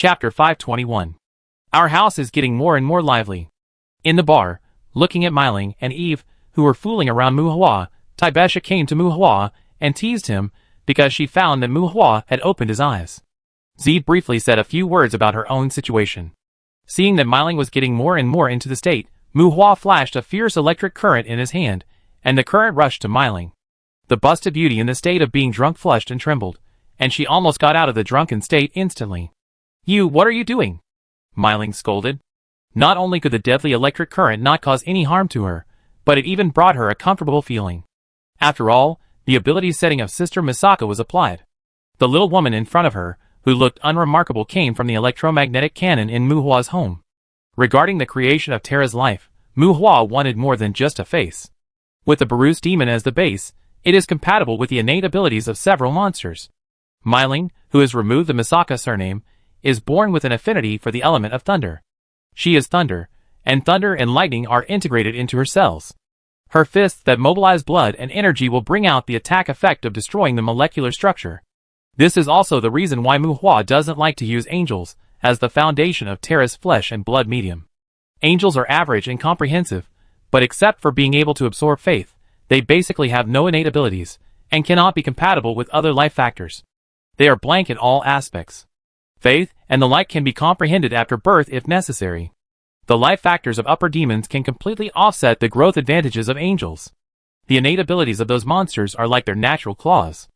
Chapter 521. Our house is getting more and more lively. In the bar, looking at Myling and Eve, who were fooling around Muhua, Tibesha came to Muhua and teased him because she found that Muhua had opened his eyes. Zeeb briefly said a few words about her own situation. Seeing that Myling was getting more and more into the state, Muhua flashed a fierce electric current in his hand, and the current rushed to Myling. The busted beauty in the state of being drunk flushed and trembled, and she almost got out of the drunken state instantly. What are you doing?" Myling scolded. Not only could the deadly electric current not cause any harm to her, but it even brought her a comfortable feeling. After all, the ability setting of Sister Misaka was applied. The little woman in front of her, who looked unremarkable, came from the electromagnetic cannon in Muhua's home. Regarding the creation of Terra's life, Muhua wanted more than just a face. With the Barus demon as the base, it is compatible with the innate abilities of several monsters. Myling, who has removed the Misaka surname, is born with an affinity for the element of thunder. She is thunder, and thunder and lightning are integrated into her cells. Her fists that mobilize blood and energy will bring out the attack effect of destroying the molecular structure. This is also the reason why Muhua doesn't like to use angels as the foundation of Terra's flesh and blood medium. Angels are average and comprehensive, but except for being able to absorb faith, they basically have no innate abilities, and cannot be compatible with other life factors. They are blank in all aspects. Faith and the like can be comprehended after birth if necessary. The life factors of upper demons can completely offset the growth advantages of angels. The innate abilities of those monsters are like their natural claws.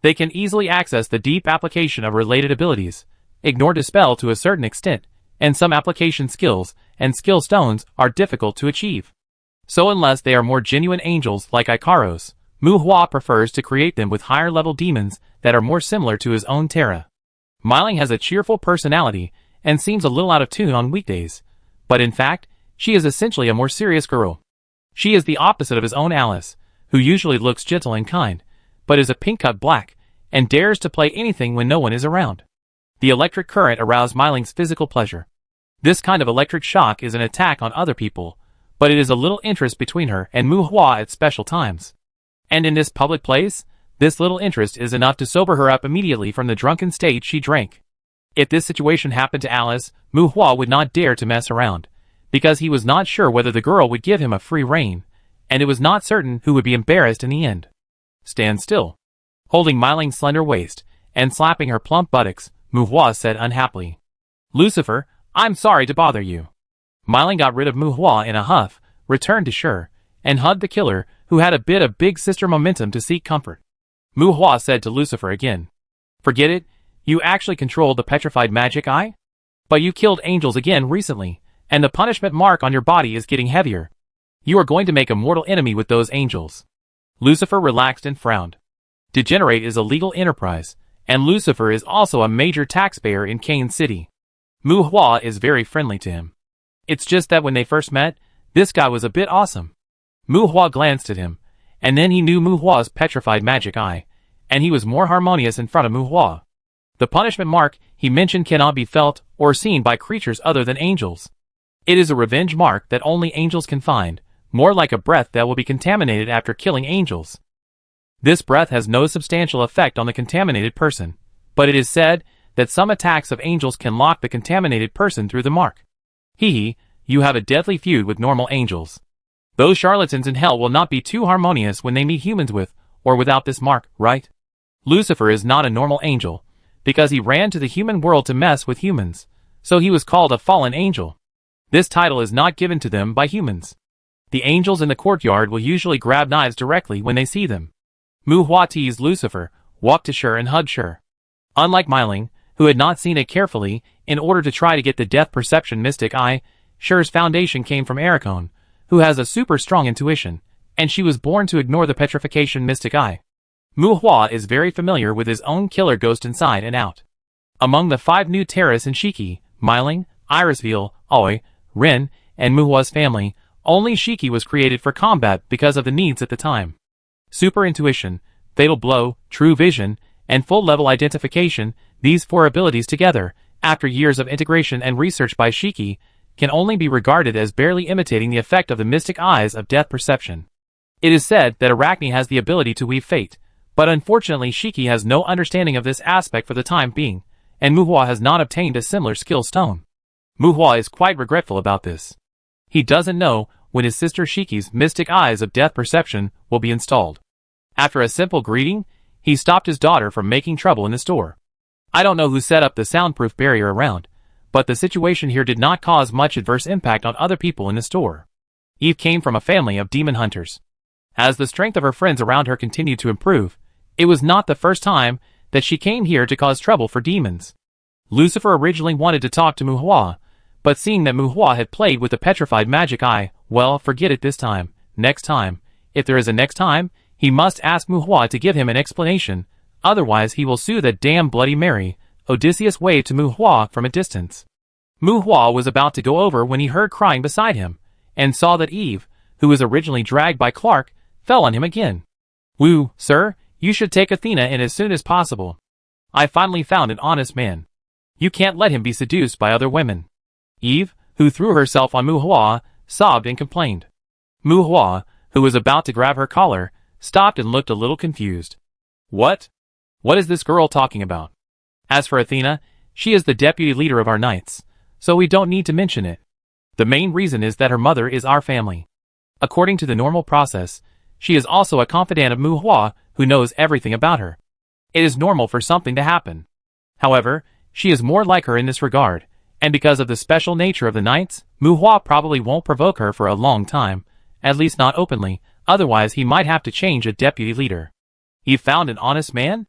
They can easily access the deep application of related abilities, ignore dispel to a certain extent, and some application skills and skill stones are difficult to achieve. So unless they are more genuine angels like Ikaros, Muhua prefers to create them with higher level demons that are more similar to his own Terra. Myling has a cheerful personality and seems a little out of tune on weekdays, but in fact, she is essentially a more serious girl. She is the opposite of his own Alice, who usually looks gentle and kind, but is a pink-cut black, and dares to play anything when no one is around. The electric current aroused Myling's physical pleasure. This kind of electric shock is an attack on other people, but it is a little interest between her and Muhua at special times. And in this public place, this little interest is enough to sober her up immediately from the drunken state she drank. If this situation happened to Alice, Muhua would not dare to mess around, because he was not sure whether the girl would give him a free rein, and it was not certain who would be embarrassed in the end. "Stand still." Holding Myling's slender waist, and slapping her plump buttocks, Muhua said unhappily. "Lucifer, I'm sorry to bother you." Myling got rid of Muhua in a huff, returned to Shur, and hugged the killer, who had a bit of big sister momentum to seek comfort. Muhua said to Lucifer again, "Forget it, you actually controlled the petrified magic eye? But you killed angels again recently, and the punishment mark on your body is getting heavier. You are going to make a mortal enemy with those angels." Lucifer relaxed and frowned. Degenerate is a legal enterprise, and Lucifer is also a major taxpayer in Kane City. Muhua is very friendly to him. It's just that when they first met, this guy was a bit awesome. Muhua glanced at him, and then he knew Muhua's petrified magic eye, and he was more harmonious in front of Muhua. The punishment mark he mentioned cannot be felt or seen by creatures other than angels. It is a revenge mark that only angels can find, more like a breath that will be contaminated after killing angels. This breath has no substantial effect on the contaminated person, but it is said that some attacks of angels can lock the contaminated person through the mark. You have a deadly feud with normal angels. Those charlatans in hell will not be too harmonious when they meet humans with or without this mark, right? Lucifer is not a normal angel, because he ran to the human world to mess with humans, so he was called a fallen angel. This title is not given to them by humans. The angels in the courtyard will usually grab knives directly when they see them. Muhua teased Lucifer, walked to Shur and hugged Shur. Unlike Myling, who had not seen it carefully in order to try to get the death perception mystic eye, Shur's foundation came from Ericone, who has a super strong intuition, and she was born to ignore the petrification mystic eye. Muhua is very familiar with his own killer ghost inside and out. Among the 5 new Terras in Shiki, Myling, Irisville, Aoi, Rin, and Muhua's family, only Shiki was created for combat because of the needs at the time. Super intuition, fatal blow, true vision, and full-level identification, these 4 abilities together, after years of integration and research by Shiki, can only be regarded as barely imitating the effect of the mystic eyes of death perception. It is said that Arachne has the ability to weave fate, but unfortunately Shiki has no understanding of this aspect for the time being, and Muhua has not obtained a similar skill stone. Muhua is quite regretful about this. He doesn't know when his sister Shiki's mystic eyes of death perception will be installed. After a simple greeting, he stopped his daughter from making trouble in the store. I don't know who set up the soundproof barrier around, but the situation here did not cause much adverse impact on other people in the store. Eve came from a family of demon hunters. As the strength of her friends around her continued to improve, it was not the first time that she came here to cause trouble for demons. Lucifer originally wanted to talk to Muhua, but seeing that Muhua had played with the petrified magic eye, well, forget it this time. Next time, if there is a next time, he must ask Muhua to give him an explanation, otherwise he will sue that damn Bloody Mary. Odysseus waved to Muhua from a distance. Muhua was about to go over when he heard crying beside him, and saw that Eve, who was originally dragged by Clark, fell on him again. Woo, sir, you should take Athena in as soon as possible. I finally found an honest man. You can't let him be seduced by other women. Eve, who threw herself on Muhua, sobbed and complained. Muhua, who was about to grab her collar, stopped and looked a little confused. What? What is this girl talking about? As for Athena, she is the deputy leader of our knights, so we don't need to mention it. The main reason is that her mother is our family. According to the normal process, she is also a confidant of Muhua who knows everything about her. It is normal for something to happen. However, she is more like her in this regard, and because of the special nature of the knights, Muhua probably won't provoke her for a long time, at least not openly, otherwise he might have to change a deputy leader. He found an honest man?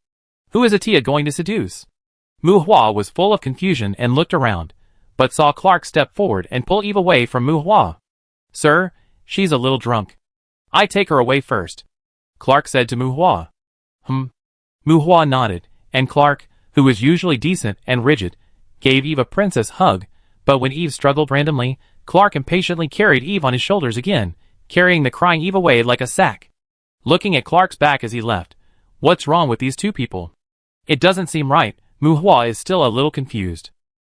Who is Atia going to seduce? Muhua was full of confusion and looked around, but saw Clark step forward and pull Eve away from Muhua. Sir, she's a little drunk. I take her away first, Clark said to Muhua. Muhua nodded, and Clark, who was usually decent and rigid, gave Eve a princess hug, but when Eve struggled randomly, Clark impatiently carried Eve on his shoulders again, carrying the crying Eve away like a sack. Looking at Clark's back as he left, what's wrong with these two people? It doesn't seem right. Muhua is still a little confused.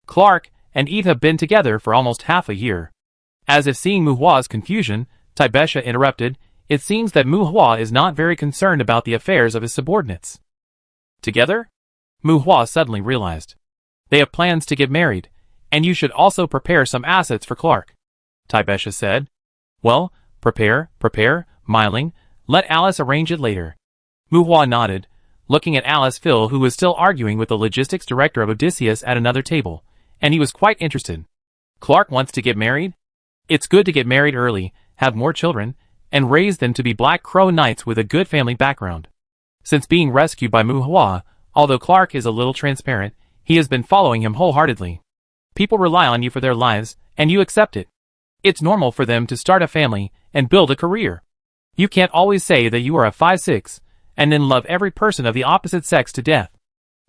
Clark and Eve have been together for almost half a year. As if seeing Muhua's confusion, Taibesha interrupted, it seems that Muhua is not very concerned about the affairs of his subordinates. Together? Muhua suddenly realized. They have plans to get married, and you should also prepare some assets for Clark, Taibesha said. Well, prepare, Myling, let Alice arrange it later. Muhua nodded, looking at Alice Phil, who was still arguing with the logistics director of Odysseus at another table, and he was quite interested. Clark wants to get married? It's good to get married early, have more children, and raise them to be Black Crow Knights with a good family background. Since being rescued by Muhua, although Clark is a little transparent, he has been following him wholeheartedly. People rely on you for their lives, and you accept it. It's normal for them to start a family and build a career. You can't always say that you are a 5'6", and then love every person of the opposite sex to death.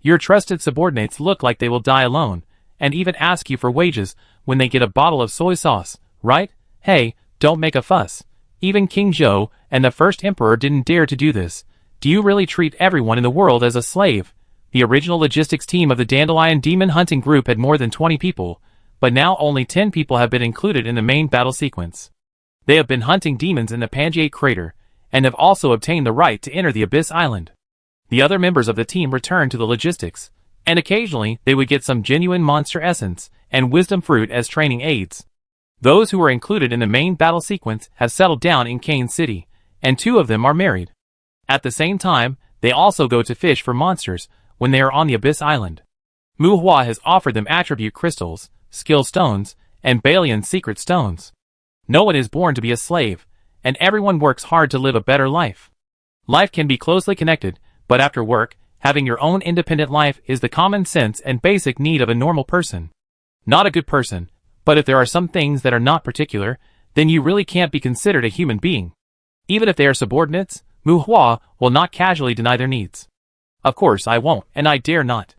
Your trusted subordinates look like they will die alone, and even ask you for wages when they get a bottle of soy sauce, right? Hey, don't make a fuss. Even King Zhou and the first emperor didn't dare to do this. Do you really treat everyone in the world as a slave? The original logistics team of the Dandelion Demon Hunting Group had more than 20 people, but now only 10 people have been included in the main battle sequence. They have been hunting demons in the Pangaea crater, and have also obtained the right to enter the Abyss Island. The other members of the team returned to the logistics, and occasionally they would get some genuine monster essence and wisdom fruit as training aids. Those who were included in the main battle sequence have settled down in Kane City, and 2 of them are married. At the same time, they also go to fish for monsters when they are on the Abyss Island. Muhua has offered them attribute crystals, skill stones, and Balian secret stones. No one is born to be a slave, and everyone works hard to live a better life. Life can be closely connected, but after work, having your own independent life is the common sense and basic need of a normal person. Not a good person, but if there are some things that are not particular, then you really can't be considered a human being. Even if they are subordinates, Muhua will not casually deny their needs. Of course I won't, and I dare not.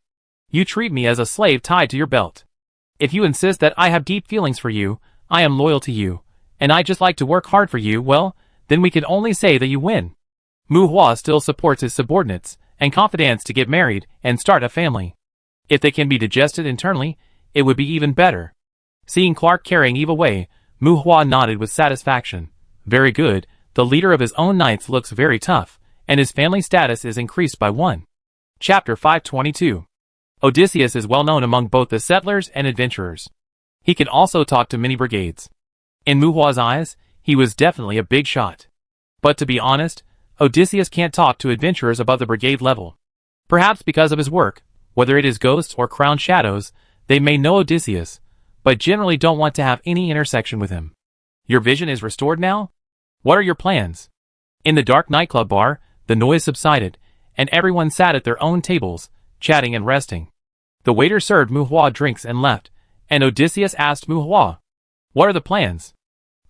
You treat me as a slave tied to your belt. If you insist that I have deep feelings for you, I am loyal to you, and I just like to work hard for you, well, then we can only say that you win. Muhua still supports his subordinates and confidants to get married and start a family. If they can be digested internally, it would be even better. Seeing Clark carrying Eve away, Muhua nodded with satisfaction. Very good, the leader of his own knights looks very tough, and his family status is increased by 1. Chapter 522. Odysseus is well known among both the settlers and adventurers. He can also talk to many brigades. In Muhua's eyes, he was definitely a big shot. But to be honest, Odysseus can't talk to adventurers above the brigade level. Perhaps because of his work, whether it is ghosts or crowned shadows, they may know Odysseus, but generally don't want to have any intersection with him. Your vision is restored now? What are your plans? In the dark nightclub bar, the noise subsided, and everyone sat at their own tables, chatting and resting. The waiter served Muhua drinks and left, and Odysseus asked Muhua, "What are the plans?"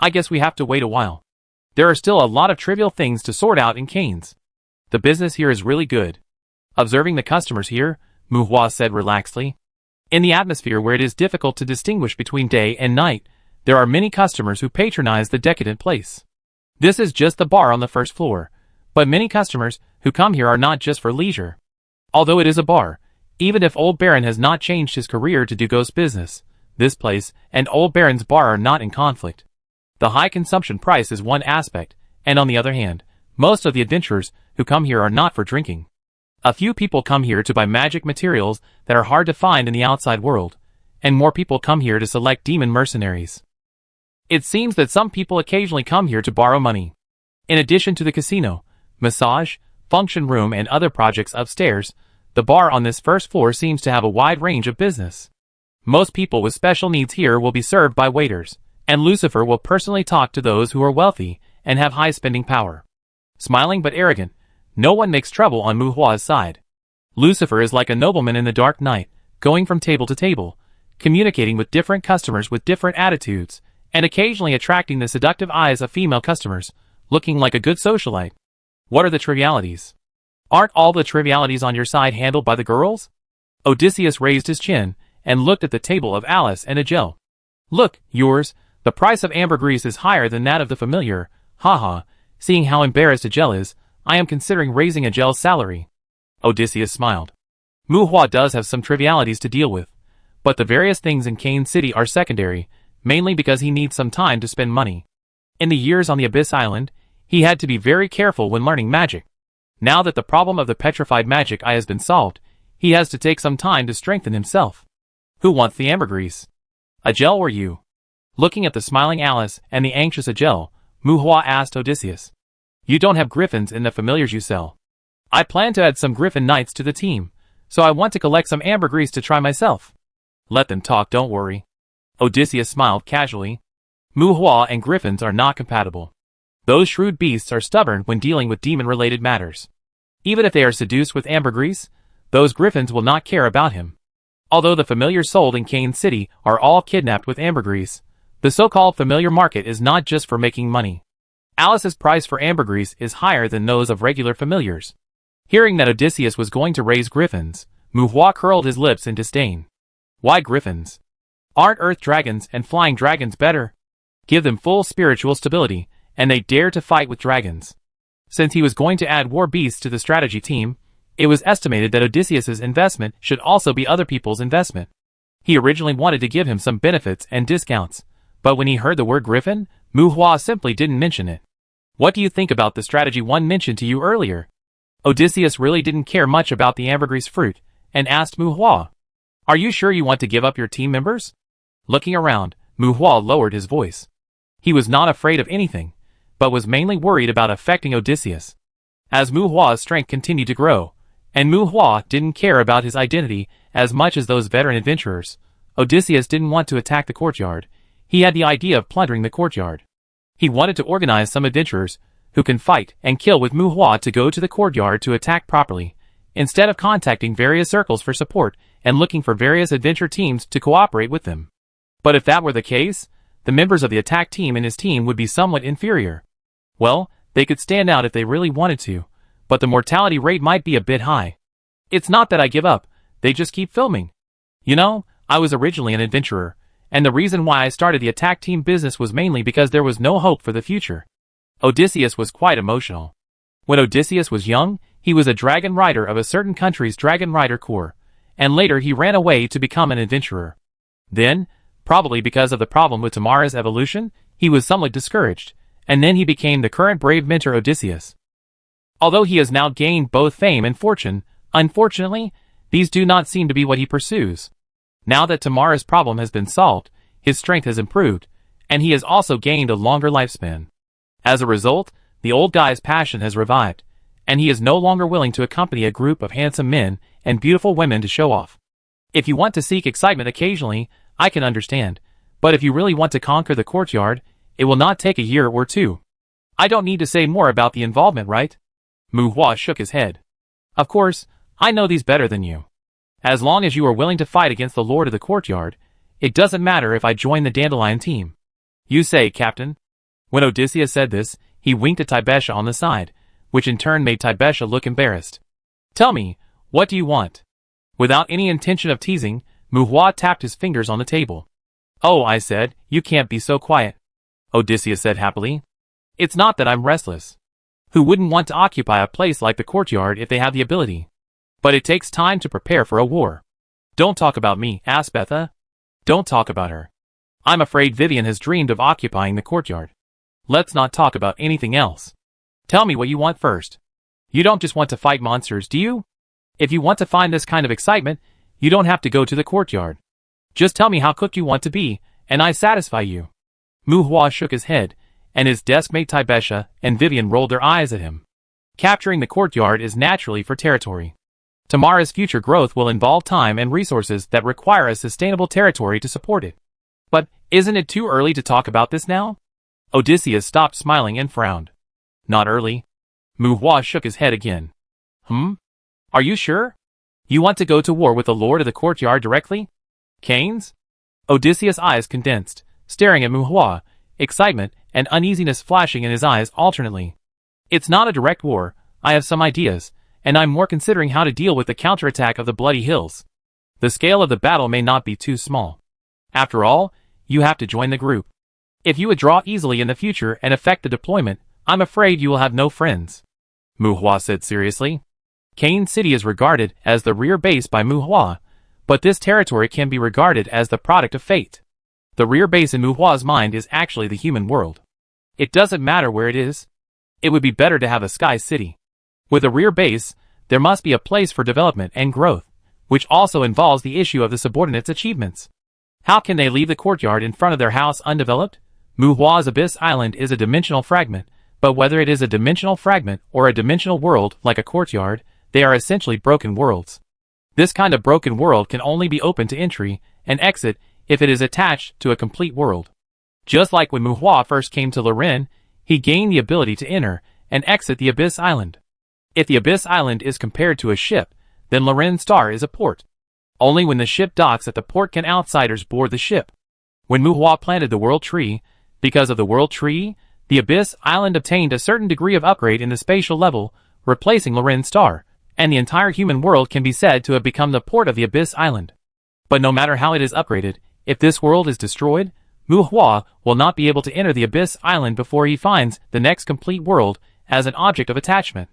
"I guess we have to wait a while. There are still a lot of trivial things to sort out in Canes. The business here is really good." Observing the customers here, Muhua said relaxedly. In the atmosphere where it is difficult to distinguish between day and night, there are many customers who patronize the decadent place. This is just the bar on the first floor, but many customers who come here are not just for leisure. Although it is a bar, even if Old Baron has not changed his career to do ghost business, this place and Old Baron's bar are not in conflict. The high consumption price is one aspect, and on the other hand, most of the adventurers who come here are not for drinking. A few people come here to buy magic materials that are hard to find in the outside world, and more people come here to select demon mercenaries. It seems that some people occasionally come here to borrow money. In addition to the casino, massage, function room and other projects upstairs, the bar on this first floor seems to have a wide range of business. Most people with special needs here will be served by waiters, and Lucifer will personally talk to those who are wealthy and have high spending power. Smiling but arrogant, no one makes trouble on Muhua's side. Lucifer is like a nobleman in the dark night, going from table to table, communicating with different customers with different attitudes, and occasionally attracting the seductive eyes of female customers, looking like a good socialite. What are the trivialities? Aren't all the trivialities on your side handled by the girls? Odysseus raised his chin and looked at the table of Alice and Agel. Look, yours, the price of ambergris is higher than that of the familiar, haha, seeing how embarrassed Agel is, I am considering raising Agel's salary. Odysseus smiled. Muhua does have some trivialities to deal with, but the various things in Cane City are secondary, mainly because he needs some time to spend money. In the years on the Abyss Island, he had to be very careful when learning magic. Now that the problem of the petrified magic eye has been solved, he has to take some time to strengthen himself. Who wants the ambergris? Agel or you? Looking at the smiling Alice and the anxious Agel, Muhua asked Odysseus. You don't have griffins in the familiars you sell. I plan to add some griffin knights to the team, so I want to collect some ambergris to try myself. Let them talk, don't worry. Odysseus smiled casually. Muhua and griffins are not compatible. Those shrewd beasts are stubborn when dealing with demon-related matters. Even if they are seduced with ambergris, those griffins will not care about him. Although the familiars sold in Cane City are all kidnapped with ambergris, the so-called familiar market is not just for making money. Alice's price for ambergris is higher than those of regular familiars. Hearing that Odysseus was going to raise griffins, Muhua curled his lips in disdain. Why griffins? Aren't earth dragons and flying dragons better? Give them full spiritual stability, and they dare to fight with dragons. Since he was going to add war beasts to the strategy team, it was estimated that Odysseus's investment should also be other people's investment. He originally wanted to give him some benefits and discounts, but when he heard the word griffin, Muhua simply didn't mention it. What do you think about the strategy one mentioned to you earlier? Odysseus really didn't care much about the ambergris fruit, and asked Muhua, Are you sure you want to give up your team members? Looking around, Muhua lowered his voice. He was not afraid of anything, but was mainly worried about affecting Odysseus. As Muhua's strength continued to grow, and Muhua didn't care about his identity as much as those veteran adventurers, Odysseus didn't want to attack the courtyard. He had the idea of plundering the courtyard. He wanted to organize some adventurers who can fight and kill with Muhua to go to the courtyard to attack properly, instead of contacting various circles for support and looking for various adventure teams to cooperate with them. But if that were the case, the members of the attack team and his team would be somewhat inferior. Well, they could stand out if they really wanted to, but the mortality rate might be a bit high. It's not that I give up, they just keep filming. You know, I was originally an adventurer, and the reason why I started the attack team business was mainly because there was no hope for the future. Odysseus was quite emotional. When Odysseus was young, he was a dragon rider of a certain country's dragon rider corps, and later he ran away to become an adventurer. Then, probably because of the problem with Tamara's evolution, he was somewhat discouraged, and then he became the current brave mentor Odysseus. Although he has now gained both fame and fortune, unfortunately, these do not seem to be what he pursues. Now that Tamara's problem has been solved, his strength has improved, and he has also gained a longer lifespan. As a result, the old guy's passion has revived, and he is no longer willing to accompany a group of handsome men and beautiful women to show off. If you want to seek excitement occasionally, I can understand, but if you really want to conquer the courtyard, it will not take a year or two. I don't need to say more about the involvement, right? Mu Hua shook his head. Of course, I know these better than you. As long as you are willing to fight against the Lord of the Courtyard, it doesn't matter if I join the Dandelion team. You say, Captain. When Odysseus said this, he winked at Tibesha on the side, which in turn made Tibesha look embarrassed. Tell me, what do you want? Without any intention of teasing, Mu Hua tapped his fingers on the table. Oh, I said, you can't be so quiet. Odysseus said happily. It's not that I'm restless. Who wouldn't want to occupy a place like the courtyard if they have the ability? But it takes time to prepare for a war. Don't talk about me, asked Betha. Don't talk about her. I'm afraid Vivian has dreamed of occupying the courtyard. Let's not talk about anything else. Tell me what you want first. You don't just want to fight monsters, do you? If you want to find this kind of excitement, you don't have to go to the courtyard. Just tell me how cooked you want to be, and I satisfy you. Mu Hua shook his head, and his deskmate Tibesha and Vivian rolled their eyes at him. Capturing the courtyard is naturally for territory. Tamara's future growth will involve time and resources that require a sustainable territory to support it. But isn't it too early to talk about this now? Odysseus stopped smiling and frowned. Not early. Mu Hua shook his head again. Are you sure? You want to go to war with the Lord of the Courtyard directly? Canes? Odysseus' eyes condensed, staring at Mu Hua, excitement and uneasiness flashing in his eyes alternately. It's not a direct war, I have some ideas, and I'm more considering how to deal with the counterattack of the Bloody Hills. The scale of the battle may not be too small. After all, you have to join the group. If you withdraw easily in the future and affect the deployment, I'm afraid you will have no friends. Mu Hua said seriously. Cane City is regarded as the rear base by Mu Hua, but this territory can be regarded as the product of fate. The rear base in Mu Hua's mind is actually the human world. It doesn't matter where it is. It would be better to have a sky city. With a rear base, there must be a place for development and growth, which also involves the issue of the subordinates' achievements. How can they leave the courtyard in front of their house undeveloped? Mu Hua's Abyss Island is a dimensional fragment, but whether it is a dimensional fragment or a dimensional world like a courtyard, they are essentially broken worlds. This kind of broken world can only be open to entry and exit if it is attached to a complete world. Just like when Mu Hua first came to Loren, he gained the ability to enter and exit the Abyss Island. If the Abyss Island is compared to a ship, then Loren Star is a port. Only when the ship docks at the port can outsiders board the ship. When Mu Hua planted the World Tree, because of the World Tree, the Abyss Island obtained a certain degree of upgrade in the spatial level, replacing Loren Star, and the entire human world can be said to have become the port of the Abyss Island. But no matter how it is upgraded, if this world is destroyed, Mu Hua will not be able to enter the Abyss Island before he finds the next complete world as an object of attachment.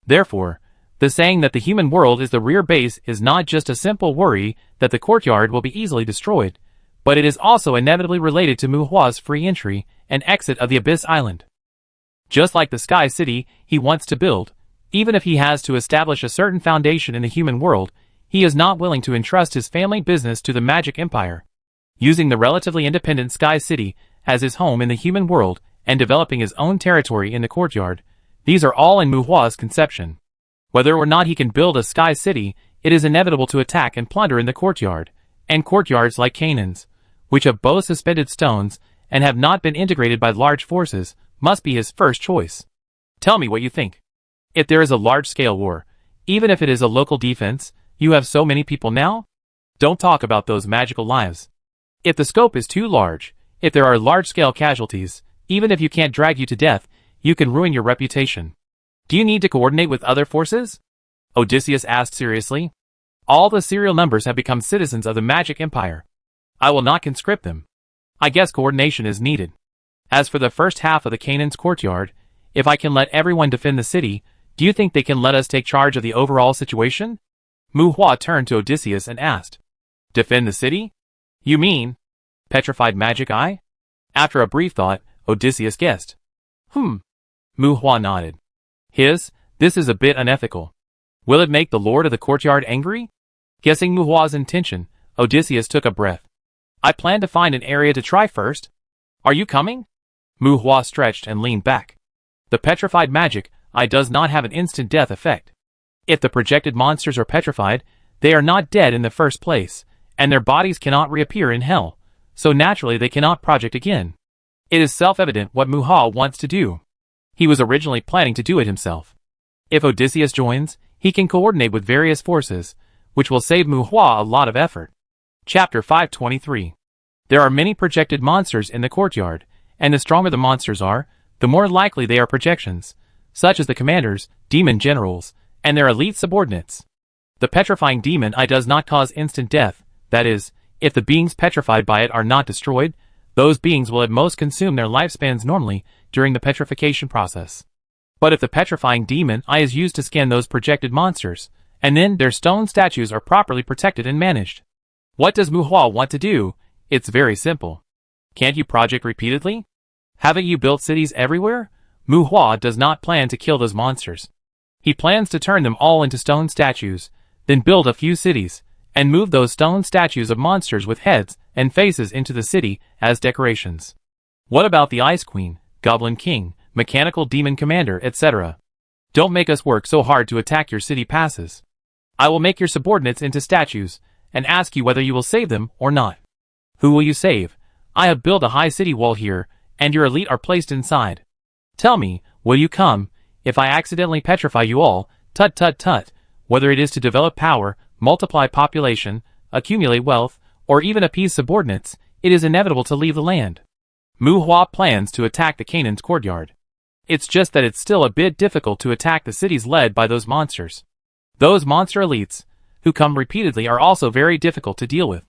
Therefore, the saying that the human world is the rear base is not just a simple worry that the courtyard will be easily destroyed, but it is also inevitably related to Mu Hua's free entry and exit of the Abyss Island. Just like the Sky City he wants to build, even if he has to establish a certain foundation in the human world, he is not willing to entrust his family business to the Magic Empire. Using the relatively independent Sky City as his home in the human world and developing his own territory in the courtyard, these are all in Mu Hua's conception. Whether or not he can build a Sky City, it is inevitable to attack and plunder in the courtyard, and courtyards like Canaan's, which have both suspended stones and have not been integrated by large forces, must be his first choice. Tell me what you think. If there is a large-scale war, even if it is a local defense, you have so many people now? Don't talk about those magical lives. If the scope is too large, if there are large-scale casualties, even if you can't drag you to death, you can ruin your reputation. Do you need to coordinate with other forces? Odysseus asked seriously. All the serial numbers have become citizens of the Magic Empire. I will not conscript them. I guess coordination is needed. As for the first half of the Canaan's courtyard, if I can let everyone defend the city, do you think they can let us take charge of the overall situation? Mu Hua turned to Odysseus and asked. Defend the city? You mean petrified magic eye? After a brief thought, Odysseus guessed. Mu Hua nodded. This is a bit unethical. Will it make the Lord of the Courtyard angry? Guessing Muhua's intention, Odysseus took a breath. I plan to find an area to try first. Are you coming? Muhua stretched and leaned back. The petrified magic eye does not have an instant death effect. If the projected monsters are petrified, they are not dead in the first place, and their bodies cannot reappear in hell, so naturally they cannot project again. It is self-evident what Muhua wants to do. He was originally planning to do it himself. If Odysseus joins, he can coordinate with various forces, which will save Muhua a lot of effort. Chapter 523. There are many projected monsters in the courtyard, and the stronger the monsters are, the more likely they are projections, such as the commanders, demon generals, and their elite subordinates. The petrifying demon eye does not cause instant death, that is, if the beings petrified by it are not destroyed, those beings will at most consume their lifespans normally during the petrification process. But if the petrifying demon eye is used to scan those projected monsters, and then their stone statues are properly protected and managed. What does Muhua want to do? It's very simple. Can't you project repeatedly? Haven't you built cities everywhere? Muhua does not plan to kill those monsters. He plans to turn them all into stone statues, then build a few cities, and move those stone statues of monsters with heads and faces into the city as decorations. What about the Ice Queen, Goblin King, Mechanical Demon Commander, etc.? Don't make us work so hard to attack your city passes. I will make your subordinates into statues, and ask you whether you will save them or not. Who will you save? I have built a high city wall here, and your elite are placed inside. Tell me, will you come, if I accidentally petrify you all, tut tut tut, whether it is to develop power, multiply population, accumulate wealth, or even appease subordinates, it is inevitable to leave the land. Muhua plans to attack the Canaan's courtyard. It's just that it's still a bit difficult to attack the cities led by those monsters. Those monster elites, who come repeatedly, are also very difficult to deal with.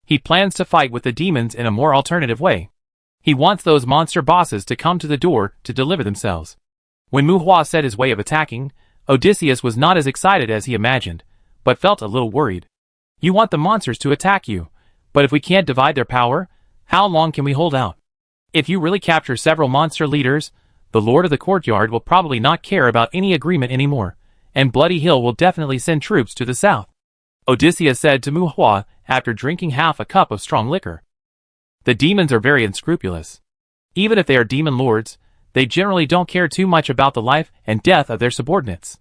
He plans to fight with the demons in a more alternative way. He wants those monster bosses to come to the door to deliver themselves. When Muhua said his way of attacking, Odysseus was not as excited as he imagined, but felt a little worried. You want the monsters to attack you, but if we can't divide their power, how long can we hold out? If you really capture several monster leaders, the Lord of the Courtyard will probably not care about any agreement anymore, and Bloody Hill will definitely send troops to the south. Odysseus said to Muhua after drinking half a cup of strong liquor. The demons are very unscrupulous. Even if they are demon lords, they generally don't care too much about the life and death of their subordinates.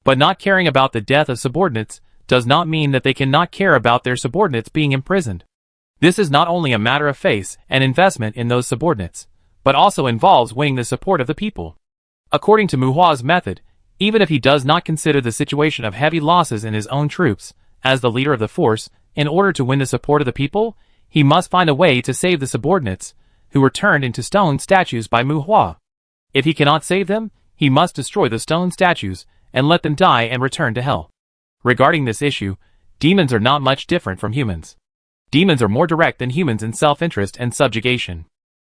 But not caring about the death of subordinates does not mean that they cannot care about their subordinates being imprisoned. This is not only a matter of faith and investment in those subordinates, but also involves winning the support of the people. According to Muhua's method, even if he does not consider the situation of heavy losses in his own troops, as the leader of the force, in order to win the support of the people, he must find a way to save the subordinates, who were turned into stone statues by Muhua. If he cannot save them, he must destroy the stone statues, and let them die and return to hell. Regarding this issue, demons are not much different from humans. Demons are more direct than humans in self-interest and subjugation.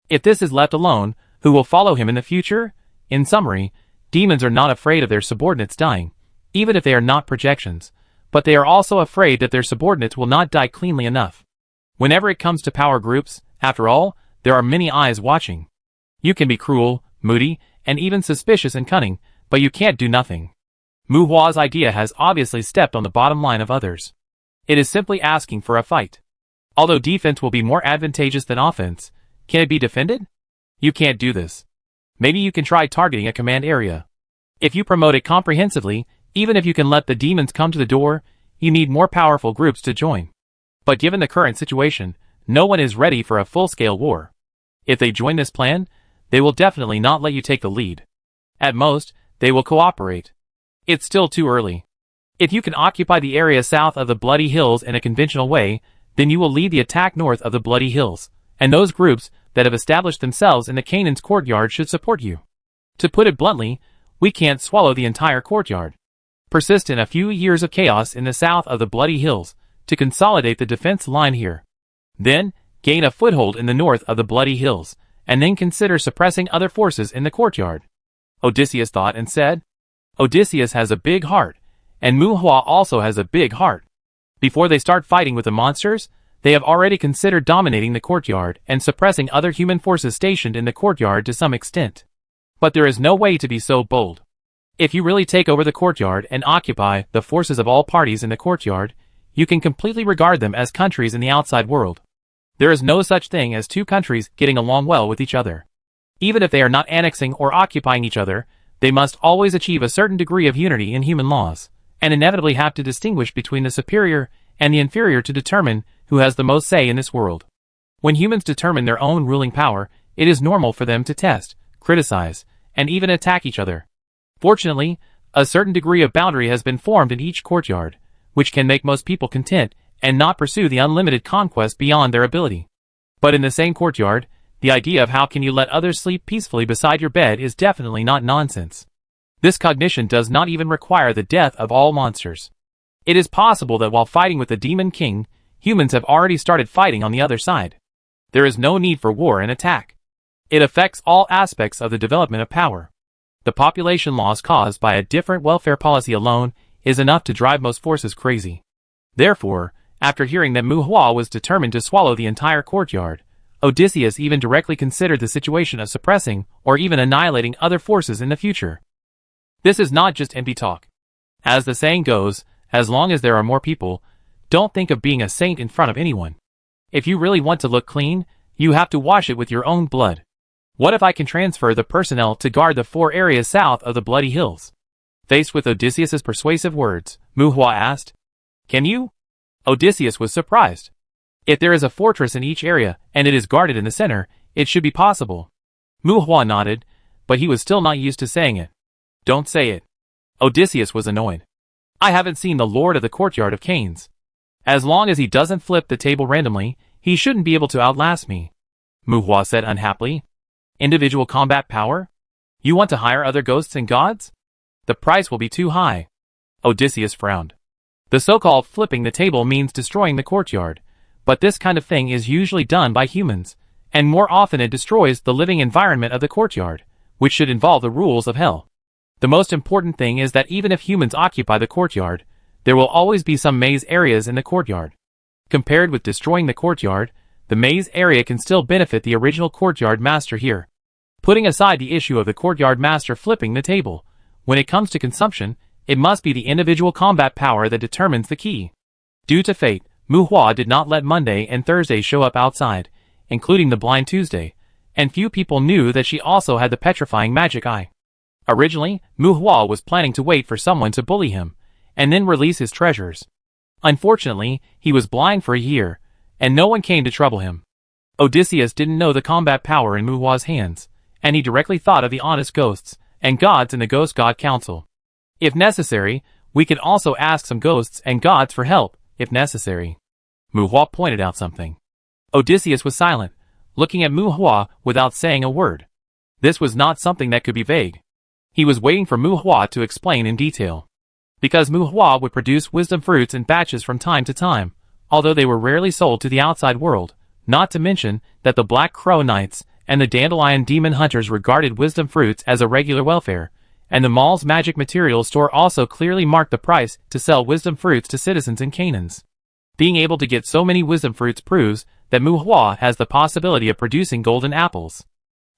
If this is left alone, who will follow him in the future? In summary, demons are not afraid of their subordinates dying, even if they are not projections, but they are also afraid that their subordinates will not die cleanly enough. Whenever it comes to power groups, after all, there are many eyes watching. You can be cruel, moody, and even suspicious and cunning, but you can't do nothing. Muhua's idea has obviously stepped on the bottom line of others. It is simply asking for a fight. Although defense will be more advantageous than offense, can it be defended? You can't do this. Maybe you can try targeting a command area. If you promote it comprehensively, even if you can let the demons come to the door, you need more powerful groups to join. But given the current situation, no one is ready for a full-scale war. If they join this plan, they will definitely not let you take the lead. At most, they will cooperate. It's still too early. If you can occupy the area south of the Bloody Hills in a conventional way, then you will lead the attack north of the Bloody Hills, and those groups that have established themselves in the Canaan's courtyard should support you. To put it bluntly, we can't swallow the entire courtyard. Persist in a few years of chaos in the south of the Bloody Hills to consolidate the defense line here. Then, gain a foothold in the north of the Bloody Hills, and then consider suppressing other forces in the courtyard. Odysseus thought and said. Odysseus has a big heart, and Muhua also has a big heart. Before they start fighting with the monsters, they have already considered dominating the courtyard and suppressing other human forces stationed in the courtyard to some extent. But there is no way to be so bold. If you really take over the courtyard and occupy the forces of all parties in the courtyard, you can completely regard them as countries in the outside world. There is no such thing as two countries getting along well with each other. Even if they are not annexing or occupying each other, they must always achieve a certain degree of unity in human laws, and inevitably have to distinguish between the superior and the inferior to determine who has the most say in this world. When humans determine their own ruling power, it is normal for them to test, criticize, and even attack each other. Fortunately, a certain degree of boundary has been formed in each courtyard, which can make most people content and not pursue the unlimited conquest beyond their ability. But in the same courtyard, the idea of how can you let others sleep peacefully beside your bed is definitely not nonsense. This cognition does not even require the death of all monsters. It is possible that while fighting with the Demon King, humans have already started fighting on the other side. There is no need for war and attack. It affects all aspects of the development of power. The population loss caused by a different welfare policy alone is enough to drive most forces crazy. Therefore, after hearing that Muhua was determined to swallow the entire courtyard, Odysseus even directly considered the situation of suppressing or even annihilating other forces in the future. This is not just empty talk. As the saying goes, as long as there are more people, don't think of being a saint in front of anyone. If you really want to look clean, you have to wash it with your own blood. What if I can transfer the personnel to guard the 4 areas south of the Bloody Hills? Faced with Odysseus's persuasive words, Muhua asked, "Can you?" Odysseus was surprised. If there is a fortress in each area, and it is guarded in the center, it should be possible. Muhua nodded, but he was still not used to saying it. "Don't say it." Odysseus was annoyed. "I haven't seen the Lord of the Courtyard of Canes. As long as he doesn't flip the table randomly, he shouldn't be able to outlast me," Muhua said unhappily. "Individual combat power? You want to hire other ghosts and gods? The price will be too high." Odysseus frowned. The so-called flipping the table means destroying the courtyard, but this kind of thing is usually done by humans, and more often it destroys the living environment of the courtyard, which should involve the rules of hell. The most important thing is that even if humans occupy the courtyard, there will always be some maze areas in the courtyard. Compared with destroying the courtyard, the maze area can still benefit the original courtyard master here. Putting aside the issue of the courtyard master flipping the table, when it comes to consumption, it must be the individual combat power that determines the key. Due to fate, Muhua did not let Monday and Thursday show up outside, including the Blind Tuesday, and few people knew that she also had the petrifying magic eye. Originally, Muhua was planning to wait for someone to bully him, and then release his treasures. Unfortunately, he was blind for a year, and no one came to trouble him. Odysseus didn't know the combat power in Muhua's hands, and he directly thought of the honest ghosts and gods in the Ghost God Council. If necessary, we can also ask some ghosts and gods for help, if necessary. Muhua pointed out something. Odysseus was silent, looking at Muhua without saying a word. This was not something that could be vague. He was waiting for Muhua to explain in detail. Because Muhua would produce wisdom fruits in batches from time to time, although they were rarely sold to the outside world, not to mention that the Black Crow Knights and the Dandelion Demon Hunters regarded wisdom fruits as a regular welfare, and the mall's magic materials store also clearly marked the price to sell wisdom fruits to citizens in Canaans. Being able to get so many wisdom fruits proves that Muhua has the possibility of producing golden apples.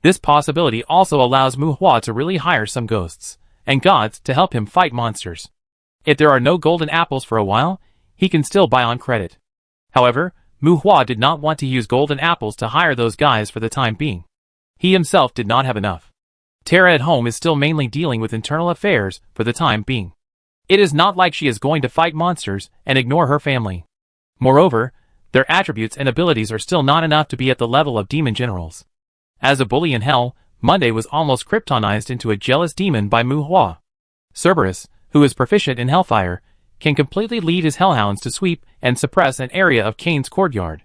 This possibility also allows Muhua to really hire some ghosts and gods to help him fight monsters. If there are no golden apples for a while, he can still buy on credit. However, Muhua did not want to use golden apples to hire those guys for the time being. He himself did not have enough. Terra at home is still mainly dealing with internal affairs for the time being. It is not like she is going to fight monsters and ignore her family. Moreover, their attributes and abilities are still not enough to be at the level of demon generals. As a bully in hell, Monday was almost kryptonized into a jealous demon by Muhua. Cerberus, who is proficient in hellfire, can completely lead his hellhounds to sweep and suppress an area of Cain's courtyard.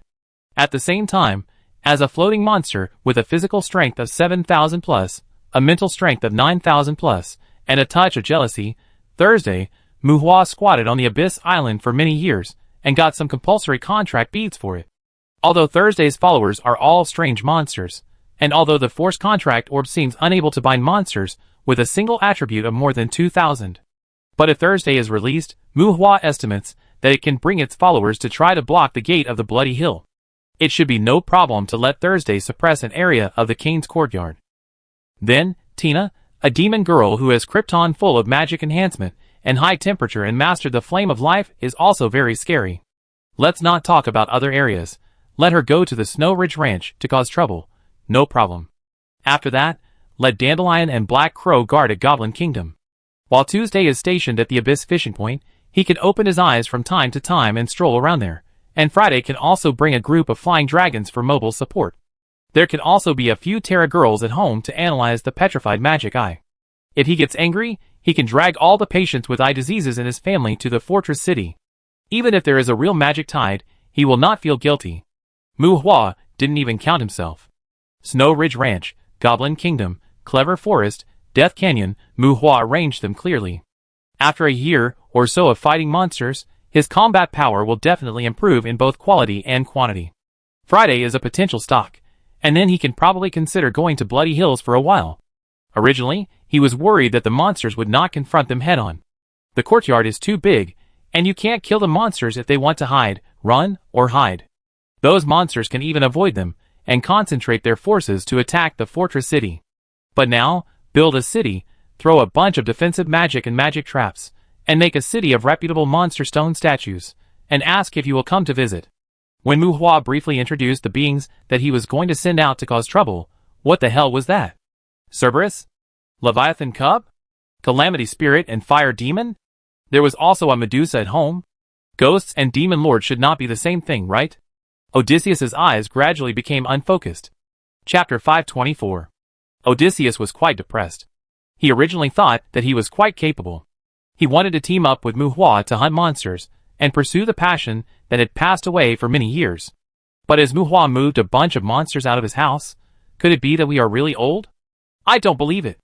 At the same time, as a floating monster with a physical strength of 7,000 plus, a mental strength of 9,000 plus, and a touch of jealousy, Thursday, Muhua squatted on the Abyss Island for many years, and got some compulsory contract beads for it. Although Thursday's followers are all strange monsters, and although the Force Contract Orb seems unable to bind monsters with a single attribute of more than 2,000. But if Thursday is released, Muhua estimates that it can bring its followers to try to block the gate of the Bloody Hill. It should be no problem to let Thursday suppress an area of the Cain's courtyard. Then, Tina, a demon girl who has Krypton full of magic enhancement and high temperature and mastered the flame of life, is also very scary. Let's not talk about other areas. Let her go to the Snow Ridge Ranch to cause trouble. No problem. After that, let Dandelion and Black Crow guard a Goblin Kingdom. While Tuesday is stationed at the Abyss Fishing Point, he can open his eyes from time to time and stroll around there, and Friday can also bring a group of flying dragons for mobile support. There can also be a few Terra girls at home to analyze the petrified magic eye. If he gets angry, he can drag all the patients with eye diseases in his family to the fortress city. Even if there is a real magic tide, he will not feel guilty. Mu Hua didn't even count himself. Snow Ridge Ranch, Goblin Kingdom, Clever Forest, Death Canyon, Mu Hua arranged them clearly. After a year or so of fighting monsters, his combat power will definitely improve in both quality and quantity. Friday is a potential stock, and then he can probably consider going to Bloody Hills for a while. Originally, he was worried that the monsters would not confront them head-on. The courtyard is too big, and you can't kill the monsters if they want to hide, run, or hide. Those monsters can even avoid them, and concentrate their forces to attack the fortress city. But now, build a city, throw a bunch of defensive magic and magic traps, and make a city of reputable monster stone statues, and ask if you will come to visit. When Mu Hua briefly introduced the beings that he was going to send out to cause trouble, what the hell was that? Cerberus? Leviathan Cub? Calamity Spirit and Fire Demon? There was also a Medusa at home? Ghosts and Demon Lord should not be the same thing, right? Odysseus's eyes gradually became unfocused. Chapter 524. Odysseus was quite depressed. He originally thought that he was quite capable. He wanted to team up with Mu Hua to hunt monsters and pursue the passion that had passed away for many years. But as Mu Hua moved a bunch of monsters out of his house, could it be that we are really old? I don't believe it.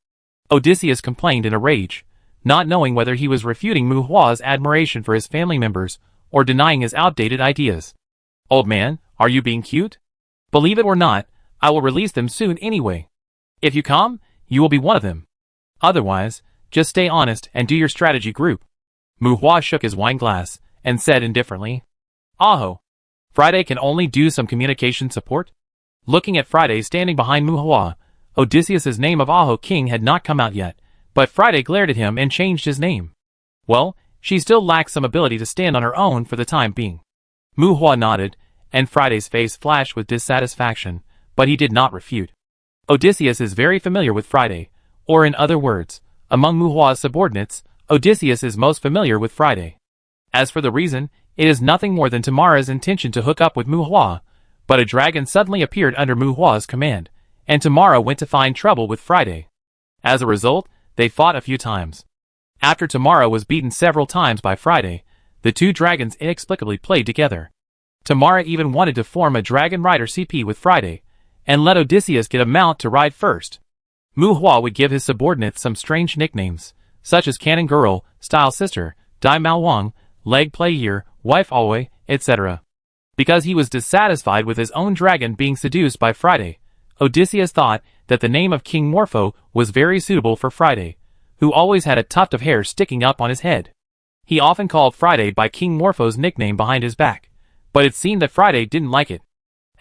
Odysseus complained in a rage, not knowing whether he was refuting Mu Hua's admiration for his family members or denying his outdated ideas. Old man, are you being cute? Believe it or not, I will release them soon anyway. If you come, you will be one of them. Otherwise, just stay honest and do your strategy group. Mu Hua shook his wine glass and said indifferently, Aho. Friday can only do some communication support? Looking at Friday standing behind Mu Hua, Odysseus's name of Aho King had not come out yet, but Friday glared at him and changed his name. Well, she still lacks some ability to stand on her own for the time being. Mu Hua nodded, and Friday's face flashed with dissatisfaction, but he did not refute. Odysseus is very familiar with Friday, or in other words, among Mu Hua's subordinates, Odysseus is most familiar with Friday. As for the reason, it is nothing more than Tamara's intention to hook up with Mu Hua, but a dragon suddenly appeared under Mu Hua's command, and Tamara went to find trouble with Friday. As a result, they fought a few times. After Tamara was beaten several times by Friday, the two dragons inexplicably played together. Tamara even wanted to form a Dragon Rider CP with Friday, and let Odysseus get a mount to ride first. Mu Hua would give his subordinates some strange nicknames, such as Cannon Girl, Style Sister, Dai Mao Wang, Leg Play Year, Wife Always, etc. Because he was dissatisfied with his own dragon being seduced by Friday, Odysseus thought that the name of King Morpho was very suitable for Friday, who always had a tuft of hair sticking up on his head. He often called Friday by King Morpho's nickname behind his back, but it seemed that Friday didn't like it.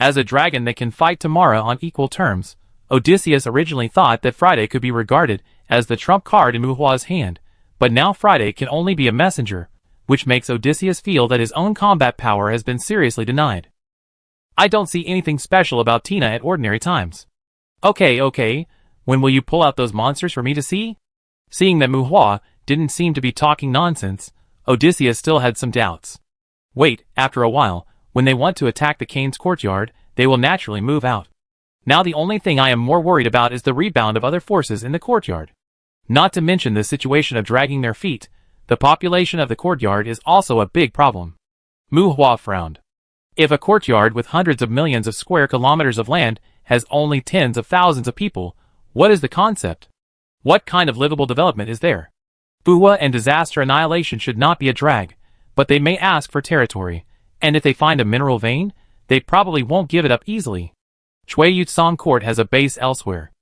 As a dragon that can fight Tamara on equal terms, Odysseus originally thought that Friday could be regarded as the trump card in Mu Hua's hand, but now Friday can only be a messenger, which makes Odysseus feel that his own combat power has been seriously denied. I don't see anything special about Tina at ordinary times. Okay, when will you pull out those monsters for me to see? Seeing that Mu Hua didn't seem to be talking nonsense, Odysseus still had some doubts. Wait, after a while, when they want to attack the Cain's courtyard, they will naturally move out. Now the only thing I am more worried about is the rebound of other forces in the courtyard. Not to mention the situation of dragging their feet, the population of the courtyard is also a big problem. Mu Hua frowned. If a courtyard with hundreds of millions of square kilometers of land has only tens of thousands of people, what is the concept? What kind of livable development is there? Bua and disaster annihilation should not be a drag, but they may ask for territory, and if they find a mineral vein, they probably won't give it up easily. Shui Yutsong Court has a base elsewhere.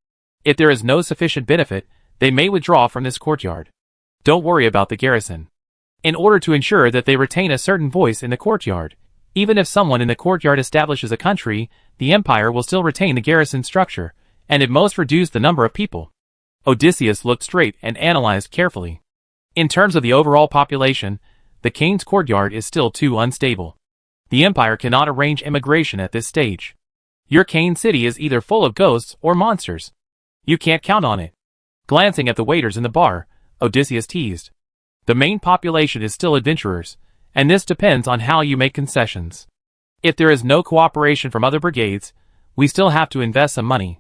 If there is no sufficient benefit, they may withdraw from this courtyard. Don't worry about the garrison. In order to ensure that they retain a certain voice in the courtyard, even if someone in the courtyard establishes a country, the empire will still retain the garrison structure, and at most reduce the number of people. Odysseus looked straight and analyzed carefully. In terms of the overall population, the Cain's courtyard is still too unstable. The Empire cannot arrange immigration at this stage. Your Cane City is either full of ghosts or monsters. You can't count on it. Glancing at the waiters in the bar, Odysseus teased. The main population is still adventurers, and this depends on how you make concessions. If there is no cooperation from other brigades, we still have to invest some money.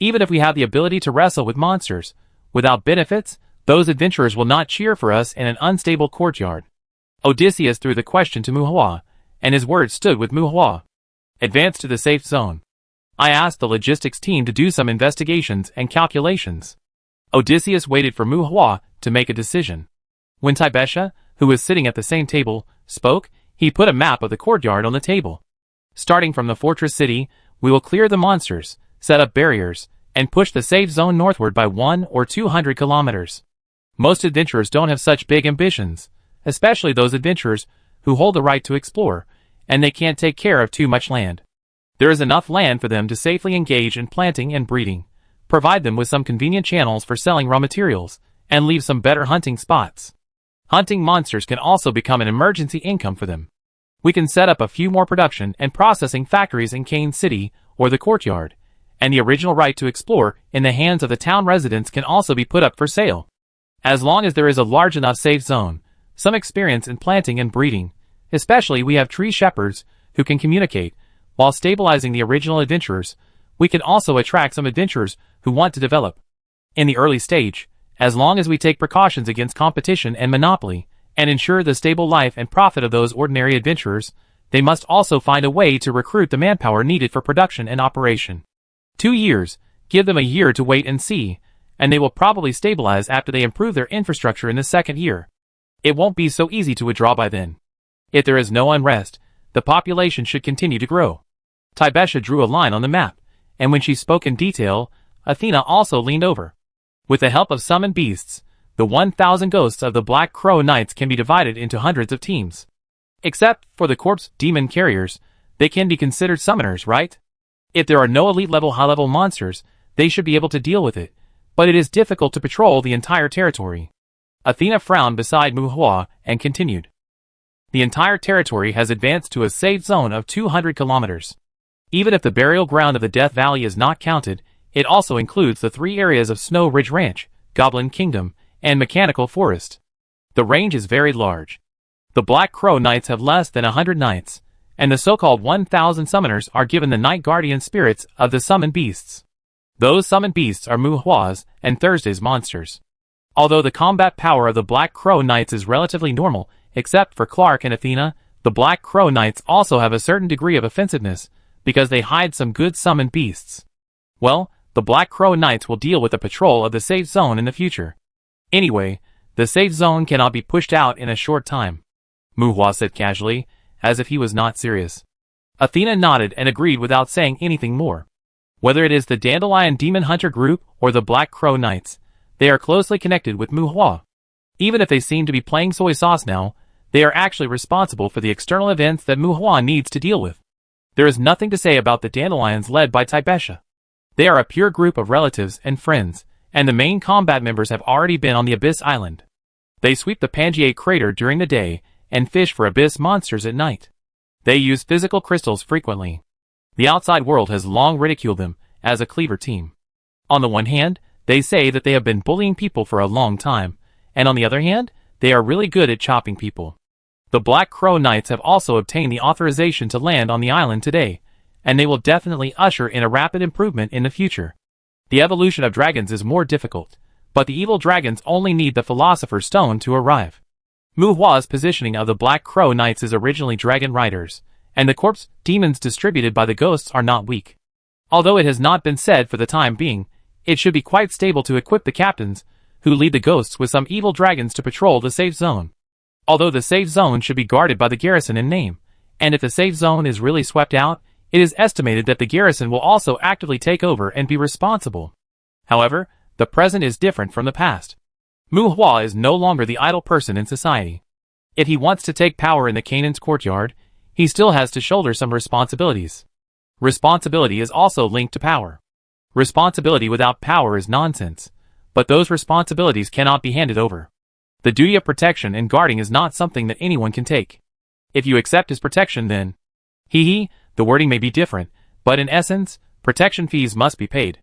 Even if we have the ability to wrestle with monsters, without benefits, those adventurers will not cheer for us in an unstable courtyard. Odysseus threw the question to Muhua, and his words stood with Muhua. Advance to the safe zone. I asked the logistics team to do some investigations and calculations. Odysseus waited for Muhua to make a decision. When Taibesha, who was sitting at the same table, spoke, he put a map of the courtyard on the table. Starting from the fortress city, we will clear the monsters, set up barriers, and push the safe zone northward by 100 or 200 kilometers. Most adventurers don't have such big ambitions, especially those adventurers who hold the right to explore, and they can't take care of too much land. There is enough land for them to safely engage in planting and breeding, provide them with some convenient channels for selling raw materials, and leave some better hunting spots. Hunting monsters can also become an emergency income for them. We can set up a few more production and processing factories in Cane City or the courtyard, and the original right to explore in the hands of the town residents can also be put up for sale. As long as there is a large enough safe zone, some experience in planting and breeding, especially we have tree shepherds who can communicate, while stabilizing the original adventurers, we can also attract some adventurers who want to develop. In the early stage, as long as we take precautions against competition and monopoly, and ensure the stable life and profit of those ordinary adventurers, they must also find a way to recruit the manpower needed for production and operation. 2 years, give them a year to wait and see, and they will probably stabilize after they improve their infrastructure in the second year. It won't be so easy to withdraw by then. If there is no unrest, the population should continue to grow. Taibesha drew a line on the map, and when she spoke in detail, Athena also leaned over. With the help of summoned beasts, the 1,000 ghosts of the Black Crow Knights can be divided into hundreds of teams. Except for the corpse demon carriers, they can be considered summoners, right? If there are no elite-level high-level monsters, they should be able to deal with it, but it is difficult to patrol the entire territory. Athena frowned beside Muhua and continued. The entire territory has advanced to a safe zone of 200 kilometers. Even if the burial ground of the Death Valley is not counted, it also includes the 3 areas of Snow Ridge Ranch, Goblin Kingdom, and Mechanical Forest. The range is very large. The Black Crow Knights have less than 100 knights, and the so-called 1,000 summoners are given the Night Guardian spirits of the summoned beasts. Those summoned beasts are Muhua's and Thursday's monsters. Although the combat power of the Black Crow Knights is relatively normal, except for Clark and Athena, the Black Crow Knights also have a certain degree of offensiveness, because they hide some good summoned beasts. Well, the Black Crow Knights will deal with the patrol of the safe zone in the future. Anyway, the safe zone cannot be pushed out in a short time, Muhua said casually, as if he was not serious. Athena nodded and agreed without saying anything more. Whether it is the Dandelion Demon Hunter group or the Black Crow Knights, they are closely connected with Muhua. Even if they seem to be playing soy sauce now, they are actually responsible for the external events that Muhua needs to deal with. There is nothing to say about the Dandelions led by Taibesha. They are a pure group of relatives and friends, and the main combat members have already been on the Abyss Island. They sweep the Pangaea crater during the day and fish for Abyss monsters at night. They use physical crystals frequently. The outside world has long ridiculed them as a cleaver team. On the one hand, they say that they have been bullying people for a long time, and on the other hand, they are really good at chopping people. The Black Crow Knights have also obtained the authorization to land on the island today, and they will definitely usher in a rapid improvement in the future. The evolution of dragons is more difficult, but the evil dragons only need the Philosopher's Stone to arrive. Muhua's positioning of the Black Crow Knights is originally dragon riders, and the corpse demons distributed by the ghosts are not weak. Although it has not been said for the time being, it should be quite stable to equip the captains, who lead the ghosts with some evil dragons to patrol the safe zone. Although the safe zone should be guarded by the garrison in name, and if the safe zone is really swept out, it is estimated that the garrison will also actively take over and be responsible. However, the present is different from the past. Muhua is no longer the idle person in society. If he wants to take power in the Canaan's courtyard, he still has to shoulder some responsibilities. Responsibility is also linked to power. Responsibility without power is nonsense, but those responsibilities cannot be handed over. The duty of protection and guarding is not something that anyone can take. If you accept his protection, then The wording may be different, but in essence, protection fees must be paid.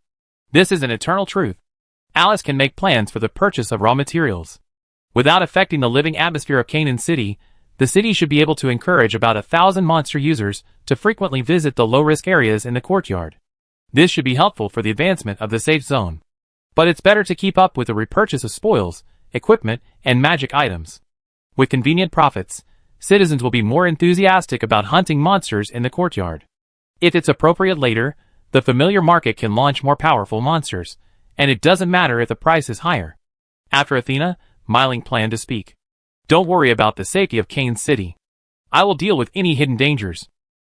This is an eternal truth. Alice can make plans for the purchase of raw materials. Without affecting the living atmosphere of Canaan City, the city should be able to encourage about 1,000 monster users to frequently visit the low-risk areas in the courtyard. This should be helpful for the advancement of the safe zone. But it's better to keep up with the repurchase of spoils, equipment, and magic items. With convenient profits, citizens will be more enthusiastic about hunting monsters in the courtyard. If it's appropriate later, the familiar market can launch more powerful monsters, and it doesn't matter if the price is higher. After Athena, Myling planned to speak. Don't worry about the safety of Canaan City. I will deal with any hidden dangers.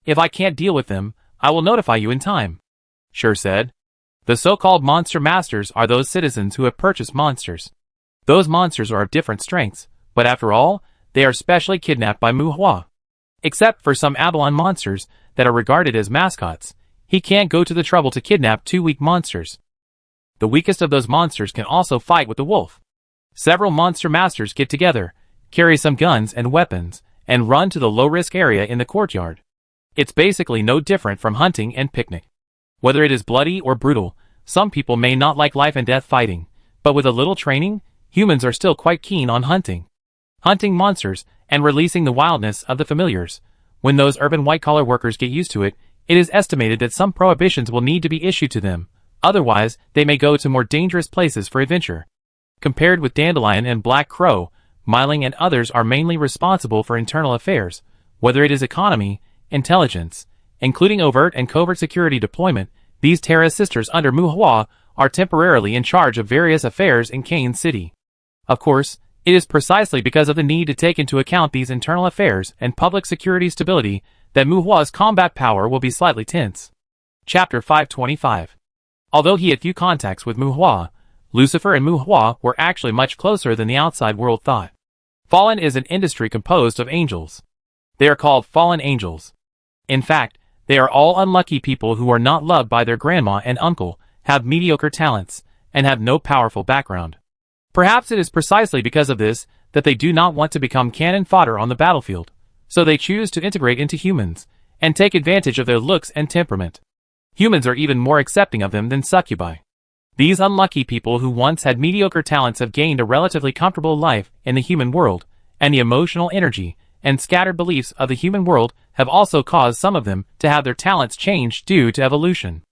If I can't deal with them, I will notify you in time. Sure said. The so-called monster masters are those citizens who have purchased monsters. Those monsters are of different strengths, but after all, they are specially kidnapped by Muhua. Except for some Abalone monsters that are regarded as mascots, he can't go to the trouble to kidnap 2 weak monsters. The weakest of those monsters can also fight with the wolf. Several monster masters get together, carry some guns and weapons, and run to the low-risk area in the courtyard. It's basically no different from hunting and picnic. Whether it is bloody or brutal, some people may not like life and death fighting, but with a little training, humans are still quite keen on hunting. Hunting monsters and releasing the wildness of the familiars. When those urban white-collar workers get used to it, it is estimated that some prohibitions will need to be issued to them, otherwise they may go to more dangerous places for adventure. Compared with Dandelion and Black Crow, Myling and others are mainly responsible for internal affairs, whether it is economy, intelligence, including overt and covert security deployment. These Terra sisters under Muhua are temporarily in charge of various affairs in Canaan City. Of course, it is precisely because of the need to take into account these internal affairs and public security stability that Muhua's combat power will be slightly tense. Chapter 525. Although he had few contacts with Muhua, Lucifer and Muhua were actually much closer than the outside world thought. Fallen is an industry composed of angels. They are called fallen angels. In fact, they are all unlucky people who are not loved by their grandma and uncle, have mediocre talents, and have no powerful background. Perhaps it is precisely because of this that they do not want to become cannon fodder on the battlefield, so they choose to integrate into humans, and take advantage of their looks and temperament. Humans are even more accepting of them than succubi. These unlucky people who once had mediocre talents have gained a relatively comfortable life in the human world, and the emotional energy and scattered beliefs of the human world have also caused some of them to have their talents changed due to evolution.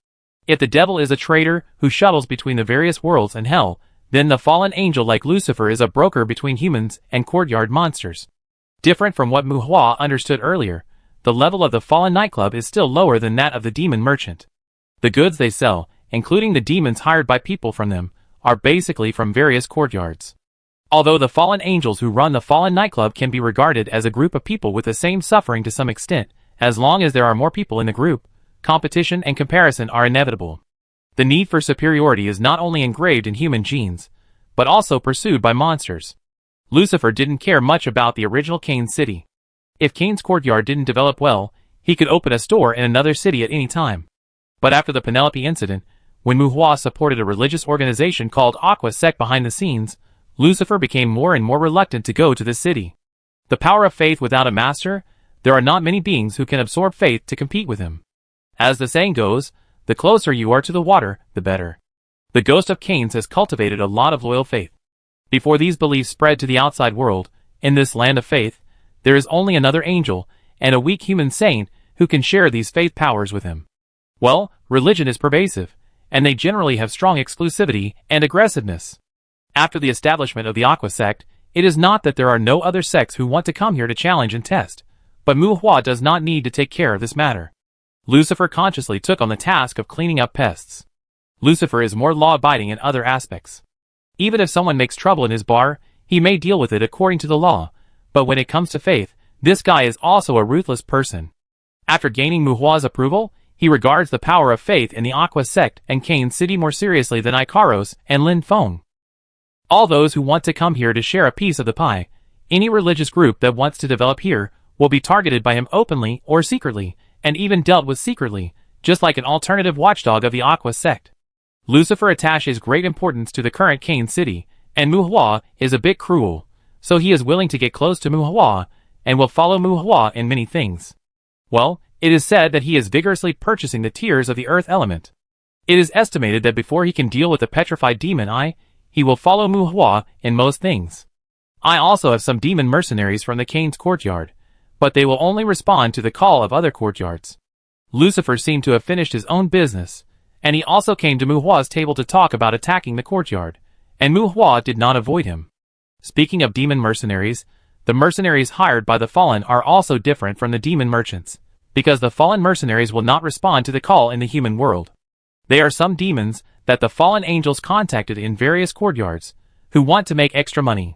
If the devil is a trader who shuttles between the various worlds and hell, then the fallen angel like Lucifer is a broker between humans and courtyard monsters. Different from what Muhua understood earlier, the level of the fallen nightclub is still lower than that of the demon merchant. The goods they sell, including the demons hired by people from them, are basically from various courtyards. Although the fallen angels who run the fallen nightclub can be regarded as a group of people with the same suffering to some extent, as long as there are more people in the group, competition and comparison are inevitable. The need for superiority is not only engraved in human genes, but also pursued by monsters. Lucifer didn't care much about the original Canaan City. If Cain's courtyard didn't develop well, he could open a store in another city at any time. But after the Penelope incident, when Muhua supported a religious organization called Aqua Sect behind the scenes, Lucifer became more and more reluctant to go to this city. The power of faith without a master, there are not many beings who can absorb faith to compete with him. As the saying goes, the closer you are to the water, the better. The ghost of Cain's has cultivated a lot of loyal faith. Before these beliefs spread to the outside world, in this land of faith, there is only another angel, and a weak human saint, who can share these faith powers with him. Well, religion is pervasive, and they generally have strong exclusivity and aggressiveness. After the establishment of the Aqua Sect, it is not that there are no other sects who want to come here to challenge and test, but Muhua does not need to take care of this matter. Lucifer consciously took on the task of cleaning up pests. Lucifer is more law-abiding in other aspects. Even if someone makes trouble in his bar, he may deal with it according to the law, but when it comes to faith, this guy is also a ruthless person. After gaining Muhua's approval, he regards the power of faith in the Aqua Sect and Canaan City more seriously than Icaros and Lin Feng. All those who want to come here to share a piece of the pie, any religious group that wants to develop here, will be targeted by him openly or secretly, and even dealt with secretly, just like an alternative watchdog of the Aqua Sect. Lucifer attaches great importance to the current Canaan City, and Muhua is a bit cruel, so he is willing to get close to Muhua, and will follow Muhua in many things. Well, It is said that he is vigorously purchasing the tears of the earth element. It is estimated that before he can deal with the petrified demon he will follow Muhua in most things. I also have some demon mercenaries from the Kane's courtyard, but they will only respond to the call of other courtyards. Lucifer seemed to have finished his own business, and he also came to Muhua's table to talk about attacking the courtyard, and Muhua did not avoid him. Speaking of demon mercenaries, the mercenaries hired by the Fallen are also different from the demon merchants, because the Fallen mercenaries will not respond to the call in the human world. They are some demons that the fallen angels contacted in various courtyards, who want to make extra money.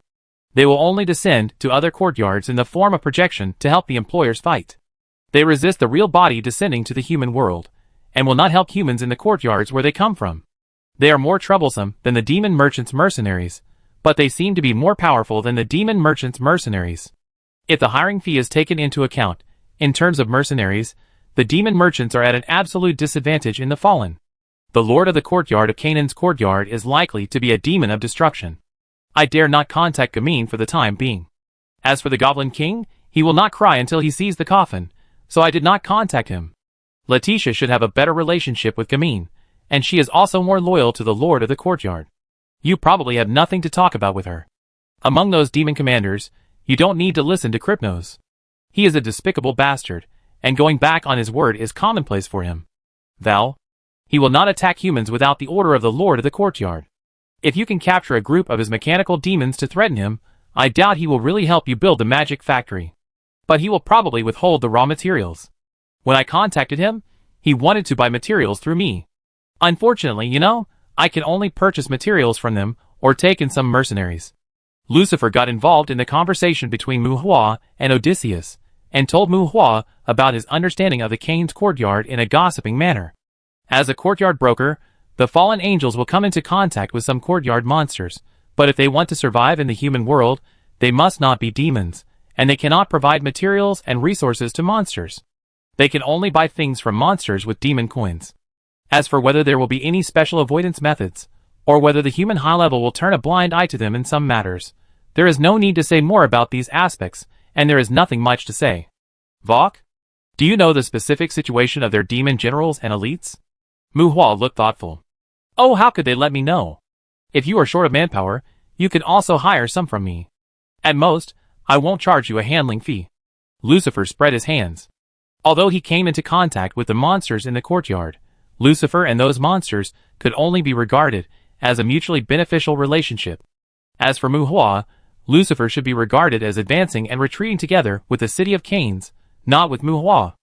They will only descend to other courtyards in the form of projection to help the employers fight. They resist the real body descending to the human world, and will not help humans in the courtyards where they come from. They are more troublesome than the demon merchants' mercenaries, but they seem to be more powerful than the demon merchants' mercenaries. If the hiring fee is taken into account, in terms of mercenaries, the demon merchants are at an absolute disadvantage in the Fallen. The Lord of the Courtyard of Canaan's courtyard is likely to be a demon of destruction. I dare not contact Gamin for the time being. As for the Goblin King, he will not cry until he sees the coffin, so I did not contact him. Letitia should have a better relationship with Gamin, and she is also more loyal to the Lord of the Courtyard. You probably have nothing to talk about with her. Among those demon commanders, you don't need to listen to Krypnos. He is a despicable bastard, and going back on his word is commonplace for him. Val? He will not attack humans without the order of the Lord of the Courtyard. If you can capture a group of his mechanical demons to threaten him, I doubt he will really help you build the magic factory. But he will probably withhold the raw materials. When I contacted him, he wanted to buy materials through me. Unfortunately, I can only purchase materials from them or take in some mercenaries. Lucifer got involved in the conversation between Muhua and Odysseus, and told Muhua about his understanding of the Kane's courtyard in a gossiping manner. As a courtyard broker, the fallen angels will come into contact with some courtyard monsters, but if they want to survive in the human world, they must not be demons, and they cannot provide materials and resources to monsters. They can only buy things from monsters with demon coins. As for whether there will be any special avoidance methods, or whether the human high level will turn a blind eye to them in some matters, there is no need to say more about these aspects, and there is nothing much to say. Vok? Do you know the specific situation of their demon generals and elites? Muhua looked thoughtful. Oh, how could they let me know? If you are short of manpower, you can also hire some from me. At most, I won't charge you a handling fee. Lucifer spread his hands. Although he came into contact with the monsters in the courtyard, Lucifer and those monsters could only be regarded as a mutually beneficial relationship. As for Muhua, Lucifer should be regarded as advancing and retreating together with the city of Canes, not with Muhua.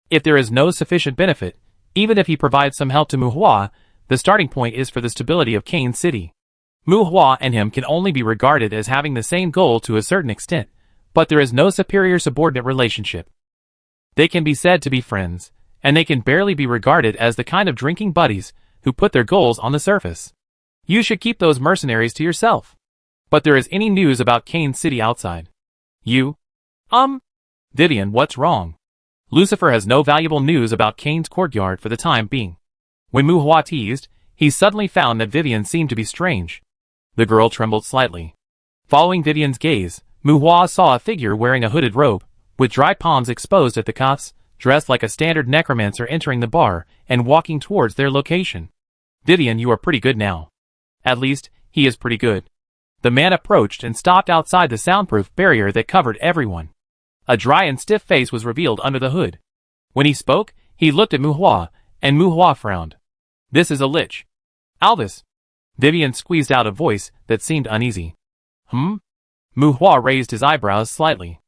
If there is no sufficient benefit, even if he provides some help to Muhua, the starting point is for the stability of Kane City. Muhua and him can only be regarded as having the same goal to a certain extent, but there is no superior-subordinate relationship. They can be said to be friends, and they can barely be regarded as the kind of drinking buddies who put their goals on the surface. You should keep those mercenaries to yourself. But there is any news about Kane City outside? You? Vivian, what's wrong? Lucifer has no valuable news about Kane's courtyard for the time being. When Muhua teased, he suddenly found that Vivian seemed to be strange. The girl trembled slightly. Following Vivian's gaze, Muhua saw a figure wearing a hooded robe, with dry palms exposed at the cuffs, dressed like a standard necromancer entering the bar and walking towards their location. Vivian, you are pretty good now. At least, he is pretty good. The man approached and stopped outside the soundproof barrier that covered everyone. A dry and stiff face was revealed under the hood. When he spoke, he looked at Muhua, and Muhua frowned. This is a lich. Alvis. Vivian squeezed out a voice that seemed uneasy. Muhua raised his eyebrows slightly.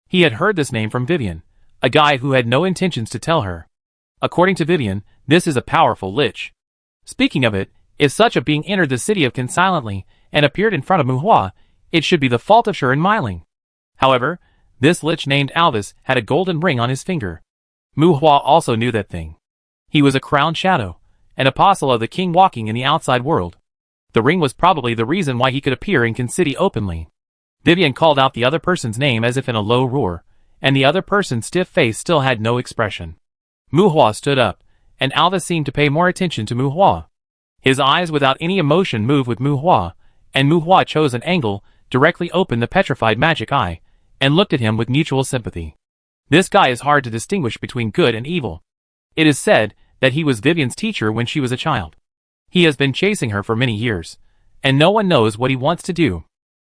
He had heard this name from Vivian, a guy who had no intentions to tell her. According to Vivian, this is a powerful lich. Speaking of it, if such a being entered the city of Kin silently and appeared in front of Muhua, it should be the fault of Shur and Myling. However, this lich named Alvis had a golden ring on his finger. Muhua also knew that thing. He was a crowned shadow, an apostle of the king walking in the outside world. The ring was probably the reason why he could appear in Kin City openly. Vivian called out the other person's name as if in a low roar, and the other person's stiff face still had no expression. Muhua stood up, and Alvis seemed to pay more attention to Muhua. His eyes without any emotion moved with Muhua, and Muhua chose an angle, directly opened the petrified magic eye, and looked at him with mutual sympathy. This guy is hard to distinguish between good and evil. It is said that he was Vivian's teacher when she was a child. He has been chasing her for many years, and no one knows what he wants to do.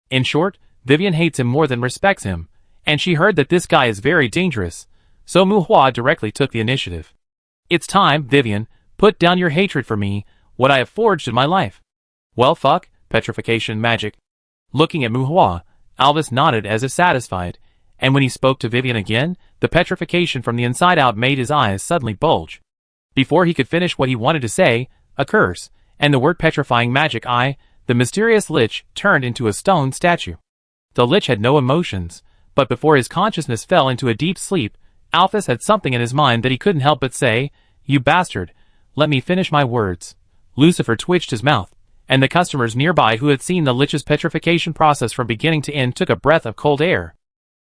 In short, Vivian hates him more than respects him, and she heard that this guy is very dangerous, so Muhua directly took the initiative. It's time, Vivian, put down your hatred for me, what I have forged in my life. Well fuck, petrification magic. Looking at Muhua, Alvis nodded as if satisfied, and when he spoke to Vivian again, the petrification from the inside out made his eyes suddenly bulge. Before he could finish what he wanted to say, a curse, and the word petrifying magic the mysterious lich turned into a stone statue. The lich had no emotions, but before his consciousness fell into a deep sleep, Alphys had something in his mind that he couldn't help but say, "You bastard, let me finish my words." Lucifer twitched his mouth, and the customers nearby who had seen the lich's petrification process from beginning to end took a breath of cold air.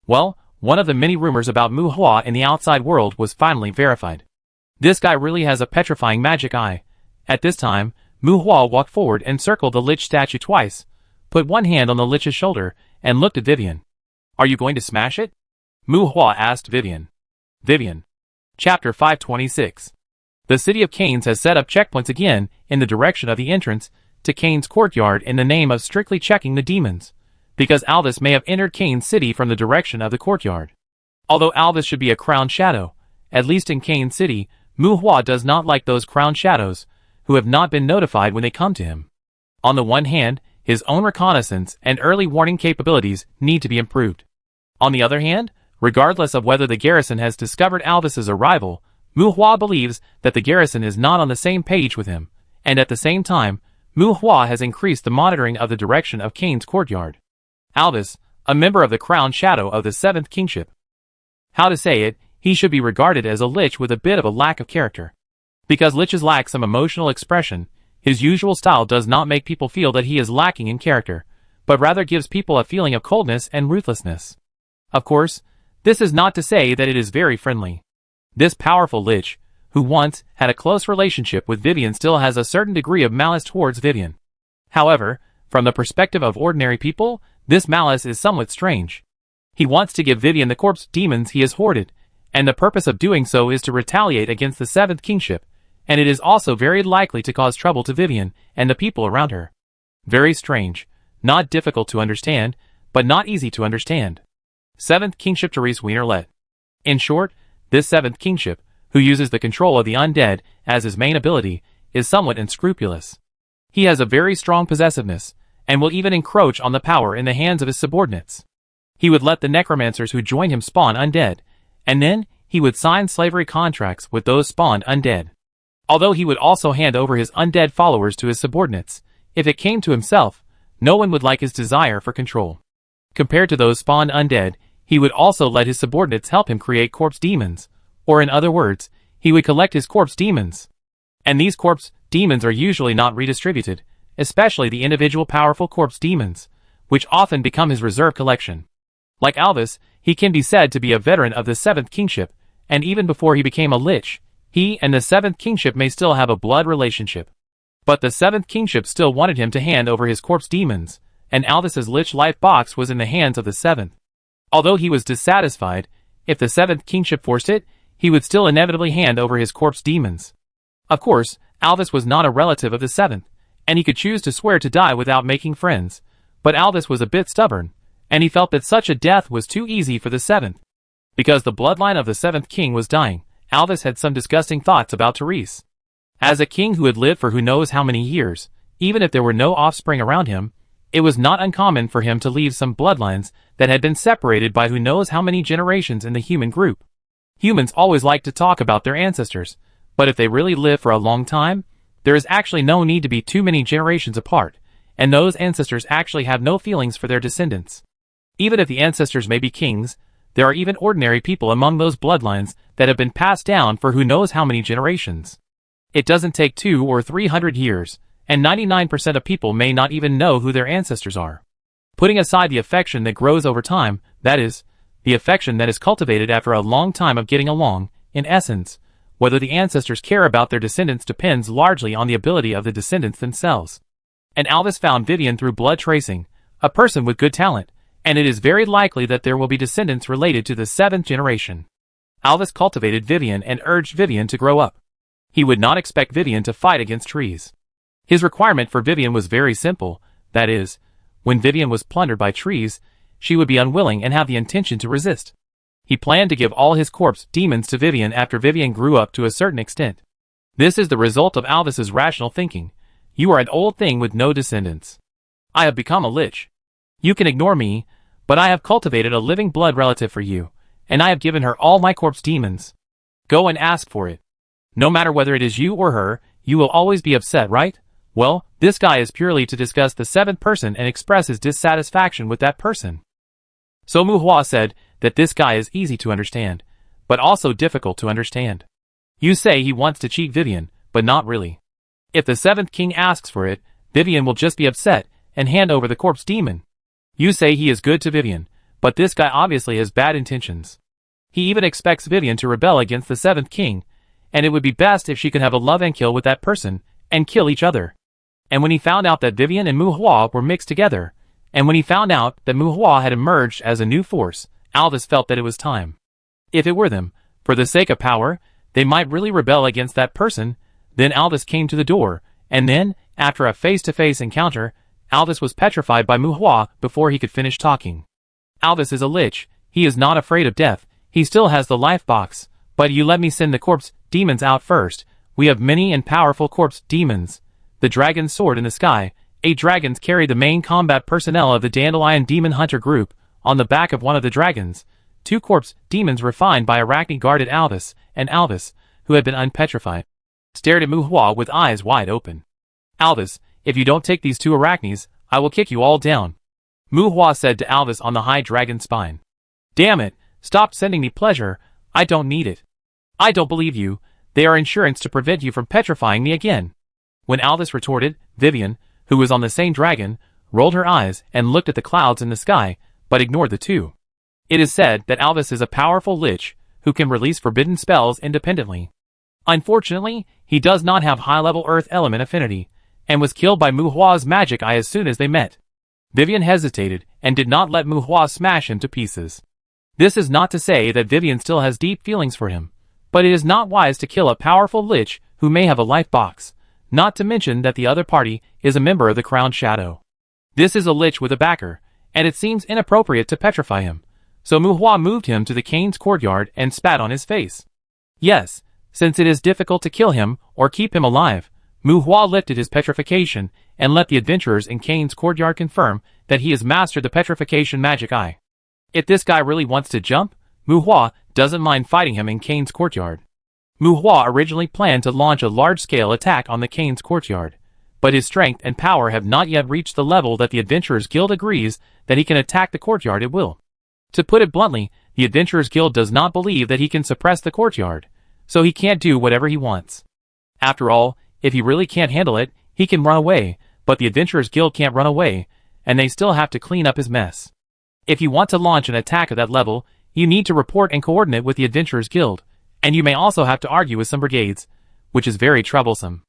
Well, one of the many rumors about Muhua in the outside world was finally verified. This guy really has a petrifying magic eye. At this time, Muhua walked forward and circled the lich statue twice, put one hand on the lich's shoulder, and looked at Vivian. "Are you going to smash it?" Muhua asked Vivian. Vivian. Chapter 526. The city of Canes has set up checkpoints again in the direction of the entrance to Canes courtyard in the name of strictly checking the demons, because Alvis may have entered Canes city from the direction of the courtyard. Although Alvis should be a crowned shadow, at least in Canes city, Muhua does not like those crowned shadows who have not been notified when they come to him. On the one hand, his own reconnaissance and early warning capabilities need to be improved. On the other hand, regardless of whether the garrison has discovered Alvis's arrival, Muhua believes that the garrison is not on the same page with him, and at the same time, Muhua has increased the monitoring of the direction of Cain's courtyard. Alvis, a member of the crowned shadow of the 7th kingship. How to say it, he should be regarded as a lich with a bit of a lack of character. Because liches lack some emotional expression, his usual style does not make people feel that he is lacking in character, but rather gives people a feeling of coldness and ruthlessness. Of course, this is not to say that it is very friendly. This powerful lich, who once had a close relationship with Vivian, still has a certain degree of malice towards Vivian. However, from the perspective of ordinary people, this malice is somewhat strange. He wants to give Vivian the corpse demons he has hoarded, and the purpose of doing so is to retaliate against the 7th kingship, and it is also very likely to cause trouble to Vivian and the people around her. Very strange, not difficult to understand, but not easy to understand. 7th kingship Therese Wiener-Let. In short, this 7th kingship, who uses the control of the undead as his main ability, is somewhat unscrupulous. He has a very strong possessiveness, and will even encroach on the power in the hands of his subordinates. He would let the necromancers who join him spawn undead, and then he would sign slavery contracts with those spawned undead. Although he would also hand over his undead followers to his subordinates, if it came to himself, no one would like his desire for control. Compared to those spawned undead, he would also let his subordinates help him create corpse demons, or in other words, he would collect his corpse demons. And these corpse demons are usually not redistributed, especially the individual powerful corpse demons, which often become his reserve collection. Like Alvis, he can be said to be a veteran of the 7th kingship, and even before he became a lich, he and the 7th kingship may still have a blood relationship. But the 7th kingship still wanted him to hand over his corpse demons, and Alvis's lich life box was in the hands of the 7th. Although he was dissatisfied, if the 7th kingship forced it, he would still inevitably hand over his corpse demons. Of course, Alvis was not a relative of the 7th, and he could choose to swear to die without making friends, but Alvis was a bit stubborn, and he felt that such a death was too easy for the 7th. Because the bloodline of the 7th king was dying, Alvis had some disgusting thoughts about Therese. As a king who had lived for who knows how many years, even if there were no offspring around him, it was not uncommon for him to leave some bloodlines that had been separated by who knows how many generations in the human group. Humans always like to talk about their ancestors, but if they really live for a long time, there is actually no need to be too many generations apart, and those ancestors actually have no feelings for their descendants. Even if the ancestors may be kings, there are even ordinary people among those bloodlines that have been passed down for who knows how many generations. It doesn't take 200 or 300 years, and 99% of people may not even know who their ancestors are. Putting aside the affection that grows over time, that is, the affection that is cultivated after a long time of getting along, in essence, whether the ancestors care about their descendants depends largely on the ability of the descendants themselves. And Alvis found Vivian through blood tracing, a person with good talent, and it is very likely that there will be descendants related to the 7th generation. Alvis cultivated Vivian and urged Vivian to grow up. He would not expect Vivian to fight against trees. His requirement for Vivian was very simple, that is, when Vivian was plundered by trees, she would be unwilling and have the intention to resist. He planned to give all his corpse demons to Vivian after Vivian grew up to a certain extent. This is the result of Alvis's rational thinking. You are an old thing with no descendants. I have become a lich. You can ignore me, but I have cultivated a living blood relative for you, and I have given her all my corpse demons. Go and ask for it. No matter whether it is you or her, you will always be upset, right? Well, this guy is purely to discuss the seventh person and express his dissatisfaction with that person. So Muhua said that this guy is easy to understand, but also difficult to understand. You say he wants to cheat Vivian, but not really. If the seventh king asks for it, Vivian will just be upset and hand over the corpse demon. You say he is good to Vivian, but this guy obviously has bad intentions. He even expects Vivian to rebel against the seventh king, and it would be best if she could have a love and kill with that person, and kill each other. And when he found out that Vivian and Muhua were mixed together, and when he found out that Muhua had emerged as a new force, Alvis felt that it was time. If it were them, for the sake of power, they might really rebel against that person. Then Alvis came to the door, and then, after a face-to-face encounter, Alvis was petrified by Muhua before he could finish talking. Alvis is a lich, he is not afraid of death, he still has the life box, but you let me send the corpse demons out first. We have many and powerful corpse demons. The dragon's sword in the sky, 8 dragons carry the main combat personnel of the Dandelion Demon Hunter group. On the back of one of the dragons, 2 corpse demons refined by Arachne guarded Alvis, and Alvis, who had been unpetrified, stared at Muhua with eyes wide open. Alvis, if you don't take these 2 Arachnes, I will kick you all down. Muhua said to Alvis on the high dragon's spine. Damn it, stop sending me pleasure, I don't need it. I don't believe you, they are insurance to prevent you from petrifying me again. When Alvis retorted, Vivian, who was on the same dragon, rolled her eyes and looked at the clouds in the sky, but ignored the 2. It is said that Alvis is a powerful lich, who can release forbidden spells independently. Unfortunately, he does not have high-level earth element affinity, and was killed by Muhua's magic eye as soon as they met. Vivian hesitated, and did not let Muhua smash him to pieces. This is not to say that Vivian still has deep feelings for him, but it is not wise to kill a powerful lich who may have a life box, not to mention that the other party is a member of the Crowned Shadow. This is a lich with a backer, and it seems inappropriate to petrify him, so Muhua moved him to the Kane's courtyard and spat on his face. Yes, since it is difficult to kill him or keep him alive, Muhua lifted his petrification and let the adventurers in Kane's courtyard confirm that he has mastered the petrification magic eye. If this guy really wants to jump, Muhua doesn't mind fighting him in Kane's courtyard. Muhua originally planned to launch a large-scale attack on the Kane's courtyard, but his strength and power have not yet reached the level that the Adventurers Guild agrees that he can attack the courtyard at will. To put it bluntly, the Adventurers Guild does not believe that he can suppress the courtyard, so he can't do whatever he wants. After all, if he really can't handle it, he can run away, but the Adventurers Guild can't run away, and they still have to clean up his mess. If you want to launch an attack at that level, you need to report and coordinate with the Adventurers Guild, and you may also have to argue with some brigades, which is very troublesome.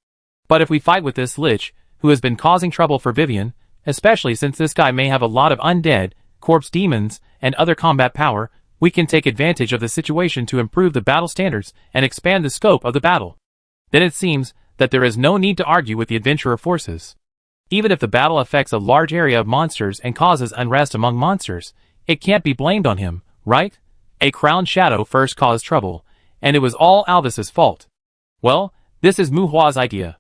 But if we fight with this lich, who has been causing trouble for Vivian, especially since this guy may have a lot of undead, corpse demons, and other combat power, we can take advantage of the situation to improve the battle standards and expand the scope of the battle. Then it seems that there is no need to argue with the adventurer forces. Even if the battle affects a large area of monsters and causes unrest among monsters, it can't be blamed on him, right? A Crowned Shadow first caused trouble, and it was all Alvis's fault. Well, this is Muhua's idea.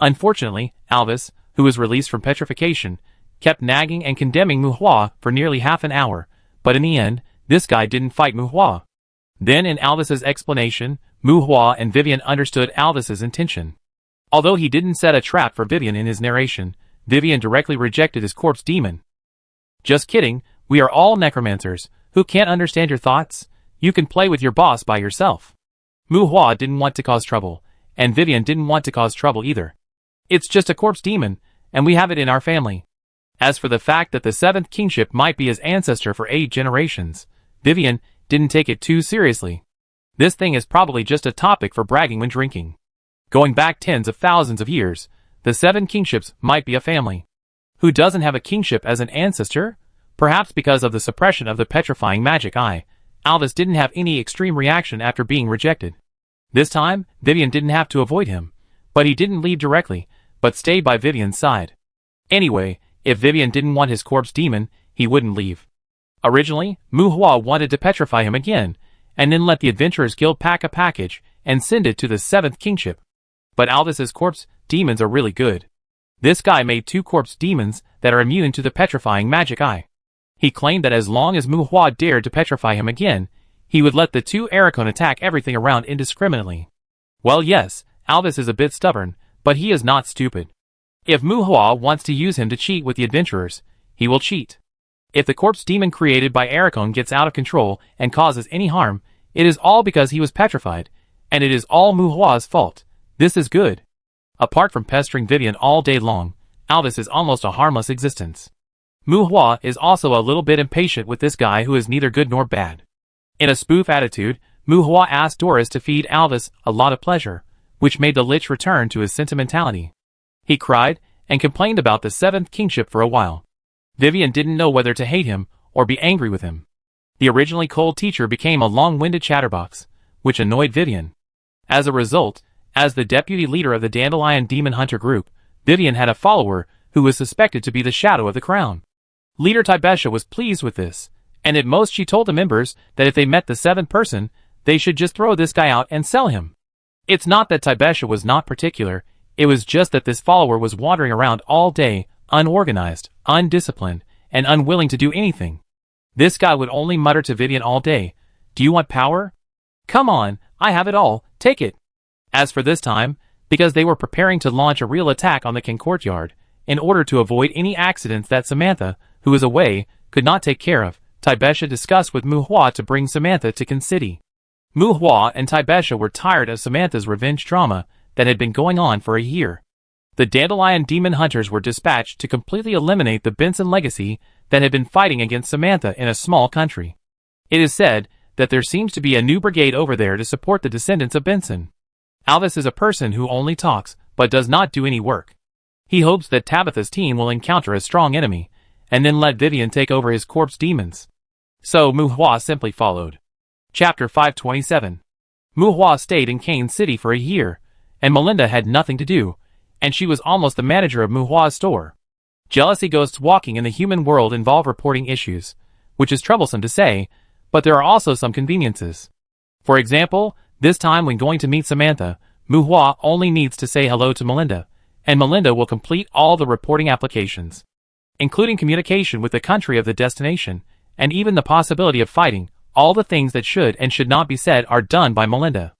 Unfortunately, Alvis, who was released from petrification, kept nagging and condemning Muhua for nearly half an hour, but in the end, this guy didn't fight Muhua. Then in Alvis's explanation, Muhua and Vivian understood Alvis's intention. Although he didn't set a trap for Vivian in his narration, Vivian directly rejected his corpse demon. Just kidding, we are all necromancers, who can't understand your thoughts. You can play with your boss by yourself. Muhua didn't want to cause trouble, and Vivian didn't want to cause trouble either. It's just a corpse demon, and we have it in our family. As for the fact that the 7th kingship might be his ancestor for 8 generations, Vivian didn't take it too seriously. This thing is probably just a topic for bragging when drinking. Going back tens of thousands of years, the 7 kingships might be a family. Who doesn't have a kingship as an ancestor? Perhaps because of the suppression of the petrifying magic eye, Alvis didn't have any extreme reaction after being rejected. This time, Vivian didn't have to avoid him, but he didn't leave directly, but stayed by Vivian's side. Anyway, if Vivian didn't want his corpse demon, he wouldn't leave. Originally, Mu Hua wanted to petrify him again, and then let the Adventurers Guild pack a package and send it to the 7th kingship. But Alvis's corpse demons are really good. This guy made 2 corpse demons that are immune to the petrifying magic eye. He claimed that as long as Mu Hua dared to petrify him again, he would let the 2 Arachon attack everything around indiscriminately. Well, yes, Alvis is a bit stubborn, but he is not stupid. If Mu Hua wants to use him to cheat with the adventurers, he will cheat. If the corpse demon created by Arachon gets out of control and causes any harm, it is all because he was petrified, and it is all Mu Hua's fault. This is good. Apart from pestering Vivian all day long, Alvis is almost a harmless existence. Mu Hua is also a little bit impatient with this guy who is neither good nor bad. In a spoof attitude, Mu Hua asked Doris to feed Alvis a lot of pleasure, which made the Lich return to his sentimentality. He cried and complained about the 7th kingship for a while. Vivian didn't know whether to hate him or be angry with him. The originally cold teacher became a long-winded chatterbox, which annoyed Vivian. As a result, as the deputy leader of the Dandelion Demon Hunter group, Vivian had a follower who was suspected to be the Shadow of the Crown. Leader Tibesha was pleased with this, and at most she told the members that if they met the 7th person, they should just throw this guy out and sell him. It's not that Tibesha was not particular, it was just that this follower was wandering around all day, unorganized, undisciplined, and unwilling to do anything. This guy would only mutter to Vivian all day, "Do you want power? Come on, I have it all, take it." As for this time, because they were preparing to launch a real attack on the king courtyard, in order to avoid any accidents that Samantha, who is away, could not take care of, Tibesha discussed with Mu Hua to bring Samantha to Kin City. Mu Hua and Tibesha were tired of Samantha's revenge drama that had been going on for a year. The Dandelion Demon Hunters were dispatched to completely eliminate the Benson legacy that had been fighting against Samantha in a small country. It is said that there seems to be a new brigade over there to support the descendants of Benson. Alvis is a person who only talks, but does not do any work. He hopes that Tabitha's team will encounter a strong enemy, and then let Vivian take over his corpse demons. So Mu Hua simply followed. Chapter 527. Mu Hua stayed in Kane City for a year, and Melinda had nothing to do, and she was almost the manager of Mu Hua's store. Jealousy ghosts walking in the human world involve reporting issues, which is troublesome to say, but there are also some conveniences. For example, this time when going to meet Samantha, Mu Hua only needs to say hello to Melinda, and Melinda will complete all the reporting applications, including communication with the country of the destination, and even the possibility of fighting. All the things that should and should not be said are done by Melinda.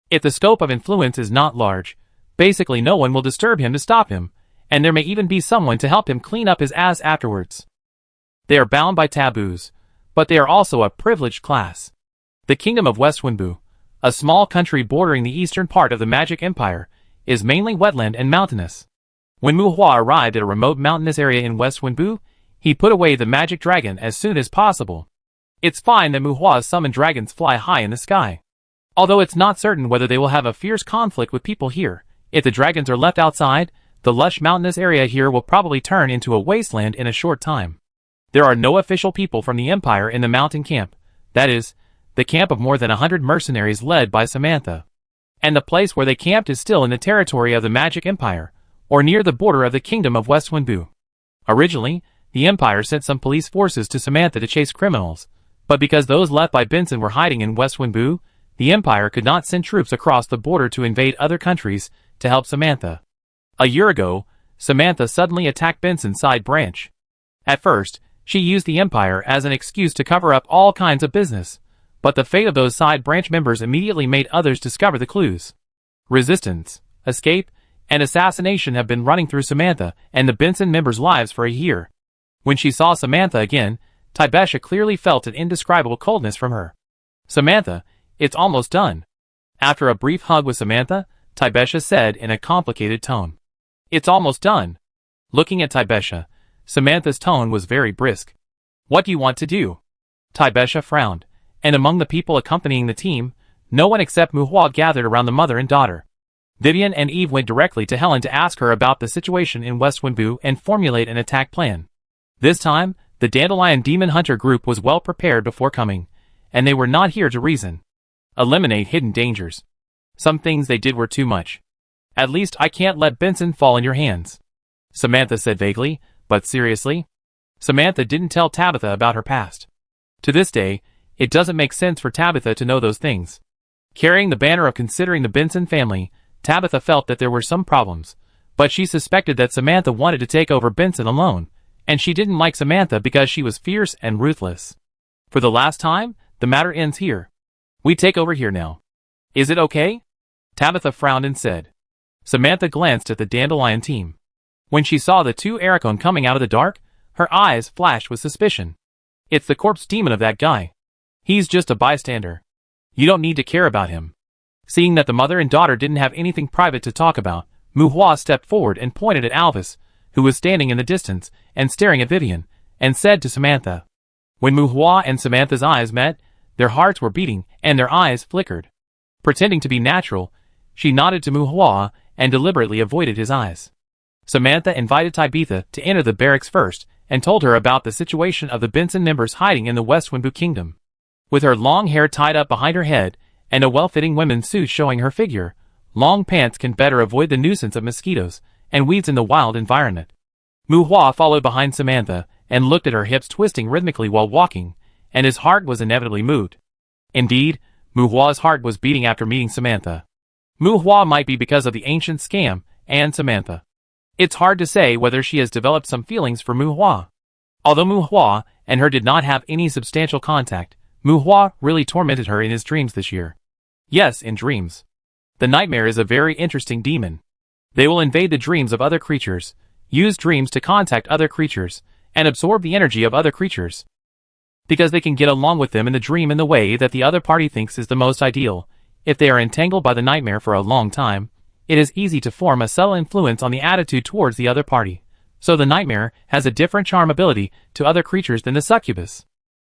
If the scope of influence is not large, basically no one will disturb him to stop him, and there may even be someone to help him clean up his ass afterwards. They are bound by taboos, but they are also a privileged class. The Kingdom of West Winbu, a small country bordering the eastern part of the Magic Empire, is mainly wetland and mountainous. When Mu Hua arrived at a remote mountainous area in West Winbu, he put away the magic dragon as soon as possible. It's fine that Mu Hua's summoned dragons fly high in the sky. Although it's not certain whether they will have a fierce conflict with people here, if the dragons are left outside, the lush mountainous area here will probably turn into a wasteland in a short time. There are no official people from the Empire in the mountain camp, that is, the camp of more than 100 mercenaries led by Samantha. And the place where they camped is still in the territory of the Magic Empire, or near the border of the Kingdom of West Winbu. Originally, the Empire sent some police forces to Samantha to chase criminals, but because those left by Benson were hiding in West Winbu, the Empire could not send troops across the border to invade other countries to help Samantha. A year ago, Samantha suddenly attacked Benson's side branch. At first, she used the Empire as an excuse to cover up all kinds of business, but the fate of those side branch members immediately made others discover the clues. Resistance, escape, and assassination have been running through Samantha and the Benson members' lives for a year. When she saw Samantha again, Tibesha clearly felt an indescribable coldness from her. "Samantha, it's almost done." After a brief hug with Samantha, Tibesha said in a complicated tone, "It's almost done." Looking at Tibesha, Samantha's tone was very brisk. "What do you want to do?" Tibesha frowned, and among the people accompanying the team, no one except Mu Hua gathered around the mother and daughter. Vivian and Eve went directly to Helen to ask her about the situation in West Winbu and formulate an attack plan. This time, the Dandelion Demon Hunter group was well prepared before coming, and they were not here to reason. Eliminate hidden dangers. Some things they did were too much. At least I can't let Benson fall in your hands, Samantha said vaguely, but seriously. Samantha didn't tell Tabitha about her past. To this day, it doesn't make sense for Tabitha to know those things. Carrying the banner of considering the Benson family, Tabitha felt that there were some problems, but she suspected that Samantha wanted to take over Benson alone, and she didn't like Samantha because she was fierce and ruthless. For the last time, the matter ends here. We take over here now. Is it okay? Tabitha frowned and said. Samantha glanced at the Dandelion team. When she saw the two Ericone coming out of the dark, her eyes flashed with suspicion. It's the corpse demon of that guy. He's just a bystander. You don't need to care about him. Seeing that the mother and daughter didn't have anything private to talk about, Muhua stepped forward and pointed at Alvis, who was standing in the distance and staring at Vivian, and said to Samantha. When Muhua and Samantha's eyes met, their hearts were beating and their eyes flickered. Pretending to be natural, she nodded to Muhua and deliberately avoided his eyes. Samantha invited Tabitha to enter the barracks first and told her about the situation of the Benson members hiding in the West Winbu Kingdom. With her long hair tied up behind her head and a well-fitting women's suit showing her figure, long pants can better avoid the nuisance of mosquitoes and weeds in the wild environment. Muhua followed behind Samantha and looked at her hips twisting rhythmically while walking, and his heart was inevitably moved. Indeed, Muhua's heart was beating after meeting Samantha. Muhua might be because of the ancient scam and Samantha. It's hard to say whether she has developed some feelings for Muhua. Although Muhua and her did not have any substantial contact, Muhua really tormented her in his dreams this year. Yes, in dreams. The nightmare is a very interesting demon. They will invade the dreams of other creatures, use dreams to contact other creatures, and absorb the energy of other creatures. Because they can get along with them in the dream in the way that the other party thinks is the most ideal, if they are entangled by the nightmare for a long time, it is easy to form a subtle influence on the attitude towards the other party, so the nightmare has a different charm ability to other creatures than the succubus.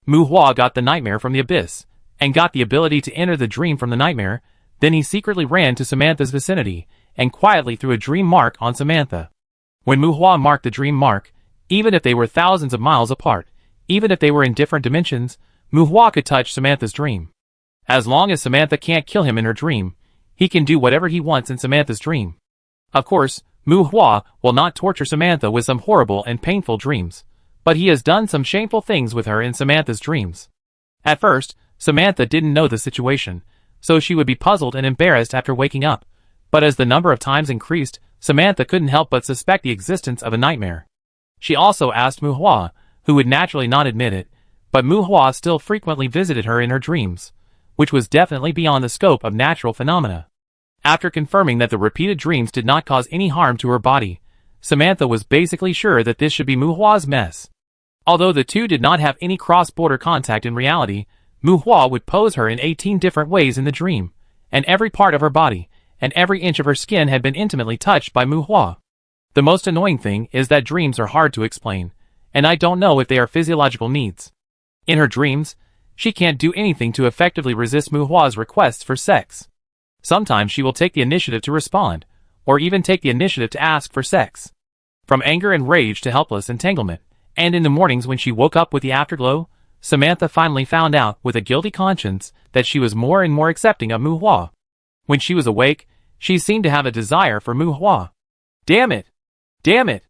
Muhua got the nightmare from the abyss, and got the ability to enter the dream from the nightmare, then he secretly ran to Samantha's vicinity, and quietly threw a dream mark on Samantha. When Muhua marked the dream mark, even if they were thousands of miles apart, even if they were in different dimensions, Muhua could touch Samantha's dream. As long as Samantha can't kill him in her dream, he can do whatever he wants in Samantha's dream. Of course, Muhua will not torture Samantha with some horrible and painful dreams, but he has done some shameful things with her in Samantha's dreams. At first, Samantha didn't know the situation, so she would be puzzled and embarrassed after waking up, but as the number of times increased, Samantha couldn't help but suspect the existence of a nightmare. She also asked Muhua, who would naturally not admit it, but Muhua still frequently visited her in her dreams, which was definitely beyond the scope of natural phenomena. After confirming that the repeated dreams did not cause any harm to her body, Samantha was basically sure that this should be Muhua's mess. Although the two did not have any cross-border contact in reality, Muhua would pose her in 18 different ways in the dream, and every part of her body, and every inch of her skin had been intimately touched by Muhua. The most annoying thing is that dreams are hard to explain, and I don't know if they are physiological needs. In her dreams, she can't do anything to effectively resist Muhua's requests for sex. Sometimes she will take the initiative to respond, or even take the initiative to ask for sex. From anger and rage to helpless entanglement, and in the mornings when she woke up with the afterglow, Samantha finally found out with a guilty conscience that she was more and more accepting of Muhua. When she was awake, she seemed to have a desire for Muhua. Damn it! Damn it!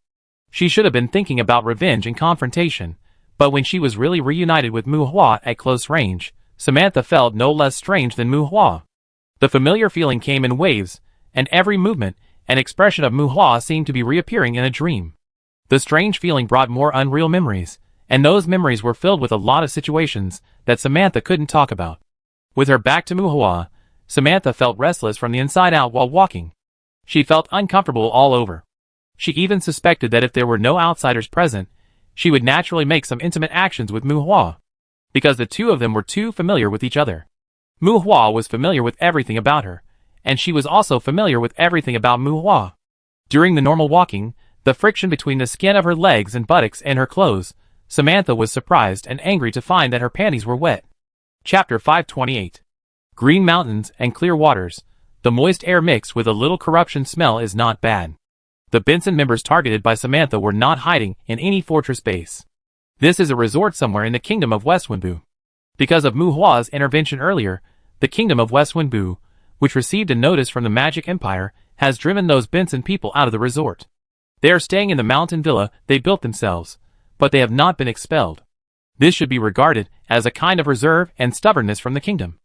She should have been thinking about revenge and confrontation, but when she was really reunited with Muhua at close range, Samantha felt no less strange than Muhua. The familiar feeling came in waves, and every movement and expression of Muhua seemed to be reappearing in a dream. The strange feeling brought more unreal memories, and those memories were filled with a lot of situations that Samantha couldn't talk about. With her back to Muhua, Samantha felt restless from the inside out while walking. She felt uncomfortable all over. She even suspected that if there were no outsiders present, she would naturally make some intimate actions with Muhua, because the two of them were too familiar with each other. Muhua was familiar with everything about her, and she was also familiar with everything about Muhua. During the normal walking, the friction between the skin of her legs and buttocks and her clothes, Samantha was surprised and angry to find that her panties were wet. Chapter 528. Green mountains and clear waters. The moist air mixed with a little corruption smell is not bad. The Benson members targeted by Samantha were not hiding in any fortress base. This is a resort somewhere in the kingdom of West Winbu. Because of Mu Hua's intervention earlier, the kingdom of West Wenbu, which received a notice from the Magic Empire, has driven those Benson people out of the resort. They are staying in the mountain villa they built themselves, but they have not been expelled. This should be regarded as a kind of reserve and stubbornness from the kingdom.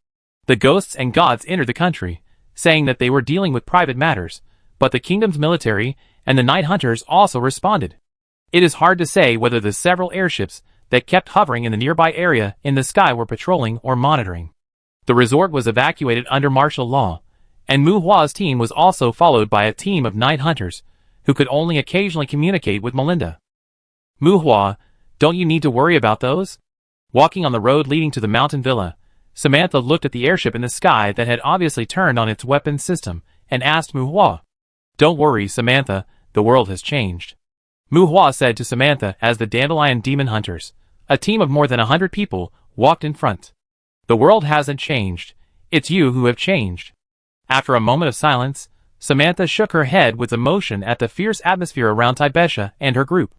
The ghosts and gods entered the country, saying that they were dealing with private matters, but the kingdom's military and the night hunters also responded. It is hard to say whether the several airships that kept hovering in the nearby area in the sky were patrolling or monitoring. The resort was evacuated under martial law, and Mu Hua's team was also followed by a team of night hunters, who could only occasionally communicate with Melinda. Mu Hua, don't you need to worry about those? Walking on the road leading to the mountain villa, Samantha looked at the airship in the sky that had obviously turned on its weapons system, and asked Mu Hua. Don't worry, Samantha, the world has changed. Mu Hua said to Samantha as the Dandelion Demon Hunters, a team of more than 100 people, walked in front. The world hasn't changed, it's you who have changed. After a moment of silence, Samantha shook her head with emotion at the fierce atmosphere around Taibesha and her group.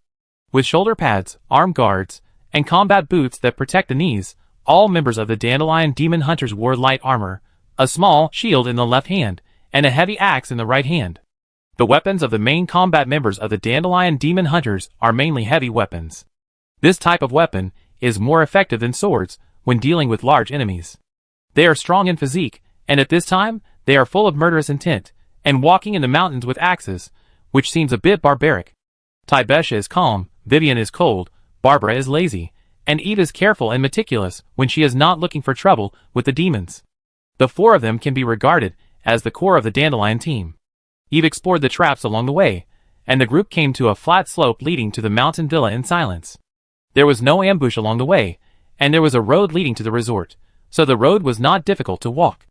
With shoulder pads, arm guards, and combat boots that protect the knees, all members of the Dandelion Demon Hunters wore light armor, a small shield in the left hand, and a heavy axe in the right hand. The weapons of the main combat members of the Dandelion Demon Hunters are mainly heavy weapons. This type of weapon is more effective than swords when dealing with large enemies. They are strong in physique, and at this time, they are full of murderous intent, and walking in the mountains with axes, which seems a bit barbaric. Taibesha is calm, Vivian is cold, Barbara is lazy, and Eve is careful and meticulous when she is not looking for trouble with the demons. The four of them can be regarded as the core of the Dandelion team. Eve explored the traps along the way, and the group came to a flat slope leading to the mountain villa in silence. There was no ambush along the way, and there was a road leading to the resort, so the road was not difficult to walk.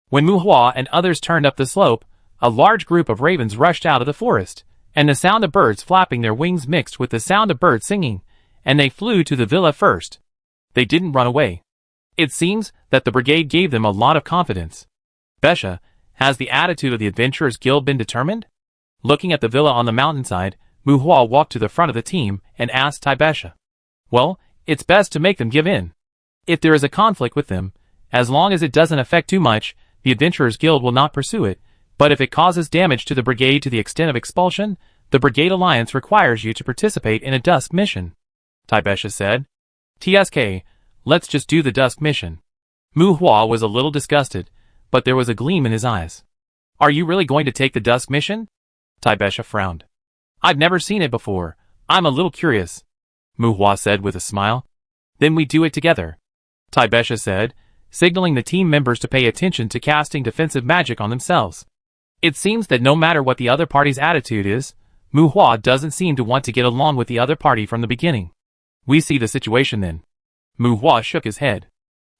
When Mu Hua and others turned up the slope, a large group of ravens rushed out of the forest, and the sound of birds flapping their wings mixed with the sound of birds singing, and they flew to the villa first. They didn't run away. It seems that the brigade gave them a lot of confidence. Besha, has the attitude of the Adventurers Guild been determined? Looking at the villa on the mountainside, Mu Hua walked to the front of the team and asked Taibesha. Well, it's best to make them give in. If there is a conflict with them, as long as it doesn't affect too much, the Adventurers Guild will not pursue it, but if it causes damage to the brigade to the extent of expulsion, the Brigade Alliance requires you to participate in a Dusk mission. Taibesha said. TSK, let's just do the Dusk mission. Mu Hua was a little disgusted, but there was a gleam in his eyes. Are you really going to take the Dusk mission? Taibesha frowned. I've never seen it before. I'm a little curious. Mu Hua said with a smile. Then we do it together. Taibesha said, signaling the team members to pay attention to casting defensive magic on themselves. It seems that no matter what the other party's attitude is, Mu Hua doesn't seem to want to get along with the other party from the beginning. We see the situation then. Mu Hua shook his head.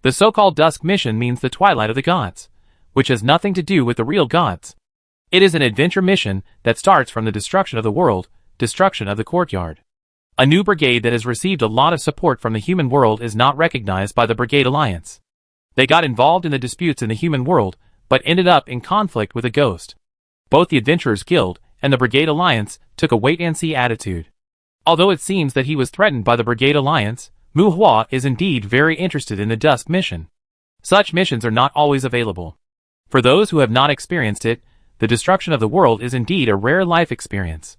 The so-called Dusk mission means the Twilight of the Gods, which has nothing to do with the real gods. It is an adventure mission that starts from the destruction of the world, destruction of the courtyard. A new brigade that has received a lot of support from the human world is not recognized by the Brigade Alliance. They got involved in the disputes in the human world, but ended up in conflict with a ghost. Both the Adventurers Guild and the Brigade Alliance took a wait-and-see attitude. Although it seems that he was threatened by the Brigade Alliance, Mu Hua is indeed very interested in the Dusk mission. Such missions are not always available. For those who have not experienced it, the destruction of the world is indeed a rare life experience.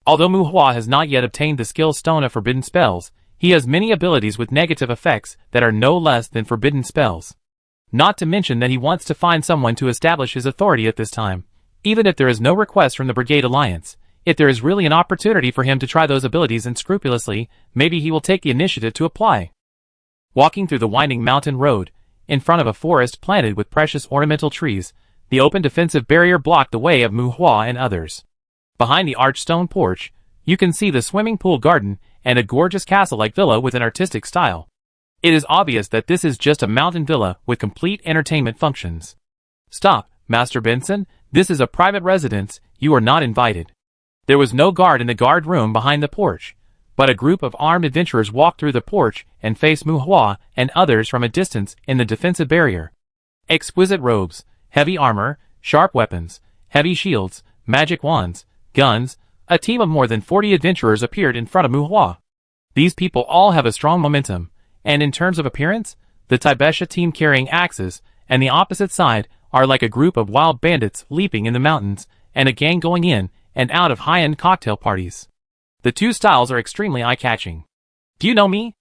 Although Mu Hua has not yet obtained the skill stone of forbidden spells, he has many abilities with negative effects that are no less than forbidden spells. Not to mention that he wants to find someone to establish his authority at this time. Even if there is no request from the Brigade Alliance, if there is really an opportunity for him to try those abilities unscrupulously, maybe he will take the initiative to apply. Walking through the winding mountain road, in front of a forest planted with precious ornamental trees, the open defensive barrier blocked the way of Mu Hua and others. Behind the arched stone porch, you can see the swimming pool garden and a gorgeous castle-like villa with an artistic style. It is obvious that this is just a mountain villa with complete entertainment functions. Stop, Master Benson, this is a private residence, you are not invited. There was no guard in the guard room behind the porch, but a group of armed adventurers walked through the porch and faced Mu Hua and others from a distance in the defensive barrier. Exquisite robes, heavy armor, sharp weapons, heavy shields, magic wands, guns, a team of more than 40 adventurers appeared in front of Mu Hua. These people all have a strong momentum, and in terms of appearance, the Taibesha team carrying axes, and the opposite side are like a group of wild bandits leaping in the mountains, and a gang going in and out of high-end cocktail parties. The two styles are extremely eye-catching. Do you know me?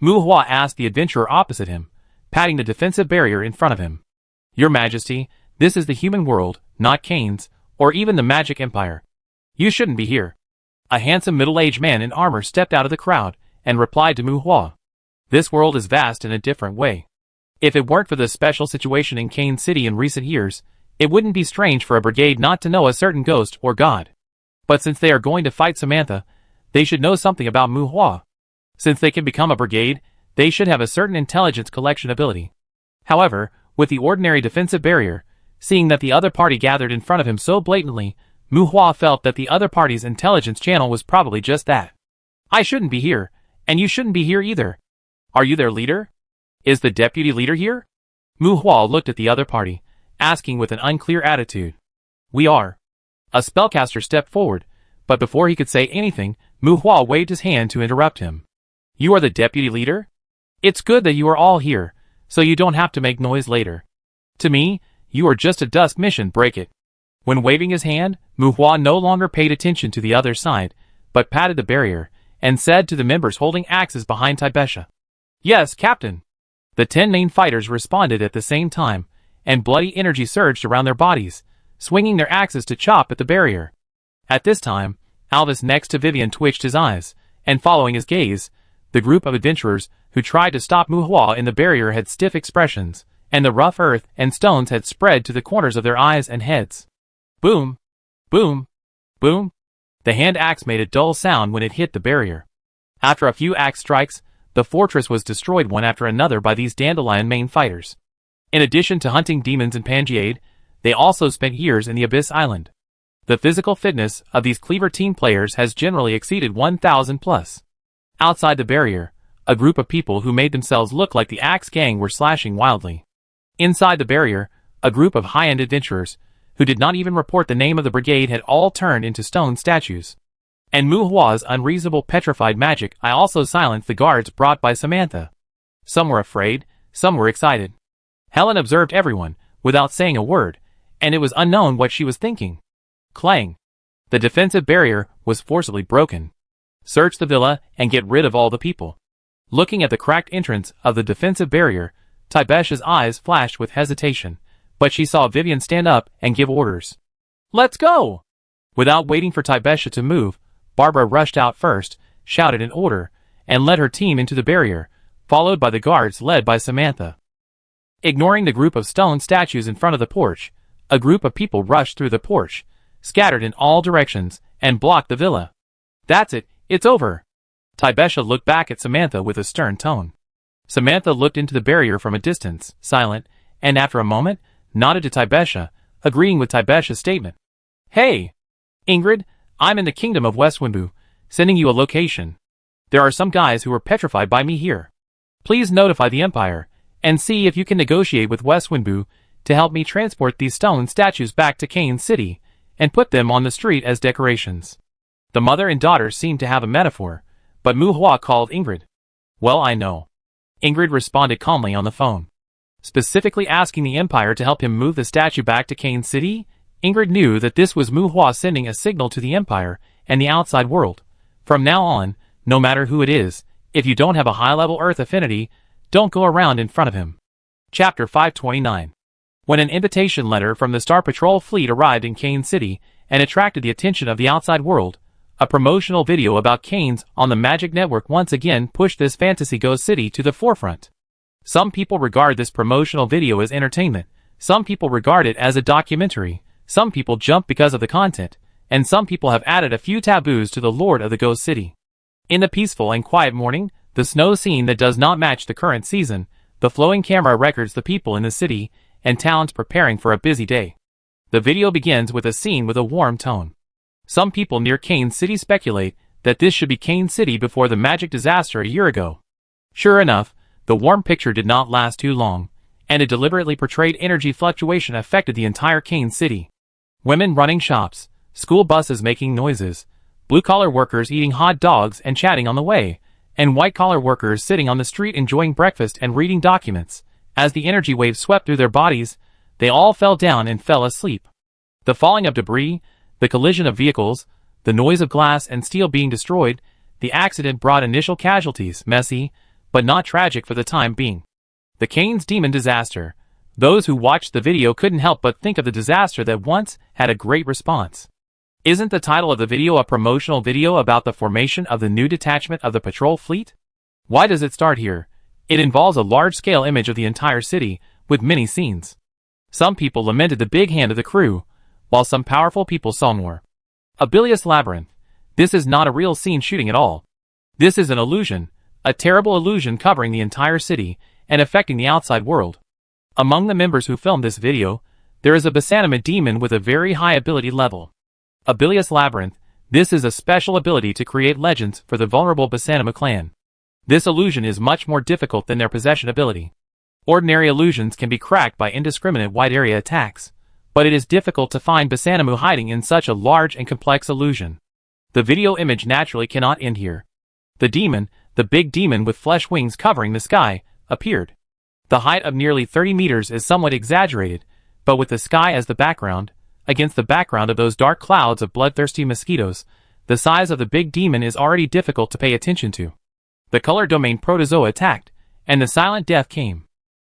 Mu Hua asked the adventurer opposite him, patting the defensive barrier in front of him. Your Majesty, this is the human world, not Kane's, or even the Magic Empire. You shouldn't be here. A handsome middle-aged man in armor stepped out of the crowd and replied to Mu Hua. This world is vast in a different way. If it weren't for the special situation in Kane City in recent years, it wouldn't be strange for a brigade not to know a certain ghost or god. But since they are going to fight Samantha, they should know something about Mu Hua. Since they can become a brigade, they should have a certain intelligence collection ability. However, with the ordinary defensive barrier, seeing that the other party gathered in front of him so blatantly, Mu Hua felt that the other party's intelligence channel was probably just that. I shouldn't be here, and you shouldn't be here either. Are you their leader? Is the deputy leader here? Mu Hua looked at the other party, asking with an unclear attitude. We are. A spellcaster stepped forward, but before he could say anything, Mu Hua waved his hand to interrupt him. You are the deputy leader? It's good that you are all here, so you don't have to make noise later. To me, you are just a dusk mission, break it. When waving his hand, Mu Hua no longer paid attention to the other side, but patted the barrier, and said to the members holding axes behind Taibesha. Yes, Captain. The 10 main fighters responded at the same time, and bloody energy surged around their bodies, swinging their axes to chop at the barrier. At this time, Alvis next to Vivian twitched his eyes, and following his gaze, the group of adventurers who tried to stop Mu Hua in the barrier had stiff expressions, and the rough earth and stones had spread to the corners of their eyes and heads. Boom! Boom! Boom! The hand axe made a dull sound when it hit the barrier. After a few axe strikes, the fortress was destroyed one after another by these Dandelion main fighters. In addition to hunting demons in Pangiade, they also spent years in the Abyss Island. The physical fitness of these Cleaver team players has generally exceeded 1,000 plus. Outside the barrier, a group of people who made themselves look like the Axe Gang were slashing wildly. Inside the barrier, a group of high-end adventurers, who did not even report the name of the brigade, had all turned into stone statues. And Mu Hua's unreasonable petrified magic I also silenced the guards brought by Samantha. Some were afraid, some were excited. Helen observed everyone, without saying a word, and it was unknown what she was thinking. Clang! The defensive barrier was forcibly broken. Search the villa and get rid of all the people. Looking at the cracked entrance of the defensive barrier, Taibesha's eyes flashed with hesitation, but she saw Vivian stand up and give orders. Let's go! Without waiting for Taibesha to move, Barbara rushed out first, shouted an order, and led her team into the barrier, followed by the guards led by Samantha. Ignoring the group of stone statues in front of the porch, a group of people rushed through the porch, scattered in all directions, and blocked the villa. That's it, it's over. Taibesha looked back at Samantha with a stern tone. Samantha looked into the barrier from a distance, silent, and after a moment, nodded to Taibesha, agreeing with Taibesha's statement. Hey! Ingrid, I'm in the kingdom of West Winbu, sending you a location. There are some guys who were petrified by me here. Please notify the Empire, and see if you can negotiate with West Winbu to help me transport these stone statues back to Kane City, and put them on the street as decorations. The mother and daughter seemed to have a metaphor, but Mu Hua called Ingrid. Well, I know. Ingrid responded calmly on the phone. Specifically asking the Empire to help him move the statue back to Kane City, Ingrid knew that this was Mu Hua sending a signal to the Empire and the outside world. From now on, no matter who it is, if you don't have a high-level Earth affinity, don't go around in front of him. Chapter 529. When an invitation letter from the Star Patrol fleet arrived in Kane City and attracted the attention of the outside world, a promotional video about Kane's on the Magic Network once again pushed this fantasy ghost city to the forefront. Some people regard this promotional video as entertainment, some people regard it as a documentary, some people jump because of the content, and some people have added a few taboos to the lore of the ghost city. In the peaceful and quiet morning, the snow scene that does not match the current season, the flowing camera records the people in the city and towns preparing for a busy day. The video begins with a scene with a warm tone. Some people near Kane City speculate that this should be Kane City before the magic disaster a year ago. Sure enough, the warm picture did not last too long, and a deliberately portrayed energy fluctuation affected the entire Kane City. Women running shops, school buses making noises, blue-collar workers eating hot dogs and chatting on the way, and white-collar workers sitting on the street enjoying breakfast and reading documents. As the energy waves swept through their bodies, they all fell down and fell asleep. The falling of debris, the collision of vehicles, the noise of glass and steel being destroyed, the accident brought initial casualties, messy, but not tragic for the time being. The Kane's Demon Disaster. Those who watched the video couldn't help but think of the disaster that once had a great response. Isn't the title of the video a promotional video about the formation of the new detachment of the patrol fleet? Why does it start here? It involves a large-scale image of the entire city, with many scenes. Some people lamented the big hand of the crew, while some powerful people saw more. A bilious labyrinth. This is not a real scene shooting at all. This is an illusion, a terrible illusion covering the entire city and affecting the outside world. Among the members who filmed this video, there is a Basanima demon with a very high ability level. A bilious labyrinth. This is a special ability to create legends for the vulnerable Basanima clan. This illusion is much more difficult than their possession ability. Ordinary illusions can be cracked by indiscriminate wide area attacks, but it is difficult to find Basanimu hiding in such a large and complex illusion. The video image naturally cannot end here. The demon, the big demon with flesh wings covering the sky, appeared. The height of nearly 30 meters is somewhat exaggerated, but with the sky as the background, against the background of those dark clouds of bloodthirsty mosquitoes, the size of the big demon is already difficult to pay attention to. The color domain protozoa attacked, and the silent death came.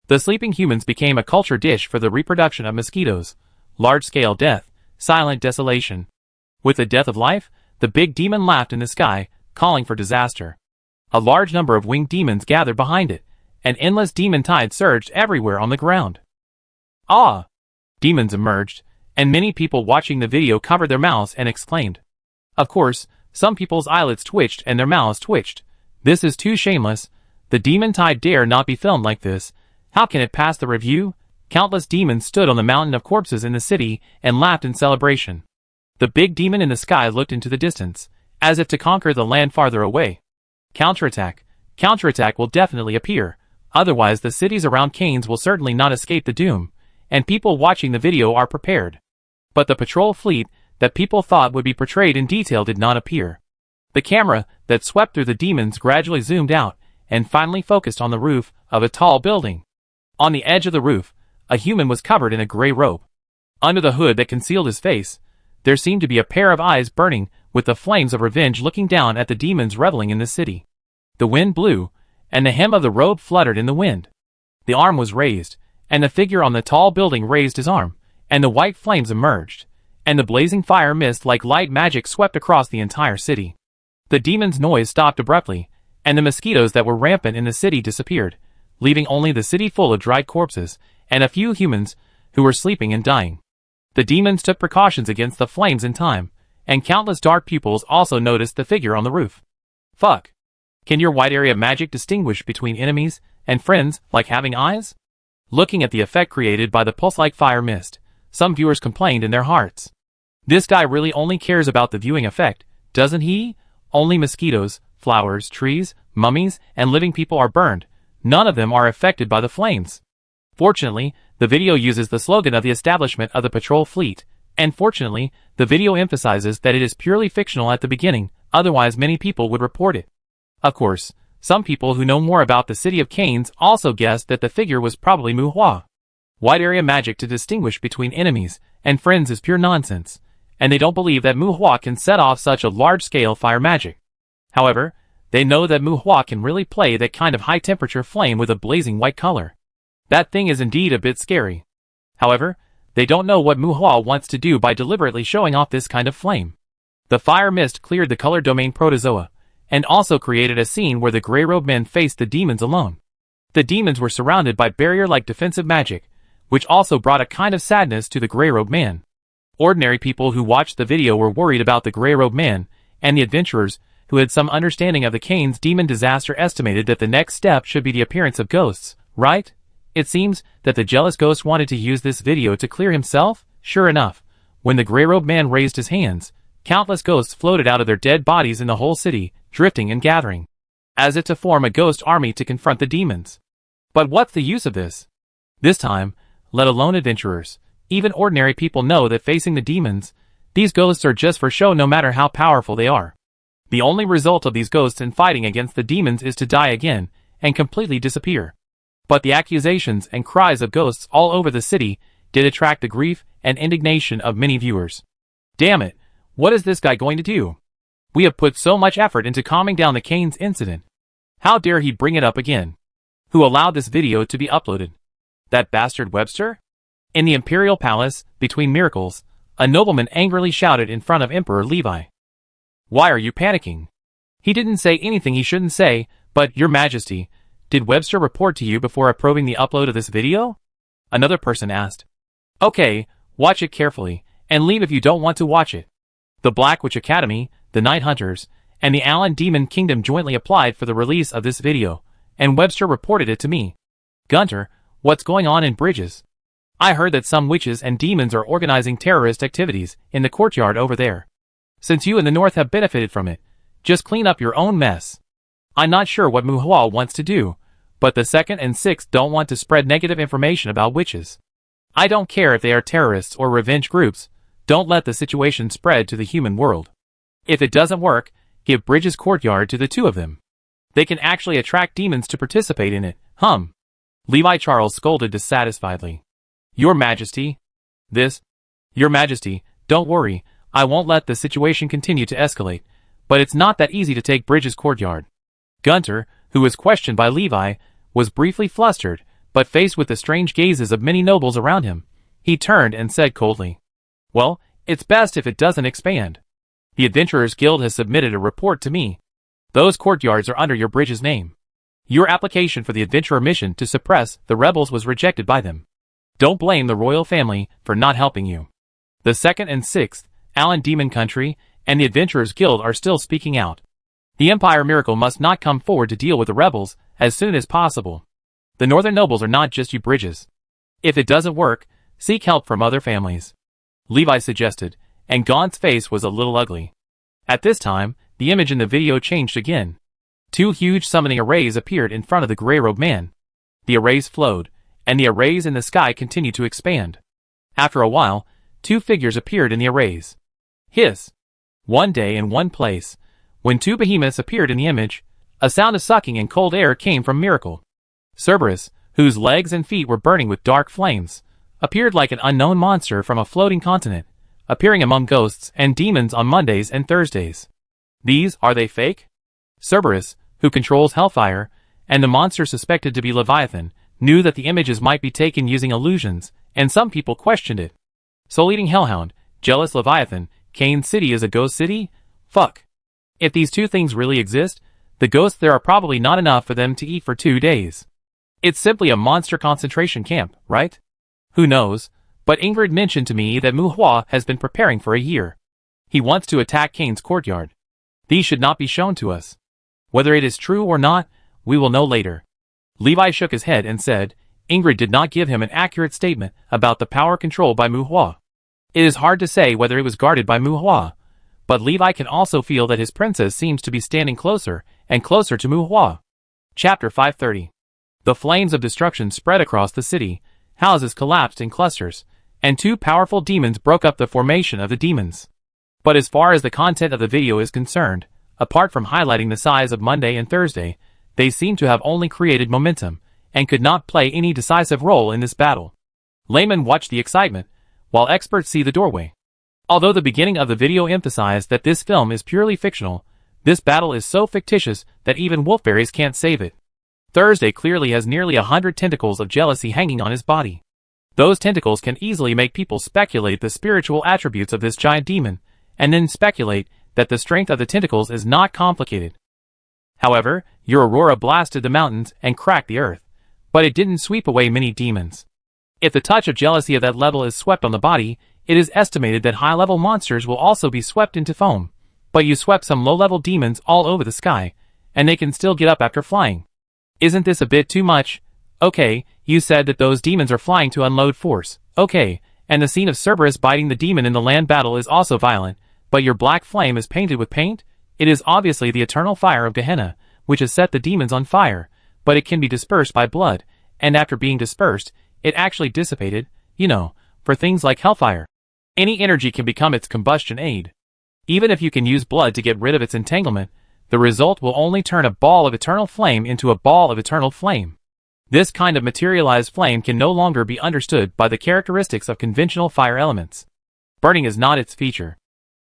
The sleeping humans became a culture dish for the reproduction of mosquitoes. Large-scale death, silent desolation. With the death of life, the big demon laughed in the sky, calling for disaster. A large number of winged demons gathered behind it. An endless demon tide surged everywhere on the ground. Ah! Demons emerged, and many people watching the video covered their mouths and exclaimed. Of course, some people's eyelids twitched and their mouths twitched. This is too shameless. The demon tide dare not be filmed like this. How can it pass the review? Countless demons stood on the mountain of corpses in the city and laughed in celebration. The big demon in the sky looked into the distance, as if to conquer the land farther away. Counterattack. Counterattack will definitely appear. Otherwise the cities around Canes will certainly not escape the doom, and people watching the video are prepared. But the patrol fleet that people thought would be portrayed in detail did not appear. The camera that swept through the demons gradually zoomed out and finally focused on the roof of a tall building. On the edge of the roof, a human was covered in a gray robe. Under the hood that concealed his face, there seemed to be a pair of eyes burning with the flames of revenge looking down at the demons reveling in the city. The wind blew, and the hem of the robe fluttered in the wind. The arm was raised, and the figure on the tall building raised his arm, and the white flames emerged, and the blazing fire mist like light magic swept across the entire city. The demon's noise stopped abruptly, and the mosquitoes that were rampant in the city disappeared, leaving only the city full of dried corpses, and a few humans who were sleeping and dying. The demons took precautions against the flames in time, and countless dark pupils also noticed the figure on the roof. Fuck. Can your wide area magic distinguish between enemies and friends like having eyes? Looking at the effect created by the pulse-like fire mist, some viewers complained in their hearts. This guy really only cares about the viewing effect, doesn't he? Only mosquitoes, flowers, trees, mummies, and living people are burned. None of them are affected by the flames. Fortunately, the video uses the slogan of the establishment of the patrol fleet, and fortunately, the video emphasizes that it is purely fictional at the beginning, otherwise many people would report it. Of course, some people who know more about the city of Canes also guessed that the figure was probably Muhua. Wide area magic to distinguish between enemies and friends is pure nonsense, and they don't believe that Muhua can set off such a large-scale fire magic. However, they know that Muhua can really play that kind of high-temperature flame with a blazing white color. That thing is indeed a bit scary. However, they don't know what Muhua wants to do by deliberately showing off this kind of flame. The fire mist cleared the color domain protozoa, and also created a scene where the gray-robed men faced the demons alone. The demons were surrounded by barrier-like defensive magic, which also brought a kind of sadness to the gray-robed man. Ordinary people who watched the video were worried about the gray-robed man, and the adventurers, who had some understanding of the Canes demon disaster, estimated that the next step should be the appearance of ghosts, right? It seems that the jealous ghost wanted to use this video to clear himself. Sure enough, when the gray-robed man raised his hands, countless ghosts floated out of their dead bodies in the whole city, drifting and gathering, as if to form a ghost army to confront the demons. But what's the use of this? This time, let alone adventurers, even ordinary people know that facing the demons, these ghosts are just for show no matter how powerful they are. The only result of these ghosts in fighting against the demons is to die again and completely disappear. But the accusations and cries of ghosts all over the city did attract the grief and indignation of many viewers. Damn it, what is this guy going to do? We have put so much effort into calming down the Canes incident. How dare he bring it up again? Who allowed this video to be uploaded? That bastard Webster? In the Imperial Palace, between miracles, a nobleman angrily shouted in front of Emperor Levi. Why are you panicking? He didn't say anything he shouldn't say, but, Your Majesty, did Webster report to you before approving the upload of this video? Another person asked. Okay, watch it carefully, and leave if you don't want to watch it. The Black Witch Academy, the Night Hunters, and the Allen Demon Kingdom jointly applied for the release of this video, and Webster reported it to me. Gunter, what's going on in Bridges? I heard that some witches and demons are organizing terrorist activities in the courtyard over there. Since you in the north have benefited from it, just clean up your own mess. I'm not sure what Muhua wants to do, but the 2nd and 6th don't want to spread negative information about witches. I don't care if they are terrorists or revenge groups, don't let the situation spread to the human world. If it doesn't work, give Bridges Courtyard to the two of them. They can actually attract demons to participate in it, Levi Charles scolded dissatisfiedly. Your Majesty. Your Majesty, don't worry, I won't let the situation continue to escalate, but it's not that easy to take Bridges Courtyard. Gunter, who was questioned by Levi, was briefly flustered, but faced with the strange gazes of many nobles around him, he turned and said coldly, Well, it's best if it doesn't expand. The Adventurers Guild has submitted a report to me. Those courtyards are under your Bridges name. Your application for the adventurer mission to suppress the rebels was rejected by them. Don't blame the royal family for not helping you. The 2nd and 6th, Allen Demon Country, and the Adventurers Guild are still speaking out. The Empire Miracle must not come forward to deal with the rebels as soon as possible. The northern nobles are not just you Bridges. If it doesn't work, seek help from other families. Levi suggested, and Gaunt's face was a little ugly. At this time, the image in the video changed again. 2 huge summoning arrays appeared in front of the gray-robed man. The arrays flowed, and the arrays in the sky continued to expand. After a while, 2 figures appeared in the arrays. Hiss! One day in one place, when 2 behemoths appeared in the image, a sound of sucking and cold air came from Miracle. Cerberus, whose legs and feet were burning with dark flames, appeared like an unknown monster from a floating continent, appearing among ghosts and demons on Mondays and Thursdays. Are they fake? Cerberus, who controls Hellfire, and the monster suspected to be Leviathan, knew that the images might be taken using illusions, and some people questioned it. Soul-eating Hellhound, jealous Leviathan, Cane City is a ghost city? Fuck. If these 2 things really exist, the ghosts there are probably not enough for them to eat for 2 days. It's simply a monster concentration camp, right? Who knows, but Ingrid mentioned to me that Muhua has been preparing for a year. He wants to attack Cain's courtyard. These should not be shown to us. Whether it is true or not, we will know later. Levi shook his head and said, Ingrid did not give him an accurate statement about the power controlled by Muhua. It is hard to say whether it was guarded by Muhua, but Levi can also feel that his princess seems to be standing closer and closer to Muhua. Chapter 530. The flames of destruction spread across the city, houses collapsed in clusters, and 2 powerful demons broke up the formation of the demons. But as far as the content of the video is concerned, apart from highlighting the size of Monday and Thursday, they seem to have only created momentum, and could not play any decisive role in this battle. Laymen watch the excitement, while experts see the doorway. Although the beginning of the video emphasized that this film is purely fictional, this battle is so fictitious that even wolfberries can't save it. Thursday clearly has nearly 100 tentacles of jealousy hanging on his body. Those tentacles can easily make people speculate the spiritual attributes of this giant demon, and then speculate that the strength of the tentacles is not complicated. However, your aurora blasted the mountains and cracked the earth, but it didn't sweep away many demons. If the touch of jealousy of that level is swept on the body, it is estimated that high-level monsters will also be swept into foam, but you swept some low-level demons all over the sky, and they can still get up after flying. Isn't this a bit too much? Okay, you said that those demons are flying to unload force. Okay, and the scene of Cerberus biting the demon in the land battle is also violent, but your black flame is painted with paint? It is obviously the eternal fire of Gehenna, which has set the demons on fire, but it can be dispersed by blood, and after being dispersed, it actually dissipated, for things like hellfire. Any energy can become its combustion aid. Even if you can use blood to get rid of its entanglement, the result will only turn a ball of eternal flame into a ball of eternal flame. This kind of materialized flame can no longer be understood by the characteristics of conventional fire elements. Burning is not its feature.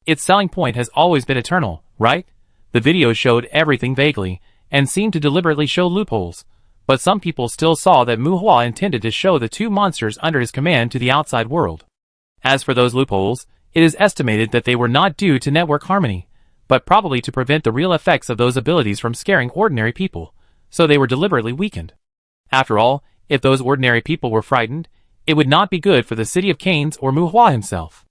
Its selling point has always been eternal, right? The video showed everything vaguely, and seemed to deliberately show loopholes, but some people still saw that Muhua intended to show the two monsters under his command to the outside world. As for those loopholes, it is estimated that they were not due to network harmony, but probably to prevent the real effects of those abilities from scaring ordinary people, so they were deliberately weakened. After all, if those ordinary people were frightened, it would not be good for the city of Canes or Muhua himself.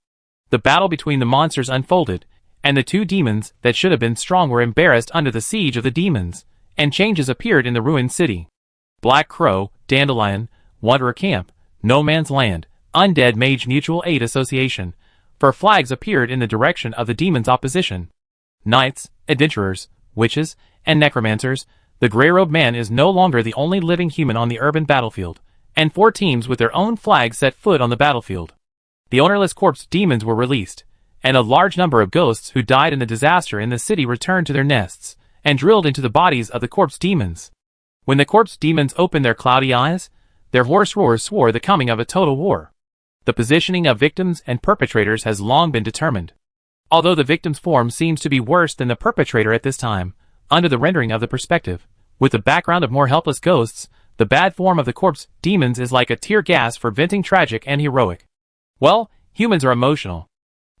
The battle between the monsters unfolded, and the two demons that should have been strong were embarrassed under the siege of the demons, and changes appeared in the ruined city. Black Crow, Dandelion, Wanderer Camp, No Man's Land, Undead Mage Mutual Aid Association, for flags appeared in the direction of the demons' opposition. Knights, adventurers, witches, and necromancers, the Grey-Robed Man is no longer the only living human on the urban battlefield, and 4 teams with their own flags set foot on the battlefield. The ownerless corpse demons were released, and a large number of ghosts who died in the disaster in the city returned to their nests, and drilled into the bodies of the corpse demons. When the corpse demons opened their cloudy eyes, their hoarse roars swore the coming of a total war. The positioning of victims and perpetrators has long been determined. Although the victim's form seems to be worse than the perpetrator at this time, under the rendering of the perspective, with the background of more helpless ghosts, the bad form of the corpse demons is like a tear gas for venting tragic and heroic. Well, humans are emotional.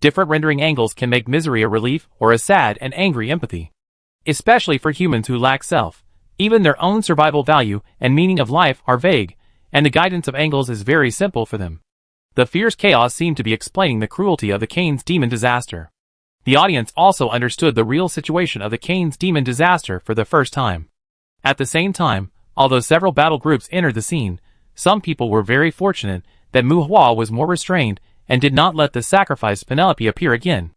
Different rendering angles can make misery a relief or a sad and angry empathy. Especially for humans who lack self, even their own survival value and meaning of life are vague, and the guidance of angles is very simple for them. The fierce chaos seemed to be explaining the cruelty of the Cain's demon disaster. The audience also understood the real situation of the Cain's demon disaster for the first time. At the same time, although several battle groups entered the scene, some people were very fortunate that Muhua was more restrained and did not let the sacrificed Penelope appear again.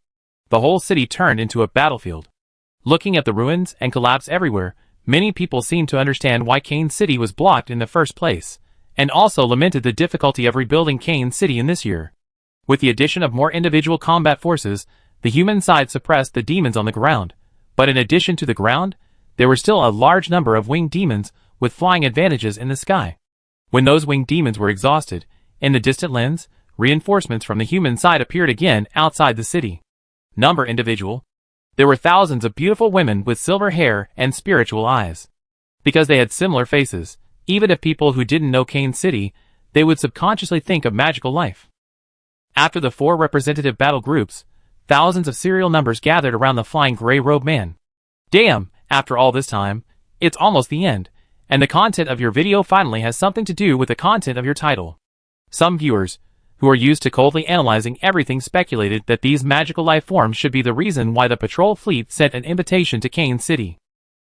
The whole city turned into a battlefield. Looking at the ruins and collapse everywhere, many people seemed to understand why Cain City was blocked in the first place, and also lamented the difficulty of rebuilding Cain City in this year. With the addition of more individual combat forces, the human side suppressed the demons on the ground, but in addition to the ground, there were still a large number of winged demons with flying advantages in the sky. When those winged demons were exhausted, in the distant lands, reinforcements from the human side appeared again outside the city. Number individual. There were thousands of beautiful women with silver hair and spiritual eyes. Because they had similar faces, even if people who didn't know Cain City, they would subconsciously think of magical life. After the 4 representative battle groups, thousands of serial numbers gathered around the flying Grey-Robed Man. Damn, after all this time, it's almost the end, and the content of your video finally has something to do with the content of your title. Some viewers, who are used to coldly analyzing everything, speculated that these magical life forms should be the reason why the patrol fleet sent an invitation to Cain City.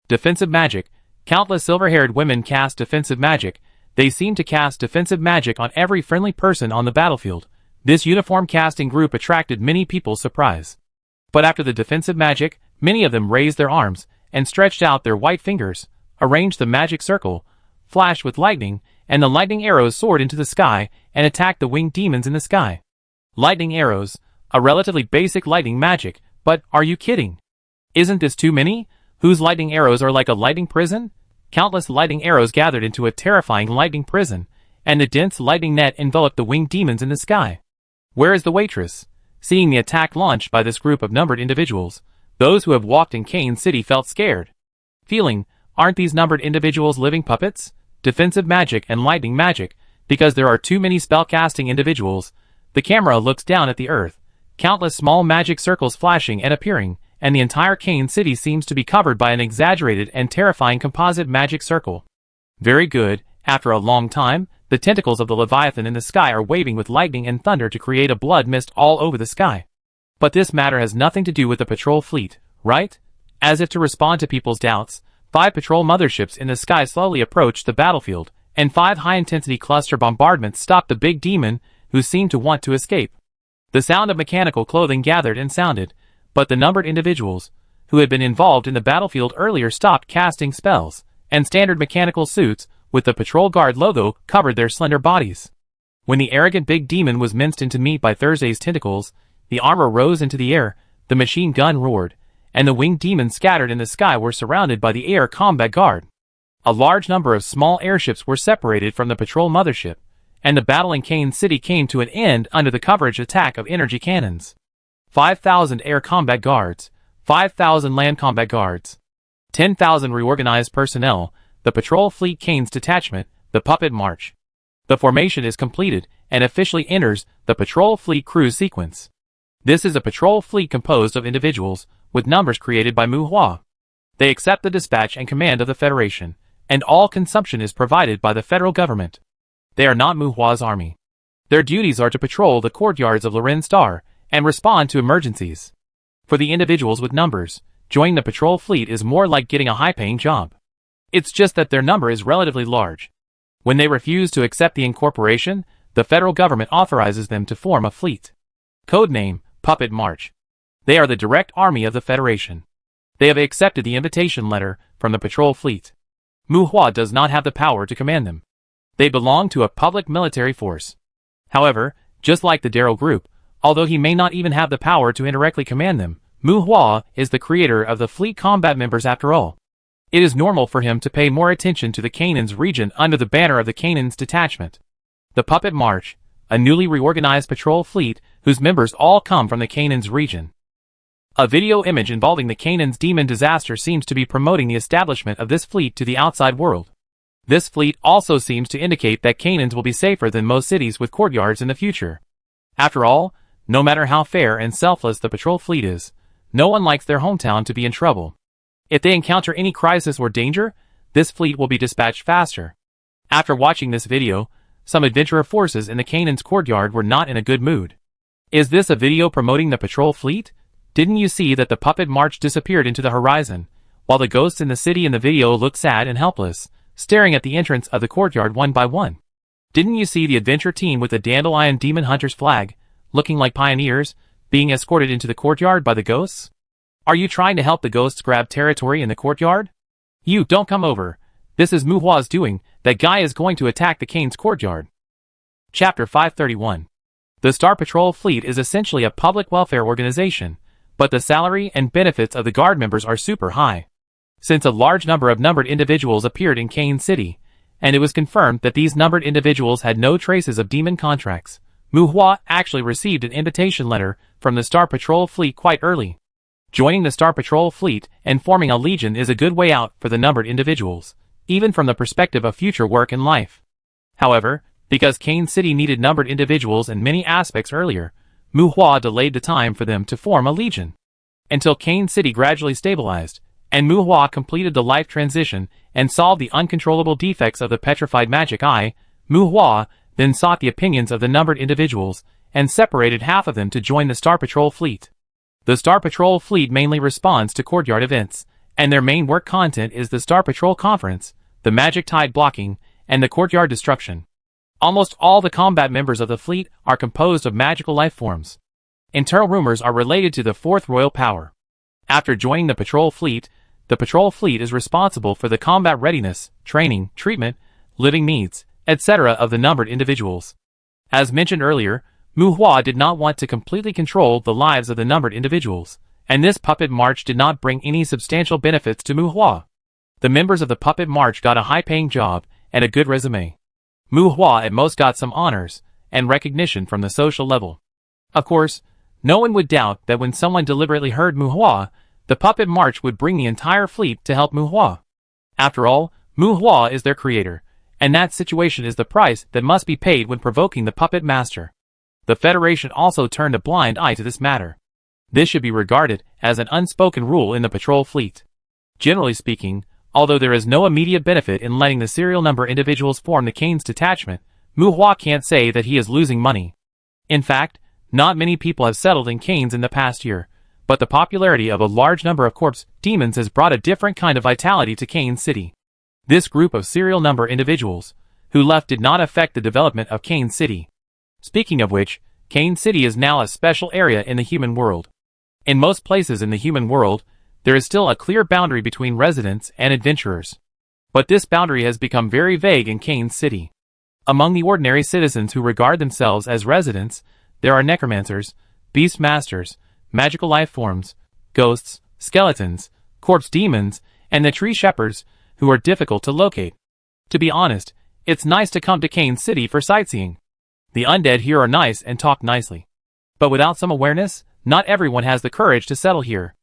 Defensive magic. Countless silver-haired women cast defensive magic. They seem to cast defensive magic on every friendly person on the battlefield. This uniform casting group attracted many people's surprise. But after the defensive magic, many of them raised their arms and stretched out their white fingers, arranged the magic circle, flashed with lightning, and the lightning arrows soared into the sky and attacked the winged demons in the sky. Lightning arrows, a relatively basic lightning magic, but are you kidding? Isn't this too many? Whose lightning arrows are like a lightning prison? Countless lightning arrows gathered into a terrifying lightning prison, and the dense lightning net enveloped the winged demons in the sky. Where is the waitress? Seeing the attack launched by this group of numbered individuals, those who have walked in Cain City felt scared. Feeling, aren't these numbered individuals living puppets? Defensive magic and lightning magic, because there are too many spellcasting individuals. The camera looks down at the earth, countless small magic circles flashing and appearing, and the entire Cain City seems to be covered by an exaggerated and terrifying composite magic circle. Very good. After a long time, the tentacles of the Leviathan in the sky are waving with lightning and thunder to create a blood mist all over the sky. But this matter has nothing to do with the patrol fleet, right? As if to respond to people's doubts, 5 patrol motherships in the sky slowly approached the battlefield, and 5 high-intensity cluster bombardments stopped the big demon, who seemed to want to escape. The sound of mechanical clothing gathered and sounded, but the numbered individuals, who had been involved in the battlefield earlier, stopped casting spells, and standard mechanical suits, with the patrol guard logo, covered their slender bodies. When the arrogant big demon was minced into meat by Thursday's tentacles, the armor rose into the air, the machine gun roared, and the winged demons scattered in the sky were surrounded by the air combat guard. A large number of small airships were separated from the patrol mothership, and the battle in Kane City came to an end under the coverage attack of energy cannons. 5,000 air combat guards, 5,000 land combat guards, 10,000 reorganized personnel, the patrol fleet Kane's detachment, the puppet march. The formation is completed and officially enters the patrol fleet cruise sequence. This is a patrol fleet composed of individuals with numbers created by Mu Hua. They accept the dispatch and command of the Federation, and all consumption is provided by the federal government. They are not Mu Hua's army. Their duties are to patrol the courtyards of Loren Star and respond to emergencies. For the individuals with numbers, joining the patrol fleet is more like getting a high-paying job. It's just that their number is relatively large. When they refuse to accept the incorporation, the federal government authorizes them to form a fleet. Codename, Puppet March. They are the direct army of the Federation. They have accepted the invitation letter from the patrol fleet. Mu Hua does not have the power to command them. They belong to a public military force. However, just like the Darrow Group, although he may not even have the power to indirectly command them, Mu Hua is the creator of the fleet combat members after all. It is normal for him to pay more attention to the Canaan's region under the banner of the Canaan's detachment. The Puppet March, a newly reorganized patrol fleet whose members all come from the Canaan's region. A video image involving the Canaan's demon disaster seems to be promoting the establishment of this fleet to the outside world. This fleet also seems to indicate that Canaan's will be safer than most cities with courtyards in the future. After all, no matter how fair and selfless the patrol fleet is, no one likes their hometown to be in trouble. If they encounter any crisis or danger, this fleet will be dispatched faster. After watching this video, some adventurer forces in the Canaan's courtyard were not in a good mood. Is this a video promoting the patrol fleet? Didn't you see that the puppet march disappeared into the horizon, while the ghosts in the city in the video look sad and helpless, staring at the entrance of the courtyard one by one? Didn't you see the adventure team with the dandelion demon hunter's flag, looking like pioneers, being escorted into the courtyard by the ghosts? Are you trying to help the ghosts grab territory in the courtyard? You don't come over. This is Mu Hua's doing. That guy is going to attack the Kane's courtyard. Chapter 531. The Star Patrol Fleet is essentially a public welfare organization, but the salary and benefits of the guard members are super high. Since a large number of numbered individuals appeared in Kane City, and it was confirmed that these numbered individuals had no traces of demon contracts, Mu Hua actually received an invitation letter from the Star Patrol Fleet quite early. Joining the Star Patrol Fleet and forming a legion is a good way out for the numbered individuals, even from the perspective of future work and life. However, because Kane City needed numbered individuals in many aspects earlier, Mu Hua delayed the time for them to form a legion. Until Kane City gradually stabilized, and Mu Hua completed the life transition and solved the uncontrollable defects of the petrified magic eye, Mu Hua then sought the opinions of the numbered individuals and separated half of them to join the Star Patrol Fleet. The Star Patrol Fleet mainly responds to courtyard events, and their main work content is the Star Patrol Conference, the Magic Tide blocking, and the courtyard destruction. Almost all the combat members of the fleet are composed of magical life forms. Internal rumors are related to the Fourth Royal Power. After joining the Patrol Fleet is responsible for the combat readiness, training, treatment, living needs, etc. of the numbered individuals. As mentioned earlier, Mu Hua did not want to completely control the lives of the numbered individuals, and this puppet march did not bring any substantial benefits to Mu Hua. The members of the puppet march got a high-paying job and a good resume. Mu Hua at most got some honors and recognition from the social level. Of course, no one would doubt that when someone deliberately heard Mu Hua, the puppet march would bring the entire fleet to help Mu Hua. After all, Mu Hua is their creator, and that situation is the price that must be paid when provoking the puppet master. The Federation also turned a blind eye to this matter. This should be regarded as an unspoken rule in the patrol fleet. Generally speaking, although there is no immediate benefit in letting the serial number individuals form the Kane's detachment, Mu Hua can't say that he is losing money. In fact, not many people have settled in Kane's in the past year, but the popularity of a large number of corpse demons has brought a different kind of vitality to Kane City. This group of serial number individuals who left did not affect the development of Kane City. Speaking of which, Kane City is now a special area in the human world. In most places in the human world, there is still a clear boundary between residents and adventurers. But this boundary has become very vague in Kane City. Among the ordinary citizens who regard themselves as residents, there are necromancers, beast masters, magical life forms, ghosts, skeletons, corpse demons, and the tree shepherds, who are difficult to locate. To be honest, it's nice to come to Cane City for sightseeing. The undead here are nice and talk nicely. But without some awareness, not everyone has the courage to settle here.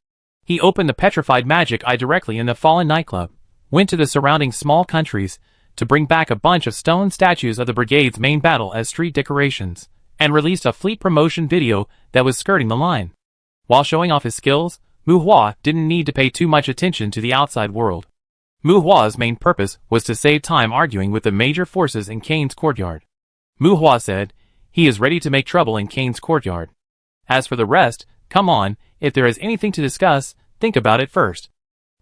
He opened the petrified magic eye directly in the fallen nightclub, went to the surrounding small countries to bring back a bunch of stone statues of the brigade's main battle as street decorations, and released a fleet promotion video that was skirting the line. While showing off his skills, Mu Hua didn't need to pay too much attention to the outside world. Mu Hua's main purpose was to save time arguing with the major forces in Cane's courtyard. Mu Hua said he is ready to make trouble in Cane's courtyard. As for the rest, come on, if there is anything to discuss, think about it first.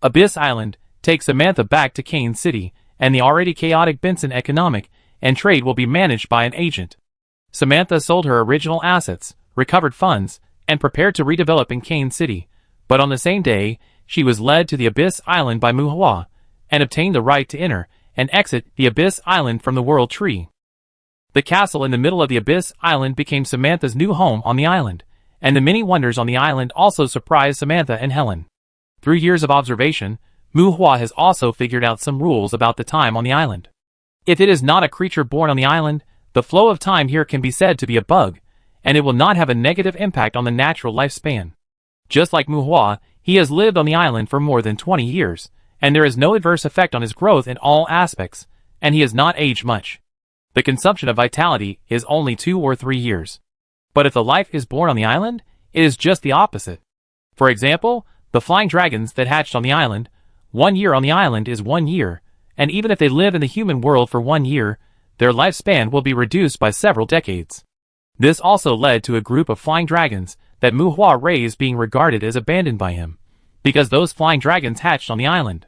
Abyss Island takes Samantha back to Cane City, and the already chaotic Benson economic and trade will be managed by an agent. Samantha sold her original assets, recovered funds, and prepared to redevelop in Cane City, but on the same day, she was led to the Abyss Island by Mu Hua, and obtained the right to enter and exit the Abyss Island from the World Tree. The castle in the middle of the Abyss Island became Samantha's new home on the island, and the many wonders on the island also surprised Samantha and Helen. Through years of observation, Mu Hua has also figured out some rules about the time on the island. If it is not a creature born on the island, the flow of time here can be said to be a bug, and it will not have a negative impact on the natural lifespan. Just like Mu Hua, he has lived on the island for more than 20 years, and there is no adverse effect on his growth in all aspects, and he has not aged much. The consumption of vitality is only 2 or 3 years. But if the life is born on the island, it is just the opposite. For example, the flying dragons that hatched on the island, 1 year on the island is 1 year, and even if they live in the human world for 1 year, their lifespan will be reduced by several decades. This also led to a group of flying dragons that Mu Hua raised being regarded as abandoned by him, because those flying dragons hatched on the island.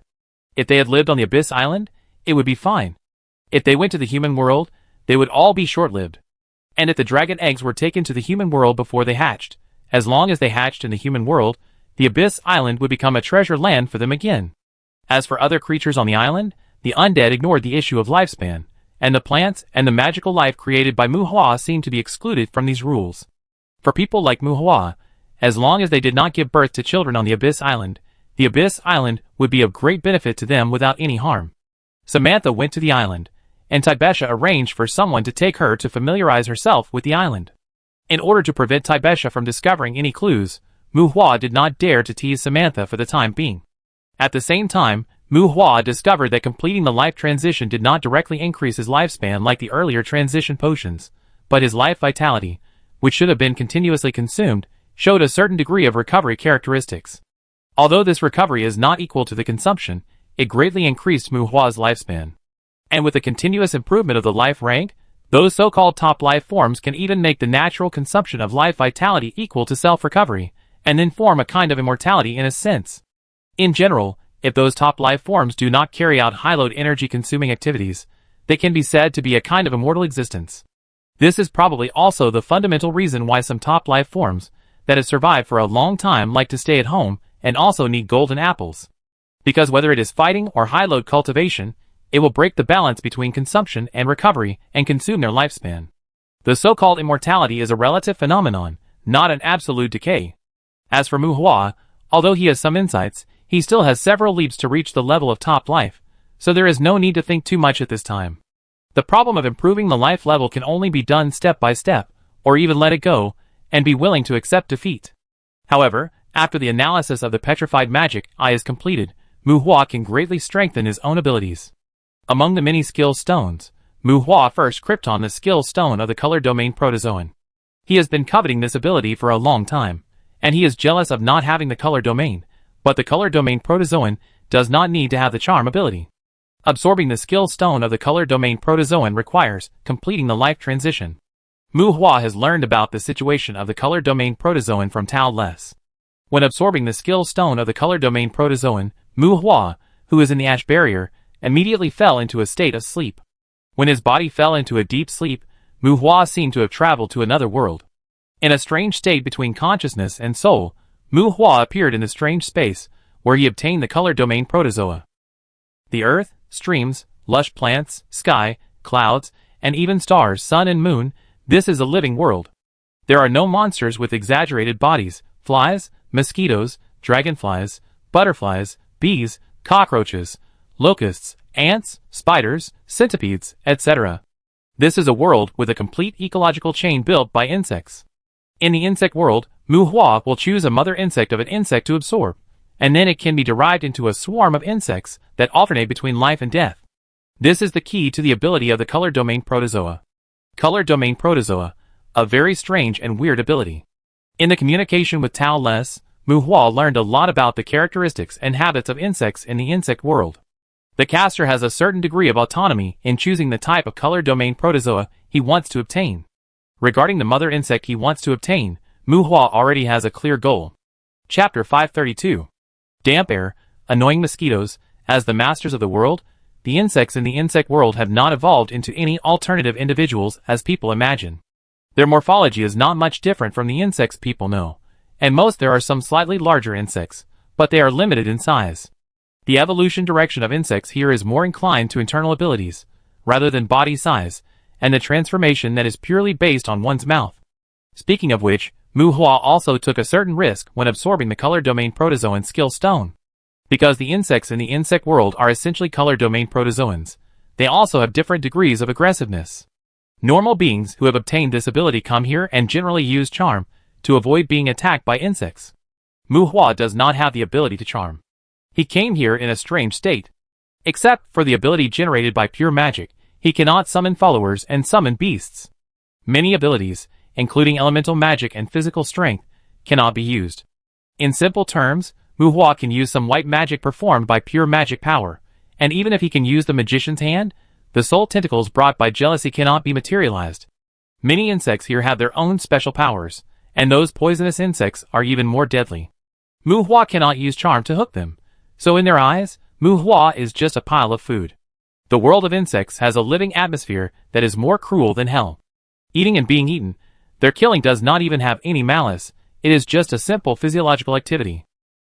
If they had lived on the Abyss Island, it would be fine. If they went to the human world, they would all be short-lived. And if the dragon eggs were taken to the human world before they hatched, as long as they hatched in the human world, the Abyss Island would become a treasure land for them again. As for other creatures on the island, the undead ignored the issue of lifespan, and the plants and the magical life created by Mu Hua seemed to be excluded from these rules. For people like Mu Hua, as long as they did not give birth to children on the Abyss Island would be of great benefit to them without any harm. Samantha went to the island, and Taibesha arranged for someone to take her to familiarize herself with the island. In order to prevent Taibesha from discovering any clues, Mu Hua did not dare to tease Samantha for the time being. At the same time, Mu Hua discovered that completing the life transition did not directly increase his lifespan like the earlier transition potions, but his life vitality, which should have been continuously consumed, showed a certain degree of recovery characteristics. Although this recovery is not equal to the consumption, it greatly increased Mu Hua's lifespan. And with the continuous improvement of the life rank, those so-called top life forms can even make the natural consumption of life vitality equal to self-recovery, and then form a kind of immortality in a sense. In general, if those top life forms do not carry out high-load energy-consuming activities, they can be said to be a kind of immortal existence. This is probably also the fundamental reason why some top life forms that have survived for a long time like to stay at home and also need golden apples. Because whether it is fighting or high-load cultivation, it will break the balance between consumption and recovery and consume their lifespan. The so-called immortality is a relative phenomenon, not an absolute decay. As for Mu Hua, although he has some insights, he still has several leaps to reach the level of top life, so there is no need to think too much at this time. The problem of improving the life level can only be done step by step, or even let it go, and be willing to accept defeat. However, after the analysis of the petrified magic eye is completed, Mu Hua can greatly strengthen his own abilities. Among the many skill stones, Mu Hua first krypton the skill stone of the color domain protozoan. He has been coveting this ability for a long time, and he is jealous of not having the color domain, but the color domain protozoan does not need to have the charm ability. Absorbing the skill stone of the color domain protozoan requires completing the life transition. Mu Hua has learned about the situation of the color domain protozoan from Tao Les. When absorbing the skill stone of the color domain protozoan, Mu Hua, who is in the ash barrier, immediately fell into a state of sleep. When his body fell into a deep sleep, Mu Hua seemed to have traveled to another world. In a strange state between consciousness and soul, Mu Hua appeared in the strange space where he obtained the color domain protozoa. The earth, streams, lush plants, sky, clouds, and even stars, sun and moon, this is a living world. There are no monsters with exaggerated bodies, flies, mosquitoes, dragonflies, butterflies, bees, cockroaches, locusts, ants, spiders, centipedes, etc. This is a world with a complete ecological chain built by insects. In the insect world, Muhua will choose a mother insect of an insect to absorb, and then it can be derived into a swarm of insects that alternate between life and death. This is the key to the ability of the color domain protozoa. Color domain protozoa, a very strange and weird ability. In the communication with Tao Les, Muhua learned a lot about the characteristics and habits of insects in the insect world. The caster has a certain degree of autonomy in choosing the type of color domain protozoa he wants to obtain. Regarding the mother insect he wants to obtain, Muhua already has a clear goal. Chapter 532. Damp air, annoying mosquitoes. As the masters of the world, the insects in the insect world have not evolved into any alternative individuals as people imagine. Their morphology is not much different from the insects people know, and there are some slightly larger insects, but they are limited in size. The evolution direction of insects here is more inclined to internal abilities, rather than body size, and the transformation that is purely based on one's mouth. Speaking of which, Muhua also took a certain risk when absorbing the color domain protozoan skill stone. Because the insects in the insect world are essentially color domain protozoans, they also have different degrees of aggressiveness. Normal beings who have obtained this ability come here and generally use charm to avoid being attacked by insects. Muhua does not have the ability to charm. He came here in a strange state. Except for the ability generated by pure magic, he cannot summon followers and summon beasts. Many abilities, including elemental magic and physical strength, cannot be used. In simple terms, Muhua can use some white magic performed by pure magic power, and even if he can use the magician's hand, the soul tentacles brought by jealousy cannot be materialized. Many insects here have their own special powers, and those poisonous insects are even more deadly. Muhua cannot use charm to hook them, so in their eyes, Muhua is just a pile of food. The world of insects has a living atmosphere that is more cruel than hell. Eating and being eaten, their killing does not even have any malice, it is just a simple physiological activity.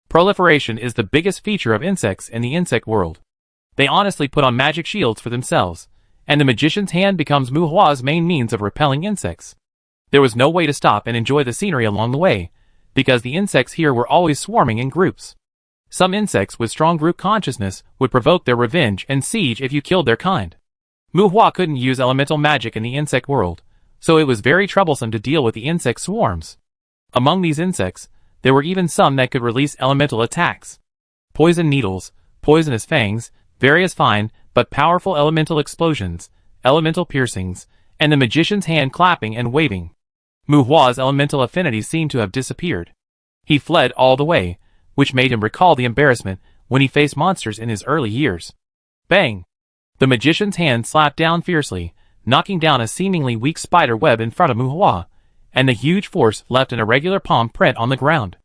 Proliferation is the biggest feature of insects in the insect world. They honestly put on magic shields for themselves, and the magician's hand becomes Muhua's main means of repelling insects. There was no way to stop and enjoy the scenery along the way, because the insects here were always swarming in groups. Some insects with strong group consciousness would provoke their revenge and siege if you killed their kind. Muhua couldn't use elemental magic in the insect world, so it was very troublesome to deal with the insect swarms. Among these insects, there were even some that could release elemental attacks. Poison needles, poisonous fangs, various fine but powerful elemental explosions, elemental piercings, and the magician's hand clapping and waving. Muhua's elemental affinity seemed to have disappeared. He fled all the way, which made him recall the embarrassment when he faced monsters in his early years. Bang! The magician's hand slapped down fiercely, knocking down a seemingly weak spider web in front of Muhua, and the huge force left an irregular palm print on the ground.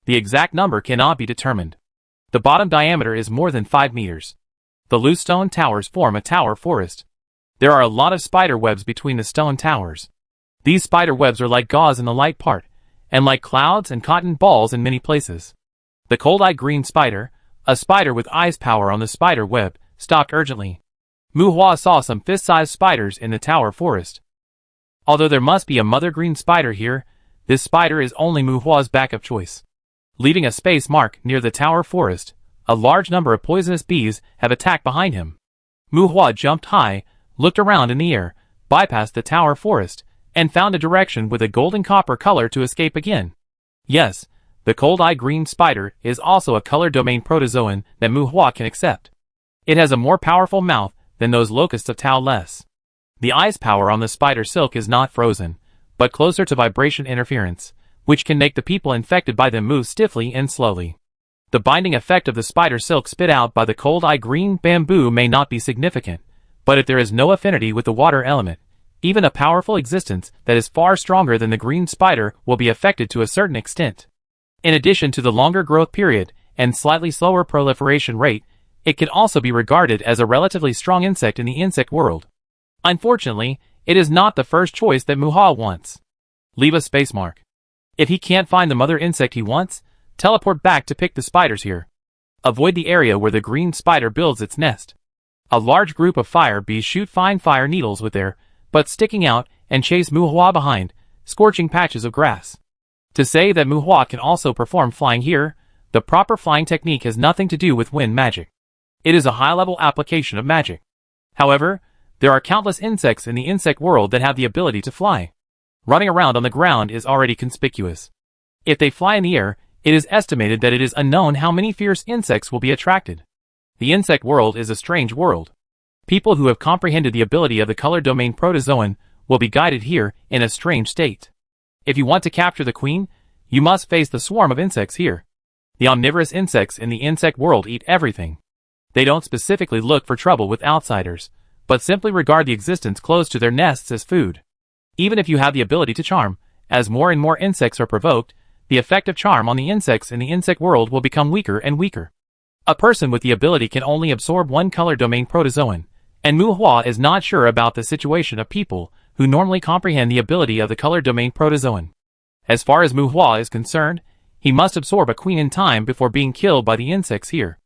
The exact number cannot be determined. The bottom diameter is more than 5 meters. The loose stone towers form a tower forest. There are a lot of spider webs between the stone towers. These spider webs are like gauze in the light part, and like clouds and cotton balls in many places. The cold-eyed green spider, a spider with ice power on the spider web, stopped urgently. Muhua saw some fist-sized spiders in the tower forest. Although there must be a mother green spider here, this spider is only Muhua's backup choice. Leaving a space mark near the tower forest, a large number of poisonous bees have attacked behind him. Muhua jumped high, looked around in the air, bypassed the tower forest, and found a direction with a golden copper color to escape again. Yes, the cold-eyed green spider is also a color domain protozoan that Muhua can accept. It has a more powerful mouth than those locusts of Tao Les. The ice power on the spider silk is not frozen, but closer to vibration interference, which can make the people infected by them move stiffly and slowly. The binding effect of the spider silk spit out by the cold-eyed green bamboo may not be significant, but if there is no affinity with the water element, even a powerful existence that is far stronger than the green spider will be affected to a certain extent. In addition to the longer growth period and slightly slower proliferation rate, it can also be regarded as a relatively strong insect in the insect world. Unfortunately, it is not the first choice that Muhua wants. Leave a space mark. If he can't find the mother insect he wants, teleport back to pick the spiders here. Avoid the area where the green spider builds its nest. A large group of fire bees shoot fine fire needles with their butts sticking out and chase Muhua behind, scorching patches of grass. To say that Muhua can also perform flying here, the proper flying technique has nothing to do with wind magic. It is a high-level application of magic. However, there are countless insects in the insect world that have the ability to fly. Running around on the ground is already conspicuous. If they fly in the air, it is estimated that it is unknown how many fierce insects will be attracted. The insect world is a strange world. People who have comprehended the ability of the color domain protozoan will be guided here in a strange state. If you want to capture the queen, you must face the swarm of insects here. The omnivorous insects in the insect world eat everything. They don't specifically look for trouble with outsiders, but simply regard the existence close to their nests as food. Even if you have the ability to charm, as more and more insects are provoked, the effect of charm on the insects in the insect world will become weaker and weaker. A person with the ability can only absorb one color domain protozoan, and Muhua is not sure about the situation of people who normally comprehend the ability of the color domain protozoan. As far as Muhua is concerned, he must absorb a queen in time before being killed by the insects here.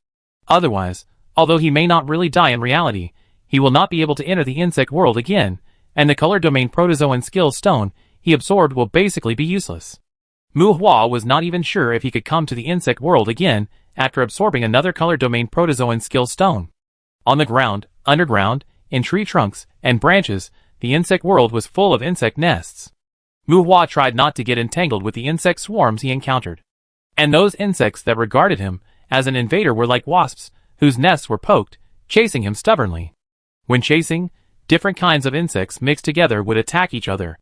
Otherwise, although he may not really die in reality, he will not be able to enter the insect world again, and the color domain protozoan skill stone he absorbed will basically be useless. Muhua was not even sure if he could come to the insect world again after absorbing another color domain protozoan skill stone. On the ground, underground, in tree trunks and branches, the insect world was full of insect nests. Muhua tried not to get entangled with the insect swarms he encountered. And those insects that regarded him as an invader were like wasps, whose nests were poked, chasing him stubbornly. When chasing, different kinds of insects mixed together would attack each other.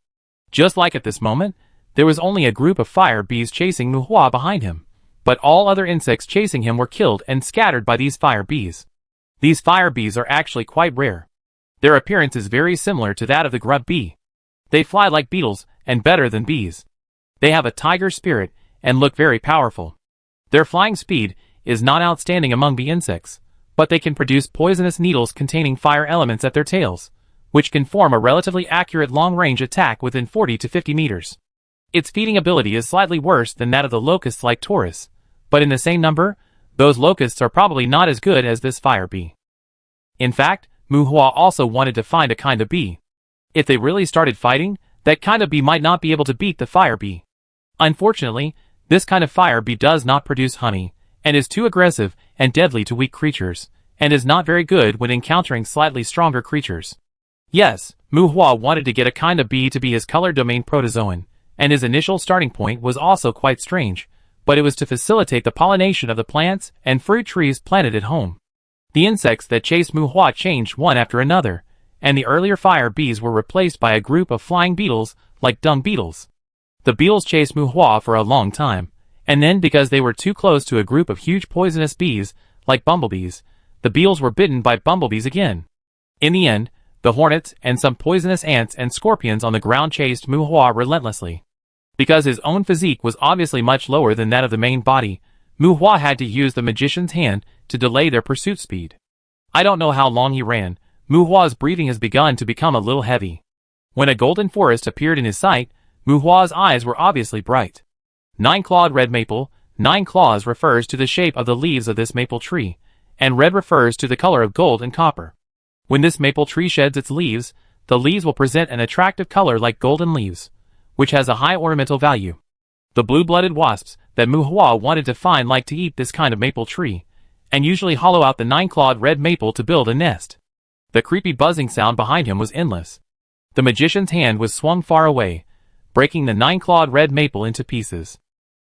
Just like at this moment, there was only a group of fire bees chasing Muhua behind him, but all other insects chasing him were killed and scattered by these fire bees. These fire bees are actually quite rare. Their appearance is very similar to that of the grub bee. They fly like beetles, and better than bees. They have a tiger spirit, and look very powerful. Their flying speed is not outstanding among bee insects, but they can produce poisonous needles containing fire elements at their tails, which can form a relatively accurate long-range attack within 40 to 50 meters. Its feeding ability is slightly worse than that of the locusts like Taurus, but in the same number, those locusts are probably not as good as this fire bee. In fact, Muhua also wanted to find a kind of bee. If they really started fighting, that kind of bee might not be able to beat the fire bee. Unfortunately, this kind of fire bee does not produce honey, and is too aggressive and deadly to weak creatures, and is not very good when encountering slightly stronger creatures. Yes, Muhua wanted to get a kind of bee to be his color domain protozoan, and his initial starting point was also quite strange, but it was to facilitate the pollination of the plants and fruit trees planted at home. The insects that chased Muhua changed one after another, and the earlier fire bees were replaced by a group of flying beetles like dung beetles. The beetles chased Muhua for a long time, and then because they were too close to a group of huge poisonous bees, like bumblebees, the beetles were bitten by bumblebees again. In the end, the hornets and some poisonous ants and scorpions on the ground chased Muhua relentlessly. Because his own physique was obviously much lower than that of the main body, Muhua had to use the magician's hand to delay their pursuit speed. I don't know how long he ran. Muhua's breathing has begun to become a little heavy. When a golden forest appeared in his sight, Muhua's eyes were obviously bright. 9-clawed red maple. 9 claws refers to the shape of the leaves of this maple tree, and red refers to the color of gold and copper. When this maple tree sheds its leaves, the leaves will present an attractive color like golden leaves, which has a high ornamental value. The blue-blooded wasps that Muhua wanted to find like to eat this kind of maple tree, and usually hollow out the 9-clawed red maple to build a nest. The creepy buzzing sound behind him was endless. The magician's hand was swung far away, breaking the 9-clawed red maple into pieces.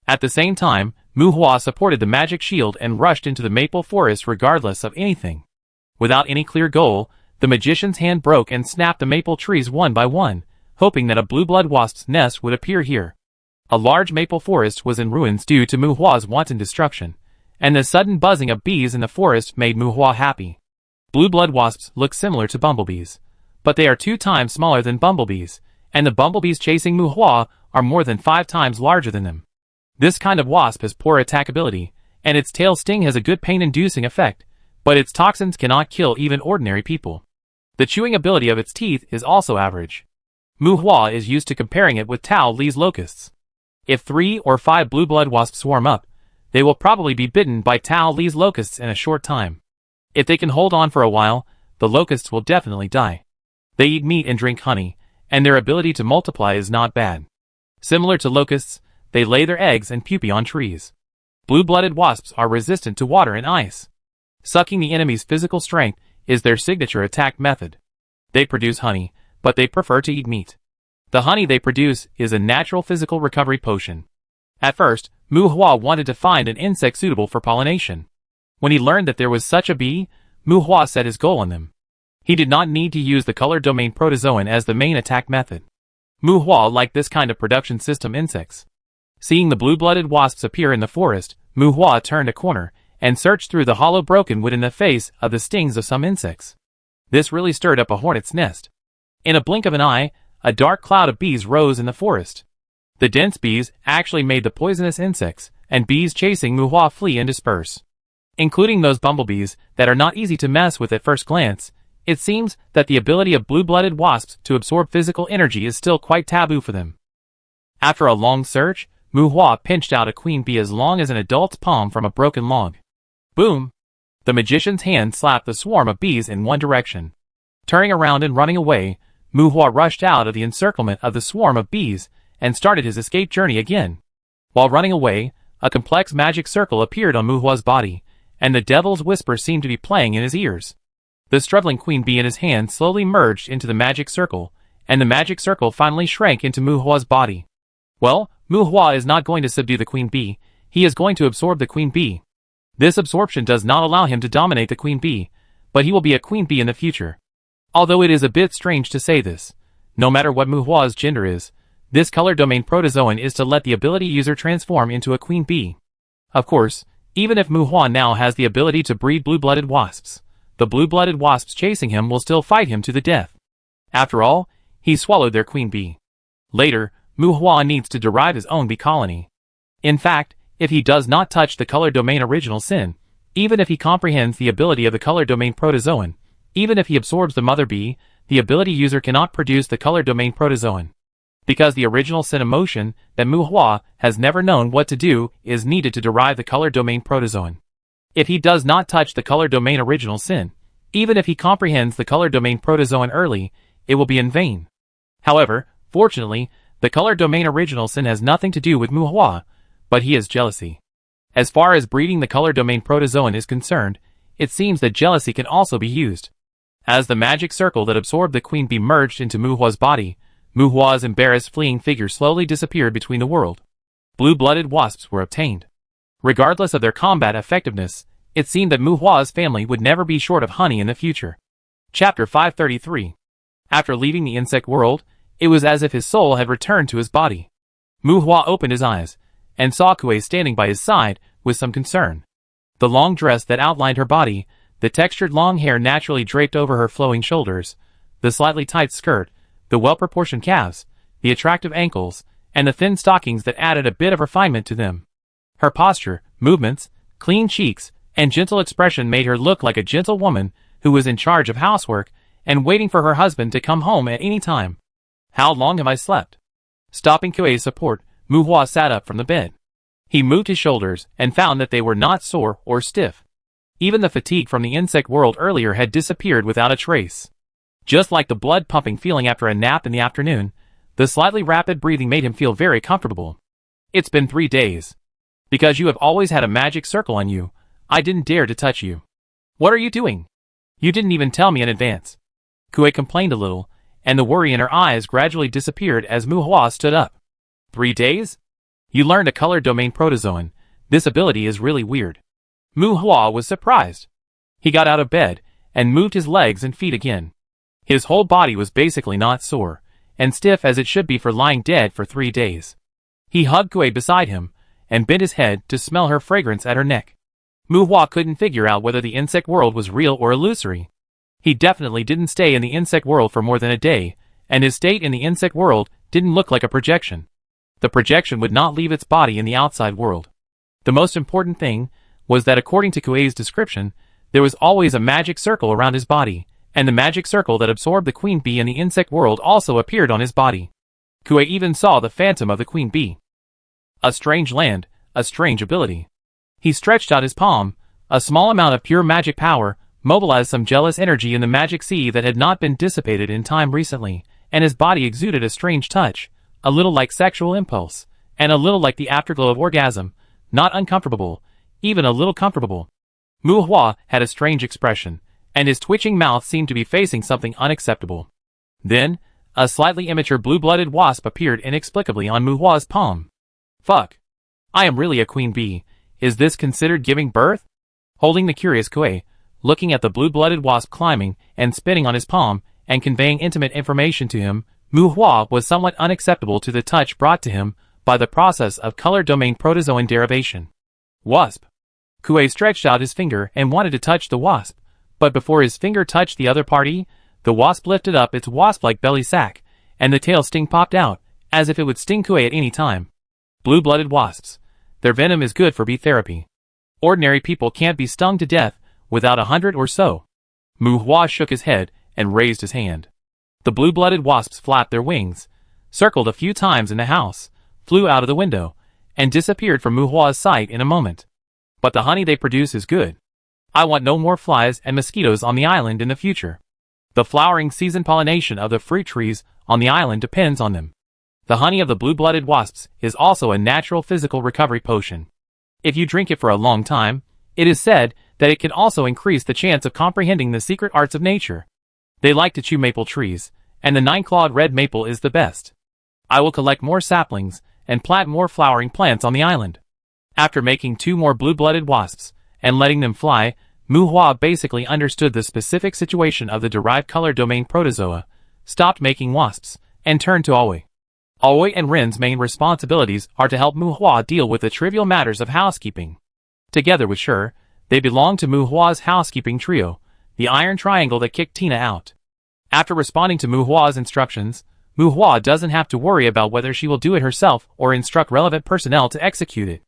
At the same time, Muhua supported the magic shield and rushed into the maple forest regardless of anything. Without any clear goal, the magician's hand broke and snapped the maple trees one by one, hoping that a blue-blood wasp's nest would appear here. A large maple forest was in ruins due to Muhua's wanton destruction, and the sudden buzzing of bees in the forest made Muhua happy. Blue-blood wasps look similar to bumblebees, but they are 2 times smaller than bumblebees, and the bumblebees chasing Muhua are more than 5 times larger than them. This kind of wasp has poor attackability, and its tail sting has a good pain-inducing effect, but its toxins cannot kill even ordinary people. The chewing ability of its teeth is also average. Muhua is used to comparing it with Tao Li's locusts. If 3 or 5 blue-blood wasps swarm up, they will probably be bitten by Tao Li's locusts in a short time. If they can hold on for a while, the locusts will definitely die. They eat meat and drink honey, and their ability to multiply is not bad. Similar to locusts, They lay their eggs and pupae on trees. Blue-blooded wasps are resistant to water and ice. Sucking the enemy's physical strength is their signature attack method. They produce honey, but they prefer to eat meat. The honey they produce is a natural physical recovery potion. At first, Mu Hua wanted to find an insect suitable for pollination. When he learned that there was such a bee, Mu Hua set his goal on them. He did not need to use the color domain protozoan as the main attack method. Mu Hua liked this kind of production system insects. Seeing the blue-blooded wasps appear in the forest, Mu Hua turned a corner and searched through the hollow broken wood in the face of the stings of some insects. This really stirred up a hornet's nest. In a blink of an eye, a dark cloud of bees rose in the forest. The dense bees actually made the poisonous insects and bees chasing Mu Hua flee and disperse. Including those bumblebees that are not easy to mess with at first glance, it seems that the ability of blue-blooded wasps to absorb physical energy is still quite taboo for them. After a long search, Mu Hua pinched out a queen bee as long as an adult's palm from a broken log. Boom! The magician's hand slapped the swarm of bees in one direction. Turning around and running away, Mu Hua rushed out of the encirclement of the swarm of bees and started his escape journey again. While running away, a complex magic circle appeared on Mu Hua's body, and the devil's whisper seemed to be playing in his ears. The struggling queen bee in his hand slowly merged into the magic circle, and the magic circle finally shrank into Mu Hua's body. Well, Mu Hua is not going to subdue the queen bee, he is going to absorb the queen bee. This absorption does not allow him to dominate the queen bee, but he will be a queen bee in the future. Although it is a bit strange to say this, no matter what Mu Hua's gender is, this color domain protozoan is to let the ability user transform into a queen bee. Of course, even if Mu Hua now has the ability to breed blue-blooded wasps, the blue-blooded wasps chasing him will still fight him to the death. After all, he swallowed their queen bee. Later, Mu Hua needs to derive his own bee colony. In fact, if he does not touch the color domain original sin, even if he comprehends the ability of the color domain protozoan, even if he absorbs the mother bee, the ability user cannot produce the color domain protozoan. Because the original sin emotion that Mu Hua has never known what to do is needed to derive the color domain protozoan. If he does not touch the color domain original sin, even if he comprehends the color domain protozoan early, it will be in vain. However, fortunately, the color domain original sin has nothing to do with Mu Hua, but he has jealousy. As far as breeding the color domain protozoan is concerned, it seems that jealousy can also be used. As the magic circle that absorbed the queen bee merged into Mu Hua's body, Mu Hua's embarrassed fleeing figure slowly disappeared between the world. Blue-blooded wasps were obtained. Regardless of their combat effectiveness, it seemed that Mu Hua's family would never be short of honey in the future. Chapter 533. After leaving the insect world, it was as if his soul had returned to his body. Mu Hua opened his eyes, and saw Kuei standing by his side, with some concern. The long dress that outlined her body, the textured long hair naturally draped over her flowing shoulders, the slightly tight skirt, the well-proportioned calves, the attractive ankles, and the thin stockings that added a bit of refinement to them. Her posture, movements, clean cheeks, and gentle expression made her look like a gentle woman who was in charge of housework and waiting for her husband to come home at any time. How long have I slept? Stopping Kuei's support, Mu Hua sat up from the bed. He moved his shoulders and found that they were not sore or stiff. Even the fatigue from the insect world earlier had disappeared without a trace. Just like the blood-pumping feeling after a nap in the afternoon, the slightly rapid breathing made him feel very comfortable. It's been 3 days. Because you have always had a magic circle on you, I didn't dare to touch you. What are you doing? You didn't even tell me in advance. Kuei complained a little, and the worry in her eyes gradually disappeared as Mu Hua stood up. 3 days? You learned a color domain protozoan. This ability is really weird. Mu Hua was surprised. He got out of bed, and moved his legs and feet again. His whole body was basically not sore, and stiff as it should be for lying dead for 3 days. He hugged Kuei beside him, and bent his head to smell her fragrance at her neck. Mu Hua couldn't figure out whether the insect world was real or illusory. He definitely didn't stay in the insect world for more than a day, and his state in the insect world didn't look like a projection. The projection would not leave its body in the outside world. The most important thing was that according to Kuei's description, there was always a magic circle around his body, and the magic circle that absorbed the queen bee in the insect world also appeared on his body. Kuei even saw the phantom of the queen bee. A strange land, a strange ability. He stretched out his palm. A small amount of pure magic power mobilized some jealous energy in the magic sea that had not been dissipated in time recently, and his body exuded a strange touch, a little like sexual impulse, and a little like the afterglow of orgasm, not uncomfortable, even a little comfortable. Mu Hua had a strange expression, and his twitching mouth seemed to be facing something unacceptable. Then, a slightly immature blue-blooded wasp appeared inexplicably on Mu Hua's palm. Fuck. I am really a queen bee. Is this considered giving birth? Holding the curious Kuei, looking at the blue-blooded wasp climbing and spinning on his palm and conveying intimate information to him, Mu Hua was somewhat unacceptable to the touch brought to him by the process of color domain protozoan derivation. Wasp. Kuei stretched out his finger and wanted to touch the wasp, but before his finger touched the other party, the wasp lifted up its wasp-like belly sack, and the tail sting popped out, as if it would sting Kuei at any time. Blue-blooded wasps. Their venom is good for bee therapy. Ordinary people can't be stung to death without 100 or so. Mu Hua shook his head and raised his hand. The blue-blooded wasps flapped their wings, circled a few times in the house, flew out of the window, and disappeared from Mu Hua's sight in a moment. But the honey they produce is good. I want no more flies and mosquitoes on the island in the future. The flowering season pollination of the fruit trees on the island depends on them. The honey of the blue-blooded wasps is also a natural physical recovery potion. If you drink it for a long time, it is said that it can also increase the chance of comprehending the secret arts of nature. They like to chew maple trees, and the 9-clawed red maple is the best. I will collect more saplings and plant more flowering plants on the island. After making 2 more blue-blooded wasps and letting them fly, Mu Hua basically understood the specific situation of the derived color domain protozoa, stopped making wasps, and turned to Aoi. Aoi and Ren's main responsibilities are to help Mu Hua deal with the trivial matters of housekeeping. Together with Shi, they belong to Mu Hua's housekeeping trio, the iron triangle that kicked Tina out. After responding to Mu Hua's instructions, Mu Hua doesn't have to worry about whether she will do it herself or instruct relevant personnel to execute it.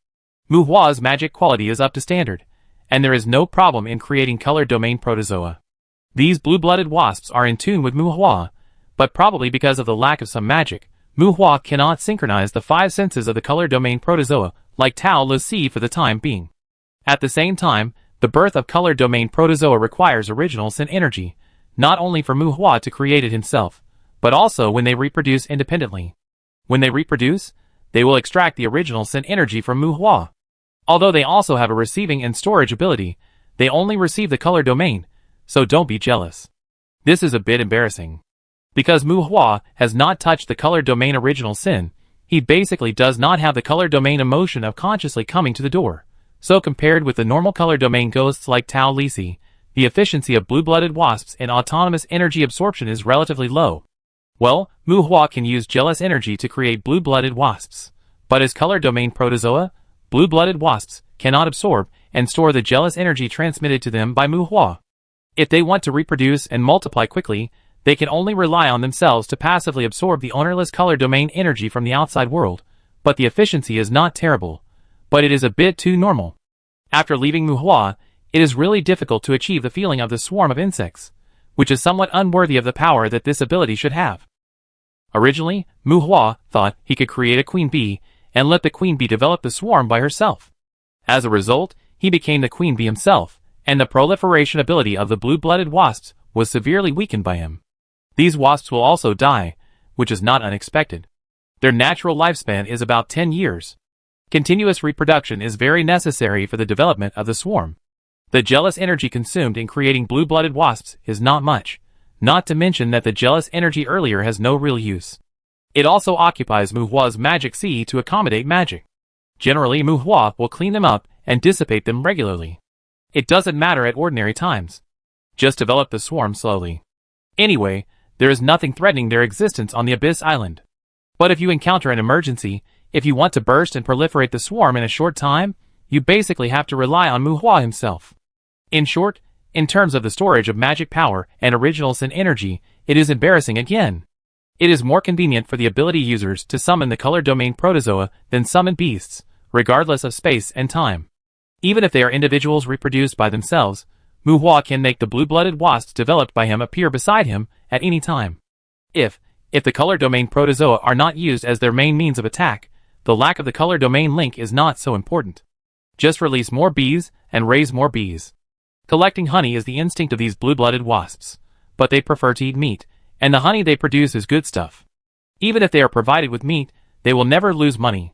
Mu Hua's magic quality is up to standard, and there is no problem in creating color domain protozoa. These blue-blooded wasps are in tune with Mu Hua, but probably because of the lack of some magic, Mu Hua cannot synchronize the 5 senses of the color domain protozoa like Tao Lu Si for the time being. At the same time, the birth of color domain protozoa requires original sin energy, not only for Mu Hua to create it himself, but also when they reproduce independently. When they reproduce, they will extract the original sin energy from Mu Hua. Although they also have a receiving and storage ability, they only receive the color domain, so don't be jealous. This is a bit embarrassing. Because Mu Hua has not touched the color domain original sin, he basically does not have the color domain emotion of consciously coming to the door. So compared with the normal color domain ghosts like Tao Lisi, the efficiency of blue-blooded wasps in autonomous energy absorption is relatively low. Well, Mu Hua can use jealous energy to create blue-blooded wasps. But as color domain protozoa, blue-blooded wasps cannot absorb and store the jealous energy transmitted to them by Mu Hua. If they want to reproduce and multiply quickly, they can only rely on themselves to passively absorb the ownerless color domain energy from the outside world, but the efficiency is not terrible, but it is a bit too normal. After leaving Mu Hua, it is really difficult to achieve the feeling of the swarm of insects, which is somewhat unworthy of the power that this ability should have. Originally, Mu Hua thought he could create a queen bee and let the queen bee develop the swarm by herself. As a result, he became the queen bee himself, and the proliferation ability of the blue-blooded wasps was severely weakened by him. These wasps will also die, which is not unexpected. Their natural lifespan is about 10 years. Continuous reproduction is very necessary for the development of the swarm. The jealous energy consumed in creating blue-blooded wasps is not much, not to mention that the jealous energy earlier has no real use. It also occupies Mu Hua's magic sea to accommodate magic. Generally, Mu Hua will clean them up and dissipate them regularly. It doesn't matter at ordinary times. Just develop the swarm slowly. Anyway, there is nothing threatening their existence on the Abyss Island. But if you encounter an emergency, if you want to burst and proliferate the swarm in a short time, you basically have to rely on Mu Hua himself. In short, in terms of the storage of magic power and original sin energy, it is embarrassing again. It is more convenient for the ability users to summon the color domain protozoa than summon beasts, regardless of space and time. Even if they are individuals reproduced by themselves, Mu Hua can make the blue-blooded wasps developed by him appear beside him at any time. If the color domain protozoa are not used as their main means of attack, the lack of the color domain link is not so important. Just release more bees and raise more bees. Collecting honey is the instinct of these blue-blooded wasps, but they prefer to eat meat, and the honey they produce is good stuff. Even if they are provided with meat, they will never lose money.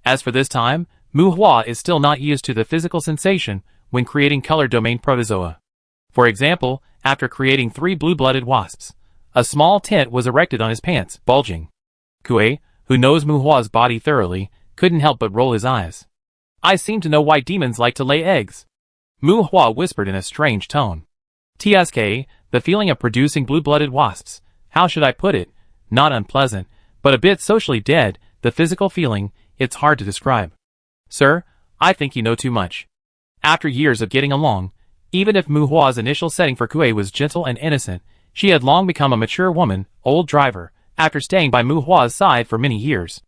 As for this time, Muhua is still not used to the physical sensation when creating color domain protozoa. For example, after creating 3 blue-blooded wasps, a small tent was erected on his pants, bulging. Kue, who knows Muhua's body thoroughly, couldn't help but roll his eyes. I seem to know why demons like to lay eggs. Muhua whispered in a strange tone. TSK, the feeling of producing blue-blooded wasps, how should I put it, not unpleasant, but a bit socially dead, the physical feeling, it's hard to describe. Sir, I think you know too much. After years of getting along, even if Muhua's initial setting for Kue was gentle and innocent, she had long become a mature woman, old driver, after staying by Muhua's side for many years.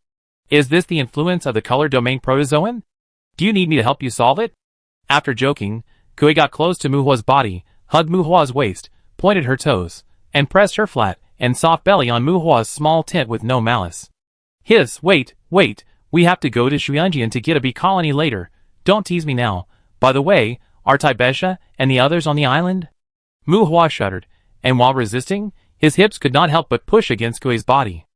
Is this the influence of the color domain protozoan? Do you need me to help you solve it? After joking, Kue got close to Muhua's body, hugged Muhua's waist, pointed her toes, and pressed her flat and soft belly on Muhua's small tent with no malice. Hiss, wait, we have to go to Shuyanjian to get a bee colony later. Don't tease me now. By the way, are Taibesha and the others on the island? Muhua shuddered, and while resisting, his hips could not help but push against Kue's body.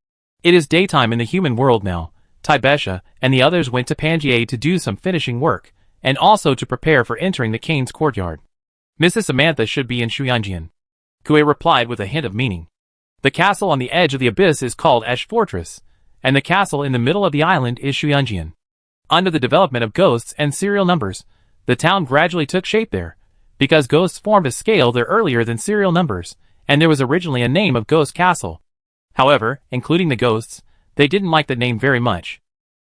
It is daytime in the human world now. Taibesha and the others went to Panjie to do some finishing work, and also to prepare for entering the Kane's courtyard. Mrs. Samantha should be in Shuyanjian. Kue replied with a hint of meaning. The castle on the edge of the abyss is called Ash Fortress, and the castle in the middle of the island is Shuyanjian. Under the development of ghosts and serial numbers, the town gradually took shape there, because ghosts formed a scale there earlier than serial numbers, and there was originally a name of Ghost Castle. However, including the ghosts, they didn't like the name very much.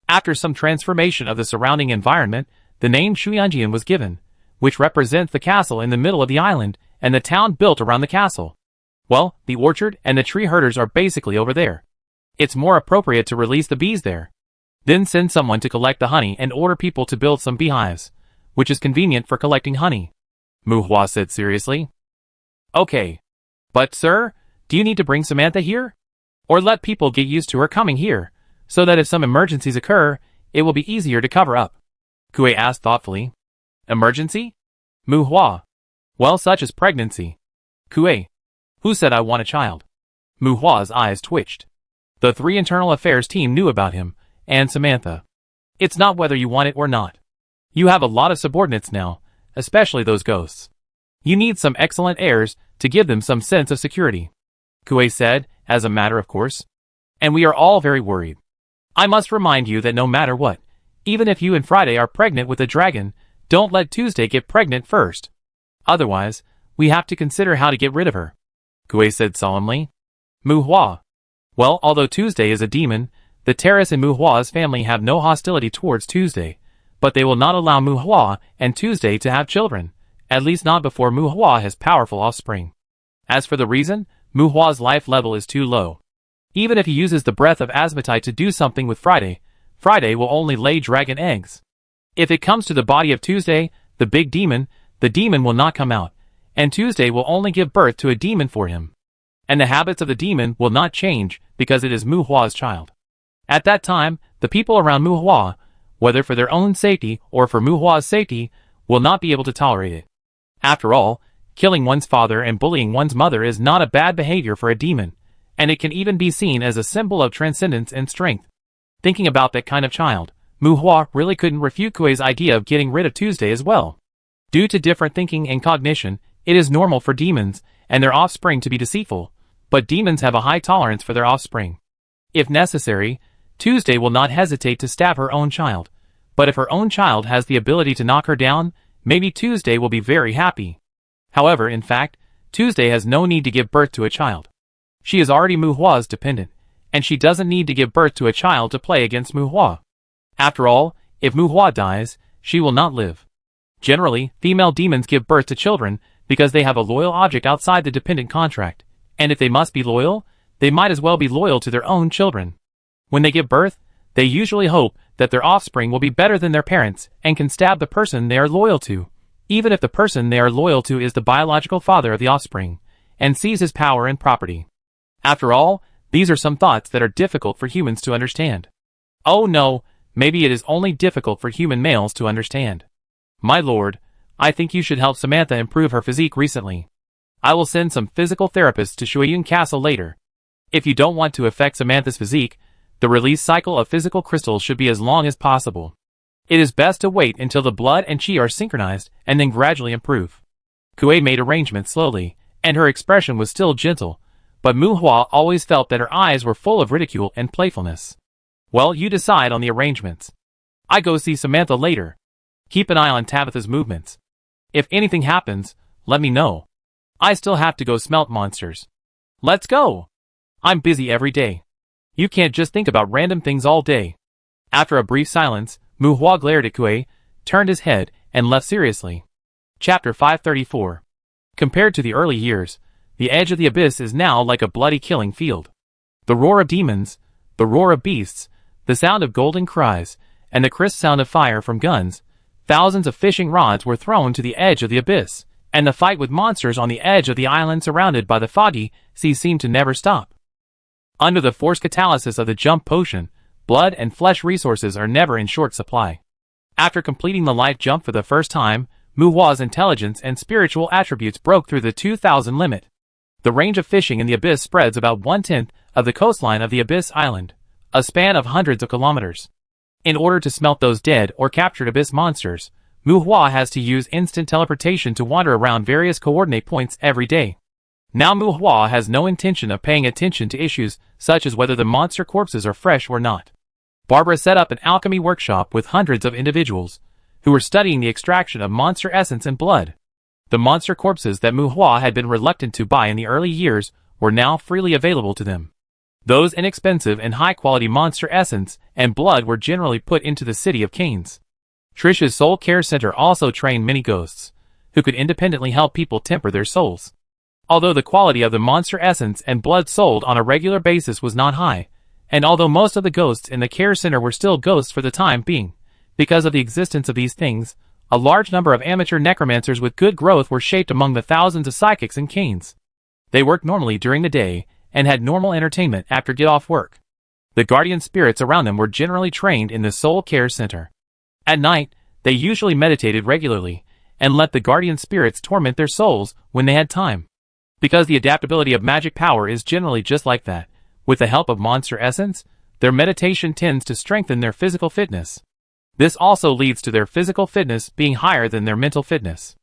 After some transformation of the surrounding environment, the name Shuyanjian was given, which represents the castle in the middle of the island, and the town built around the castle. Well, the orchard and the tree herders are basically over there. It's more appropriate to release the bees there. Then send someone to collect the honey and order people to build some beehives, which is convenient for collecting honey. Muhua said seriously. Okay. But sir, do you need to bring Samantha here? Or let people get used to her coming here, so that if some emergencies occur, it will be easier to cover up? Kue asked thoughtfully. Emergency? Muhua. Well, such as pregnancy. Kue. Who said I want a child? Muhua's eyes twitched. The 3 internal affairs team knew about him, and Samantha. It's not whether you want it or not. You have a lot of subordinates now, especially those ghosts. You need some excellent heirs to give them some sense of security. Kue said, as a matter of course. And we are all very worried. I must remind you that no matter what, even if you and Friday are pregnant with a dragon, don't let Tuesday get pregnant first. Otherwise, we have to consider how to get rid of her. Kue said solemnly. Muhua. Well, although Tuesday is a demon, the Terrace and Muhua's family have no hostility towards Tuesday, but they will not allow Muhua and Tuesday to have children, at least not before Muhua has powerful offspring. As for the reason, Muhua's life level is too low. Even if he uses the breath of Asmatite to do something with Friday, Friday will only lay dragon eggs. If it comes to the body of Tuesday, the big demon, the demon will not come out, and Tuesday will only give birth to a demon for him. And the habits of the demon will not change because it is Muhua's child. At that time, the people around Muhua, whether for their own safety or for Muhua's safety, will not be able to tolerate it. After all, killing one's father and bullying one's mother is not a bad behavior for a demon, and it can even be seen as a symbol of transcendence and strength. Thinking about that kind of child, Muhua really couldn't refute Kue's idea of getting rid of Tuesday as well. Due to different thinking and cognition, it is normal for demons and their offspring to be deceitful, but demons have a high tolerance for their offspring. If necessary, Tuesday will not hesitate to stab her own child, but if her own child has the ability to knock her down, maybe Tuesday will be very happy. However, in fact, Tuesday has no need to give birth to a child. She is already Muhua's dependent, and she doesn't need to give birth to a child to play against Muhua. After all, if Muhua dies, she will not live. Generally, female demons give birth to children because they have a loyal object outside the dependent contract, and if they must be loyal, they might as well be loyal to their own children. When they give birth, they usually hope that their offspring will be better than their parents and can stab the person they are loyal to, even if the person they are loyal to is the biological father of the offspring, and seize his power and property. After all, these are some thoughts that are difficult for humans to understand. Oh no, maybe it is only difficult for human males to understand. My lord, I think you should help Samantha improve her physique recently. I will send some physical therapists to Shuiyun Castle later. If you don't want to affect Samantha's physique, The release cycle of physical crystals should be as long as possible. It is best to wait until the blood and chi are synchronized and then gradually improve. Kuei made arrangements slowly, and her expression was still gentle, but Mu Hua always felt that her eyes were full of ridicule and playfulness. Well, you decide on the arrangements. I go see Samantha later. Keep an eye on Tabitha's movements. If anything happens, let me know. I still have to go smelt monsters. Let's go! I'm busy every day. You can't just think about random things all day. After a brief silence, Mu Hua glared at Kuei, turned his head, and left seriously. Chapter 534. Compared to the early years, the edge of the abyss is now like a bloody killing field. The roar of demons, the roar of beasts, the sound of golden cries, and the crisp sound of fire from guns, thousands of fishing rods were thrown to the edge of the abyss, and the fight with monsters on the edge of the island surrounded by the foggy sea seemed to never stop. Under the forced catalysis of the jump potion, blood and flesh resources are never in short supply. After completing the life jump for the first time, Mu Hua's intelligence and spiritual attributes broke through the 2,000 limit. The range of fishing in the abyss spreads about 1/10 of the coastline of the abyss island, a span of hundreds of kilometers. In order to smelt those dead or captured abyss monsters, Mu Hua has to use instant teleportation to wander around various coordinate points every day. Now Mu Hua has no intention of paying attention to issues such as whether the monster corpses are fresh or not. Barbara set up an alchemy workshop with hundreds of individuals who were studying the extraction of monster essence and blood. The monster corpses that Mu Hua had been reluctant to buy in the early years were now freely available to them. Those inexpensive and high-quality monster essence and blood were generally put into the city of Canes. Trish's Soul Care Center also trained many ghosts, who could independently help people temper their souls. Although the quality of the monster essence and blood sold on a regular basis was not high, and although most of the ghosts in the care center were still ghosts for the time being, because of the existence of these things, a large number of amateur necromancers with good growth were shaped among the thousands of psychics in Canes. They worked normally during the day, and had normal entertainment after get-off work. The guardian spirits around them were generally trained in the Soul Care Center. At night, they usually meditated regularly, and let the guardian spirits torment their souls when they had time. Because the adaptability of magic power is generally just like that, with the help of monster essence, their meditation tends to strengthen their physical fitness. This also leads to their physical fitness being higher than their mental fitness.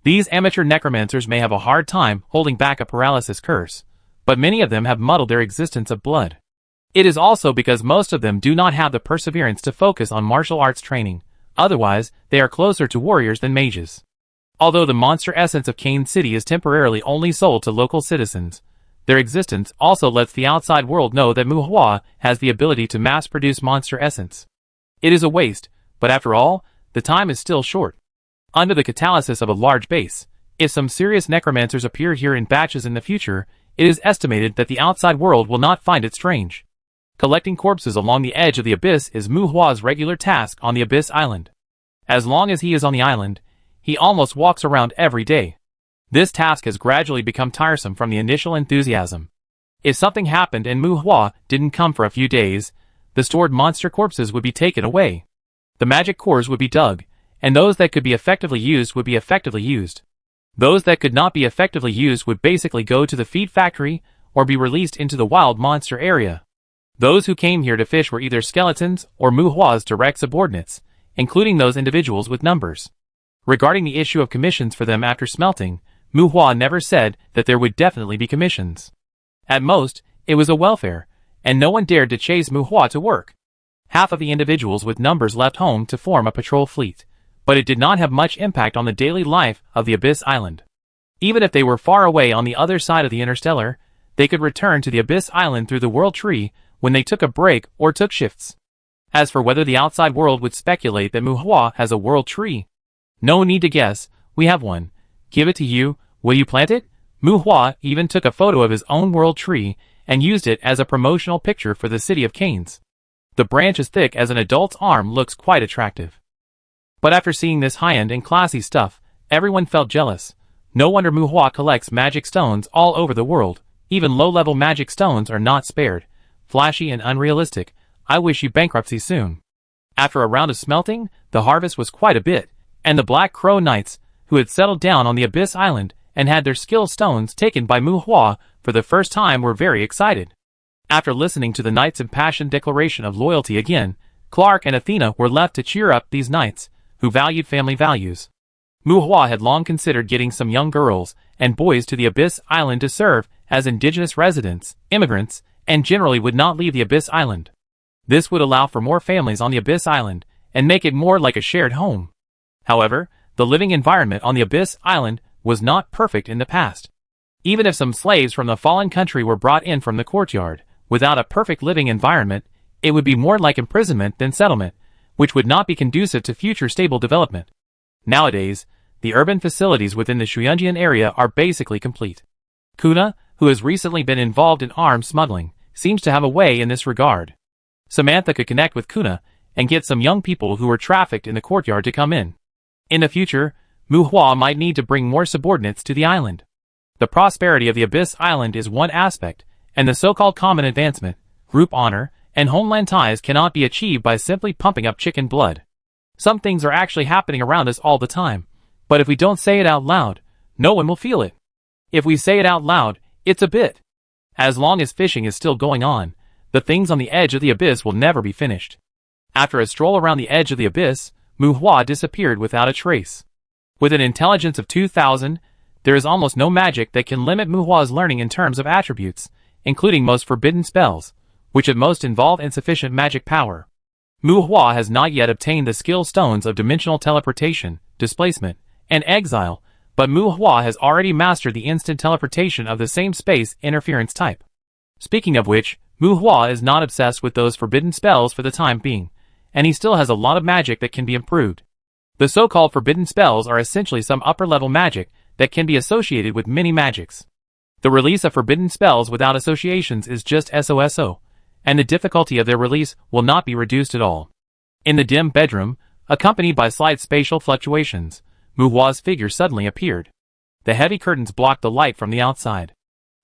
These amateur necromancers may have a hard time holding back a paralysis curse, but many of them have muddled their existence of blood. It is also because most of them do not have the perseverance to focus on martial arts training, otherwise they are closer to warriors than mages. Although the monster essence of Cane City is temporarily only sold to local citizens, their existence also lets the outside world know that Mu Hua has the ability to mass-produce monster essence. It is a waste, but after all, the time is still short. Under the catalysis of a large base, if some serious necromancers appear here in batches in the future, it is estimated that the outside world will not find it strange. Collecting corpses along the edge of the abyss is Mu Hua's regular task on the Abyss Island. As long as he is on the island, he almost walks around every day. This task has gradually become tiresome from the initial enthusiasm. If something happened and Mu Hua didn't come for a few days, the stored monster corpses would be taken away. The magic cores would be dug, and those that could be effectively used would be effectively used. Those that could not be effectively used would basically go to the feed factory or be released into the wild monster area. Those who came here to fish were either skeletons or Mu Hua's direct subordinates, including those individuals with numbers. Regarding the issue of commissions for them after smelting, Mu Hua never said that there would definitely be commissions. At most, it was a welfare, and no one dared to chase Mu Hua to work. Half of the individuals with numbers left home to form a patrol fleet, but it did not have much impact on the daily life of the Abyss Island. Even if they were far away on the other side of the interstellar, they could return to the Abyss Island through the World Tree when they took a break or took shifts. As for whether the outside world would speculate that Mu Hua has a World Tree, no need to guess, we have one. Give it to you, will you plant it? Mu Hua even took a photo of his own World Tree and used it as a promotional picture for the city of Canes. The branch as thick as an adult's arm looks quite attractive. But after seeing this high-end and classy stuff, everyone felt jealous. No wonder Mu Hua collects magic stones all over the world. Even low-level magic stones are not spared. Flashy and unrealistic. I wish you bankruptcy soon. After a round of smelting, the harvest was quite a bit, and the Black Crow Knights, who had settled down on the Abyss Island and had their skill stones taken by Mu Hua for the first time, were very excited. After listening to the knight's impassioned declaration of loyalty again, Clark and Athena were left to cheer up these knights, who valued family values. Muhua had long considered getting some young girls and boys to the Abyss Island to serve as indigenous residents, immigrants, and generally would not leave the Abyss Island. This would allow for more families on the Abyss Island and make it more like a shared home. However, the living environment on the Abyss Island was not perfect in the past. Even if some slaves from the fallen country were brought in from the courtyard, without a perfect living environment, it would be more like imprisonment than settlement, which would not be conducive to future stable development. Nowadays, the urban facilities within the Shuyunjian area are basically complete. Kuna, who has recently been involved in arms smuggling, seems to have a way in this regard. Samantha could connect with Kuna and get some young people who were trafficked in the courtyard to come in. In the future, Muhua might need to bring more subordinates to the island. The prosperity of the Abyss Island is one aspect, and the so-called common advancement, group honor, and homeland ties cannot be achieved by simply pumping up chicken blood. Some things are actually happening around us all the time, but if we don't say it out loud, no one will feel it. If we say it out loud, it's a bit. As long as fishing is still going on, the things on the edge of the abyss will never be finished. After a stroll around the edge of the abyss, Muhua disappeared without a trace. With an intelligence of 2,000, there is almost no magic that can limit Muhua's learning in terms of attributes, including most forbidden spells, which at most involve insufficient magic power. Muhua has not yet obtained the skill stones of dimensional teleportation, displacement, and exile, but Muhua has already mastered the instant teleportation of the same space interference type. Speaking of which, Muhua is not obsessed with those forbidden spells for the time being, and he still has a lot of magic that can be improved. The so-called forbidden spells are essentially some upper-level magic that can be associated with many magics. The release of forbidden spells without associations is just SOSO, and the difficulty of their release will not be reduced at all. In the dim bedroom, accompanied by slight spatial fluctuations, Muhua's figure suddenly appeared. The heavy curtains blocked the light from the outside.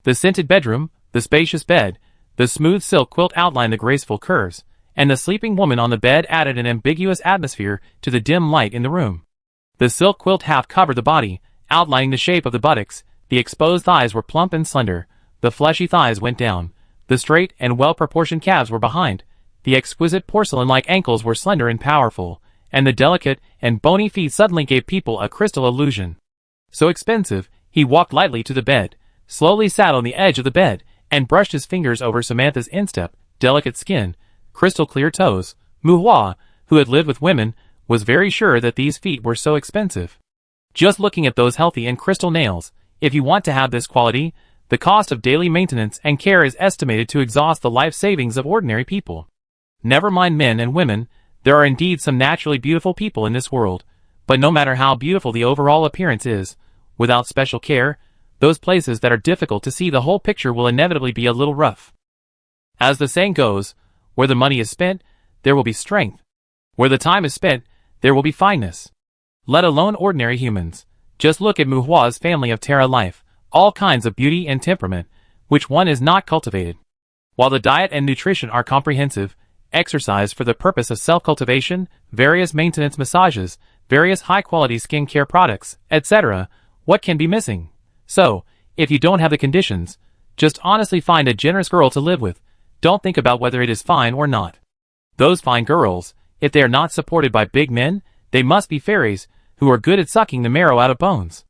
The scented bedroom, the spacious bed, the smooth silk quilt outlined the graceful curves, and the sleeping woman on the bed added an ambiguous atmosphere to the dim light in the room. The silk quilt half covered the body, outlining the shape of the buttocks. The exposed thighs were plump and slender, the fleshy thighs went down, the straight and well-proportioned calves were behind, the exquisite porcelain-like ankles were slender and powerful, and the delicate and bony feet suddenly gave people a crystal illusion. So expensive, he walked lightly to the bed, slowly sat on the edge of the bed, and brushed his fingers over Samantha's instep, delicate skin, crystal-clear toes. Muhua, who had lived with women, was very sure that these feet were so expensive. Just looking at those healthy and crystal nails, if you want to have this quality, the cost of daily maintenance and care is estimated to exhaust the life savings of ordinary people. Never mind men and women, there are indeed some naturally beautiful people in this world, but no matter how beautiful the overall appearance is, without special care, those places that are difficult to see the whole picture will inevitably be a little rough. As the saying goes, where the money is spent, there will be strength. Where the time is spent, there will be fineness. Let alone ordinary humans. Just look at Muhua's family of Terra life, all kinds of beauty and temperament, which one is not cultivated. While the diet and nutrition are comprehensive, exercise for the purpose of self-cultivation, various maintenance massages, various high-quality skincare products, etc., what can be missing? So, if you don't have the conditions, just honestly find a generous girl to live with. Don't think about whether it is fine or not. Those fine girls, if they are not supported by big men, they must be fairies, who are good at sucking the marrow out of bones.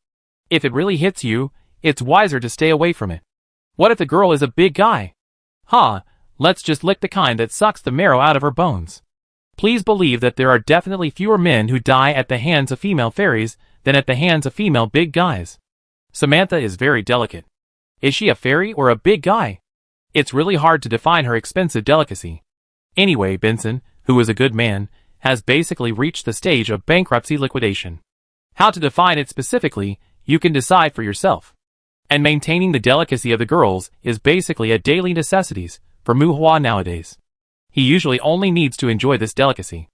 If it really hits you, it's wiser to stay away from it. What if the girl is a big guy? Let's just lick the kind that sucks the marrow out of her bones. Please believe that there are definitely fewer men who die at the hands of female fairies than at the hands of female big guys. Samantha is very delicate. Is she a fairy or a big guy? It's really hard to define her expensive delicacy. Anyway, Benson, who is a good man, has basically reached the stage of bankruptcy liquidation. How to define it specifically, you can decide for yourself. And maintaining the delicacy of the girls is basically a daily necessities for Muhua nowadays. He usually only needs to enjoy this delicacy.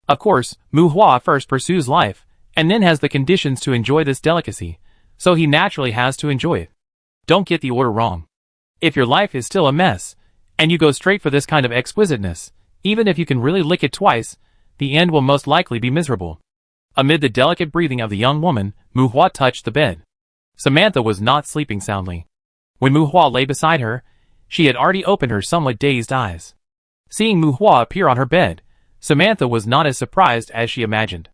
Of course, Muhua first pursues life, and then has the conditions to enjoy this delicacy, so he naturally has to enjoy it. Don't get the order wrong. If your life is still a mess, and you go straight for this kind of exquisiteness, even if you can really lick it twice, the end will most likely be miserable. Amid the delicate breathing of the young woman, Muhua touched the bed. Samantha was not sleeping soundly. When Muhua lay beside her, She had already opened her somewhat dazed eyes. Seeing Mu Hua appear on her bed, Samantha was not as surprised as she imagined.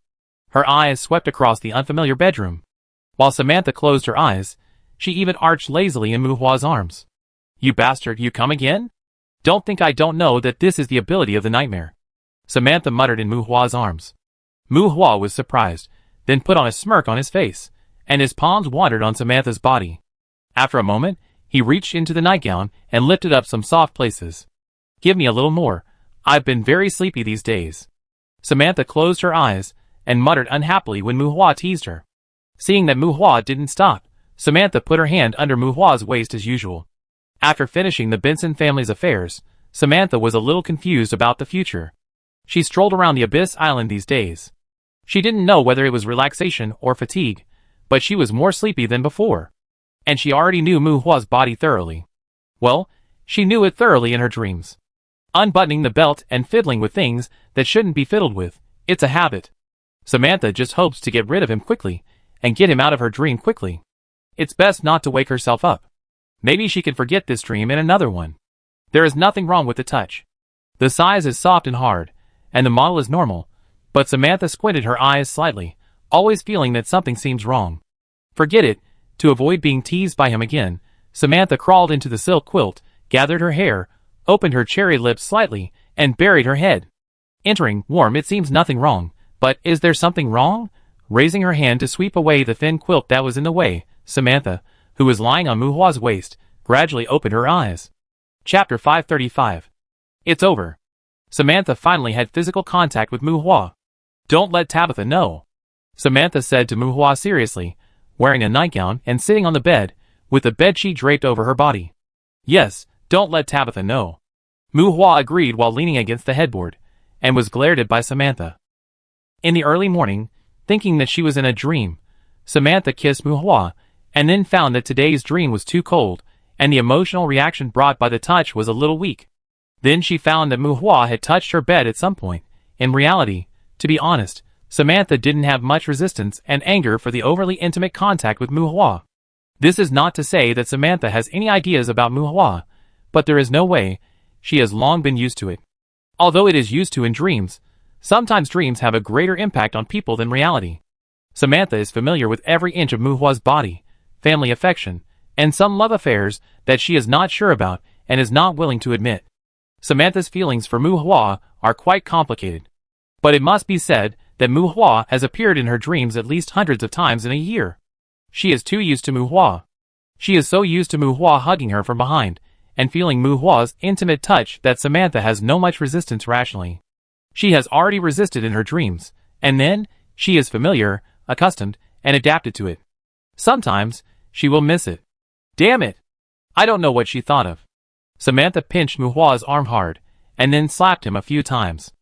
Her eyes swept across the unfamiliar bedroom. While Samantha closed her eyes, she even arched lazily in Mu Hua's arms. "You bastard, you come again? Don't think I don't know that this is the ability of the nightmare," Samantha muttered in Mu Hua's arms. Mu Hua was surprised, then put on a smirk on his face, and his palms wandered on Samantha's body. After a moment, he reached into the nightgown and lifted up some soft places. "Give me a little more. I've been very sleepy these days." Samantha closed her eyes and muttered unhappily when Mu Hua teased her. Seeing that Mu Hua didn't stop, Samantha put her hand under Mu Hua's waist as usual. After finishing the Benson family's affairs, Samantha was a little confused about the future. She strolled around the Abyss Island these days. She didn't know whether it was relaxation or fatigue, but she was more sleepy than before. And she already knew Mu Hua's body thoroughly. Well, she knew it thoroughly in her dreams. Unbuttoning the belt and fiddling with things that shouldn't be fiddled with, it's a habit. Samantha just hopes to get rid of him quickly, and get him out of her dream quickly. It's best not to wake herself up. Maybe she can forget this dream in another one. There is nothing wrong with the touch. The size is soft and hard, and the model is normal, but Samantha squinted her eyes slightly, always feeling that something seems wrong. Forget it. To avoid being teased by him again, Samantha crawled into the silk quilt, gathered her hair, opened her cherry lips slightly, and buried her head. Entering, warm, it seems nothing wrong, but is there something wrong? Raising her hand to sweep away the thin quilt that was in the way, Samantha, who was lying on Mu Hua's waist, gradually opened her eyes. Chapter 535. It's over. Samantha finally had physical contact with Mu Hua. "Don't let Tabitha know," Samantha said to Mu Hua seriously, wearing a nightgown and sitting on the bed, with the bedsheet draped over her body. "Yes, don't let Tabitha know." Mu Hua agreed while leaning against the headboard, and was glared at by Samantha. In the early morning, thinking that she was in a dream, Samantha kissed Mu Hua, and then found that today's dream was too cold, and the emotional reaction brought by the touch was a little weak. Then she found that Mu Hua had touched her bed at some point. In reality, to be honest, Samantha didn't have much resistance and anger for the overly intimate contact with Mu Hua. This is not to say that Samantha has any ideas about Mu Hua, but there is no way. She has long been used to it. Although it is used to in dreams, sometimes dreams have a greater impact on people than reality. Samantha is familiar with every inch of Mu Hua's body, family affection, and some love affairs that she is not sure about and is not willing to admit. Samantha's feelings for Mu Hua are quite complicated. But it must be said that Mu Hua has appeared in her dreams at least hundreds of times in a year. She is too used to Mu Hua. She is so used to Mu Hua hugging her from behind, and feeling Mu Hua's intimate touch that Samantha has no much resistance rationally. She has already resisted in her dreams, and then, she is familiar, accustomed, and adapted to it. Sometimes, she will miss it. Damn it! I don't know what she thought of. Samantha pinched Mu Hua's arm hard, and then slapped him a few times.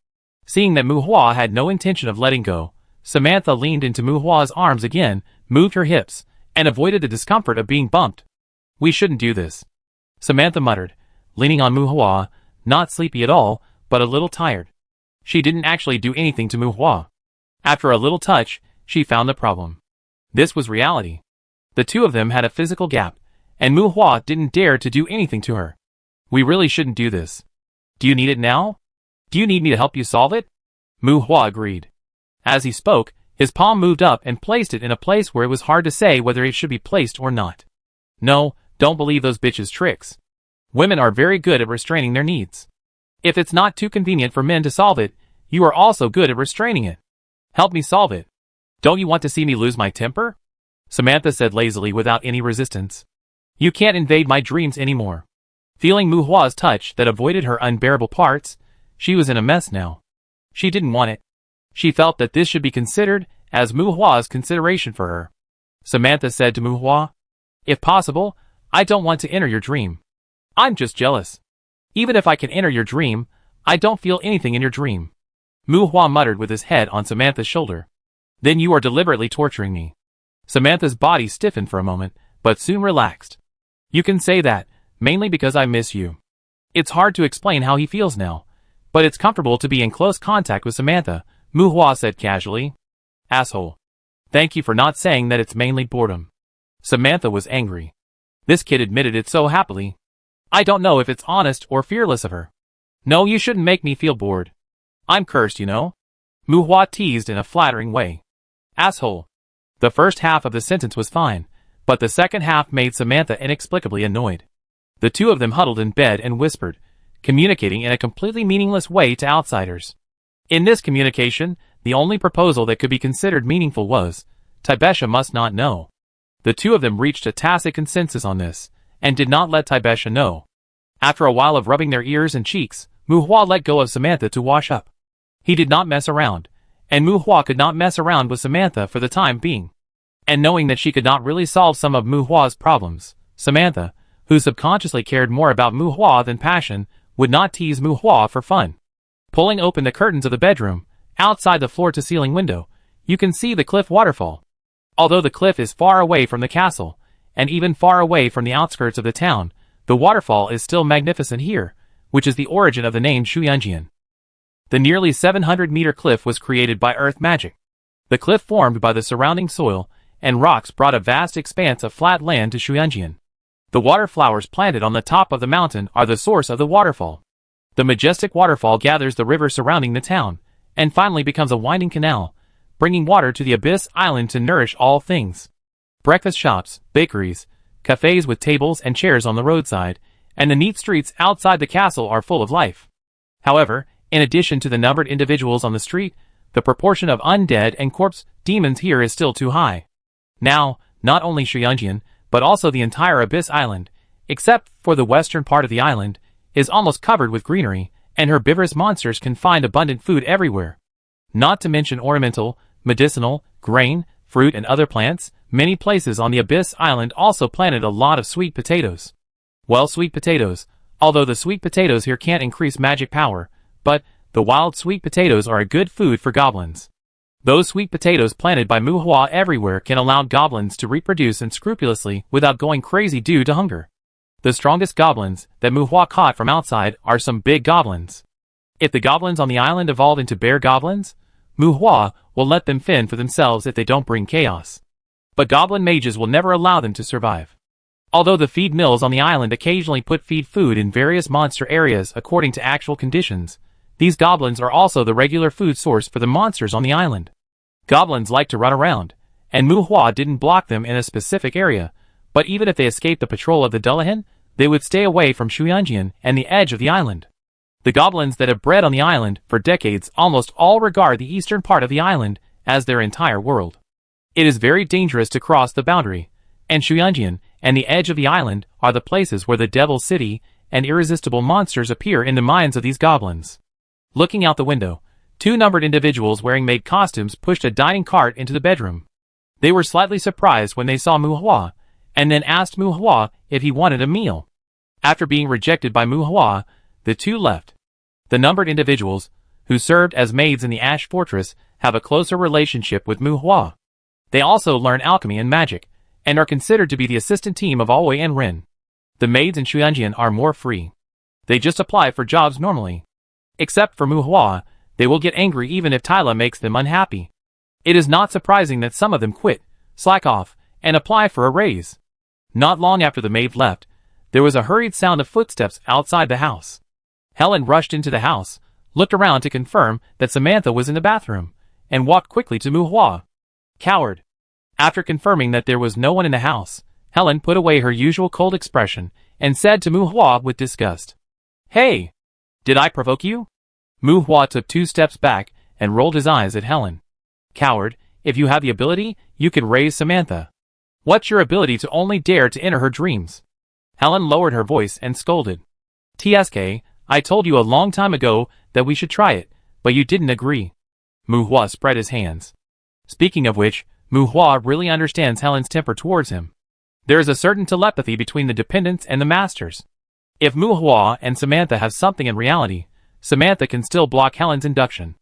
Seeing that Mu Hua had no intention of letting go, Samantha leaned into Mu Hua's arms again, moved her hips, and avoided the discomfort of being bumped. "We shouldn't do this," Samantha muttered, leaning on Mu Hua, not sleepy at all, but a little tired. She didn't actually do anything to Mu Hua. After a little touch, she found the problem. This was reality. The two of them had a physical gap, and Mu Hua didn't dare to do anything to her. "We really shouldn't do this. Do you need it now? Do you need me to help you solve it?" Mu Hua agreed. As he spoke, his palm moved up and placed it in a place where it was hard to say whether it should be placed or not. "No, don't believe those bitches' tricks. Women are very good at restraining their needs. If it's not too convenient for men to solve it, you are also good at restraining it. Help me solve it. Don't you want to see me lose my temper?" Samantha said lazily without any resistance. "You can't invade my dreams anymore." Feeling Mu Hua's touch that avoided her unbearable parts, she was in a mess now. She didn't want it. She felt that this should be considered as Mu Hua's consideration for her. Samantha said to Mu Hua, "If possible, I don't want to enter your dream. I'm just jealous. Even if I can enter your dream, I don't feel anything in your dream." Mu Hua muttered with his head on Samantha's shoulder. "Then you are deliberately torturing me." Samantha's body stiffened for a moment, but soon relaxed. "You can say that, mainly because I miss you." It's hard to explain how he feels now, but it's comfortable to be in close contact with Samantha, Mu Hua said casually. "Asshole. Thank you for not saying that it's mainly boredom." Samantha was angry. This kid admitted it so happily. I don't know if it's honest or fearless of her. No, you shouldn't make me feel bored. I'm cursed, you know? Muhua teased in a flattering way. Asshole. The first half of the sentence was fine, but the second half made Samantha inexplicably annoyed. The two of them huddled in bed and whispered, communicating in a completely meaningless way to outsiders. In this communication, the only proposal that could be considered meaningful was, Taibesha must not know. The two of them reached a tacit consensus on this, and did not let Taibesha know. After a while of rubbing their ears and cheeks, Muhua let go of Samantha to wash up. He did not mess around, and Muhua could not mess around with Samantha for the time being. And knowing that she could not really solve some of Muhua's problems, Samantha, who subconsciously cared more about Muhua than passion, would not tease Muhua for fun. Pulling open the curtains of the bedroom, outside the floor-to-ceiling window, you can see the cliff waterfall. Although the cliff is far away from the castle, and even far away from the outskirts of the town, the waterfall is still magnificent here, which is the origin of the name Shuyunjian. The nearly 700-meter cliff was created by earth magic. The cliff formed by the surrounding soil and rocks brought a vast expanse of flat land to Shuyunjian. The water flowers planted on the top of the mountain are the source of the waterfall. The majestic waterfall gathers the river surrounding the town, and finally becomes a winding canal, bringing water to the Abyss Island to nourish all things. Breakfast shops, bakeries, cafes with tables and chairs on the roadside, and the neat streets outside the castle are full of life. However, in addition to the numbered individuals on the street, the proportion of undead and corpse demons here is still too high. Now, not only Shuyunjian, but also the entire Abyss Island, except for the western part of the island, is almost covered with greenery, and herbivorous monsters can find abundant food everywhere. Not to mention ornamental, medicinal, grain, fruit and other plants, many places on the Abyss Island also planted a lot of sweet potatoes. Well, sweet potatoes, although the sweet potatoes here can't increase magic power, but the wild sweet potatoes are a good food for goblins. Those sweet potatoes planted by Muhua everywhere can allow goblins to reproduce unscrupulously without going crazy due to hunger. The strongest goblins that Muhua caught from outside are some big goblins. If the goblins on the island evolve into bear goblins, Muhua will let them fend for themselves if they don't bring chaos. But goblin mages will never allow them to survive. Although the feed mills on the island occasionally put feed food in various monster areas according to actual conditions, these goblins are also the regular food source for the monsters on the island. Goblins like to run around, and Muhua didn't block them in a specific area, but even if they escaped the patrol of the Dullahan, they would stay away from Shuyunjian and the edge of the island. The goblins that have bred on the island for decades almost all regard the eastern part of the island as their entire world. It is very dangerous to cross the boundary, and Shuyunjian and the edge of the island are the places where the Devil's City and irresistible monsters appear in the minds of these goblins. Looking out the window, two numbered individuals wearing maid costumes pushed a dining cart into the bedroom. They were slightly surprised when they saw Muhua, and then asked Muhua if he wanted a meal. After being rejected by Muhua, the two left. The numbered individuals, who served as maids in the Ash Fortress, have a closer relationship with Muhua. They also learn alchemy and magic, and are considered to be the assistant team of Alway and Rin. The maids in Shuyunjian are more free. They just apply for jobs normally. Except for Muhua, they will get angry even if Tyla makes them unhappy. It is not surprising that some of them quit, slack off, and apply for a raise. Not long after the maid left, there was a hurried sound of footsteps outside the house. Helen rushed into the house, looked around to confirm that Samantha was in the bathroom, and walked quickly to Muhua. Coward. After confirming that there was no one in the house, Helen put away her usual cold expression and said to Muhua with disgust, "Hey! Did I provoke you?" Muhua took 2 steps back and rolled his eyes at Helen. "Coward, if you have the ability, you could raise Samantha. What's your ability to only dare to enter her dreams?" Helen lowered her voice and scolded. "TSK, I told you a long time ago that we should try it, but you didn't agree." Muhua spread his hands. Speaking of which, Muhua really understands Helen's temper towards him. There is a certain telepathy between the dependents and the masters. If Muhua and Samantha have something in reality, Samantha can still block Helen's induction.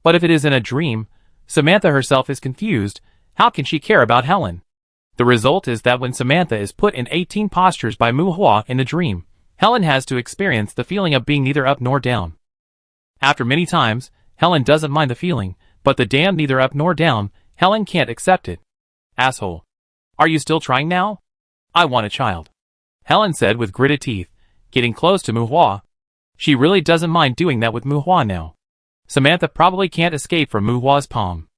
But if it is in a dream, Samantha herself is confused. How can she care about Helen? The result is that when Samantha is put in 18 postures by Muhua in the dream, Helen has to experience the feeling of being neither up nor down. After many times, Helen doesn't mind the feeling, but the damn neither up nor down, Helen can't accept it. "Asshole. Are you still trying now? I want a child," Helen said with gritted teeth, getting close to Muhua. She really doesn't mind doing that with Muhua now. Samantha probably can't escape from Muhua's palm.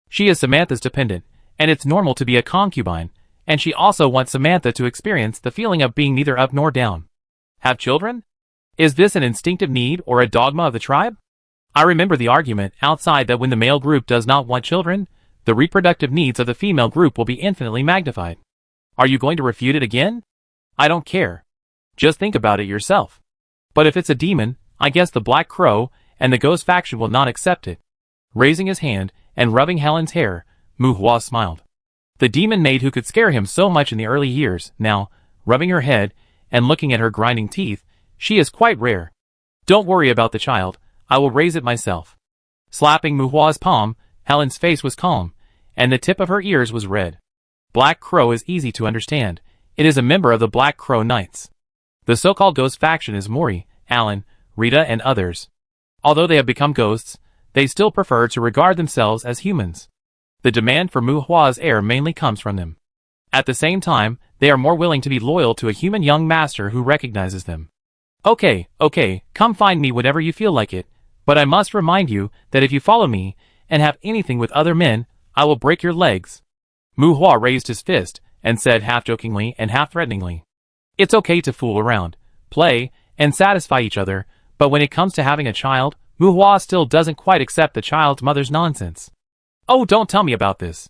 She is Samantha's dependent, and it's normal to be a concubine, and she also wants Samantha to experience the feeling of being neither up nor down. Have children? Is this an instinctive need or a dogma of the tribe? I remember the argument outside that when the male group does not want children, the reproductive needs of the female group will be infinitely magnified. Are you going to refute it again? I don't care. Just think about it yourself. But if it's a demon, I guess the Black Crow and the Ghost faction will not accept it. Raising his hand and rubbing Helen's hair, Muhua smiled. The demon maid who could scare him so much in the early years, now, rubbing her head and looking at her grinding teeth, she is quite rare. Don't worry about the child, I will raise it myself. Slapping Muhua's palm, Helen's face was calm, and the tip of her ears was red. Black Crow is easy to understand. It is a member of the Black Crow Knights. The so-called Ghost faction is Mori, Alan, Rita and others. Although they have become ghosts, they still prefer to regard themselves as humans. The demand for Muhua's heir mainly comes from them. At the same time, they are more willing to be loyal to a human young master who recognizes them. Okay, come find me whenever you feel like it, but I must remind you that if you follow me and have anything with other men, I will break your legs. Muhua raised his fist and said half-jokingly and half-threateningly. It's okay to fool around, play, and satisfy each other, but when it comes to having a child, Muhua still doesn't quite accept the child's mother's nonsense. Oh, don't tell me about this.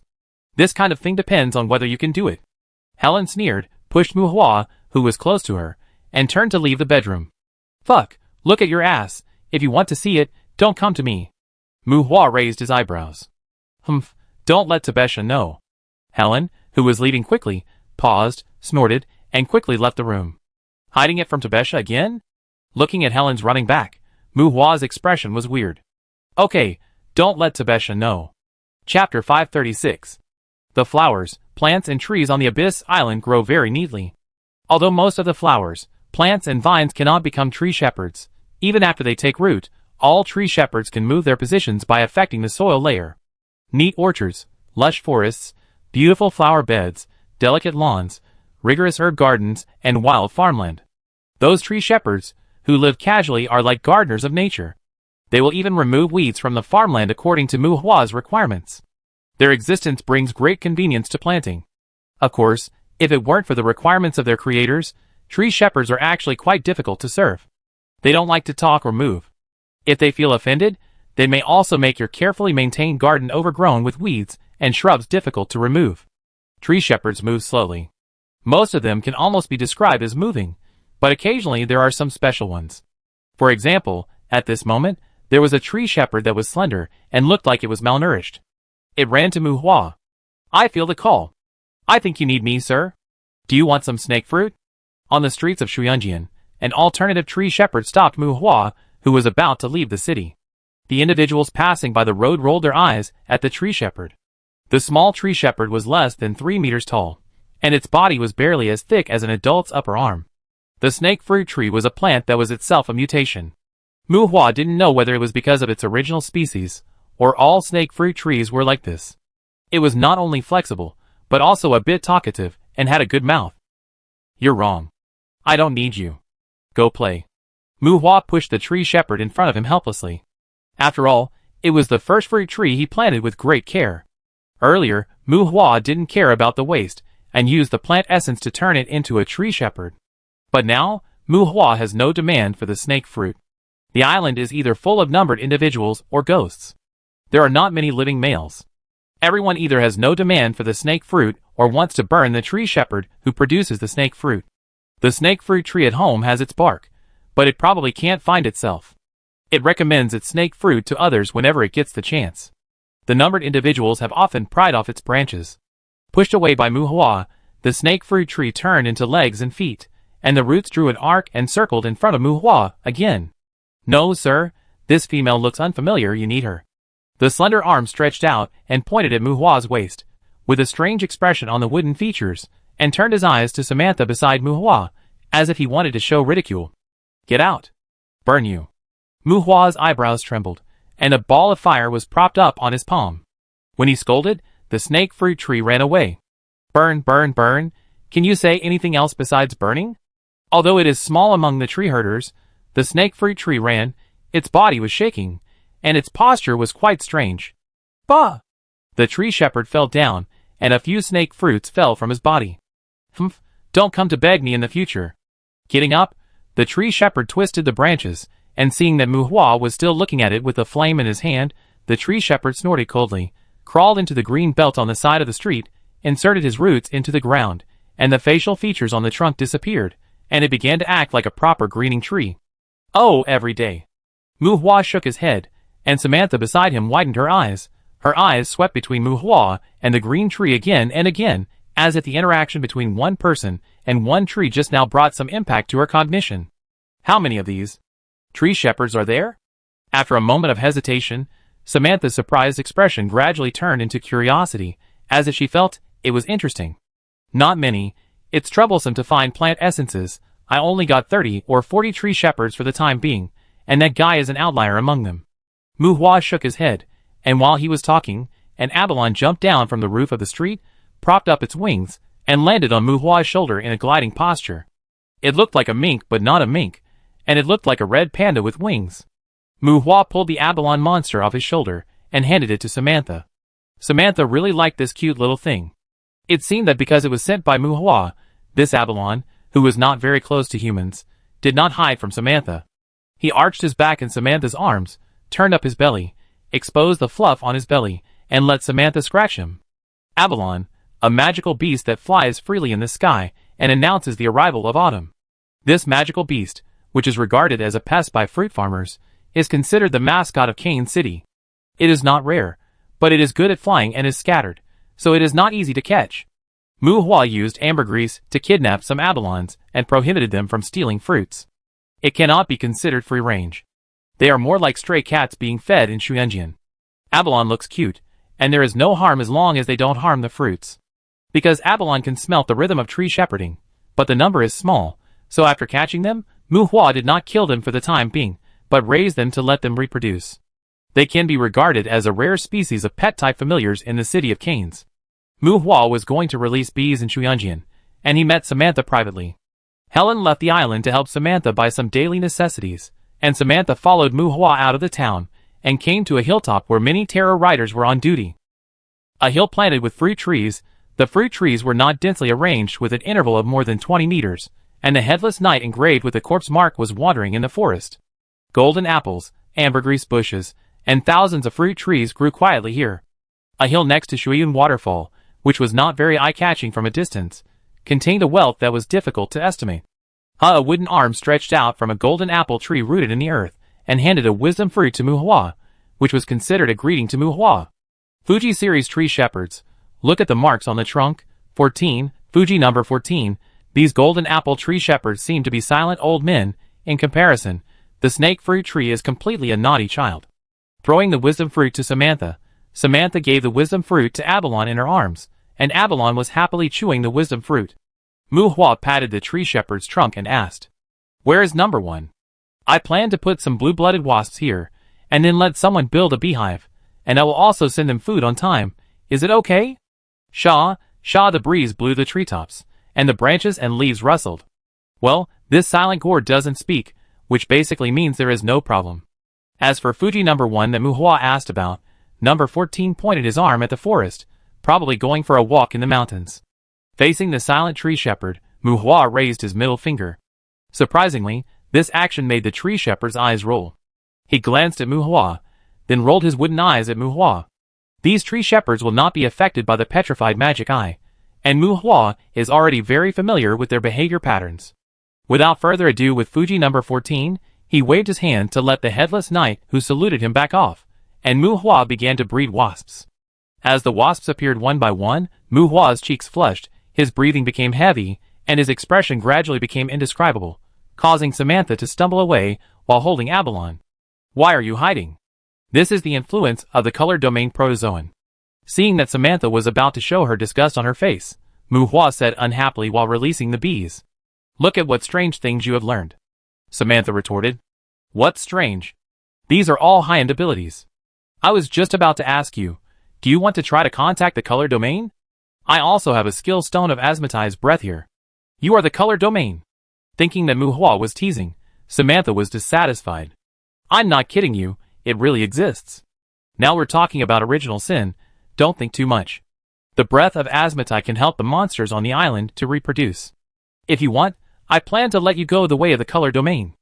This kind of thing depends on whether you can do it. Helen sneered, pushed Muhua, who was close to her, and turned to leave the bedroom. Fuck, look at your ass. If you want to see it, don't come to me. Muhua raised his eyebrows. Humph, don't let Tabesha know. Helen, who was leaving quickly, paused, snorted, and quickly left the room. Hiding it from Tabesha again? Looking at Helen's running back, Muhua's expression was weird. Okay, don't let Tabesha know. Chapter 536. The flowers, plants and trees on the Abyss Island grow very neatly. Although most of the flowers, plants and vines cannot become tree shepherds, even after they take root, all tree shepherds can move their positions by affecting the soil layer. Neat orchards, lush forests, beautiful flower beds, delicate lawns, rigorous herb gardens, and wild farmland. Those tree shepherds, who live casually, are like gardeners of nature. They will even remove weeds from the farmland according to Muhua's requirements. Their existence brings great convenience to planting. Of course, if it weren't for the requirements of their creators, tree shepherds are actually quite difficult to serve. They don't like to talk or move. If they feel offended, they may also make your carefully maintained garden overgrown with weeds and shrubs difficult to remove. Tree shepherds move slowly. Most of them can almost be described as moving, but occasionally there are some special ones. For example, at this moment, there was a tree shepherd that was slender and looked like it was malnourished. It ran to Muhua. I feel the call. I think you need me, sir. Do you want some snake fruit? On the streets of Shuyunjian, an alternative tree shepherd stopped Muhua, who was about to leave the city. The individuals passing by the road rolled their eyes at the tree shepherd. The small tree shepherd was less than 3 meters tall, and its body was barely as thick as an adult's upper arm. The snake fruit tree was a plant that was itself a mutation. Muhua didn't know whether it was because of its original species, or all snake fruit trees were like this. It was not only flexible, but also a bit talkative, and had a good mouth. You're wrong. I don't need you. Go play. Muhua pushed the tree shepherd in front of him helplessly. After all, it was the first fruit tree he planted with great care. Earlier, Muhua didn't care about the waste, and used the plant essence to turn it into a tree shepherd. But now, Muhua has no demand for the snake fruit. The island is either full of numbered individuals or ghosts. There are not many living males. Everyone either has no demand for the snake fruit or wants to burn the tree shepherd who produces the snake fruit. The snake fruit tree at home has its bark, but it probably can't find itself. It recommends its snake fruit to others whenever it gets the chance. The numbered individuals have often pried off its branches. Pushed away by Muhua, the snake fruit tree turned into legs and feet, and the roots drew an arc and circled in front of Muhua again. No, sir, this female looks unfamiliar, you need her. The slender arm stretched out and pointed at Muhua's waist, with a strange expression on the wooden features, and turned his eyes to Samantha beside Muhua, as if he wanted to show ridicule. Get out. Burn you. Muhua's eyebrows trembled, and a ball of fire was propped up on his palm. When he scolded, the snake fruit tree ran away. Burn, burn, burn. Can you say anything else besides burning? Although it is small among the tree herders, the snake fruit tree ran, its body was shaking, and its posture was quite strange. Bah! The tree shepherd fell down, and a few snake fruits fell from his body. Humph, don't come to beg me in the future. Getting up, the tree shepherd twisted the branches, and seeing that Muhua was still looking at it with a flame in his hand, the tree shepherd snorted coldly, crawled into the green belt on the side of the street, inserted his roots into the ground, and the facial features on the trunk disappeared, and it began to act like a proper greening tree. Oh, every day. Muhua shook his head, and Samantha beside him widened her eyes. Her eyes swept between Muhua and the green tree again and again, as if the interaction between one person and one tree just now brought some impact to her cognition. How many of these tree shepherds are there? After a moment of hesitation, Samantha's surprised expression gradually turned into curiosity, as if she felt it was interesting. Not many. It's troublesome to find plant essences. I only got 30 or 40 tree shepherds for the time being, and that guy is an outlier among them. Muhua shook his head, and while he was talking, an abalone jumped down from the roof of the street, propped up its wings, and landed on Muhua's shoulder in a gliding posture. It looked like a mink but not a mink, and it looked like a red panda with wings. Muhua pulled the abalone monster off his shoulder and handed it to Samantha. Samantha really liked this cute little thing. It seemed that because it was sent by Muhua, this abalone, who was not very close to humans, did not hide from Samantha. He arched his back in Samantha's arms, turned up his belly, exposed the fluff on his belly, and let Samantha scratch him. Abalone, a magical beast that flies freely in the sky and announces the arrival of autumn. This magical beast, which is regarded as a pest by fruit farmers, is considered the mascot of Cane City. It is not rare, but it is good at flying and is scattered, so it is not easy to catch. Muhua used ambergris to kidnap some abalones and prohibited them from stealing fruits. It cannot be considered free range. They are more like stray cats being fed in Shuyanjian. Abalone looks cute, and there is no harm as long as they don't harm the fruits. Because abalone can smelt the rhythm of tree shepherding, but the number is small, so after catching them, Muhua did not kill them for the time being, but raised them to let them reproduce. They can be regarded as a rare species of pet-type familiars in the city of Canes. Muhua was going to release bees in Shuyanjian, and he met Samantha privately. Helen left the island to help Samantha buy some daily necessities, and Samantha followed Muhua out of the town, and came to a hilltop where many terror riders were on duty. A hill planted with fruit trees, the fruit trees were not densely arranged with an interval of more than 20 meters, and the headless knight engraved with a corpse mark was wandering in the forest. Golden apples, ambergris bushes, and thousands of fruit trees grew quietly here. A hill next to Shuiyun waterfall, which was not very eye-catching from a distance, contained a wealth that was difficult to estimate. A wooden arm stretched out from a golden apple tree rooted in the earth, and handed a wisdom fruit to Muhua, which was considered a greeting to Muhua. Fuji series tree shepherds. Look at the marks on the trunk. 14, Fuji number 14. These golden apple tree shepherds seem to be silent old men. In comparison, the snake fruit tree is completely a naughty child. Throwing the wisdom fruit to Samantha, Samantha gave the wisdom fruit to Abalone in her arms, and Abalone was happily chewing the wisdom fruit. Muhua patted the tree shepherd's trunk and asked, "Where is number 1? I plan to put some blue-blooded wasps here, and then let someone build a beehive, and I will also send them food on time. Is it okay?" Shaw, the breeze blew the treetops, and the branches and leaves rustled. Well, this silent gourd doesn't speak, which basically means there is no problem. As for Fuji number 1 that Muhua asked about, number 14 pointed his arm at the forest, probably going for a walk in the mountains. Facing the silent tree shepherd, Muhua raised his middle finger. Surprisingly, this action made the tree shepherd's eyes roll. He glanced at Muhua, then rolled his wooden eyes at Muhua. These tree shepherds will not be affected by the petrified magic eye, and Muhua is already very familiar with their behavior patterns. Without further ado with Fuji number 14, he waved his hand to let the headless knight who saluted him back off, and Muhua began to breed wasps. As the wasps appeared one by one, Muhua's cheeks flushed, his breathing became heavy, and his expression gradually became indescribable, causing Samantha to stumble away while holding Abalone. "Why are you hiding?" This is the influence of the color domain protozoan. Seeing that Samantha was about to show her disgust on her face, Muhua said unhappily while releasing the bees. "Look at what strange things you have learned." Samantha retorted. "What's strange? These are all high-end abilities. I was just about to ask you, do you want to try to contact the color domain? I also have a skill stone of asthmatized breath here. You are the color domain. Thinking that Muhua was teasing, Samantha was dissatisfied. I'm not kidding you, it really exists. Now we're talking about original sin, don't think too much. The breath of Asmatai can help the monsters on the island to reproduce. If you want, I plan to let you go the way of the color domain.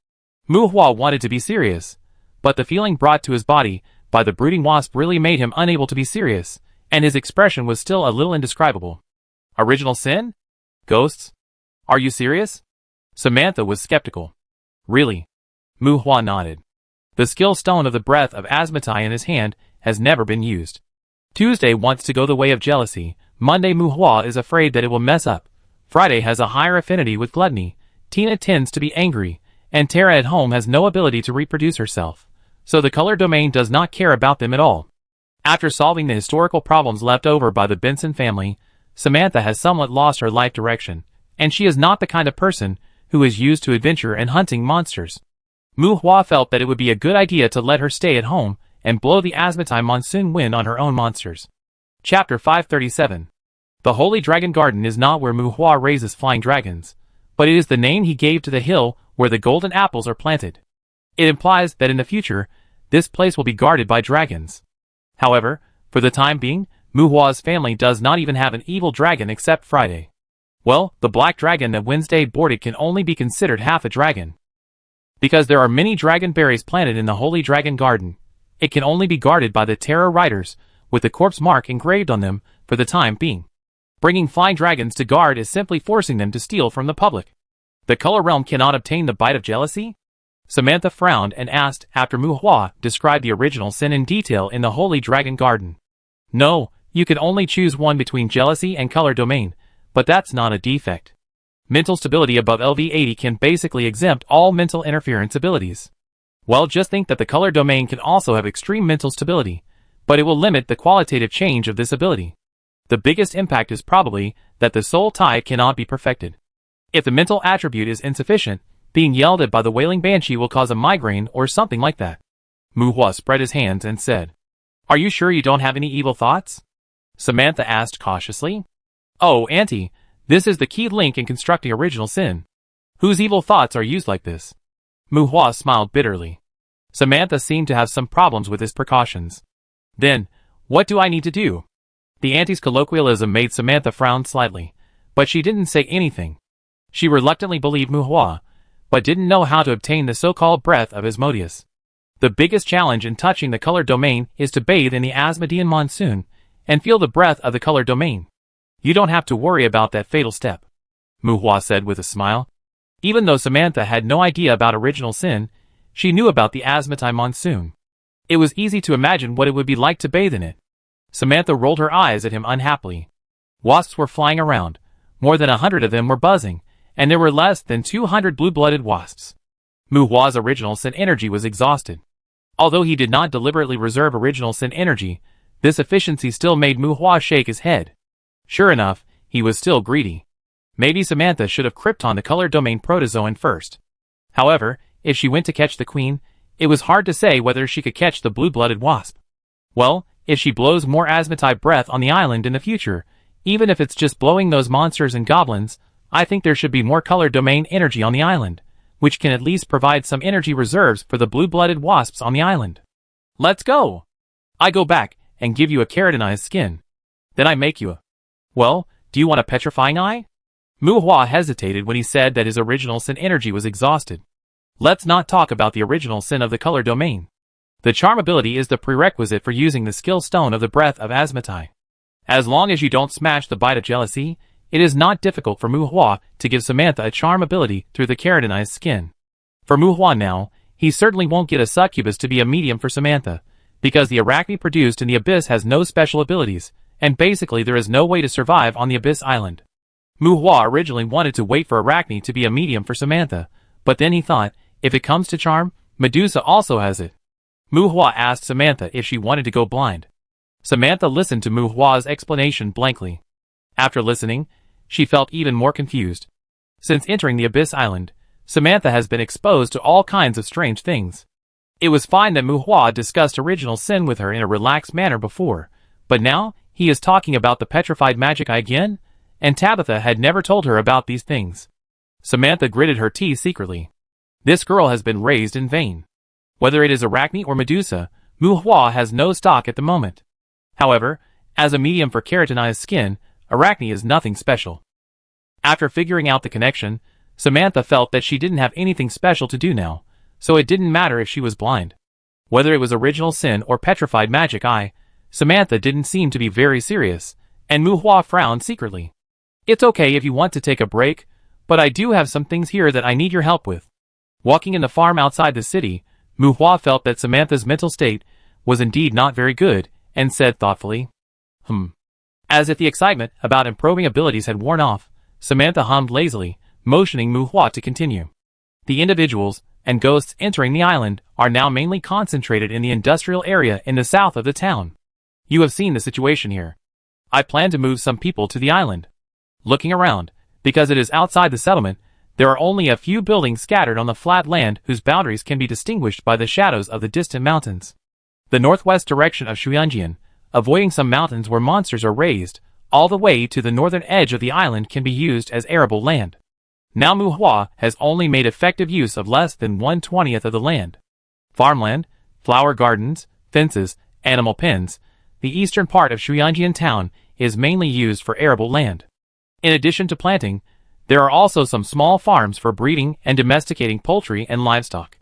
Muhua wanted to be serious, but the feeling brought to his body by the brooding wasp really made him unable to be serious, and his expression was still a little indescribable. Original sin? Ghosts? Are you serious? Samantha was skeptical. Really? Muhua nodded. The skill stone of the breath of Asmatai in his hand has never been used. Tuesday wants to go the way of jealousy, Monday Muhua is afraid that it will mess up, Friday has a higher affinity with gluttony, Tina tends to be angry, and Tara at home has no ability to reproduce herself, so the color domain does not care about them at all. After solving the historical problems left over by the Benson family, Samantha has somewhat lost her life direction, and she is not the kind of person who is used to adventure and hunting monsters. Muhua felt that it would be a good idea to let her stay at home and blow the Asmatai monsoon wind on her own monsters. Chapter 537. The Holy Dragon Garden is not where Muhua raises flying dragons, but it is the name he gave to the hill where the golden apples are planted. It implies that in the future, this place will be guarded by dragons. However, for the time being, Muhua's family does not even have an evil dragon except Friday. Well, the black dragon that Wednesday boarded can only be considered half a dragon. Because there are many dragon berries planted in the Holy Dragon Garden, it can only be guarded by the Terror Riders, with the corpse mark engraved on them for the time being. Bringing flying dragons to guard is simply forcing them to steal from the public. The color realm cannot obtain the bite of jealousy? Samantha frowned and asked after Muhua described the original sin in detail in the Holy Dragon Garden. No, you can only choose one between jealousy and color domain, but that's not a defect. Mental stability above LV80 can basically exempt all mental interference abilities. Well, just think that the color domain can also have extreme mental stability, but it will limit the qualitative change of this ability. The biggest impact is probably that the soul tie cannot be perfected. If the mental attribute is insufficient, being yelled at by the wailing banshee will cause a migraine or something like that. Muhua spread his hands and said, "Are you sure you don't have any evil thoughts?" Samantha asked cautiously. "Oh, Auntie, this is the key link in constructing original sin. Whose evil thoughts are used like this?" Muhua smiled bitterly. Samantha seemed to have some problems with his precautions. "Then, what do I need to do?" The auntie's colloquialism made Samantha frown slightly, but she didn't say anything. She reluctantly believed Muhua, but didn't know how to obtain the so-called breath of Asmodeus. The biggest challenge in touching the color domain is to bathe in the Asmodean monsoon and feel the breath of the color domain. You don't have to worry about that fatal step, Muhua said with a smile. Even though Samantha had no idea about original sin, she knew about the Asmatai monsoon. It was easy to imagine what it would be like to bathe in it. Samantha rolled her eyes at him unhappily. Wasps were flying around. More than 100 of them were buzzing, and there were less than 200 blue-blooded wasps. Muhua's original sin energy was exhausted. Although he did not deliberately reserve original sin energy, this efficiency still made Muhua shake his head. Sure enough, he was still greedy. Maybe Samantha should have krypton the color domain protozoan first. However, if she went to catch the queen, it was hard to say whether she could catch the blue-blooded wasp. Well, if she blows more Asmatai breath on the island in the future, even if it's just blowing those monsters and goblins, I think there should be more color domain energy on the island, which can at least provide some energy reserves for the blue-blooded wasps on the island. Let's go! I go back and give you a keratinized skin. Then I make you a... Well, do you want a petrifying eye? Muhua hesitated when he said that his original sin energy was exhausted. Let's not talk about the original sin of the color domain. The charm ability is the prerequisite for using the skill stone of the breath of Asmatai. As long as you don't smash the bite of jealousy, it is not difficult for Muhua to give Samantha a charm ability through the keratinized skin. For Muhua now, he certainly won't get a succubus to be a medium for Samantha, because the arachne produced in the abyss has no special abilities, and basically there is no way to survive on the abyss island. Muhua originally wanted to wait for arachne to be a medium for Samantha, but then he thought, if it comes to charm, Medusa also has it. Muhua asked Samantha if she wanted to go blind. Samantha listened to Muhua's explanation blankly. After listening, she felt even more confused. Since entering the Abyss Island, Samantha has been exposed to all kinds of strange things. It was fine that Muhua discussed original sin with her in a relaxed manner before, but now he is talking about the petrified magic eye again, and Tabitha had never told her about these things. Samantha gritted her teeth secretly. This girl has been raised in vain. Whether it is Arachne or Medusa, Muhua has no stock at the moment. However, as a medium for keratinized skin, Arachne is nothing special. After figuring out the connection, Samantha felt that she didn't have anything special to do now, so it didn't matter if she was blind. Whether it was original sin or petrified magic eye, Samantha didn't seem to be very serious, and Muhua frowned secretly. It's okay if you want to take a break, but I do have some things here that I need your help with. Walking in the farm outside the city, Muhua felt that Samantha's mental state was indeed not very good, and said thoughtfully, As if the excitement about improving abilities had worn off, Samantha hummed lazily, motioning Muhua to continue. The individuals and ghosts entering the island are now mainly concentrated in the industrial area in the south of the town. You have seen the situation here. I plan to move some people to the island. Looking around, because it is outside the settlement, there are only a few buildings scattered on the flat land whose boundaries can be distinguished by the shadows of the distant mountains. The northwest direction of Shuyanjian, avoiding some mountains where monsters are raised, all the way to the northern edge of the island can be used as arable land. Now Muhua has only made effective use of less than 1/20th of the land. Farmland, flower gardens, fences, animal pens, the eastern part of Shuyanjian town is mainly used for arable land. In addition to planting, there are also some small farms for breeding and domesticating poultry and livestock.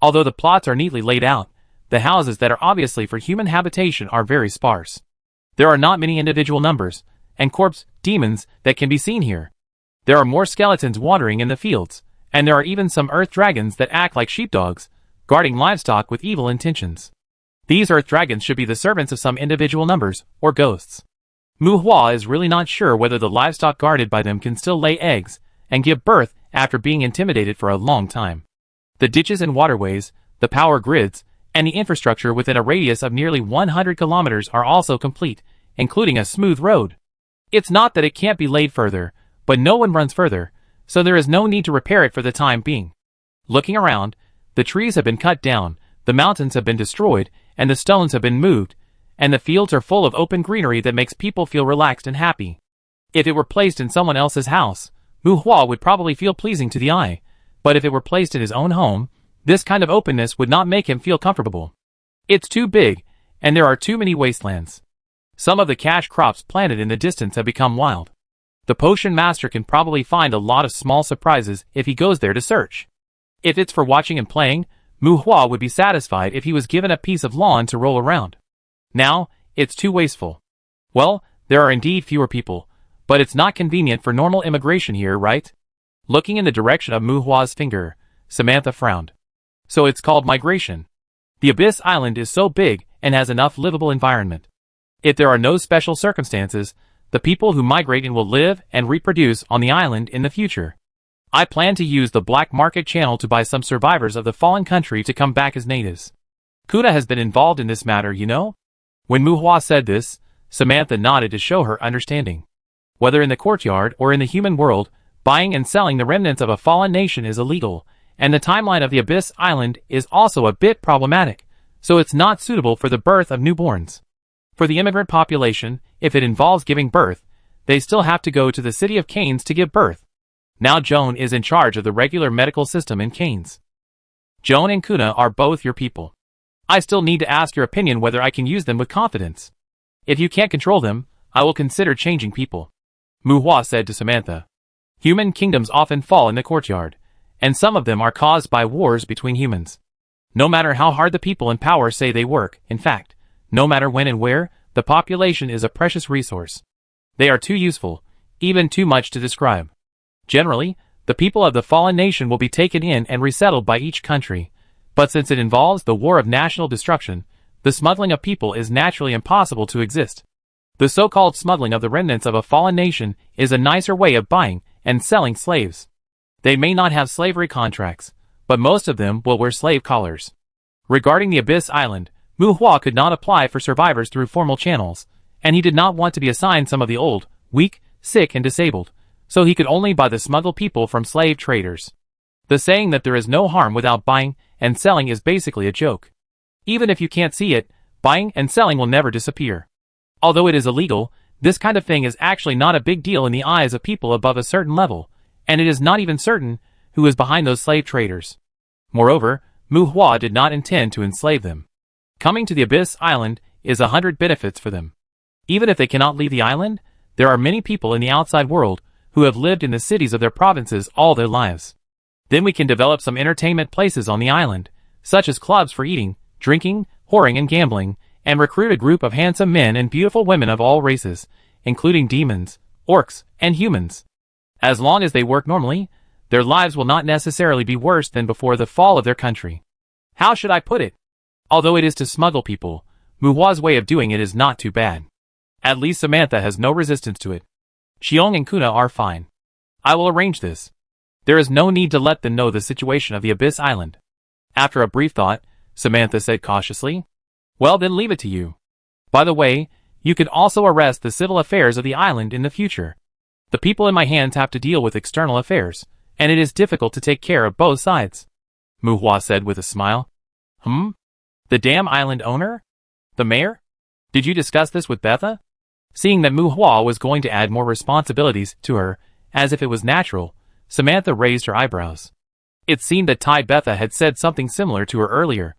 Although the plots are neatly laid out, the houses that are obviously for human habitation are very sparse. There are not many individual numbers and corpse demons that can be seen here. There are more skeletons wandering in the fields, and there are even some earth dragons that act like sheepdogs, guarding livestock with evil intentions. These earth dragons should be the servants of some individual numbers, or ghosts. Muhua is really not sure whether the livestock guarded by them can still lay eggs and give birth after being intimidated for a long time. The ditches and waterways, the power grids, and the infrastructure within a radius of nearly 100 kilometers are also complete, including a smooth road. It's not that it can't be laid further, but no one runs further, so there is no need to repair it for the time being. Looking around, the trees have been cut down, the mountains have been destroyed, and the stones have been moved, and the fields are full of open greenery that makes people feel relaxed and happy. If it were placed in someone else's house, Muhua would probably feel pleasing to the eye, but if it were placed in his own home, this kind of openness would not make him feel comfortable. It's too big, and there are too many wastelands. Some of the cash crops planted in the distance have become wild. The potion master can probably find a lot of small surprises if he goes there to search. If it's for watching and playing, Muhua would be satisfied if he was given a piece of lawn to roll around. Now, it's too wasteful. Well, there are indeed fewer people, but it's not convenient for normal immigration here, right? Looking in the direction of Muhua's finger, Samantha frowned. So it's called migration. The Abyss Island is so big and has enough livable environment. If there are no special circumstances, the people who migrate in will live and reproduce on the island in the future. I plan to use the black market channel to buy some survivors of the fallen country to come back as natives. Kuna has been involved in this matter, you know? When Muhua said this, Samantha nodded to show her understanding. Whether in the courtyard or in the human world, buying and selling the remnants of a fallen nation is illegal, and the timeline of the Abyss Island is also a bit problematic, so it's not suitable for the birth of newborns. For the immigrant population, if it involves giving birth, they still have to go to the city of Canes to give birth. Now Joan is in charge of the regular medical system in Canes. Joan and Kuna are both your people. I still need to ask your opinion whether I can use them with confidence. If you can't control them, I will consider changing people. Muhua said to Samantha. Human kingdoms often fall in the courtyard, and some of them are caused by wars between humans. No matter how hard the people in power say they work, in fact, no matter when and where, the population is a precious resource. They are too useful, even too much to describe. Generally, the people of the fallen nation will be taken in and resettled by each country, but since it involves the war of national destruction, the smuggling of people is naturally impossible to exist. The so-called smuggling of the remnants of a fallen nation is a nicer way of buying and selling slaves. They may not have slavery contracts, but most of them will wear slave collars. Regarding the Abyss Island, Muhua could not apply for survivors through formal channels, and he did not want to be assigned some of the old, weak, sick and disabled, so he could only buy the smuggled people from slave traders. The saying that there is no harm without buying and selling is basically a joke. Even if you can't see it, buying and selling will never disappear. Although it is illegal, this kind of thing is actually not a big deal in the eyes of people above a certain level, and it is not even certain who is behind those slave traders. Moreover, Mu Hua did not intend to enslave them. Coming to the Abyss Island is 100 benefits for them. Even if they cannot leave the island, there are many people in the outside world who have lived in the cities of their provinces all their lives. Then we can develop some entertainment places on the island, such as clubs for eating, drinking, whoring and gambling, and recruit a group of handsome men and beautiful women of all races, including demons, orcs, and humans. As long as they work normally, their lives will not necessarily be worse than before the fall of their country. How should I put it? Although it is to smuggle people, Mu Hua's way of doing it is not too bad. At least Samantha has no resistance to it. Xiong and Kuna are fine. I will arrange this. There is no need to let them know the situation of the Abyss Island. After a brief thought, Samantha said cautiously, "Well then, leave it to you. By the way, you could also arrest the civil affairs of the island in the future. The people in my hands have to deal with external affairs, and it is difficult to take care of both sides," Mu Hua said with a smile. The damn island owner? The mayor? Did you discuss this with Betha? Seeing that Mu Hua was going to add more responsibilities to her, as if it was natural, Samantha raised her eyebrows. It seemed that Tai Betha had said something similar to her earlier.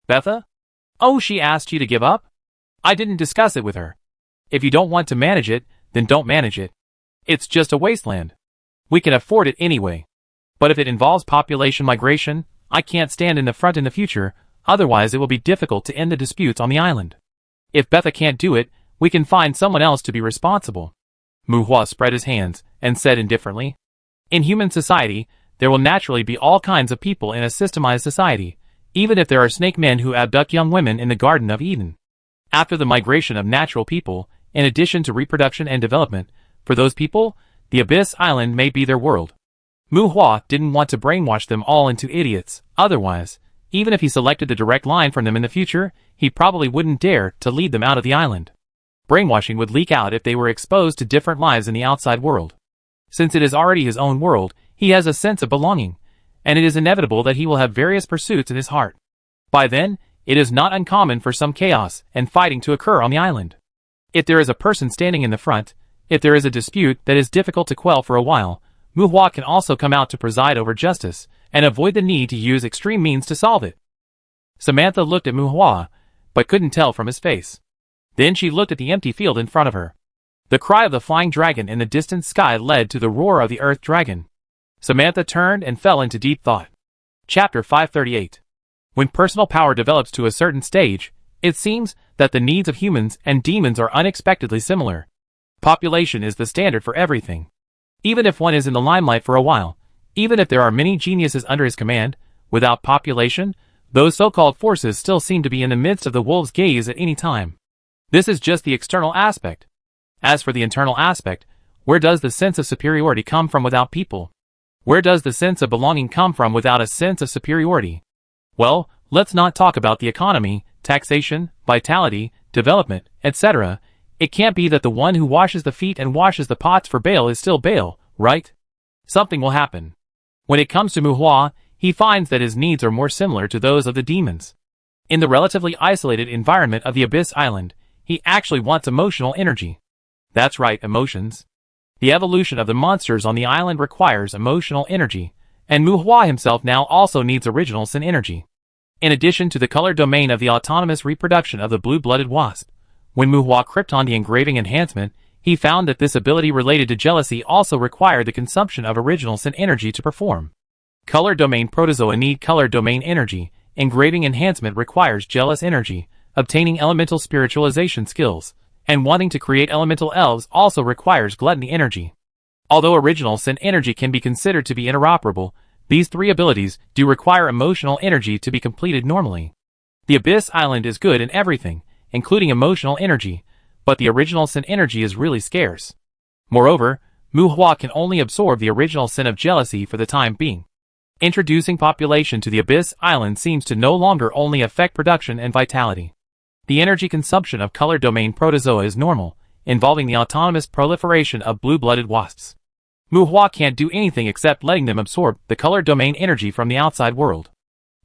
Betha? Oh, she asked you to give up? I didn't discuss it with her. If you don't want to manage it, then don't manage it. It's just a wasteland. We can afford it anyway. But if it involves population migration, I can't stand in the front in the future, otherwise it will be difficult to end the disputes on the island. If Betha can't do it, we can find someone else to be responsible. Mu Hua spread his hands and said indifferently, "In human society, there will naturally be all kinds of people in a systemized society, even if there are snake men who abduct young women in the Garden of Eden. After the migration of natural people, in addition to reproduction and development, for those people, the Abyss Island may be their world." Mu Hua didn't want to brainwash them all into idiots, otherwise, even if he selected the direct line from them in the future, he probably wouldn't dare to lead them out of the island. Brainwashing would leak out if they were exposed to different lives in the outside world. Since it is already his own world, he has a sense of belonging, and it is inevitable that he will have various pursuits in his heart. By then, it is not uncommon for some chaos and fighting to occur on the island. If there is a person standing in the front, if there is a dispute that is difficult to quell for a while, Mu Hua can also come out to preside over justice, and avoid the need to use extreme means to solve it. Samantha looked at Mu Hua, but couldn't tell from his face. Then she looked at the empty field in front of her. The cry of the flying dragon in the distant sky led to the roar of the earth dragon. Samantha turned and fell into deep thought. Chapter 538. When personal power develops to a certain stage, it seems that the needs of humans and demons are unexpectedly similar. Population is the standard for everything. Even if one is in the limelight for a while, even if there are many geniuses under his command, without population, those so-called forces still seem to be in the midst of the wolf's gaze at any time. This is just the external aspect. As for the internal aspect, where does the sense of superiority come from without people? Where does the sense of belonging come from without a sense of superiority? Well, let's not talk about the economy, taxation, vitality, development, etc. It can't be that the one who washes the feet and washes the pots for Baal is still Baal, right? Something will happen. When it comes to Mu Hua, he finds that his needs are more similar to those of the demons. In the relatively isolated environment of the Abyss Island, he actually wants emotional energy. That's right, emotions. The evolution of the monsters on the island requires emotional energy, and Mu Hua himself now also needs original sin energy. In addition to the color domain of the autonomous reproduction of the blue-blooded wasp, when Mu Hua clicked on the engraving enhancement, he found that this ability related to jealousy also required the consumption of original sin energy to perform. Color domain protozoa need color domain energy, engraving enhancement requires jealous energy, obtaining elemental spiritualization skills, and wanting to create elemental elves also requires gluttony energy. Although original sin energy can be considered to be interoperable, these three abilities do require emotional energy to be completed normally. The Abyss Island is good in everything, including emotional energy, but the original sin energy is really scarce. Moreover, Mu Hua can only absorb the original sin of jealousy for the time being. Introducing population to the Abyss Island seems to no longer only affect production and vitality. The energy consumption of color domain protozoa is normal, involving the autonomous proliferation of blue-blooded wasps. Mu Hua can't do anything except letting them absorb the color domain energy from the outside world.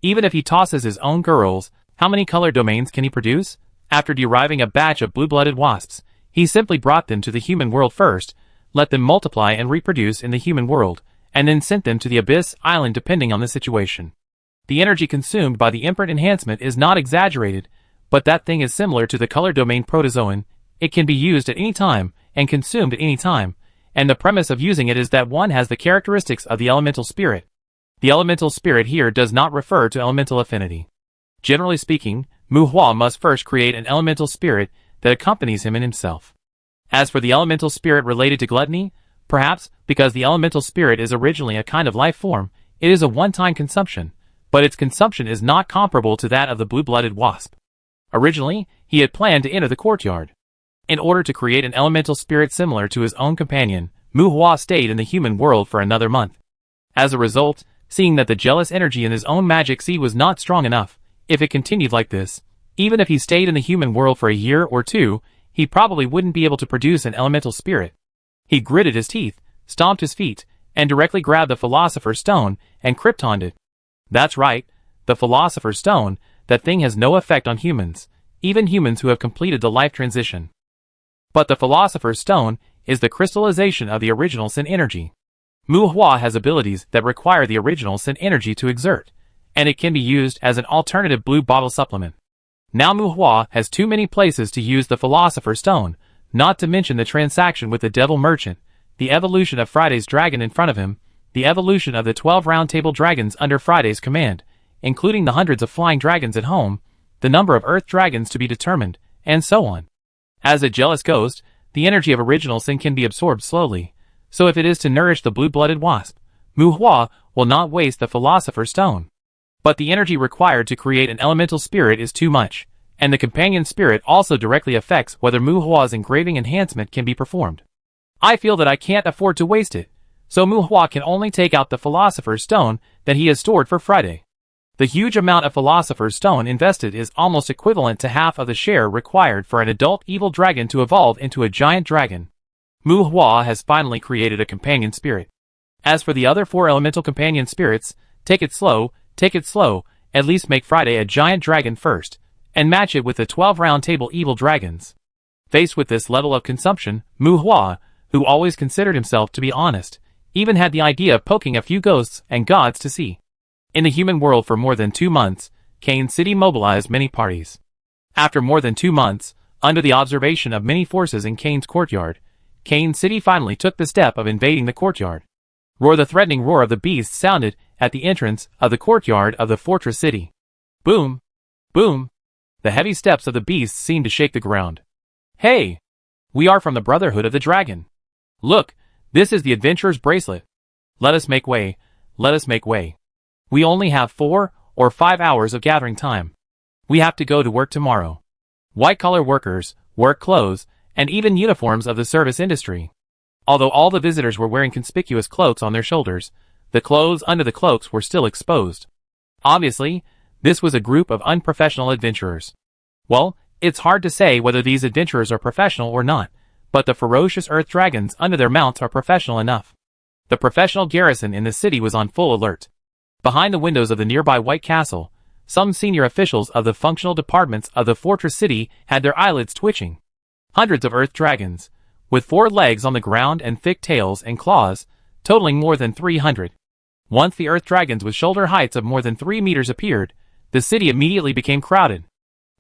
Even if he tosses his own girls, how many color domains can he produce? After deriving a batch of blue-blooded wasps, he simply brought them to the human world first, let them multiply and reproduce in the human world, and then sent them to the Abyss Island depending on the situation. The energy consumed by the imprint enhancement is not exaggerated, but that thing is similar to the color domain protozoan. It can be used at any time and consumed at any time, and the premise of using it is that one has the characteristics of the elemental spirit. The elemental spirit here does not refer to elemental affinity. Generally speaking, Muhua must first create an elemental spirit that accompanies him in himself. As for the elemental spirit related to gluttony, perhaps because the elemental spirit is originally a kind of life form, it is a one-time consumption, but its consumption is not comparable to that of the blue-blooded wasp. Originally, he had planned to enter the courtyard. In order to create an elemental spirit similar to his own companion, Muhua stayed in the human world for another month. As a result, seeing that the jealous energy in his own magic sea was not strong enough, if it continued like this, even if he stayed in the human world for a year or two, he probably wouldn't be able to produce an elemental spirit. He gritted his teeth, stomped his feet, and directly grabbed the Philosopher's Stone and kryptoned it. That's right, the Philosopher's Stone. That thing has no effect on humans, even humans who have completed the life transition. But the Philosopher's Stone is the crystallization of the original sin energy. Muhua has abilities that require the original sin energy to exert, and it can be used as an alternative blue bottle supplement. Now Muhua has too many places to use the Philosopher's Stone, not to mention the transaction with the Devil Merchant, the evolution of Friday's dragon in front of him, the evolution of the 12 round table dragons under Friday's command, including the hundreds of flying dragons at home, the number of earth dragons to be determined, and so on. As a jealous ghost, the energy of original sin can be absorbed slowly, so if it is to nourish the blue-blooded wasp, Muhua will not waste the Philosopher's Stone. But the energy required to create an elemental spirit is too much, and the companion spirit also directly affects whether Muhua's engraving enhancement can be performed. I feel that I can't afford to waste it, so Muhua can only take out the Philosopher's Stone that he has stored for Friday. The huge amount of Philosopher's Stone invested is almost equivalent to half of the share required for an adult evil dragon to evolve into a giant dragon. Muhua has finally created a companion spirit. As for the other 4 elemental companion spirits, take it slow, at least make Friday a giant dragon first, and match it with the 12 round table evil dragons. Faced with this level of consumption, Muhua, who always considered himself to be honest, even had the idea of poking a few ghosts and gods to see. In the human world for more than 2 months, Kane City mobilized many parties. After more than 2 months, under the observation of many forces in Kane's courtyard, Kane City finally took the step of invading the courtyard. Roar! The threatening roar of the beast sounded at the entrance of the courtyard of the fortress city. Boom! Boom! The heavy steps of the beast seemed to shake the ground. Hey! We are from the Brotherhood of the Dragon. Look, this is the adventurer's bracelet. Let us make way, let us make way. We only have 4 or 5 hours of gathering time. We have to go to work tomorrow. White-collar workers, work clothes, and even uniforms of the service industry. Although all the visitors were wearing conspicuous cloaks on their shoulders, the clothes under the cloaks were still exposed. Obviously, this was a group of unprofessional adventurers. Well, it's hard to say whether these adventurers are professional or not, but the ferocious earth dragons under their mounts are professional enough. The professional garrison in the city was on full alert. Behind the windows of the nearby White Castle, some senior officials of the functional departments of the fortress city had their eyelids twitching. Hundreds of earth dragons, with 4 legs on the ground and thick tails and claws, totaling more than 300. Once the earth dragons with shoulder heights of more than 3 meters appeared, the city immediately became crowded.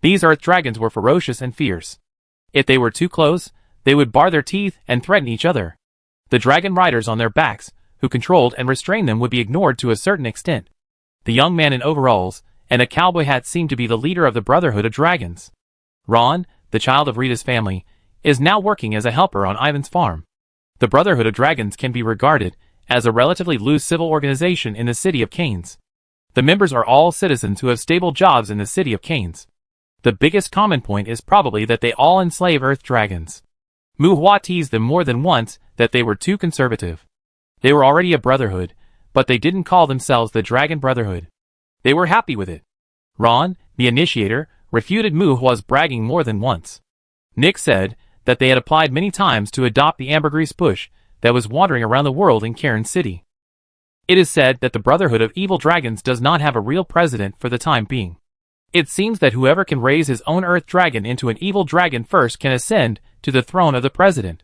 These earth dragons were ferocious and fierce. If they were too close, they would bar their teeth and threaten each other. The dragon riders on their backs, who controlled and restrained them, would be ignored to a certain extent. The young man in overalls and a cowboy hat seemed to be the leader of the Brotherhood of Dragons. Ron, the child of Rita's family, is now working as a helper on Ivan's farm. The Brotherhood of Dragons can be regarded as a relatively loose civil organization in the city of Canes. The members are all citizens who have stable jobs in the city of Canes. The biggest common point is probably that they all enslave earth dragons. Muhua teased them more than once that they were too conservative. They were already a brotherhood, but they didn't call themselves the Dragon Brotherhood. They were happy with it. Ron, the initiator, refuted Muhua's bragging more than once. Nick said that they had applied many times to adopt the ambergris bush that was wandering around the world in Cairn City. It is said that the Brotherhood of Evil Dragons does not have a real president for the time being. It seems that whoever can raise his own earth dragon into an evil dragon first can ascend to the throne of the president.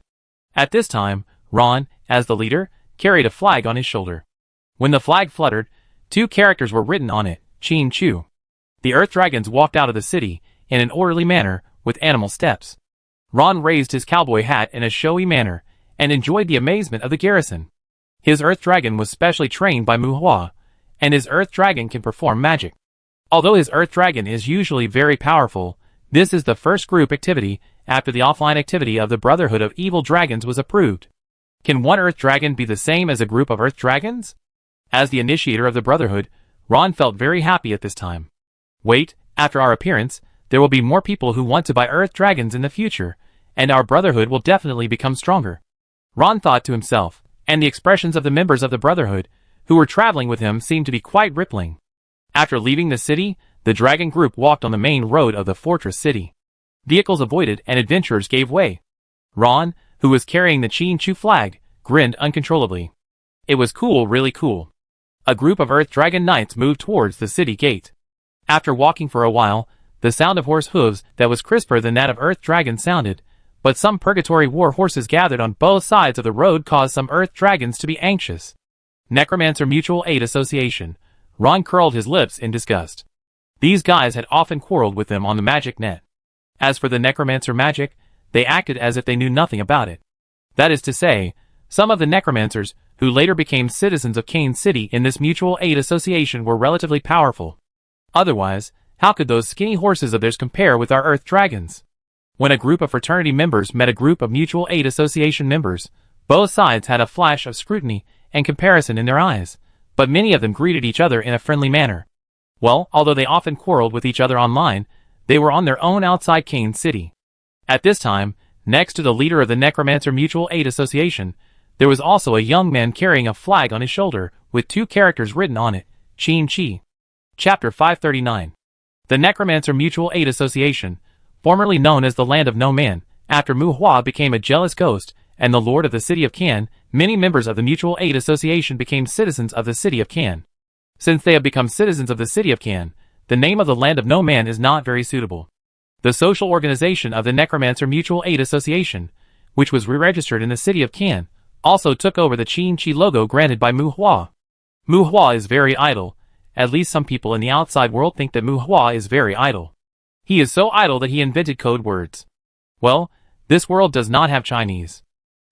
At this time, Ron, as the leader, carried a flag on his shoulder. When the flag fluttered, 2 characters were written on it, Chin Chu. The Earth Dragons walked out of the city in an orderly manner with animal steps. Ron raised his cowboy hat in a showy manner and enjoyed the amazement of the garrison. His Earth Dragon was specially trained by Muhua, and his Earth Dragon can perform magic. Although his Earth Dragon is usually very powerful, this is the first group activity after the offline activity of the Brotherhood of Evil Dragons was approved. Can one Earth Dragon be the same as a group of Earth Dragons? As the initiator of the Brotherhood, Ron felt very happy at this time. Wait, after our appearance, there will be more people who want to buy Earth Dragons in the future, and our Brotherhood will definitely become stronger. Ron thought to himself, and the expressions of the members of the Brotherhood, who were traveling with him, seemed to be quite rippling. After leaving the city, the dragon group walked on the main road of the fortress city. Vehicles avoided and adventurers gave way. Ron, who was carrying the Chin Chu flag, grinned uncontrollably. It was cool, really cool. A group of Earth Dragon Knights moved towards the city gate. After walking for a while, the sound of horse hooves that was crisper than that of Earth Dragon sounded, but some purgatory war horses gathered on both sides of the road caused some Earth Dragons to be anxious. Necromancer Mutual Aid Association. Ron curled his lips in disgust. These guys had often quarreled with them on the magic net. As for the necromancer magic, they acted as if they knew nothing about it. That is to say, some of the necromancers, who later became citizens of Kane City in this mutual aid association, were relatively powerful. Otherwise, how could those skinny horses of theirs compare with our Earth Dragons? When a group of fraternity members met a group of mutual aid association members, both sides had a flash of scrutiny and comparison in their eyes, but many of them greeted each other in a friendly manner. Well, although they often quarreled with each other online, they were on their own outside Kane City. At this time, next to the leader of the Necromancer Mutual Aid Association, there was also a young man carrying a flag on his shoulder with 2 characters written on it, Chin Chi. Chapter 539. The Necromancer Mutual Aid Association, formerly known as the Land of No Man, after Muhua became a jealous ghost and the lord of the city of Kan, many members of the Mutual Aid Association became citizens of the city of Kan. Since they have become citizens of the city of Kan, the name of the Land of No Man is not very suitable. The social organization of the Necromancer Mutual Aid Association, which was re-registered in the city of Kan, also took over the Chin Chi logo granted by Muhua. Muhua is very idle. At least some people in the outside world think that Muhua is very idle. He is so idle that he invented code words. Well, this world does not have Chinese.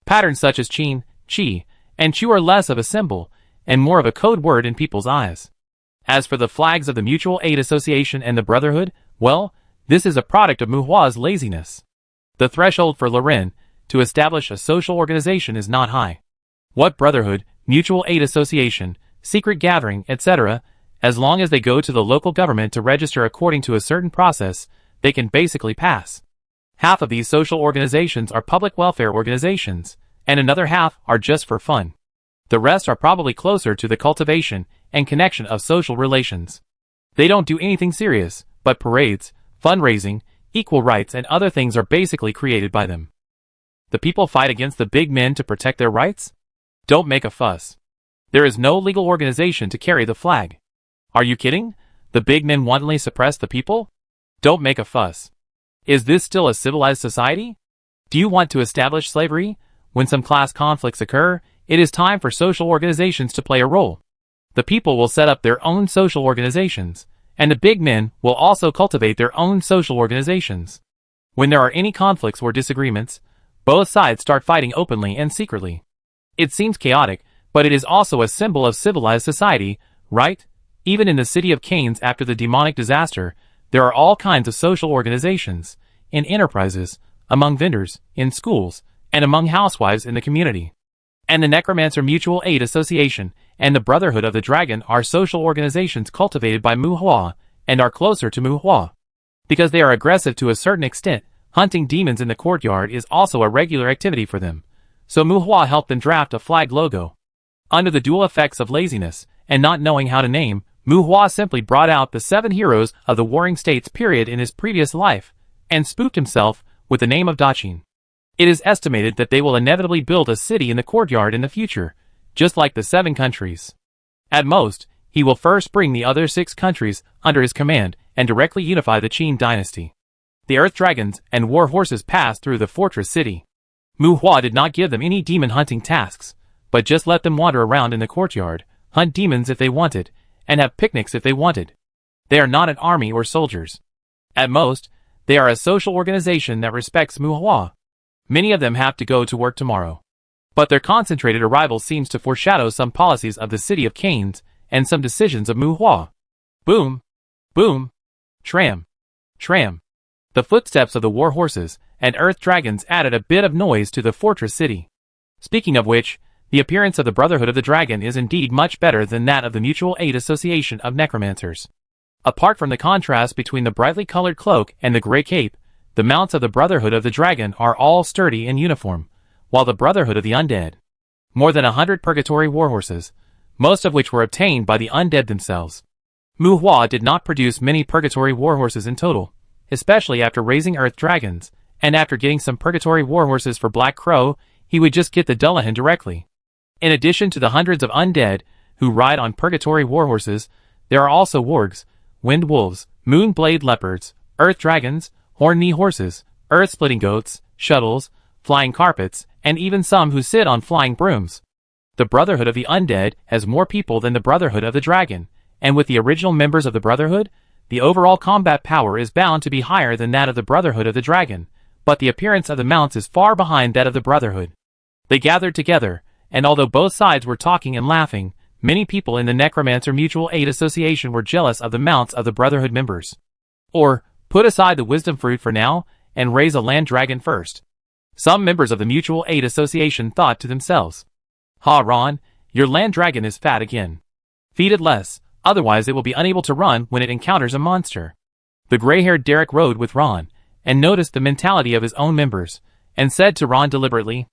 Patterns such as Chin, Chi, and Chu are less of a symbol, and more of a code word in people's eyes. As for the flags of the Mutual Aid Association and the Brotherhood, well, this is a product of Muhua's laziness. The threshold for Loren to establish a social organization is not high. What Brotherhood, Mutual Aid Association, secret gathering, etc., as long as they go to the local government to register according to a certain process, they can basically pass. Half of these social organizations are public welfare organizations, and another half are just for fun. The rest are probably closer to the cultivation and connection of social relations. They don't do anything serious, but parades, fundraising, equal rights and other things are basically created by them. The people fight against the big men to protect their rights? Don't make a fuss. There is no legal organization to carry the flag. Are you kidding? The big men wantonly suppress the people? Don't make a fuss. Is this still a civilized society? Do you want to establish slavery? When some class conflicts occur, it is time for social organizations to play a role. The people will set up their own social organizations, and the big men will also cultivate their own social organizations. When there are any conflicts or disagreements, both sides start fighting openly and secretly. It seems chaotic, but it is also a symbol of civilized society, right? Even in the city of Canes after the demonic disaster, there are all kinds of social organizations, in enterprises, among vendors, in schools, and among housewives in the community. And the Necromancer Mutual Aid Association and the Brotherhood of the Dragon are social organizations cultivated by Muhua and are closer to Muhua. Because they are aggressive to a certain extent, hunting demons in the courtyard is also a regular activity for them. So Muhua helped them draft a flag logo. Under the dual effects of laziness and not knowing how to name, Muhua simply brought out the 7 heroes of the Warring States period in his previous life, and spooked himself with the name of Dachin. It is estimated that they will inevitably build a city in the courtyard in the future, just like the 7 countries. At most, he will first bring the other 6 countries under his command and directly unify the Qin dynasty. The Earth Dragons and war horses passed through the fortress city. Muhua did not give them any demon hunting tasks, but just let them wander around in the courtyard, hunt demons if they wanted, and have picnics if they wanted. They are not an army or soldiers. At most, they are a social organization that respects Muhua. Many of them have to go to work tomorrow. But their concentrated arrival seems to foreshadow some policies of the city of Canes and some decisions of Muhua. Boom! Boom! Tram! Tram! The footsteps of the war horses and earth dragons added a bit of noise to the fortress city. Speaking of which, the appearance of the Brotherhood of the Dragon is indeed much better than that of the Mutual Aid Association of Necromancers. Apart from the contrast between the brightly colored cloak and the gray cape, the mounts of the Brotherhood of the Dragon are all sturdy in uniform, while the Brotherhood of the Undead. More than 100 Purgatory warhorses, most of which were obtained by the undead themselves. Muhua did not produce many Purgatory warhorses in total, especially after raising Earth Dragons, and after getting some Purgatory warhorses for Black Crow, he would just get the Dullahan directly. In addition to the hundreds of undead who ride on Purgatory warhorses, there are also wargs, wind wolves, moonblade leopards, earth dragons, horn-knee horses, earth-splitting goats, shuttles, flying carpets, and even some who sit on flying brooms. The Brotherhood of the Undead has more people than the Brotherhood of the Dragon, and with the original members of the Brotherhood, the overall combat power is bound to be higher than that of the Brotherhood of the Dragon, but the appearance of the mounts is far behind that of the Brotherhood. They gathered together, and although both sides were talking and laughing, many people in the Necromancer Mutual Aid Association were jealous of the mounts of the Brotherhood members. Or, put aside the wisdom fruit for now, and raise a land dragon first. Some members of the Mutual Aid Association thought to themselves, "Ha Ron, your land dragon is fat again. Feed it less, otherwise it will be unable to run when it encounters a monster." The gray-haired Derek rode with Ron, and noticed the mentality of his own members, and said to Ron deliberately,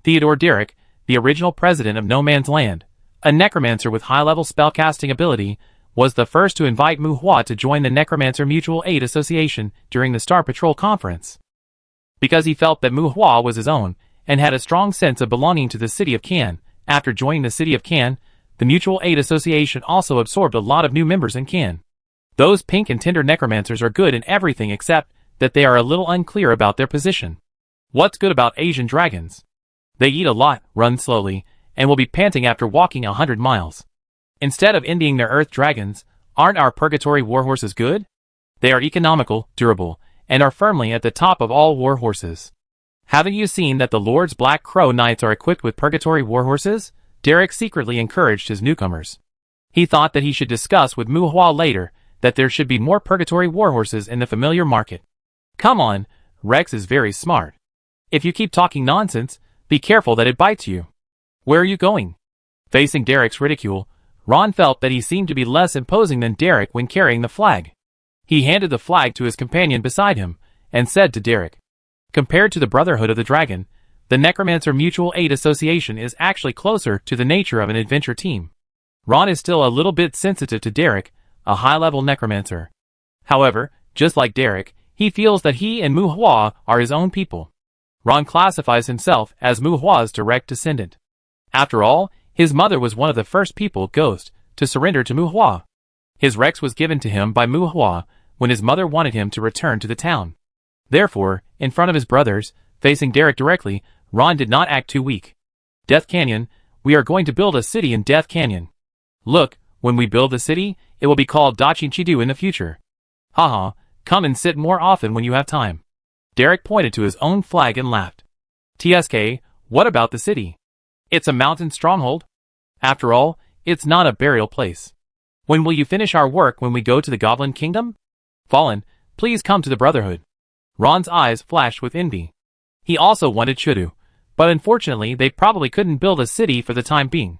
"Theodore Derek, the original president of No Man's Land, a necromancer with high-level spellcasting ability, was the first to invite Muhua to join the Necromancer Mutual Aid Association during the Star Patrol conference. Because he felt that Muhua was his own, and had a strong sense of belonging to the city of Can. After joining the city of Can, the Mutual Aid Association also absorbed a lot of new members in Can. Those pink and tender necromancers are good in everything except that they are a little unclear about their position. What's good about Asian dragons? They eat a lot, run slowly, and will be panting after walking 100 miles. Instead of envying their earth dragons, aren't our Purgatory warhorses good? They are economical, durable, and are firmly at the top of all warhorses. Haven't you seen that the Lord's Black Crow Knights are equipped with Purgatory warhorses? Derek secretly encouraged his newcomers. He thought that he should discuss with Muhua later that there should be more Purgatory warhorses in the familiar market. Come on, Rex is very smart. If you keep talking nonsense, be careful that it bites you. Where are you going? Facing Derek's ridicule, Ron felt that he seemed to be less imposing than Derek when carrying the flag. He handed the flag to his companion beside him, and said to Derek, "Compared to the Brotherhood of the Dragon, the Necromancer Mutual Aid Association is actually closer to the nature of an adventure team." Ron is still a little bit sensitive to Derek, a high-level necromancer. However, just like Derek, he feels that he and Muhua are his own people. Ron classifies himself as Muhua's direct descendant. After all, his mother was one of the first people, Ghost, to surrender to Muhua. His Rex was given to him by Muhua when his mother wanted him to return to the town. Therefore, in front of his brothers, facing Derek directly, Ron did not act too weak. "Death Canyon, we are going to build a city in Death Canyon. Look, when we build the city, it will be called Dachinchidu in the future. Haha, come and sit more often when you have time." Derek pointed to his own flag and laughed. "TSK, what about the city? It's a mountain stronghold. After all, it's not a burial place. When will you finish our work when we go to the Goblin Kingdom? Fallen, please come to the Brotherhood." Ron's eyes flashed with envy. He also wanted Chudu, but unfortunately they probably couldn't build a city for the time being.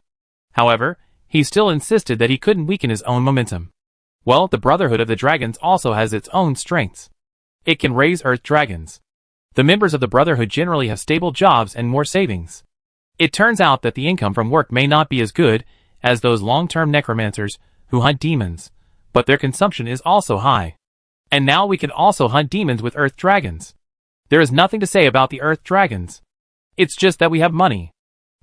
However, he still insisted that he couldn't weaken his own momentum. Well, the Brotherhood of the Dragons also has its own strengths. It can raise earth dragons. The members of the Brotherhood generally have stable jobs and more savings. It turns out that the income from work may not be as good as those long-term necromancers who hunt demons, but their consumption is also high. And now we can also hunt demons with earth dragons. There is nothing to say about the earth dragons. It's just that we have money.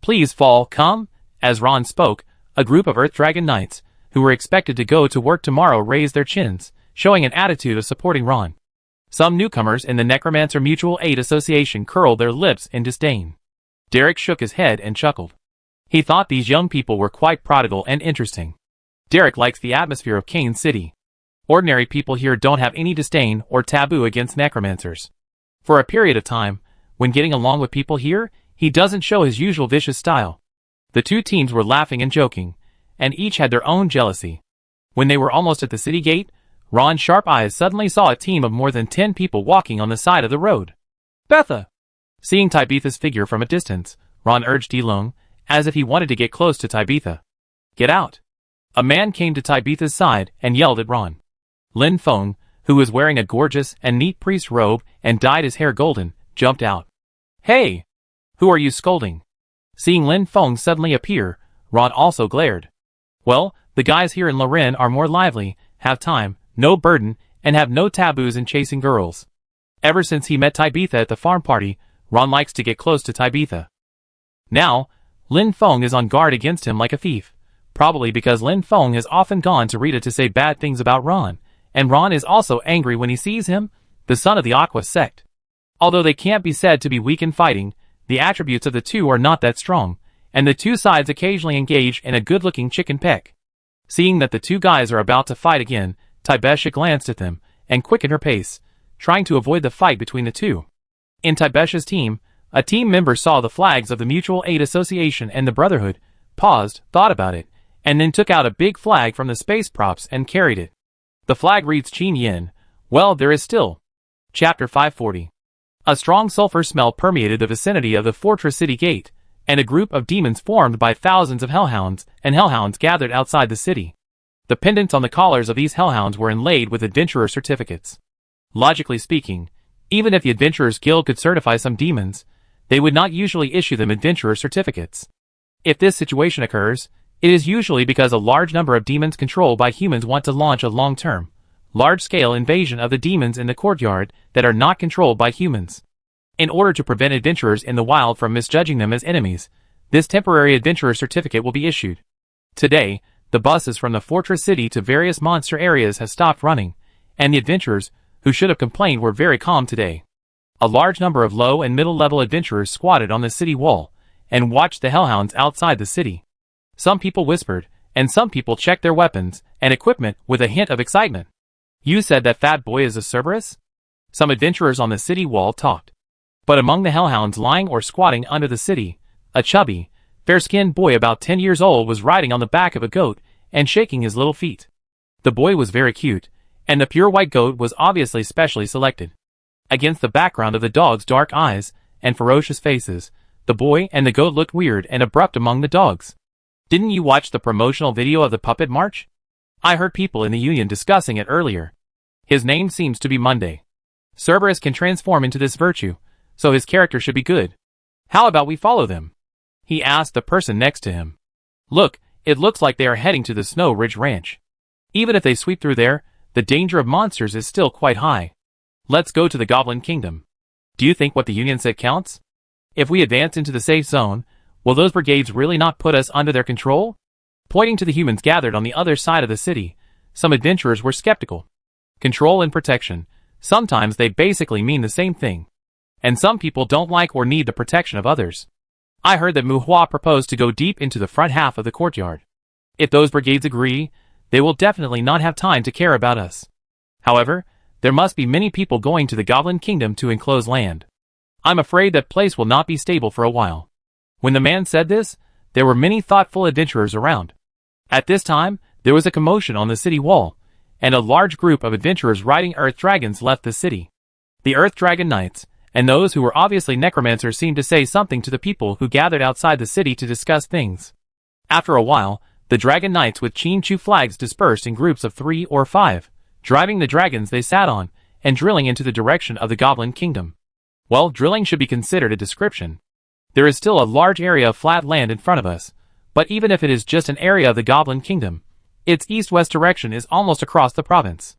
Please fall, come. As Ron spoke, a group of earth dragon knights, who were expected to go to work tomorrow, raised their chins, showing an attitude of supporting Ron. Some newcomers in the Necromancer Mutual Aid Association curled their lips in disdain. Derek shook his head and chuckled. He thought these young people were quite prodigal and interesting. Derek likes the atmosphere of Kane City. Ordinary people here don't have any disdain or taboo against necromancers. For a period of time, when getting along with people here, he doesn't show his usual vicious style. The two teams were laughing and joking, and each had their own jealousy. When they were almost at the city gate, Ron's sharp eyes suddenly saw a team of more than 10 people walking on the side of the road. Betha! Seeing Tabitha's figure from a distance, Ron urged Elong, as if he wanted to get close to Tabitha. Get out! A man came to Tabitha's side and yelled at Ron. Lin Feng, who was wearing a gorgeous and neat priest robe and dyed his hair golden, jumped out. Hey! Who are you scolding? Seeing Lin Feng suddenly appear, Ron also glared. Well, the guys here in Loren are more lively, have time, no burden, and have no taboos in chasing girls. Ever since he met Tabitha at the farm party, Ron likes to get close to Tabitha. Now, Lin Feng is on guard against him like a thief, probably because Lin Feng has often gone to Rita to say bad things about Ron, and Ron is also angry when he sees him, the son of the Aqua sect. Although they can't be said to be weak in fighting, the attributes of the two are not that strong, and the two sides occasionally engage in a good-looking chicken peck. Seeing that the two guys are about to fight again, Tibesha glanced at them and quickened her pace, trying to avoid the fight between the two. In Tibesha's team, a team member saw the flags of the Mutual Aid Association and the Brotherhood, paused, thought about it, and then took out a big flag from the space props and carried it. The flag reads Qin Yin. Well, there is still. Chapter 540. A strong sulfur smell permeated the vicinity of the fortress city gate, and a group of demons formed by thousands of hellhounds gathered outside the city. The pendants on the collars of these hellhounds were inlaid with adventurer certificates. Logically speaking, even if the Adventurers Guild could certify some demons, they would not usually issue them adventurer certificates. If this situation occurs, it is usually because a large number of demons controlled by humans want to launch a long-term, large-scale invasion of the demons in the courtyard that are not controlled by humans. In order to prevent adventurers in the wild from misjudging them as enemies, this temporary adventurer certificate will be issued. Today, the buses from the fortress city to various monster areas have stopped running, and the adventurers, who should have complained, were very calm today. A large number of low and middle-level adventurers squatted on the city wall and watched the hellhounds outside the city. Some people whispered, and some people checked their weapons and equipment with a hint of excitement. You said that fat boy is a Cerberus? Some adventurers on the city wall talked. But among the hellhounds lying or squatting under the city, a chubby, fair-skinned boy about 10 years old was riding on the back of a goat and shaking his little feet. The boy was very cute, and the pure white goat was obviously specially selected. Against the background of the dog's dark eyes and ferocious faces, the boy and the goat looked weird and abrupt among the dogs. Didn't you watch the promotional video of the puppet march? I heard people in the union discussing it earlier. His name seems to be Monday. Cerberus can transform into this virtue, so his character should be good. How about we follow them? He asked the person next to him. Look, it looks like they are heading to the Snow Ridge Ranch. Even if they sweep through there, the danger of monsters is still quite high. Let's go to the Goblin Kingdom. Do you think what the union said counts? If we advance into the safe zone, will those brigades really not put us under their control? Pointing to the humans gathered on the other side of the city, some adventurers were skeptical. Control and protection, sometimes they basically mean the same thing. And some people don't like or need the protection of others. I heard that Muhua proposed to go deep into the front half of the courtyard. If those brigades agree, they will definitely not have time to care about us. However, there must be many people going to the Goblin Kingdom to enclose land. I'm afraid that place will not be stable for a while. When the man said this, there were many thoughtful adventurers around. At this time, there was a commotion on the city wall, and a large group of adventurers riding earth dragons left the city. The Earth Dragon Knights, and those who were obviously necromancers, seemed to say something to the people who gathered outside the city to discuss things. After a while, the Dragon Knights with Chin Chu flags dispersed in groups of 3 or 5, driving the dragons they sat on, and drilling into the direction of the Goblin Kingdom. Well, drilling should be considered a description. There is still a large area of flat land in front of us, but even if it is just an area of the Goblin Kingdom, its east-west direction is almost across the province.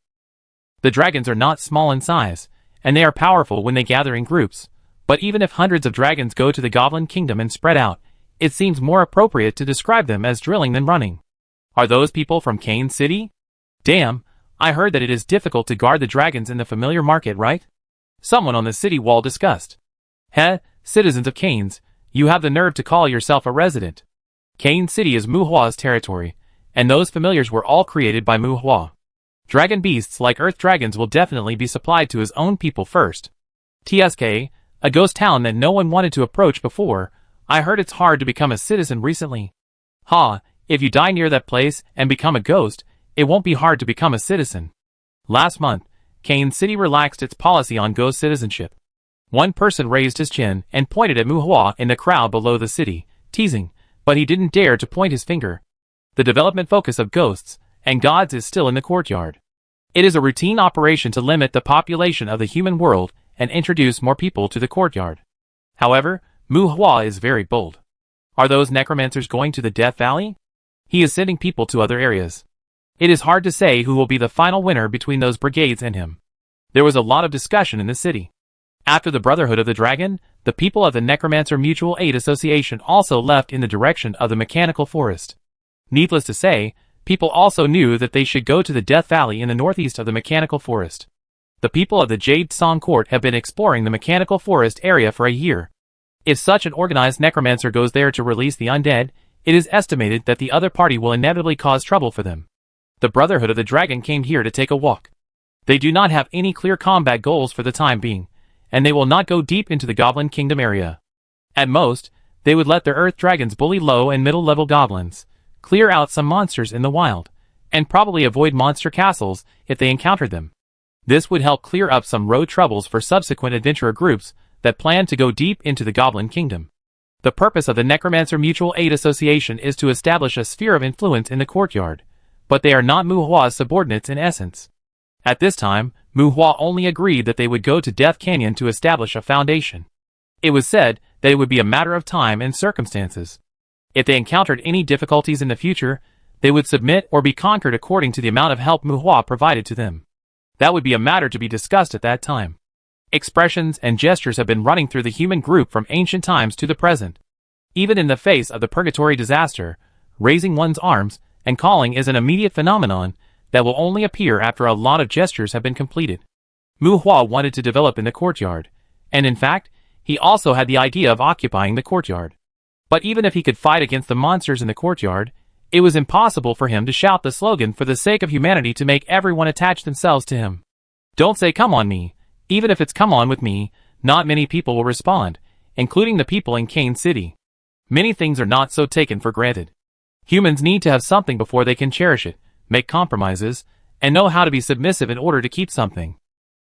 The dragons are not small in size, and they are powerful when they gather in groups, but even if hundreds of dragons go to the Goblin Kingdom and spread out, it seems more appropriate to describe them as drilling than running. Are those people from Kane City? Damn, I heard that it is difficult to guard the dragons in the familiar market, right? Someone on the city wall discussed. Heh, citizens of Canes, you have the nerve to call yourself a resident. Cane City is Muhua's territory, and those familiars were all created by Muhua. Dragon beasts like earth dragons will definitely be supplied to his own people first. TSK, a ghost town that no one wanted to approach before. I heard it's hard to become a citizen recently. If you die near that place and become a ghost, it won't be hard to become a citizen. Last month, Cane City relaxed its policy on ghost citizenship. One person raised his chin and pointed at Muhua in the crowd below the city, teasing, but he didn't dare to point his finger. The development focus of ghosts and gods is still in the courtyard. It is a routine operation to limit the population of the human world and introduce more people to the courtyard. However, Muhua is very bold. Are those necromancers going to the Death Valley? He is sending people to other areas. It is hard to say who will be the final winner between those brigades and him. There was a lot of discussion in the city. After the Brotherhood of the Dragon, the people of the Necromancer Mutual Aid Association also left in the direction of the Mechanical Forest. Needless to say, people also knew that they should go to the Death Valley in the northeast of the Mechanical Forest. The people of the Jade Song Court have been exploring the Mechanical Forest area for a year. If such an organized necromancer goes there to release the undead, it is estimated that the other party will inevitably cause trouble for them. The Brotherhood of the Dragon came here to take a walk. They do not have any clear combat goals for the time being, and they will not go deep into the Goblin Kingdom area. At most, they would let their Earth Dragons bully low and middle-level goblins, clear out some monsters in the wild, and probably avoid monster castles if they encountered them. This would help clear up some road troubles for subsequent adventurer groups that plan to go deep into the Goblin Kingdom. The purpose of the Necromancer Mutual Aid Association is to establish a sphere of influence in the courtyard, but they are not Muhua's subordinates in essence. At this time, Muhua only agreed that they would go to Death Canyon to establish a foundation. It was said that it would be a matter of time and circumstances. If they encountered any difficulties in the future, they would submit or be conquered according to the amount of help Muhua provided to them. That would be a matter to be discussed at that time. Expressions and gestures have been running through the human group from ancient times to the present. Even in the face of the purgatory disaster, raising one's arms and calling is an immediate phenomenon that will only appear after a lot of gestures have been completed. Muhua wanted to develop in the courtyard, and in fact, he also had the idea of occupying the courtyard. But even if he could fight against the monsters in the courtyard, it was impossible for him to shout the slogan for the sake of humanity to make everyone attach themselves to him. Don't say come on me. Even if it's come on with me, not many people will respond, including the people in Cane City. Many things are not so taken for granted. Humans need to have something before they can cherish it, make compromises, and know how to be submissive in order to keep something.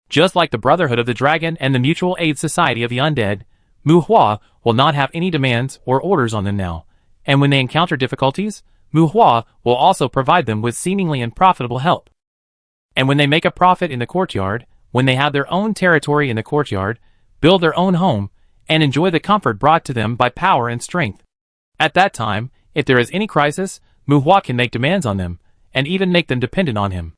Just like the Brotherhood of the Dragon and the Mutual Aid Society of the Undead, Muhua will not have any demands or orders on them now, and when they encounter difficulties, Muhua will also provide them with seemingly unprofitable help. And when they make a profit in the courtyard, when they have their own territory in the courtyard, build their own home, and enjoy the comfort brought to them by power and strength. At that time, if there is any crisis, Muhua can make demands on them, and even make them dependent on him.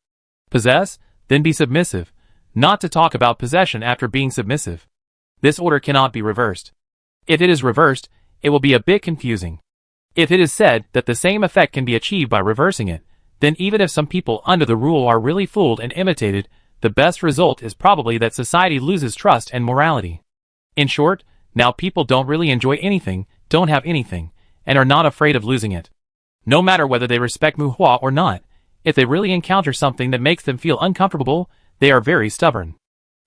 Possess, then be submissive, not to talk about possession after being submissive. This order cannot be reversed. If it is reversed, it will be a bit confusing. If it is said that the same effect can be achieved by reversing it, then even if some people under the rule are really fooled and imitated, the best result is probably that society loses trust and morality. In short, now people don't really enjoy anything, don't have anything, and are not afraid of losing it. No matter whether they respect Muhua or not, if they really encounter something that makes them feel uncomfortable, they are very stubborn.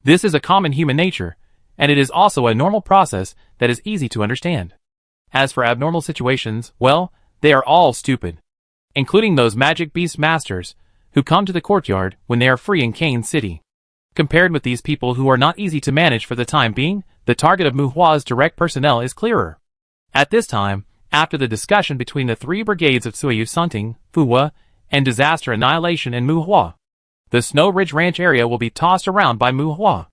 This is a common human nature, and it is also a normal process that is easy to understand. As for abnormal situations, well, they are all stupid. Including those magic beast masters, who come to the courtyard when they are free in Cane City. Compared with these people who are not easy to manage for the time being, the target of Muhua's direct personnel is clearer. At this time, after the discussion between the three brigades of Suiyu Sunting, Fuwa, and Disaster Annihilation and Muhua, the Snow Ridge Ranch area will be tossed around by Muhua.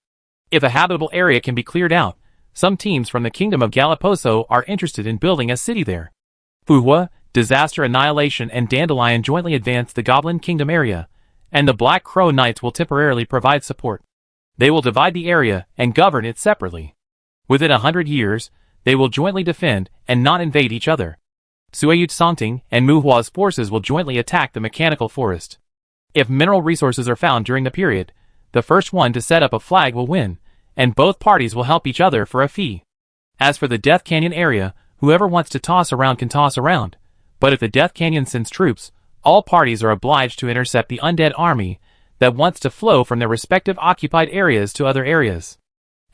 If a habitable area can be cleared out, some teams from the Kingdom of Galaposo are interested in building a city there. Fuwa, Disaster Annihilation and Dandelion jointly advance the Goblin Kingdom area, and the Black Crow Knights will temporarily provide support. They will divide the area and govern it separately. Within 100 years, they will jointly defend and not invade each other. Suiyu Santing and Muhua's forces will jointly attack the Mechanical Forest. If mineral resources are found during the period, the first one to set up a flag will win, and both parties will help each other for a fee. As for the Death Canyon area, whoever wants to toss around can toss around, But if the Death Canyon sends troops, all parties are obliged to intercept the undead army that wants to flow from their respective occupied areas to other areas.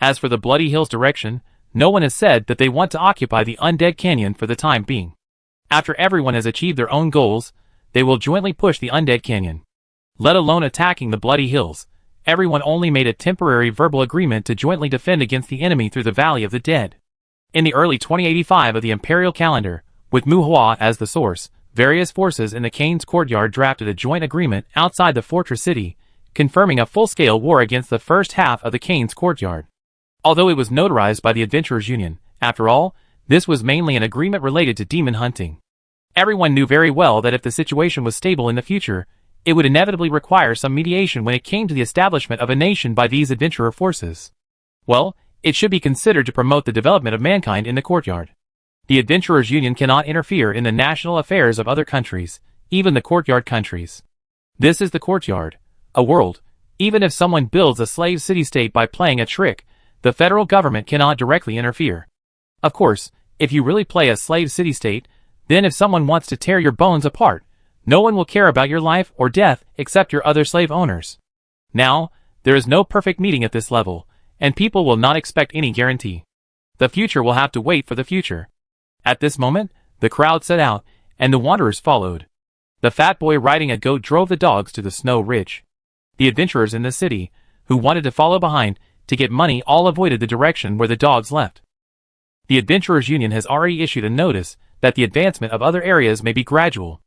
As for the Bloody Hills direction, no one has said that they want to occupy the undead canyon for the time being. After everyone has achieved their own goals, they will jointly push the undead canyon. Let alone attacking the Bloody Hills, everyone only made a temporary verbal agreement to jointly defend against the enemy through the Valley of the Dead. In the early 2085 of the imperial calendar, with Muhua as the source, various forces in the Kane's courtyard drafted a joint agreement outside the fortress city, confirming a full-scale war against the first half of the Kane's courtyard. Although it was notarized by the Adventurers Union, after all, this was mainly an agreement related to demon hunting. Everyone knew very well that if the situation was stable in the future, it would inevitably require some mediation when it came to the establishment of a nation by these adventurer forces. Well, it should be considered to promote the development of mankind in the courtyard. The Adventurers Union cannot interfere in the national affairs of other countries, even the courtyard countries. This is the courtyard, a world. Even if someone builds a slave city-state by playing a trick, the federal government cannot directly interfere. Of course, if you really play a slave city-state, then if someone wants to tear your bones apart, no one will care about your life or death except your other slave owners. Now, there is no perfect meeting at this level, and people will not expect any guarantee. The future will have to wait for the future. At this moment, the crowd set out, and the wanderers followed. The fat boy riding a goat drove the dogs to the snow ridge. The adventurers in the city, who wanted to follow behind to get money, all avoided the direction where the dogs left. The Adventurers Union has already issued a notice that the advancement of other areas may be gradual.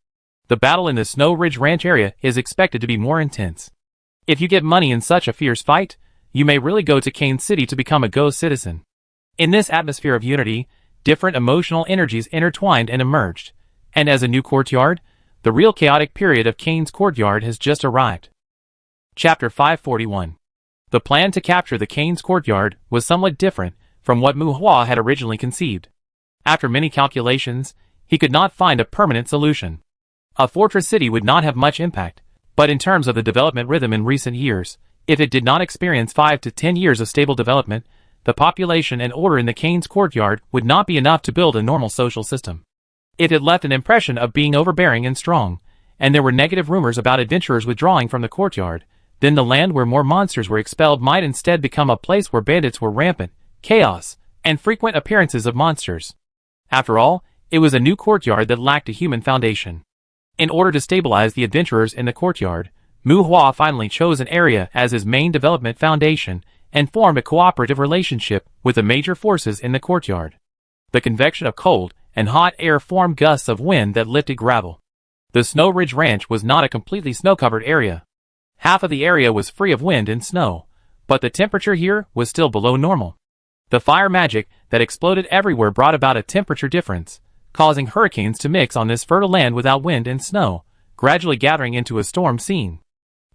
The battle in the Snow Ridge Ranch area is expected to be more intense. If you get money in such a fierce fight, you may really go to Kane City to become a ghost citizen. In this atmosphere of unity, different emotional energies intertwined and emerged, and as a new courtyard, the real chaotic period of Kane's courtyard has just arrived. Chapter 541. The plan to capture the Kane's courtyard was somewhat different from what Muhua had originally conceived. After many calculations, he could not find a permanent solution. A fortress city would not have much impact, but in terms of the development rhythm in recent years, if it did not experience 5 to 10 years of stable development, the population and order in the Kane's courtyard would not be enough to build a normal social system. It had left an impression of being overbearing and strong, and there were negative rumors about adventurers withdrawing from the courtyard. Then the land where more monsters were expelled might instead become a place where bandits were rampant, chaos, and frequent appearances of monsters. After all, it was a new courtyard that lacked a human foundation. In order to stabilize the adventurers in the courtyard, Muhua finally chose an area as his main development foundation and formed a cooperative relationship with the major forces in the courtyard. The convection of cold and hot air formed gusts of wind that lifted gravel. The Snow Ridge Ranch was not a completely snow-covered area. Half of the area was free of wind and snow, but the temperature here was still below normal. The fire magic that exploded everywhere brought about a temperature difference, causing hurricanes to mix on this fertile land without wind and snow, gradually gathering into a storm scene.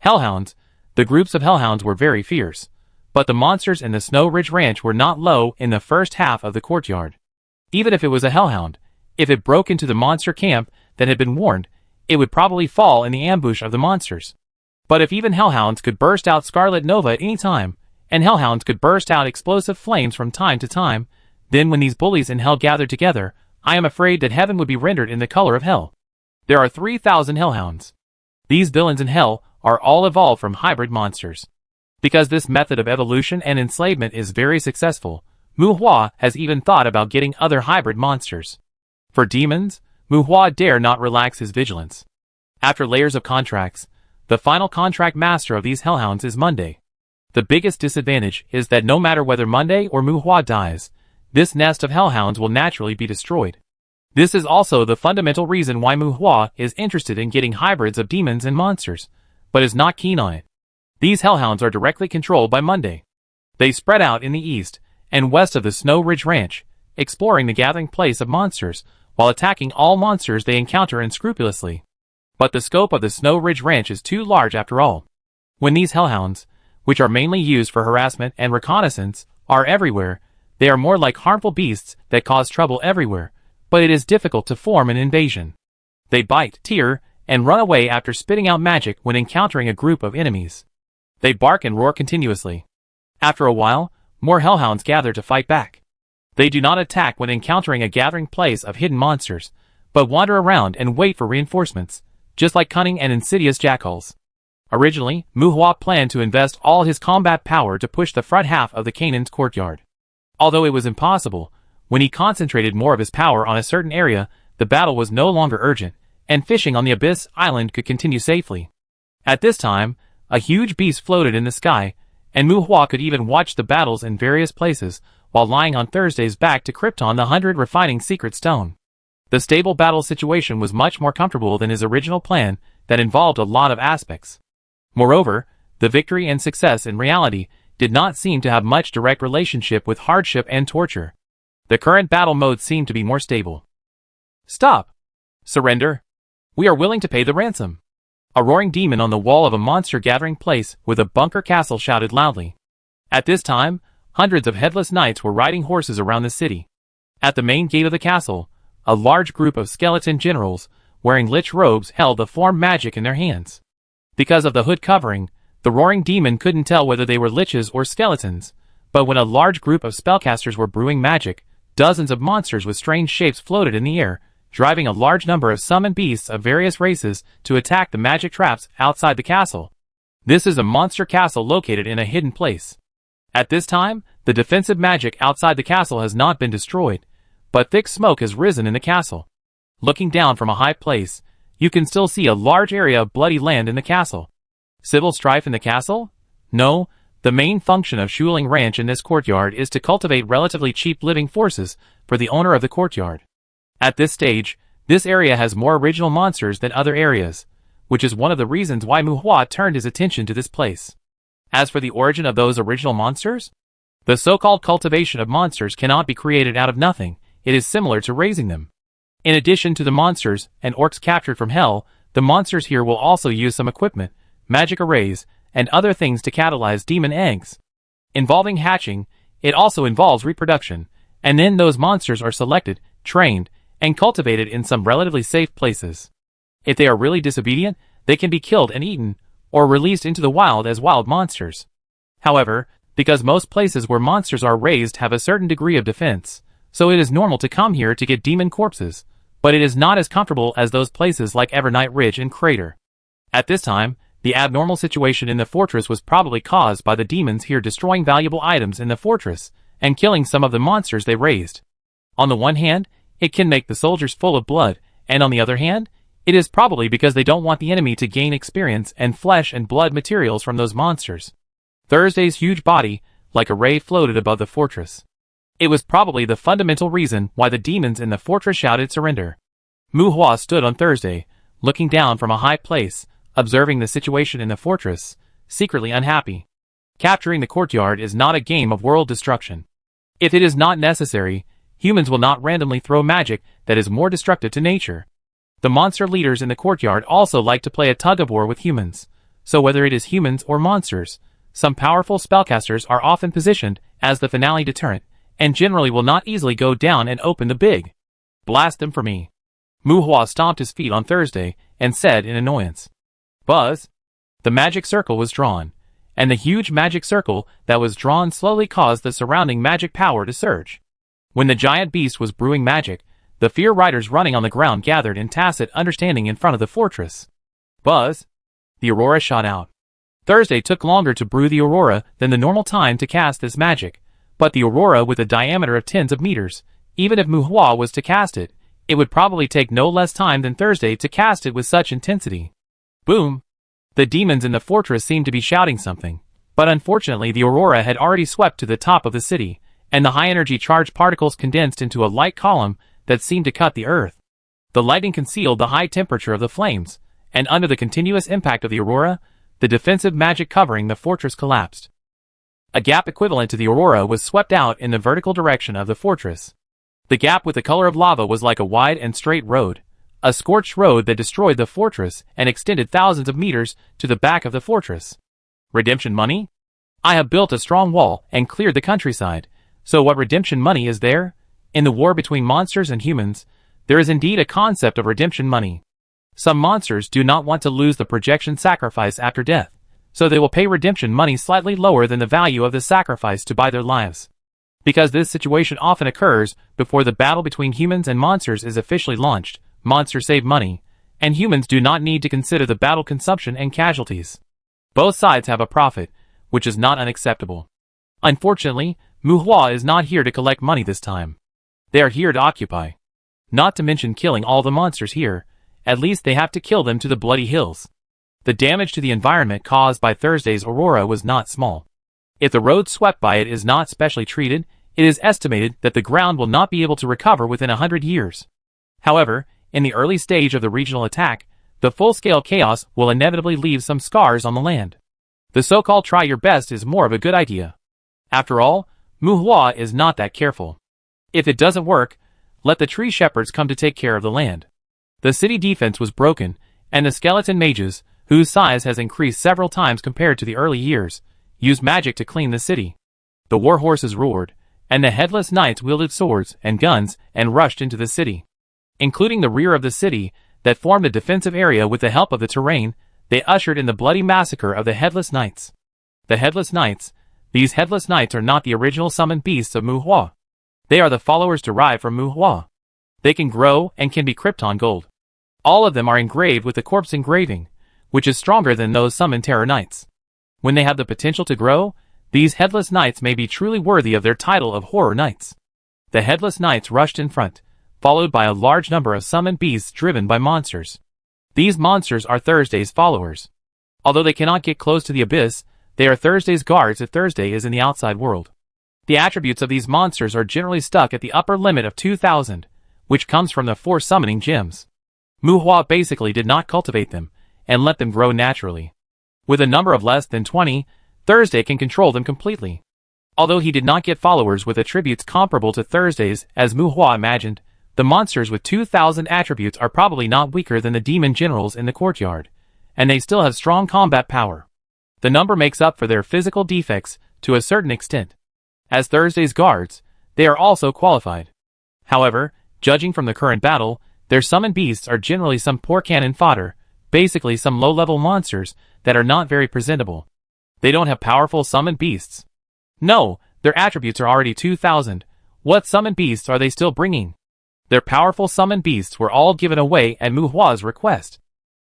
Hellhounds. The groups of hellhounds were very fierce, but the monsters in the Snow Ridge Ranch were not low in the first half of the courtyard. Even if it was a hellhound, if it broke into the monster camp that had been warned, it would probably fall in the ambush of the monsters. But if even hellhounds could burst out scarlet nova at any time, and hellhounds could burst out explosive flames from time to time, then when these bullies in hell gathered together, I am afraid that heaven would be rendered in the color of hell. There are 3,000 hellhounds. These villains in hell are all evolved from hybrid monsters. Because this method of evolution and enslavement is very successful, Muhua has even thought about getting other hybrid monsters. For demons, Muhua dare not relax his vigilance. After layers of contracts, the final contract master of these hellhounds is Monday. The biggest disadvantage is that no matter whether Monday or Muhua dies, this nest of hellhounds will naturally be destroyed. This is also the fundamental reason why Muhua is interested in getting hybrids of demons and monsters, but is not keen on it. These hellhounds are directly controlled by Monday. They spread out in the east and west of the Snow Ridge Ranch, exploring the gathering place of monsters, while attacking all monsters they encounter unscrupulously. But the scope of the Snow Ridge Ranch is too large after all. When these hellhounds, which are mainly used for harassment and reconnaissance, are everywhere, they are more like harmful beasts that cause trouble everywhere, but it is difficult to form an invasion. They bite, tear, and run away after spitting out magic when encountering a group of enemies. They bark and roar continuously. After a while, more hellhounds gather to fight back. They do not attack when encountering a gathering place of hidden monsters, but wander around and wait for reinforcements, just like cunning and insidious jackals. Originally, Muhua planned to invest all his combat power to push the front half of the Canaan's courtyard. Although it was impossible, when he concentrated more of his power on a certain area, the battle was no longer urgent, and fishing on the Abyss Island could continue safely. At this time, a huge beast floated in the sky, and Muhua could even watch the battles in various places, while lying on Thursday's back to Krypton the 100 refining secret stone. The stable battle situation was much more comfortable than his original plan that involved a lot of aspects. Moreover, the victory and success in reality did not seem to have much direct relationship with hardship and torture. The current battle mode seemed to be more stable. Stop! Surrender! We are willing to pay the ransom! A roaring demon on the wall of a monster gathering place with a bunker castle shouted loudly. At this time, hundreds of headless knights were riding horses around the city. At the main gate of the castle, a large group of skeleton generals, wearing lich robes, held the form magic in their hands. Because of the hood covering, the roaring demon couldn't tell whether they were liches or skeletons, but when a large group of spellcasters were brewing magic, dozens of monsters with strange shapes floated in the air, driving a large number of summoned beasts of various races to attack the magic traps outside the castle. This is a monster castle located in a hidden place. At this time, the defensive magic outside the castle has not been destroyed, but thick smoke has risen in the castle. Looking down from a high place, you can still see a large area of bloody land in the castle. Civil strife in the castle? No, the main function of Shuling Ranch in this courtyard is to cultivate relatively cheap living forces for the owner of the courtyard. At this stage, this area has more original monsters than other areas, which is one of the reasons why Muhua turned his attention to this place. As for the origin of those original monsters, the so-called cultivation of monsters cannot be created out of nothing. It is similar to raising them. In addition to the monsters and orcs captured from Hell, the monsters here will also use some equipment, magic arrays, and other things to catalyze demon eggs. Involving hatching, it also involves reproduction, and then those monsters are selected, trained, and cultivated in some relatively safe places. If they are really disobedient, they can be killed and eaten, or released into the wild as wild monsters. However, because most places where monsters are raised have a certain degree of defense, so it is normal to come here to get demon corpses, but it is not as comfortable as those places like Evernight Ridge and Crater. At this time, the abnormal situation in the fortress was probably caused by the demons here destroying valuable items in the fortress and killing some of the monsters they raised. On the one hand, it can make the soldiers full of blood, and on the other hand, it is probably because they don't want the enemy to gain experience and flesh and blood materials from those monsters. Thursday's huge body, like a ray, floated above the fortress. It was probably the fundamental reason why the demons in the fortress shouted surrender. Muhua stood on Thursday, looking down from a high place, observing the situation in the fortress, secretly unhappy. Capturing the courtyard is not a game of world destruction. If it is not necessary, humans will not randomly throw magic that is more destructive to nature. The monster leaders in the courtyard also like to play a tug-of-war with humans, so whether it is humans or monsters, some powerful spellcasters are often positioned as the finale deterrent, and generally will not easily go down and open the big. Blast them for me. Muhua stomped his feet on Thursday and said in annoyance. Buzz. The magic circle was drawn, and the huge magic circle that was drawn slowly caused the surrounding magic power to surge. When the giant beast was brewing magic, the fear riders running on the ground gathered in tacit understanding in front of the fortress. Buzz. The aurora shot out. Thursday took longer to brew the aurora than the normal time to cast this magic, but the aurora with a diameter of tens of meters, even if Muhua was to cast it, it would probably take no less time than Thursday to cast it with such intensity. Boom! The demons in the fortress seemed to be shouting something, but unfortunately the aurora had already swept to the top of the city, and the high-energy charged particles condensed into a light column that seemed to cut the earth. The lightning concealed the high temperature of the flames, and under the continuous impact of the aurora, the defensive magic covering the fortress collapsed. A gap equivalent to the aurora was swept out in the vertical direction of the fortress. The gap with the color of lava was like a wide and straight road, a scorched road that destroyed the fortress and extended thousands of meters to the back of the fortress. Redemption money? I have built a strong wall and cleared the countryside, so what redemption money is there? In the war between monsters and humans, there is indeed a concept of redemption money. Some monsters do not want to lose the projection sacrifice after death, so they will pay redemption money slightly lower than the value of the sacrifice to buy their lives. Because this situation often occurs before the battle between humans and monsters is officially launched, monsters save money, and humans do not need to consider the battle consumption and casualties. Both sides have a profit, which is not unacceptable. Unfortunately, Muhua is not here to collect money this time. They are here to occupy. Not to mention killing all the monsters here, at least they have to kill them to the bloody hills. The damage to the environment caused by Thursday's aurora was not small. If the road swept by it is not specially treated, it is estimated that the ground will not be able to recover within 100 years. However, in the early stage of the regional attack, the full-scale chaos will inevitably leave some scars on the land. The so-called try your best is more of a good idea. After all, Muhua is not that careful. If it doesn't work, let the tree shepherds come to take care of the land. The city defense was broken, and the skeleton mages, whose size has increased several times compared to the early years, used magic to clean the city. The war horses roared, and the headless knights wielded swords and guns and rushed into the city. Including the rear of the city, that formed a defensive area with the help of the terrain, they ushered in the bloody massacre of the headless knights. The headless knights, these headless knights are not the original summoned beasts of Muhua. They are the followers derived from Muhua. They can grow and can be Krypton gold. All of them are engraved with the corpse engraving, which is stronger than those summoned terror knights. When they have the potential to grow, these headless knights may be truly worthy of their title of horror knights. The headless knights rushed in front, followed by a large number of summoned beasts driven by monsters. These monsters are Thursday's followers. Although they cannot get close to the abyss, they are Thursday's guards if Thursday is in the outside world. The attributes of these monsters are generally stuck at the upper limit of 2,000, which comes from the 4 summoning gems. Muhua basically did not cultivate them, and let them grow naturally. With a number of less than 20, Thursday can control them completely. Although he did not get followers with attributes comparable to Thursday's, as Muhua imagined, the monsters with 2,000 attributes are probably not weaker than the demon generals in the courtyard, and they still have strong combat power. The number makes up for their physical defects to a certain extent. As Thursday's guards, they are also qualified. However, judging from the current battle, their summoned beasts are generally some poor cannon fodder, basically some low-level monsters that are not very presentable. They don't have powerful summoned beasts. No, their attributes are already 2,000. What summoned beasts are they still bringing? Their powerful summoned beasts were all given away at Muhua's request.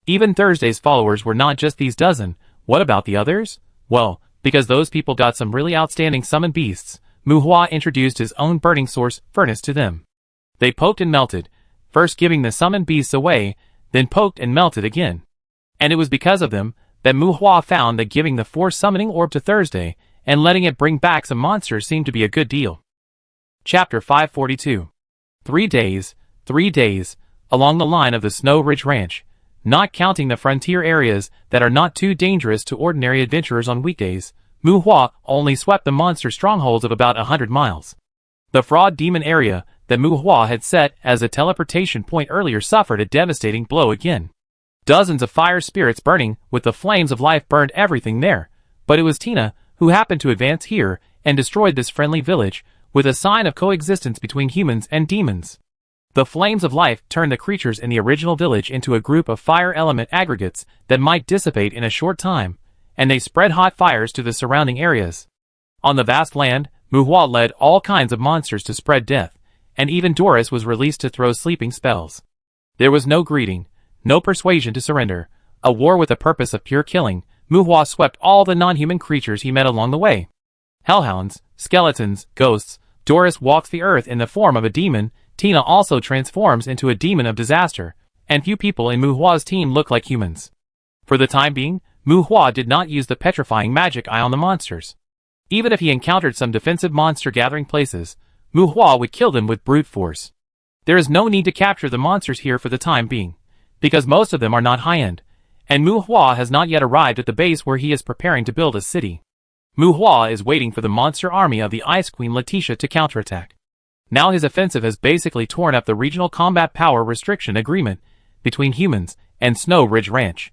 Even Thursday's followers were not just these dozen. What about the others? Well, because those people got some really outstanding summoned beasts, Muhua introduced his own burning source furnace to them. They poked and melted, first giving the summoned beasts away, then poked and melted again. And it was because of them that Muhua found that giving the 4 summoning orb to Thursday and letting it bring back some monsters seemed to be a good deal. Chapter 542. 3 days, along the line of the Snow Ridge Ranch, not counting the frontier areas that are not too dangerous to ordinary adventurers on weekdays, Muhua only swept the monster strongholds of about 100 miles. The fraud demon area that Muhua had set as a teleportation point earlier suffered a devastating blow again. Dozens of fire spirits burning with the flames of life burned everything there, but it was Tina who happened to advance here and destroyed this friendly village with a sign of coexistence between humans and demons. The flames of life turned the creatures in the original village into a group of fire element aggregates that might dissipate in a short time, and they spread hot fires to the surrounding areas. On the vast land, Muhua led all kinds of monsters to spread death, and even Doris was released to throw sleeping spells. There was no greeting, no persuasion to surrender, a war with a purpose of pure killing. Muhua swept all the non-human creatures he met along the way. Hellhounds, skeletons, ghosts. Doris walks the earth in the form of a demon. Tina also transforms into a demon of disaster, and few people in Muhua's team look like humans. For the time being, Muhua did not use the petrifying magic eye on the monsters. Even if he encountered some defensive monster gathering places, Muhua would kill them with brute force. There is no need to capture the monsters here for the time being, because most of them are not high-end, and Muhua has not yet arrived at the base where he is preparing to build a city. Muhua is waiting for the monster army of the Ice Queen Letitia to counterattack. Now his offensive has basically torn up the regional combat power restriction agreement between humans and Snow Ridge Ranch.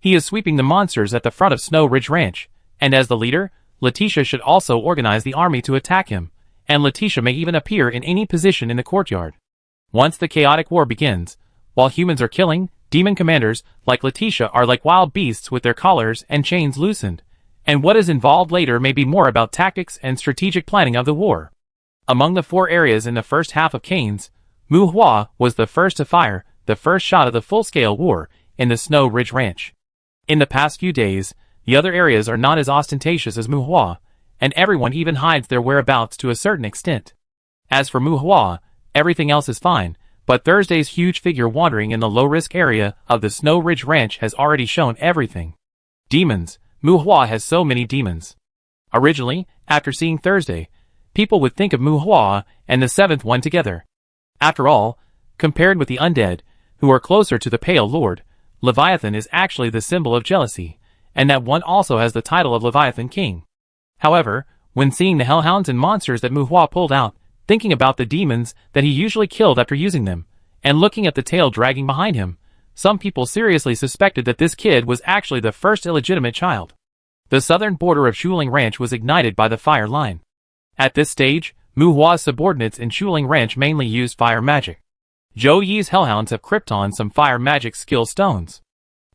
He is sweeping the monsters at the front of Snow Ridge Ranch, and as the leader, Letitia should also organize the army to attack him, and Letitia may even appear in any position in the courtyard. Once the chaotic war begins, while humans are killing, demon commanders like Letitia are like wild beasts with their collars and chains loosened, and what is involved later may be more about tactics and strategic planning of the war. Among the 4 areas in the first half of Cain's, Muhua was the first to fire, the first shot of the full-scale war in the Snow Ridge Ranch. In the past few days, the other areas are not as ostentatious as Muhua, and everyone even hides their whereabouts to a certain extent. As for Muhua, everything else is fine, but Thursday's huge figure wandering in the low-risk area of the Snow Ridge Ranch has already shown everything. Demons. Muhua has so many demons. Originally, after seeing Thursday, people would think of Muhua and the seventh one together. After all, compared with the undead, who are closer to the Pale Lord, Leviathan is actually the symbol of jealousy, and that one also has the title of Leviathan King. However, when seeing the hellhounds and monsters that Muhua pulled out, thinking about the demons that he usually killed after using them, and looking at the tail dragging behind him, some people seriously suspected that this kid was actually the first illegitimate child. The southern border of Shuling Ranch was ignited by the fire line. At this stage, Muhua's subordinates in Shuling Ranch mainly used fire magic. Zhou Yi's hellhounds have krypton some fire magic skill stones.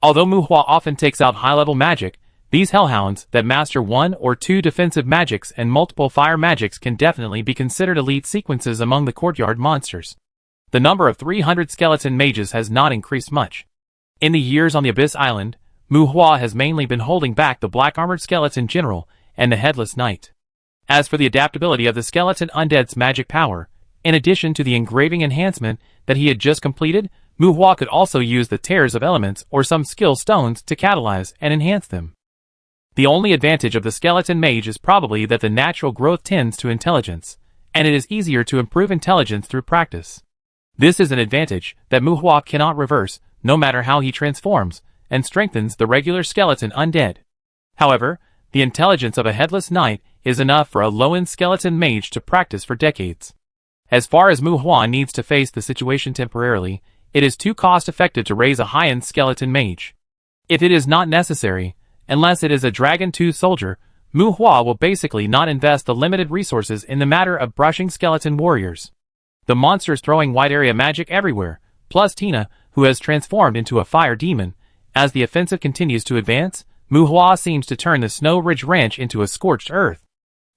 Although Muhua often takes out high-level magic, these hellhounds that master 1 or 2 defensive magics and multiple fire magics can definitely be considered elite sequences among the courtyard monsters. The number of 300 skeleton mages has not increased much. In the years on the Abyss Island, Muhua has mainly been holding back the black-armored skeleton general and the headless knight. As for the adaptability of the skeleton undead's magic power, in addition to the engraving enhancement that he had just completed, Muhua could also use the tears of elements or some skill stones to catalyze and enhance them. The only advantage of the skeleton mage is probably that the natural growth tends to intelligence, and it is easier to improve intelligence through practice. This is an advantage that Muhua cannot reverse, no matter how he transforms, and strengthens the regular skeleton undead. However, the intelligence of a headless knight is enough for a low-end skeleton mage to practice for decades. As far as Muhua needs to face the situation temporarily, it is too cost-effective to raise a high-end skeleton mage. If it is not necessary, unless it is a Dragon 2 soldier, Muhua will basically not invest the limited resources in the matter of brushing skeleton warriors. The monsters throwing wide-area magic everywhere, plus Tina, who has transformed into a fire demon. As the offensive continues to advance, Muhua seems to turn the Snow Ridge Ranch into a scorched earth.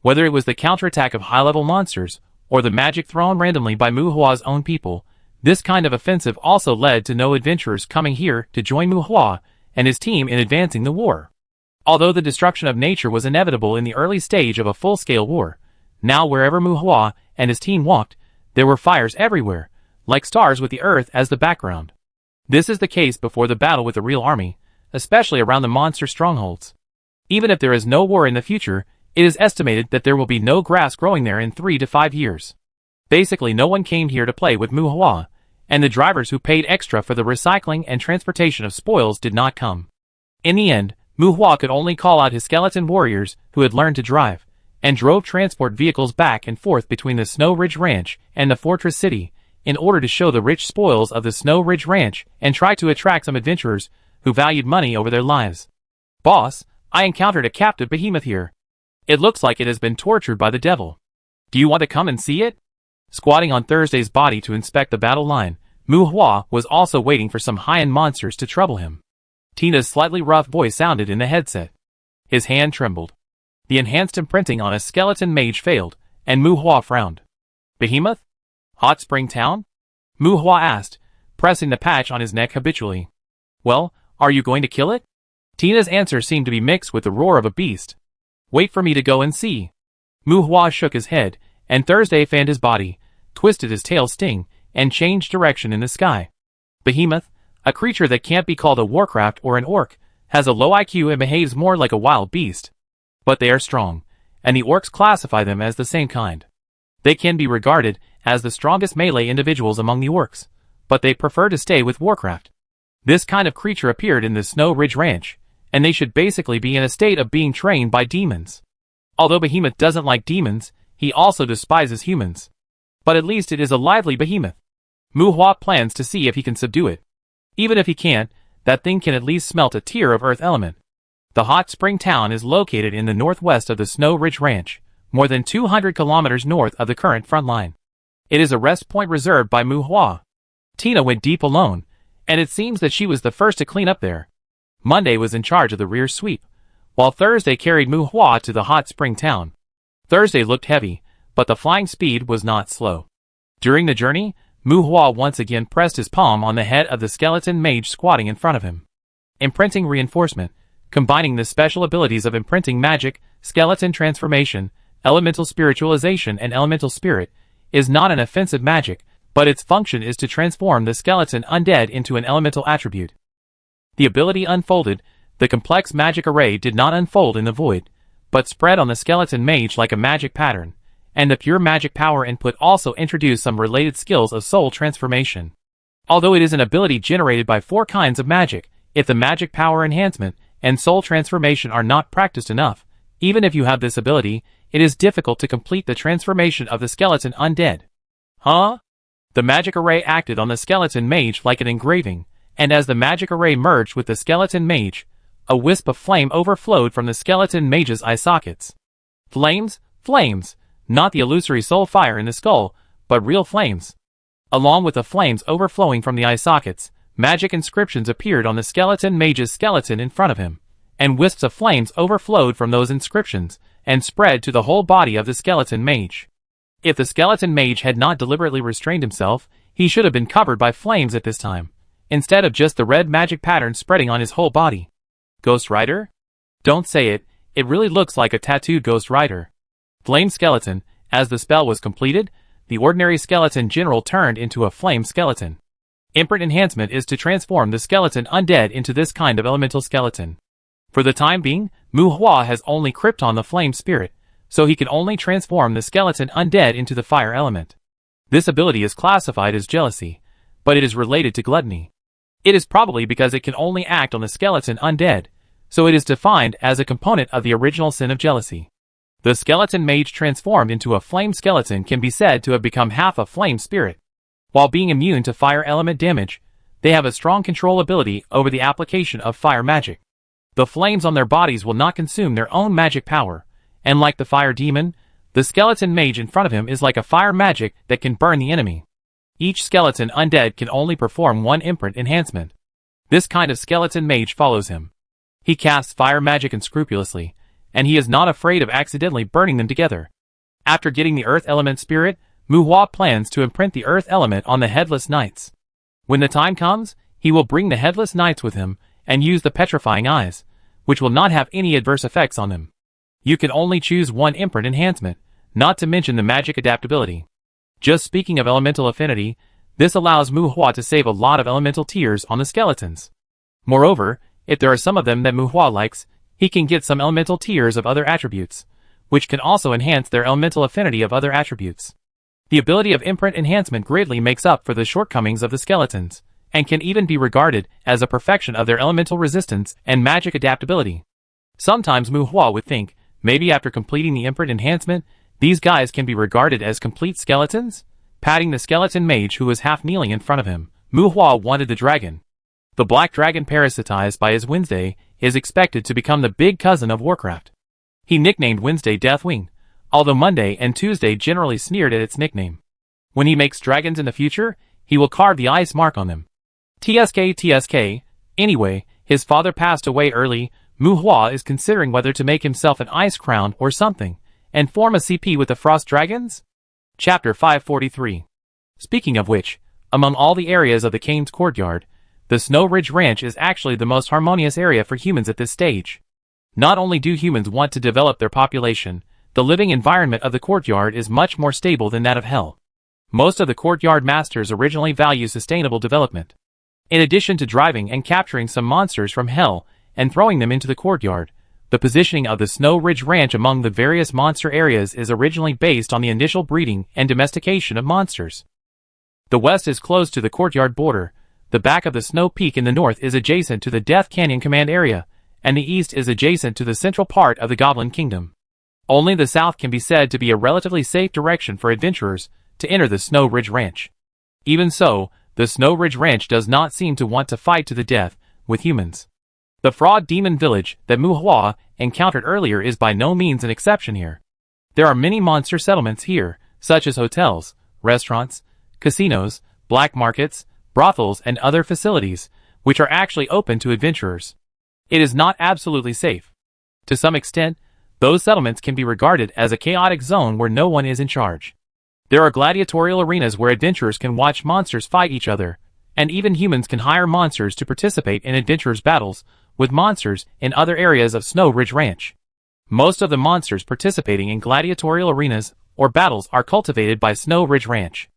Whether it was the counterattack of high-level monsters, or the magic thrown randomly by Muhua's own people, this kind of offensive also led to no adventurers coming here to join Muhua and his team in advancing the war. Although the destruction of nature was inevitable in the early stage of a full-scale war, now wherever Muhua and his team walked, there were fires everywhere, like stars with the earth as the background. This is the case before the battle with the real army, especially around the monster strongholds. Even if there is no war in the future, it is estimated that there will be no grass growing there in 3 to 5 years. Basically, no one came here to play with Muhua, and the drivers who paid extra for the recycling and transportation of spoils did not come. In the end, Muhua could only call out his skeleton warriors who had learned to drive, and drove transport vehicles back and forth between the Snow Ridge Ranch and the Fortress City, in order to show the rich spoils of the Snow Ridge Ranch and try to attract some adventurers who valued money over their lives. Boss, I encountered a captive behemoth here. It looks like it has been tortured by the devil. Do you want to come and see it? Squatting on Thursday's body to inspect the battle line, Muhua was also waiting for some high-end monsters to trouble him. Tina's slightly rough voice sounded in the headset. His hand trembled. The enhanced imprinting on a skeleton mage failed, and Muhua frowned. Behemoth? Hot Spring Town? Muhua asked, pressing the patch on his neck habitually. Well, are you going to kill it? Tina's answer seemed to be mixed with the roar of a beast. Wait for me to go and see. Muhua shook his head, and Thursday fanned his body, twisted his tail sting, and changed direction in the sky. Behemoth, a creature that can't be called a warcraft or an orc, has a low IQ and behaves more like a wild beast. But they are strong, and the orcs classify them as the same kind. They can be regarded as the strongest melee individuals among the orcs, but they prefer to stay with warcraft. This kind of creature appeared in the Snow Ridge Ranch, and they should basically be in a state of being trained by demons. Although Behemoth doesn't like demons, he also despises humans. But at least it is a lively behemoth. Muhua plans to see if he can subdue it. Even if he can't, that thing can at least smelt a tier of earth element. The Hot Spring Town is located in the northwest of the Snow Ridge Ranch, more than 200 kilometers north of the current front line. It is a rest point reserved by Muhua. Tina went deep alone, and it seems that she was the first to clean up there. Monday was in charge of the rear sweep, while Thursday carried Muhua to the Hot Spring Town. Thursday looked heavy, but the flying speed was not slow. During the journey, Muhua once again pressed his palm on the head of the skeleton mage squatting in front of him. Imprinting reinforcement, combining the special abilities of imprinting magic, skeleton transformation, elemental spiritualization and elemental spirit, is not an offensive magic, but its function is to transform the skeleton undead into an elemental attribute. The ability unfolded, the complex magic array did not unfold in the void, but spread on the skeleton mage like a magic pattern, and the pure magic power input also introduced some related skills of soul transformation. Although it is an ability generated by 4 kinds of magic, if the magic power enhancement and soul transformation are not practiced enough, even if you have this ability, it is difficult to complete the transformation of the skeleton undead. Huh? The magic array acted on the skeleton mage like an engraving, and as the magic array merged with the skeleton mage, a wisp of flame overflowed from the skeleton mage's eye sockets. Flames? Flames! Not the illusory soul fire in the skull, but real flames. Along with the flames overflowing from the eye sockets, magic inscriptions appeared on the skeleton mage's skeleton in front of him, and wisps of flames overflowed from those inscriptions, and spread to the whole body of the skeleton mage. If the skeleton mage had not deliberately restrained himself, he should have been covered by flames at this time, instead of just the red magic pattern spreading on his whole body. Ghost Rider? Don't say it, it really looks like a tattooed Ghost Rider. Flame Skeleton. As the spell was completed, the ordinary skeleton general turned into a flame skeleton. Imprint enhancement is to transform the skeleton undead into this kind of elemental skeleton. For the time being, Muhua has only Krypton the flame spirit, so he can only transform the skeleton undead into the fire element. This ability is classified as jealousy, but it is related to gluttony. It is probably because it can only act on the skeleton undead, so it is defined as a component of the original sin of jealousy. The skeleton mage transformed into a flame skeleton can be said to have become half a flame spirit. While being immune to fire element damage, they have a strong control ability over the application of fire magic. The flames on their bodies will not consume their own magic power, and like the fire demon, the skeleton mage in front of him is like a fire magic that can burn the enemy. Each skeleton undead can only perform 1 imprint enhancement. This kind of skeleton mage follows him. He casts fire magic unscrupulously, and he is not afraid of accidentally burning them together. After getting the earth element spirit, Muhua plans to imprint the earth element on the headless knights. When the time comes, he will bring the headless knights with him, and use the petrifying eyes, which will not have any adverse effects on them. You can only choose 1 imprint enhancement, not to mention the magic adaptability. Just speaking of elemental affinity, this allows Muhua to save a lot of elemental tears on the skeletons. Moreover, if there are some of them that Muhua likes, he can get some elemental tears of other attributes, which can also enhance their elemental affinity of other attributes. The ability of imprint enhancement greatly makes up for the shortcomings of the skeletons, and can even be regarded as a perfection of their elemental resistance and magic adaptability. Sometimes Muhua would think, maybe after completing the imprint enhancement, these guys can be regarded as complete skeletons? Patting the skeleton mage who was half kneeling in front of him, Muhua wanted the dragon. The black dragon parasitized by his Wednesday is expected to become the big cousin of Warcraft. He nicknamed Wednesday Deathwing, although Monday and Tuesday generally sneered at its nickname. When he makes dragons in the future, he will carve the ice mark on them. TSK. Anyway, his father passed away early. Muhua is considering whether to make himself an ice crown or something, and form a CP with the frost dragons? Chapter 543. Speaking of which, among all the areas of the Kane's courtyard, the Snow Ridge Ranch is actually the most harmonious area for humans at this stage. Not only do humans want to develop their population, the living environment of the courtyard is much more stable than that of Hell. Most of the courtyard masters originally value sustainable development. In addition to driving and capturing some monsters from Hell and throwing them into the courtyard, the positioning of the Snow Ridge Ranch among the various monster areas is originally based on the initial breeding and domestication of monsters. The west is close to the courtyard border, the back of the Snow Peak in the north is adjacent to the Death Canyon Command area, and the east is adjacent to the central part of the Goblin Kingdom. Only the south can be said to be a relatively safe direction for adventurers to enter the Snow Ridge Ranch. Even so, the Snow Ridge Ranch does not seem to want to fight to the death with humans. The Fraud Demon Village that Muhua encountered earlier is by no means an exception here. There are many monster settlements here, such as hotels, restaurants, casinos, black markets, brothels and other facilities, which are actually open to adventurers. It is not absolutely safe. To some extent, those settlements can be regarded as a chaotic zone where no one is in charge. There are gladiatorial arenas where adventurers can watch monsters fight each other, and even humans can hire monsters to participate in adventurers' battles with monsters in other areas of Snow Ridge Ranch. Most of the monsters participating in gladiatorial arenas or battles are cultivated by Snow Ridge Ranch.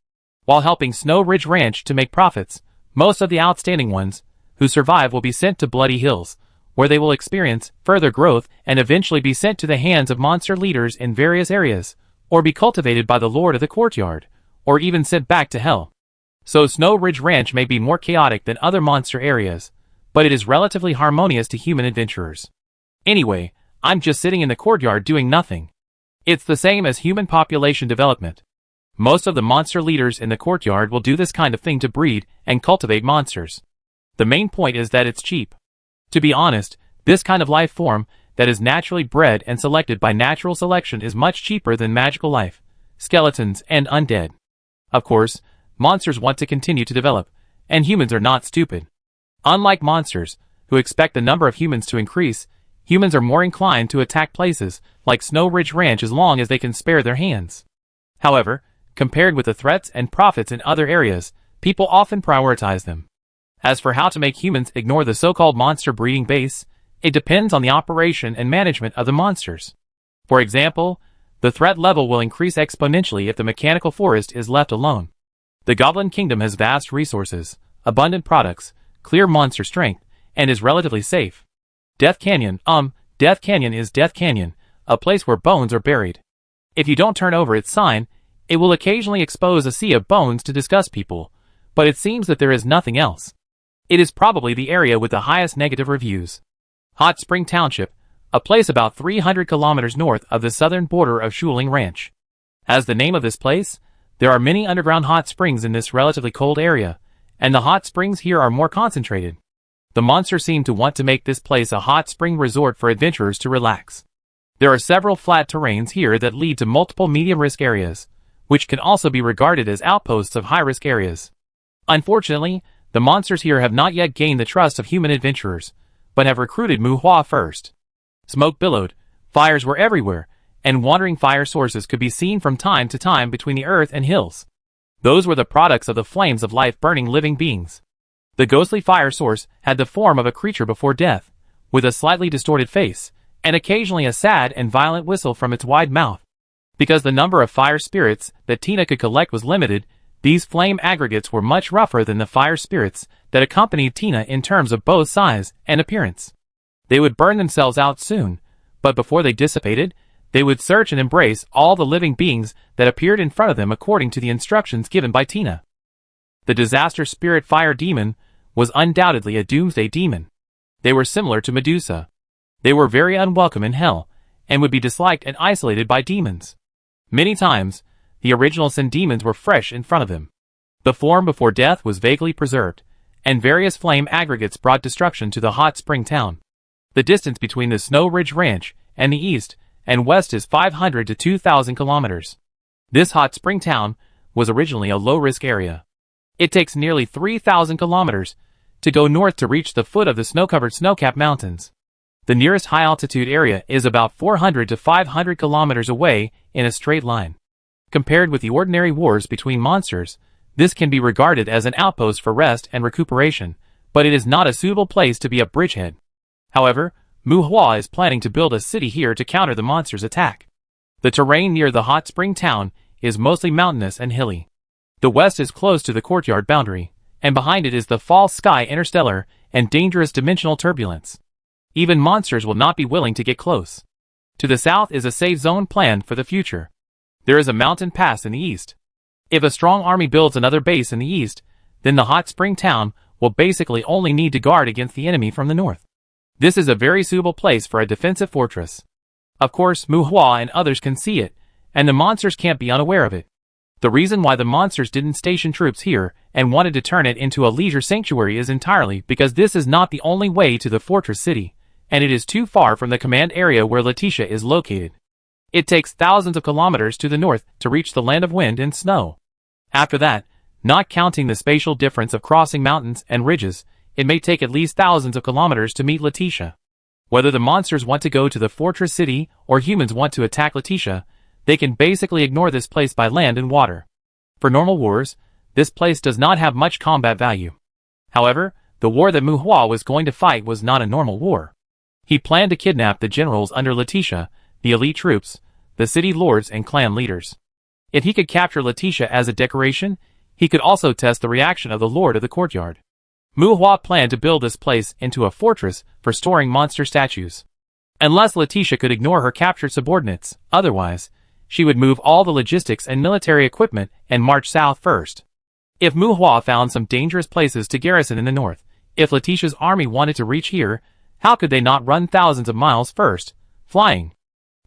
While helping Snow Ridge Ranch to make profits, most of the outstanding ones who survive will be sent to Bloody Hills, where they will experience further growth and eventually be sent to the hands of monster leaders in various areas, or be cultivated by the Lord of the Courtyard, or even sent back to Hell. So Snow Ridge Ranch may be more chaotic than other monster areas, but it is relatively harmonious to human adventurers. Anyway, I'm just sitting in the courtyard doing nothing. It's the same as human population development. Most of the monster leaders in the courtyard will do this kind of thing to breed and cultivate monsters. The main point is that it's cheap. To be honest, this kind of life form that is naturally bred and selected by natural selection is much cheaper than magical life, skeletons, and undead. Of course, monsters want to continue to develop, and humans are not stupid. Unlike monsters, who expect the number of humans to increase, humans are more inclined to attack places like Snow Ridge Ranch as long as they can spare their hands. However, compared with the threats and profits in other areas, people often prioritize them. As for how to make humans ignore the so-called monster breeding base, it depends on the operation and management of the monsters. For example, the threat level will increase exponentially if the mechanical forest is left alone. The Goblin Kingdom has vast resources, abundant products, clear monster strength, and is relatively safe. Death Canyon is Death Canyon, a place where bones are buried. If you don't turn over its sign, it will occasionally expose a sea of bones to disgust people, but it seems that there is nothing else. It is probably the area with the highest negative reviews. Hot Spring Township, a place about 300 kilometers north of the southern border of Shuling Ranch. As the name of this place, there are many underground hot springs in this relatively cold area, and the hot springs here are more concentrated. The monsters seem to want to make this place a hot spring resort for adventurers to relax. There are several flat terrains here that lead to multiple medium-risk areas, which can also be regarded as outposts of high-risk areas. Unfortunately, the monsters here have not yet gained the trust of human adventurers, but have recruited Muhua first. Smoke billowed, fires were everywhere, and wandering fire sources could be seen from time to time between the earth and hills. Those were the products of the flames of life burning living beings. The ghostly fire source had the form of a creature before death, with a slightly distorted face, and occasionally a sad and violent whistle from its wide mouth. Because the number of fire spirits that Tina could collect was limited, these flame aggregates were much rougher than the fire spirits that accompanied Tina in terms of both size and appearance. They would burn themselves out soon, but before they dissipated, they would search and embrace all the living beings that appeared in front of them according to the instructions given by Tina. The disaster spirit fire demon was undoubtedly a doomsday demon. They were similar to Medusa. They were very unwelcome in hell, and would be disliked and isolated by demons. Many times, the original sin demons were fresh in front of them. The form before death was vaguely preserved, and various flame aggregates brought destruction to the hot spring town. The distance between the Snow Ridge Ranch and the east and west is 500 to 2,000 kilometers. This hot spring town was originally a low-risk area. It takes nearly 3,000 kilometers to go north to reach the foot of the snow-covered snow-capped mountains. The nearest high-altitude area is about 400 to 500 kilometers away in a straight line. Compared with the ordinary wars between monsters, this can be regarded as an outpost for rest and recuperation, but it is not a suitable place to be a bridgehead. However, Muhua is planning to build a city here to counter the monsters' attack. The terrain near the hot spring town is mostly mountainous and hilly. The west is close to the courtyard boundary, and behind it is the false sky interstellar and dangerous dimensional turbulence. Even monsters will not be willing to get close. To the south is a safe zone planned for the future. There is a mountain pass in the east. If a strong army builds another base in the east, then the hot spring town will basically only need to guard against the enemy from the north. This is a very suitable place for a defensive fortress. Of course, Muhua and others can see it, and the monsters can't be unaware of it. The reason why the monsters didn't station troops here and wanted to turn it into a leisure sanctuary is entirely because this is not the only way to the fortress city, and it is too far from the command area where Letitia is located. It takes thousands of kilometers to the north to reach the land of wind and snow. After that, not counting the spatial difference of crossing mountains and ridges, it may take at least thousands of kilometers to meet Letitia. Whether the monsters want to go to the fortress city or humans want to attack Letitia, They can basically ignore this place by land and water. For normal wars, this place does not have much combat value. However, the war that Mu Hua was going to fight was not a normal war. He planned to kidnap the generals under Letitia, the elite troops, the city lords and clan leaders. If he could capture Letitia as a decoration, he could also test the reaction of the lord of the courtyard. Mu Hua planned to build this place into a fortress for storing monster statues. Unless Letitia could ignore her captured subordinates, otherwise, she would move all the logistics and military equipment and march south first. If Mu Hua found some dangerous places to garrison in the north, if Letitia's army wanted to reach here, how could they not run thousands of miles first, flying?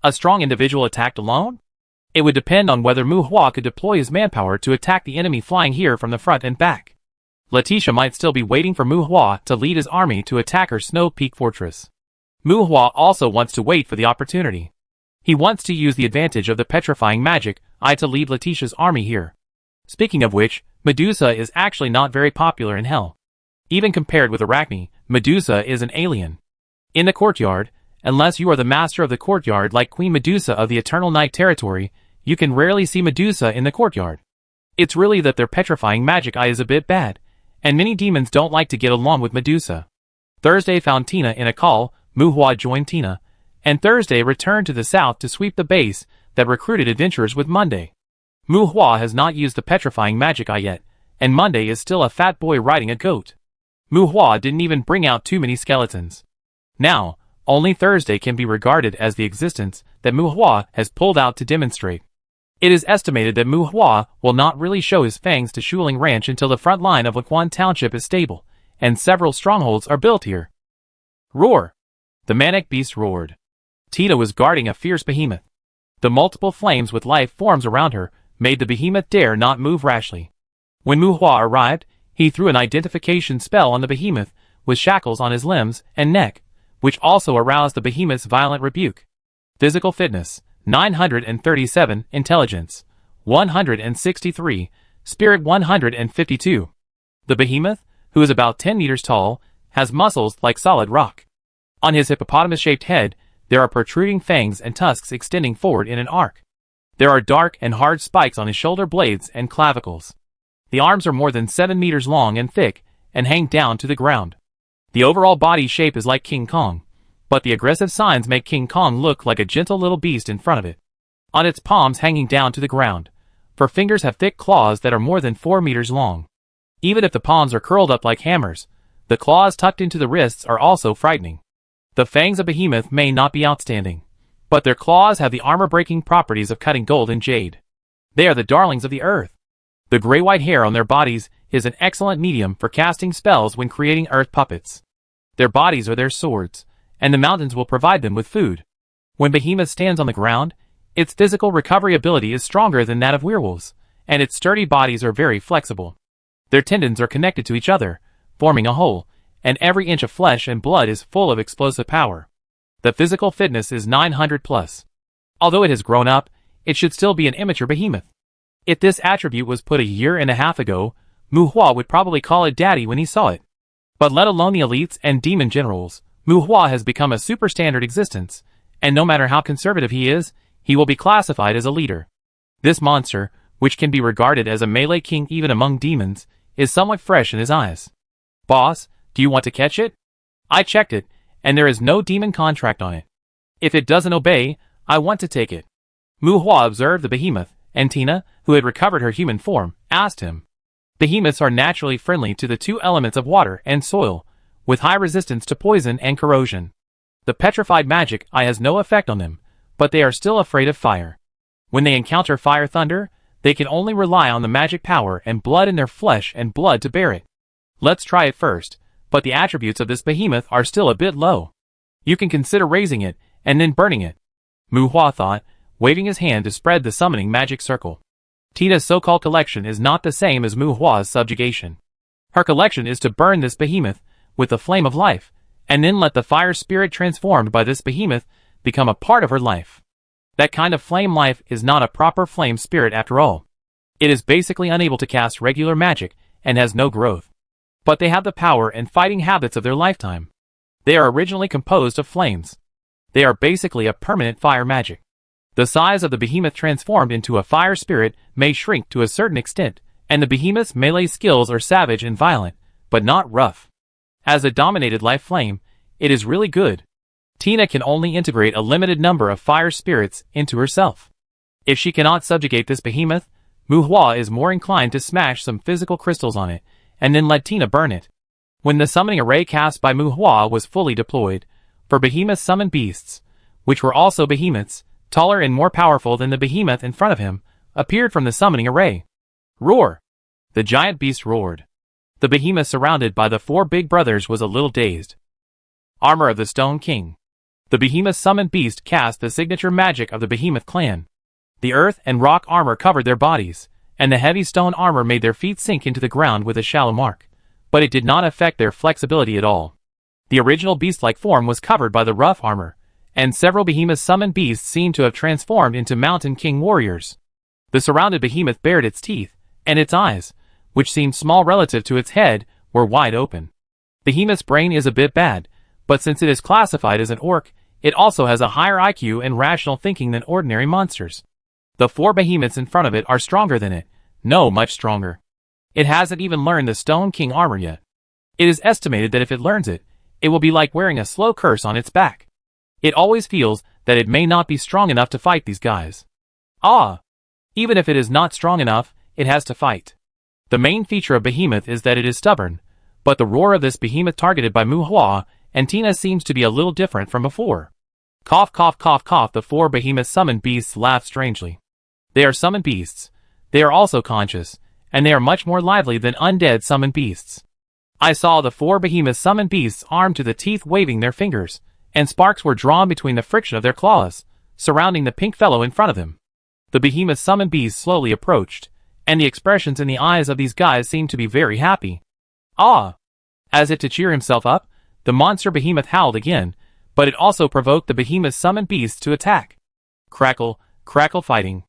A strong individual attacked alone? It would depend on whether Mu Hua could deploy his manpower to attack the enemy flying here from the front and back. Letitia might still be waiting for Mu Hua to lead his army to attack her Snow Peak fortress. Mu Hua also wants to wait for the opportunity. He wants to use the advantage of the petrifying magic to lead Letitia's army here. Speaking of which, Medusa is actually not very popular in Hell. Even compared with Arachne, Medusa is an alien. In the courtyard, unless you are the master of the courtyard like Queen Medusa of the Eternal Night territory, you can rarely see Medusa in the courtyard. It's really that their petrifying magic is a bit bad, and many demons don't like to get along with Medusa. Thursday found Tina in a call. Mu Hua joined Tina, and Thursday returned to the south to sweep the base that recruited adventurers with Monday. Mu Hua has not used the petrifying magic yet, and Monday is still a fat boy riding a goat. Mu Hua didn't even bring out too many skeletons. Now, only Thursday can be regarded as the existence that Mu Hua has pulled out to demonstrate. It is estimated that Mu Hua will not really show his fangs to Shuling Ranch until the front line of Laquan Township is stable, and several strongholds are built here. Roar! The manic beast roared. Tina was guarding a fierce behemoth. The multiple flames with life forms around her made the behemoth dare not move rashly. When Mu Hua arrived, he threw an identification spell on the behemoth with shackles on his limbs and neck, which also aroused the behemoth's violent rebuke. Physical fitness, 937, intelligence, 163, spirit 152. The behemoth, who is about 10 meters tall, has muscles like solid rock. On his hippopotamus-shaped head, there are protruding fangs and tusks extending forward in an arc. There are dark and hard spikes on his shoulder blades and clavicles. The arms are more than 7 meters long and thick, and hang down to the ground. The overall body shape is like King Kong, but the aggressive signs make King Kong look like a gentle little beast in front of it. On its palms hanging down to the ground, for fingers have thick claws that are more than 4 meters long. Even if the palms are curled up like hammers, the claws tucked into the wrists are also frightening. The fangs of Behemoth may not be outstanding, but their claws have the armor-breaking properties of cutting gold and jade. They are the darlings of the earth. The gray-white hair on their bodies is an excellent medium for casting spells when creating earth puppets. Their bodies are their swords, and the mountains will provide them with food. When Behemoth stands on the ground, its physical recovery ability is stronger than that of werewolves, and its sturdy bodies are very flexible. Their tendons are connected to each other, forming a whole, and every inch of flesh and blood is full of explosive power. The physical fitness is 900 plus. Although it has grown up, it should still be an immature behemoth. If this attribute was put a year and a half ago, Mu Hua would probably call it daddy when he saw it. But let alone the elites and demon generals, Mu Hua has become a superstandard existence, and no matter how conservative he is, he will be classified as a leader. This monster, which can be regarded as a melee king even among demons, is somewhat fresh in his eyes. Boss, do you want to catch it? I checked it, and there is no demon contract on it. If it doesn't obey, I want to take it. Mu Hua observed the behemoth, and Tina, who had recovered her human form, asked him. Behemoths are naturally friendly to the two elements of water and soil, with high resistance to poison and corrosion. The petrified magic has no effect on them, but they are still afraid of fire. When they encounter fire thunder, they can only rely on the magic power and blood in their flesh and blood to bear it. Let's try it first, but the attributes of this behemoth are still a bit low. You can consider raising it, and then burning it. Mu Hua thought, waving his hand to spread the summoning magic circle. Tina's so-called collection is not the same as Mu Hua's subjugation. Her collection is to burn this behemoth with the flame of life, and then let the fire spirit transformed by this behemoth become a part of her life. That kind of flame life is not a proper flame spirit after all. It is basically unable to cast regular magic and has no growth. But they have the power and fighting habits of their lifetime. They are originally composed of flames. They are basically a permanent fire magic. The size of the behemoth transformed into a fire spirit may shrink to a certain extent, and the behemoth's melee skills are savage and violent, but not rough. As a dominated life flame, it is really good. Tina can only integrate a limited number of fire spirits into herself. If she cannot subjugate this behemoth, Muhua is more inclined to smash some physical crystals on it, and then let Tina burn it. When the summoning array cast by Muhua was fully deployed, for behemoth summoned beasts, which were also behemoths, taller and more powerful than the behemoth in front of him, appeared from the summoning array. Roar! The giant beast roared. The behemoth surrounded by the 4 big brothers was a little dazed. Armor of the Stone King. The behemoth summoned beast cast the signature magic of the behemoth clan. The earth and rock armor covered their bodies, and the heavy stone armor made their feet sink into the ground with a shallow mark, but it did not affect their flexibility at all. The original beast-like form was covered by the rough armor, and several behemoth summoned beasts seemed to have transformed into Mountain King warriors. The surrounded behemoth bared its teeth, and its eyes, which seemed small relative to its head, were wide open. Behemoth's brain is a bit bad, but since it is classified as an orc, it also has a higher IQ and rational thinking than ordinary monsters. The 4 behemoths in front of it are stronger than it, no, much stronger. It hasn't even learned the Stone King armor yet. It is estimated that if it learns it, it will be like wearing a slow curse on its back. It always feels that it may not be strong enough to fight these guys. Even if it is not strong enough, it has to fight. The main feature of Behemoth is that it is stubborn, but the roar of this behemoth targeted by Muhua and Tina seems to be a little different from before. Cough cough cough cough. The 4 behemoth summoned beasts laugh strangely. They are summoned beasts. They are also conscious, and they are much more lively than undead summoned beasts. I saw the 4 behemoth summoned beasts armed to the teeth waving their fingers, and sparks were drawn between the friction of their claws, surrounding the pink fellow in front of them. The behemoth summoned beasts slowly approached, and the expressions in the eyes of these guys seemed to be very happy. As if to cheer himself up, the monster behemoth howled again, but it also provoked the behemoth summoned beasts to attack. Crackle, crackle fighting.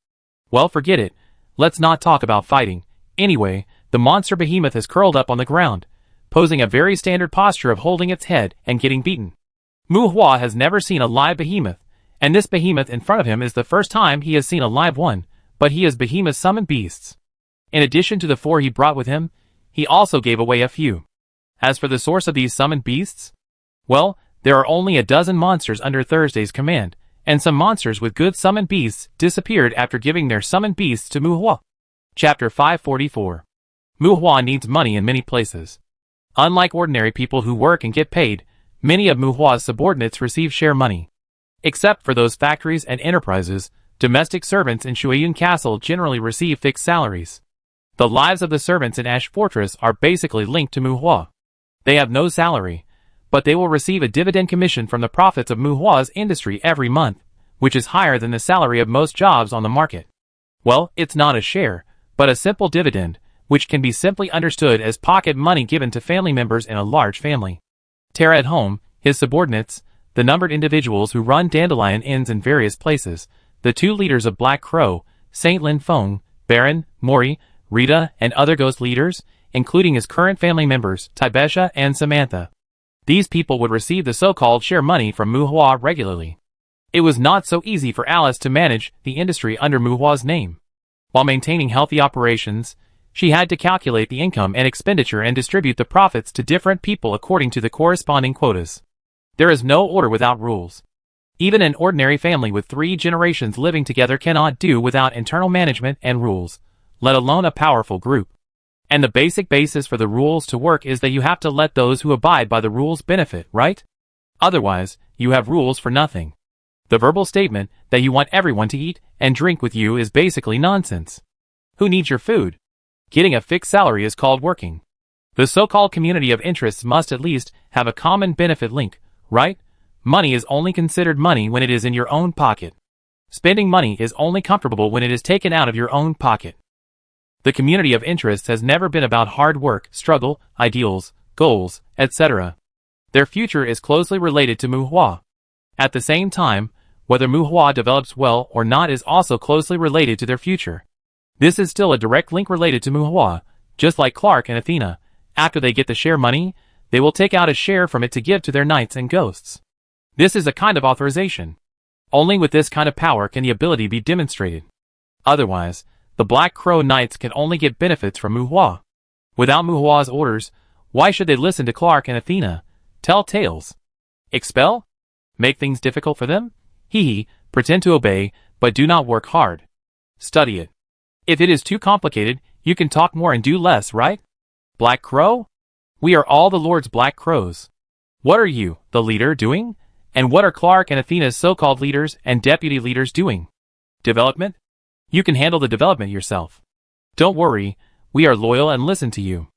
Well, forget it. Let's not talk about fighting. Anyway, the monster behemoth is curled up on the ground, posing a very standard posture of holding its head and getting beaten. Muhua has never seen a live behemoth, and this behemoth in front of him is the first time he has seen a live one, but he has behemoth summoned beasts. In addition to the 4 he brought with him, he also gave away a few. As for the source of these summoned beasts, well, there are only a dozen monsters under Thursday's command, and some monsters with good summoned beasts disappeared after giving their summoned beasts to Muhua. Chapter 544. Muhua needs money in many places. Unlike ordinary people who work and get paid, many of Muhua's subordinates receive share money. Except for those factories and enterprises, domestic servants in Shuiyun Castle generally receive fixed salaries. The lives of the servants in Ash Fortress are basically linked to Muhua. They have no salary, but they will receive a dividend commission from the profits of Muhua's industry every month, which is higher than the salary of most jobs on the market. Well, it's not a share, but a simple dividend, which can be simply understood as pocket money given to family members in a large family. Terra at home, his subordinates, the numbered individuals who run dandelion inns in various places, the 2 leaders of Black Crow, Saint Lin Feng, Baron, Mori, Rita, and other ghost leaders, including his current family members, Tibesha and Samantha. These people would receive the so-called share money from Muhua regularly. It was not so easy for Alice to manage the industry under Muhua's name. While maintaining healthy operations, she had to calculate the income and expenditure and distribute the profits to different people according to the corresponding quotas. There is no order without rules. Even an ordinary family with 3 generations living together cannot do without internal management and rules, let alone a powerful group. And the basic basis for the rules to work is that you have to let those who abide by the rules benefit, right? Otherwise, you have rules for nothing. The verbal statement that you want everyone to eat and drink with you is basically nonsense. Who needs your food? Getting a fixed salary is called working. The so-called community of interests must at least have a common benefit link, right? Money is only considered money when it is in your own pocket. Spending money is only comfortable when it is taken out of your own pocket. The community of interests has never been about hard work, struggle, ideals, goals, etc. Their future is closely related to Muhua. At the same time, whether Muhua develops well or not is also closely related to their future. This is still a direct link related to Muhua, just like Clark and Athena. After they get the share money, they will take out a share from it to give to their knights and ghosts. This is a kind of authorization. Only with this kind of power can the ability be demonstrated. Otherwise, the Black Crow Knights can only get benefits from Muhua. Without Muhua's orders, why should they listen to Clark and Athena? Tell tales. Expel? Make things difficult for them? Hee, pretend to obey, but do not work hard. Study it. If it is too complicated, you can talk more and do less, right? Black Crow? We are all the Lord's Black Crows. What are you, the leader, doing? And what are Clark and Athena's so-called leaders and deputy leaders doing? Development? You can handle the development yourself. Don't worry, we are loyal and listen to you.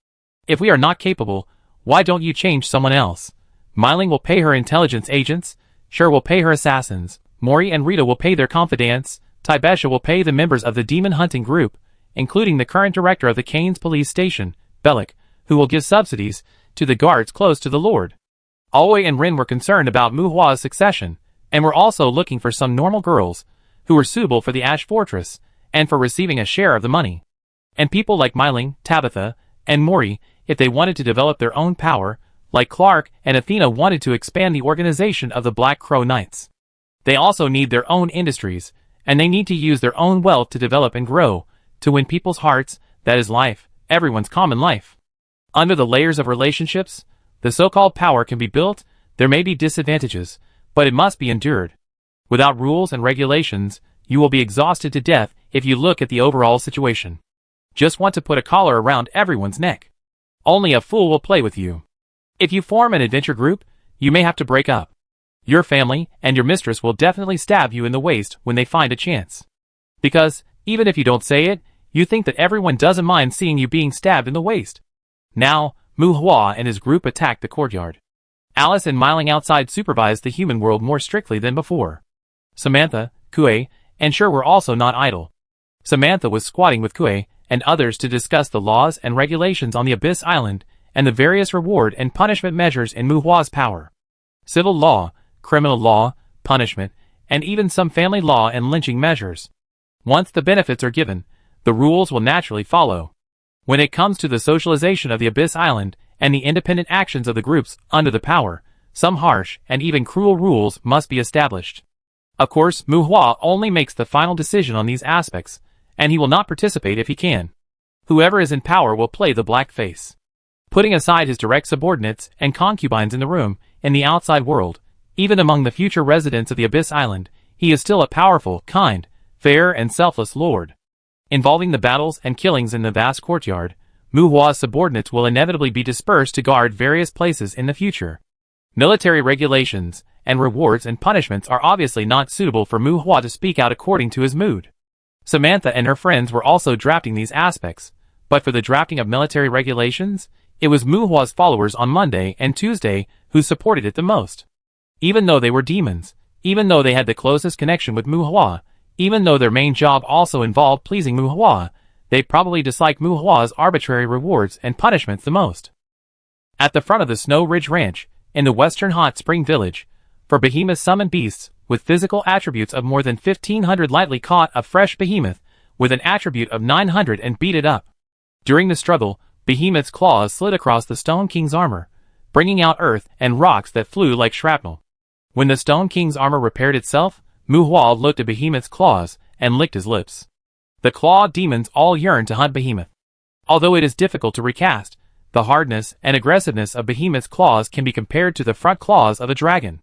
If we are not capable, why don't you change someone else? Myling will pay her intelligence agents, Sher will pay her assassins, Mori and Rita will pay their confidants, Tibesha will pay the members of the demon hunting group, including the current director of the Canes police station, Bellic, who will give subsidies to the guards close to the Lord. Alway and Rin were concerned about Muhua's succession, and were also looking for some normal girls, who were suitable for the Ash Fortress, and for receiving a share of the money. And people like Myling, Tabitha, and Mori, if they wanted to develop their own power, like Clark and Athena wanted to expand the organization of the Black Crow Knights. They also need their own industries, and they need to use their own wealth to develop and grow, to win people's hearts, that is life, everyone's common life. Under the layers of relationships, the so-called power can be built, there may be disadvantages, but it must be endured. Without rules and regulations, you will be exhausted to death if you look at the overall situation. Just want to put a collar around everyone's neck. Only a fool will play with you. If you form an adventure group, you may have to break up. Your family and your mistress will definitely stab you in the waist when they find a chance. Because, even if you don't say it, you think that everyone doesn't mind seeing you being stabbed in the waist. Now, Muhua and his group attacked the courtyard. Alice and Myling outside supervised the human world more strictly than before. Samantha, Kue, and Sher were also not idle. Samantha was squatting with Kue and others to discuss the laws and regulations on the Abyss Island and the various reward and punishment measures in Muhua's power. Civil law, criminal law, punishment, and even some family law and lynching measures. Once the benefits are given, the rules will naturally follow. When it comes to the socialization of the Abyss Island and the independent actions of the groups under the power, some harsh and even cruel rules must be established. Of course, Muhua only makes the final decision on these aspects, and he will not participate if he can. Whoever is in power will play the black face. Putting aside his direct subordinates and concubines in the room, in the outside world, even among the future residents of the Abyss Island, he is still a powerful, kind, fair and selfless lord. Involving the battles and killings in the vast courtyard, Muhua's subordinates will inevitably be dispersed to guard various places in the future. Military regulations and rewards and punishments are obviously not suitable for Muhua to speak out according to his mood. Samantha and her friends were also drafting these aspects, but for the drafting of military regulations, it was Muhua's followers on Monday and Tuesday who supported it the most. Even though they were demons, even though they had the closest connection with Muhua, even though their main job also involved pleasing Muhua, they probably disliked Muhua's arbitrary rewards and punishments the most. At the front of the Snow Ridge Ranch, in the western hot spring village, for behemoths summoned beasts with physical attributes of more than 1,500 lightly caught a fresh behemoth with an attribute of 900 and beat it up. During the struggle, Behemoth's claws slid across the Stone King's armor, bringing out earth and rocks that flew like shrapnel. When the Stone King's armor repaired itself, Muhua looked at Behemoth's claws and licked his lips. The claw demons all yearn to hunt Behemoth. Although it is difficult to recast, the hardness and aggressiveness of Behemoth's claws can be compared to the front claws of a dragon.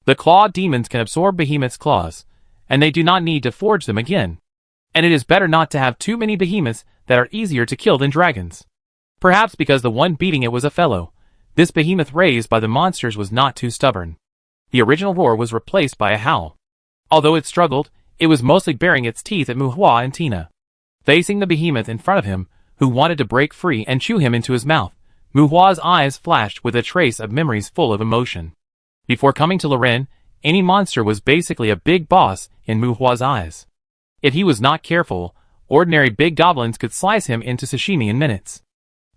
The claw demons can absorb Behemoth's claws, and they do not need to forge them again. And it is better not to have too many behemoths that are easier to kill than dragons. Perhaps because the one beating it was a fellow, this behemoth raised by the monsters was not too stubborn. The original roar was replaced by a howl. Although it struggled, it was mostly baring its teeth at Muhua and Tina. Facing the behemoth in front of him, who wanted to break free and chew him into his mouth, Muhua's eyes flashed with a trace of memories full of emotion. Before coming to Loren, any monster was basically a big boss in Muhua's eyes. If he was not careful, ordinary big goblins could slice him into sashimi in minutes.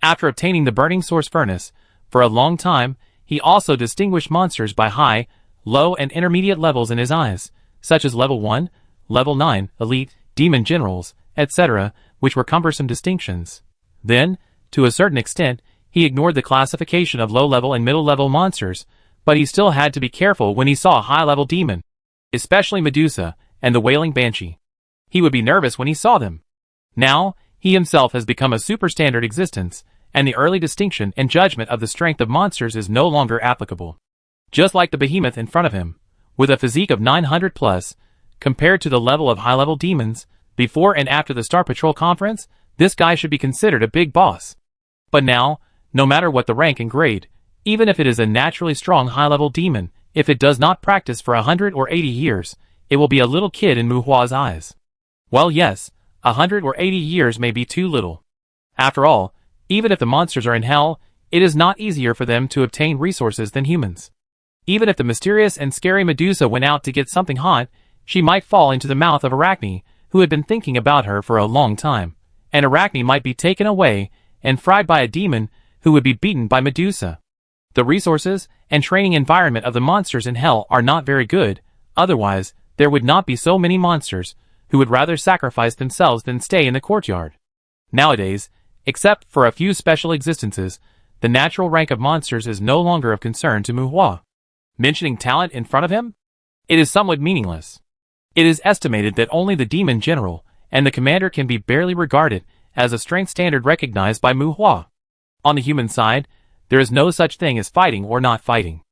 After obtaining the burning source furnace, for a long time, he also distinguished monsters by high, low and intermediate levels in his eyes, such as level 1, level 9, elite, demon generals, etc., which were cumbersome distinctions. Then, to a certain extent, he ignored the classification of low-level and middle-level monsters, but he still had to be careful when he saw a high-level demon. especially Medusa and the wailing banshee. He would be nervous when he saw them. Now, he himself has become a superstandard existence, and the early distinction and judgment of the strength of monsters is no longer applicable. Just like the behemoth in front of him, with a physique of 900 plus, compared to the level of high-level demons, before and after the Star Patrol conference, this guy should be considered a big boss. But now, no matter what the rank and grade, even if it is a naturally strong high-level demon, if it does not practice for 100 or 80 years, it will be a little kid in Mu Hua's eyes. Well, yes, 100 or 80 years may be too little. After all, even if the monsters are in hell, it is not easier for them to obtain resources than humans. Even if the mysterious and scary Medusa went out to get something hot, she might fall into the mouth of Arachne, who had been thinking about her for a long time, and Arachne might be taken away and fried by a demon who would be beaten by Medusa. The resources and training environment of the monsters in hell are not very good, otherwise there would not be so many monsters who would rather sacrifice themselves than stay in the courtyard. Nowadays, except for a few special existences, the natural rank of monsters is no longer of concern to Mu Hua. Mentioning talent in front of him? It is somewhat meaningless. It is estimated that only the demon general and the commander can be barely regarded as a strength standard recognized by Mu Hua. On the human side, there is no such thing as fighting or not fighting.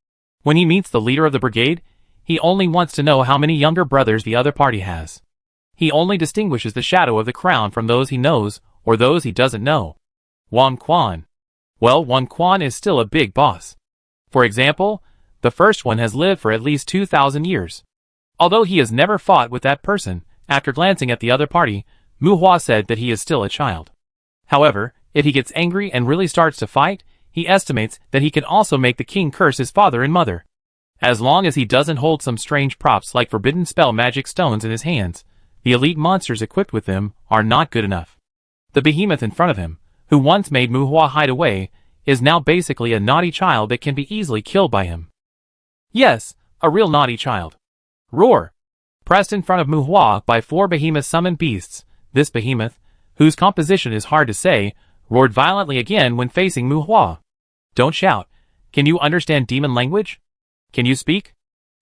When he meets the leader of the brigade, he only wants to know how many younger brothers the other party has. He only distinguishes the shadow of the crown from those he knows or those he doesn't know. Wan Quan. Well, Wan Quan is still a big boss. For example, the first one has lived for at least 2,000 years. Although he has never fought with that person, after glancing at the other party, Mu Hua said that he is still a child. However, if he gets angry and really starts to fight, he estimates that he can also make the king curse his father and mother. As long as he doesn't hold some strange props like forbidden spell magic stones in his hands, the elite monsters equipped with them are not good enough. The behemoth in front of him, who once made Mu Hua hide away, is now basically a naughty child that can be easily killed by him. Yes, a real naughty child. Roar! Pressed in front of Mu Hua by 4 behemoth-summoned beasts, this behemoth, whose composition is hard to say, roared violently again when facing Mu Hua. Don't shout. Can you understand demon language? Can you speak?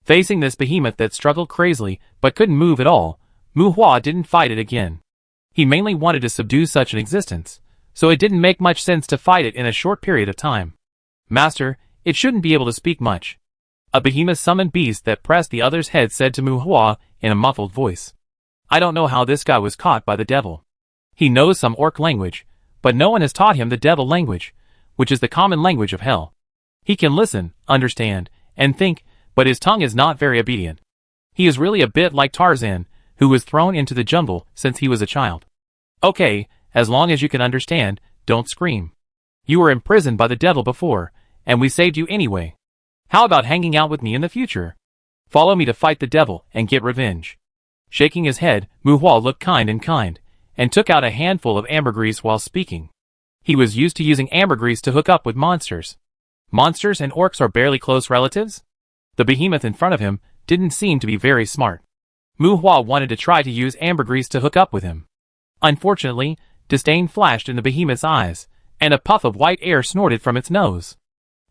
Facing this behemoth that struggled crazily but couldn't move at all, Mu Hua didn't fight it again. He mainly wanted to subdue such an existence, so it didn't make much sense to fight it in a short period of time. Master, it shouldn't be able to speak much. A behemoth-summoned beast that pressed the other's head said to Mu Hua in a muffled voice. I don't know how this guy was caught by the devil. He knows some orc language, but no one has taught him the devil language, which is the common language of hell. He can listen, understand, and think, but his tongue is not very obedient. He is really a bit like Tarzan, who was thrown into the jungle since he was a child. Okay, as long as you can understand, don't scream. You were imprisoned by the devil before, and we saved you anyway. How about hanging out with me in the future? Follow me to fight the devil and get revenge. Shaking his head, Mu Hua looked kind, and took out a handful of ambergris while speaking. He was used to using ambergris to hook up with monsters. Monsters and orcs are barely close relatives? The behemoth in front of him didn't seem to be very smart. Mu Hua wanted to try to use ambergris to hook up with him. Unfortunately, disdain flashed in the behemoth's eyes, and a puff of white air snorted from its nose.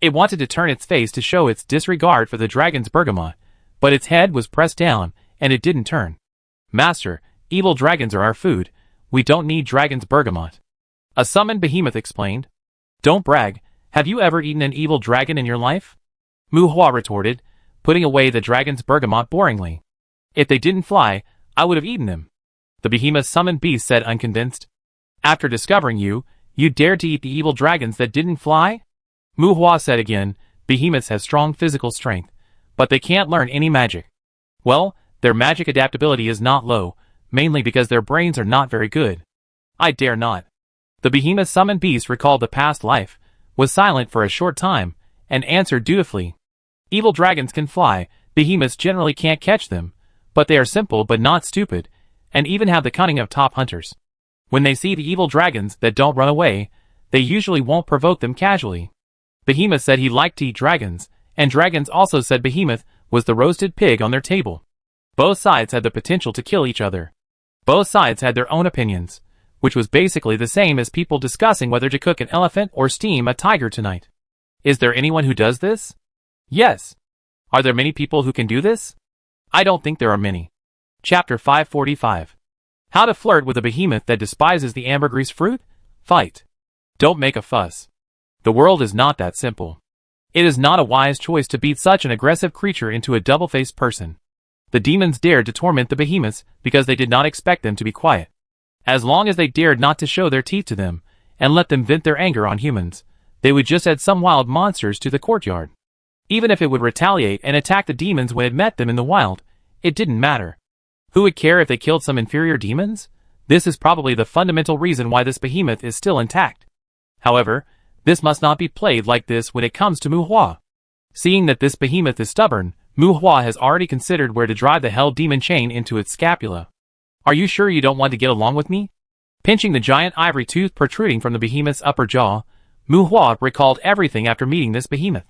It wanted to turn its face to show its disregard for the dragon's bergamot, but its head was pressed down, and it didn't turn. Master, evil dragons are our food. We don't need dragon's bergamot. A summoned behemoth explained. Don't brag. Have you ever eaten an evil dragon in your life? Mu Hua retorted, putting away the dragon's bergamot boringly. If they didn't fly, I would have eaten them. The behemoth summoned beast said unconvinced. After discovering you, you dared to eat the evil dragons that didn't fly? Mu Hua said again, behemoths have strong physical strength, but they can't learn any magic. Well, their magic adaptability is not low, mainly because their brains are not very good. I dare not. The behemoth summoned beast recalled the past life, was silent for a short time, and answered dutifully. Evil dragons can fly, behemoths generally can't catch them, but they are simple but not stupid, and even have the cunning of top hunters. When they see the evil dragons that don't run away, they usually won't provoke them casually. Behemoth said he liked to eat dragons, and dragons also said Behemoth was the roasted pig on their table. Both sides had the potential to kill each other. Both sides had their own opinions, which was basically the same as people discussing whether to cook an elephant or steam a tiger tonight. Is there anyone who does this? Yes. Are there many people who can do this? I don't think there are many. Chapter 545. How to flirt with a behemoth that despises the ambergris fruit? Fight. Don't make a fuss. The world is not that simple. It is not a wise choice to beat such an aggressive creature into a double-faced person. The demons dared to torment the behemoths because they did not expect them to be quiet. As long as they dared not to show their teeth to them, and let them vent their anger on humans, they would just add some wild monsters to the courtyard. Even if it would retaliate and attack the demons when it met them in the wild, it didn't matter. Who would care if they killed some inferior demons? This is probably the fundamental reason why this behemoth is still intact. However, this must not be played like this when it comes to Muhua. Seeing that this behemoth is stubborn, Muhua has already considered where to drive the hell demon chain into its scapula. Are you sure you don't want to get along with me? Pinching the giant ivory tooth protruding from the behemoth's upper jaw, Muhua recalled everything after meeting this behemoth.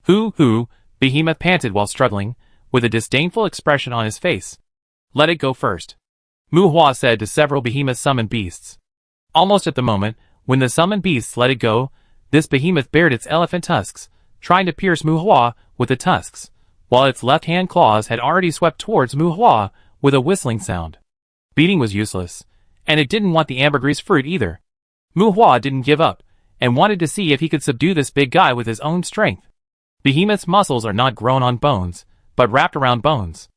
Hoo, behemoth panted while struggling, with a disdainful expression on his face. Let it go first, Muhua said to several behemoth summoned beasts. Almost at the moment, when the summoned beasts let it go, this behemoth bared its elephant tusks, trying to pierce Muhua with the tusks, while its left-hand claws had already swept towards Muhua with a whistling sound. Beating was useless, and it didn't want the ambergris fruit either. Muhua didn't give up, and wanted to see if he could subdue this big guy with his own strength. Behemoth's muscles are not grown on bones, but wrapped around bones.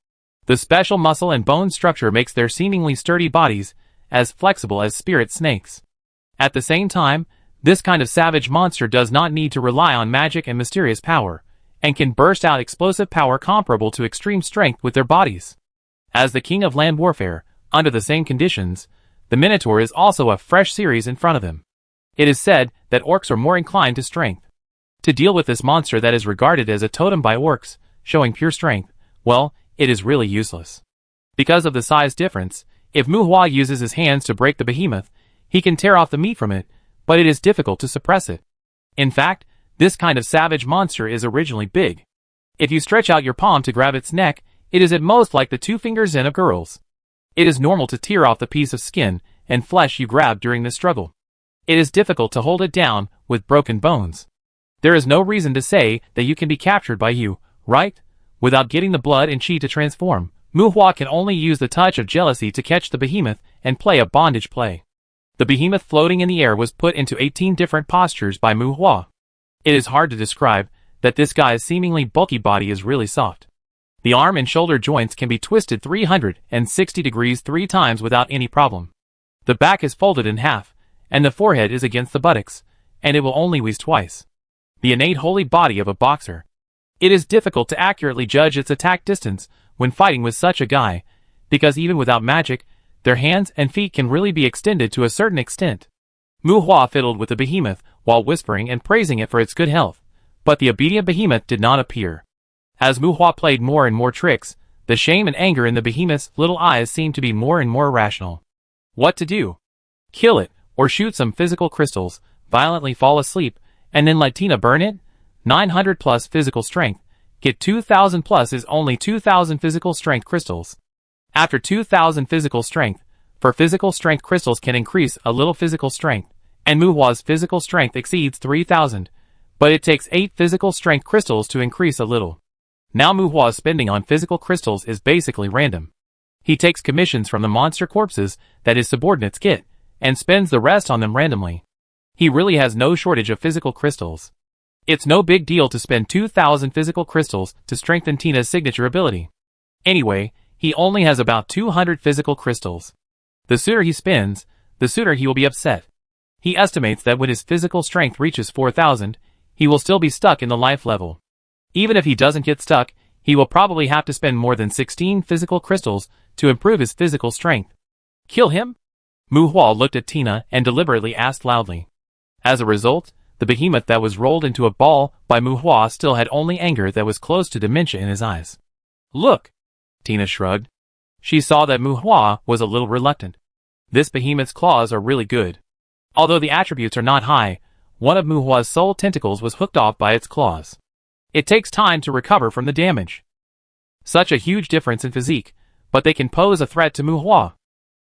The special muscle and bone structure makes their seemingly sturdy bodies as flexible as spirit snakes. At the same time, this kind of savage monster does not need to rely on magic and mysterious power, and can burst out explosive power comparable to extreme strength with their bodies. As the king of land warfare, under the same conditions, the Minotaur is also a fresh series in front of him. It is said that orcs are more inclined to strength. To deal with this monster that is regarded as a totem by orcs, showing pure strength, well, it is really useless. Because of the size difference, if Muhua uses his hands to break the behemoth, he can tear off the meat from it, but it is difficult to suppress it. In fact, this kind of savage monster is originally big. If you stretch out your palm to grab its neck, it is at most like the 2 fingers in a girl's. It is normal to tear off the piece of skin and flesh you grab during this struggle. It is difficult to hold it down with broken bones. There is no reason to say that you can be captured by you, right? Without getting the blood and chi to transform, Muhua can only use the touch of jealousy to catch the behemoth and play a bondage play. The behemoth floating in the air was put into 18 different postures by Muhua. It is hard to describe that this guy's seemingly bulky body is really soft. The arm and shoulder joints can be twisted 360 degrees 3 times without any problem. The back is folded in half, and the forehead is against the buttocks, and it will only wheeze twice. The innate holy body of a boxer. It is difficult to accurately judge its attack distance when fighting with such a guy, because even without magic, their hands and feet can really be extended to a certain extent. Muhua fiddled with the behemoth while whispering and praising it for its good health, but the obedient behemoth did not appear. As Muhua played more and more tricks, the shame and anger in the behemoth's little eyes seemed to be more and more irrational. What to do? Kill it, or shoot some physical crystals, violently fall asleep, and then let Tina burn it? 900 plus physical strength. Get 2000 plus is only 2000 physical strength crystals. After 2000 physical strength, for physical strength crystals can increase a little physical strength, and Muhua's physical strength exceeds 3000, but it takes 8 physical strength crystals to increase a little. Now Muhua's spending on physical crystals is basically random. He takes commissions from the monster corpses that his subordinates get, and spends the rest on them randomly. He really has no shortage of physical crystals. It's no big deal to spend 2000 physical crystals to strengthen Tina's signature ability. Anyway, he only has about 200 physical crystals. The sooner he spends, the sooner he will be upset. He estimates that when his physical strength reaches 4000, he will still be stuck in the life level. Even if he doesn't get stuck, he will probably have to spend more than 16 physical crystals to improve his physical strength. Kill him? Muhua looked at Tina and deliberately asked loudly. As a result, the behemoth that was rolled into a ball by Muhua still had only anger that was close to dementia in his eyes. Look! Tina shrugged. She saw that Muhua was a little reluctant. This behemoth's claws are really good. Although the attributes are not high, one of Muhua's soul tentacles was hooked off by its claws. It takes time to recover from the damage. Such a huge difference in physique, but they can pose a threat to Muhua.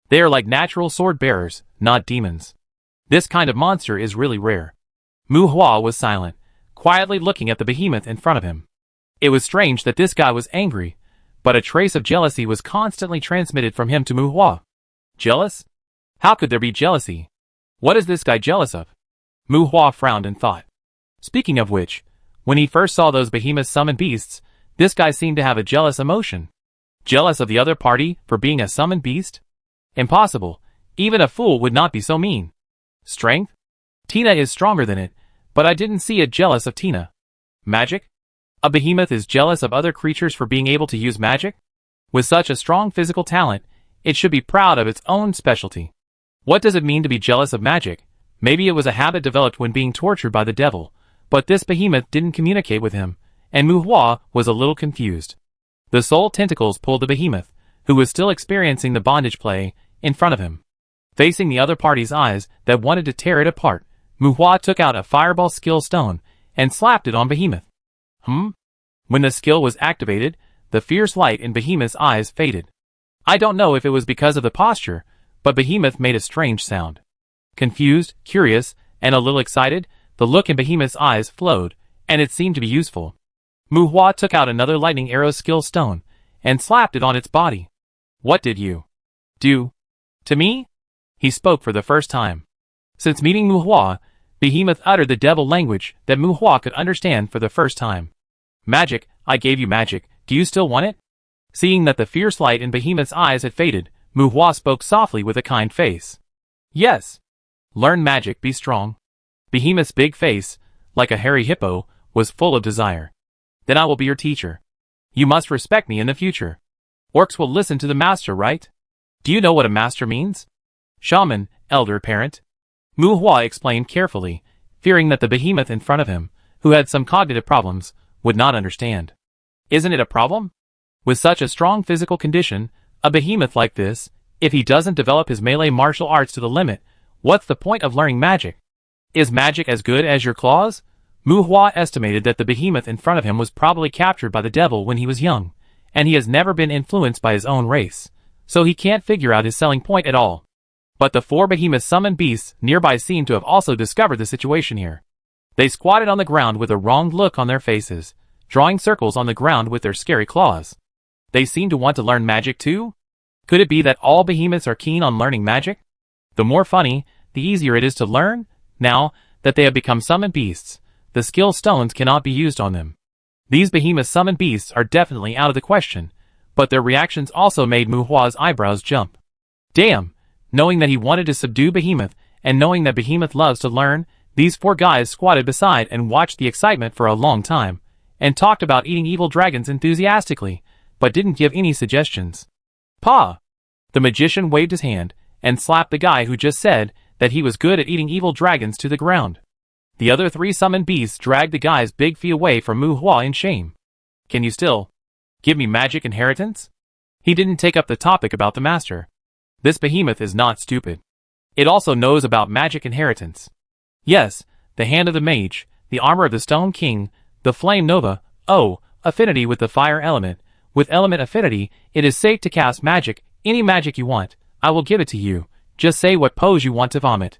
They are like natural sword bearers, not demons. This kind of monster is really rare. Muhua was silent, quietly looking at the behemoth in front of him. It was strange that this guy was angry, but a trace of jealousy was constantly transmitted from him to Muhua. Jealous? How could there be jealousy? What is this guy jealous of? Muhua frowned and thought. Speaking of which, when he first saw those behemoth summoned beasts, this guy seemed to have a jealous emotion. Jealous of the other party for being a summoned beast? Impossible. Even a fool would not be so mean. Strength? Tina is stronger than it, but I didn't see it jealous of Tina. Magic? A behemoth is jealous of other creatures for being able to use magic? With such a strong physical talent, it should be proud of its own specialty. What does it mean to be jealous of magic? Maybe it was a habit developed when being tortured by the devil, but this behemoth didn't communicate with him, and Muhua was a little confused. The soul tentacles pulled the behemoth, who was still experiencing the bondage play, in front of him. Facing the other party's eyes that wanted to tear it apart, Muhua took out a fireball skill stone and slapped it on Behemoth. When the skill was activated, the fierce light in Behemoth's eyes faded. I don't know if it was because of the posture, but Behemoth made a strange sound. Confused, curious, and a little excited, the look in Behemoth's eyes flowed, and it seemed to be useful. Muhua took out another lightning arrow skill stone and slapped it on its body. What did you do to me? He spoke for the first time. Since meeting Muhua, Behemoth uttered the devil language that Muhua could understand for the first time. Magic, I gave you magic, do you still want it? Seeing that the fierce light in Behemoth's eyes had faded, Muhua spoke softly with a kind face. Yes. Learn magic, be strong. Behemoth's big face, like a hairy hippo, was full of desire. Then I will be your teacher. You must respect me in the future. Orcs will listen to the master, right? Do you know what a master means? Shaman, elder parent. Muhua explained carefully, fearing that the behemoth in front of him, who had some cognitive problems, would not understand. Isn't it a problem? With such a strong physical condition, a behemoth like this, if he doesn't develop his melee martial arts to the limit, what's the point of learning magic? Is magic as good as your claws? Muhua estimated that the behemoth in front of him was probably captured by the devil when he was young, and he has never been influenced by his own race, so he can't figure out his selling point at all. But the 4 behemoth summoned beasts nearby seemed to have also discovered the situation here. They squatted on the ground with a wronged look on their faces, drawing circles on the ground with their scary claws. They seemed to want to learn magic too? Could it be that all behemoths are keen on learning magic? The more funny, the easier it is to learn. Now that they have become summoned beasts, the skill stones cannot be used on them. These behemoth summoned beasts are definitely out of the question, but their reactions also made Muhua's eyebrows jump. Damn! Knowing that he wanted to subdue Behemoth, and knowing that Behemoth loves to learn, these 4 guys squatted beside and watched the excitement for a long time, and talked about eating evil dragons enthusiastically, but didn't give any suggestions. Pa! The magician waved his hand, and slapped the guy who just said that he was good at eating evil dragons to the ground. The other 3 summoned beasts dragged the guy's big fee away from Muhua in shame. Can you still give me magic inheritance? He didn't take up the topic about the master. This behemoth is not stupid. It also knows about magic inheritance. Yes, the hand of the mage, the armor of the stone king, the flame nova, affinity with the fire element. With element affinity, it is safe to cast magic, any magic you want. I will give it to you. Just say what pose you want to vomit.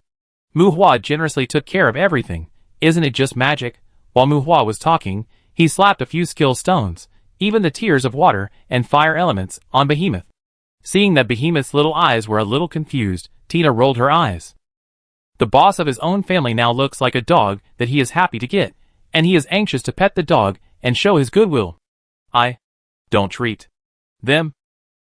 Muhua generously took care of everything. Isn't it just magic? While Muhua was talking, he slapped a few skill stones, even the tears of water and fire elements, on Behemoth. Seeing that Behemoth's little eyes were a little confused, Tina rolled her eyes. The boss of his own family now looks like a dog that he is happy to get, and he is anxious to pet the dog and show his goodwill. I don't treat them.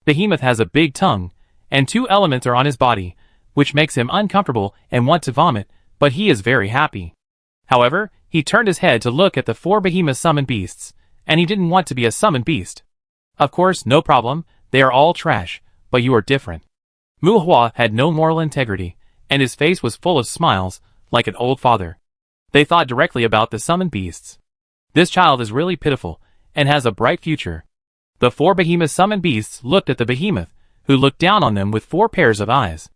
Behemoth has a big tongue, and 2 elements are on his body, which makes him uncomfortable and want to vomit, but he is very happy. However, he turned his head to look at the 4 behemoth summoned beasts, and he didn't want to be a summoned beast. Of course, no problem, they are all trash. But you are different. Muhua had no moral integrity, and his face was full of smiles, like an old father. They thought directly about the summoned beasts. This child is really pitiful, and has a bright future. The 4 behemoth summoned beasts looked at the behemoth, who looked down on them with 4 pairs of eyes.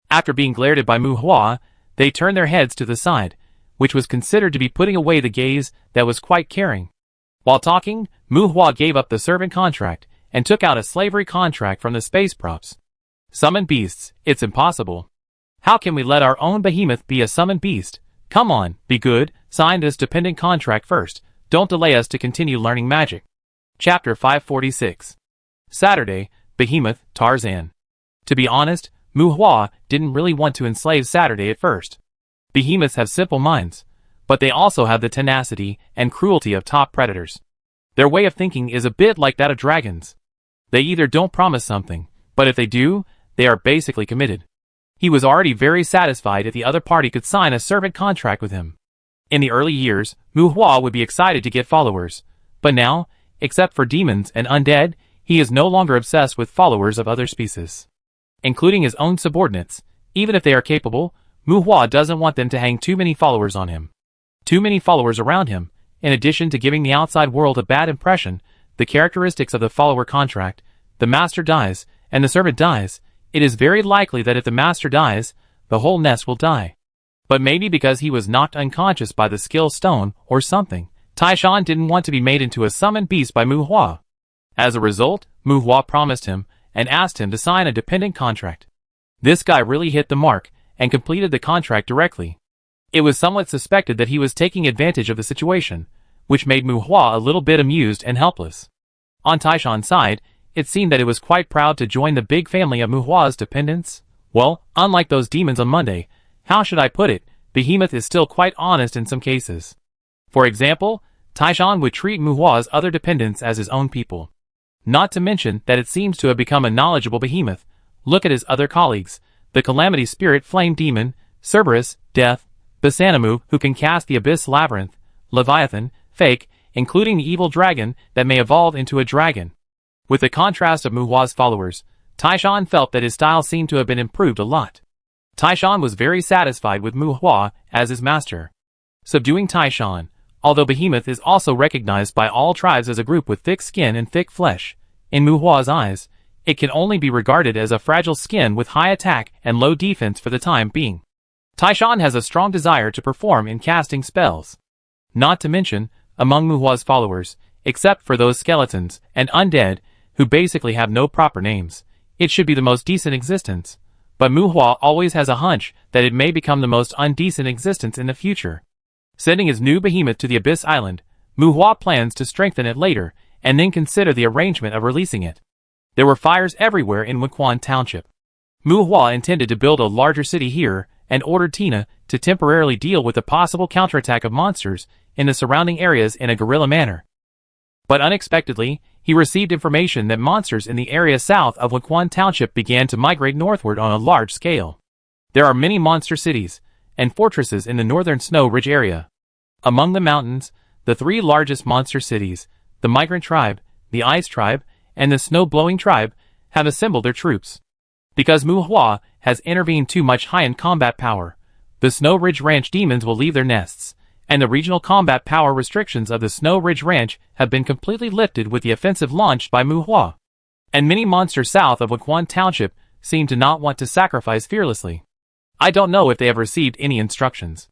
After being glared at by Muhua, they turned their heads to the side, which was considered to be putting away the gaze that was quite caring. While talking, Muhua gave up the servant contract, and took out a slavery contract from the space props. Summoned beasts, it's impossible. How can we let our own behemoth be a summoned beast? Come on, be good, sign this dependent contract first, don't delay us to continue learning magic. Chapter 546. Saturday, Behemoth, Tarzan. To be honest, Muhua didn't really want to enslave Saturday at first. Behemoths have simple minds, but they also have the tenacity and cruelty of top predators. Their way of thinking is a bit like that of dragons. They either don't promise something, but if they do, they are basically committed. He was already very satisfied if the other party could sign a servant contract with him. In the early years, Muhua would be excited to get followers, but now, except for demons and undead, he is no longer obsessed with followers of other species. Including his own subordinates, even if they are capable, Muhua doesn't want them to hang too many followers on him. Too many followers around him, in addition to giving the outside world a bad impression, the characteristics of the follower contract, the master dies, and the servant dies, it is very likely that if the master dies, the whole nest will die. But maybe because he was knocked unconscious by the skill stone or something, Taishan didn't want to be made into a summoned beast by Muhua. As a result, Muhua promised him and asked him to sign a dependent contract. This guy really hit the mark and completed the contract directly. It was somewhat suspected that he was taking advantage of the situation, which made Muhua a little bit amused and helpless. On Taishan's side, it seemed that it was quite proud to join the big family of Muhua's dependents. Well, unlike those demons on Monday, how should I put it, Behemoth is still quite honest in some cases. For example, Taishan would treat Muhua's other dependents as his own people. Not to mention that it seems to have become a knowledgeable Behemoth. Look at his other colleagues, the Calamity Spirit Flame Demon, Cerberus, Death, Basanamu, who can cast the Abyss Labyrinth, Leviathan, Fake, including the evil dragon that may evolve into a dragon. With the contrast of Muhua's followers, Taishan felt that his style seemed to have been improved a lot. Taishan was very satisfied with Muhua as his master. Subduing Taishan, although Behemoth is also recognized by all tribes as a group with thick skin and thick flesh, in Muhua's eyes, it can only be regarded as a fragile skin with high attack and low defense for the time being. Taishan has a strong desire to perform in casting spells. Not to mention, among Muhua's followers, except for those skeletons and undead, who basically have no proper names, it should be the most decent existence. But Muhua always has a hunch that it may become the most undecent existence in the future. Sending his new behemoth to the Abyss Island, Muhua plans to strengthen it later, and then consider the arrangement of releasing it. There were fires everywhere in Wenquan Township. Muhua intended to build a larger city here, and ordered Tina to temporarily deal with the possible counterattack of monsters in the surrounding areas in a guerrilla manner. But unexpectedly, he received information that monsters in the area south of Wenquan Township began to migrate northward on a large scale. There are many monster cities and fortresses in the northern Snow Ridge area. Among the mountains, the three largest monster cities, the Migrant Tribe, the Ice Tribe, and the Snow-Blowing Tribe, have assembled their troops. Because Muhua has intervened too much high-end combat power, the Snow Ridge Ranch demons will leave their nests, and the regional combat power restrictions of the Snow Ridge Ranch have been completely lifted with the offensive launched by Muhua. And many monsters south of Wenquan Township seem to not want to sacrifice fearlessly. I don't know if they have received any instructions.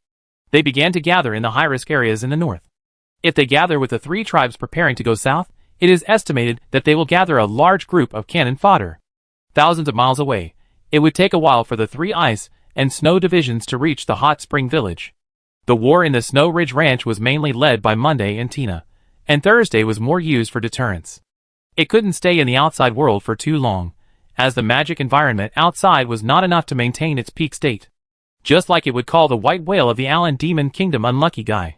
They began to gather in the high-risk areas in the north. If they gather with the three tribes preparing to go south, it is estimated that they will gather a large group of cannon fodder. Thousands of miles away, it would take a while for the three ice and snow divisions to reach the Hot Spring Village. The war in the Snow Ridge Ranch was mainly led by Monday and Tina, and Thursday was more used for deterrence. It couldn't stay in the outside world for too long, as the magic environment outside was not enough to maintain its peak state. Just like it would call the white whale of the Allen Demon Kingdom unlucky guy.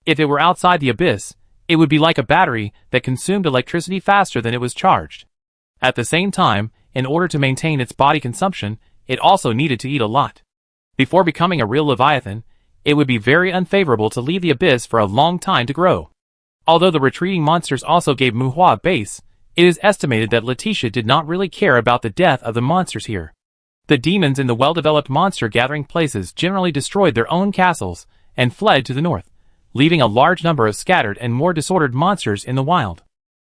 If it were outside the abyss, it would be like a battery that consumed electricity faster than it was charged. At the same time, in order to maintain its body consumption, it also needed to eat a lot. Before becoming a real Leviathan, it would be very unfavorable to leave the abyss for a long time to grow. Although the retreating monsters also gave Muhua a base, it is estimated that Letitia did not really care about the death of the monsters here. The demons in the well-developed monster gathering places generally destroyed their own castles and fled to the north, leaving a large number of scattered and more disordered monsters in the wild.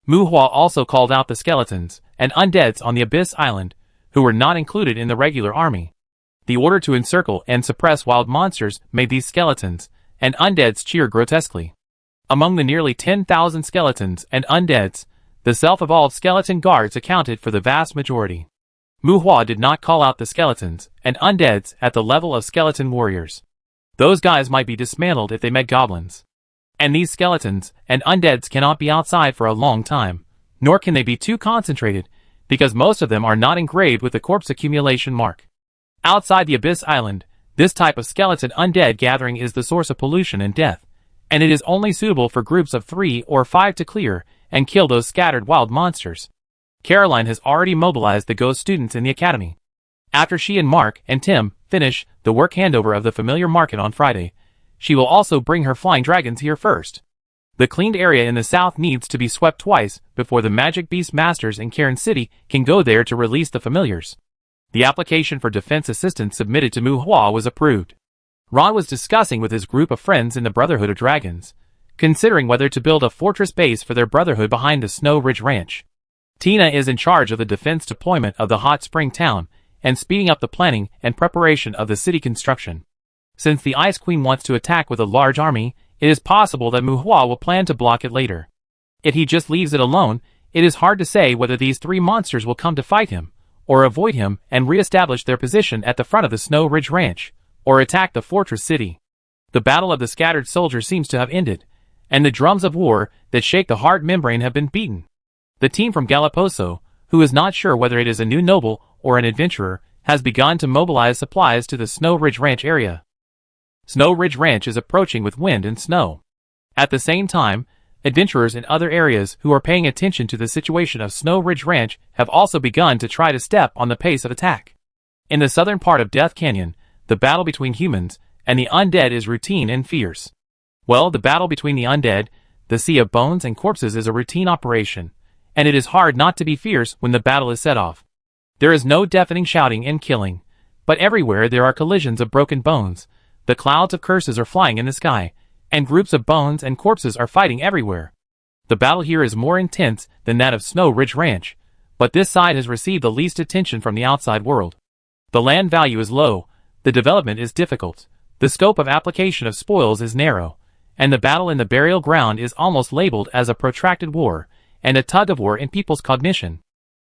Muhua also called out the skeletons and undeads on the Abyss Island, who were not included in the regular army. The order to encircle and suppress wild monsters made these skeletons and undeads cheer grotesquely. Among the nearly 10,000 skeletons and undeads, the self-evolved skeleton guards accounted for the vast majority. Muhua did not call out the skeletons and undeads at the level of skeleton warriors. Those guys might be dismantled if they met goblins. And these skeletons and undeads cannot be outside for a long time, nor can they be too concentrated, because most of them are not engraved with the corpse accumulation mark. Outside the Abyss Island, this type of skeleton undead gathering is the source of pollution and death, and it is only suitable for groups of 3 or 5 to clear and kill those scattered wild monsters. Caroline has already mobilized the ghost students in the academy. After she and Mark and Tim finish the work handover of the familiar market on Friday, she will also bring her flying dragons here first. The cleaned area in the south needs to be swept twice before the Magic Beast Masters in Cairn City can go there to release the familiars. The application for defense assistance submitted to Muhua was approved. Ron was discussing with his group of friends in the Brotherhood of Dragons, considering whether to build a fortress base for their brotherhood behind the Snow Ridge Ranch. Tina is in charge of the defense deployment of the Hot Spring Town and speeding up the planning and preparation of the city construction. Since the Ice Queen wants to attack with a large army, it is possible that Muhua will plan to block it later. If he just leaves it alone, it is hard to say whether these 3 monsters will come to fight him, or avoid him and re-establish their position at the front of the Snow Ridge Ranch, or attack the fortress city. The battle of the scattered soldiers seems to have ended, and the drums of war that shake the heart membrane have been beaten. The team from Galaposo, who is not sure whether it is a new noble or an adventurer, has begun to mobilize supplies to the Snow Ridge Ranch area. Snow Ridge Ranch is approaching with wind and snow. At the same time, adventurers in other areas who are paying attention to the situation of Snow Ridge Ranch have also begun to try to step on the pace of attack. In the southern part of Death Canyon, the battle between humans and the undead is routine and fierce. Well, the battle between the undead, the sea of bones and corpses, is a routine operation, and it is hard not to be fierce when the battle is set off. There is no deafening shouting and killing, but everywhere there are collisions of broken bones. The clouds of curses are flying in the sky, and groups of bones and corpses are fighting everywhere. The battle here is more intense than that of Snow Ridge Ranch, but this side has received the least attention from the outside world. The land value is low, the development is difficult, the scope of application of spoils is narrow, and the battle in the burial ground is almost labeled as a protracted war, and a tug-of-war in people's cognition.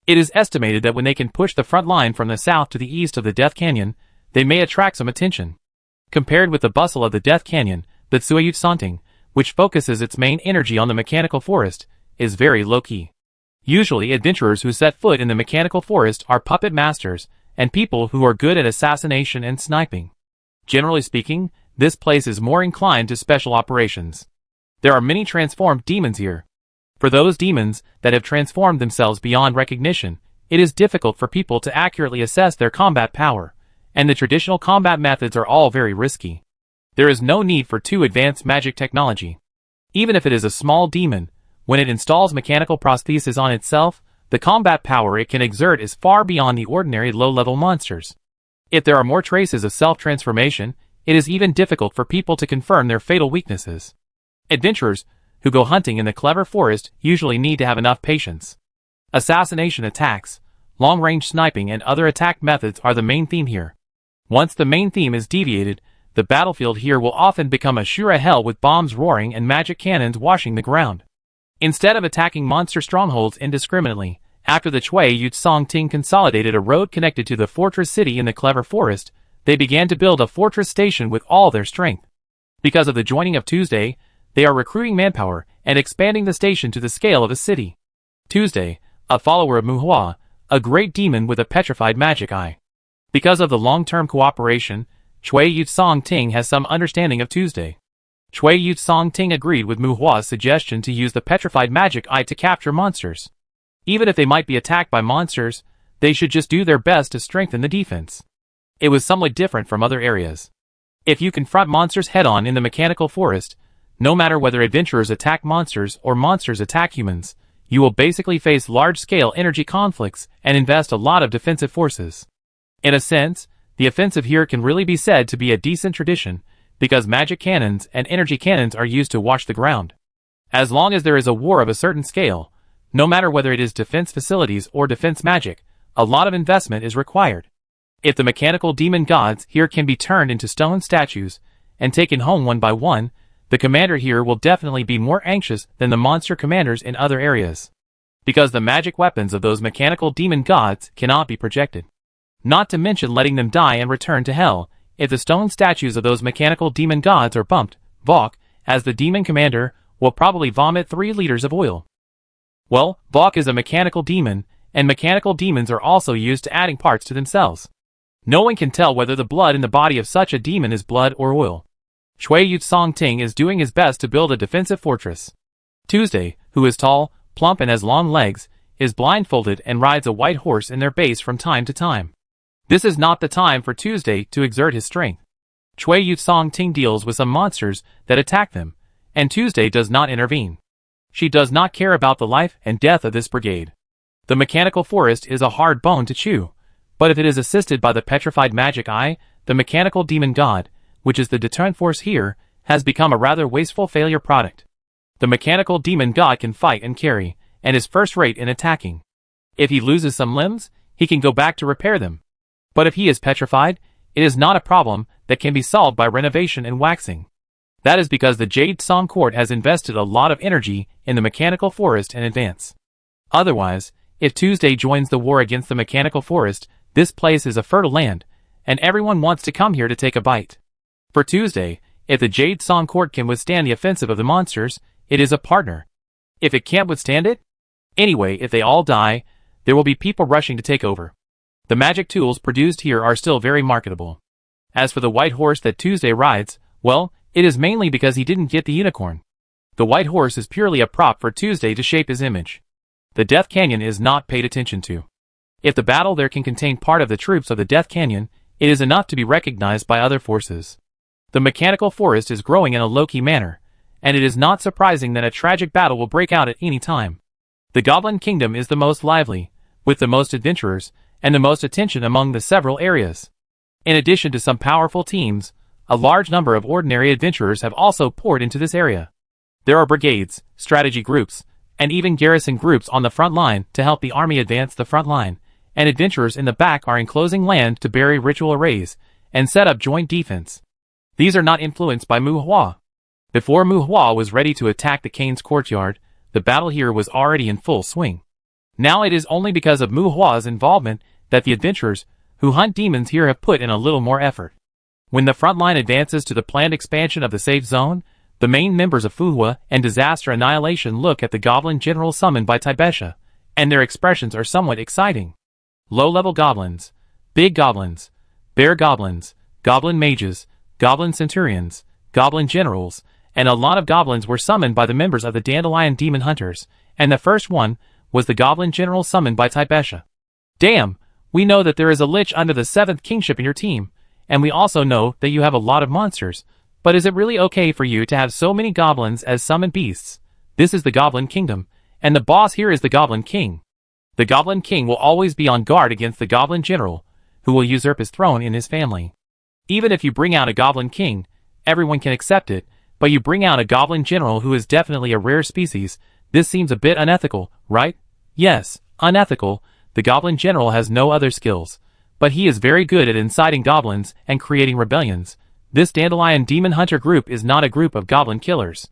It is estimated that when they can push the front line from the south to the east of the Death Canyon, they may attract some attention. Compared with the bustle of the Death Canyon, the Tsuyut Santing, which focuses its main energy on the mechanical forest, is very low-key. Usually adventurers who set foot in the mechanical forest are puppet masters, and people who are good at assassination and sniping. Generally speaking, this place is more inclined to special operations. There are many transformed demons here. For those demons that have transformed themselves beyond recognition, it is difficult for people to accurately assess their combat power, and the traditional combat methods are all very risky. There is no need for too advanced magic technology. Even if it is a small demon, when it installs mechanical prosthesis on itself, the combat power it can exert is far beyond the ordinary low-level monsters. If there are more traces of self-transformation, it is even difficult for people to confirm their fatal weaknesses. Adventurers who go hunting in the clever forest usually need to have enough patience. Assassination attacks, long-range sniping and other attack methods are the main theme here. Once the main theme is deviated, the battlefield here will often become a sure hell with bombs roaring and magic cannons washing the ground. Instead of attacking monster strongholds indiscriminately, after the Chui Yutsong Ting consolidated a road connected to the fortress city in the clever forest, they began to build a fortress station with all their strength. Because of the joining of Tuesday, they are recruiting manpower and expanding the station to the scale of a city. Tuesday, a follower of Muhua, a great demon with a petrified magic eye. Because of the long-term cooperation, Chui Yutsong Ting has some understanding of Tuesday. Chui Yutsong Ting agreed with Muhua's suggestion to use the petrified magic eye to capture monsters. Even if they might be attacked by monsters, they should just do their best to strengthen the defense. It was somewhat different from other areas. If you confront monsters head-on in the mechanical forest, no matter whether adventurers attack monsters or monsters attack humans, you will basically face large-scale energy conflicts and invest a lot of defensive forces. In a sense, the offensive here can really be said to be a decent tradition, because magic cannons and energy cannons are used to wash the ground. As long as there is a war of a certain scale, no matter whether it is defense facilities or defense magic, a lot of investment is required. If the mechanical demon gods here can be turned into stone statues and taken home one by one, the commander here will definitely be more anxious than the monster commanders in other areas. Because the magic weapons of those mechanical demon gods cannot be projected. Not to mention letting them die and return to hell, if the stone statues of those mechanical demon gods are bumped, Vok, as the demon commander, will probably vomit 3 liters of oil. Well, Vok is a mechanical demon, and mechanical demons are also used to adding parts to themselves. No one can tell whether the blood in the body of such a demon is blood or oil. Shui Yutsong Ting is doing his best to build a defensive fortress. Tuesday, who is tall, plump and has long legs, is blindfolded and rides a white horse in their base from time to time. This is not the time for Tuesday to exert his strength. Shui Yutsong Ting deals with some monsters that attack them, and Tuesday does not intervene. She does not care about the life and death of this brigade. The mechanical forest is a hard bone to chew, but if it is assisted by the petrified magic eye, the mechanical demon god, which is the deterrent force here, has become a rather wasteful failure product. The mechanical demon god can fight and carry, and is first-rate in attacking. If he loses some limbs, he can go back to repair them. But if he is petrified, it is not a problem that can be solved by renovation and waxing. That is because the Jade Song Court has invested a lot of energy in the mechanical forest in advance. Otherwise, if Tuesday joins the war against the mechanical forest, this place is a fertile land, and everyone wants to come here to take a bite. For Tuesday, if the Jade Song Court can withstand the offensive of the monsters, it is a partner. If it can't withstand it? Anyway, if they all die, there will be people rushing to take over. The magic tools produced here are still very marketable. As for the white horse that Tuesday rides, well, it is mainly because he didn't get the unicorn. The white horse is purely a prop for Tuesday to shape his image. The Death Canyon is not paid attention to. If the battle there can contain part of the troops of the Death Canyon, it is enough to be recognized by other forces. The mechanical forest is growing in a low-key manner, and it is not surprising that a tragic battle will break out at any time. The Goblin Kingdom is the most lively, with the most adventurers, and the most attention among the several areas. In addition to some powerful teams, a large number of ordinary adventurers have also poured into this area. There are brigades, strategy groups, and even garrison groups on the front line to help the army advance the front line, and adventurers in the back are enclosing land to bury ritual arrays and set up joint defense. These are not influenced by Mu Hua. Before Mu Hua was ready to attack the Kane's courtyard, the battle here was already in full swing. Now it is only because of Mu Hua's involvement that the adventurers who hunt demons here have put in a little more effort. When the front line advances to the planned expansion of the safe zone, the main members of Fuhua and Disaster Annihilation look at the goblin general summoned by Taibesha, and their expressions are somewhat exciting. Low-level goblins, big goblins, bear goblins, goblin mages, goblin centurions, goblin generals, and a lot of goblins were summoned by the members of the Dandelion Demon Hunters, and the first one was the goblin general summoned by Taibesha. Damn, we know that there is a lich under the 7th kingship in your team, and we also know that you have a lot of monsters, but is it really okay for you to have so many goblins as summoned beasts? This is the Goblin Kingdom, and the boss here is the Goblin King. The Goblin King will always be on guard against the Goblin General, who will usurp his throne in his family. Even if you bring out a Goblin King, everyone can accept it, but you bring out a Goblin General who is definitely a rare species, this seems a bit unethical, right? Yes, unethical. The Goblin General has no other skills, but he is very good at inciting goblins and creating rebellions. This Dandelion Demon Hunter group is not a group of goblin killers.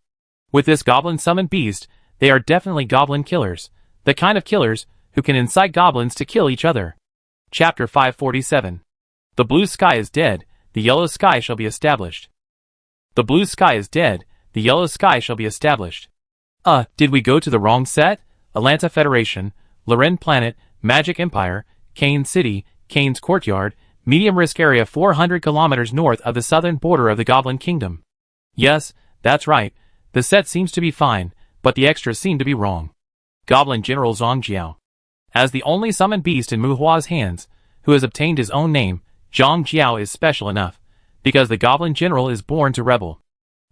With this goblin summoned beast, they are definitely goblin killers, the kind of killers who can incite goblins to kill each other. Chapter 547. The blue sky is dead, the yellow sky shall be established. The blue sky is dead, the yellow sky shall be established. Did we go to the wrong set? Atlanta Federation, Loren Planet, Magic Empire, Kane City, Kane's Courtyard, medium risk area 400 kilometers north of the southern border of the Goblin Kingdom. Yes, that's right. The set seems to be fine, but the extras seem to be wrong. Goblin General Zhang Jiao. As the only summoned beast in Mu Hua's hands, who has obtained his own name, Zhang Jiao is special enough, because the Goblin General is born to rebel.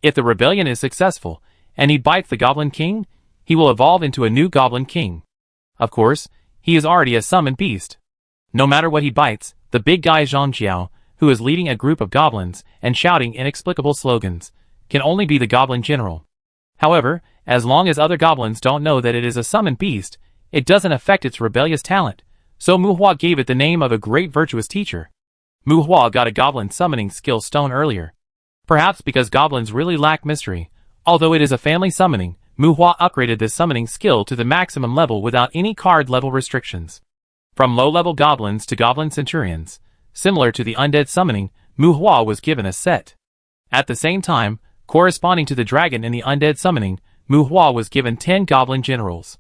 If the rebellion is successful, and he bites the Goblin King, he will evolve into a new Goblin King. Of course, he is already a summoned beast. No matter what he bites, the big guy Zhang Jiao, who is leading a group of goblins and shouting inexplicable slogans, can only be the Goblin General. However, as long as other goblins don't know that it is a summoned beast, it doesn't affect its rebellious talent, so Mu Hua gave it the name of a great virtuous teacher. Mu Hua got a goblin summoning skill stone earlier. Perhaps because goblins really lack mystery, although it is a family summoning, Mu Hua upgraded this summoning skill to the maximum level without any card level restrictions. From low-level goblins to goblin centurions, similar to the undead summoning, Mu Hua was given a set. At the same time, corresponding to the dragon in the undead summoning, Mu Hua was given 10 goblin generals.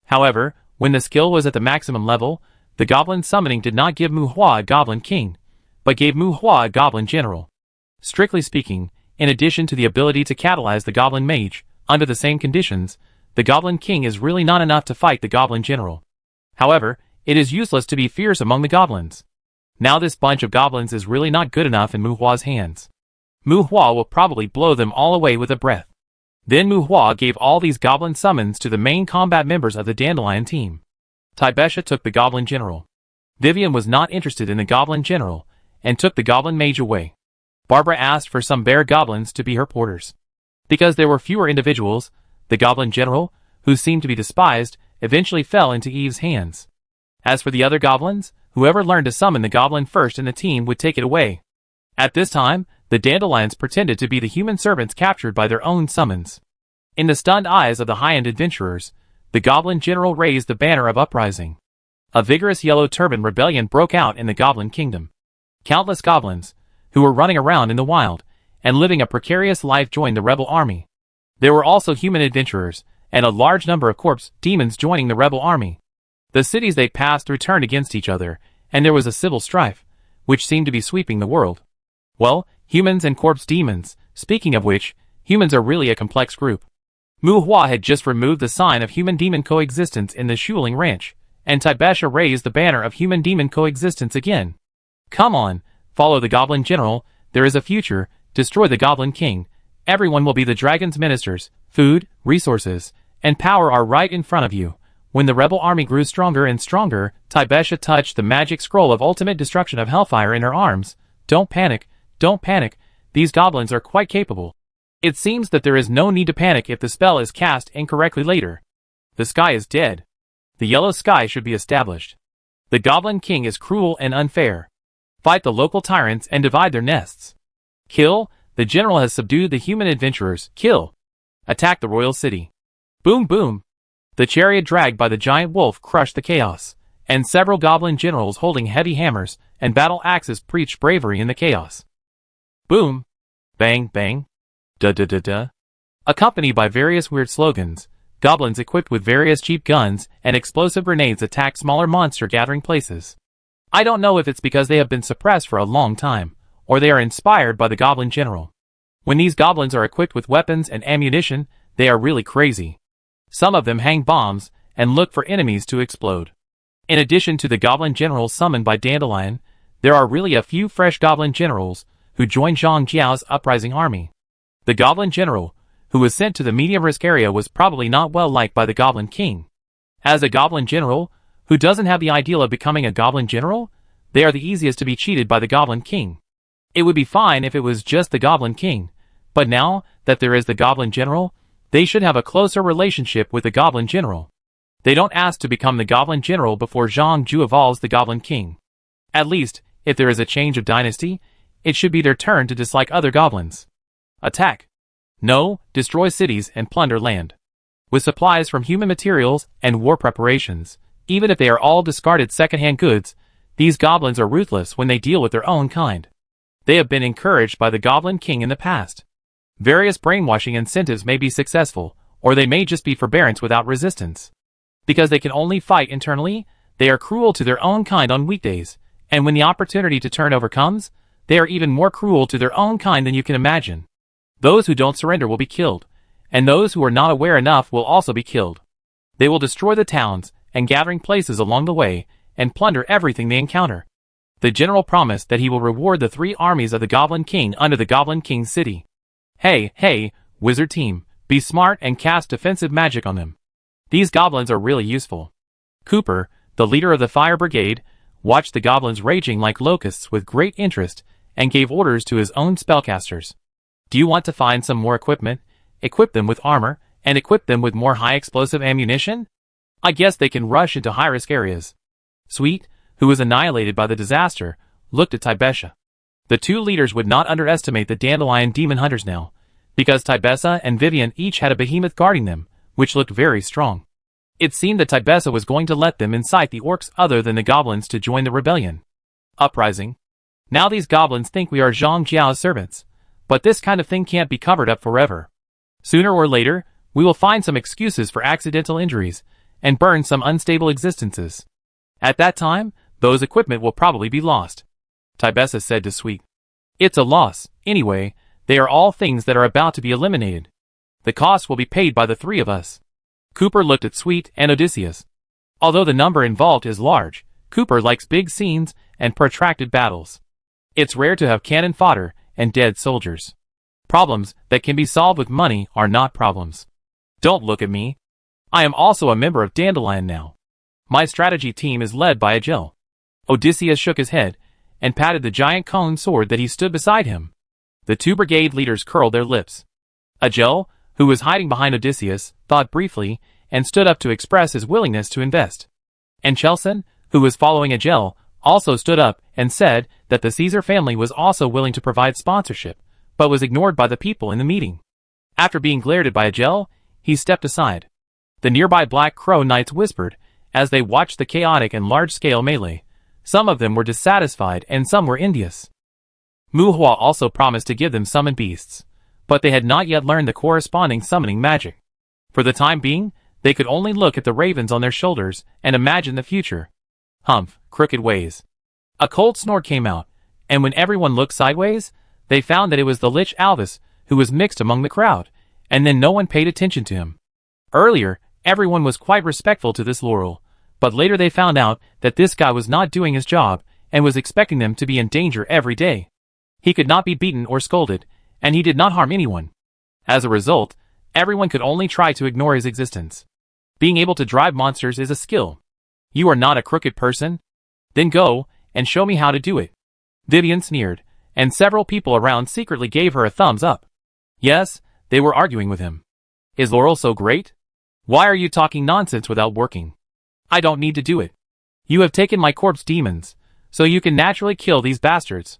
However, When the skill was at the maximum level, the goblin summoning did not give Mu Hua a goblin king, but gave Mu Hua a goblin general. Strictly speaking, in addition to the ability to catalyze the goblin mage, under the same conditions, the goblin king is really not enough to fight the goblin general. However, it is useless to be fierce among the goblins. Now this bunch of goblins is really not good enough in Mu Hua's hands. Mu Hua will probably blow them all away with a breath. Then Mu Hua gave all these goblin summons to the main combat members of the Dandelion team. Taibesha took the goblin general. Vivian was not interested in the goblin general, and took the goblin mage away. Barbara asked for some bear goblins to be her porters. Because there were fewer individuals, the goblin general, who seemed to be despised, eventually fell into Eve's hands. As for the other goblins, whoever learned to summon the goblin first in the team would take it away. At this time, the Dandelions pretended to be the human servants captured by their own summons. In the stunned eyes of the high-end adventurers, the goblin general raised the banner of uprising. A vigorous yellow turban rebellion broke out in the goblin kingdom. Countless goblins, who were running around in the wild and living a precarious life, joined the rebel army. There were also human adventurers, and a large number of corpse demons joining the rebel army. The cities they passed through turned against each other, and there was a civil strife, which seemed to be sweeping the world. Well, humans and corpse demons, speaking of which, humans are really a complex group. Mu Hua had just removed the sign of human-demon coexistence in the Shuling Ranch, and Taibesha raised the banner of human-demon coexistence again. Come on, follow the goblin general, there is a future, destroy the goblin king, everyone will be the dragon's ministers, food, resources, and power are right in front of you. When the rebel army grew stronger and stronger, Taibesha touched the magic scroll of ultimate destruction of hellfire in her arms. Don't panic, these goblins are quite capable. It seems that there is no need to panic if the spell is cast incorrectly later. The sky is dead. The yellow sky should be established. The goblin king is cruel and unfair. Fight the local tyrants and divide their nests. Kill, the general has subdued the human adventurers. Kill. Attack the royal city. Boom boom. The chariot dragged by the giant wolf crushed the chaos, and several goblin generals holding heavy hammers and battle axes preached bravery in the chaos. Boom. Bang bang. Da-da-da-da. Accompanied by various weird slogans, goblins equipped with various cheap guns and explosive grenades attack smaller monster gathering places. I don't know if it's because they have been suppressed for a long time, or they are inspired by the goblin general. When these goblins are equipped with weapons and ammunition, they are really crazy. Some of them hang bombs and look for enemies to explode. In addition to the goblin generals summoned by Dandelion, there are really a few fresh goblin generals who joined Zhang Jiao's uprising army. The goblin general, who was sent to the medium-risk area, was probably not well liked by the goblin king. As a goblin general, who doesn't have the ideal of becoming a goblin general, they are the easiest to be cheated by the goblin king. It would be fine if it was just the goblin king, but now that there is the goblin general, they should have a closer relationship with the goblin general. They don't ask to become the goblin general before Zhang Ju evolves the goblin king. At least, if there is a change of dynasty, it should be their turn to dislike other goblins. Attack. No, destroy cities and plunder land. With supplies from human materials and war preparations, even if they are all discarded second-hand goods, these goblins are ruthless when they deal with their own kind. They have been encouraged by the goblin king in the past. Various brainwashing incentives may be successful, or they may just be forbearance without resistance. Because they can only fight internally, they are cruel to their own kind on weekdays, and when the opportunity to turn over comes, they are even more cruel to their own kind than you can imagine. Those who don't surrender will be killed, and those who are not aware enough will also be killed. They will destroy the towns and gathering places along the way, and plunder everything they encounter. The general promised that he will reward the 3 armies of the Goblin King under the Goblin King's city. Hey, wizard team, be smart and cast defensive magic on them. These goblins are really useful. Cooper, the leader of the fire brigade, watched the goblins raging like locusts with great interest, and gave orders to his own spellcasters. Do you want to find some more equipment? Equip them with armor, and equip them with more high-explosive ammunition? I guess they can rush into high-risk areas. Sweet, who was annihilated by the disaster, looked at Taibesha. The 2 leaders would not underestimate the Dandelion demon hunters now, because Taibesha and Vivian each had a behemoth guarding them, which looked very strong. It seemed that Taibesha was going to let them incite the orcs other than the goblins to join the rebellion. Uprising. Now these goblins think we are Zhang Jiao's servants, but this kind of thing can't be covered up forever. Sooner or later, we will find some excuses for accidental injuries, and burn some unstable existences. At that time, those equipment will probably be lost. Tibessa said to Sweet. It's a loss, anyway, they are all things that are about to be eliminated. The cost will be paid by the three of us. Cooper looked at Sweet and Odysseus. Although the number involved is large, Cooper likes big scenes and protracted battles. It's rare to have cannon fodder and dead soldiers. Problems that can be solved with money are not problems. Don't look at me. I am also a member of Dandelion now. My strategy team is led by Agil. Odysseus shook his head and patted the giant cone sword that he stood beside him. The two brigade leaders curled their lips. Agil, who was hiding behind Odysseus, thought briefly and stood up to express his willingness to invest. And Chelson, who was following Agil, also stood up and said that the Caesar family was also willing to provide sponsorship, but was ignored by the people in the meeting. After being glared at by Agil, he stepped aside. The nearby Black Crow Knights whispered as they watched the chaotic and large-scale melee. Some of them were dissatisfied and some were envious. Muhua also promised to give them summon beasts, but they had not yet learned the corresponding summoning magic. For the time being, they could only look at the ravens on their shoulders and imagine the future. Humph, crooked ways. A cold snort came out, and when everyone looked sideways, they found that it was the Lich Alvis, who was mixed among the crowd, and then no one paid attention to him. Earlier, everyone was quite respectful to this Laurel, but later they found out that this guy was not doing his job and was expecting them to be in danger every day. He could not be beaten or scolded, and he did not harm anyone. As a result, everyone could only try to ignore his existence. Being able to drive monsters is a skill. You are not a crooked person? Then go and show me how to do it. Vivian sneered, and several people around secretly gave her a thumbs up. Yes, they were arguing with him. Is Laurel so great? Why are you talking nonsense without working? I don't need to do it. You have taken my corpse demons, so you can naturally kill these bastards.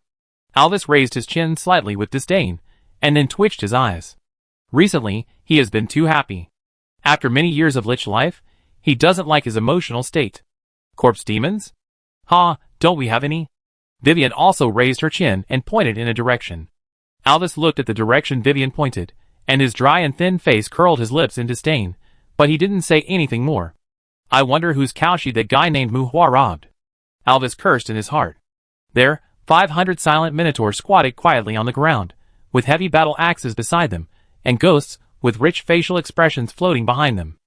Alvis raised his chin slightly with disdain, and then twitched his eyes. Recently, he has been too happy. After many years of Lich life, he doesn't like his emotional state. Corpse demons? Ha, don't we have any? Vivian also raised her chin and pointed in a direction. Alvis looked at the direction Vivian pointed, and his dry and thin face curled his lips in disdain, but he didn't say anything more. I wonder whose cowshe that guy named Muhua robbed. Alvis cursed in his heart. There, 500 silent minotaurs squatted quietly on the ground, with heavy battle axes beside them, and ghosts with rich facial expressions floating behind them.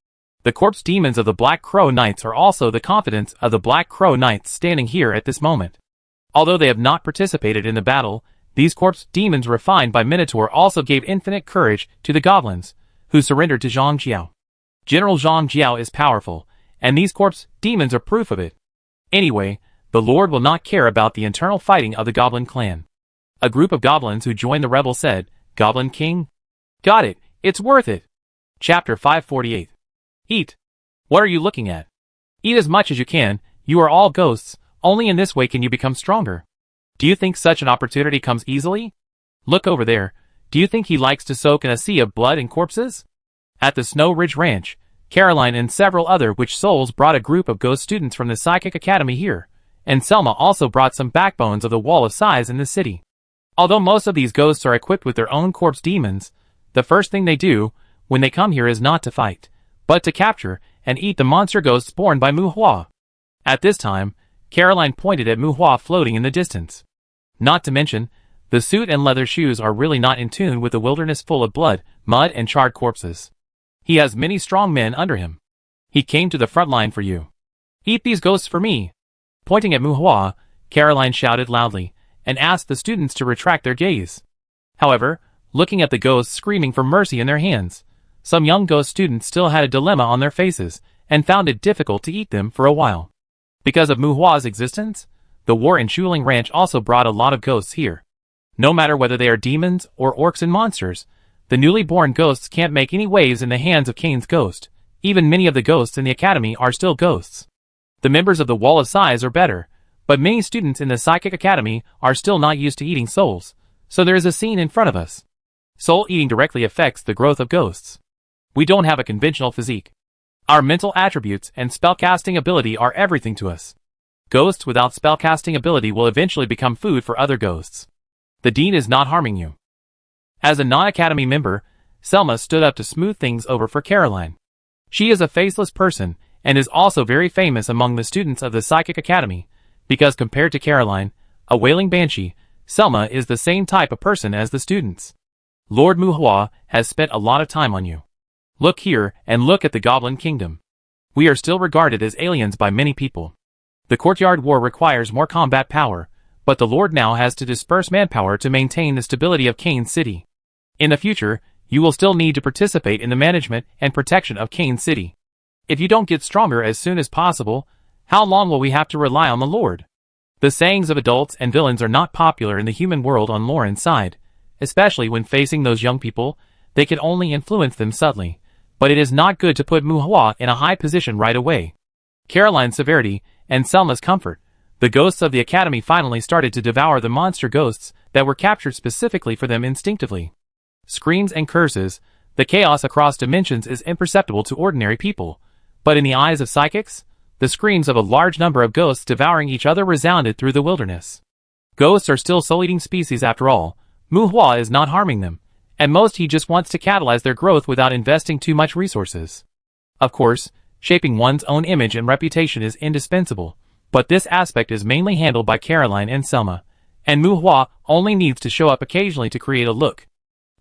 The corpse demons of the Black Crow Knights are also the confidants of the Black Crow Knights standing here at this moment. Although they have not participated in the battle, these corpse demons refined by Minotaur also gave infinite courage to the goblins, who surrendered to Zhang Jiao. General Zhang Jiao is powerful, and these corpse demons are proof of it. Anyway, the Lord will not care about the internal fighting of the Goblin clan. A group of goblins who joined the rebel said, Goblin King? Got it, it's worth it. Chapter 548. Eat. What are you looking at? Eat as much as you can, you are all ghosts, only in this way can you become stronger. Do you think such an opportunity comes easily? Look over there, do you think he likes to soak in a sea of blood and corpses? At the Snow Ridge Ranch, Caroline and several other witch souls brought a group of ghost students from the Psychic Academy here, and Selma also brought some backbones of the Wall of Sighs in the city. Although most of these ghosts are equipped with their own corpse demons, the first thing they do when they come here is not to fight, but to capture and eat the monster ghosts born by Muhua. At this time, Caroline pointed at Muhua floating in the distance. Not to mention, the suit and leather shoes are really not in tune with the wilderness full of blood, mud and charred corpses. He has many strong men under him. He came to the front line for you. Eat these ghosts for me. Pointing at Muhua, Caroline shouted loudly, and asked the students to retract their gaze. However, looking at the ghosts screaming for mercy in their hands, some young ghost students still had a dilemma on their faces, and found it difficult to eat them for a while. Because of Muhua's existence, the war in Shuling Ranch also brought a lot of ghosts here. No matter whether they are demons or orcs and monsters, the newly born ghosts can't make any waves in the hands of Cain's ghost. Even many of the ghosts in the academy are still ghosts. The members of the Wall of Sighs are better, but many students in the Psychic Academy are still not used to eating souls, so there is a scene in front of us. Soul eating directly affects the growth of ghosts. We don't have a conventional physique. Our mental attributes and spellcasting ability are everything to us. Ghosts without spellcasting ability will eventually become food for other ghosts. The Dean is not harming you. As a non-academy member, Selma stood up to smooth things over for Caroline. She is a faceless person, and is also very famous among the students of the Psychic Academy, because compared to Caroline, a wailing banshee, Selma is the same type of person as the students. Lord Muhua has spent a lot of time on you. Look here and look at the Goblin Kingdom. We are still regarded as aliens by many people. The Courtyard War requires more combat power, but the Lord now has to disperse manpower to maintain the stability of Kane City. In the future, you will still need to participate in the management and protection of Kane City. If you don't get stronger as soon as possible, how long will we have to rely on the Lord? The sayings of adults and villains are not popular in the human world on Lauren's side, especially when facing those young people. They can only influence them subtly, but it is not good to put Muhua in a high position right away. Caroline's severity and Selma's comfort. The ghosts of the academy finally started to devour the monster ghosts that were captured specifically for them instinctively. Screams and curses, the chaos across dimensions is imperceptible to ordinary people, but in the eyes of psychics, the screams of a large number of ghosts devouring each other resounded through the wilderness. Ghosts are still soul-eating species after all. Muhua is not harming them. At most he just wants to catalyze their growth without investing too much resources. Of course, shaping one's own image and reputation is indispensable, but this aspect is mainly handled by Caroline and Selma, and Muhua only needs to show up occasionally to create a look.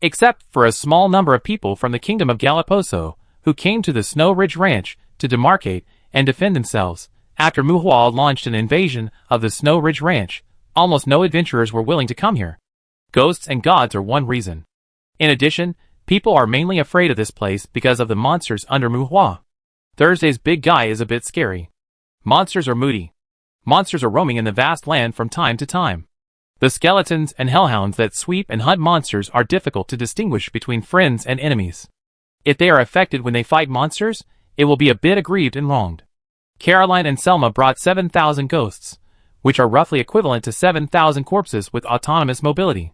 Except for a small number of people from the kingdom of Galaposo, who came to the Snow Ridge Ranch to demarcate and defend themselves. After Muhua launched an invasion of the Snow Ridge Ranch, almost no adventurers were willing to come here. Ghosts and gods are one reason. In addition, people are mainly afraid of this place because of the monsters under Muhua. Thursday's big guy is a bit scary. Monsters are moody. Monsters are roaming in the vast land from time to time. The skeletons and hellhounds that sweep and hunt monsters are difficult to distinguish between friends and enemies. If they are affected when they fight monsters, it will be a bit aggrieved and wronged. Caroline and Selma brought 7,000 ghosts, which are roughly equivalent to 7,000 corpses with autonomous mobility.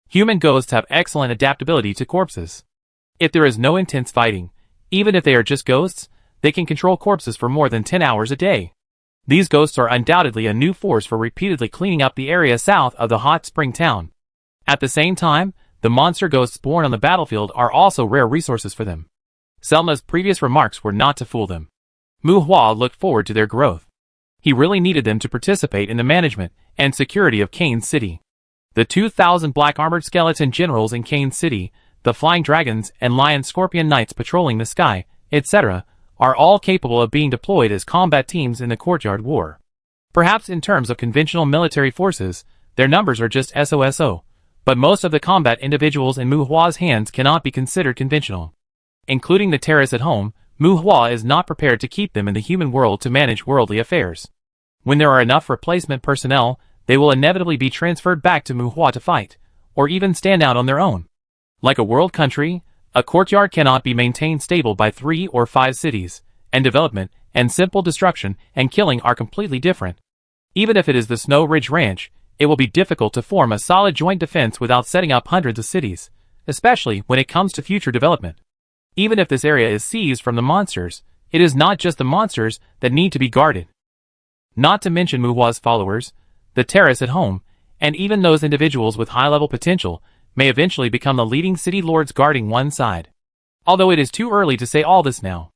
Human ghosts have excellent adaptability to corpses. If there is no intense fighting, even if they are just ghosts, they can control corpses for more than 10 hours a day. These ghosts are undoubtedly a new force for repeatedly cleaning up the area south of the hot spring town. At the same time, the monster ghosts born on the battlefield are also rare resources for them. Selma's previous remarks were not to fool them. Muhua looked forward to their growth. He really needed them to participate in the management and security of Kane City. The 2,000 black-armored skeleton generals in Kane City, the flying dragons and lion scorpion knights patrolling the sky, etc., are all capable of being deployed as combat teams in the Courtyard War. Perhaps in terms of conventional military forces, their numbers are just SOSO, but most of the combat individuals in Muhua's hands cannot be considered conventional. Including the terrorists at home, Muhua is not prepared to keep them in the human world to manage worldly affairs. When there are enough replacement personnel, they will inevitably be transferred back to Muhua to fight, or even stand out on their own. Like a world country, a courtyard cannot be maintained stable by 3 or 5 cities, and development and simple destruction and killing are completely different. Even if it is the Snow Ridge Ranch, it will be difficult to form a solid joint defense without setting up hundreds of cities, especially when it comes to future development. Even if this area is seized from the monsters, it is not just the monsters that need to be guarded. Not to mention Muhua's followers, the terrorists at home, and even those individuals with high-level potential may eventually become the leading city lords guarding one side. Although it is too early to say all this now.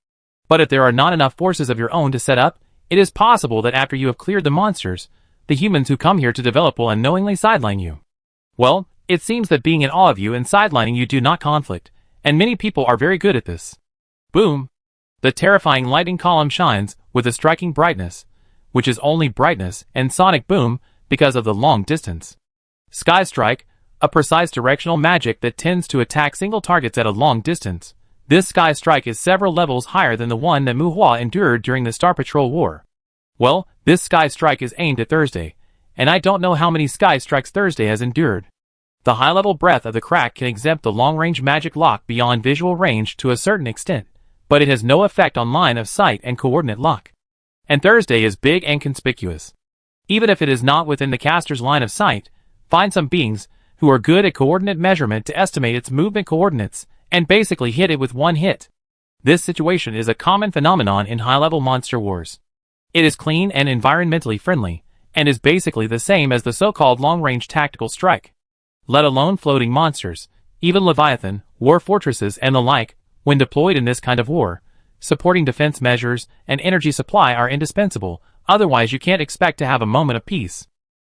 But if there are not enough forces of your own to set up, it is possible that after you have cleared the monsters, the humans who come here to develop will unknowingly sideline you. Well, it seems that being in awe of you and sidelining you do not conflict, and many people are very good at this. Boom! The terrifying lightning column shines with a striking brightness, which is only brightness and sonic boom because of the long distance. Sky Strike, a precise directional magic that tends to attack single targets at a long distance. This Sky Strike is several levels higher than the one that Muhua endured during the Star Patrol War. Well, this Sky Strike is aimed at Thursday, and I don't know how many Sky Strikes Thursday has endured. The high-level breath of the crack can exempt the long-range magic lock beyond visual range to a certain extent, but it has no effect on line of sight and coordinate lock. And Thursday is big and conspicuous. Even if it is not within the caster's line of sight, find some beings who are good at coordinate measurement to estimate its movement coordinates and basically hit it with one hit. This situation is a common phenomenon in high-level monster wars. It is clean and environmentally friendly, and is basically the same as the so-called long-range tactical strike. Let alone floating monsters, even Leviathan, war fortresses and the like, when deployed in this kind of war, supporting defense measures, and energy supply are indispensable, otherwise you can't expect to have a moment of peace.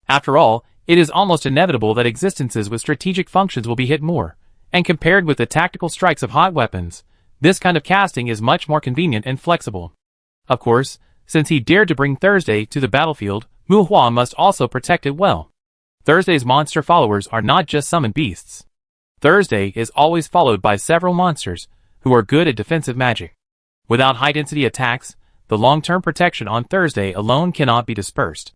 After all, it is almost inevitable that existences with strategic functions will be hit more, and compared with the tactical strikes of hot weapons, this kind of casting is much more convenient and flexible. Of course, since he dared to bring Thursday to the battlefield, Mu Hua must also protect it well. Thursday's monster followers are not just summoned beasts. Thursday is always followed by several monsters, who are good at defensive magic. Without high-density attacks, the long-term protection on Thursday alone cannot be dispersed.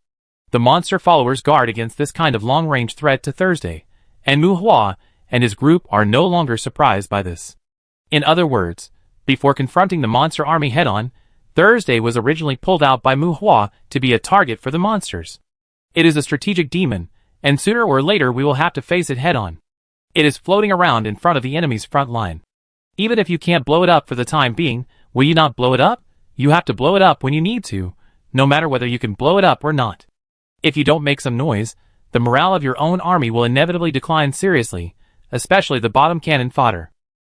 The monster followers guard against this kind of long-range threat to Thursday, and Mu Hua and his group are no longer surprised by this. In other words, before confronting the monster army head-on, Thursday was originally pulled out by Mu Hua to be a target for the monsters. It is a strategic demon, and sooner or later we will have to face it head-on. It is floating around in front of the enemy's front line. Even if you can't blow it up for the time being, will you not blow it up? You have to blow it up when you need to, no matter whether you can blow it up or not. If you don't make some noise, the morale of your own army will inevitably decline seriously, especially the bottom cannon fodder.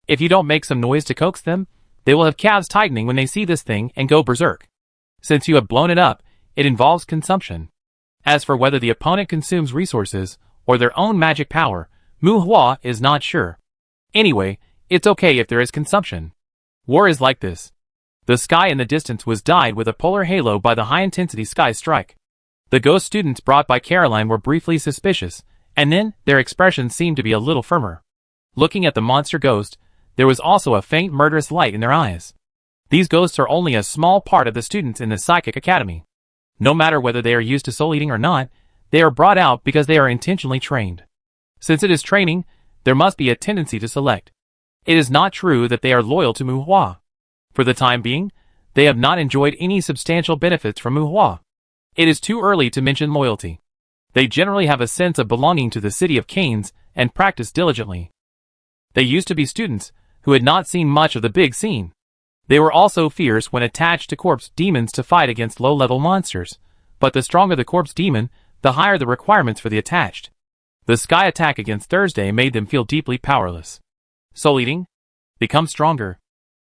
If you don't make some noise to coax them, they will have calves tightening when they see this thing and go berserk. Since you have blown it up, it involves consumption. As for whether the opponent consumes resources, or their own magic power, Mu Hua is not sure. Anyway, it's okay if there is consumption. War is like this. The sky in the distance was dyed with a polar halo by the high-intensity sky strike. The ghost students brought by Caroline were briefly suspicious, and then their expressions seemed to be a little firmer. Looking at the monster ghost, there was also a faint murderous light in their eyes. These ghosts are only a small part of the students in the Psychic Academy. No matter whether they are used to soul-eating or not, they are brought out because they are intentionally trained. Since it is training, there must be a tendency to select. It is not true that they are loyal to Mu Hua. For the time being, they have not enjoyed any substantial benefits from Mu Hua. It is too early to mention loyalty. They generally have a sense of belonging to the city of Canes and practice diligently. They used to be students who had not seen much of the big scene. They were also fierce when attached to corpse demons to fight against low-level monsters, but the stronger the corpse demon, the higher the requirements for the attached. The sky attack against Thursday made them feel deeply powerless. Soul-eating? Become stronger.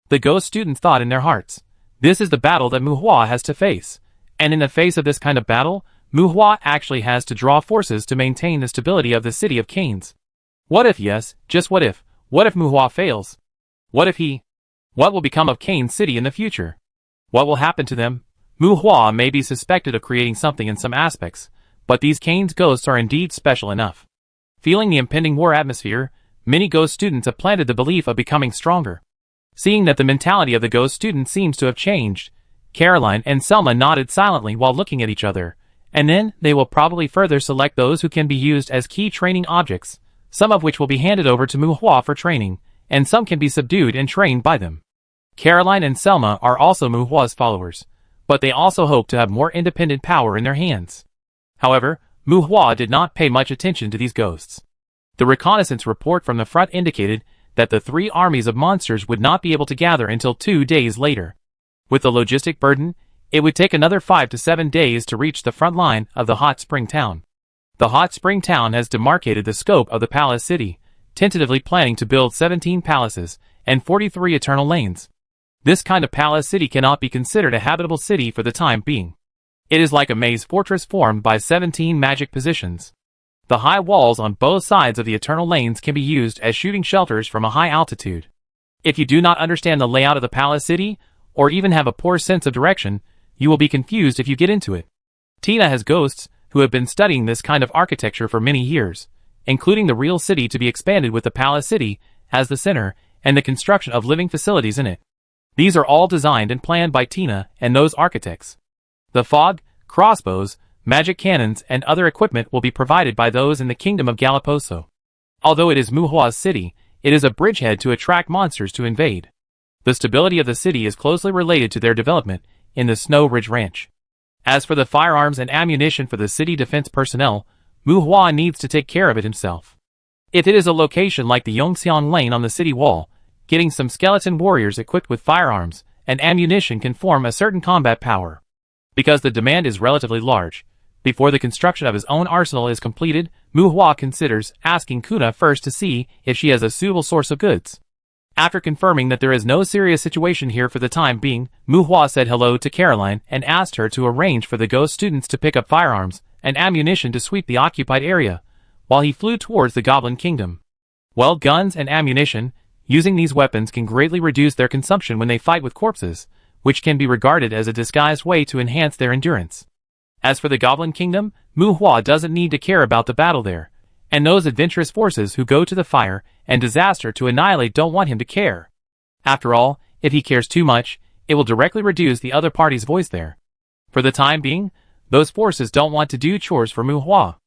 The ghost students thought in their hearts, this is the battle that Mu Hua has to face. And in the face of this kind of battle, Mu Hua actually has to draw forces to maintain the stability of the city of Canes. What if, yes, just what if Mu Hua fails? What will become of Canes City in the future? What will happen to them? Mu Hua may be suspected of creating something in some aspects, but these Canes ghosts are indeed special enough. Feeling the impending war atmosphere, many ghost students have planted the belief of becoming stronger. Seeing that the mentality of the ghost students seems to have changed, Caroline and Selma nodded silently while looking at each other, and then they will probably further select those who can be used as key training objects, some of which will be handed over to Mu Hua for training, and some can be subdued and trained by them. Caroline and Selma are also Mu Hua's followers, but they also hope to have more independent power in their hands. However, Mu Hua did not pay much attention to these ghosts. The reconnaissance report from the front indicated that the three armies of monsters would not be able to gather until 2 days later. With the logistic burden, it would take another 5 to 7 days to reach the front line of the Hot Spring Town. The Hot Spring Town has demarcated the scope of the Palace City, tentatively planning to build 17 palaces and 43 eternal lanes. This kind of palace city cannot be considered a habitable city for the time being. It is like a maze fortress formed by 17 magic positions. The high walls on both sides of the eternal lanes can be used as shooting shelters from a high altitude. If you do not understand the layout of the palace city, or even have a poor sense of direction, you will be confused if you get into it. Tina has ghosts who have been studying this kind of architecture for many years, including the real city to be expanded with the palace city as the center and the construction of living facilities in it. These are all designed and planned by Tina and those architects. The fog, crossbows, magic cannons, and other equipment will be provided by those in the kingdom of Galaposo. Although it is Mu Hua's city, it is a bridgehead to attract monsters to invade. The stability of the city is closely related to their development in the Snow Ridge Ranch. As for the firearms and ammunition for the city defense personnel, Mu Hua needs to take care of it himself. If it is a location like the Yongxiang Lane on the city wall, getting some skeleton warriors equipped with firearms and ammunition can form a certain combat power. Because the demand is relatively large, before the construction of his own arsenal is completed, Mu Hua considers asking Kuna first to see if she has a suitable source of goods. After confirming that there is no serious situation here for the time being, Mu Hua said hello to Caroline and asked her to arrange for the ghost students to pick up firearms and ammunition to sweep the occupied area, while he flew towards the Goblin Kingdom. Well, guns and ammunition, using these weapons can greatly reduce their consumption when they fight with corpses, which can be regarded as a disguised way to enhance their endurance. As for the Goblin Kingdom, Mu Hua doesn't need to care about the battle there, and those adventurous forces who go to the fire and disaster to annihilate don't want him to care. After all, if he cares too much, it will directly reduce the other party's voice there. For the time being, those forces don't want to do chores for Mu Hua.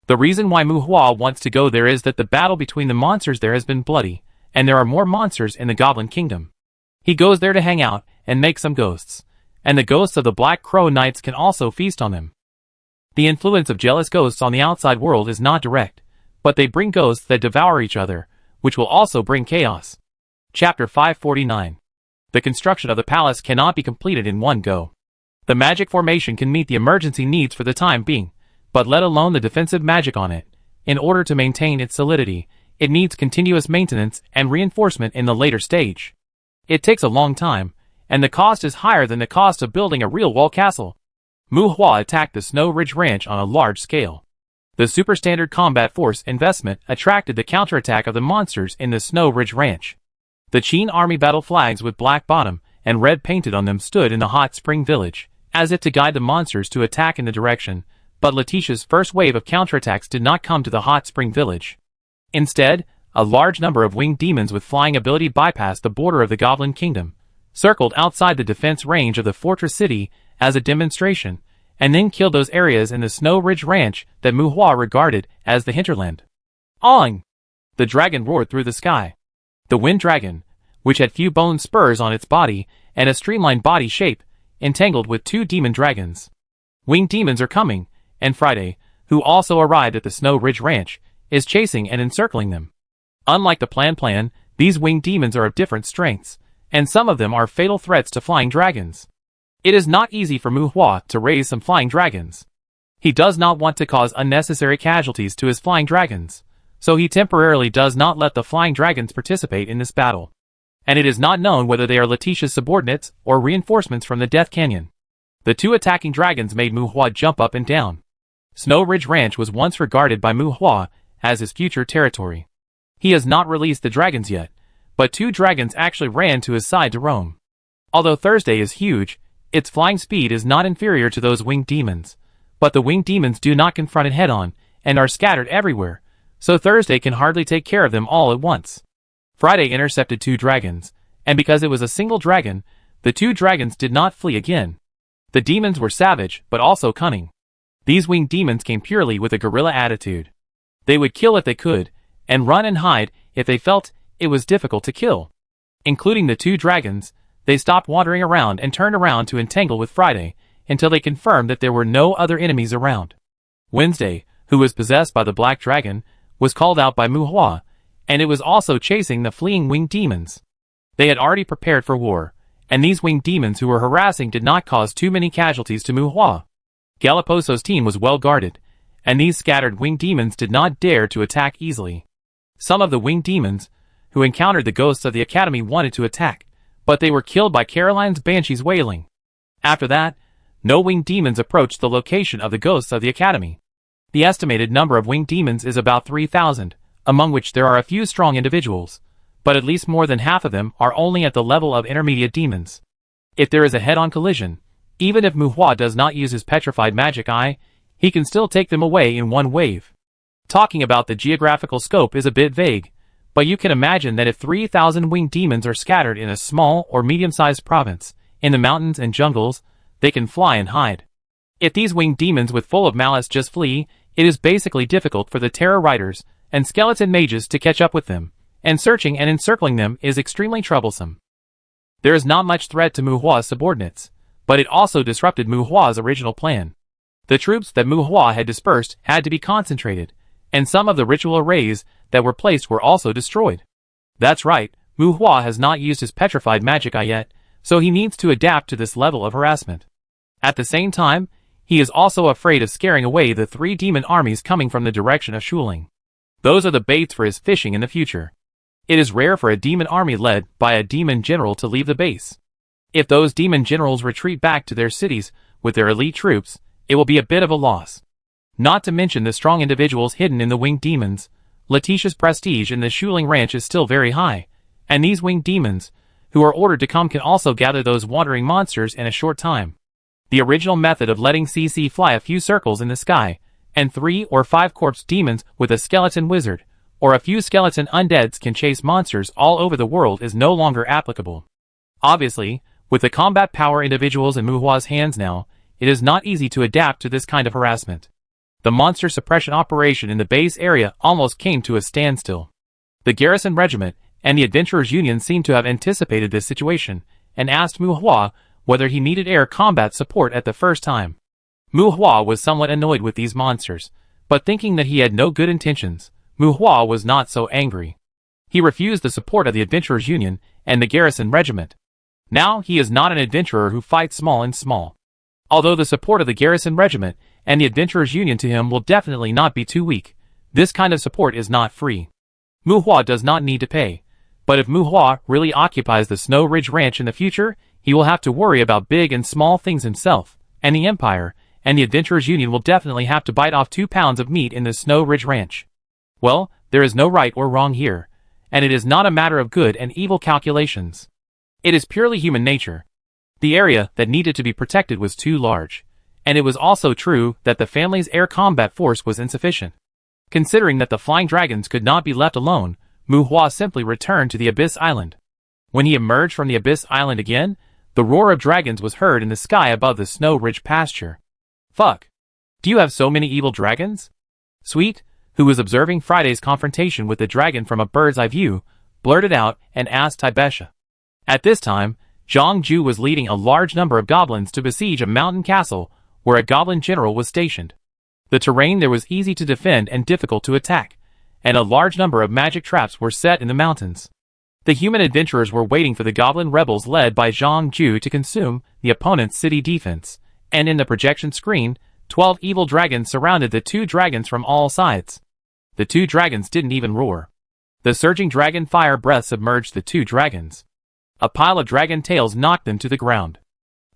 The reason why Mu Hua wants to go there is that the battle between the monsters there has been bloody, and there are more monsters in the Goblin Kingdom. He goes there to hang out and make some ghosts, and the ghosts of the Black Crow Knights can also feast on him. The influence of jealous ghosts on the outside world is not direct, but they bring ghosts that devour each other, which will also bring chaos. Chapter 549. The construction of the palace cannot be completed in one go. The magic formation can meet the emergency needs for the time being, but let alone the defensive magic on it. In order to maintain its solidity, it needs continuous maintenance and reinforcement in the later stage. It takes a long time, and the cost is higher than the cost of building a real wall castle. Mu Hua attacked the Snow Ridge Ranch on a large scale. The superstandard combat force investment attracted the counterattack of the monsters in the Snow Ridge Ranch. The Qin army battle flags with black bottom and red painted on them stood in the Hot Spring Village, as if to guide the monsters to attack in the direction, but Letitia's first wave of counterattacks did not come to the Hot Spring Village. Instead, a large number of winged demons with flying ability bypassed the border of the Goblin Kingdom, circled outside the defense range of the fortress city as a demonstration, and then killed those areas in the Snow Ridge Ranch that Mu Hua regarded as the hinterland. Ong! The dragon roared through the sky. The wind dragon, which had few bone spurs on its body and a streamlined body shape, entangled with two demon dragons. Winged demons are coming, and Friday, who also arrived at the Snow Ridge Ranch, is chasing and encircling them. Unlike the plan, these winged demons are of different strengths, and some of them are fatal threats to flying dragons. It is not easy for Mu Hua to raise some flying dragons. He does not want to cause unnecessary casualties to his flying dragons, so he temporarily does not let the flying dragons participate in this battle. And it is not known whether they are Letitia's subordinates or reinforcements from the Death Canyon. The two attacking dragons made Mu Hua jump up and down. Snow Ridge Ranch was once regarded by Mu Hua as his future territory. He has not released the dragons yet, but two dragons actually ran to his side to roam. Although Thursday is huge, its flying speed is not inferior to those winged demons, but the winged demons do not confront it head-on and are scattered everywhere, so Thursday can hardly take care of them all at once. Friday intercepted two dragons, and because it was a single dragon, the two dragons did not flee again. The demons were savage, but also cunning. These winged demons came purely with a guerrilla attitude. They would kill if they could, and run and hide if they felt it was difficult to kill. Including the two dragons, they stopped wandering around and turned around to entangle with Friday, until they confirmed that there were no other enemies around. Wednesday, who was possessed by the black dragon, was called out by Mu Hua, and it was also chasing the fleeing winged demons. They had already prepared for war, and these winged demons who were harassing did not cause too many casualties to Mu Hua. Galaposo's team was well guarded, and these scattered winged demons did not dare to attack easily. Some of the winged demons, who encountered the ghosts of the academy, wanted to attack, but they were killed by Caroline's banshees wailing. After that, no winged demons approached the location of the ghosts of the academy. The estimated number of winged demons is about 3,000, among which there are a few strong individuals, but at least more than half of them are only at the level of intermediate demons. If there is a head-on collision, even if Mu Hua does not use his petrified magic eye, he can still take them away in one wave. Talking about the geographical scope is a bit vague, but you can imagine that if 3,000 winged demons are scattered in a small or medium-sized province, in the mountains and jungles, they can fly and hide. If these winged demons with full of malice just flee, it is basically difficult for the terror riders and skeleton mages to catch up with them, and searching and encircling them is extremely troublesome. There is not much threat to Mu Hua's subordinates, but it also disrupted Mu Hua's original plan. The troops that Mu Hua had dispersed had to be concentrated, and some of the ritual arrays that were placed were also destroyed. That's right, Mu Hua has not used his petrified magic eye yet, so he needs to adapt to this level of harassment. At the same time, he is also afraid of scaring away the 3 demon armies coming from the direction of Shuling. Those are the baits for his fishing in the future. It is rare for a demon army led by a demon general to leave the base. If those demon generals retreat back to their cities with their elite troops, it will be a bit of a loss. Not to mention the strong individuals hidden in the winged demons. Letitia's prestige in the Shuling Ranch is still very high, and these winged demons, who are ordered to come, can also gather those wandering monsters in a short time. The original method of letting CC fly a few circles in the sky, and 3 or 5 corpse demons with a skeleton wizard, or a few skeleton undeads can chase monsters all over the world is no longer applicable. Obviously, with the combat power individuals in Muhua's hands now, it is not easy to adapt to this kind of harassment. The monster suppression operation in the base area almost came to a standstill. The garrison regiment and the Adventurers Union seemed to have anticipated this situation, and asked Muhua whether he needed air combat support at the first time. Muhua was somewhat annoyed with these monsters, but thinking that he had no good intentions, Muhua was not so angry. He refused the support of the Adventurers Union and the garrison regiment. Now he is not an adventurer who fights small and small. Although the support of the garrison regiment and the Adventurers Union to him will definitely not be too weak, this kind of support is not free. Muhua does not need to pay, but if Muhua really occupies the Snow Ridge Ranch in the future, he will have to worry about big and small things himself, and the Empire, and the Adventurers Union will definitely have to bite off 2 pounds of meat in the Snow Ridge Ranch. Well, there is no right or wrong here, and it is not a matter of good and evil calculations. It is purely human nature. The area that needed to be protected was too large, and it was also true that the family's air combat force was insufficient. Considering that the flying dragons could not be left alone, Muhua simply returned to the Abyss Island. When he emerged from the Abyss Island again, the roar of dragons was heard in the sky above the Snow Ridge pasture. Fuck. Do you have so many evil dragons? Sweet, who was observing Friday's confrontation with the dragon from a bird's eye view, blurted out and asked Taibesha. At this time, Zhang Ju was leading a large number of goblins to besiege a mountain castle where a goblin general was stationed. The terrain there was easy to defend and difficult to attack, and a large number of magic traps were set in the mountains. The human adventurers were waiting for the goblin rebels led by Zhang Ju to consume the opponent's city defense, and in the projection screen, 12 evil dragons surrounded the 2 dragons from all sides. The 2 dragons didn't even roar. The surging dragon fire breath submerged the 2 dragons. A pile of dragon tails knocked them to the ground.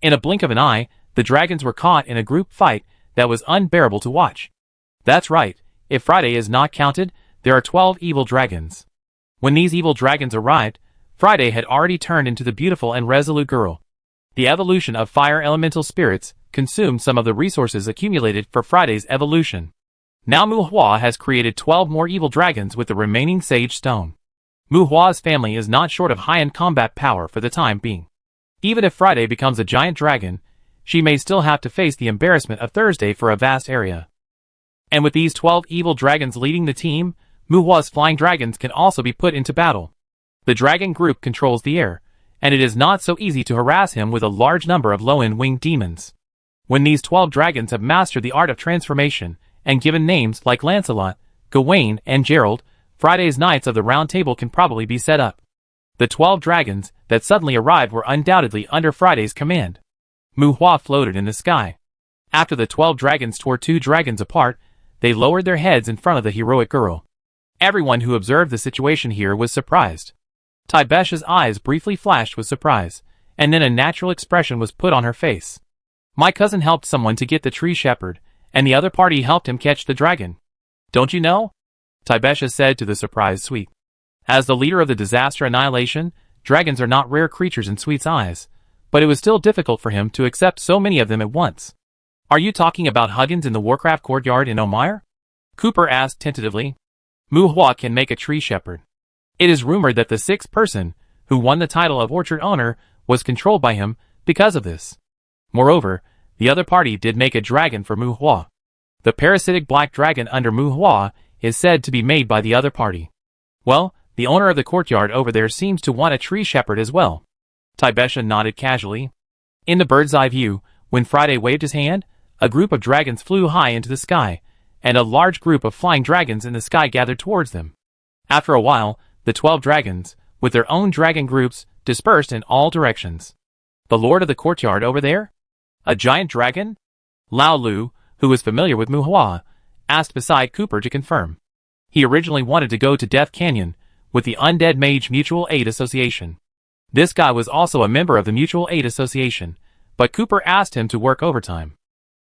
In a blink of an eye, the dragons were caught in a group fight that was unbearable to watch. That's right, if Friday is not counted, there are 12 evil dragons. When these evil dragons arrived, Friday had already turned into the beautiful and resolute girl. The evolution of fire elemental spirits consumed some of the resources accumulated for Friday's evolution. Now Muhua has created 12 more evil dragons with the remaining sage stone. Muhua's family is not short of high-end combat power for the time being. Even if Friday becomes a giant dragon, she may still have to face the embarrassment of Thursday for a vast area. And with these 12 evil dragons leading the team, Muhua's flying dragons can also be put into battle. The dragon group controls the air, and it is not so easy to harass him with a large number of low-end winged demons. When these 12 dragons have mastered the art of transformation and given names like Lancelot, Gawain, and Gerald, Friday's Knights of the Round Table can probably be set up. The 12 dragons that suddenly arrived were undoubtedly under Friday's command. Muhua floated in the sky. After the 12 dragons tore 2 dragons apart, they lowered their heads in front of the heroic girl. Everyone who observed the situation here was surprised. Taibesha's eyes briefly flashed with surprise, and then a natural expression was put on her face. My cousin helped someone to get the tree shepherd, and the other party helped him catch the dragon. Don't you know? Taibesha said to the surprised Sweet. As the leader of the disaster annihilation, dragons are not rare creatures in Sweet's eyes, but it was still difficult for him to accept so many of them at once. Are you talking about Huggins in the Warcraft courtyard in Omire? Cooper asked tentatively. Muhua can make a tree shepherd. It is rumored that the 6th person, who won the title of orchard owner, was controlled by him because of this. Moreover, the other party did make a dragon for Muhua. The parasitic black dragon under Muhua is said to be made by the other party. Well, the owner of the courtyard over there seems to want a tree shepherd as well. Taibesha nodded casually. In the bird's eye view, when Friday waved his hand, a group of dragons flew high into the sky, and a large group of flying dragons in the sky gathered towards them. After a while, the 12 dragons, with their own dragon groups, dispersed in all directions. The lord of the courtyard over there? A giant dragon? Lao Lu, who was familiar with Muhua, asked beside Cooper to confirm. He originally wanted to go to Death Canyon, with the Undead Mage Mutual Aid Association. This guy was also a member of the Mutual Aid Association, but Cooper asked him to work overtime.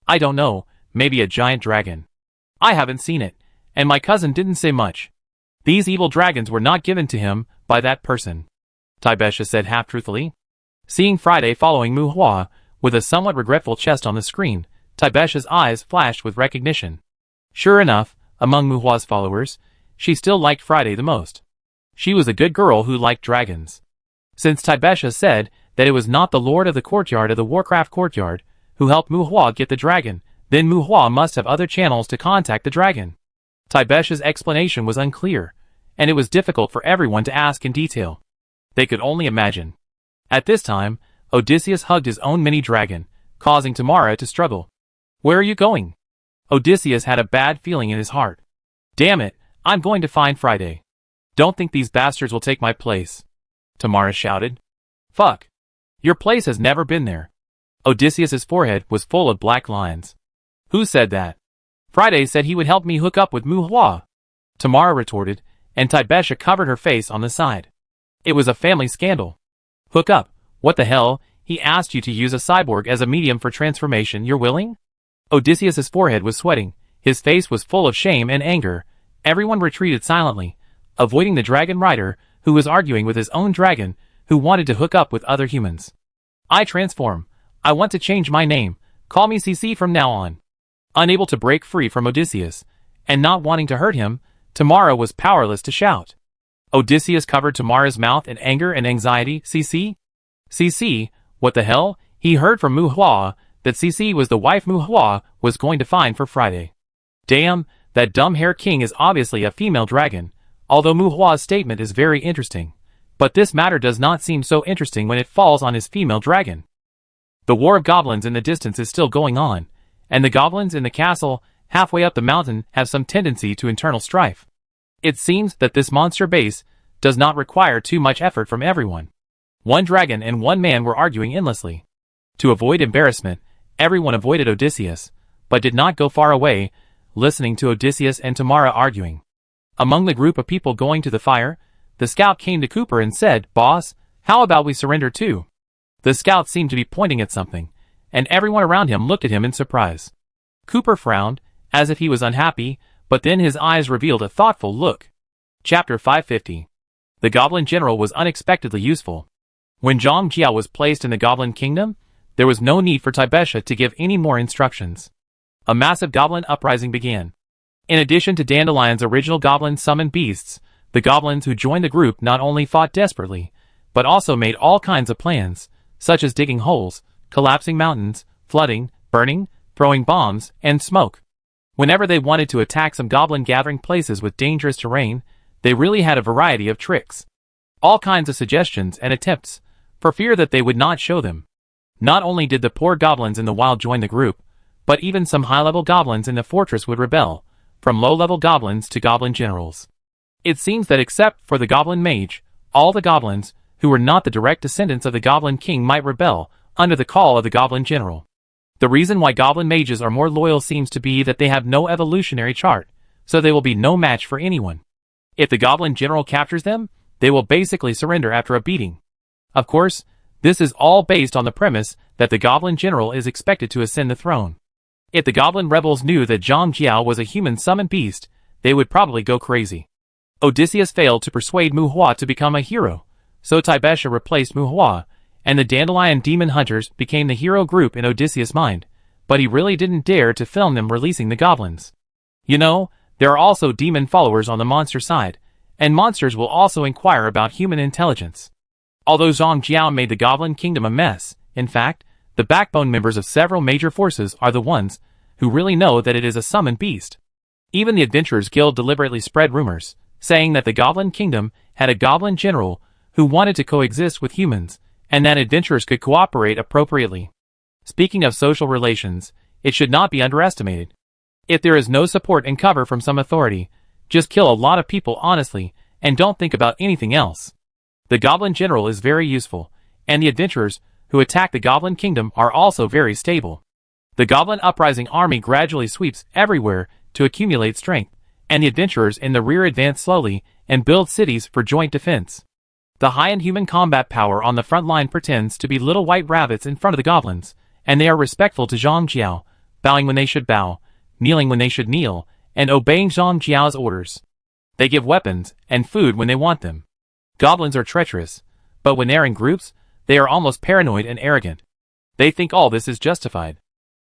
I don't know, maybe a giant dragon. I haven't seen it, and my cousin didn't say much. These evil dragons were not given to him by that person, Taibesha said half-truthfully. Seeing Friday following Mu Hua, with a somewhat regretful chest on the screen, Taibesha's eyes flashed with recognition. Sure enough, among Mu Hua's followers, she still liked Friday the most. She was a good girl who liked dragons. Since Taibesha said that it was not the lord of the courtyard of the Warcraft courtyard who helped Mu Hua get the dragon, then Mu Hua must have other channels to contact the dragon. Taibesha's explanation was unclear, and it was difficult for everyone to ask in detail. They could only imagine. At this time, Odysseus hugged his own mini-dragon, causing Tamara to struggle. Where are you going? Odysseus had a bad feeling in his heart. Damn it, I'm going to find Friday. Don't think these bastards will take my place, Tamara shouted. Fuck. Your place has never been there. Odysseus's forehead was full of black lines. Who said that? Friday said he would help me hook up with Mu Hua, Tamara retorted, and Taibesha covered her face on the side. It was a family scandal. Hook up? What the hell? He asked you to use a cyborg as a medium for transformation. You're willing? Odysseus's forehead was sweating. His face was full of shame and anger. Everyone retreated silently, avoiding the dragon rider, who was arguing with his own dragon, who wanted to hook up with other humans. I transform. I want to change my name. Call me CC from now on. Unable to break free from Odysseus, and not wanting to hurt him, Tamara was powerless to shout. Odysseus covered Tamara's mouth in anger and anxiety. CC? CC, what the hell? He heard from Mu Hua that CC was the wife Mu Hua was going to find for Friday. Damn, that dumb hair king is obviously a female dragon, although Mu Hua's statement is very interesting. But this matter does not seem so interesting when it falls on his female dragon. The war of goblins in the distance is still going on, and the goblins in the castle halfway up the mountain have some tendency to internal strife. It seems that this monster base does not require too much effort from everyone. One dragon and one man were arguing endlessly. To avoid embarrassment, everyone avoided Odysseus, but did not go far away, listening to Odysseus and Tamara arguing. Among the group of people going to the fire, the scout came to Cooper and said, "Boss, how about we surrender too?" The scout seemed to be pointing at something, and everyone around him looked at him in surprise. Cooper frowned, as if he was unhappy, but then his eyes revealed a thoughtful look. Chapter 550. The Goblin General was unexpectedly useful. When Zhang Jiao was placed in the Goblin Kingdom, there was no need for Taibesha to give any more instructions. A massive goblin uprising began. In addition to Dandelion's original goblin summoned beasts, the goblins who joined the group not only fought desperately, but also made all kinds of plans, such as digging holes, collapsing mountains, flooding, burning, throwing bombs, and smoke. Whenever they wanted to attack some goblin gathering places with dangerous terrain, they really had a variety of tricks. All kinds of suggestions and attempts, for fear that they would not show them. Not only did the poor goblins in the wild join the group, but even some high-level goblins in the fortress would rebel, from low-level goblins to goblin generals. It seems that except for the goblin mage, all the goblins, who were not the direct descendants of the goblin king, might rebel, under the call of the goblin general. The reason why goblin mages are more loyal seems to be that they have no evolutionary chart, so they will be no match for anyone. If the goblin general captures them, they will basically surrender after a beating. Of course, this is all based on the premise that the goblin general is expected to ascend the throne. If the goblin rebels knew that Zhang Jiao was a human summoned beast, they would probably go crazy. Odysseus failed to persuade Mu Hua to become a hero, so Taibesha replaced Mu Hua, and the Dandelion Demon Hunters became the hero group in Odysseus' mind, but he really didn't dare to film them releasing the goblins. You know, there are also demon followers on the monster side, and monsters will also inquire about human intelligence. Although Zhang Jiao made the Goblin Kingdom a mess, in fact, the backbone members of several major forces are the ones who really know that it is a summoned beast. Even the Adventurers Guild deliberately spread rumors, saying that the Goblin Kingdom had a goblin general who wanted to coexist with humans, and that adventurers could cooperate appropriately. Speaking of social relations, it should not be underestimated. If there is no support and cover from some authority, just kill a lot of people honestly, and don't think about anything else. The Goblin General is very useful, and the adventurers who attack the Goblin Kingdom are also very stable. The Goblin Uprising army gradually sweeps everywhere to accumulate strength, and the adventurers in the rear advance slowly and build cities for joint defense. The high-end human combat power on the front line pretends to be little white rabbits in front of the goblins, and they are respectful to Zhang Jiao, bowing when they should bow, kneeling when they should kneel, and obeying Zhang Jiao's orders. They give weapons and food when they want them. Goblins are treacherous, but when they are in groups, they are almost paranoid and arrogant. They think all this is justified.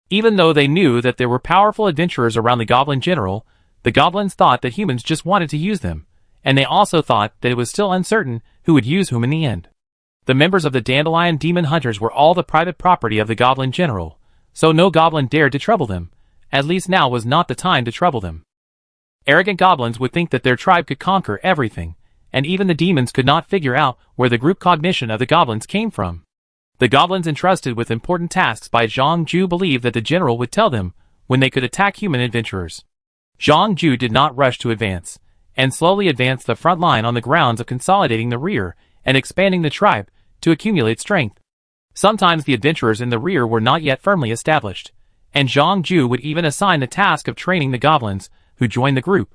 Even though they knew that there were powerful adventurers around the goblin general, the goblins thought that humans just wanted to use them, and they also thought that it was still uncertain who would use whom in the end. The members of the Dandelion Demon Hunters were all the private property of the goblin general, so no goblin dared to trouble them. At least now was not the time to trouble them. Arrogant goblins would think that their tribe could conquer everything, and even the demons could not figure out where the group cognition of the goblins came from. The goblins entrusted with important tasks by Zhang Ju believed that the general would tell them when they could attack human adventurers. Zhang Ju did not rush to advance, and slowly advanced the front line on the grounds of consolidating the rear and expanding the tribe to accumulate strength. Sometimes the adventurers in the rear were not yet firmly established, and Zhang Ju would even assign the task of training the goblins who joined the group.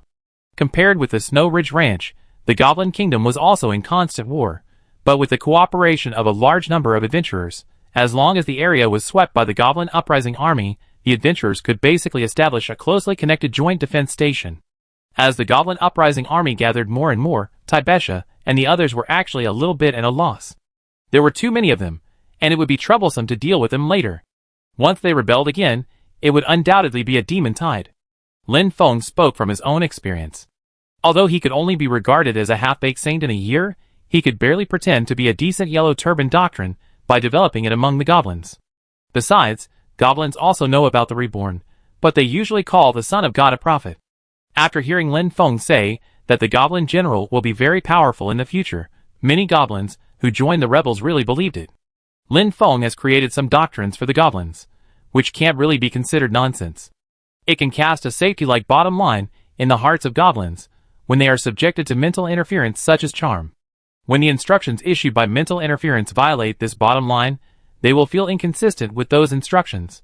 Compared with the Snow Ridge Ranch, the Goblin Kingdom was also in constant war, but with the cooperation of a large number of adventurers. As long as the area was swept by the Goblin Uprising Army, the adventurers could basically establish a closely connected joint defense station. As the Goblin Uprising Army gathered more and more, Taibesha and the others were actually a little bit at a loss. There were too many of them, and it would be troublesome to deal with them later. Once they rebelled again, it would undoubtedly be a demon tide. Lin Feng spoke from his own experience. Although he could only be regarded as a half-baked saint in a year, he could barely pretend to be a decent yellow turban doctrine by developing it among the goblins. Besides, goblins also know about the reborn, but they usually call the son of God a prophet. After hearing Lin Feng say that the goblin general will be very powerful in the future, many goblins who joined the rebels really believed it. Lin Feng has created some doctrines for the goblins, which can't really be considered nonsense. It can cast a safety-like bottom line in the hearts of goblins when they are subjected to mental interference such as charm. When the instructions issued by mental interference violate this bottom line, they will feel inconsistent with those instructions.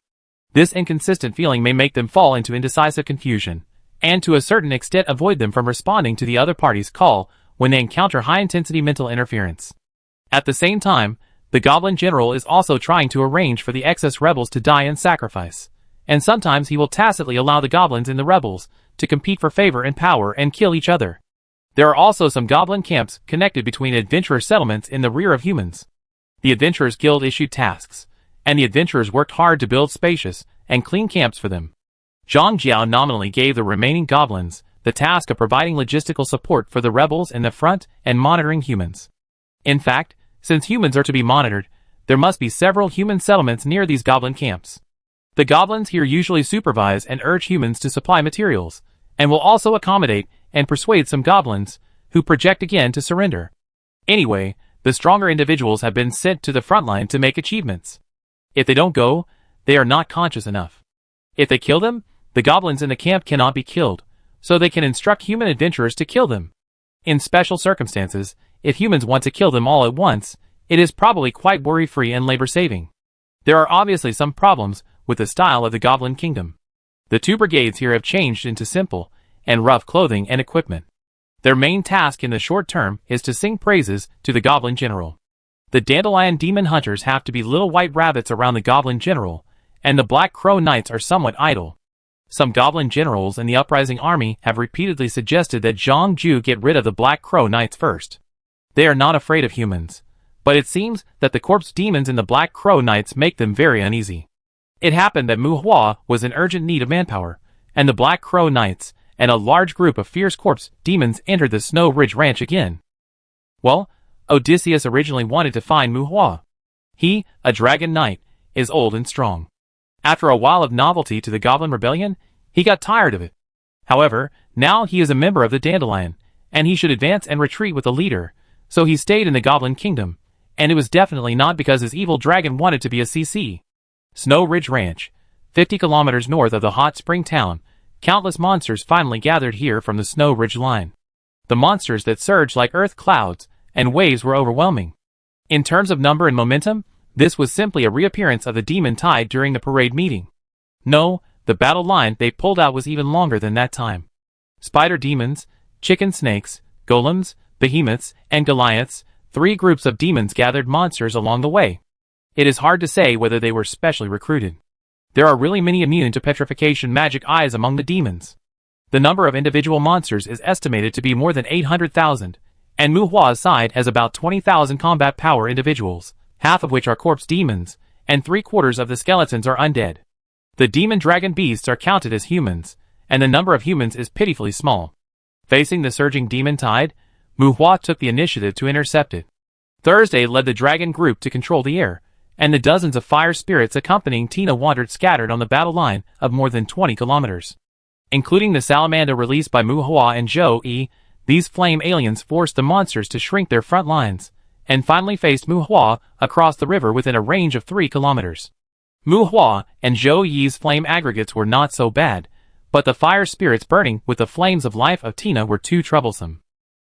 This inconsistent feeling may make them fall into indecisive confusion, and to a certain extent avoid them from responding to the other party's call when they encounter high-intensity mental interference. At the same time, the Goblin General is also trying to arrange for the excess rebels to die in sacrifice, and sometimes he will tacitly allow the goblins and the rebels to compete for favor and power and kill each other. There are also some goblin camps connected between adventurer settlements in the rear of humans. The Adventurers Guild issued tasks, and the adventurers worked hard to build spacious and clean camps for them. Zhang Jiao nominally gave the remaining goblins the task of providing logistical support for the rebels in the front and monitoring humans. In fact, since humans are to be monitored, there must be several human settlements near these goblin camps. The goblins here usually supervise and urge humans to supply materials, and will also accommodate and persuade some goblins who project again to surrender. Anyway, the stronger individuals have been sent to the front line to make achievements. If they don't go, they are not conscious enough. If they kill them, the goblins in the camp cannot be killed, so they can instruct human adventurers to kill them. In special circumstances, if humans want to kill them all at once, it is probably quite worry-free and labor-saving. There are obviously some problems with the style of the Goblin Kingdom. The two brigades here have changed into simple and rough clothing and equipment. Their main task in the short term is to sing praises to the Goblin General. The Dandelion Demon Hunters have to be little white rabbits around the Goblin General, and the Black Crow Knights are somewhat idle. Some Goblin generals in the Uprising Army have repeatedly suggested that Zhang Ju get rid of the Black Crow Knights first. They are not afraid of humans, but it seems that the corpse demons in the Black Crow Knights make them very uneasy. It happened that Mu Hua was in urgent need of manpower, and the Black Crow Knights and a large group of fierce corpse demons entered the Snow Ridge Ranch again. Well, Odysseus originally wanted to find Mu Hua. He, a dragon knight, is old and strong. After a while of novelty to the Goblin Rebellion, he got tired of it. However, now he is a member of the Dandelion, and he should advance and retreat with the leader, so he stayed in the Goblin Kingdom, and it was definitely not because his evil dragon wanted to be a CC. Snow Ridge Ranch, 50 kilometers north of the hot spring town, countless monsters finally gathered here from the Snow Ridge line. The monsters that surged like earth clouds and waves were overwhelming. In terms of number and momentum, this was simply a reappearance of the demon tide during the parade meeting. No, the battle line they pulled out was even longer than that time. spider demons, chicken snakes, golems, behemoths, and Goliaths. 3 groups of demons gathered monsters along the way. It is hard to say whether they were specially recruited. There are really many immune to petrification magic eyes among the demons. The number of individual monsters is estimated to be more than 800,000, and Mu Hua's side has about 20,000 combat power individuals, half of which are corpse demons, and 3/4 of the skeletons are undead. The demon dragon beasts are counted as humans, and the number of humans is pitifully small. Facing the surging demon tide, Mu Hua took the initiative to intercept it. Thursday led the dragon group to control the air, and the dozens of fire spirits accompanying Tina wandered scattered on the battle line of more than 20 kilometers. Including the salamander released by Mu Hua and Zhou Yi, these flame aliens forced the monsters to shrink their front lines, and finally faced Mu Hua across the river within a range of 3 kilometers. Mu Hua and Zhou Yi's flame aggregates were not so bad, but the fire spirits burning with the flames of life of Tina were too troublesome.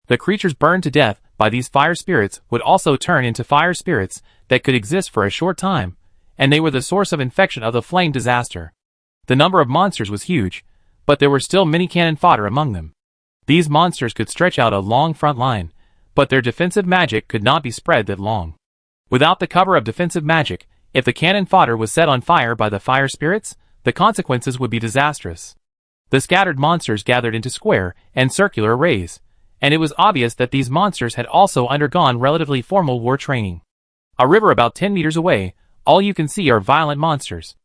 The creatures burned to death by these fire spirits would also turn into fire spirits that could exist for a short time, and they were the source of infection of the flame disaster. The number of monsters was huge, but there were still many cannon fodder among them. These monsters could stretch out a long front line, but their defensive magic could not be spread that long. Without the cover of defensive magic, if the cannon fodder was set on fire by the fire spirits, the consequences would be disastrous. The scattered monsters gathered into square and circular arrays, and it was obvious that these monsters had also undergone relatively formal war training. A river about 10 meters away, all you can see are violent monsters.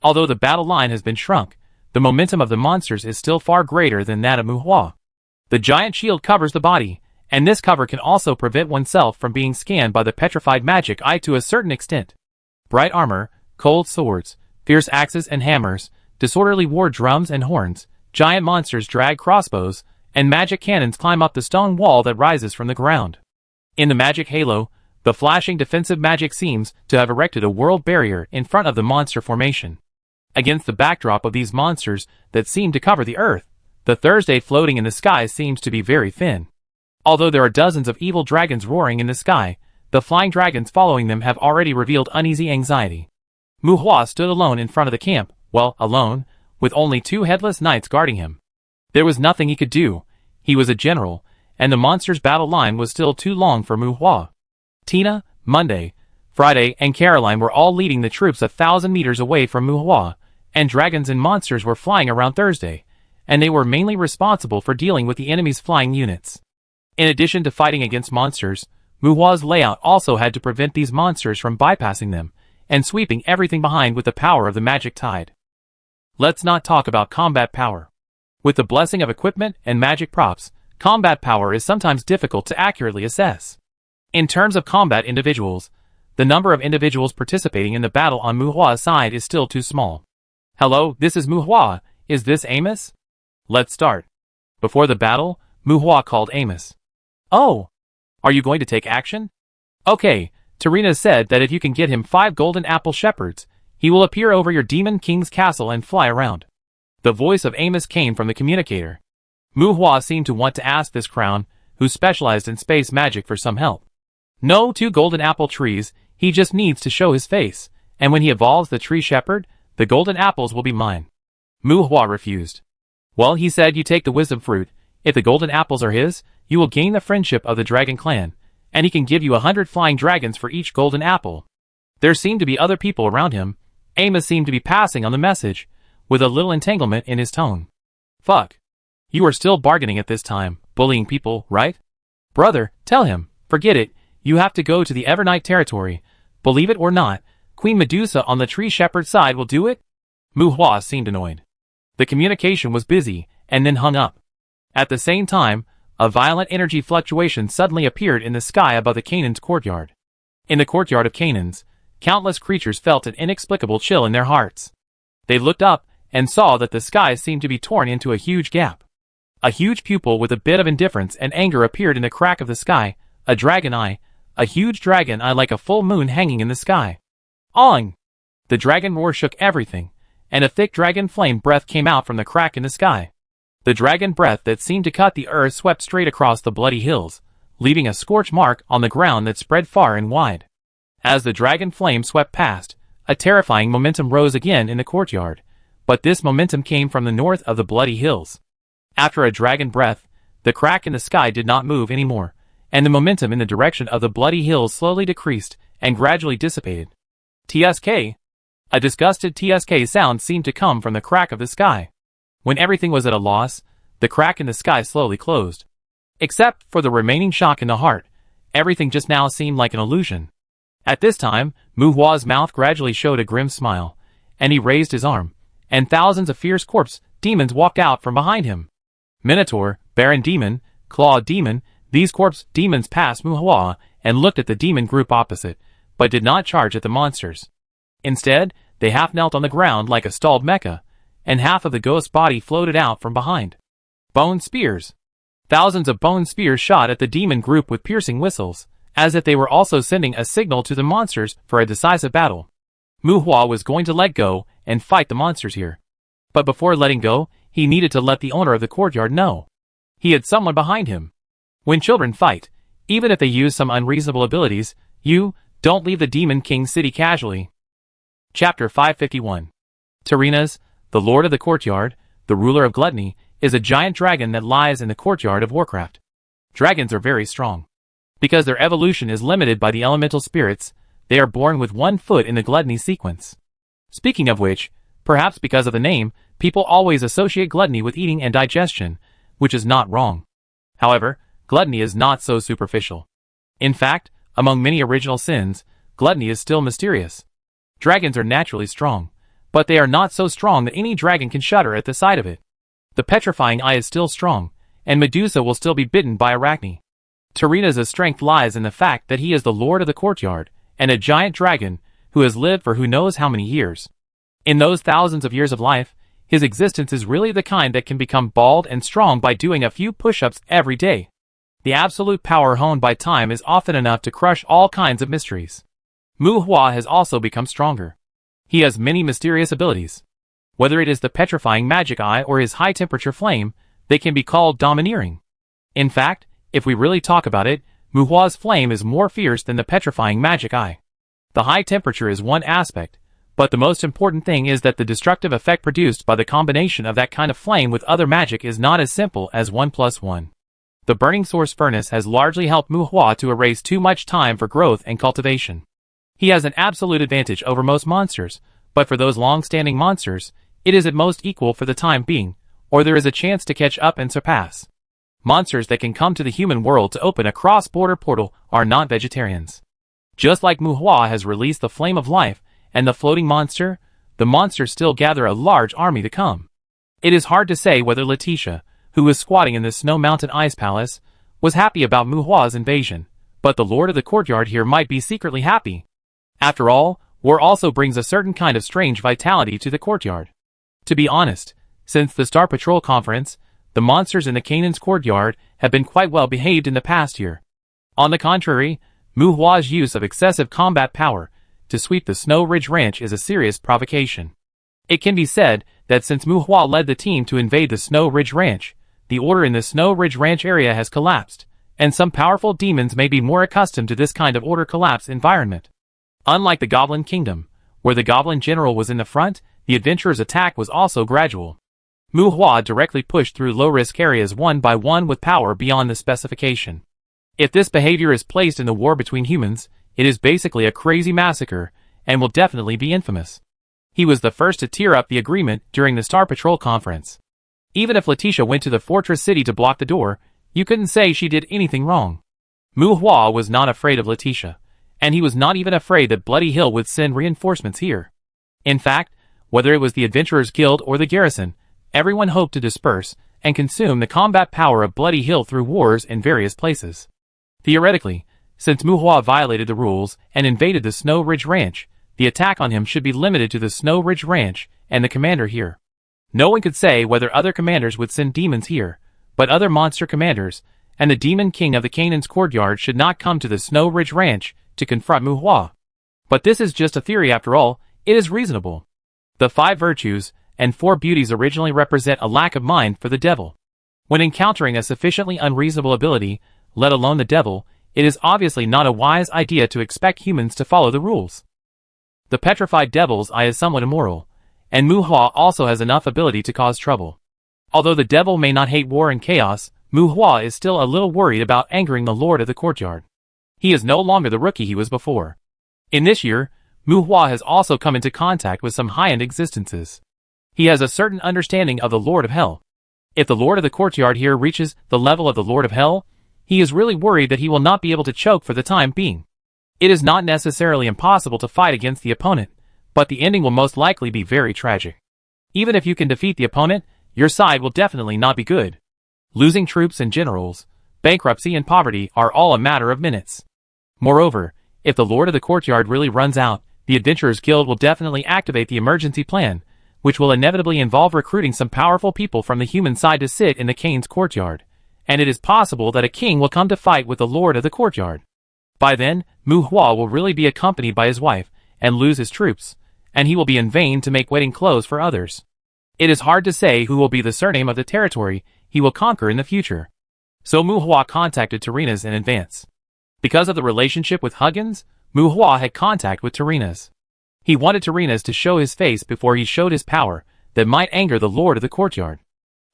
Although the battle line has been shrunk, the momentum of the monsters is still far greater than that of Mu Hua. The giant shield covers the body, and this cover can also prevent oneself from being scanned by the petrified magic eye to a certain extent. Bright armor, cold swords, fierce axes and hammers, disorderly war drums and horns, giant monsters drag crossbows, and magic cannons climb up the stone wall that rises from the ground. In the magic halo, the flashing defensive magic seems to have erected a world barrier in front of the monster formation. Against the backdrop of these monsters that seem to cover the earth, the Thursday floating in the sky seems to be very thin. Although there are dozens of evil dragons roaring in the sky, the flying dragons following them have already revealed uneasy anxiety. Mu Hua stood alone in front of the camp, alone, with only 2 headless knights guarding him. There was nothing he could do. He was a general, and the monster's battle line was still too long for Mu Hua. Tina, Monday, Friday, and Caroline were all leading the troops 1,000 meters away from Mu Hua, and dragons and monsters were flying around Thursday, and they were mainly responsible for dealing with the enemy's flying units. In addition to fighting against monsters, Mu Hua's layout also had to prevent these monsters from bypassing them, and sweeping everything behind with the power of the magic tide. Let's not talk about combat power. With the blessing of equipment and magic props, combat power is sometimes difficult to accurately assess. In terms of combat individuals, the number of individuals participating in the battle on Mu Hua's side is still too small. Hello, this is Mu Hua. Is this Amos? Let's start. Before the battle, Mu Hua called Amos. Oh! Are you going to take action? Okay, Tarina said that if you can get him 5 golden apple shepherds, he will appear over your demon king's castle and fly around. The voice of Amos came from the communicator. Mu Hua seemed to want to ask this crown, who specialized in space magic, for some help. No 2 golden apple trees, he just needs to show his face, and when he evolves the tree shepherd, the golden apples will be mine. Mu Hua refused. Well, he said, you take the wisdom fruit. If the golden apples are his, you will gain the friendship of the dragon clan, and he can give you 100 flying dragons for each golden apple. There seemed to be other people around him. Amos seemed to be passing on the message, with a little entanglement in his tone. Fuck. You are still bargaining at this time, bullying people, right? Brother, tell him, forget it, you have to go to the Evernight territory. Believe it or not, Queen Medusa on the tree shepherd side will do it? Mu Hua seemed annoyed. The communication was busy, and then hung up. At the same time, a violent energy fluctuation suddenly appeared in the sky above the Canaan's courtyard. In the courtyard of Canaan's, countless creatures felt an inexplicable chill in their hearts. They looked up, and saw that the sky seemed to be torn into a huge gap. A huge pupil with a bit of indifference and anger appeared in the crack of the sky, a dragon eye, a huge dragon eye like a full moon hanging in the sky. Ong! The dragon roar shook everything, and a thick dragon flame breath came out from the crack in the sky. The dragon breath that seemed to cut the earth swept straight across the bloody hills, leaving a scorch mark on the ground that spread far and wide. As the dragon flame swept past, a terrifying momentum rose again in the courtyard, but this momentum came from the north of the bloody hills. After a dragon breath, the crack in the sky did not move anymore, and the momentum in the direction of the bloody hills slowly decreased and gradually dissipated. TSK. A disgusted TSK sound seemed to come from the crack of the sky. When everything was at a loss, the crack in the sky slowly closed. Except for the remaining shock in the heart, everything just now seemed like an illusion. At this time, Mu Hua's mouth gradually showed a grim smile, and he raised his arm, and thousands of fierce corpse demons walked out from behind him. Minotaur, Baron Demon, Claw Demon, these corpse demons passed Mu Hua and looked at the demon group opposite, but did not charge at the monsters. Instead, they half knelt on the ground like a stalled mecha, and half of the ghost body floated out from behind. Bone spears. Thousands of bone spears shot at the demon group with piercing whistles, as if they were also sending a signal to the monsters for a decisive battle. Mu Hua was going to let go and fight the monsters here. But before letting go, he needed to let the owner of the courtyard know. He had someone behind him. When children fight, even if they use some unreasonable abilities, you don't leave the Demon King city casually. Chapter 551. Tyrinas, the Lord of the Courtyard, the ruler of gluttony, is a giant dragon that lies in the courtyard of Warcraft. Dragons are very strong. Because their evolution is limited by the elemental spirits, they are born with 1 foot in the gluttony sequence. Speaking of which, perhaps because of the name, people always associate gluttony with eating and digestion, which is not wrong. However, gluttony is not so superficial. In fact, among many original sins, gluttony is still mysterious. Dragons are naturally strong, but they are not so strong that any dragon can shudder at the sight of it. The petrifying eye is still strong, and Medusa will still be bitten by Arachne. Tyrina's strength lies in the fact that he is the Lord of the Courtyard, and a giant dragon, who has lived for who knows how many years. In those thousands of years of life, his existence is really the kind that can become bald and strong by doing a few push-ups every day. The absolute power honed by time is often enough to crush all kinds of mysteries. Mu Hua has also become stronger. He has many mysterious abilities. Whether it is the petrifying magic eye or his high-temperature flame, they can be called domineering. In fact, if we really talk about it, Mu Hua's flame is more fierce than the petrifying magic eye. The high temperature is one aspect, but the most important thing is that the destructive effect produced by the combination of that kind of flame with other magic is not as simple as 1 + 1. The burning source furnace has largely helped Mu Hua to erase too much time for growth and cultivation. He has an absolute advantage over most monsters, but for those long-standing monsters, it is at most equal for the time being, or there is a chance to catch up and surpass. Monsters that can come to the human world to open a cross-border portal are not vegetarians. Just like Mu Hua has released the flame of life and the floating monster, the monsters still gather a large army to come. It is hard to say whether Letitia, who was squatting in the Snow Mountain Ice Palace, was happy about Mu Hua's invasion, but the Lord of the Courtyard here might be secretly happy. After all, war also brings a certain kind of strange vitality to the courtyard. To be honest, since the Star Patrol conference, the monsters in the Canaan's courtyard have been quite well behaved in the past year. On the contrary, Mu Hua's use of excessive combat power to sweep the Snow Ridge Ranch is a serious provocation. It can be said that since Mu Hua led the team to invade the Snow Ridge Ranch, the order in the Snow Ridge Ranch area has collapsed, and some powerful demons may be more accustomed to this kind of order collapse environment. Unlike the Goblin Kingdom, where the Goblin General was in the front, the adventurer's attack was also gradual. Mu Hua directly pushed through low-risk areas one by one with power beyond the specification. If this behavior is placed in the war between humans, it is basically a crazy massacre, and will definitely be infamous. He was the first to tear up the agreement during the Star Patrol conference. Even if Letitia went to the fortress city to block the door, you couldn't say she did anything wrong. Mu Hua was not afraid of Letitia, and he was not even afraid that Bloody Hill would send reinforcements here. In fact, whether it was the Adventurers Guild or the garrison, everyone hoped to disperse and consume the combat power of Bloody Hill through wars in various places. Theoretically, since Mu Hua violated the rules and invaded the Snow Ridge Ranch, the attack on him should be limited to the Snow Ridge Ranch and the commander here. No one could say whether other commanders would send demons here, but other monster commanders, and the Demon King of the Canaan's courtyard should not come to the Snow Ridge Ranch to confront Mu Hua. But this is just a theory after all, it is reasonable. The 5 virtues and 4 beauties originally represent a lack of mind for the devil. When encountering a sufficiently unreasonable ability, let alone the devil, it is obviously not a wise idea to expect humans to follow the rules. The petrified devil's eye is somewhat immoral, and Mu Hua also has enough ability to cause trouble. Although the devil may not hate war and chaos, Mu Hua is still a little worried about angering the lord of the courtyard. He is no longer the rookie he was before. In this year, Mu Hua has also come into contact with some high-end existences. He has a certain understanding of the Lord of Hell. If the Lord of the courtyard here reaches the level of the Lord of Hell, he is really worried that he will not be able to choke for the time being. It is not necessarily impossible to fight against the opponent, but the ending will most likely be very tragic. Even if you can defeat the opponent, your side will definitely not be good. Losing troops and generals, bankruptcy and poverty are all a matter of minutes. Moreover, if the Lord of the courtyard really runs out, the Adventurers Guild will definitely activate the emergency plan, which will inevitably involve recruiting some powerful people from the human side to sit in the Kane's courtyard, and it is possible that a king will come to fight with the Lord of the courtyard. By then, Mu Hua will really be accompanied by his wife, and lose his troops, and he will be in vain to make wedding clothes for others. It is hard to say who will be the surname of the territory he will conquer in the future. So Mu Hua contacted Tarinas in advance. Because of the relationship with Huggins, Mu Hua had contact with Tarinas. He wanted Tarinas to show his face before he showed his power that might anger the Lord of the courtyard.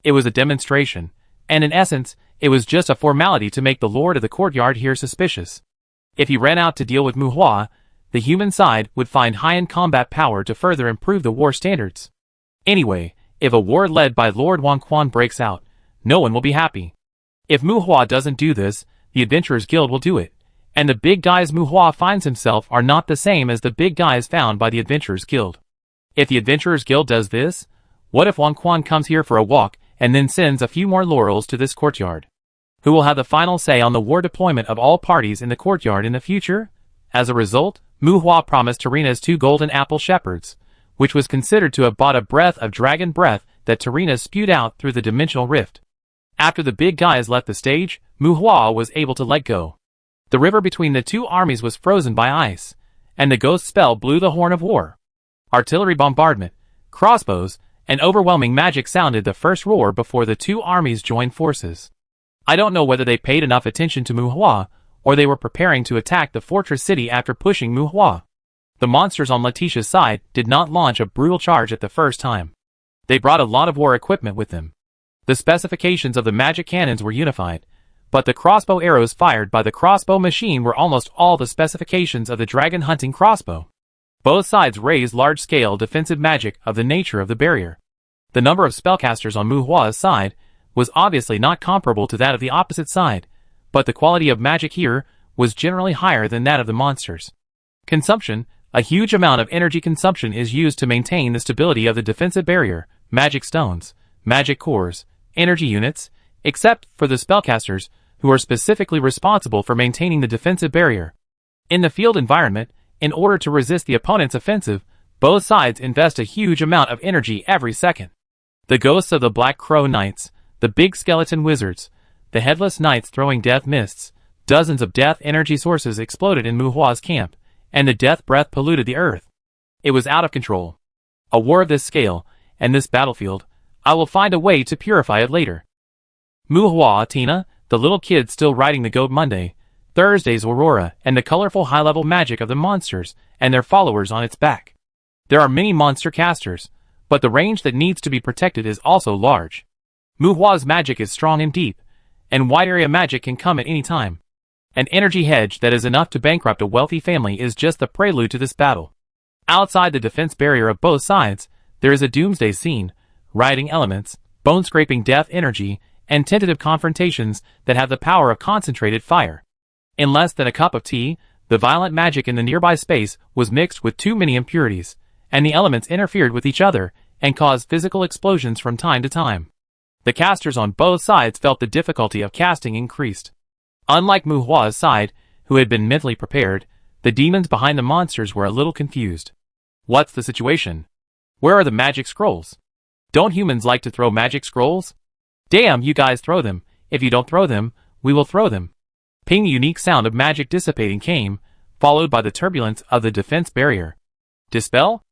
It was a demonstration, and in essence, it was just a formality to make the Lord of the courtyard here suspicious. If he ran out to deal with Mu Hua, the human side would find high-end combat power to further improve the war standards. Anyway, if a war led by Lord Wang Quan breaks out, no one will be happy. If Mu Hua doesn't do this, the Adventurers Guild will do it, and the big guys Mu Hua finds himself are not the same as the big guys found by the Adventurers Guild. If the Adventurers Guild does this, what if Wang Quan comes here for a walk and then sends a few more laurels to this courtyard? Who will have the final say on the war deployment of all parties in the courtyard in the future? As a result, Mu Hua promised Tarinas 2 golden apple shepherds, which was considered to have bought a breath of dragon breath that Tarinas spewed out through the dimensional rift. After the big guys left the stage, Mu Hua was able to let go. The river between the two armies was frozen by ice, and the ghost spell blew the horn of war. Artillery bombardment, crossbows, and overwhelming magic sounded the first roar before the two armies joined forces. I don't know whether they paid enough attention to Mu Hua, or they were preparing to attack the fortress city after pushing Mu Hua. The monsters on Letitia's side did not launch a brutal charge at the first time. They brought a lot of war equipment with them. The specifications of the magic cannons were unified, but the crossbow arrows fired by the crossbow machine were almost all the specifications of the dragon hunting crossbow. Both sides raised large-scale defensive magic of the nature of the barrier. The number of spellcasters on Mu Hua's side was obviously not comparable to that of the opposite side, but the quality of magic here was generally higher than that of the monsters. Consumption, a huge amount of energy consumption is used to maintain the stability of the defensive barrier, magic stones, magic cores, energy units, except for the spellcasters, who are specifically responsible for maintaining the defensive barrier. In the field environment, in order to resist the opponent's offensive, both sides invest a huge amount of energy every second. The ghosts of the Black Crow Knights, the big skeleton wizards, the headless knights throwing death mists, dozens of death energy sources exploded in Mu Hua's camp, and the death breath polluted the earth. It was out of control. A war of this scale, and this battlefield, I will find a way to purify it later. Mu Hua, Tina, the little kid still riding the goat Monday, Thursday's Aurora, and the colorful high-level magic of the monsters and their followers on its back. There are many monster casters, but the range that needs to be protected is also large. Mu Hua's magic is strong and deep, and wide area magic can come at any time. An energy hedge that is enough to bankrupt a wealthy family is just the prelude to this battle. Outside the defense barrier of both sides, there is a doomsday scene, rioting elements, bone-scraping death energy, and tentative confrontations that have the power of concentrated fire. In less than a cup of tea, the violent magic in the nearby space was mixed with too many impurities, and the elements interfered with each other and caused physical explosions from time to time. The casters on both sides felt the difficulty of casting increased. Unlike Mu Hua's side, who had been mentally prepared, the demons behind the monsters were a little confused. What's the situation? Where are the magic scrolls? Don't humans like to throw magic scrolls? Damn, you guys throw them. If you don't throw them, we will throw them. Ping, unique sound of magic dissipating came, followed by the turbulence of the defense barrier. Dispel?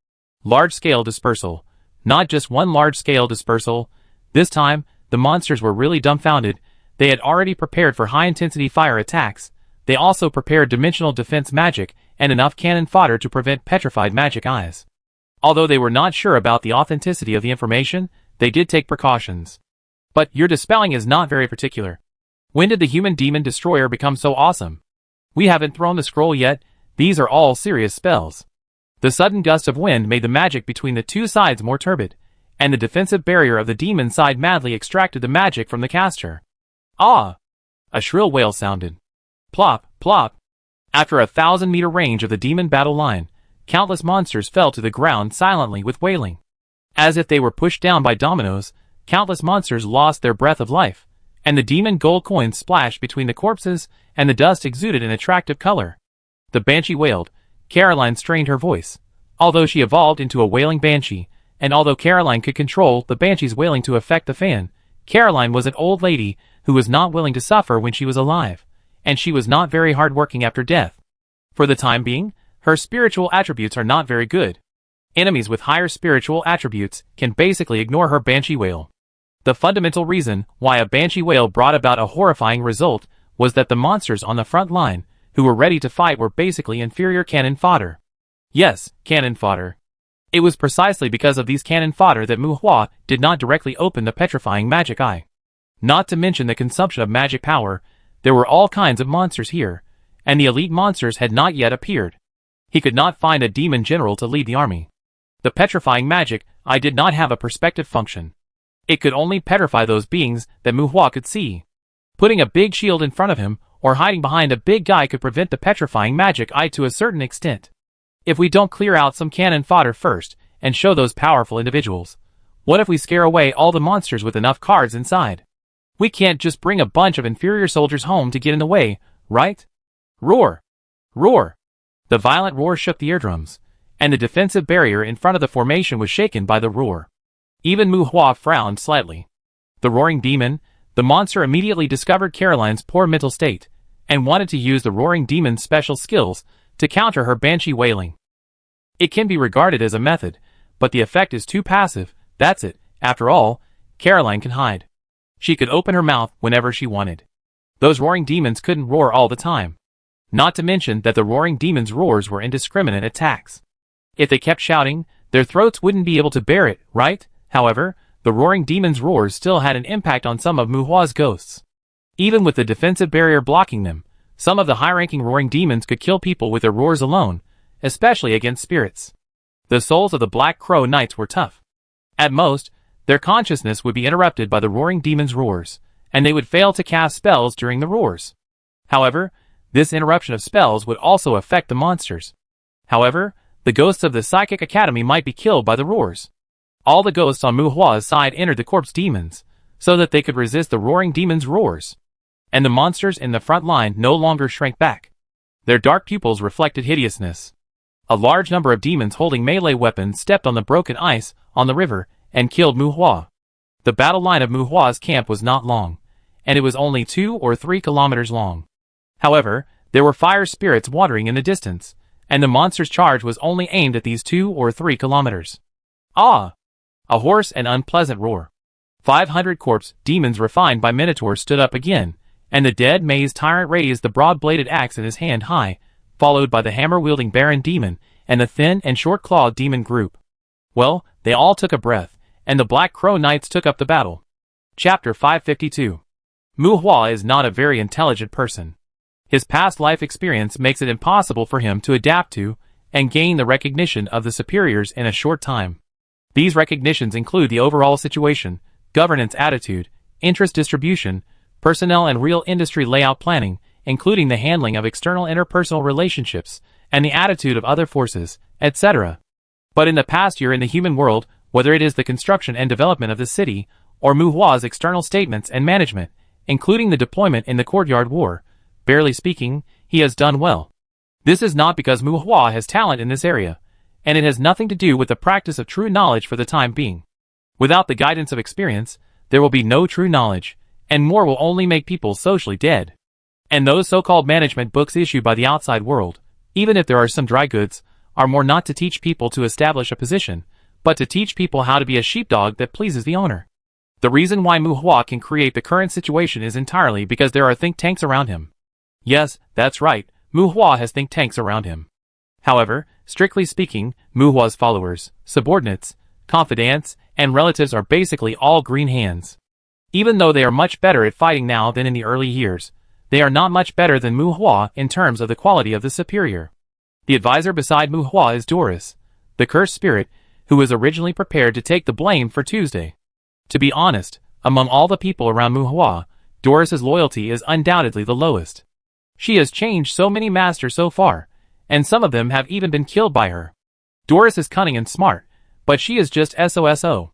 Large-scale dispersal. Not just one large-scale dispersal. This time, the monsters were really dumbfounded. They had already prepared for high-intensity fire attacks. They also prepared dimensional defense magic and enough cannon fodder to prevent petrified magic eyes. Although they were not sure about the authenticity of the information, they did take precautions. But your dispelling is not very particular. When did the human demon destroyer become so awesome? We haven't thrown the scroll yet. These are all serious spells. The sudden gust of wind made the magic between the two sides more turbid, and the defensive barrier of the demon side madly extracted the magic from the caster. Ah! A shrill wail sounded. Plop, plop. After a 1,000-meter range of the demon battle line, countless monsters fell to the ground silently with wailing. As if they were pushed down by dominoes, countless monsters lost their breath of life, and the demon gold coins splashed between the corpses, and the dust exuded an attractive color. The banshee wailed. Caroline strained her voice. Although she evolved into a wailing banshee, and although Caroline could control the banshee's wailing to affect the fan, Caroline was an old lady who was not willing to suffer when she was alive, and she was not very hard-working after death. For the time being, her spiritual attributes are not very good. Enemies with higher spiritual attributes can basically ignore her banshee wail. The fundamental reason why a banshee wail brought about a horrifying result was that the monsters on the front line, who were ready to fight, were basically inferior cannon fodder. Yes, cannon fodder. It was precisely because of these cannon fodder that Mu Hua did not directly open the petrifying magic eye. Not to mention the consumption of magic power, there were all kinds of monsters here, and the elite monsters had not yet appeared. He could not find a demon general to lead the army. The petrifying magic eye did not have a perspective function. It could only petrify those beings that Mu Hua could see. Putting a big shield in front of him, or hiding behind a big guy, could prevent the petrifying magic eye to a certain extent. If we don't clear out some cannon fodder first, and show those powerful individuals, what if we scare away all the monsters with enough cards inside? We can't just bring a bunch of inferior soldiers home to get in the way, right? Roar! Roar! The violent roar shook the eardrums, and the defensive barrier in front of the formation was shaken by the roar. Even Mu Hua frowned slightly. The roaring demon, the monster, immediately discovered Caroline's poor mental state, and wanted to use the roaring demon's special skills to counter her banshee wailing. It can be regarded as a method, but the effect is too passive. That's it. After all, Caroline can hide. She could open her mouth whenever she wanted. Those roaring demons couldn't roar all the time. Not to mention that the roaring demons' roars were indiscriminate attacks. If they kept shouting, their throats wouldn't be able to bear it, right? However, the roaring demons' roars still had an impact on some of Mu Hua's ghosts. Even with the defensive barrier blocking them, some of the high-ranking roaring demons could kill people with their roars alone, especially against spirits. The souls of the Black Crow Knights were tough. At most, their consciousness would be interrupted by the roaring demons' roars, and they would fail to cast spells during the roars. However, this interruption of spells would also affect the monsters. However, the ghosts of the Psychic Academy might be killed by the roars. All the ghosts on Mu Hua's side entered the corpse demons, so that they could resist the roaring demons' roars. And the monsters in the front line no longer shrank back. Their dark pupils reflected hideousness. A large number of demons holding melee weapons stepped on the broken ice on the river and killed Mu Hua. The battle line of Mu Hua's camp was not long, and it was only 2 or 3 kilometers long. However, there were fire spirits wandering in the distance, and the monster's charge was only aimed at these 2 or 3 kilometers. Ah! A hoarse and unpleasant roar. 500 corpse demons refined by Minotaurs stood up again, and the dead maze tyrant raised the broad-bladed axe in his hand high, followed by the hammer-wielding Baron demon and the thin and short-clawed demon group. Well, they all took a breath, and the Black Crow Knights took up the battle. Chapter 552. Mu Hua is not a very intelligent person. His past life experience makes it impossible for him to adapt to and gain the recognition of the superiors in a short time. These recognitions include the overall situation, governance attitude, interest distribution, personnel and real industry layout planning, including the handling of external interpersonal relationships, and the attitude of other forces, etc. But in the past year in the human world, whether it is the construction and development of the city, or Mu Hua's external statements and management, including the deployment in the Courtyard War, barely speaking, he has done well. This is not because Mu Hua has talent in this area, and it has nothing to do with the practice of true knowledge for the time being. Without the guidance of experience, there will be no true knowledge, and more will only make people socially dead. And those so-called management books issued by the outside world, even if there are some dry goods, are more not to teach people to establish a position, but to teach people how to be a sheepdog that pleases the owner. The reason why Mu Hua can create the current situation is entirely because there are think tanks around him. Yes, that's right, Mu Hua has think tanks around him. However, strictly speaking, Mu Hua's followers, subordinates, confidants, and relatives are basically all green hands. Even though they are much better at fighting now than in the early years, they are not much better than Mu Hua in terms of the quality of the superior. The advisor beside Mu Hua is Doris, the cursed spirit, who was originally prepared to take the blame for Tuesday. To be honest, among all the people around Mu Hua, Doris's loyalty is undoubtedly the lowest. She has changed so many masters so far, and some of them have even been killed by her. Doris is cunning and smart, but she is just SOSO.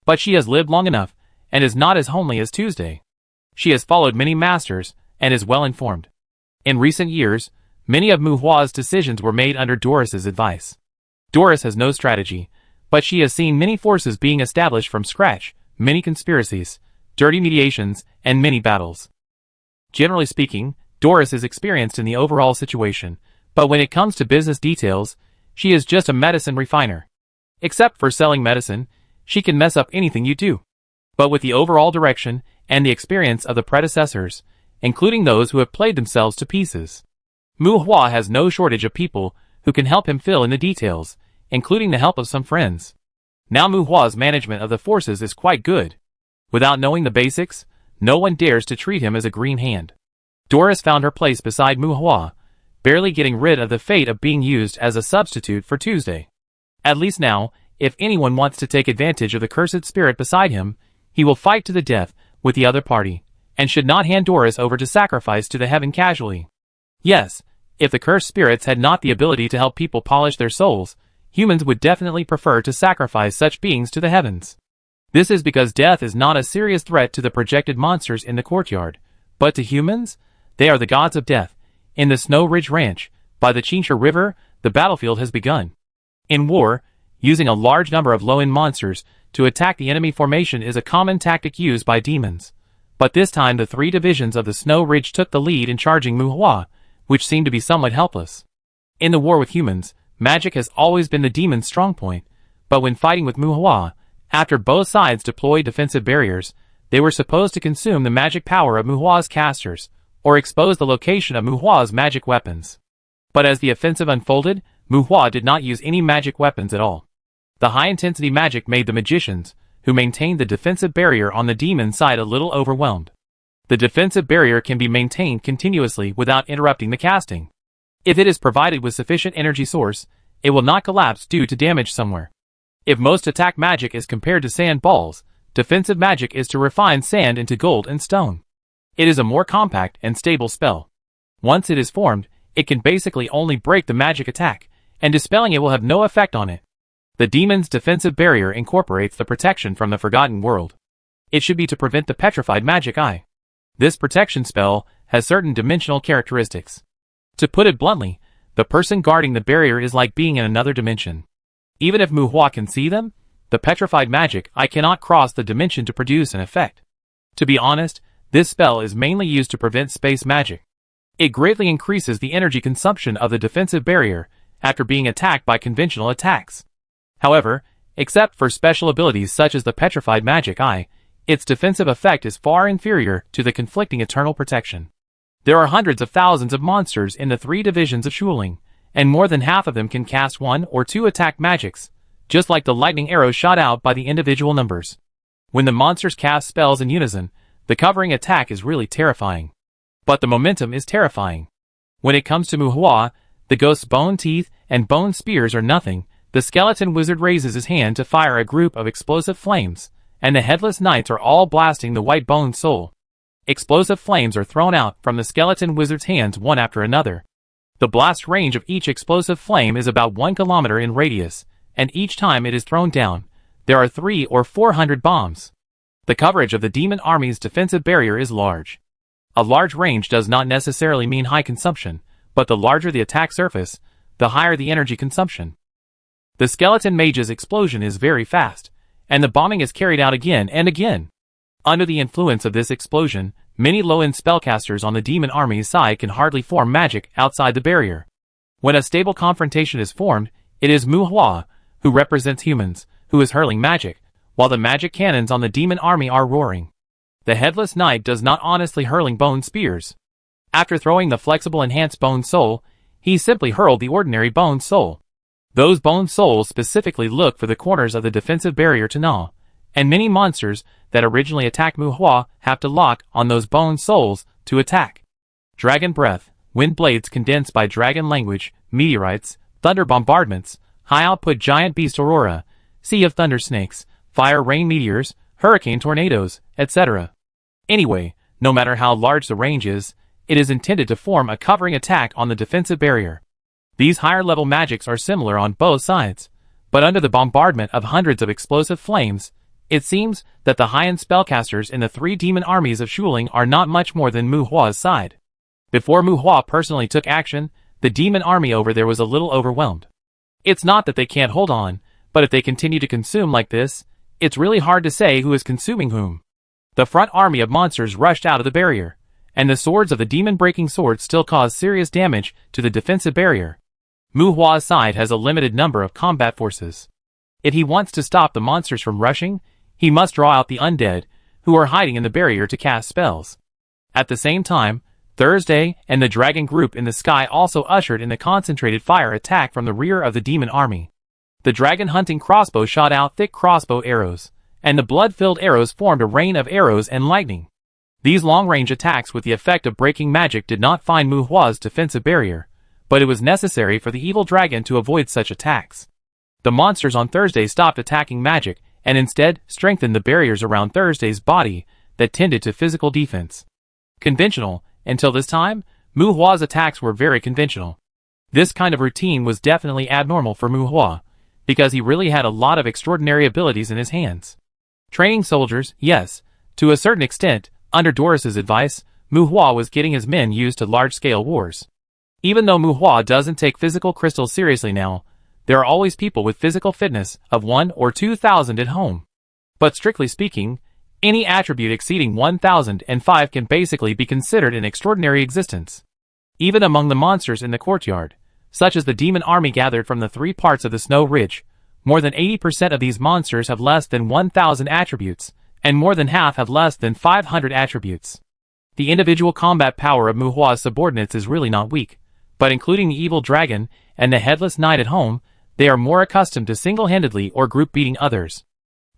But she has lived long enough, and is not as homely as Tuesday. She has followed many masters, and is well informed. In recent years, many of Mu Hua's decisions were made under Doris's advice. Doris has no strategy, but she has seen many forces being established from scratch, many conspiracies, dirty mediations, and many battles. Generally speaking, Doris is experienced in the overall situation, but when it comes to business details, she is just a medicine refiner. Except for selling medicine, she can mess up anything you do. But with the overall direction and the experience of the predecessors, including those who have played themselves to pieces, Mu Hua has no shortage of people who can help him fill in the details, including the help of some friends. Now Mu Hua's management of the forces is quite good. Without knowing the basics, no one dares to treat him as a green hand. Doris found her place beside Mu Hua, barely getting rid of the fate of being used as a substitute for Tuesday. At least now, if anyone wants to take advantage of the cursed spirit beside him, he will fight to the death with the other party, and should not hand Doris over to sacrifice to the heaven casually. Yes, if the cursed spirits had not the ability to help people polish their souls, humans would definitely prefer to sacrifice such beings to the heavens. This is because death is not a serious threat to the projected monsters in the courtyard, but to humans, they are the gods of death. In the Snow Ridge Ranch, by the Chincha River, the battlefield has begun. In war, using a large number of low-end monsters to attack the enemy formation is a common tactic used by demons. But this time the three divisions of the Snow Ridge took the lead in charging Mu Hua, which seemed to be somewhat helpless. In the war with humans, magic has always been the demon's strong point, but when fighting with Mu Hua, after both sides deployed defensive barriers, they were supposed to consume the magic power of Mu Hua's casters, or expose the location of Mu Hua's magic weapons. But as the offensive unfolded, Mu Hua did not use any magic weapons at all. The high-intensity magic made the magicians, who maintained the defensive barrier on the demon side, a little overwhelmed. The defensive barrier can be maintained continuously without interrupting the casting. If it is provided with sufficient energy source, it will not collapse due to damage somewhere. If most attack magic is compared to sand balls, defensive magic is to refine sand into gold and stone. It is a more compact and stable spell. Once it is formed, it can basically only break the magic attack, and dispelling it will have no effect on it. The demon's defensive barrier incorporates the protection from the Forgotten World. It should be to prevent the petrified magic eye. This protection spell has certain dimensional characteristics. To put it bluntly, the person guarding the barrier is like being in another dimension. Even if Mu Hua can see them, the petrified magic eye cannot cross the dimension to produce an effect. To be honest, this spell is mainly used to prevent space magic. It greatly increases the energy consumption of the defensive barrier after being attacked by conventional attacks. However, except for special abilities such as the petrified magic eye, its defensive effect is far inferior to the conflicting eternal protection. There are hundreds of thousands of monsters in the three divisions of Shuling, and more than half of them can cast one or two attack magics, just like the lightning arrows shot out by the individual numbers. When the monsters cast spells in unison, the covering attack is really terrifying. But the momentum is terrifying. When it comes to Mu Hua, the ghost's bone teeth and bone spears are nothing. The skeleton wizard raises his hand to fire a group of explosive flames, and the headless knights are all blasting the white bone soul. Explosive flames are thrown out from the skeleton wizard's hands one after another. The blast range of each explosive flame is about 1 kilometer in radius, and each time it is thrown down, there are 300 or 400 bombs. The coverage of the demon army's defensive barrier is large. A large range does not necessarily mean high consumption, but the larger the attack surface, the higher the energy consumption. The skeleton mage's explosion is very fast, and the bombing is carried out again and again. Under the influence of this explosion, many low-end spellcasters on the demon army's side can hardly form magic outside the barrier. When a stable confrontation is formed, it is Mu Hua, who represents humans, who is hurling magic, while the magic cannons on the demon army are roaring. The headless knight does not honestly hurling bone spears. After throwing the flexible enhanced bone soul, he simply hurled the ordinary bone soul. Those bone souls specifically look for the corners of the defensive barrier to gnaw, and many monsters that originally attack Muhua have to lock on those bone souls to attack. Dragon breath, wind blades condensed by dragon language, meteorites, thunder bombardments, high-output giant beast aurora, sea of thunder snakes, fire rain meteors, hurricane tornadoes, etc. Anyway, no matter how large the range is, it is intended to form a covering attack on the defensive barrier. These higher-level magics are similar on both sides, but under the bombardment of hundreds of explosive flames, it seems that the high-end spellcasters in the three demon armies of Shuling are not much more than Muhua's side. Before Muhua personally took action, the demon army over there was a little overwhelmed. It's not that they can't hold on, but if they continue to consume like this, it's really hard to say who is consuming whom. The front army of monsters rushed out of the barrier, and the swords of the demon-breaking swords still cause serious damage to the defensive barrier. Muhua's side has a limited number of combat forces. If he wants to stop the monsters from rushing, he must draw out the undead, who are hiding in the barrier to cast spells. At the same time, Thursday and the dragon group in the sky also ushered in the concentrated fire attack from the rear of the demon army. The dragon hunting crossbow shot out thick crossbow arrows, and the blood-filled arrows formed a rain of arrows and lightning. These long-range attacks with the effect of breaking magic did not find Muhua's defensive barrier, but it was necessary for the evil dragon to avoid such attacks. The monsters on Thursday stopped attacking magic and instead strengthened the barriers around Thursday's body that tended to physical defense. Conventional. Until this time, Muhua's attacks were very conventional. This kind of routine was definitely abnormal for Muhua, because he really had a lot of extraordinary abilities in his hands. Training soldiers, yes, to a certain extent, under Doris's advice, Muhua was getting his men used to large-scale wars. Even though Muhua doesn't take physical crystals seriously now, there are always people with physical fitness of 1 or 2,000 at home. But strictly speaking, any attribute exceeding 1,005 can basically be considered an extraordinary existence. Even among the monsters in the courtyard, such as the demon army gathered from the 3 parts of the Snow Ridge, more than 80% of these monsters have less than 1,000 attributes, and more than half have less than 500 attributes. The individual combat power of Muhua's subordinates is really not weak, but including the evil dragon and the headless knight at home, they are more accustomed to single-handedly or group beating others.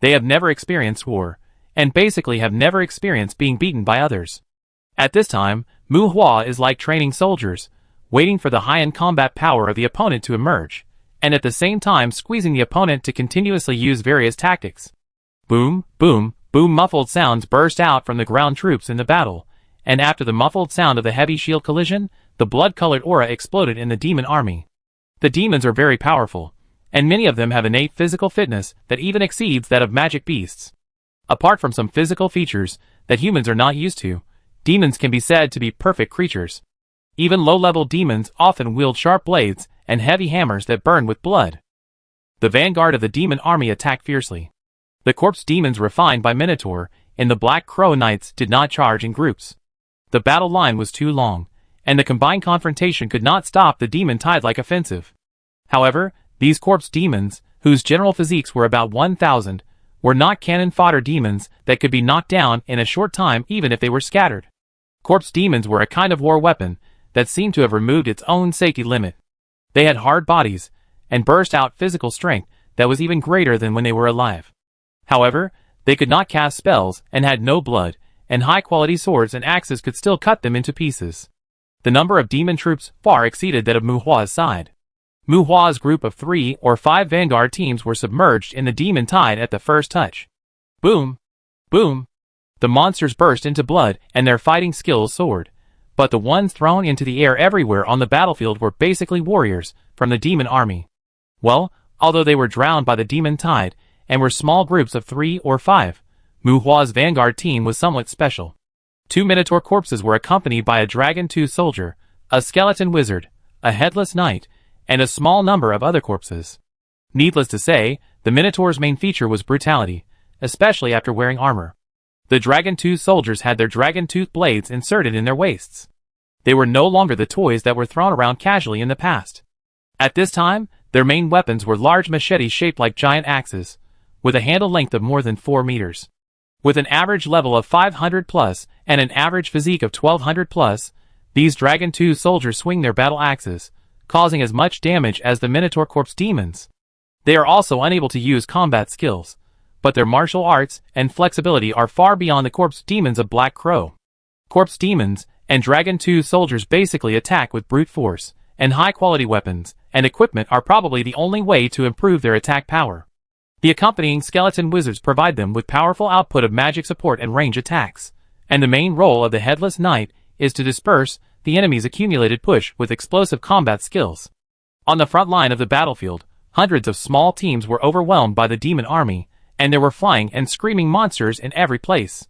They have never experienced war, and basically have never experienced being beaten by others. At this time, Muhua is like training soldiers, waiting for the high-end combat power of the opponent to emerge, and at the same time squeezing the opponent to continuously use various tactics. Boom, boom, boom muffled sounds burst out from the ground troops in the battle, and after the muffled sound of the heavy shield collision, the blood-colored aura exploded in the demon army. The demons are very powerful, and many of them have innate physical fitness that even exceeds that of magic beasts. Apart from some physical features that humans are not used to, demons can be said to be perfect creatures. Even low-level demons often wield sharp blades and heavy hammers that burn with blood. The vanguard of the demon army attacked fiercely. The corpse demons refined by Minotaur and the Black Crow Knights did not charge in groups. The battle line was too long, and the combined confrontation could not stop the demon tide-like offensive. However, these corpse demons, whose general physiques were about 1,000, were not cannon fodder demons that could be knocked down in a short time even if they were scattered. Corpse demons were a kind of war weapon that seemed to have removed its own safety limit. They had hard bodies, and burst out physical strength that was even greater than when they were alive. However, they could not cast spells and had no blood, and high-quality swords and axes could still cut them into pieces. The number of demon troops far exceeded that of Muhua's side. Muhua's group of 3 or 5 vanguard teams were submerged in the demon tide at the first touch. Boom! Boom! The monsters burst into blood and their fighting skills soared, but the ones thrown into the air everywhere on the battlefield were basically warriors from the demon army. Well, although they were drowned by the demon tide and were small groups of 3 or 5, Muhua's vanguard team was somewhat special. 2 Minotaur corpses were accompanied by a Dragon 2 soldier, a skeleton wizard, a headless knight, and a small number of other corpses. Needless to say, the Minotaur's main feature was brutality, especially after wearing armor. The Dragon 2 soldiers had their dragon tooth blades inserted in their waists. They were no longer the toys that were thrown around casually in the past. At this time, their main weapons were large machetes shaped like giant axes, with a handle length of more than 4 meters. With an average level of 500 plus and an average physique of 1200 plus, these Dragon 2 soldiers swing their battle axes, causing as much damage as the Minotaur corpse demons. They are also unable to use combat skills, but their martial arts and flexibility are far beyond the corpse demons of Black Crow. Corpse demons and Dragon 2 soldiers basically attack with brute force, and high-quality weapons and equipment are probably the only way to improve their attack power. The accompanying skeleton wizards provide them with powerful output of magic support and range attacks, and the main role of the Headless Knight is to disperse the enemy's accumulated push with explosive combat skills. On the front line of the battlefield, hundreds of small teams were overwhelmed by the demon army, and there were flying and screaming monsters in every place.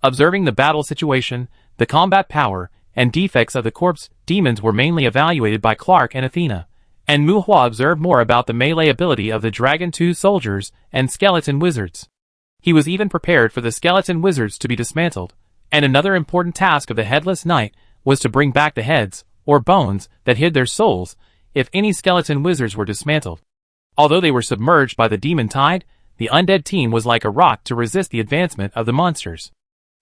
Observing the battle situation, the combat power, and defects of the corpse demons were mainly evaluated by Clark and Athena, and Muhua observed more about the melee ability of the Dragon 2 soldiers and skeleton wizards. He was even prepared for the skeleton wizards to be dismantled, and another important task of the Headless Knight was to bring back the heads, or bones, that hid their souls, if any skeleton wizards were dismantled. Although they were submerged by the demon tide, the undead team was like a rock to resist the advancement of the monsters.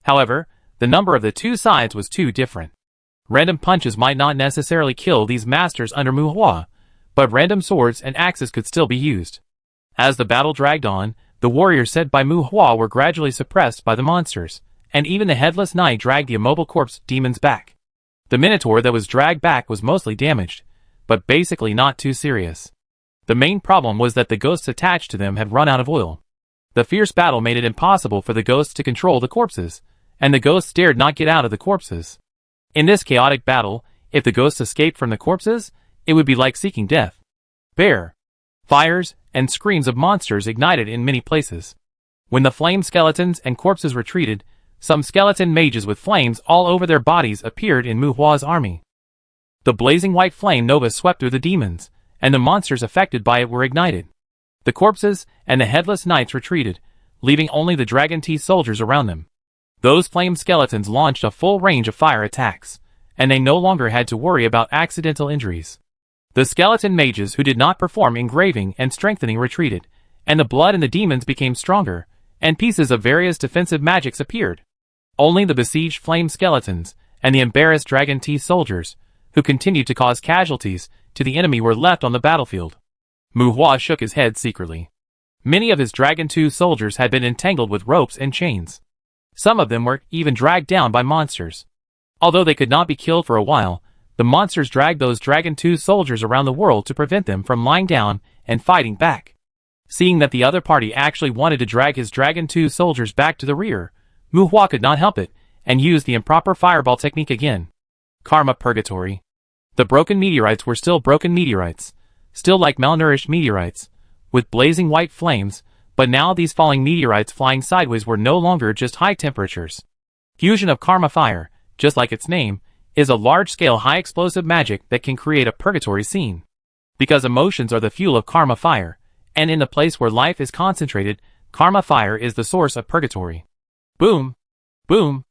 However, the number of the two sides was too different. Random punches might not necessarily kill these masters under Muhua, but random swords and axes could still be used. As the battle dragged on, the warriors sent by Muhua were gradually suppressed by the monsters, and even the Headless Knight dragged the immobile corpse demons back. The Minotaur that was dragged back was mostly damaged, but basically not too serious. The main problem was that the ghosts attached to them had run out of oil. The fierce battle made it impossible for the ghosts to control the corpses, and the ghosts dared not get out of the corpses. In this chaotic battle, if the ghosts escaped from the corpses, it would be like seeking death. Bear, fires, and screams of monsters ignited in many places. When the flame skeletons and corpses retreated, some skeleton mages with flames all over their bodies appeared in Muhua's army. The blazing white flame nova swept through the demons, and the monsters affected by it were ignited. The corpses and the Headless Knights retreated, leaving only the Dragon T soldiers around them. Those flame skeletons launched a full range of fire attacks, and they no longer had to worry about accidental injuries. The skeleton mages who did not perform engraving and strengthening retreated, and the blood in the demons became stronger, and pieces of various defensive magics appeared. Only the besieged flame skeletons and the embarrassed Dragon T soldiers, who continued to cause casualties to the enemy, were left on the battlefield. Muhua shook his head secretly. Many of his Dragon 2 soldiers had been entangled with ropes and chains. Some of them were even dragged down by monsters. Although they could not be killed for a while, the monsters dragged those Dragon 2 soldiers around the world to prevent them from lying down and fighting back. Seeing that the other party actually wanted to drag his Dragon 2 soldiers back to the rear, Muhua could not help it, and used the improper fireball technique again. Karma Purgatory. The broken meteorites were still broken meteorites, still like malnourished meteorites, with blazing white flames, but now these falling meteorites flying sideways were no longer just high temperatures. Fusion of Karma Fire, just like its name, is a large-scale high-explosive magic that can create a purgatory scene. Because emotions are the fuel of Karma Fire, and in the place where life is concentrated, Karma Fire is the source of purgatory. Boom! Boom!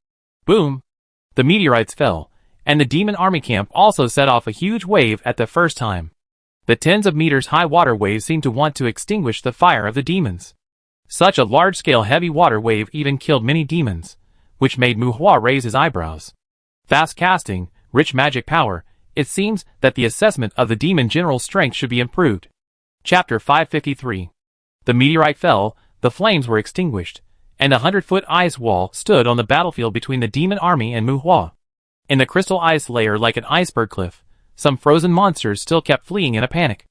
Boom! The meteorites fell, and the demon army camp also set off a huge wave at the first time. The tens of meters high water waves seemed to want to extinguish the fire of the demons. Such a large-scale heavy water wave even killed many demons, which made Muhua raise his eyebrows. Fast casting, rich magic power, it seems that the assessment of the demon general strength should be improved. Chapter 553. The meteorite fell, the flames were extinguished, and a 100-foot ice wall stood on the battlefield between the demon army and Muhua. In the crystal ice layer like an iceberg cliff, some frozen monsters still kept fleeing in a panic.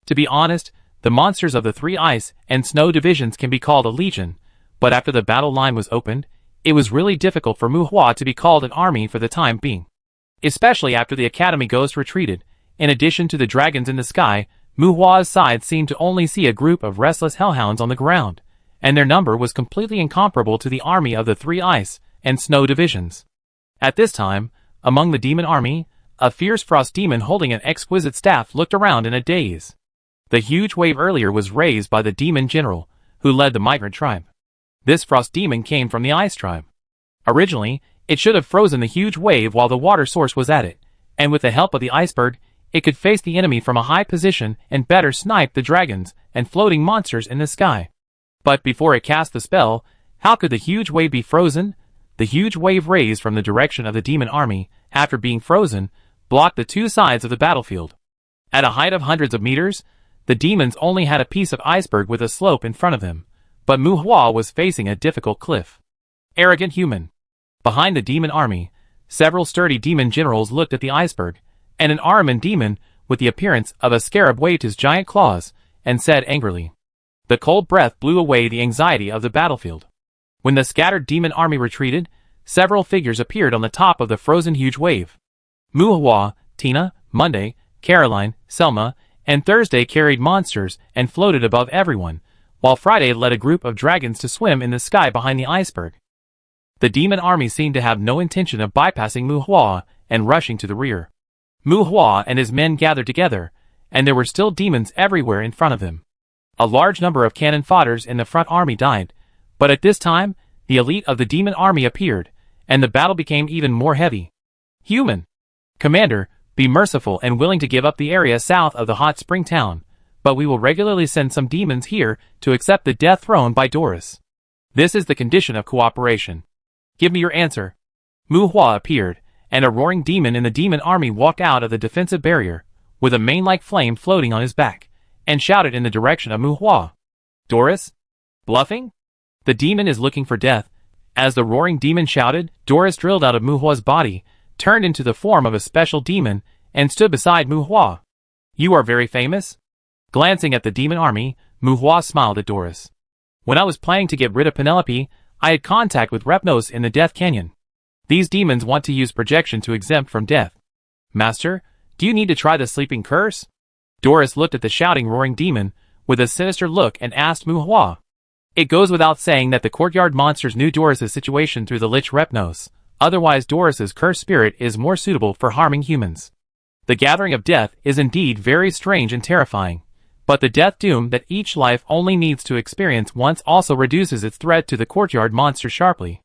To be honest, the monsters of the 3 ice and snow divisions can be called a legion, but after the battle line was opened, it was really difficult for Muhua to be called an army for the time being. Especially after the Academy Ghost retreated, in addition to the dragons in the sky, Muhua's side seemed to only see a group of restless hellhounds on the ground, and their number was completely incomparable to the army of the 3 ice and snow divisions. At this time, among the demon army, a fierce frost demon holding an exquisite staff looked around in a daze. The huge wave earlier was raised by the demon general, who led the migrant tribe. This frost demon came from the ice tribe. Originally, it should have frozen the huge wave while the water source was at it, and with the help of the iceberg, it could face the enemy from a high position and better snipe the dragons and floating monsters in the sky. But before it cast the spell, how could the huge wave be frozen? The huge wave raised from the direction of the demon army, after being frozen, blocked the 2 sides of the battlefield. At a height of hundreds of meters, the demons only had a piece of iceberg with a slope in front of them, But Muhua was facing a difficult cliff. Arrogant human. Behind the demon army, several sturdy demon generals looked at the iceberg, and an Ahriman demon, with the appearance of a scarab, waved his giant claws, and said angrily. The cold breath blew away the anxiety of the battlefield. When the scattered demon army retreated, several figures appeared on the top of the frozen huge wave. Muhua, Tina, Monday, Caroline, Selma, and Thursday carried monsters and floated above everyone, while Friday led a group of dragons to swim in the sky behind the iceberg. The demon army seemed to have no intention of bypassing Muhua and rushing to the rear. Muhua and his men gathered together, and there were still demons everywhere in front of them. A large number of cannon fodders in the front army died, but at this time, the elite of the demon army appeared, and the battle became even more heavy. Human. Commander, be merciful and willing to give up the area south of the hot spring town, but we will regularly send some demons here to accept the death thrown by Doris. This is the condition of cooperation. Give me your answer. Muhua appeared, and a roaring demon in the demon army walked out of the defensive barrier, with a mane-like flame floating on his back, and shouted in the direction of Muhua. Doris? Bluffing? The demon is looking for death. As the roaring demon shouted, Doris drilled out of Muhua's body, turned into the form of a special demon, and stood beside Muhua. You are very famous? Glancing at the demon army, Muhua smiled at Doris. When I was planning to get rid of Penelope, I had contact with Repnos in the Death Canyon. These demons want to use projection to exempt from death. Master, do you need to try the sleeping curse? Doris looked at the shouting roaring demon with a sinister look and asked Muhua. It goes without saying that the courtyard monsters knew Doris's situation through the Lich Repnos, otherwise Doris's cursed spirit is more suitable for harming humans. The gathering of death is indeed very strange and terrifying, but the death doom that each life only needs to experience once also reduces its threat to the courtyard monster sharply.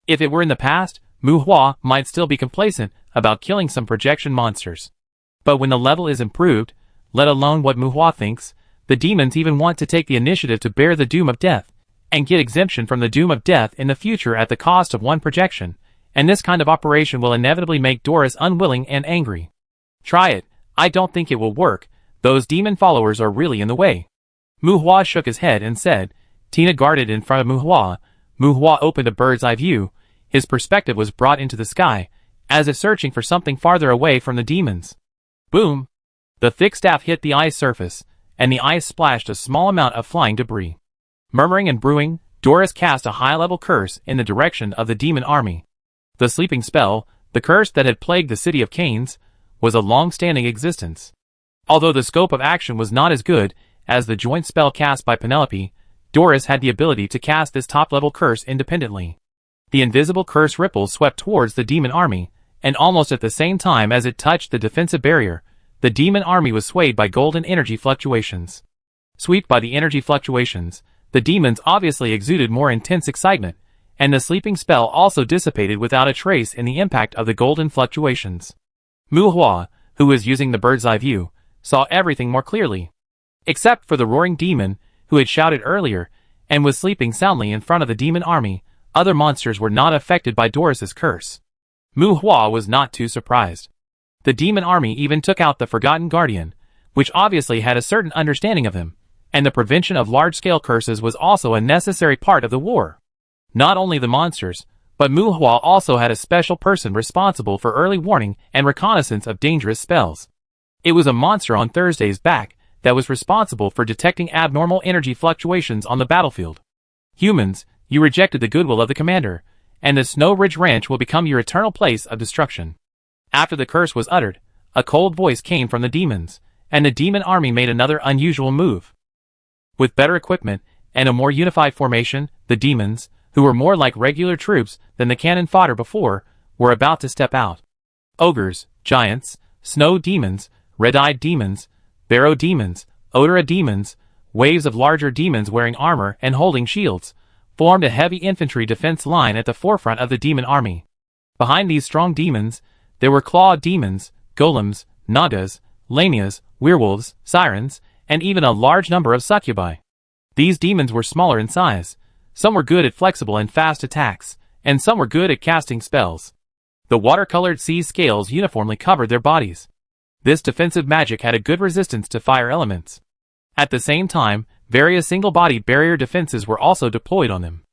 If it were in the past, Muhua might still be complacent about killing some projection monsters. But when the level is improved, let alone what Muhua thinks, the demons even want to take the initiative to bear the doom of death, and get exemption from the doom of death in the future at the cost of one projection, and this kind of operation will inevitably make Doris unwilling and angry. Try it. I don't think it will work. Those demon followers are really in the way. Muhua shook his head and said. Tina guarded in front of Muhua. Muhua opened a bird's eye view. His perspective was brought into the sky, as if searching for something farther away from the demons. Boom! The thick staff hit the ice surface, and the ice splashed a small amount of flying debris. Murmuring and brewing, Doris cast a high-level curse in the direction of the demon army. The sleeping spell, the curse that had plagued the city of Canes, was a long-standing existence. Although the scope of action was not as good as the joint spell cast by Penelope, Doris had the ability to cast this top-level curse independently. The invisible curse ripple swept towards the demon army, and almost at the same time as it touched the defensive barrier, the demon army was swayed by golden energy fluctuations. Swept by the energy fluctuations, the demons obviously exuded more intense excitement, and the sleeping spell also dissipated without a trace in the impact of the golden fluctuations. Muhua, who was using the bird's eye view, saw everything more clearly. Except for the roaring demon, who had shouted earlier, and was sleeping soundly in front of the demon army, other monsters were not affected by Doris's curse. Muhua was not too surprised. The demon army even took out the Forgotten Guardian, which obviously had a certain understanding of him, and the prevention of large-scale curses was also a necessary part of the war. Not only the monsters, but Muhua also had a special person responsible for early warning and reconnaissance of dangerous spells. It was a monster on Thursday's back that was responsible for detecting abnormal energy fluctuations on the battlefield. Humans, you rejected the goodwill of the commander, and the Snow Ridge Ranch will become your eternal place of destruction. After the curse was uttered, a cold voice came from the demons, and the demon army made another unusual move. With better equipment and a more unified formation, the demons, who were more like regular troops than the cannon fodder before, were about to step out. Ogres, giants, snow demons, red-eyed demons, barrow demons, odora demons, waves of larger demons wearing armor and holding shields, formed a heavy infantry defense line at the forefront of the demon army. Behind these strong demons, there were claw demons, golems, nagas, lamias, werewolves, sirens, and even a large number of succubi. These demons were smaller in size. Some were good at flexible and fast attacks, and some were good at casting spells. The watercolored sea scales uniformly covered their bodies. This defensive magic had a good resistance to fire elements. At the same time, Various single-body barrier defenses were also deployed on them.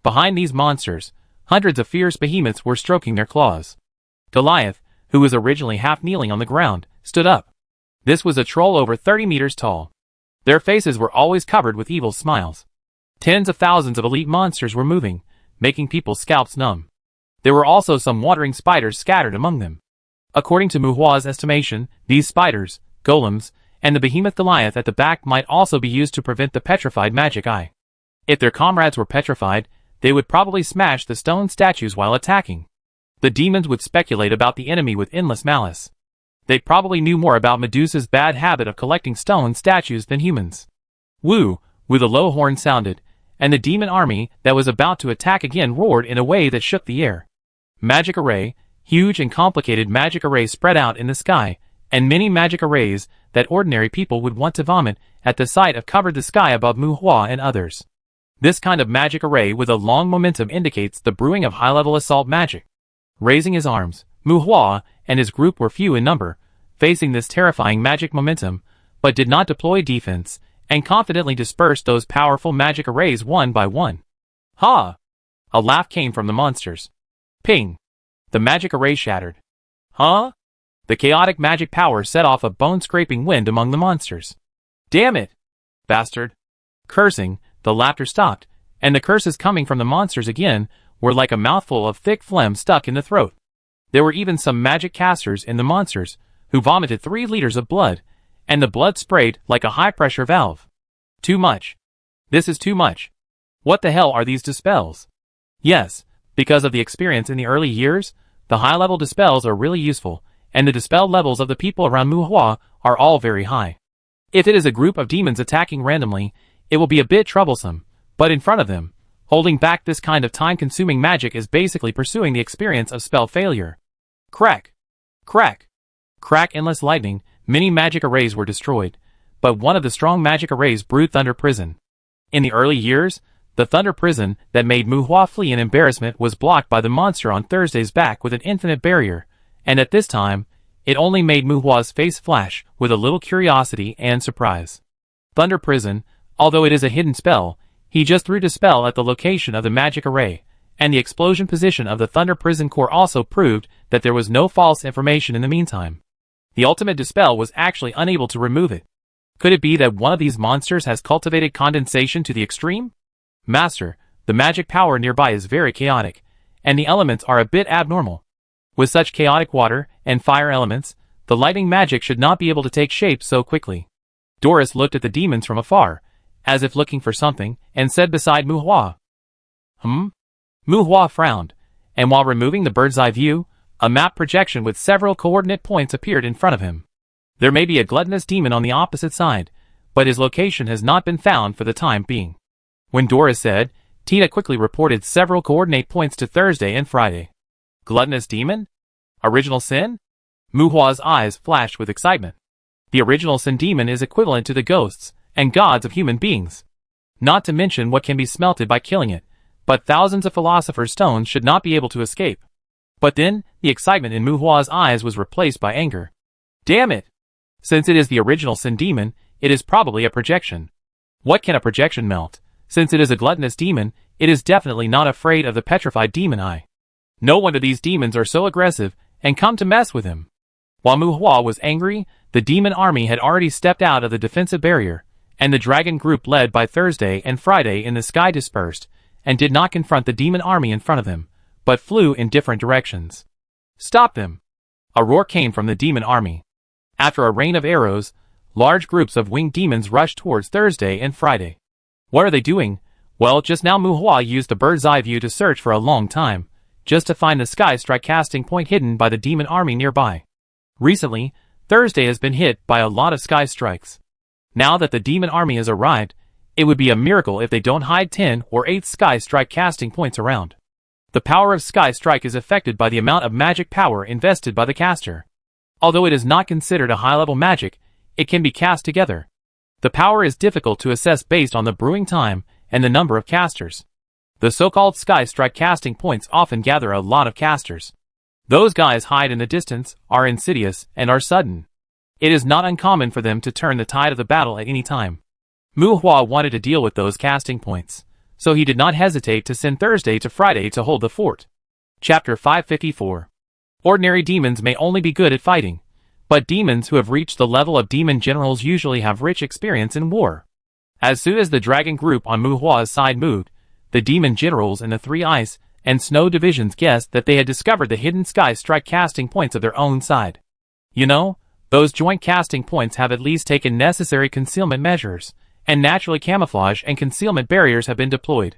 Behind these monsters, hundreds of fierce behemoths were stroking their claws. Goliath, who was originally half kneeling on the ground, stood up. This was a troll over 30 meters tall. Their faces were always covered with evil smiles. Tens of thousands of elite monsters were moving, making people's scalps numb. There were also some wandering spiders scattered among them. According to Muhua's estimation, these spiders, golems, and the behemoth Goliath at the back might also be used to prevent the petrified magic eye. If their comrades were petrified, they would probably smash the stone statues while attacking. The demons would speculate about the enemy with endless malice. They probably knew more about Medusa's bad habit of collecting stone statues than humans. Woo, with a low horn sounded, and the demon army that was about to attack again roared in a way that shook the air. Magic array, huge and complicated magic arrays spread out in the sky, and many magic arrays that ordinary people would want to vomit at the sight of covered the sky above Muhua and others. This kind of magic array with a long momentum indicates the brewing of high-level assault magic. Raising his arms, Muhua and his group were few in number, facing this terrifying magic momentum, but did not deploy defense, and confidently dispersed those powerful magic arrays one by one. Ha! A laugh came from the monsters. Ping! The magic array shattered. Huh? The chaotic magic power set off a bone-scraping wind among the monsters. Damn it! Bastard! Cursing, the laughter stopped, and the curses coming from the monsters again were like a mouthful of thick phlegm stuck in the throat. There were even some magic casters in the monsters, who vomited 3 liters of blood, and the blood sprayed like a high-pressure valve. Too much. This is too much. What the hell are these dispels? Yes, because of the experience in the early years, the high-level dispels are really useful, and the dispel levels of the people around Muhua are all very high. If it is a group of demons attacking randomly, it will be a bit troublesome, but in front of them, holding back this kind of time-consuming magic is basically pursuing the experience of spell failure. Crack! Crack! Crack! Endless lightning, many magic arrays were destroyed, but one of the strong magic arrays brewed Thunder Prison. In the early years, the Thunder Prison that made Muhua flee in embarrassment was blocked by the monster on Thursday's back with an infinite barrier, and at this time, it only made Muhua's face flash with a little curiosity and surprise. Thunder Prison, although it is a hidden spell, he just threw the spell at the location of the magic array, and the explosion position of the Thunder Prison core also proved that there was no false information in the meantime. The ultimate dispel was actually unable to remove it. Could it be that one of these monsters has cultivated condensation to the extreme? Master, the magic power nearby is very chaotic, and the elements are a bit abnormal. With such chaotic water and fire elements, the lightning magic should not be able to take shape so quickly. Doris looked at the demons from afar, as if looking for something, and said beside Muhua. Muhua frowned, and while removing the bird's-eye view, a map projection with several coordinate points appeared in front of him. There may be a gluttonous demon on the opposite side, but his location has not been found for the time being. When Doris said, Tina quickly reported several coordinate points to Thursday and Friday. Gluttonous demon? Original sin? Muhua's eyes flashed with excitement. The original sin demon is equivalent to the ghosts and gods of human beings. Not to mention what can be smelted by killing it, but thousands of philosopher's stones should not be able to escape. But then, the excitement in Muhua's eyes was replaced by anger. Damn it! Since it is the original sin demon, it is probably a projection. What can a projection melt? Since it is a gluttonous demon, it is definitely not afraid of the petrified demon eye. No wonder these demons are so aggressive and come to mess with him. While Muhua was angry, the demon army had already stepped out of the defensive barrier, and the dragon group led by Thursday and Friday in the sky dispersed, and did not confront the demon army in front of them, but flew in different directions. Stop them! A roar came from the demon army. After a rain of arrows, large groups of winged demons rushed towards Thursday and Friday. What are they doing? Well, just now Muhua used the bird's eye view to search for a long time, just to find the sky strike casting point hidden by the demon army nearby. Recently, Thursday has been hit by a lot of sky strikes. Now that the demon army has arrived, it would be a miracle if they don't hide 10 or 8 sky strike casting points around. The power of sky strike is affected by the amount of magic power invested by the caster. Although it is not considered a high-level magic, it can be cast together. The power is difficult to assess based on the brewing time and the number of casters. The so-called sky strike casting points often gather a lot of casters. Those guys hide in the distance, are insidious, and are sudden. It is not uncommon for them to turn the tide of the battle at any time. Muhua wanted to deal with those casting points, so he did not hesitate to send Thursday to Friday to hold the fort. Chapter 554. Ordinary demons may only be good at fighting, but demons who have reached the level of demon generals usually have rich experience in war. As soon as the dragon group on Muhua's side moved, the demon generals in the three ice and snow divisions guessed that they had discovered the hidden sky strike casting points of their own side. You know, those joint casting points have at least taken necessary concealment measures, and naturally camouflage and concealment barriers have been deployed.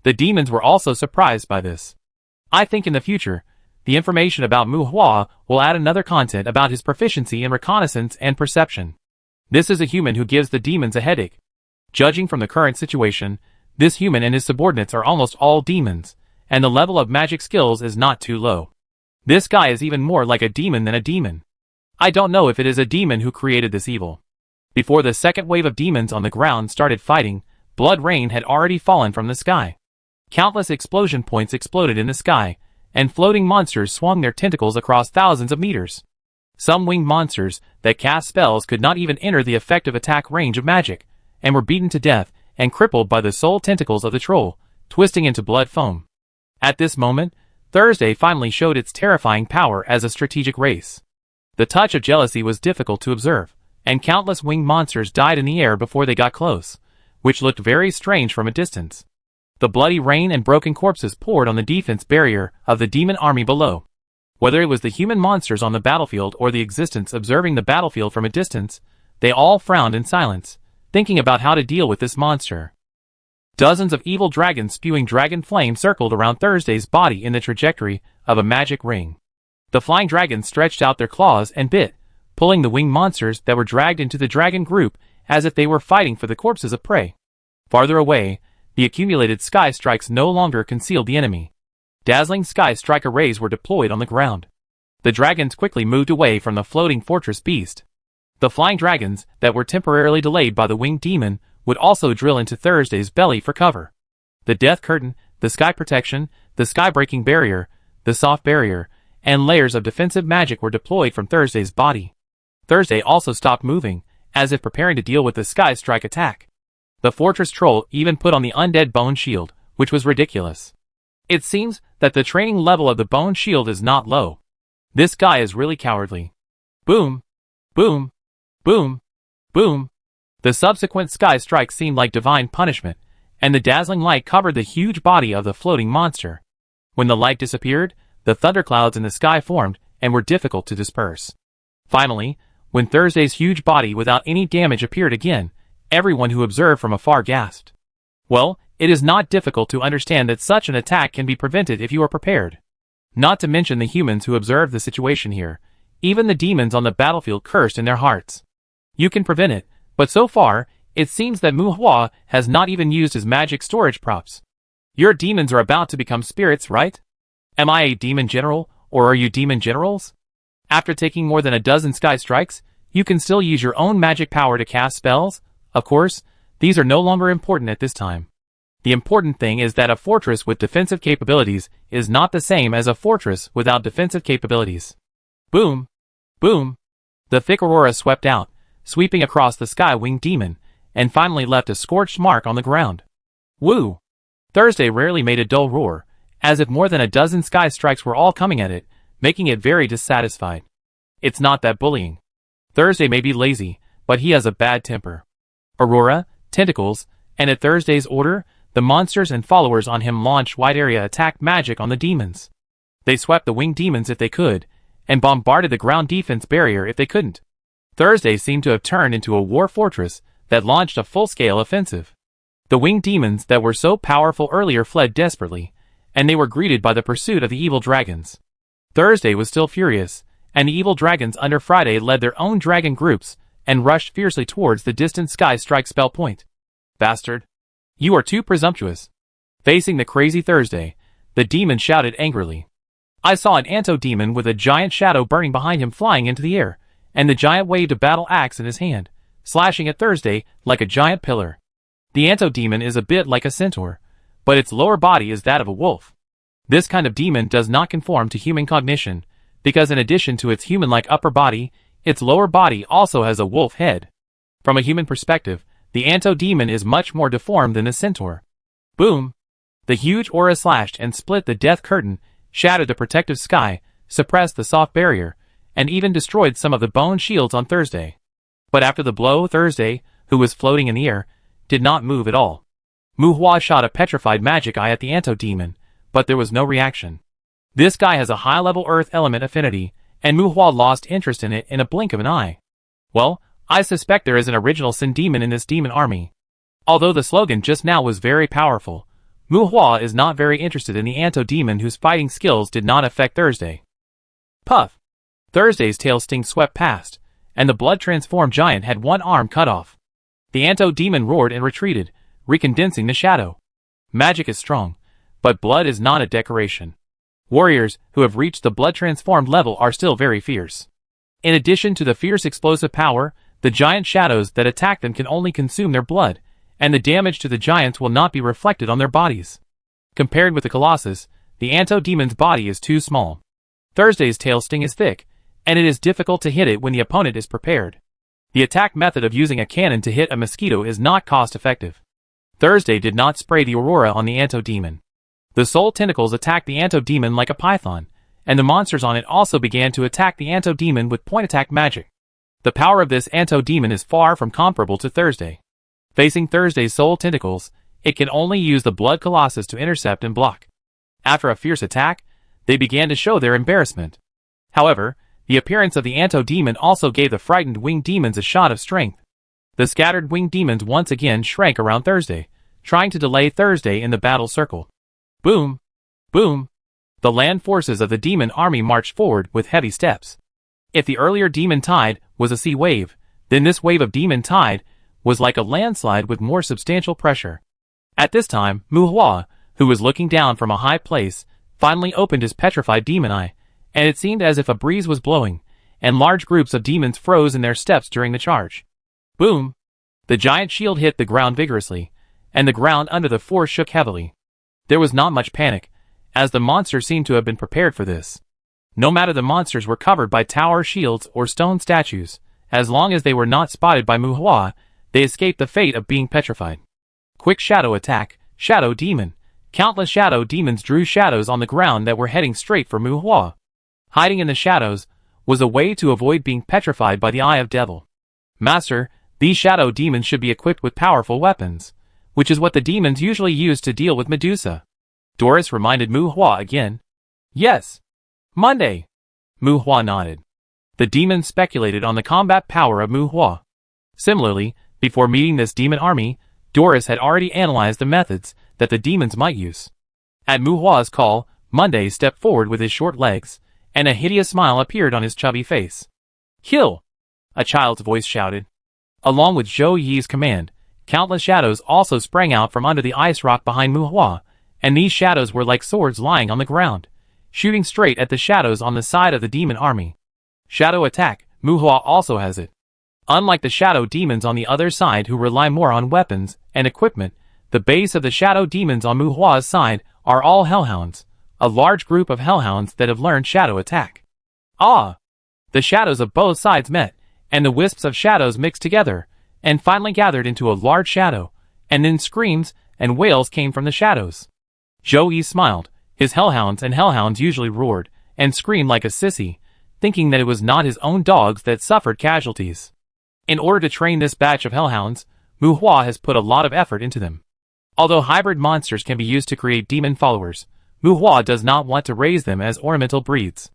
The demons were also surprised by this. I think in the future, the information about Muhua will add another content about his proficiency in reconnaissance and perception. This is a human who gives the demons a headache. Judging from the current situation, this human and his subordinates are almost all demons, and the level of magic skills is not too low. This guy is even more like a demon than a demon. I don't know if it is a demon who created this evil. Before the second wave of demons on the ground started fighting, blood rain had already fallen from the sky. Countless explosion points exploded in the sky, and floating monsters swung their tentacles across thousands of meters. Some winged monsters that cast spells could not even enter the effective attack range of magic, and were beaten to death and crippled by the soul tentacles of the troll, twisting into blood foam. At this moment, Thursday finally showed its terrifying power as a strategic race. The touch of jealousy was difficult to observe, and countless winged monsters died in the air before they got close, which looked very strange from a distance. The bloody rain and broken corpses poured on the defense barrier of the demon army below. Whether it was the human monsters on the battlefield or the existence observing the battlefield from a distance, they all frowned in silence, thinking about how to deal with this monster. Dozens of evil dragons spewing dragon flame circled around Thursday's body in the trajectory of a magic ring. The flying dragons stretched out their claws and bit, pulling the winged monsters that were dragged into the dragon group as if they were fighting for the corpses of prey. Farther away, the accumulated sky strikes no longer concealed the enemy. Dazzling sky strike arrays were deployed on the ground. The dragons quickly moved away from the floating fortress beast. The flying dragons that were temporarily delayed by the winged demon would also drill into Thursday's belly for cover. The death curtain, the sky protection, the sky-breaking barrier, the soft barrier, and layers of defensive magic were deployed from Thursday's body. Thursday also stopped moving, as if preparing to deal with the sky strike attack. The fortress troll even put on the undead bone shield, which was ridiculous. It seems that the training level of the bone shield is not low. This guy is really cowardly. Boom! Boom! Boom! Boom! The subsequent sky strike seemed like divine punishment, and the dazzling light covered the huge body of the floating monster. When the light disappeared, the thunderclouds in the sky formed and were difficult to disperse. Finally, when Thursday's huge body without any damage appeared again, everyone who observed from afar gasped. Well, it is not difficult to understand that such an attack can be prevented if you are prepared. Not to mention the humans who observed the situation here. Even the demons on the battlefield cursed in their hearts. You can prevent it, but so far, it seems that Muhua has not even used his magic storage props. Your demons are about to become spirits, right? Am I a demon general, or are you demon generals? After taking more than a dozen sky strikes, you can still use your own magic power to cast spells. Of course, these are no longer important at this time. The important thing is that a fortress with defensive capabilities is not the same as a fortress without defensive capabilities. Boom! Boom! The thick aurora swept out, sweeping across the sky-winged demon, and finally left a scorched mark on the ground. Woo! Thursday rarely made a dull roar, as if more than a dozen sky strikes were all coming at it, making it very dissatisfied. It's not that bullying. Thursday may be lazy, but he has a bad temper. Aurora, tentacles, and at Thursday's order, the monsters and followers on him launched wide-area attack magic on the demons. They swept the winged demons if they could, and bombarded the ground defense barrier if they couldn't. Thursday seemed to have turned into a war fortress that launched a full-scale offensive. The winged demons that were so powerful earlier fled desperately, and they were greeted by the pursuit of the evil dragons. Thursday was still furious, and the evil dragons under Friday led their own dragon groups and rushed fiercely towards the distant sky strike spell point. Bastard! You are too presumptuous. Facing the crazy Thursday, the demon shouted angrily. I saw an anto-demon with a giant shadow burning behind him flying into the air, and the giant waved a battle axe in his hand, slashing at Thursday like a giant pillar. The anto-demon is a bit like a centaur, but its lower body is that of a wolf. This kind of demon does not conform to human cognition, because in addition to its human-like upper body, its lower body also has a wolf head. From a human perspective, The Anto demon is much more deformed than the centaur. Boom! The huge aura slashed and split the death curtain, shattered the protective sky, suppressed the soft barrier, and even destroyed some of the bone shields on Thursday. But after the blow, Thursday, who was floating in the air, did not move at all. Muhua shot a petrified magic eye at the Anto demon, but there was no reaction. This guy has a high-level earth element affinity, and Muhua lost interest in it in a blink of an eye. Well, I suspect there is an original sin demon in this demon army. Although the slogan just now was very powerful, Muhua is not very interested in the Anto demon whose fighting skills did not affect Thursday. Puff! Thursday's tail sting swept past, and the blood-transformed giant had one arm cut off. The Anto demon roared and retreated, recondensing the shadow. Magic is strong, but blood is not a decoration. Warriors who have reached the blood-transformed level are still very fierce. In addition to the fierce explosive power, the giant shadows that attack them can only consume their blood, and the damage to the giants will not be reflected on their bodies. Compared with the Colossus, the Anto demon's body is too small. Thursday's tail sting is thick, and it is difficult to hit it when the opponent is prepared. The attack method of using a cannon to hit a mosquito is not cost-effective. Thursday did not spray the aurora on the Anto demon. The soul tentacles attacked the Anto demon like a python, and the monsters on it also began to attack the Anto demon with point-attack magic. The power of this Anto demon is far from comparable to Thursday. Facing Thursday's soul tentacles, it can only use the Blood Colossus to intercept and block. After a fierce attack, they began to show their embarrassment. However, the appearance of the Anto demon also gave the frightened winged demons a shot of strength. The scattered winged demons once again shrank around Thursday, trying to delay Thursday in the battle circle. Boom! Boom! The land forces of the demon army marched forward with heavy steps. If the earlier demon tide was a sea wave, then this wave of demon tide was like a landslide with more substantial pressure. At this time, Muhua, who was looking down from a high place, finally opened his petrified demon eye, and it seemed as if a breeze was blowing, and large groups of demons froze in their steps during the charge. Boom! The giant shield hit the ground vigorously, and the ground under the force shook heavily. There was not much panic, as the monsters seemed to have been prepared for this. No matter the monsters were covered by tower shields or stone statues, as long as they were not spotted by Muhua, they escaped the fate of being petrified. Quick shadow attack, shadow demon. Countless shadow demons drew shadows on the ground that were heading straight for Muhua. Hiding in the shadows was a way to avoid being petrified by the Eye of Devil. Master, these shadow demons should be equipped with powerful weapons, which is what the demons usually use to deal with Medusa. Doris reminded Muhua again. Yes. Monday. Muhua nodded. The demons speculated on the combat power of Muhua. Similarly, before meeting this demon army, Doris had already analyzed the methods that the demons might use. At Muhua's call, Monday stepped forward with his short legs, and a hideous smile appeared on his chubby face. Kill! A child's voice shouted. Along with Zhou Yi's command, countless shadows also sprang out from under the ice rock behind Muhua, and these shadows were like swords lying on the ground, shooting straight at the shadows on the side of the demon army. Shadow attack, Muhua also has it. Unlike the shadow demons on the other side who rely more on weapons and equipment, the base of the shadow demons on Muhua's side are all hellhounds, a large group of hellhounds that have learned shadow attack. Ah! The shadows of both sides met, and the wisps of shadows mixed together, and finally gathered into a large shadow, and then screams and wails came from the shadows. Zhou Yi smiled. His hellhounds and hellhounds usually roared and screamed like a sissy, thinking that it was not his own dogs that suffered casualties. In order to train this batch of hellhounds, Muhua has put a lot of effort into them. Although hybrid monsters can be used to create demon followers, Muhua does not want to raise them as ornamental breeds.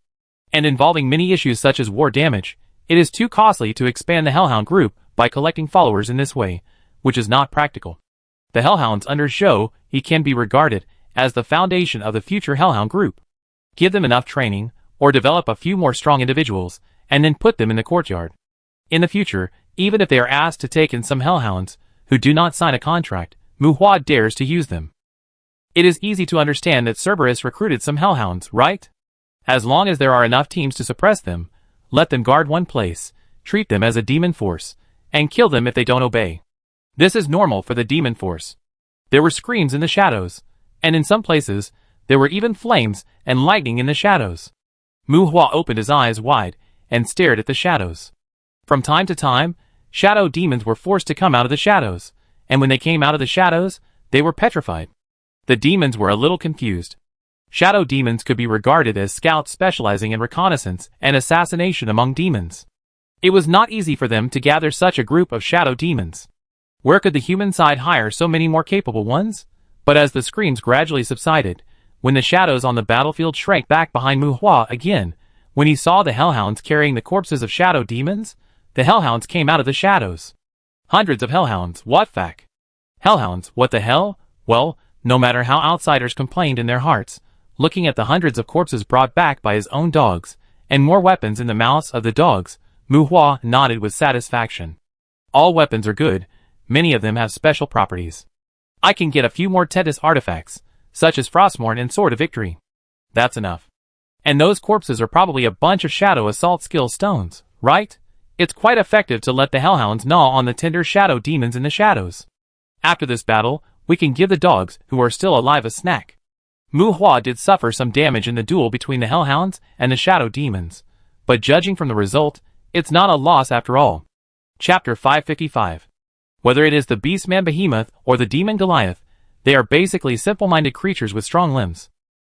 And involving many issues such as war damage, it is too costly to expand the hellhound group by collecting followers in this way, which is not practical. The hellhounds under Zhou Yi can be regarded as the foundation of the future hellhound group. Give them enough training, or develop a few more strong individuals, and then put them in the courtyard. In the future, even if they are asked to take in some hellhounds who do not sign a contract, Muhua dares to use them. It is easy to understand that Cerberus recruited some hellhounds, right? As long as there are enough teams to suppress them, let them guard one place, treat them as a demon force, and kill them if they don't obey. This is normal for the demon force. There were screams in the shadows, and in some places, there were even flames and lightning in the shadows. Muhua opened his eyes wide and stared at the shadows. From time to time, shadow demons were forced to come out of the shadows, and when they came out of the shadows, they were petrified. The demons were a little confused. Shadow demons could be regarded as scouts specializing in reconnaissance and assassination among demons. It was not easy for them to gather such a group of shadow demons. Where could the human side hire so many more capable ones? But as the screams gradually subsided, when the shadows on the battlefield shrank back behind Muhua again, when he saw the hellhounds carrying the corpses of shadow demons, the hellhounds came out of the shadows. Hundreds of hellhounds, what fact? Hellhounds, what the hell? Well, no matter how outsiders complained in their hearts, looking at the hundreds of corpses brought back by his own dogs, and more weapons in the mouths of the dogs, Muhua nodded with satisfaction. All weapons are good, many of them have special properties. I can get a few more Tetis artifacts, such as Frostmourne and Sword of Victory. That's enough. And those corpses are probably a bunch of shadow assault skill stones, right? It's quite effective to let the hellhounds gnaw on the tender shadow demons in the shadows. After this battle, we can give the dogs who are still alive a snack. Muhua did suffer some damage in the duel between the hellhounds and the shadow demons, but judging from the result, it's not a loss after all. Chapter 555. Whether it is the Beastman Behemoth or the Demon Goliath, they are basically simple-minded creatures with strong limbs.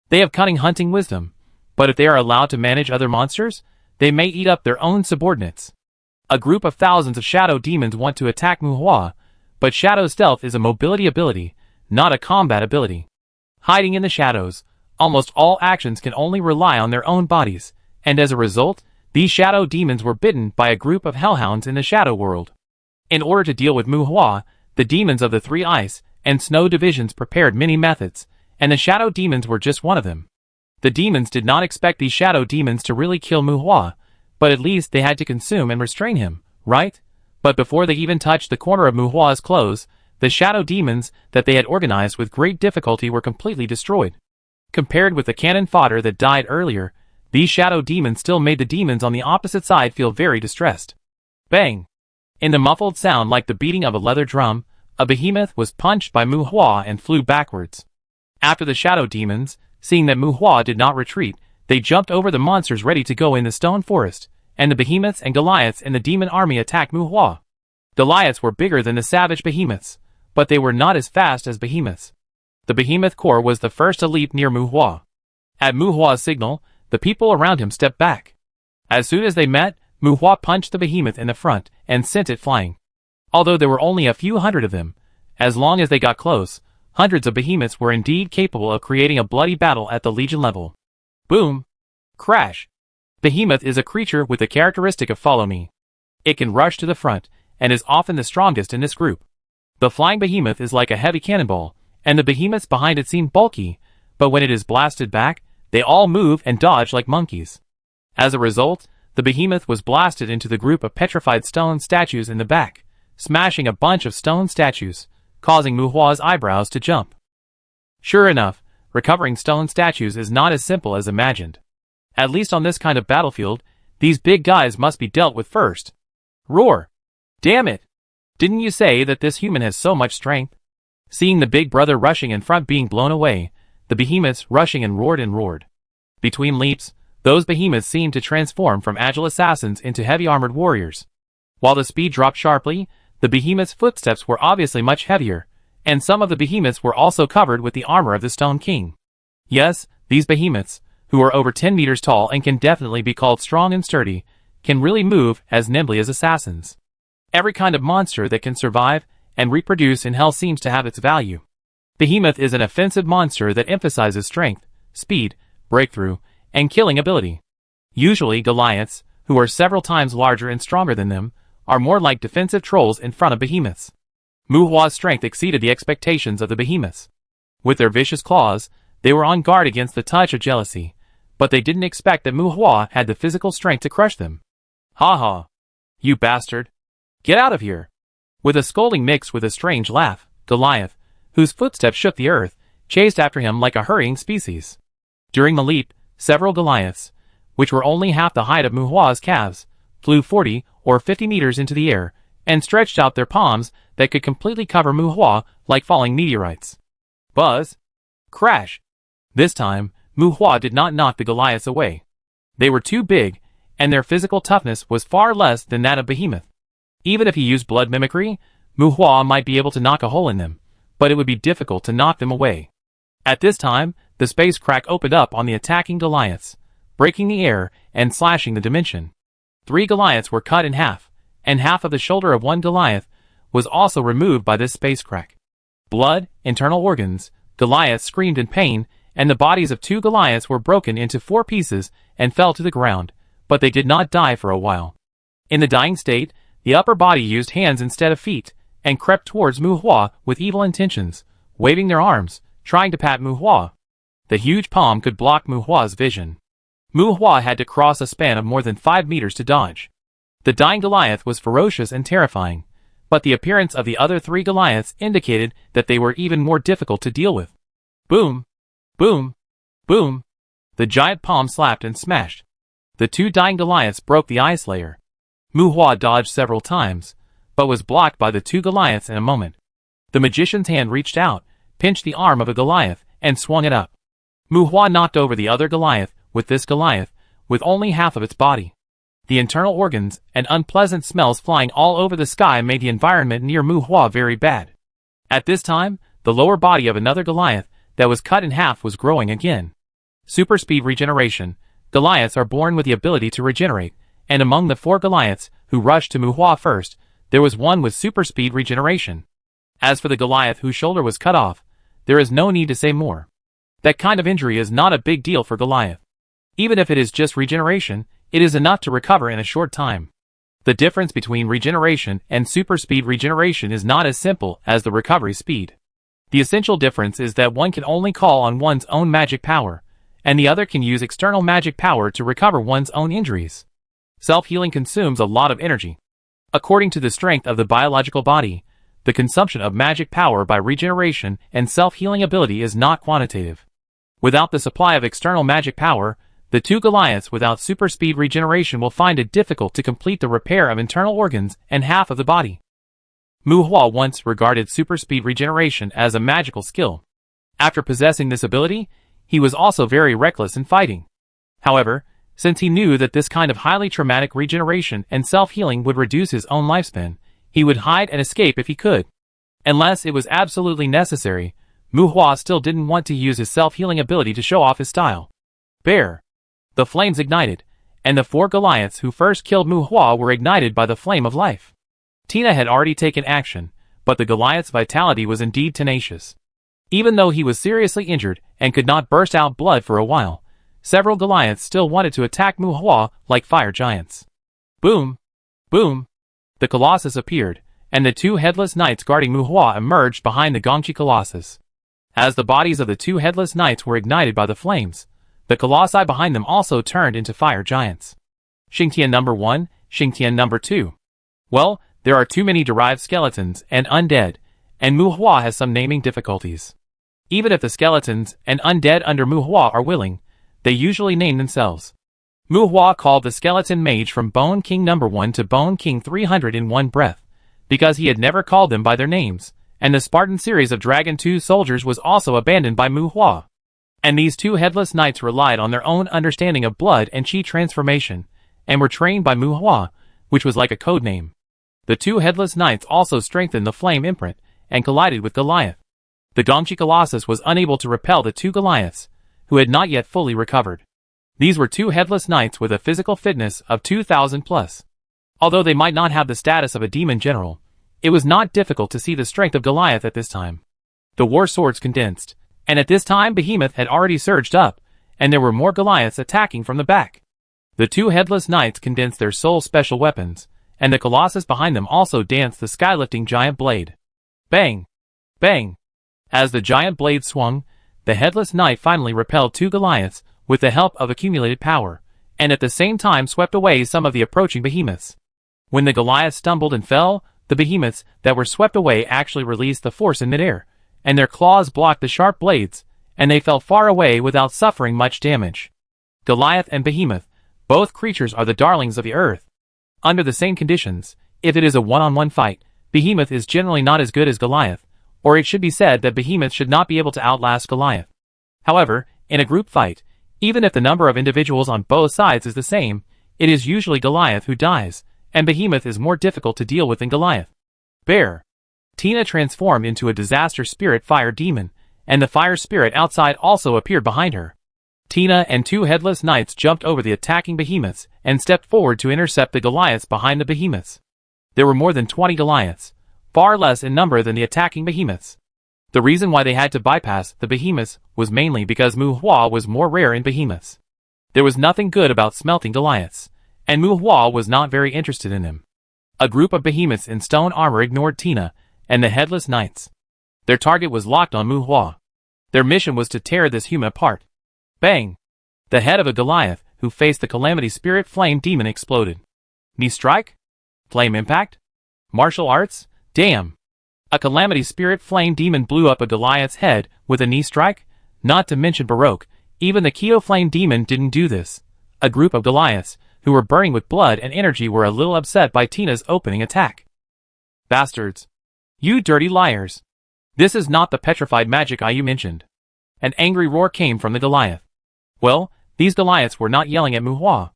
They have cunning hunting wisdom, but if they are allowed to manage other monsters, they may eat up their own subordinates. A group of thousands of shadow demons want to attack Muhua, but shadow stealth is a mobility ability, not a combat ability. Hiding in the shadows, almost all actions can only rely on their own bodies, and as a result, these shadow demons were bitten by a group of hellhounds in the shadow world. In order to deal with Muhua, the demons of the three ice and snow divisions prepared many methods, and the shadow demons were just one of them. The demons did not expect these shadow demons to really kill Muhua, but at least they had to consume and restrain him, right? But before they even touched the corner of Muhua's clothes, the shadow demons that they had organized with great difficulty were completely destroyed. Compared with the cannon fodder that died earlier, these shadow demons still made the demons on the opposite side feel very distressed. Bang! In the muffled sound like the beating of a leather drum, a behemoth was punched by Muhua and flew backwards. After the shadow demons, seeing that Muhua did not retreat, they jumped over the monsters ready to go in the stone forest, and the behemoths and Goliaths in the demon army attacked Muhua. Goliaths were bigger than the savage behemoths, but they were not as fast as behemoths. The behemoth core was the first to leap near Muhua. At Muhua's signal, the people around him stepped back. As soon as they met, Muhua punched the behemoth in the front and sent it flying. Although there were only a few hundred of them, as long as they got close, hundreds of behemoths were indeed capable of creating a bloody battle at the legion level. Boom! Crash! Behemoth is a creature with the characteristic of follow me. It can rush to the front, and is often the strongest in this group. The flying behemoth is like a heavy cannonball, and the behemoths behind it seem bulky, but when it is blasted back, they all move and dodge like monkeys. As a result, the behemoth was blasted into the group of petrified stone statues in the back, smashing a bunch of stone statues, causing Muhua's eyebrows to jump. Sure enough, recovering stone statues is not as simple as imagined. At least on this kind of battlefield, these big guys must be dealt with first. Roar! Damn it! Didn't you say that this human has so much strength? Seeing the big brother rushing in front being blown away, the behemoths rushing and roared. Between leaps, those behemoths seemed to transform from agile assassins into heavy armored warriors. While the speed dropped sharply, the behemoths' footsteps were obviously much heavier, and some of the behemoths were also covered with the armor of the Stone King. Yes, these behemoths, who are over 10 meters tall and can definitely be called strong and sturdy, can really move as nimbly as assassins. Every kind of monster that can survive and reproduce in hell seems to have its value. Behemoth is an offensive monster that emphasizes strength, speed, breakthrough, and killing ability. Usually Goliaths, who are several times larger and stronger than them, are more like defensive trolls in front of behemoths. Muhua's strength exceeded the expectations of the behemoths. With their vicious claws, they were on guard against the touch of jealousy, but they didn't expect that Muhua had the physical strength to crush them. Ha ha! You bastard! Get out of here! With a scolding mixed with a strange laugh, Goliath, whose footsteps shook the earth, chased after him like a hurrying species. During the leap, several Goliaths, which were only half the height of Muhua's calves, flew 40 or 50 meters into the air, and stretched out their palms that could completely cover Muhua like falling meteorites. Buzz! Crash! This time, Muhua did not knock the Goliaths away. They were too big, and their physical toughness was far less than that of Behemoth. Even if he used blood mimicry, Mu Hua might be able to knock a hole in them, but it would be difficult to knock them away. At this time, the space crack opened up on the attacking Goliaths, breaking the air and slashing the dimension. 3 Goliaths were cut in half, and half of the shoulder of 1 Goliath was also removed by this space crack. Blood, internal organs, Goliaths screamed in pain, and the bodies of 2 Goliaths were broken into 4 pieces and fell to the ground, but they did not die for a while. In the dying state, the upper body used hands instead of feet, and crept towards Mu Hua with evil intentions, waving their arms, trying to pat Mu Hua. The huge palm could block Mu Hua's vision. Mu Hua had to cross a span of more than 5 meters to dodge. The dying Goliath was ferocious and terrifying, but the appearance of the other 3 Goliaths indicated that they were even more difficult to deal with. Boom! Boom! Boom! The giant palm slapped and smashed. The 2 dying Goliaths broke the ice layer. Mu Hua dodged several times, but was blocked by the 2 Goliaths in a moment. The magician's hand reached out, pinched the arm of a Goliath, and swung it up. Mu Hua knocked over the other Goliath, with this Goliath, with only half of its body. The internal organs and unpleasant smells flying all over the sky made the environment near Mu Hua very bad. At this time, the lower body of another Goliath that was cut in half was growing again. Super speed regeneration. Goliaths are born with the ability to regenerate, and among the 4 Goliaths who rushed to Mu Hua first, there was one with super speed regeneration. As for the Goliath whose shoulder was cut off, there is no need to say more. That kind of injury is not a big deal for Goliath. Even if it is just regeneration, it is enough to recover in a short time. The difference between regeneration and super speed regeneration is not as simple as the recovery speed. The essential difference is that one can only call on one's own magic power, and the other can use external magic power to recover one's own injuries. Self-healing consumes a lot of energy. According to the strength of the biological body, the consumption of magic power by regeneration and self-healing ability is not quantitative. Without the supply of external magic power, the 2 Goliaths without super speed regeneration will find it difficult to complete the repair of internal organs and half of the body. Mu Hua once regarded super speed regeneration as a magical skill. After possessing this ability, he was also very reckless in fighting. However, since he knew that this kind of highly traumatic regeneration and self-healing would reduce his own lifespan, he would hide and escape if he could. Unless it was absolutely necessary, Mu Hua still didn't want to use his self-healing ability to show off his style. Bear. The flames ignited, and the 4 Goliaths who first killed Mu Hua were ignited by the flame of life. Tina had already taken action, but the Goliath's vitality was indeed tenacious. Even though he was seriously injured and could not burst out blood for a while, several Goliaths still wanted to attack Mu Hua like fire giants. Boom! Boom! The Colossus appeared, and the 2 headless knights guarding Mu Hua emerged behind the Gongchi Colossus. As the bodies of the 2 headless knights were ignited by the flames, the colossi behind them also turned into fire giants. Xingtian number 1, Xingtian number 2. Well, there are too many derived skeletons and undead, and Mu Hua has some naming difficulties. Even if the skeletons and undead under Mu Hua are willing, they usually name themselves. Mu Hua called the skeleton mage from Bone King number 1 to Bone King 300 in one breath, because he had never called them by their names, and the Spartan series of Dragon 2 soldiers was also abandoned by Mu Hua. And these 2 headless knights relied on their own understanding of blood and chi transformation, and were trained by Mu Hua, which was like a code name. The 2 headless knights also strengthened the flame imprint, and collided with Goliath. The Gongchi Colossus was unable to repel the 2 Goliaths, who had not yet fully recovered. These were 2 headless knights with a physical fitness of 2,000 plus. Although they might not have the status of a demon general, it was not difficult to see the strength of Goliath at this time. The war swords condensed, and at this time Behemoth had already surged up, and there were more Goliaths attacking from the back. The 2 headless knights condensed their soul special weapons, and the Colossus behind them also danced the skylifting giant blade. Bang! Bang! As the giant blade swung, the headless knight finally repelled 2 Goliaths with the help of accumulated power, and at the same time swept away some of the approaching behemoths. When the Goliaths stumbled and fell, the behemoths that were swept away actually released the force in midair, and their claws blocked the sharp blades, and they fell far away without suffering much damage. Goliath and Behemoth, both creatures are the darlings of the earth. Under the same conditions, if it is a one-on-one fight, Behemoth is generally not as good as Goliath, or it should be said that Behemoth should not be able to outlast Goliath. However, in a group fight, even if the number of individuals on both sides is the same, it is usually Goliath who dies, and Behemoth is more difficult to deal with than Goliath. Bear. Tina transformed into a disaster spirit fire demon, and the fire spirit outside also appeared behind her. Tina and two headless knights jumped over the attacking behemoths and stepped forward to intercept the Goliaths behind the behemoths. There were more than 20 Goliaths, far less in number than the attacking behemoths. The reason why they had to bypass the behemoths was mainly because Muhua was more rare in behemoths. There was nothing good about smelting Goliaths, and Muhua was not very interested in them. A group of behemoths in stone armor ignored Tina and the headless knights. Their target was locked on Muhua. Their mission was to tear this human apart. Bang! The head of a Goliath who faced the Calamity Spirit Flame Demon exploded. Knee strike? Flame impact? Martial arts? Damn! A Calamity Spirit Flame Demon blew up a Goliath's head with a knee strike? Not to mention Baroque, even the Keo Flame Demon didn't do this. A group of Goliaths, who were burning with blood and energy, were a little upset by Tina's opening attack. Bastards! You dirty liars! This is not the petrified magic you mentioned. An angry roar came from the Goliath. Well, these Goliaths were not yelling at Muhua.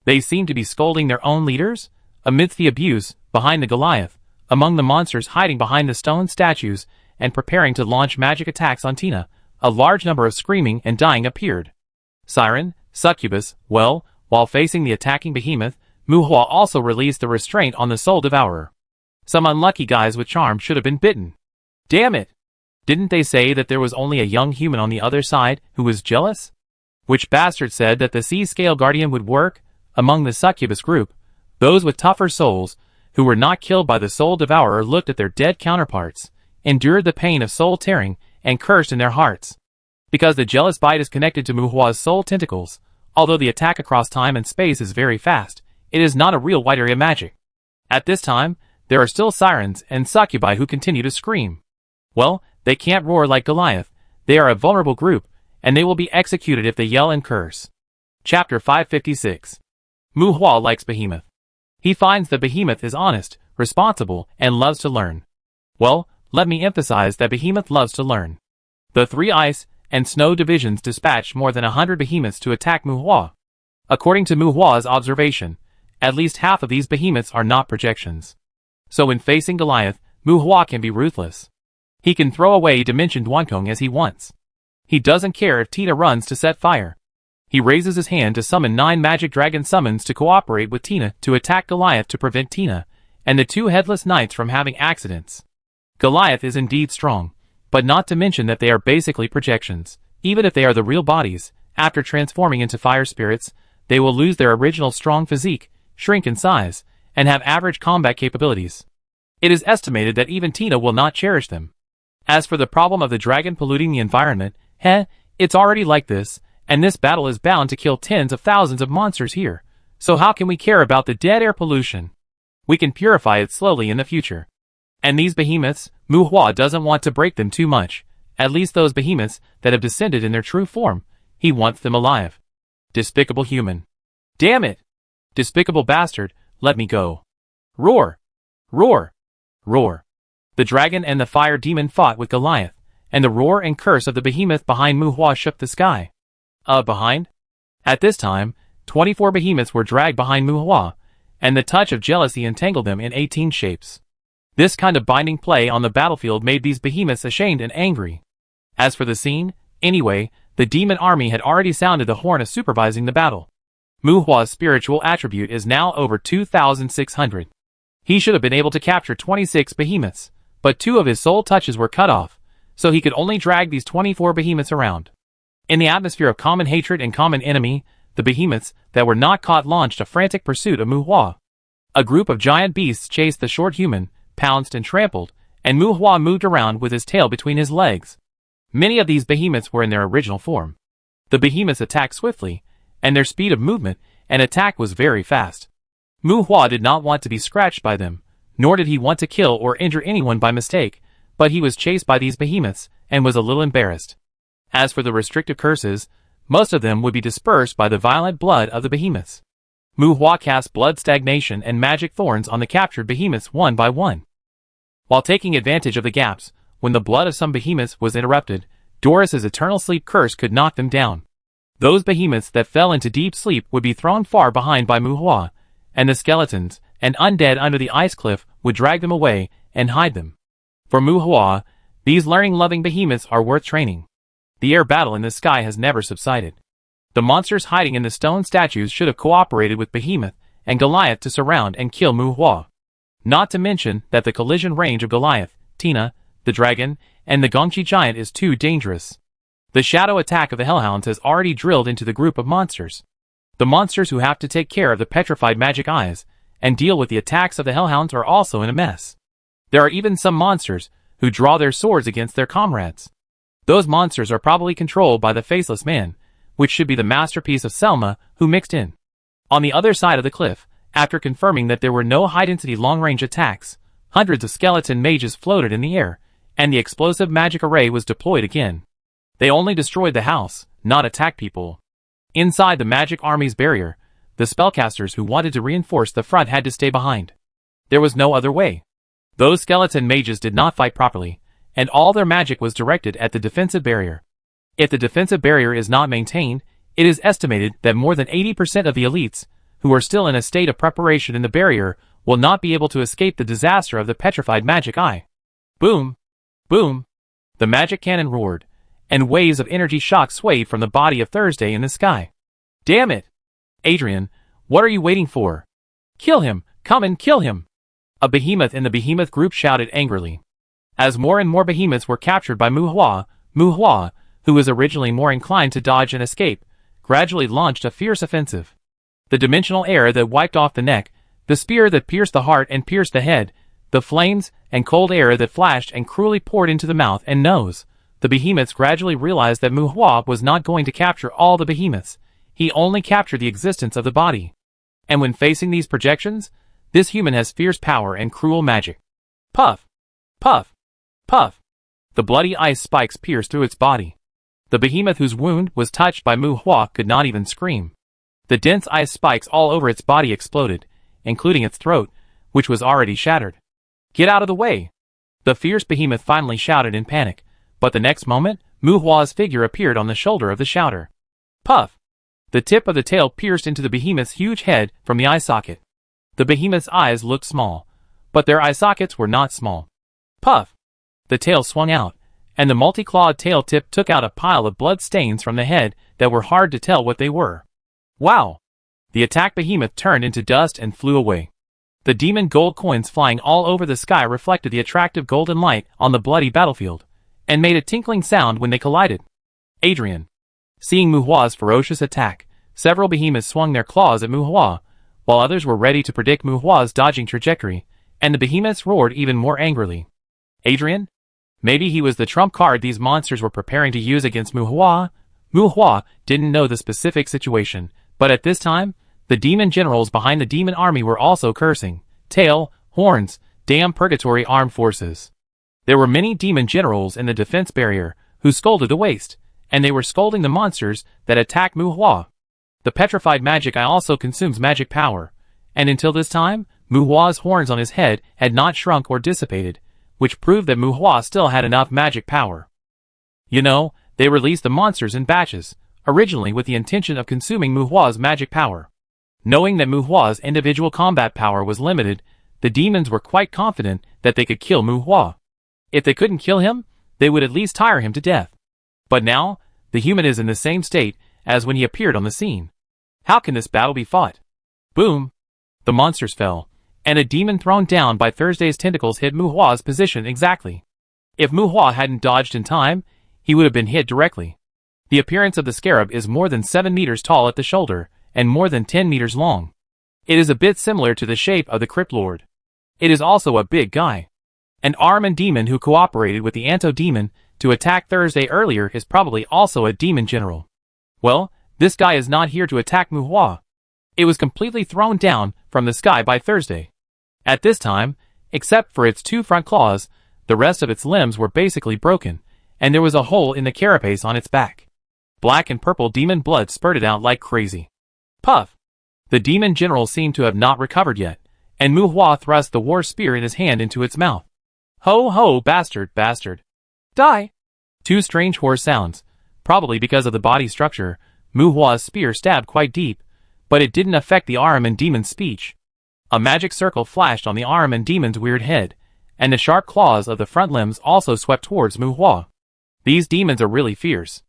They seemed to be scolding their own leaders. Amidst the abuse, behind the Goliath, among the monsters hiding behind the stone statues and preparing to launch magic attacks on Tina, a large number of screaming and dying appeared. Siren, Succubus, well, while facing the attacking behemoth, Muhua also released the restraint on the Soul Devourer. Some unlucky guys with charm should have been bitten. Damn it! Didn't they say that there was only a young human on the other side who was jealous? Which bastard said that the Sea-Scale Guardian would work? Among the Succubus group, those with tougher souls, who were not killed by the Soul Devourer, looked at their dead counterparts, endured the pain of soul tearing, and cursed in their hearts. Because the jealous bite is connected to Muhua's soul tentacles, although the attack across time and space is very fast, it is not a real white area magic. At this time, there are still sirens and succubi who continue to scream. Well, they can't roar like Goliath, they are a vulnerable group, and they will be executed if they yell and curse. Chapter 556. Muhua likes Behemoth. He finds that Behemoth is honest, responsible, and loves to learn. Well, let me emphasize that Behemoth loves to learn. The three ice and snow divisions dispatched more than 100 behemoths to attack Muhua. According to Muhua's observation, at least half of these behemoths are not projections. So when facing Goliath, Muhua can be ruthless. He can throw away Dimension Duankong as he wants. He doesn't care if Tina runs to set fire. He raises his hand to summon 9 magic dragon summons to cooperate with Tina to attack Goliath to prevent Tina and the 2 headless knights from having accidents. Goliath is indeed strong, but not to mention that they are basically projections. Even if they are the real bodies, after transforming into fire spirits, they will lose their original strong physique, shrink in size, and have average combat capabilities. It is estimated that even Tina will not cherish them. As for the problem of the dragon polluting the environment, it's already like this, and this battle is bound to kill tens of thousands of monsters here. So how can we care about the dead air pollution? We can purify it slowly in the future. And these behemoths, Muhua doesn't want to break them too much, at least those behemoths that have descended in their true form. He wants them alive. Despicable human. Damn it! Despicable bastard, let me go. Roar! Roar! Roar! The dragon and the fire demon fought with Goliath, and the roar and curse of the behemoth behind Muhua shook the sky. Behind? At this time, 24 behemoths were dragged behind Muhua, and the touch of jealousy entangled them in 18 shapes. This kind of binding play on the battlefield made these behemoths ashamed and angry. As for the scene, anyway, the demon army had already sounded the horn of supervising the battle. Muhua's spiritual attribute is now over 2,600. He should have been able to capture 26 behemoths, but 2 of his soul touches were cut off, so he could only drag these 24 behemoths around. In the atmosphere of common hatred and common enemy, the behemoths that were not caught launched a frantic pursuit of Muhua. A group of giant beasts chased the short human, pounced and trampled, and Muhua moved around with his tail between his legs. Many of these behemoths were in their original form. The behemoths attacked swiftly, and their speed of movement and attack was very fast. Muhua did not want to be scratched by them, nor did he want to kill or injure anyone by mistake, but he was chased by these behemoths and was a little embarrassed. As for the restrictive curses, most of them would be dispersed by the violent blood of the behemoths. Muhua cast blood stagnation and magic thorns on the captured behemoths one by one. While taking advantage of the gaps, when the blood of some behemoths was interrupted, Doris's eternal sleep curse could knock them down. Those behemoths that fell into deep sleep would be thrown far behind by Muhua, and the skeletons and undead under the ice cliff would drag them away and hide them. For Muhua, these learning-loving behemoths are worth training. The air battle in the sky has never subsided. The monsters hiding in the stone statues should have cooperated with Behemoth and Goliath to surround and kill Muhua. Not to mention that the collision range of Goliath, Tina, the dragon, and the Gongchi giant is too dangerous. The shadow attack of the Hellhounds has already drilled into the group of monsters. The monsters who have to take care of the petrified magic eyes and deal with the attacks of the Hellhounds are also in a mess. There are even some monsters who draw their swords against their comrades. Those monsters are probably controlled by the Faceless Man, which should be the masterpiece of Selma, who mixed in. On the other side of the cliff, after confirming that there were no high-density long-range attacks, hundreds of skeleton mages floated in the air, and the explosive magic array was deployed again. They only destroyed the house, not attacked people. Inside the magic army's barrier, the spellcasters who wanted to reinforce the front had to stay behind. There was no other way. Those skeleton mages did not fight properly, and all their magic was directed at the defensive barrier. If the defensive barrier is not maintained, it is estimated that more than 80% of the elites, who are still in a state of preparation in the barrier, will not be able to escape the disaster of the petrified magic eye. Boom! Boom! The magic cannon roared, and waves of energy shock swayed from the body of Thursday in the sky. Damn it! Adrian, what are you waiting for? Kill him! Come and kill him! A behemoth in the behemoth group shouted angrily. As more and more behemoths were captured by Muhua, who was originally more inclined to dodge and escape, gradually launched a fierce offensive. The dimensional air that wiped off the neck, the spear that pierced the heart and pierced the head, the flames and cold air that flashed and cruelly poured into the mouth and nose. The behemoths gradually realized that Muhua was not going to capture all the behemoths. He only captured the existence of the body. And when facing these projections, this human has fierce power and cruel magic. Puff! Puff! Puff! The bloody ice spikes pierced through its body. The behemoth whose wound was touched by Muhua could not even scream. The dense ice spikes all over its body exploded, including its throat, which was already shattered. Get out of the way! The fierce behemoth finally shouted in panic, but the next moment, Muhua's figure appeared on the shoulder of the shouter. Puff! The tip of the tail pierced into the behemoth's huge head from the eye socket. The behemoth's eyes looked small, but their eye sockets were not small. Puff! The tail swung out, and the multi-clawed tail tip took out a pile of blood stains from the head that were hard to tell what they were. Wow! The attacked behemoth turned into dust and flew away. The demon gold coins flying all over the sky reflected the attractive golden light on the bloody battlefield, and made a tinkling sound when they collided. Adrian. Seeing Muhua's ferocious attack, several behemoths swung their claws at Muhua, while others were ready to predict Muhua's dodging trajectory, and the behemoths roared even more angrily. Adrian? Maybe he was the trump card these monsters were preparing to use against Muhua? Muhua didn't know the specific situation, but at this time, the demon generals behind the demon army were also cursing. Tail, horns, damn purgatory armed forces. There were many demon generals in the defense barrier who scolded to waste, and they were scolding the monsters that attacked Muhua. The petrified magic eye also consumes magic power, and until this time, Muhua's horns on his head had not shrunk or dissipated, which proved that Muhua still had enough magic power. You know, they released the monsters in batches, originally with the intention of consuming Muhua's magic power. Knowing that Muhua's individual combat power was limited, the demons were quite confident that they could kill Muhua. If they couldn't kill him, they would at least tire him to death. But now, the human is in the same state as when he appeared on the scene. How can this battle be fought? Boom! The monsters fell, and a demon thrown down by Thursday's tentacles hit Muhua's position exactly. If Muhua hadn't dodged in time, he would have been hit directly. The appearance of the scarab is more than 7 meters tall at the shoulder, and more than 10 meters long. It is a bit similar to the shape of the Crypt Lord. It is also a big guy. An Arman demon who cooperated with the Anto demon to attack Thursday earlier is probably also a demon general. Well, this guy is not here to attack Muhua. It was completely thrown down from the sky by Thursday. At this time, except for its 2 front claws, the rest of its limbs were basically broken, and there was a hole in the carapace on its back. Black and purple demon blood spurted out like crazy. Puff! The demon general seemed to have not recovered yet, and Muhua thrust the war spear in his hand into its mouth. Ho ho, bastard, bastard. Die! 2 strange hoarse sounds. Probably because of the body structure, Muhua's spear stabbed quite deep, but it didn't affect the Arman demon's speech. A magic circle flashed on the arm and demon's weird head, and the sharp claws of the front limbs also swept towards Mu Hua. These demons are really fierce.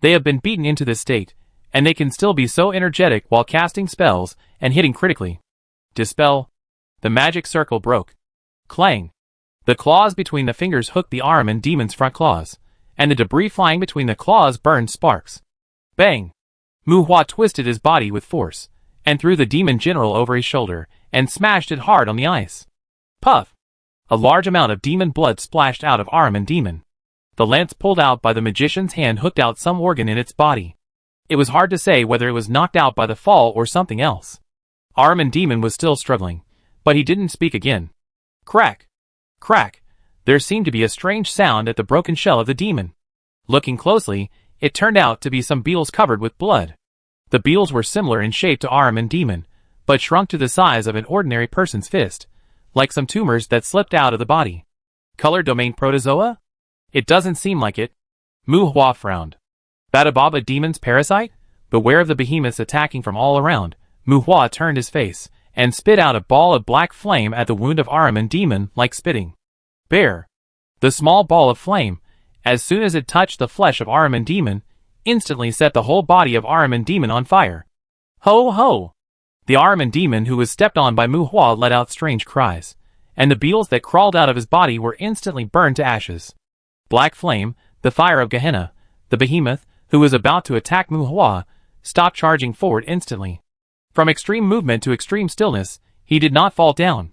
They have been beaten into this state, and they can still be so energetic while casting spells and hitting critically. Dispel. The magic circle broke. Clang. The claws between the fingers hooked the arm and demon's front claws, and the debris flying between the claws burned sparks. Bang! Mu Hua twisted his body with force, and threw the demon general over his shoulder, and smashed it hard on the ice. Puff! A large amount of demon blood splashed out of arm and demon. The lance pulled out by the magician's hand hooked out some organ in its body. It was hard to say whether it was knocked out by the fall or something else. Arm and demon was still struggling, but he didn't speak again. Crack! Crack! There seemed to be a strange sound at the broken shell of the demon. Looking closely, it turned out to be some beetles covered with blood. The beetles were similar in shape to arm and demon, but shrunk to the size of an ordinary person's fist, like some tumors that slipped out of the body. Color domain protozoa? It doesn't seem like it. Mu Hua frowned. Badababa demon's parasite? Beware of the behemoths attacking from all around. Mu Hua turned his face, and spit out a ball of black flame at the wound of arm and demon like spitting. Bear. The small ball of flame, as soon as it touched the flesh of arm and demon, instantly set the whole body of arm and demon on fire. Ho ho! The arm and demon who was stepped on by Mu Hua let out strange cries, and the beetles that crawled out of his body were instantly burned to ashes. Black Flame, the fire of Gehenna, the behemoth, who was about to attack Mu Hua, stopped charging forward instantly. From extreme movement to extreme stillness, he did not fall down.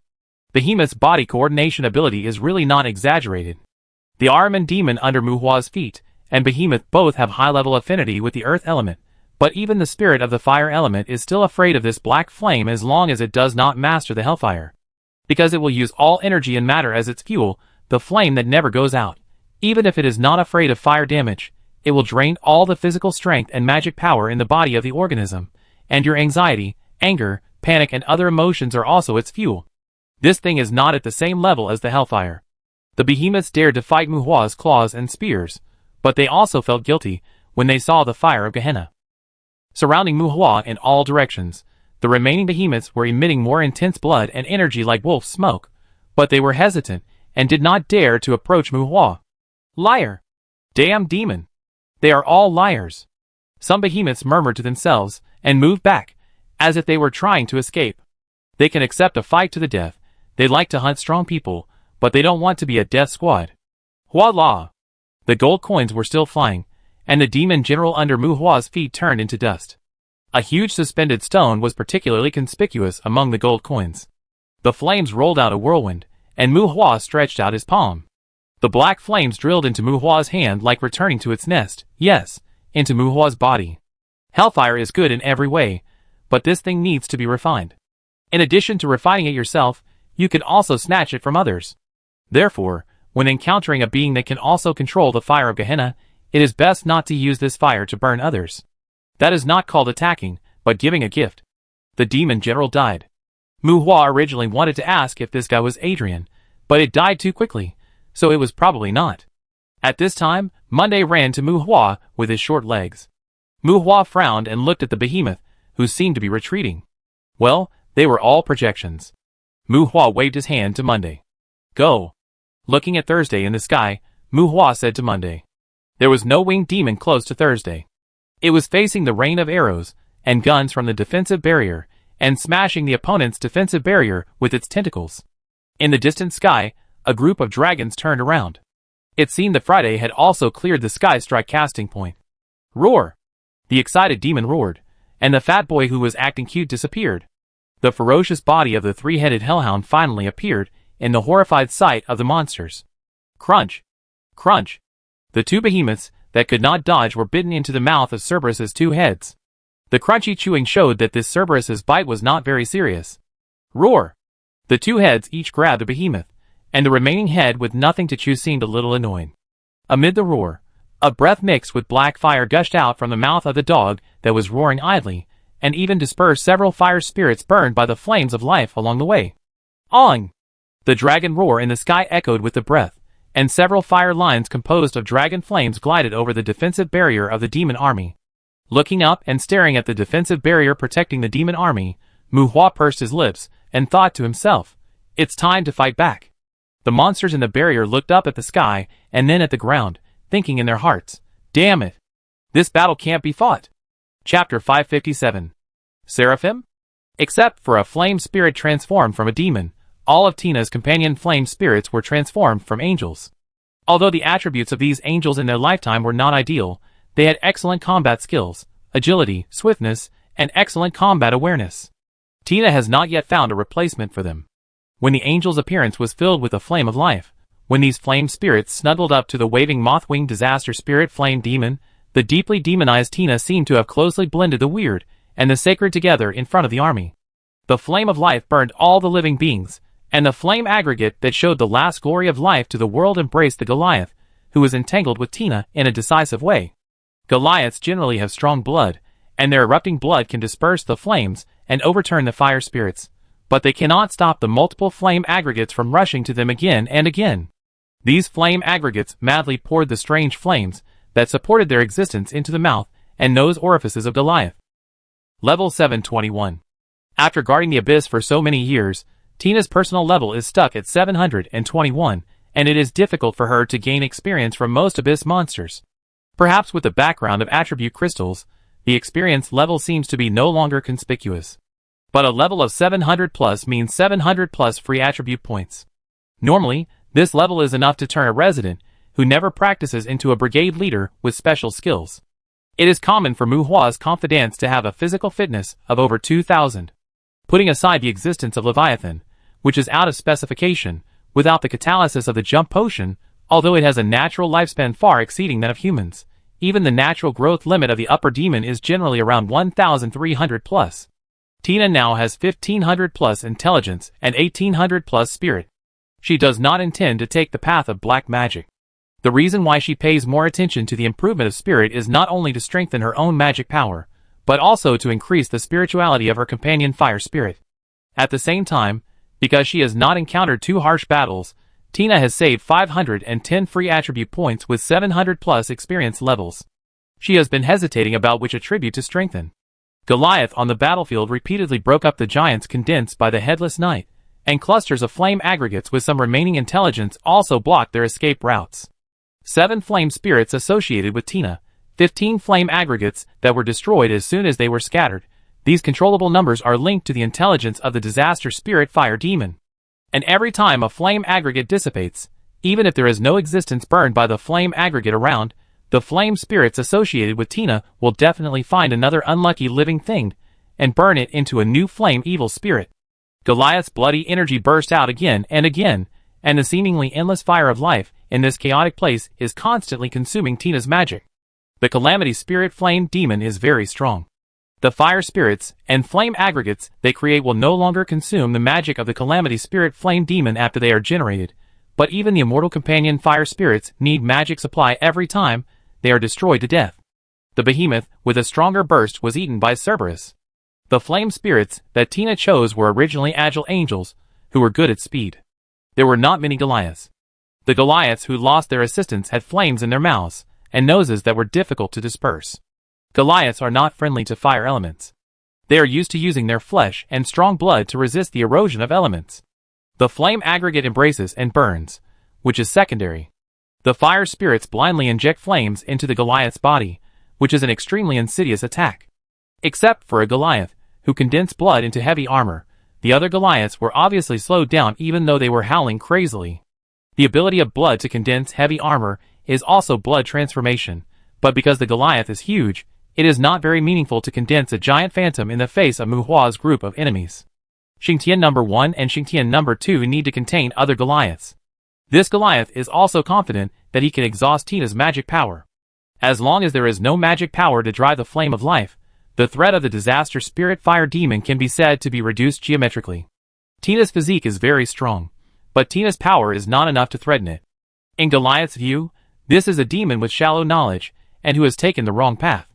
Behemoth's body coordination ability is really not exaggerated. The arm and demon under Mu Hua's feet, and Behemoth both have high-level affinity with the earth element, but even the spirit of the fire element is still afraid of this black flame as long as it does not master the hellfire. Because it will use all energy and matter as its fuel, the flame that never goes out. Even if it is not afraid of fire damage, it will drain all the physical strength and magic power in the body of the organism, and your anxiety, anger, panic and other emotions are also its fuel. This thing is not at the same level as the hellfire. The behemoths dared to fight Mu Hua's claws and spears, but they also felt guilty when they saw the fire of Gehenna surrounding Mu Hua in all directions. The remaining behemoths were emitting more intense blood and energy like wolf smoke, but they were hesitant and did not dare to approach Mu Hua. Liar! Damn demon! They are all liars! Some behemoths murmured to themselves and moved back, as if they were trying to escape. They can accept a fight to the death. They like to hunt strong people, but they don't want to be a death squad. Voila! The gold coins were still flying, and the demon general under Mu Hua's feet turned into dust. A huge suspended stone was particularly conspicuous among the gold coins. The flames rolled out a whirlwind, and Mu Hua stretched out his palm. The black flames drilled into Mu Hua's hand like returning to its nest, yes, into Mu Hua's body. Hellfire is good in every way, but this thing needs to be refined. In addition to refining it yourself, you can also snatch it from others. Therefore, when encountering a being that can also control the fire of Gehenna, it is best not to use this fire to burn others. That is not called attacking, but giving a gift. The demon general died. Mu Hua originally wanted to ask if this guy was Adrian, but it died too quickly, so it was probably not. At this time, Monday ran to Mu Hua with his short legs. Mu Hua frowned and looked at the behemoth, who seemed to be retreating. Well, they were all projections. Mu Hua waved his hand to Monday. Go. Looking at Thursday in the sky, Mu Hua said to Monday. There was no winged demon close to Thursday. It was facing the rain of arrows and guns from the defensive barrier, and smashing the opponent's defensive barrier with its tentacles. In the distant sky, a group of dragons turned around. It seemed that Friday had also cleared the sky strike casting point. Roar! The excited demon roared, and the fat boy who was acting cute disappeared. The ferocious body of the three-headed hellhound finally appeared in the horrified sight of the monsters. Crunch! Crunch! The two behemoths that could not dodge were bitten into the mouth of Cerberus's two heads. The crunchy chewing showed that this Cerberus's bite was not very serious. Roar! The two heads each grabbed a behemoth, and the remaining head with nothing to chew seemed a little annoyed. Amid the roar, a breath mixed with black fire gushed out from the mouth of the dog that was roaring idly, and even dispersed several fire spirits burned by the flames of life along the way. Ong! The dragon roar in the sky echoed with the breath, and several fire lines composed of dragon flames glided over the defensive barrier of the demon army. Looking up and staring at the defensive barrier protecting the demon army, Mu Hua pursed his lips and thought to himself, "It's time to fight back." The monsters in the barrier looked up at the sky and then at the ground, thinking in their hearts, "Damn it! This battle can't be fought." Chapter 557. Seraphim? Except for a flame spirit transformed from a demon, all of Tina's companion flame spirits were transformed from angels. Although the attributes of these angels in their lifetime were not ideal, they had excellent combat skills, agility, swiftness, and excellent combat awareness. Tina has not yet found a replacement for them. When the angel's appearance was filled with a flame of life, when these flame spirits snuggled up to the waving moth-winged disaster spirit flame demon, the deeply demonized Tina seemed to have closely blended the weird and the sacred together in front of the army. The flame of life burned all the living beings, and the flame aggregate that showed the last glory of life to the world embraced the Goliath, who was entangled with Tina in a decisive way. Goliaths generally have strong blood, and their erupting blood can disperse the flames and overturn the fire spirits, but they cannot stop the multiple flame aggregates from rushing to them again and again. These flame aggregates madly poured the strange flames that supported their existence into the mouth and nose orifices of Goliath. Level 721. After guarding the abyss for so many years, Tina's personal level is stuck at 721, and it is difficult for her to gain experience from most abyss monsters. Perhaps with the background of attribute crystals, the experience level seems to be no longer conspicuous. But a level of 700 plus means 700 plus free attribute points. Normally, this level is enough to turn a resident who never practices into a brigade leader with special skills. It is common for Muhua's confidants to have a physical fitness of over 2,000. Putting aside the existence of Leviathan, which is out of specification, without the catalysis of the jump potion, although it has a natural lifespan far exceeding that of humans, even the natural growth limit of the upper demon is generally around 1,300 plus. Tina now has 1,500 plus intelligence and 1,800 plus spirit. She does not intend to take the path of black magic. The reason why she pays more attention to the improvement of spirit is not only to strengthen her own magic power, but also to increase the spirituality of her companion fire spirit. At the same time, because she has not encountered too harsh battles, Tina has saved 510 free attribute points with 700 plus experience levels. She has been hesitating about which attribute to strengthen. Goliath on the battlefield repeatedly broke up the giants condensed by the headless knight, and clusters of flame aggregates with some remaining intelligence also blocked their escape routes. 7 flame spirits associated with Tina, 15 flame aggregates that were destroyed as soon as they were scattered. These controllable numbers are linked to the intelligence of the disaster spirit fire demon. And every time a flame aggregate dissipates, even if there is no existence burned by the flame aggregate around, the flame spirits associated with Tina will definitely find another unlucky living thing and burn it into a new flame evil spirit. Goliath's bloody energy burst out again, and the seemingly endless fire of life in this chaotic place is constantly consuming Tina's magic. The Calamity Spirit Flame Demon is very strong. The fire spirits and flame aggregates they create will no longer consume the magic of the Calamity Spirit Flame Demon after they are generated, but even the immortal companion fire spirits need magic supply every time they are destroyed to death. The behemoth, with a stronger burst, was eaten by Cerberus. The flame spirits that Tina chose were originally agile angels, who were good at speed. There were not many Goliaths. The Goliaths who lost their assistants had flames in their mouths, and noses that were difficult to disperse. Goliaths are not friendly to fire elements. They are used to using their flesh and strong blood to resist the erosion of elements. The flame aggregate embraces and burns, which is secondary. The fire spirits blindly inject flames into the Goliath's body, which is an extremely insidious attack. Except for a Goliath, who condensed blood into heavy armor, the other Goliaths were obviously slowed down even though they were howling crazily. The ability of blood to condense heavy armor is also blood transformation, but because the Goliath is huge, it is not very meaningful to condense a giant phantom in the face of Muhua's group of enemies. Xingtian number 1 and Xingtian number 2 need to contain other Goliaths. This Goliath is also confident that he can exhaust Tina's magic power. As long as there is no magic power to drive the flame of life, the threat of the disaster spirit fire demon can be said to be reduced geometrically. Tina's physique is very strong, but Tina's power is not enough to threaten it. In Goliath's view, this is a demon with shallow knowledge, and who has taken the wrong path.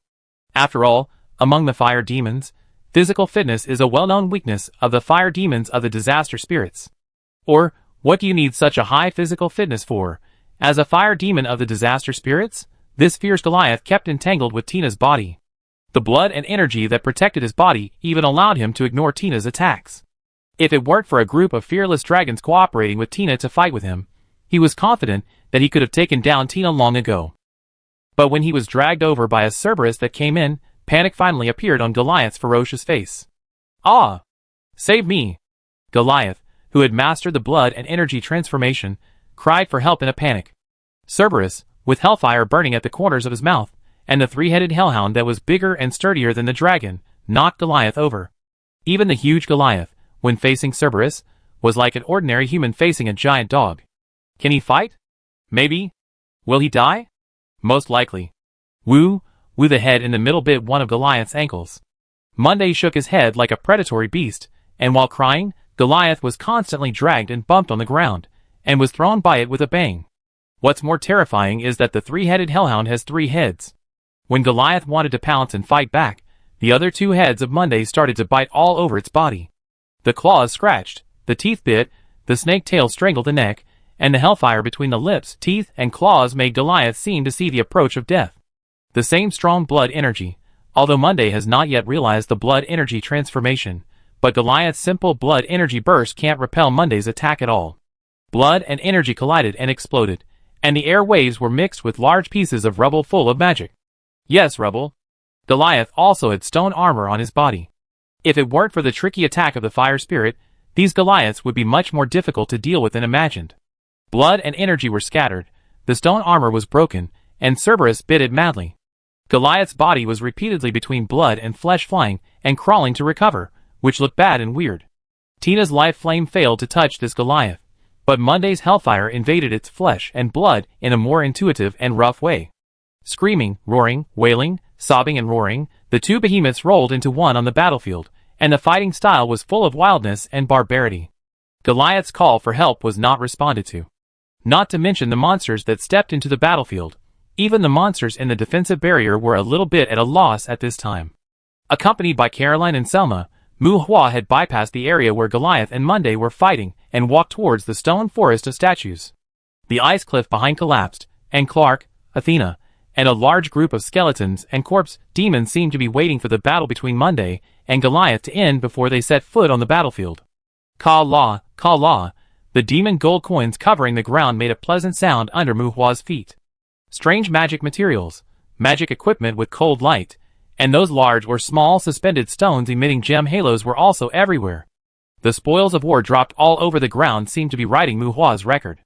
After all, among the fire demons, physical fitness is a well-known weakness of the fire demons of the disaster spirits. Or, what do you need such a high physical fitness for? As a fire demon of the disaster spirits, this fierce Goliath kept entangled with Tina's body. The blood and energy that protected his body even allowed him to ignore Tina's attacks. If it weren't for a group of fearless dragons cooperating with Tina to fight with him, he was confident that he could have taken down Tina long ago. But when he was dragged over by a Cerberus that came in, panic finally appeared on Goliath's ferocious face. "Ah! Save me!" Goliath, who had mastered the blood and energy transformation, cried for help in a panic. Cerberus, with hellfire burning at the corners of his mouth, and the three-headed hellhound that was bigger and sturdier than the dragon, knocked Goliath over. Even the huge Goliath, when facing Cerberus, was like an ordinary human facing a giant dog. Can he fight? Maybe. Will he die? Most likely. Woo, the head in the middle bit one of Goliath's ankles. Monday shook his head like a predatory beast, and while crying, Goliath was constantly dragged and bumped on the ground, and was thrown by it with a bang. What's more terrifying is that the three-headed hellhound has 3 heads. When Goliath wanted to pounce and fight back, the other 2 heads of Monday started to bite all over its body. The claws scratched, the teeth bit, the snake tail strangled the neck, and the hellfire between the lips, teeth, and claws made Goliath seem to see the approach of death. The same strong blood energy, although Monday has not yet realized the blood energy transformation, but Goliath's simple blood energy burst can't repel Monday's attack at all. Blood and energy collided and exploded, and the air waves were mixed with large pieces of rubble full of magic. Yes, rubble. Goliath also had stone armor on his body. If it weren't for the tricky attack of the fire spirit, these Goliaths would be much more difficult to deal with than imagined. Blood and energy were scattered, the stone armor was broken, and Cerberus bit it madly. Goliath's body was repeatedly between blood and flesh flying and crawling to recover, which looked bad and weird. Tina's life flame failed to touch this Goliath, but Monday's hellfire invaded its flesh and blood in a more intuitive and rough way. Screaming, roaring, wailing, sobbing and roaring, the 2 behemoths rolled into one on the battlefield, and the fighting style was full of wildness and barbarity. Goliath's call for help was not responded to. Not to mention the monsters that stepped into the battlefield. Even the monsters in the defensive barrier were a little bit at a loss at this time. Accompanied by Caroline and Selma, Mu Hua had bypassed the area where Goliath and Monday were fighting and walked towards the stone forest of statues. The ice cliff behind collapsed, and Clark, Athena, and a large group of skeletons and corpse demons seemed to be waiting for the battle between Monday and Goliath to end before they set foot on the battlefield. Ka-la, ka-la, the demon gold coins covering the ground made a pleasant sound under Mu Hua's feet. Strange magic materials, magic equipment with cold light, and those large or small suspended stones emitting gem halos were also everywhere. The spoils of war dropped all over the ground seemed to be writing Mu Hua's record.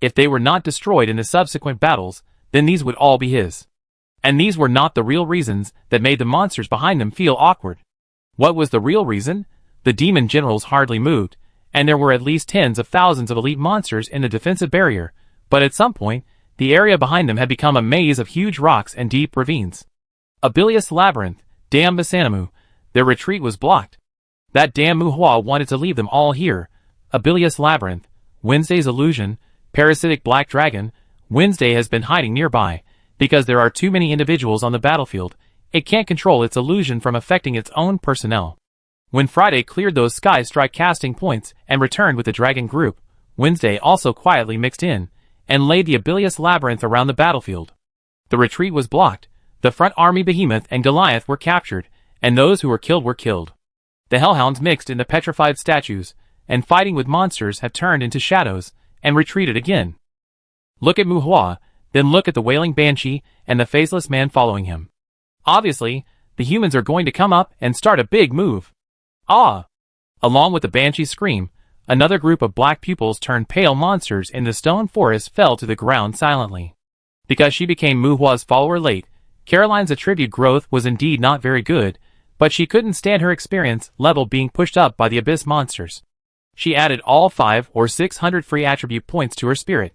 If they were not destroyed in the subsequent battles, then these would all be his. And these were not the real reasons that made the monsters behind them feel awkward. What was the real reason? The demon generals hardly moved, and there were at least tens of thousands of elite monsters in the defensive barrier, but at some point, the area behind them had become a maze of huge rocks and deep ravines. A bilious labyrinth, damn Basanamu, their retreat was blocked. That damn Mu Hua wanted to leave them all here. A bilious labyrinth, Wednesday's illusion, parasitic black dragon. Wednesday has been hiding nearby, because there are too many individuals on the battlefield. It can't control its illusion from affecting its own personnel. When Friday cleared those sky strike casting points and returned with the dragon group, Wednesday also quietly mixed in, and laid the bilious labyrinth around the battlefield. The retreat was blocked, the front army Behemoth and Goliath were captured, and those who were killed were killed. The hellhounds mixed in the petrified statues, and fighting with monsters have turned into shadows, and retreated again. Look at Mu Hua, then look at the wailing banshee and the faceless man following him. Obviously, the humans are going to come up and start a big move. Ah! Along with the banshee's scream, another group of black pupils turned pale monsters in the stone forest fell to the ground silently. Because she became Mu Hua's follower late, Caroline's attribute growth was indeed not very good, but she couldn't stand her experience level being pushed up by the abyss monsters. She added all 500 or 600 free attribute points to her spirit.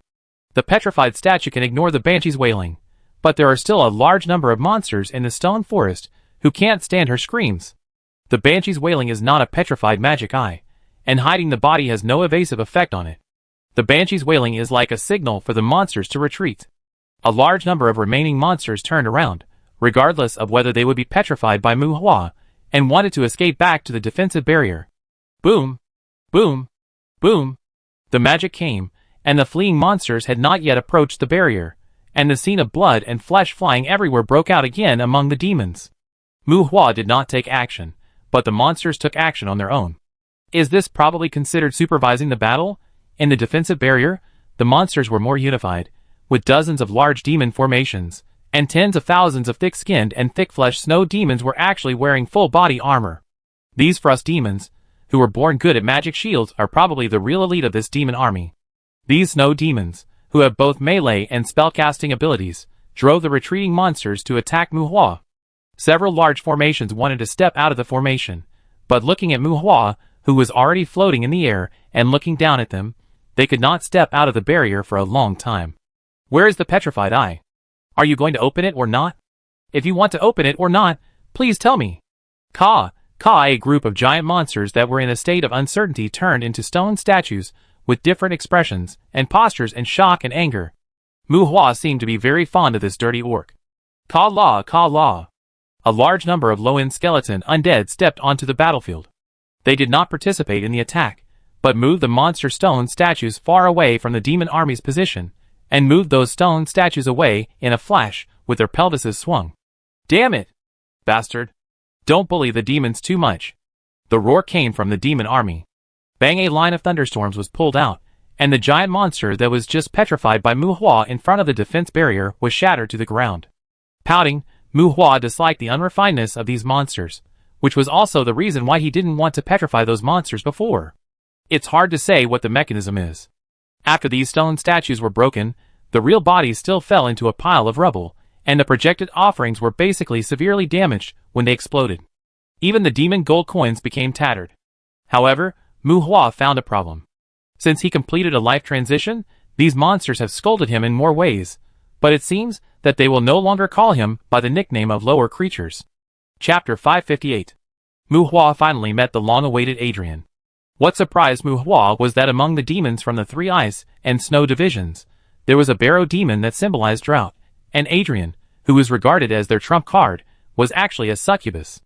The petrified statue can ignore the banshee's wailing, but there are still a large number of monsters in the stone forest who can't stand her screams. The banshee's wailing is not a petrified magic eye, and hiding the body has no evasive effect on it. The banshee's wailing is like a signal for the monsters to retreat. A large number of remaining monsters turned around, regardless of whether they would be petrified by Mu Hua, and wanted to escape back to the defensive barrier. Boom! Boom! Boom! The magic came, and the fleeing monsters had not yet approached the barrier, and the scene of blood and flesh flying everywhere broke out again among the demons. Mu Hua did not take action, but the monsters took action on their own. Is this probably considered supervising the battle? In the defensive barrier, the monsters were more unified, with dozens of large demon formations, and tens of thousands of thick-skinned and thick-fleshed snow demons were actually wearing full-body armor. These frost demons, who were born good at magic shields, are probably the real elite of this demon army. These snow demons, who have both melee and spellcasting abilities, drove the retreating monsters to attack Muhua. Several large formations wanted to step out of the formation, but looking at Muhua, who was already floating in the air, and looking down at them, they could not step out of the barrier for a long time. Where is the petrified eye? Are you going to open it or not? If you want to open it or not, please tell me. A group of giant monsters that were in a state of uncertainty turned into stone statues with different expressions and postures in shock and anger. Muhua seemed to be very fond of this dirty orc. Ka-la. A large number of low-end skeleton undead stepped onto the battlefield. They did not participate in the attack, but moved the monster stone statues far away from the demon army's position, and moved those stone statues away in a flash with their pelvises swung. Damn it, bastard. Don't bully the demons too much. The roar came from the demon army. Bang! A line of thunderstorms was pulled out, and the giant monster that was just petrified by Muhua in front of the defense barrier was shattered to the ground. Pouting, Muhua disliked the unrefinedness of these monsters, which was also the reason why he didn't want to petrify those monsters before. It's hard to say what the mechanism is. After these stone statues were broken, the real bodies still fell into a pile of rubble, and the projected offerings were basically severely damaged when they exploded. Even the demon gold coins became tattered. However, Muhua found a problem. Since he completed a life transition, these monsters have scolded him in more ways, but it seems that they will no longer call him by the nickname of lower creatures. Chapter 558. Muhua finally met the long-awaited Adrian. What surprised Muhua was that among the demons from the three ice and snow divisions, there was a barrow demon that symbolized drought, and Adrian, who was regarded as their trump card, was actually a succubus.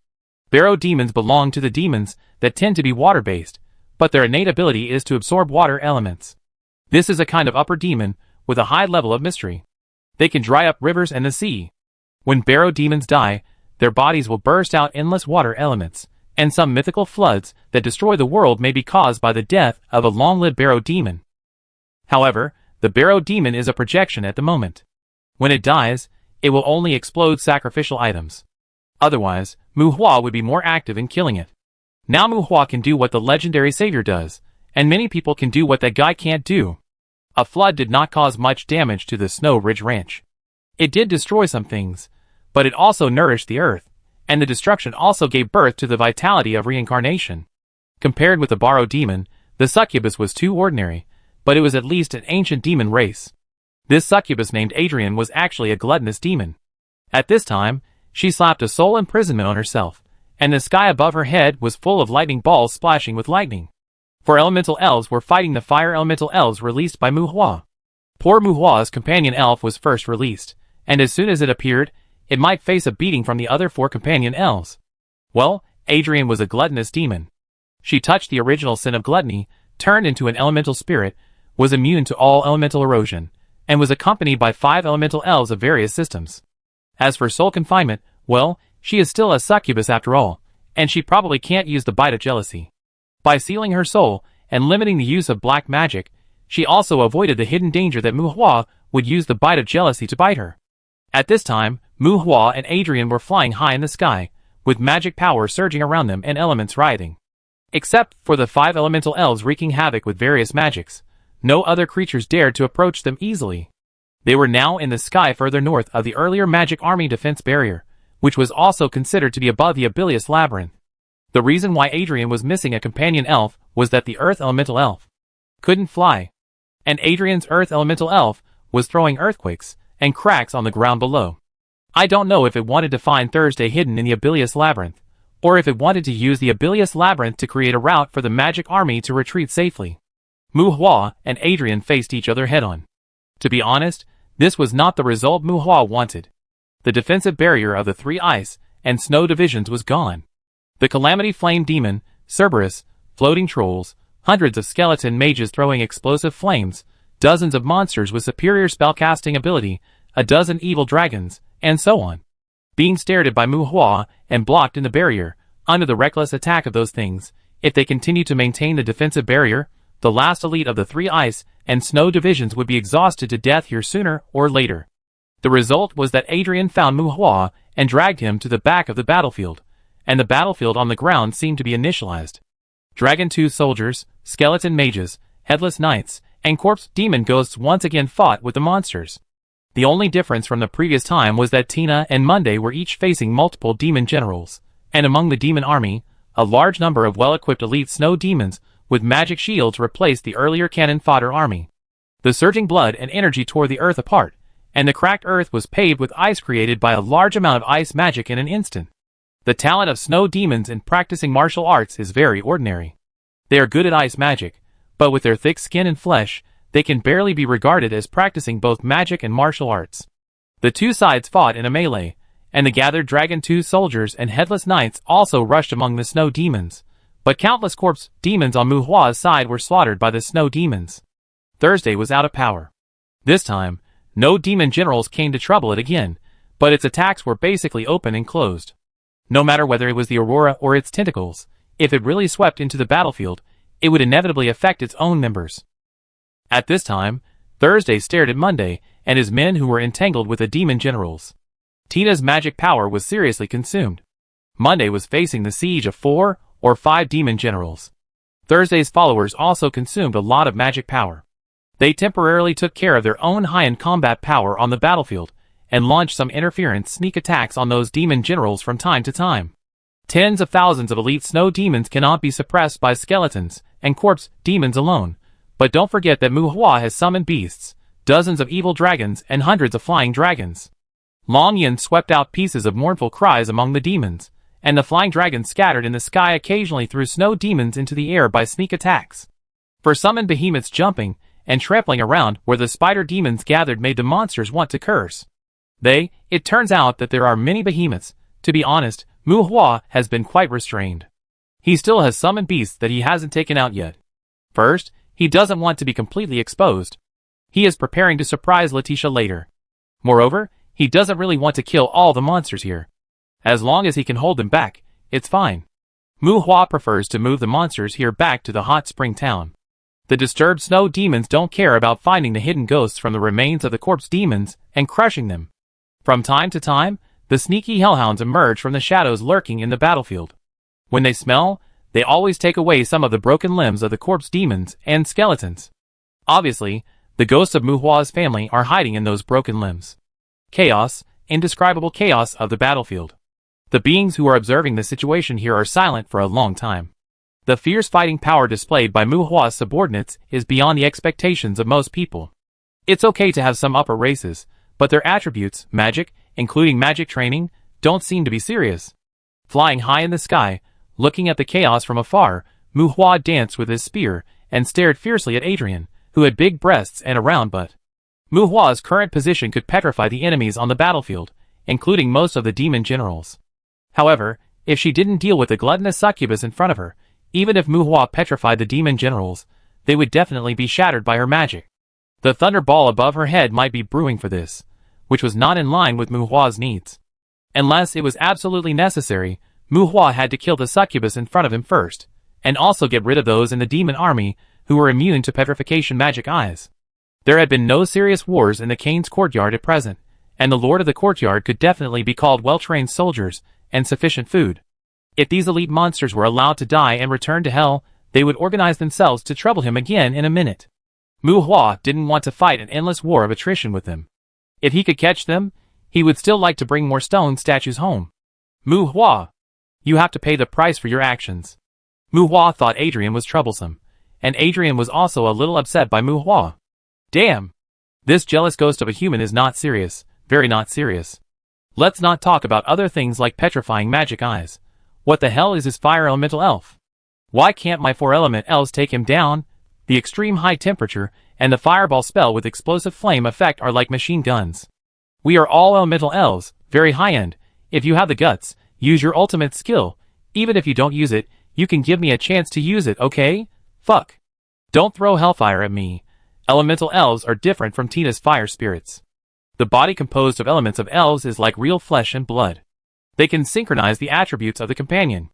Barrow demons belong to the demons that tend to be water-based, but their innate ability is to absorb water elements. This is a kind of upper demon with a high level of mystery. They can dry up rivers and the sea. When barrow demons die, their bodies will burst out endless water elements, and some mythical floods that destroy the world may be caused by the death of a long-lived barrow demon. However, the barrow demon is a projection at the moment. When it dies, it will only explode sacrificial items. Otherwise, Muhua would be more active in killing it. Now Muhua can do what the legendary savior does, and many people can do what that guy can't do. A flood did not cause much damage to the Snow Ridge Ranch. It did destroy some things, but it also nourished the earth, and the destruction also gave birth to the vitality of reincarnation. Compared with the barrow demon, the succubus was too ordinary, but it was at least an ancient demon race. This succubus named Adrian was actually a gluttonous demon. At this time, she slapped a soul imprisonment on herself, and the sky above her head was full of lightning balls splashing with lightning. For elemental elves were fighting the fire elemental elves released by Muhua. Poor Muhua's companion elf was first released, and as soon as it appeared, it might face a beating from the other four companion elves. Well, Adrian was a gluttonous demon. She touched the original sin of gluttony, turned into an elemental spirit, was immune to all elemental erosion, and was accompanied by 5 elemental elves of various systems. As for soul confinement, well, she is still a succubus after all, and she probably can't use the bite of jealousy. By sealing her soul and limiting the use of black magic, she also avoided the hidden danger that Muhua would use the bite of jealousy to bite her. At this time, Muhua and Adrian were flying high in the sky, with magic power surging around them and elements rioting. Except for the 5 elemental elves wreaking havoc with various magics, no other creatures dared to approach them easily. They were now in the sky further north of the earlier magic army defense barrier, which was also considered to be above the Abilious Labyrinth. The reason why Adrian was missing a companion elf was that the Earth Elemental Elf couldn't fly, and Adrian's Earth Elemental Elf was throwing earthquakes and cracks on the ground below. I don't know if it wanted to find Thursday hidden in the Abilious Labyrinth, or if it wanted to use the Abilious Labyrinth to create a route for the magic army to retreat safely. Muhua and Adrian faced each other head-on. To be honest, this was not the result Muhua wanted. The defensive barrier of the 3 ice and snow divisions was gone. The Calamity Flame Demon, Cerberus, floating trolls, hundreds of skeleton mages throwing explosive flames, dozens of monsters with superior spellcasting ability, a dozen evil dragons, and so on. Being stared at by Muhua and blocked in the barrier, under the reckless attack of those things, If they continued to maintain the defensive barrier, the last elite of the three ice and snow divisions would be exhausted to death here sooner or later. The result was that Adrian found Muhua and dragged him to the back of the battlefield, and the battlefield on the ground seemed to be initialized. Dragon-tooth soldiers, skeleton mages, headless knights, and corpse demon ghosts once again fought with the monsters. The only difference from the previous time was that Tina and Monday were each facing multiple demon generals, and among the demon army, a large number of well-equipped elite snow demons with magic shields replaced the earlier cannon fodder army. The surging blood and energy tore the earth apart, and the cracked earth was paved with ice created by a large amount of ice magic in an instant. The talent of snow demons in practicing martial arts is very ordinary. They are good at ice magic, but with their thick skin and flesh, they can barely be regarded as practicing both magic and martial arts. The two sides fought in a melee, and the gathered dragon-tooth soldiers and headless knights also rushed among the snow demons, but countless corpse demons on Muhua's side were slaughtered by the snow demons. Thursday was out of power. This time, no demon generals came to trouble it again, but its attacks were basically open and closed. No matter whether it was the Aurora or its tentacles, if it really swept into the battlefield, it would inevitably affect its own members. At this time, Thursday stared at Monday and his men who were entangled with the demon generals. Tina's magic power was seriously consumed. Monday was facing the siege of 4 or 5 demon generals. Thursday's followers also consumed a lot of magic power. They temporarily took care of their own high-end combat power on the battlefield, and launched some interference sneak attacks on those demon generals from time to time. Tens of thousands of elite snow demons cannot be suppressed by skeletons and corpse demons alone, but don't forget that Muhua has summoned beasts, dozens of evil dragons and hundreds of flying dragons. Long Yin swept out pieces of mournful cries among the demons, and the flying dragons scattered in the sky occasionally threw snow demons into the air by sneak attacks. For summoned behemoths jumping and trampling around where the spider demons gathered made the monsters want to curse. It turns out that there are many behemoths. To be honest, Muhua has been quite restrained. He still has summoned beasts that he hasn't taken out yet. First, he doesn't want to be completely exposed. He is preparing to surprise Letitia later. Moreover, he doesn't really want to kill all the monsters here. As long as he can hold them back, it's fine. Muhua prefers to move the monsters here back to the hot spring town. The disturbed snow demons don't care about finding the hidden ghosts from the remains of the corpse demons and crushing them. From time to time, the sneaky hellhounds emerge from the shadows lurking in the battlefield. When they smell, they always take away some of the broken limbs of the corpse demons and skeletons. Obviously, the ghosts of Muhua's family are hiding in those broken limbs. Chaos, indescribable chaos of the battlefield. The beings who are observing the situation here are silent for a long time. The fierce fighting power displayed by Muhua's subordinates is beyond the expectations of most people. It's okay to have some upper races, but their attributes, magic, including magic training, don't seem to be serious. Flying high in the sky, looking at the chaos from afar, Muhua danced with his spear and stared fiercely at Adrian, who had big breasts and a round butt. Muhua's current position could petrify the enemies on the battlefield, including most of the demon generals. However, if she didn't deal with the gluttonous succubus in front of her, even if Muhua petrified the demon generals, they would definitely be shattered by her magic. The thunder ball above her head might be brewing for this, which was not in line with Muhua's needs. Unless it was absolutely necessary, Muhua had to kill the succubus in front of him first, and also get rid of those in the demon army who were immune to petrification magic eyes. There had been no serious wars in the Kane's courtyard at present, and the lord of the courtyard could definitely be called well-trained soldiers and sufficient food. If these elite monsters were allowed to die and return to hell, they would organize themselves to trouble him again in a minute. Muhua didn't want to fight an endless war of attrition with them. If he could catch them, he would still like to bring more stone statues home. Muhua, you have to pay the price for your actions. Muhua thought Adrian was troublesome, and Adrian was also a little upset by Muhua. Damn! This jealous ghost of a human is not serious, very not serious. Let's not talk about other things like petrifying magic eyes. What the hell is his fire elemental elf? Why can't my 4-element elves take him down? The extreme high temperature and the fireball spell with explosive flame effect are like machine guns. We are all elemental elves, very high-end. If you have the guts, use your ultimate skill. Even if you don't use it, you can give me a chance to use it, okay? Fuck. Don't throw hellfire at me. Elemental elves are different from Tina's fire spirits. The body composed of elements of elves is like real flesh and blood. They can synchronize the attributes of the companion.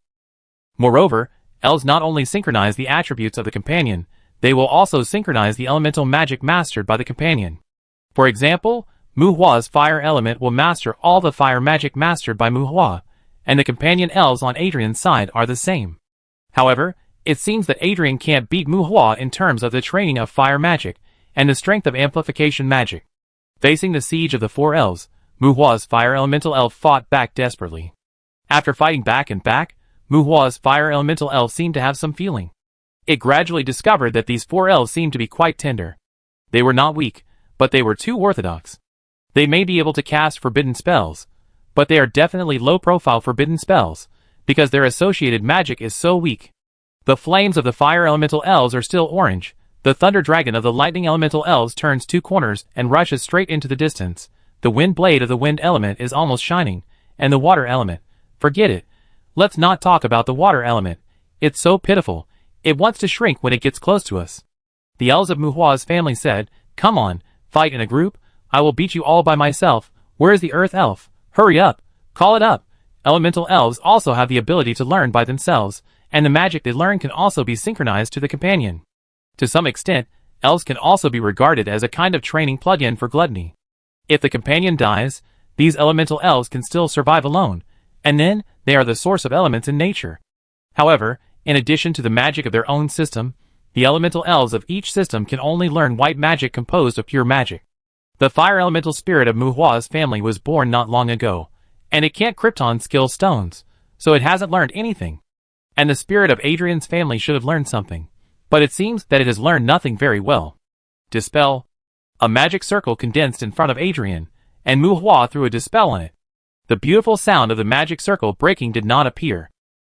Moreover, Elves not only synchronize the attributes of the companion, they will also synchronize the elemental magic mastered by the companion. For example, Muhua's fire element will master all the fire magic mastered by Muhua, and the companion elves on Adrian's side are the same. However, it seems that Adrian can't beat Muhua in terms of the training of fire magic and the strength of amplification magic. Facing the siege of the four elves, Muhua's fire elemental elf fought back desperately. After fighting back and back, Muhua's fire elemental elf seemed to have some feeling. It gradually discovered that these four elves seemed to be quite tender. They were not weak, but they were too orthodox. They may be able to cast forbidden spells, but they are definitely low-profile forbidden spells, because their associated magic is so weak. The flames of the fire elemental elves are still orange. The thunder dragon of the lightning elemental elves turns two corners and rushes straight into the distance. The wind blade of the wind element is almost shining, and the water element, forget it. Let's not talk about the water element. It's so pitiful. It wants to shrink when it gets close to us. The elves of Muhua's family said, "Come on, fight in a group. I will beat you all by myself. Where is the earth elf? Hurry up. Call it up." Elemental elves also have the ability to learn by themselves, and the magic they learn can also be synchronized to the companion. To some extent, elves can also be regarded as a kind of training plug-in for gluttony. If the companion dies, these elemental elves can still survive alone, and then they are the source of elements in nature. However, in addition to the magic of their own system, the elemental elves of each system can only learn white magic composed of pure magic. The fire elemental spirit of Muhua's family was born not long ago, and it can't Krypton skill stones, so it hasn't learned anything. And the spirit of Adrian's family should have learned something, but it seems that it has learned nothing very well. Dispel. A magic circle condensed in front of Adrian, and Muhua threw a dispel on it. The beautiful sound of the magic circle breaking did not appear.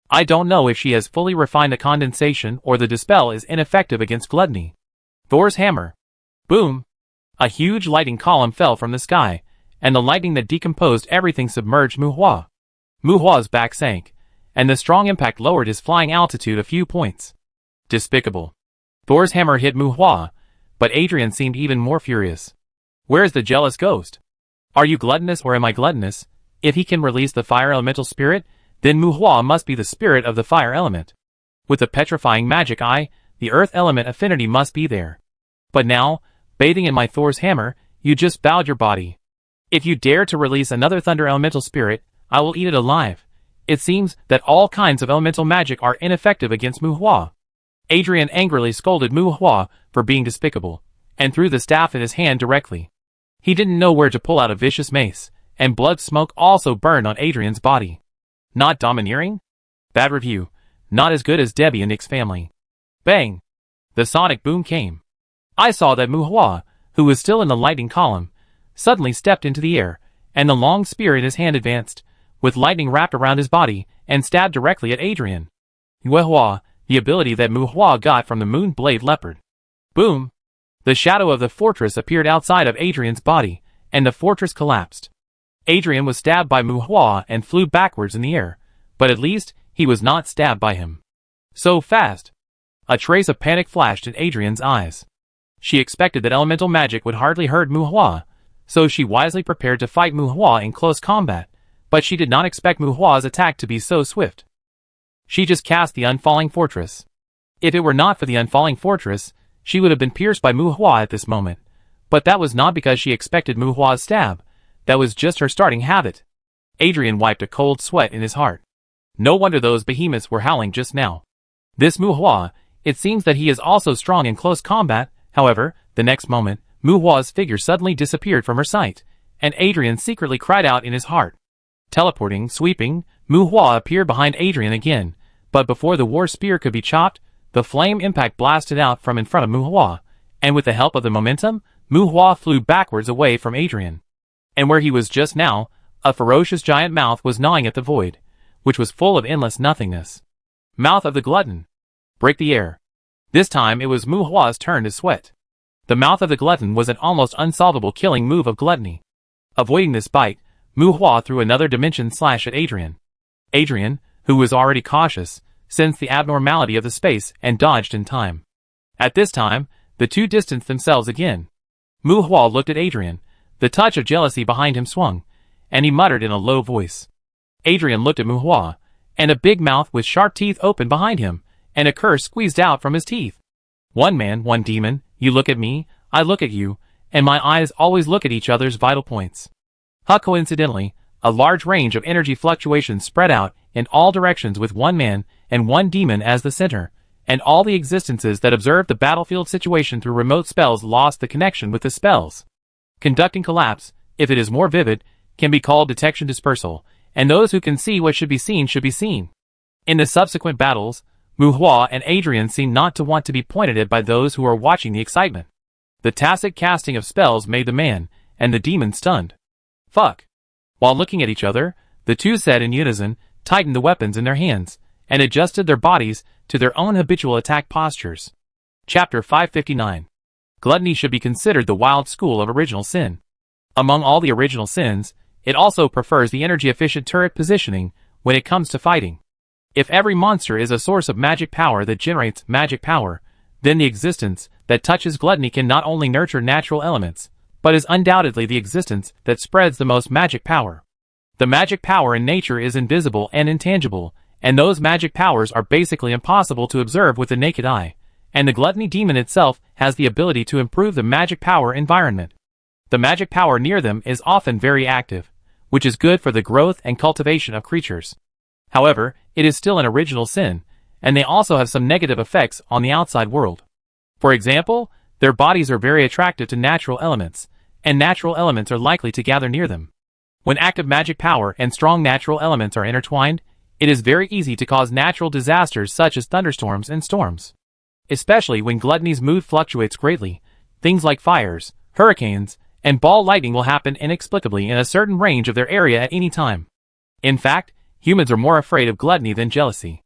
I don't know if she has fully refined the condensation or the dispel is ineffective against gluttony. Thor's hammer. Boom! A huge lightning column fell from the sky, and the lightning that decomposed everything submerged Muhua. Muhua's back sank, and the strong impact lowered his flying altitude a few points. Despicable. Thor's hammer hit Muhua, but Adrian seemed even more furious. Where's the jealous ghost? Are you gluttonous or am I gluttonous? If he can release the fire elemental spirit, then Muhua must be the spirit of the fire element. With the petrifying magic eye, the earth element affinity must be there. But now, bathing in my Thor's hammer, you just bowed your body. If you dare to release another thunder elemental spirit, I will eat it alive. It seems that all kinds of elemental magic are ineffective against Muhua. Adrian angrily scolded Muhua for being despicable, and threw the staff in his hand directly. He didn't know where to pull out a vicious mace, and blood smoke also burned on Adrian's body. Not domineering? Bad review. Not as good as Debbie and Nick's family. Bang! The sonic boom came. I saw that Muhua, who was still in the lightning column, suddenly stepped into the air, and the long spear in his hand advanced, with lightning wrapped around his body, and stabbed directly at Adrian. Yuehua, the ability that Muhua got from the moon blade leopard. Boom! The shadow of the fortress appeared outside of Adrian's body, and the fortress collapsed. Adrian was stabbed by Muhua and flew backwards in the air, but at least he was not stabbed by him. So fast! A trace of panic flashed in Adrian's eyes. She expected that elemental magic would hardly hurt Muhua, so she wisely prepared to fight Muhua in close combat, but she did not expect Muhua's attack to be so swift. She just cast the unfalling fortress. If it were not for the unfalling fortress, she would have been pierced by Muhua at this moment, but that was not because she expected Muhua's stab. That was just her starting habit. Adrian wiped a cold sweat in his heart. No wonder those behemoths were howling just now. This Muhua, it seems that he is also strong in close combat. However, the next moment, Muhua's figure suddenly disappeared from her sight, and Adrian secretly cried out in his heart. Teleporting, sweeping, Muhua appeared behind Adrian again, but before the war spear could be chopped, the flame impact blasted out from in front of Muhua, and with the help of the momentum, Muhua flew backwards away from Adrian. And where he was just now, a ferocious giant mouth was gnawing at the void, which was full of endless nothingness. Mouth of the glutton. Break the air. This time it was Muhua's turn to sweat. The mouth of the glutton was an almost unsolvable killing move of gluttony. Avoiding this bite, Muhua threw another dimension slash at Adrian. Adrian, who was already cautious, sensed the abnormality of the space and dodged in time. At this time, the two distanced themselves again. Muhua looked at Adrian. The touch of jealousy behind him swung, and he muttered in a low voice. Adrian looked at Muhua, and a big mouth with sharp teeth opened behind him, and a curse squeezed out from his teeth. One man, one demon, you look at me, I look at you, and my eyes always look at each other's vital points. Coincidentally, a large range of energy fluctuations spread out in all directions with one man and one demon as the center, and all the existences that observed the battlefield situation through remote spells lost the connection with the spells. Conducting collapse, if it is more vivid, can be called detection dispersal, and those who can see what should be seen should be seen. In the subsequent battles, Muhua and Adrian seem not to want to be pointed at by those who are watching the excitement. The tacit casting of spells made the man and the demon stunned. Fuck. While looking at each other, the two said in unison, tightened the weapons in their hands, and adjusted their bodies to their own habitual attack postures. Chapter 559. Gluttony should be considered the wild school of original sin. Among all the original sins, it also prefers the energy-efficient turret positioning when it comes to fighting. If every monster is a source of magic power that generates magic power, then the existence that touches gluttony can not only nurture natural elements, but is undoubtedly the existence that spreads the most magic power. The magic power in nature is invisible and intangible, and those magic powers are basically impossible to observe with the naked eye, and the gluttony demon itself has the ability to improve the magic power environment. The magic power near them is often very active, which is good for the growth and cultivation of creatures. However, it is still an original sin, and they also have some negative effects on the outside world. For example, their bodies are very attractive to natural elements, and natural elements are likely to gather near them. When active magic power and strong natural elements are intertwined, it is very easy to cause natural disasters such as thunderstorms and storms. Especially when gluttony's mood fluctuates greatly, things like fires, hurricanes, and ball lightning will happen inexplicably in a certain range of their area at any time. In fact, humans are more afraid of gluttony than jealousy.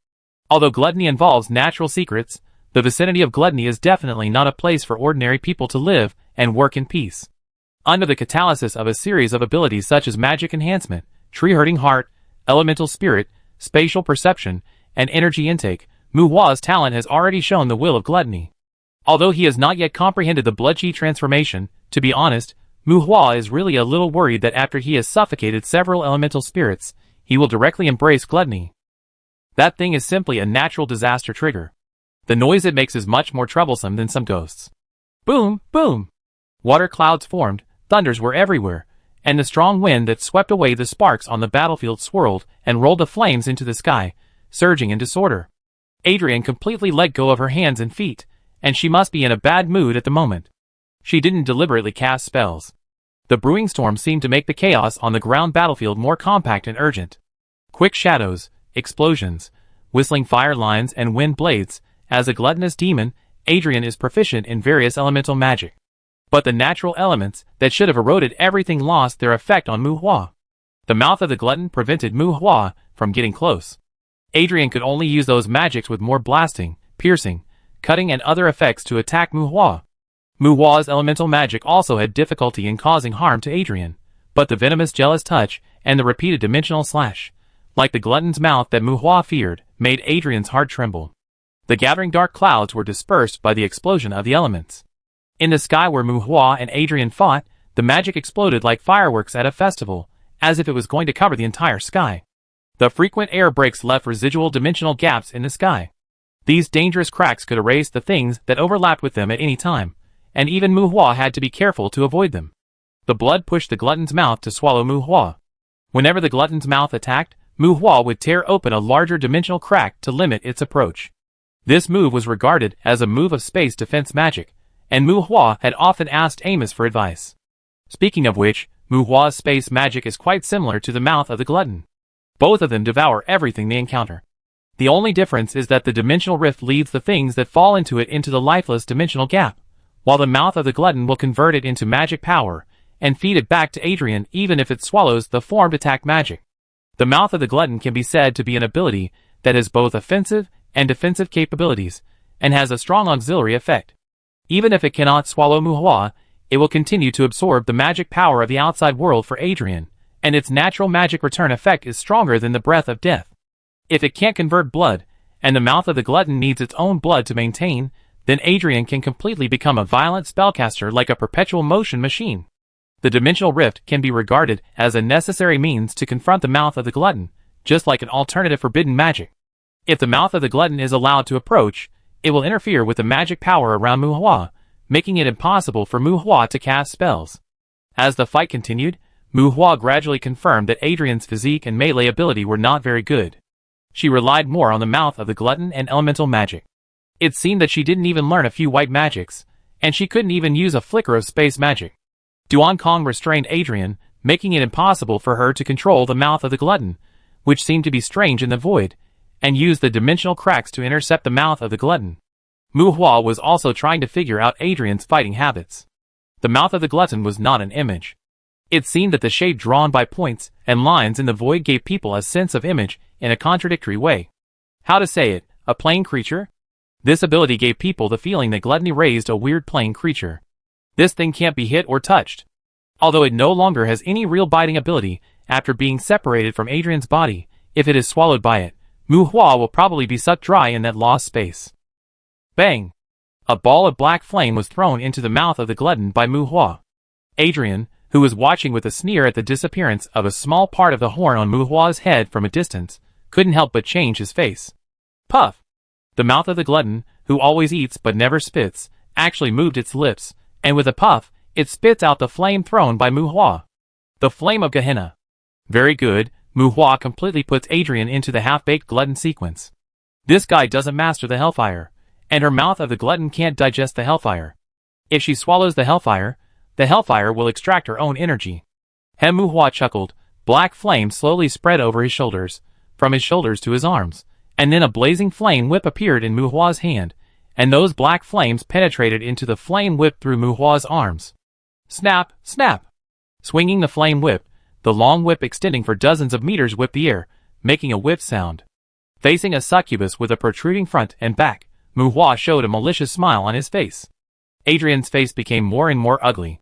Although gluttony involves natural secrets, the vicinity of gluttony is definitely not a place for ordinary people to live and work in peace. Under the catalysis of a series of abilities such as magic enhancement, tree-herding heart, elemental spirit, spatial perception, and energy intake, Muhua's talent has already shown the will of gluttony. Although he has not yet comprehended the blood-chi transformation, to be honest, Muhua is really a little worried that after he has suffocated several elemental spirits, he will directly embrace gluttony. That thing is simply a natural disaster trigger. The noise it makes is much more troublesome than some ghosts. Boom, boom! Water clouds formed, thunders were everywhere, and the strong wind that swept away the sparks on the battlefield swirled and rolled the flames into the sky, surging in disorder. Adrian completely let go of her hands and feet, and she must be in a bad mood at the moment. She didn't deliberately cast spells. The brewing storm seemed to make the chaos on the ground battlefield more compact and urgent. Quick shadows, explosions, whistling fire lines and wind blades. As a gluttonous demon, Adrian is proficient in various elemental magic. But the natural elements that should have eroded everything lost their effect on Muhua. The mouth of the glutton prevented Muhua from getting close. Adrian could only use those magics with more blasting, piercing, cutting and other effects to attack Muhua. Muhua's elemental magic also had difficulty in causing harm to Adrian, but the venomous jealous touch and the repeated dimensional slash, like the glutton's mouth that Muhua feared, made Adrian's heart tremble. The gathering dark clouds were dispersed by the explosion of the elements. In the sky where Muhua and Adrian fought, the magic exploded like fireworks at a festival, as if it was going to cover the entire sky. The frequent air breaks left residual dimensional gaps in the sky. These dangerous cracks could erase the things that overlapped with them at any time, and even Muhua had to be careful to avoid them. The blood pushed the glutton's mouth to swallow Muhua. Whenever the glutton's mouth attacked, Muhua would tear open a larger dimensional crack to limit its approach. This move was regarded as a move of space defense magic, and Muhua had often asked Amos for advice. Speaking of which, Muhua's space magic is quite similar to the mouth of the glutton. Both of them devour everything they encounter. The only difference is that the dimensional rift leads the things that fall into it into the lifeless dimensional gap, while the mouth of the glutton will convert it into magic power and feed it back to Adrian even if it swallows the formed attack magic. The mouth of the glutton can be said to be an ability that has both offensive and defensive capabilities, and has a strong auxiliary effect. Even if it cannot swallow Muhua, it will continue to absorb the magic power of the outside world for Adrian, and its natural magic return effect is stronger than the breath of death. If it can't convert blood, and the mouth of the glutton needs its own blood to maintain, then Adrian can completely become a violent spellcaster like a perpetual motion machine. The dimensional rift can be regarded as a necessary means to confront the mouth of the glutton, just like an alternative forbidden magic. If the mouth of the glutton is allowed to approach, it will interfere with the magic power around Muhua, making it impossible for Muhua to cast spells. As the fight continued, Muhua gradually confirmed that Adrian's physique and melee ability were not very good. She relied more on the mouth of the glutton and elemental magic. It seemed that she didn't even learn a few white magics, and she couldn't even use a flicker of space magic. Duan Kong restrained Adrian, making it impossible for her to control the mouth of the glutton, which seemed to be strange in the void, and used the dimensional cracks to intercept the mouth of the glutton. Muhua was also trying to figure out Adrian's fighting habits. The mouth of the glutton was not an image. It seemed that the shape drawn by points and lines in the void gave people a sense of image in a contradictory way. How to say it, a plane creature? This ability gave people the feeling that gluttony raised a weird plane creature. This thing can't be hit or touched. Although it no longer has any real biting ability after being separated from Adrian's body, if it is swallowed by it, Muhua will probably be sucked dry in that lost space. Bang! A ball of black flame was thrown into the mouth of the glutton by Muhua. Adrian, who was watching with a sneer at the disappearance of a small part of the horn on Muhua's head from a distance, couldn't help but change his face. Puff! The mouth of the glutton, who always eats but never spits, actually moved its lips, and with a puff, it spits out the flame thrown by Muhua. The flame of Gehenna. Very good, Muhua completely puts Adrian into the half-baked glutton sequence. This guy doesn't master the hellfire, and her mouth of the glutton can't digest the hellfire. If she swallows the hellfire will extract her own energy. Muhua chuckled. Black flame slowly spread over his shoulders, from his shoulders to his arms, and then a blazing flame whip appeared in Muhua's hand, and those black flames penetrated into the flame whip through Muhua's arms. Snap, snap! Swinging the flame whip, the long whip extending for dozens of meters whipped the air, making a whip sound. Facing a succubus with a protruding front and back, Muhua showed a malicious smile on his face. Adrian's face became more and more ugly.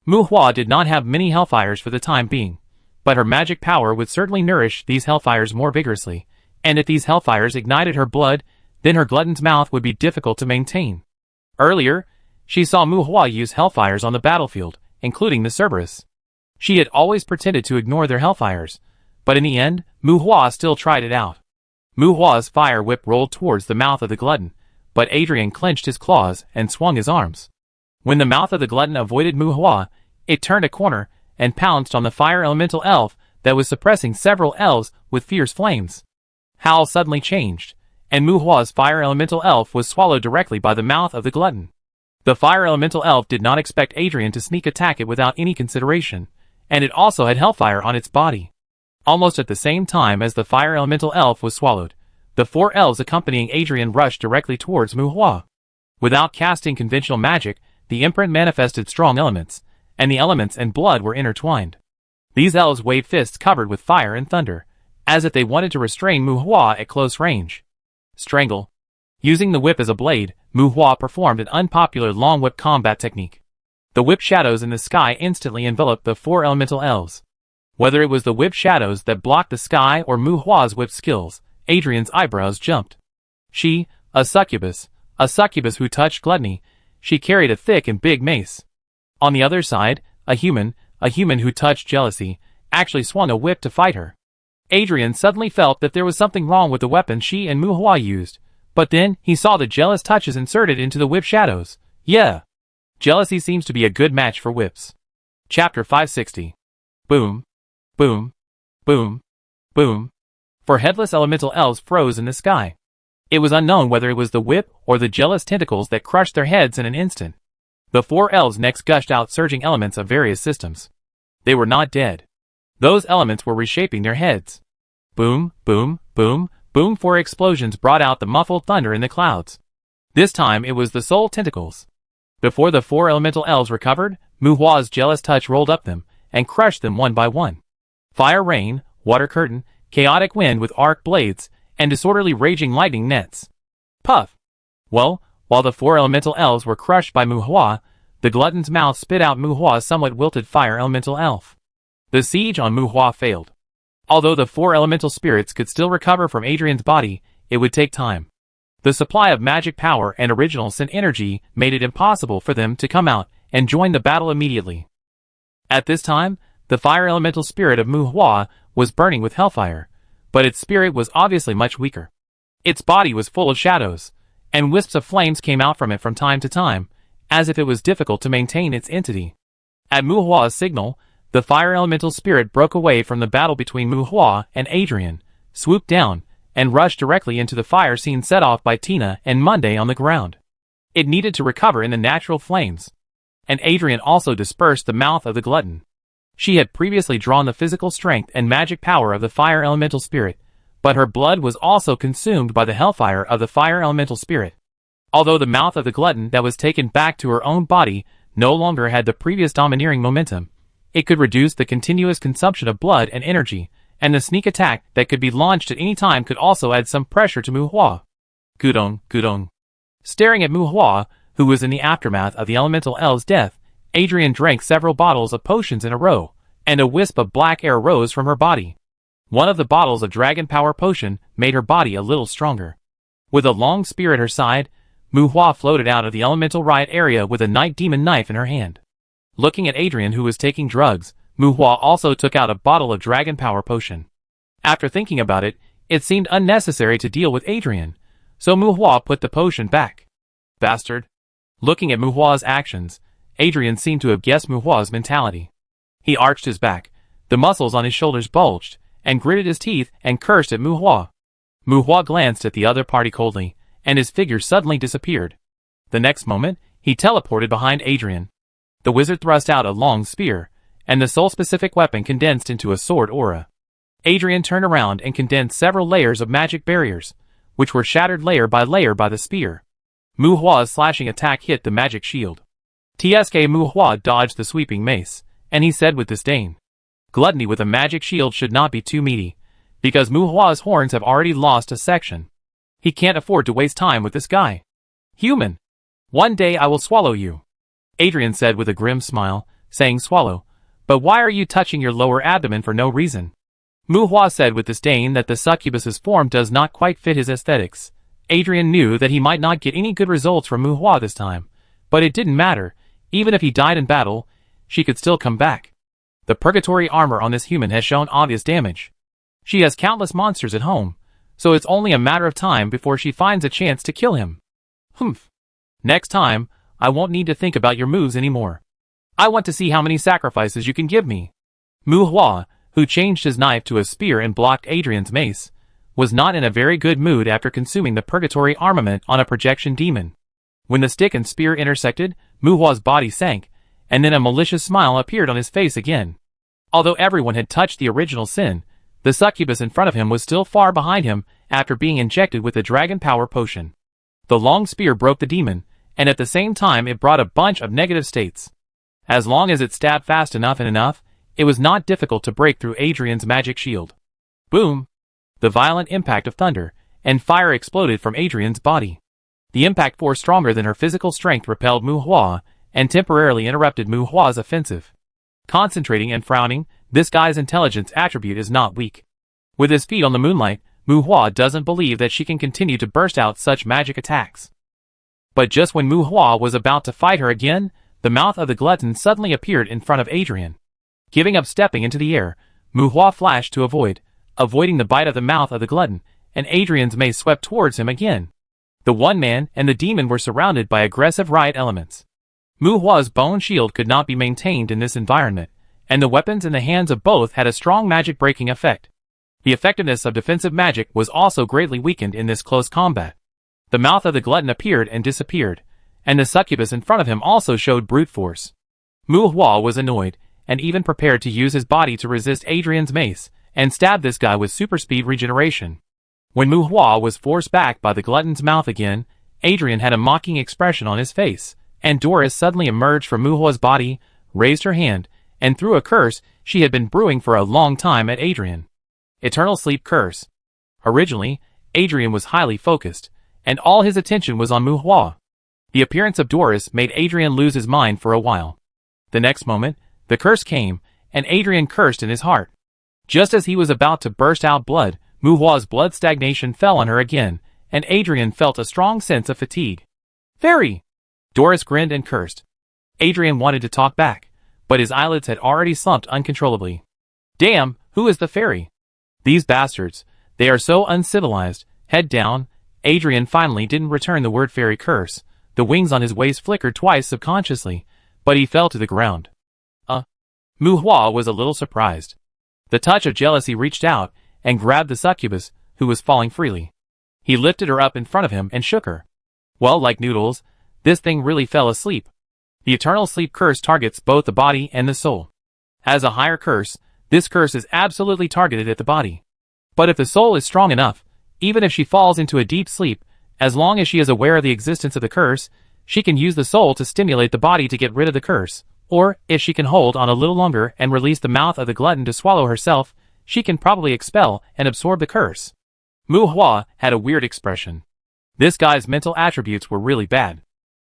Muhua did not have many hellfires for the time being, but her magic power would certainly nourish these hellfires more vigorously, and if these hellfires ignited her blood, then her glutton's mouth would be difficult to maintain. Earlier, she saw Muhua use hellfires on the battlefield, including the Cerberus. She had always pretended to ignore their hellfires, but in the end, Muhua still tried it out. Muhua's fire whip rolled towards the mouth of the glutton, but Adrian clenched his claws and swung his arms. When the mouth of the glutton avoided Muhua, it turned a corner and pounced on the fire elemental elf that was suppressing several elves with fierce flames. Howl suddenly changed, and Muhua's fire elemental elf was swallowed directly by the mouth of the glutton. The fire elemental elf did not expect Adrian to sneak attack it without any consideration, and it also had hellfire on its body. Almost at the same time as the fire elemental elf was swallowed, the four elves accompanying Adrian rushed directly towards Muhua. Without casting conventional magic, the imprint manifested strong elements, and the elements and blood were intertwined. These elves waved fists covered with fire and thunder, as if they wanted to restrain Muhua at close range. Strangle. Using the whip as a blade, Muhua performed an unpopular long whip combat technique. The whip shadows in the sky instantly enveloped the four elemental elves. Whether it was the whip shadows that blocked the sky or Muhua's whip skills, Adrian's eyebrows jumped. She, a succubus who touched gluttony, she carried a thick and big mace. On the other side, a human who touched jealousy, actually swung a whip to fight her. Adrian suddenly felt that there was something wrong with the weapon she and Muhua used, but then he saw the jealous touches inserted into the whip shadows. Yeah. Jealousy seems to be a good match for whips. Chapter 560. Boom. Boom. Boom. Boom. Four headless elemental elves froze in the sky. It was unknown whether it was the whip or the jealous tentacles that crushed their heads in an instant. The four elves next gushed out surging elements of various systems. They were not dead. Those elements were reshaping their heads. Boom, boom, boom, boom. Four explosions brought out the muffled thunder in the clouds. This time it was the soul tentacles. Before the four elemental elves recovered, Muhua's jealous touch rolled up them and crushed them one by one. Fire rain, water curtain, chaotic wind with arc blades, and disorderly raging lightning nets. Puff! Well, while the four elemental elves were crushed by Muhua, the glutton's mouth spit out Muhua's somewhat wilted fire elemental elf. The siege on Muhua failed. Although the four elemental spirits could still recover from Adrian's body, it would take time. The supply of magic power and original sin energy made it impossible for them to come out and join the battle immediately. At this time, the fire elemental spirit of Muhua was burning with hellfire, but its spirit was obviously much weaker. Its body was full of shadows, and wisps of flames came out from it from time to time, as if it was difficult to maintain its entity. At Muhua's signal, the fire elemental spirit broke away from the battle between Muhua and Adrian, swooped down, and rushed directly into the fire scene set off by Tina and Monday on the ground. It needed to recover in the natural flames. And Adrian also dispersed the mouth of the glutton. She had previously drawn the physical strength and magic power of the fire elemental spirit, but her blood was also consumed by the hellfire of the fire elemental spirit. Although the mouth of the glutton that was taken back to her own body no longer had the previous domineering momentum, it could reduce the continuous consumption of blood and energy, and the sneak attack that could be launched at any time could also add some pressure to Muhua. Gudong, Gudong. Staring at Muhua, who was in the aftermath of the elemental L's death, Adrian drank several bottles of potions in a row, and a wisp of black air rose from her body. One of the bottles of dragon power potion made her body a little stronger. With a long spear at her side, Muhua floated out of the elemental riot area with a night demon knife in her hand. Looking at Adrian, who was taking drugs, Muhua also took out a bottle of dragon power potion. After thinking about it, it seemed unnecessary to deal with Adrian, so Muhua put the potion back. Bastard. Looking at Muhua's actions, Adrian seemed to have guessed Muhua's mentality. He arched his back, the muscles on his shoulders bulged, and gritted his teeth and cursed at Muhua. Muhua glanced at the other party coldly, and his figure suddenly disappeared. The next moment, he teleported behind Adrian. The wizard thrust out a long spear, and the soul-specific weapon condensed into a sword aura. Adrian turned around and condensed several layers of magic barriers, which were shattered layer by the spear. Muhua's slashing attack hit the magic shield. TSK Muhua dodged the sweeping mace, and he said with disdain, "Gluttony with a magic shield should not be too meaty, because Muhua's horns have already lost a section. He can't afford to waste time with this guy. Human! One day I will swallow you." Adrian said with a grim smile, saying swallow, "But why are you touching your lower abdomen for no reason?" Muhua said with disdain that the succubus's form does not quite fit his aesthetics. Adrian knew that he might not get any good results from Muhua this time, but it didn't matter. Even if he died in battle, she could still come back. The purgatory armor on this human has shown obvious damage. She has countless monsters at home, so it's only a matter of time before she finds a chance to kill him. Humph. Next time, I won't need to think about your moves anymore. I want to see how many sacrifices you can give me. Muhua, who changed his knife to a spear and blocked Adrian's mace, was not in a very good mood after consuming the purgatory armament on a projection demon. When the stick and spear intersected, Muhua's body sank, and then a malicious smile appeared on his face again. Although everyone had touched the original sin, the succubus in front of him was still far behind him after being injected with the dragon power potion. The long spear broke the demon, and at the same time it brought a bunch of negative states. As long as it stabbed fast enough, it was not difficult to break through Adrian's magic shield. Boom! The violent impact of thunder and fire exploded from Adrian's body. The impact force stronger than her physical strength repelled Muhua and temporarily interrupted Muhua's offensive. Concentrating and frowning, this guy's intelligence attribute is not weak. With his feet on the moonlight, Muhua doesn't believe that she can continue to burst out such magic attacks. But just when Muhua was about to fight her again, the mouth of the glutton suddenly appeared in front of Adrian. Giving up stepping into the air, Muhua flashed to avoiding the bite of the mouth of the glutton, and Adrian's mace swept towards him again. The one man and the demon were surrounded by aggressive riot elements. Muhua's bone shield could not be maintained in this environment, and the weapons in the hands of both had a strong magic breaking effect. The effectiveness of defensive magic was also greatly weakened in this close combat. The mouth of the glutton appeared and disappeared, and the succubus in front of him also showed brute force. Muhua was annoyed, and even prepared to use his body to resist Adrian's mace, and stab this guy with super speed regeneration. When Muhua was forced back by the glutton's mouth again, Adrian had a mocking expression on his face, and Doris suddenly emerged from Muhua's body, raised her hand, and threw a curse she had been brewing for a long time at Adrian. Eternal Sleep Curse. Originally, Adrian was highly focused, and all his attention was on Muhua. The appearance of Doris made Adrian lose his mind for a while. The next moment, the curse came, and Adrian cursed in his heart. Just as he was about to burst out blood, Muhua's blood stagnation fell on her again, and Adrian felt a strong sense of fatigue. "Fairy!" Doris grinned and cursed. Adrian wanted to talk back, but his eyelids had already slumped uncontrollably. "Damn, who is the fairy? These bastards, they are so uncivilized, head down, Adrian finally didn't return the word fairy curse. The wings on his waist flickered twice subconsciously, but he fell to the ground. Muhua was a little surprised. The touch of jealousy reached out and grabbed the succubus, who was falling freely. He lifted her up in front of him and shook her. Well, like noodles, this thing really fell asleep. The eternal sleep curse targets both the body and the soul. As a higher curse, this curse is absolutely targeted at the body. But if the soul is strong enough, even if she falls into a deep sleep, as long as she is aware of the existence of the curse, she can use the soul to stimulate the body to get rid of the curse. Or, if she can hold on a little longer and release the mouth of the glutton to swallow herself, she can probably expel and absorb the curse. Muhua had a weird expression. This guy's mental attributes were really bad.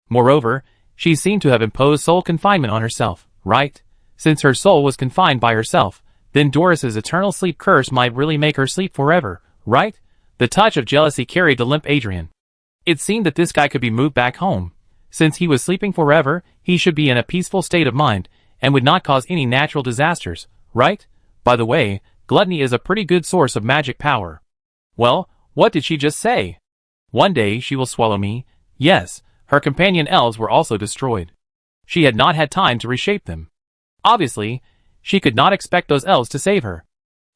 Moreover, she seemed to have imposed soul confinement on herself, right? Since her soul was confined by herself, then Doris's eternal sleep curse might really make her sleep forever, right? The touch of jealousy carried the limp Adrian. It seemed that this guy could be moved back home. Since he was sleeping forever, he should be in a peaceful state of mind, and would not cause any natural disasters, right? By the way, gluttony is a pretty good source of magic power. Well, what did she just say? One day she will swallow me. Yes, her companion elves were also destroyed. She had not had time to reshape them. Obviously, she could not expect those elves to save her.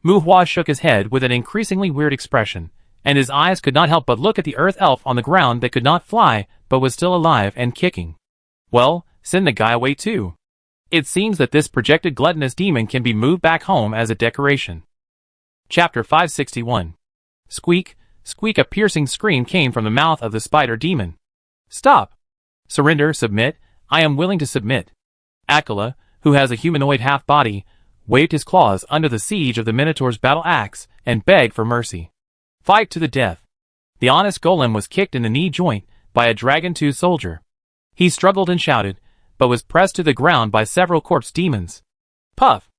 Muhua shook his head with an increasingly weird expression, and his eyes could not help but look at the earth elf on the ground that could not fly, but was still alive and kicking. Well, send the guy away too. It seems that this projected gluttonous demon can be moved back home as a decoration. Chapter 561. Squeak, squeak, a piercing scream came from the mouth of the spider demon. Stop! Surrender, submit, I am willing to submit. Akela, who has a humanoid half-body, waved his claws under the siege of the Minotaur's battle axe and begged for mercy. Fight to the death. The honest golem was kicked in the knee joint by a Dragon 2 soldier. He struggled and shouted, but was pressed to the ground by several corpse demons. Puff!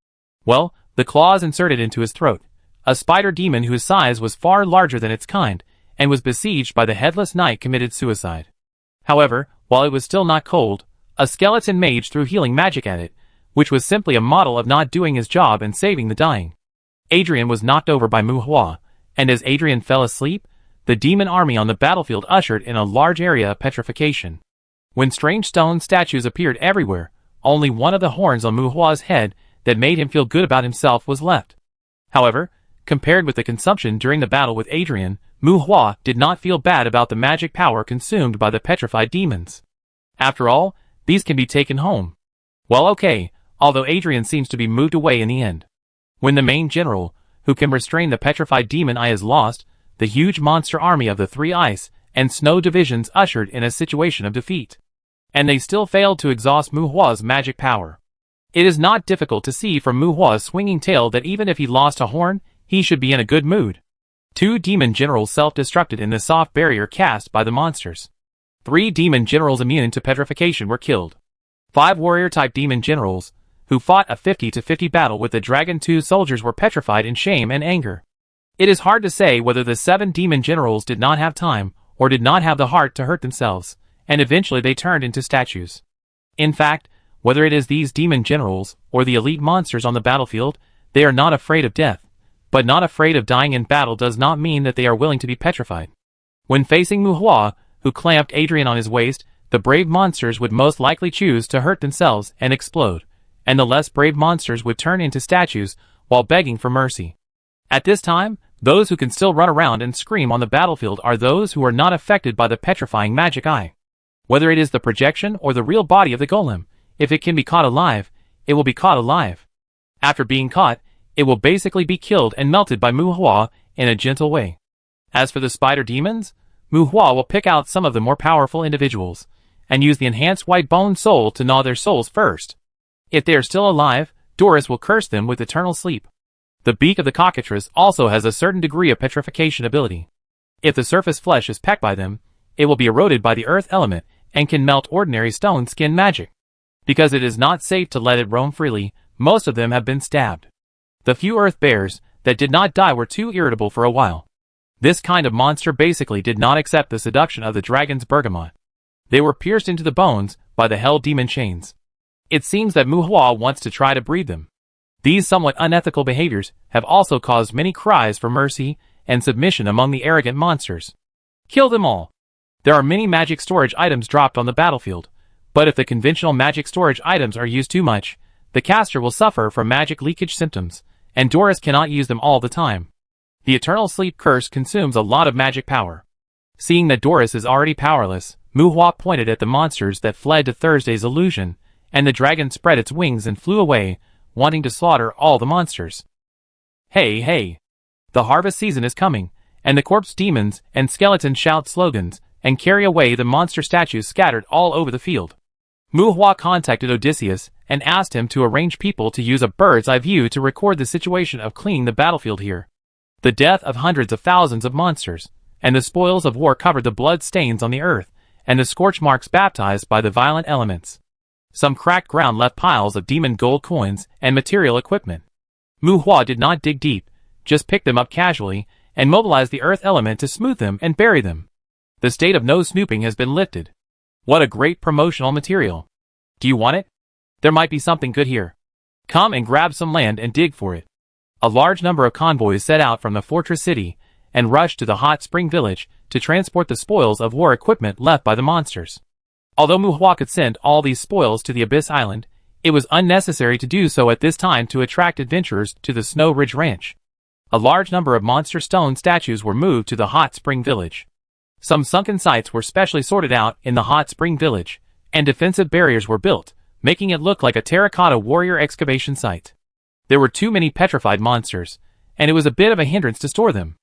Well, the claws inserted into his throat. A spider demon whose size was far larger than its kind, and was besieged by the headless knight committed suicide. However, while it was still not cold, a skeleton mage threw healing magic at it, which was simply a model of not doing his job and saving the dying. Adrian was knocked over by Muhua, and as Adrian fell asleep, the demon army on the battlefield ushered in a large area of petrification. When strange stone statues appeared everywhere, only one of the horns on Muhua's head that made him feel good about himself was left. However, compared with the consumption during the battle with Adrian, Muhua did not feel bad about the magic power consumed by the petrified demons. After all, these can be taken home. Well, okay, although Adrian seems to be moved away in the end. When the main general, who can restrain the petrified demon eye, is lost, the huge monster army of the three ice and snow divisions ushered in a situation of defeat. And they still failed to exhaust Muhua's magic power. It is not difficult to see from Muhua's swinging tail that even if he lost a horn, he should be in a good mood. 2 demon generals self-destructed in the soft barrier cast by the monsters. 3 demon generals immune to petrification were killed. 5 warrior-type demon generals, who fought a 50-50 battle with the Dragon 2 soldiers, were petrified in shame and anger. It is hard to say whether the 7 demon generals did not have time, or did not have the heart to hurt themselves, and eventually they turned into statues. In fact, whether it is these demon generals, or the elite monsters on the battlefield, they are not afraid of death. But not afraid of dying in battle does not mean that they are willing to be petrified. When facing Muhua, who clamped Adrian on his waist, the brave monsters would most likely choose to hurt themselves and explode, and the less brave monsters would turn into statues while begging for mercy. At this time, those who can still run around and scream on the battlefield are those who are not affected by the petrifying magic eye. Whether it is the projection or the real body of the golem, if it can be caught alive, it will be caught alive. After being caught, it will basically be killed and melted by Muhua in a gentle way. As for the spider demons, Muhua will pick out some of the more powerful individuals, and use the enhanced white bone soul to gnaw their souls first. If they are still alive, Doris will curse them with eternal sleep. The beak of the cockatrice also has a certain degree of petrification ability. If the surface flesh is pecked by them, it will be eroded by the earth element and can melt ordinary stone skin magic. Because it is not safe to let it roam freely, most of them have been stabbed. The few earth bears that did not die were too irritable for a while. This kind of monster basically did not accept the seduction of the dragon's bergamot. They were pierced into the bones by the hell demon chains. It seems that Muhua wants to try to breed them. These somewhat unethical behaviors have also caused many cries for mercy and submission among the arrogant monsters. Kill them all. There are many magic storage items dropped on the battlefield, but if the conventional magic storage items are used too much, the caster will suffer from magic leakage symptoms, and Doris cannot use them all the time. The Eternal Sleep Curse consumes a lot of magic power. Seeing that Doris is already powerless, Muhua pointed at the monsters that fled to Thursday's illusion, and the dragon spread its wings and flew away, wanting to slaughter all the monsters. Hey, hey! The harvest season is coming, and the corpse demons and skeletons shout slogans, and carry away the monster statues scattered all over the field. Muhua contacted Odysseus, and asked him to arrange people to use a bird's-eye view to record the situation of cleaning the battlefield here. The death of hundreds of thousands of monsters, and the spoils of war covered the blood stains on the earth, and the scorch marks baptized by the violent elements. Some cracked ground left piles of demon gold coins and material equipment. Muhua did not dig deep, just picked them up casually, and mobilized the earth element to smooth them and bury them. The state of no snooping has been lifted. What a great promotional material. Do you want it? There might be something good here. Come and grab some land and dig for it. A large number of convoys set out from the fortress city, and rushed to the hot spring village to transport the spoils of war equipment left by the monsters. Although Muhua could send all these spoils to the Abyss Island, it was unnecessary to do so at this time to attract adventurers to the Snow Ridge Ranch. A large number of monster stone statues were moved to the hot spring village. Some sunken sites were specially sorted out in the hot spring village, and defensive barriers were built, making it look like a terracotta warrior excavation site. There were too many petrified monsters, and it was a bit of a hindrance to store them.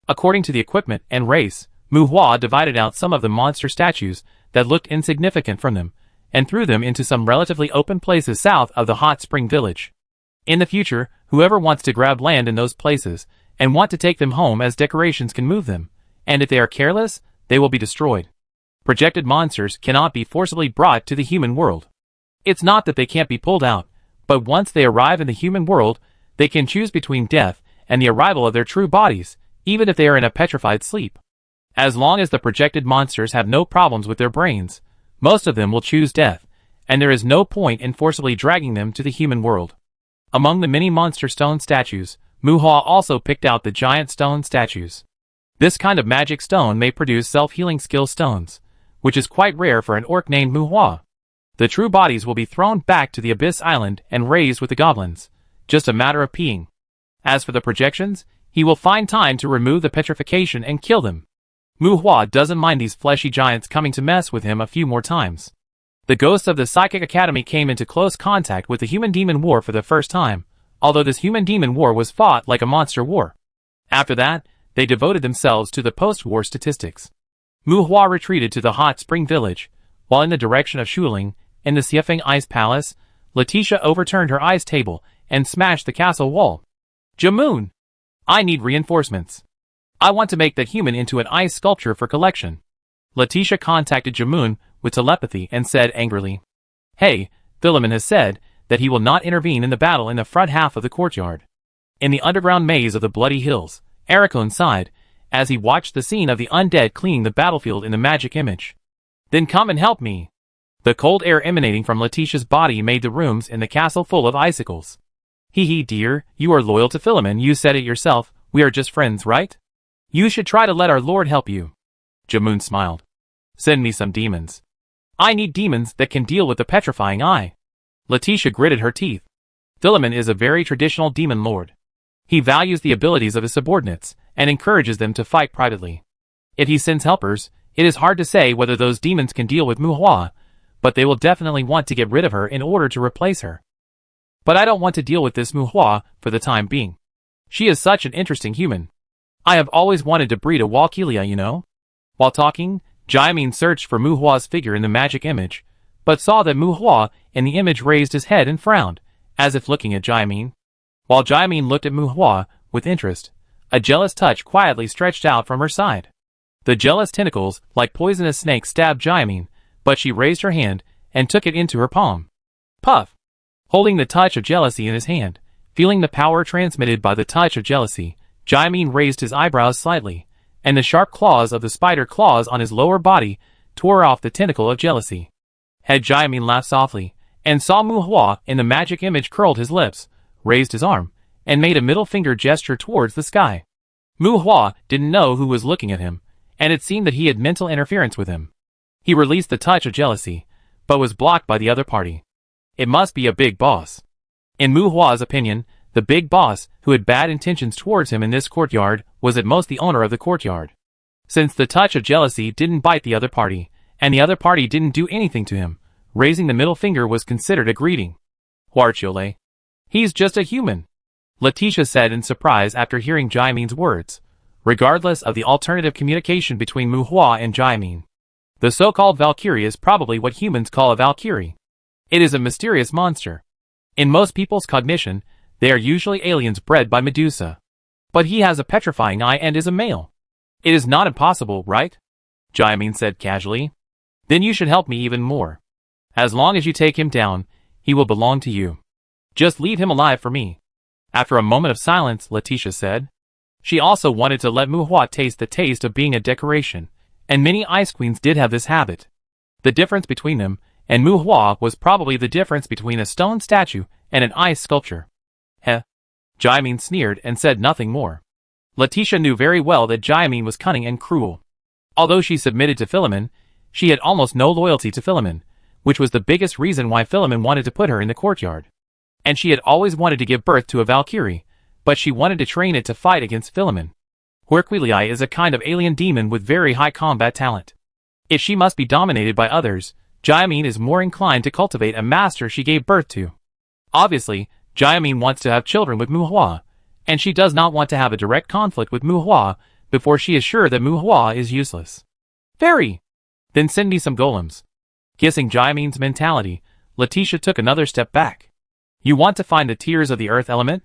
According to the equipment and race, Muhua divided out some of the monster statues that looked insignificant from them, and threw them into some relatively open places south of the hot spring village. In the future, whoever wants to grab land in those places, and want to take them home as decorations can move them, and if they are careless, they will be destroyed. Projected monsters cannot be forcibly brought to the human world. It's not that they can't be pulled out, but once they arrive in the human world, they can choose between death and the arrival of their true bodies, even if they are in a petrified sleep. As long as the projected monsters have no problems with their brains, most of them will choose death, and there is no point in forcibly dragging them to the human world. Among the many monster stone statues, Muhua also picked out the giant stone statues. This kind of magic stone may produce self-healing skill stones, which is quite rare for an orc named Muhua. The true bodies will be thrown back to the Abyss Island and raised with the goblins, just a matter of peeing. As for the projections, he will find time to remove the petrification and kill them. Muhua doesn't mind these fleshy giants coming to mess with him a few more times. The ghosts of the Psychic Academy came into close contact with the human-demon war for the first time, although this human-demon war was fought like a monster war. After that, they devoted themselves to the post-war statistics. Muhua retreated to the hot spring village, while in the direction of Shuling, in the Xiefeng Ice Palace, Letitia overturned her ice table and smashed the castle wall. Jamun! I need reinforcements. I want to make that human into an ice sculpture for collection. Letitia contacted Jamun with telepathy and said angrily, Hey, Philemon has said that he will not intervene in the battle in the front half of the courtyard. In the underground maze of the Bloody Hills, Ericon sighed, as he watched the scene of the undead cleaning the battlefield in the magic image. Then come and help me. The cold air emanating from Letitia's body made the rooms in the castle full of icicles. Hee dear, you are loyal to Philemon, you said it yourself, we are just friends, right? You should try to let our lord help you. Jamun smiled. Send me some demons. I need demons that can deal with the petrifying eye. Letitia gritted her teeth. Philemon is a very traditional demon lord. He values the abilities of his subordinates, and encourages them to fight privately. If he sends helpers, it is hard to say whether those demons can deal with Muhua, but they will definitely want to get rid of her in order to replace her. But I don't want to deal with this Muhua for the time being. She is such an interesting human. I have always wanted to breed a Walkilia, you know? While talking, Jaimin searched for Muhua's figure in the magic image, but saw that Muhua in the image raised his head and frowned, as if looking at Jaimin. While Jaimin looked at Muhua with interest, a jealous touch quietly stretched out from her side. The jealous tentacles, like poisonous snakes, stabbed Jaimin, but she raised her hand and took it into her palm. Puff! Holding the touch of jealousy in his hand, feeling the power transmitted by the touch of jealousy, Jaimin raised his eyebrows slightly, and the sharp claws of the spider claws on his lower body tore off the tentacle of jealousy. Had Jaimin laughed softly, and saw Muhua in the magic image curled his lips, raised his arm, and made a middle finger gesture towards the sky. Muhua didn't know who was looking at him, and it seemed that he had mental interference with him. He released the touch of jealousy, but was blocked by the other party. It must be a big boss. In Mu Hua's opinion, the big boss, who had bad intentions towards him in this courtyard, was at most the owner of the courtyard. Since the touch of jealousy didn't bite the other party, and the other party didn't do anything to him, raising the middle finger was considered a greeting. Huarqiule. He's just a human, Letitia said in surprise after hearing Jiamin's words, regardless of the alternative communication between Mu Hua and Jiamin. The so-called Valkyrie is probably what humans call a Valkyrie. It is a mysterious monster. In most people's cognition, they are usually aliens bred by Medusa. But he has a petrifying eye and is a male. It is not impossible, right? Jiamin said casually. Then you should help me even more. As long as you take him down, he will belong to you. Just leave him alive for me. After a moment of silence, Letitia said. She also wanted to let Mu Hua taste the taste of being a decoration, and many ice queens did have this habit. The difference between them and Mu Hua was probably the difference between a stone statue and an ice sculpture. Heh. Jiamin sneered and said nothing more. Letitia knew very well that Jiamin was cunning and cruel. Although she submitted to Philemon, she had almost no loyalty to Philemon, which was the biggest reason why Philemon wanted to put her in the courtyard. And she had always wanted to give birth to a Valkyrie, but she wanted to train it to fight against Philemon. Huarqiule is a kind of alien demon with very high combat talent. If she must be dominated by others, Jiamin is more inclined to cultivate a master she gave birth to. Obviously, Jiamin wants to have children with Mu Hua, and she does not want to have a direct conflict with Mu Hua before she is sure that Mu Hua is useless. Very! Then send me some golems. Guessing Jiamin's mentality, Letitia took another step back. You want to find the tears of the earth element?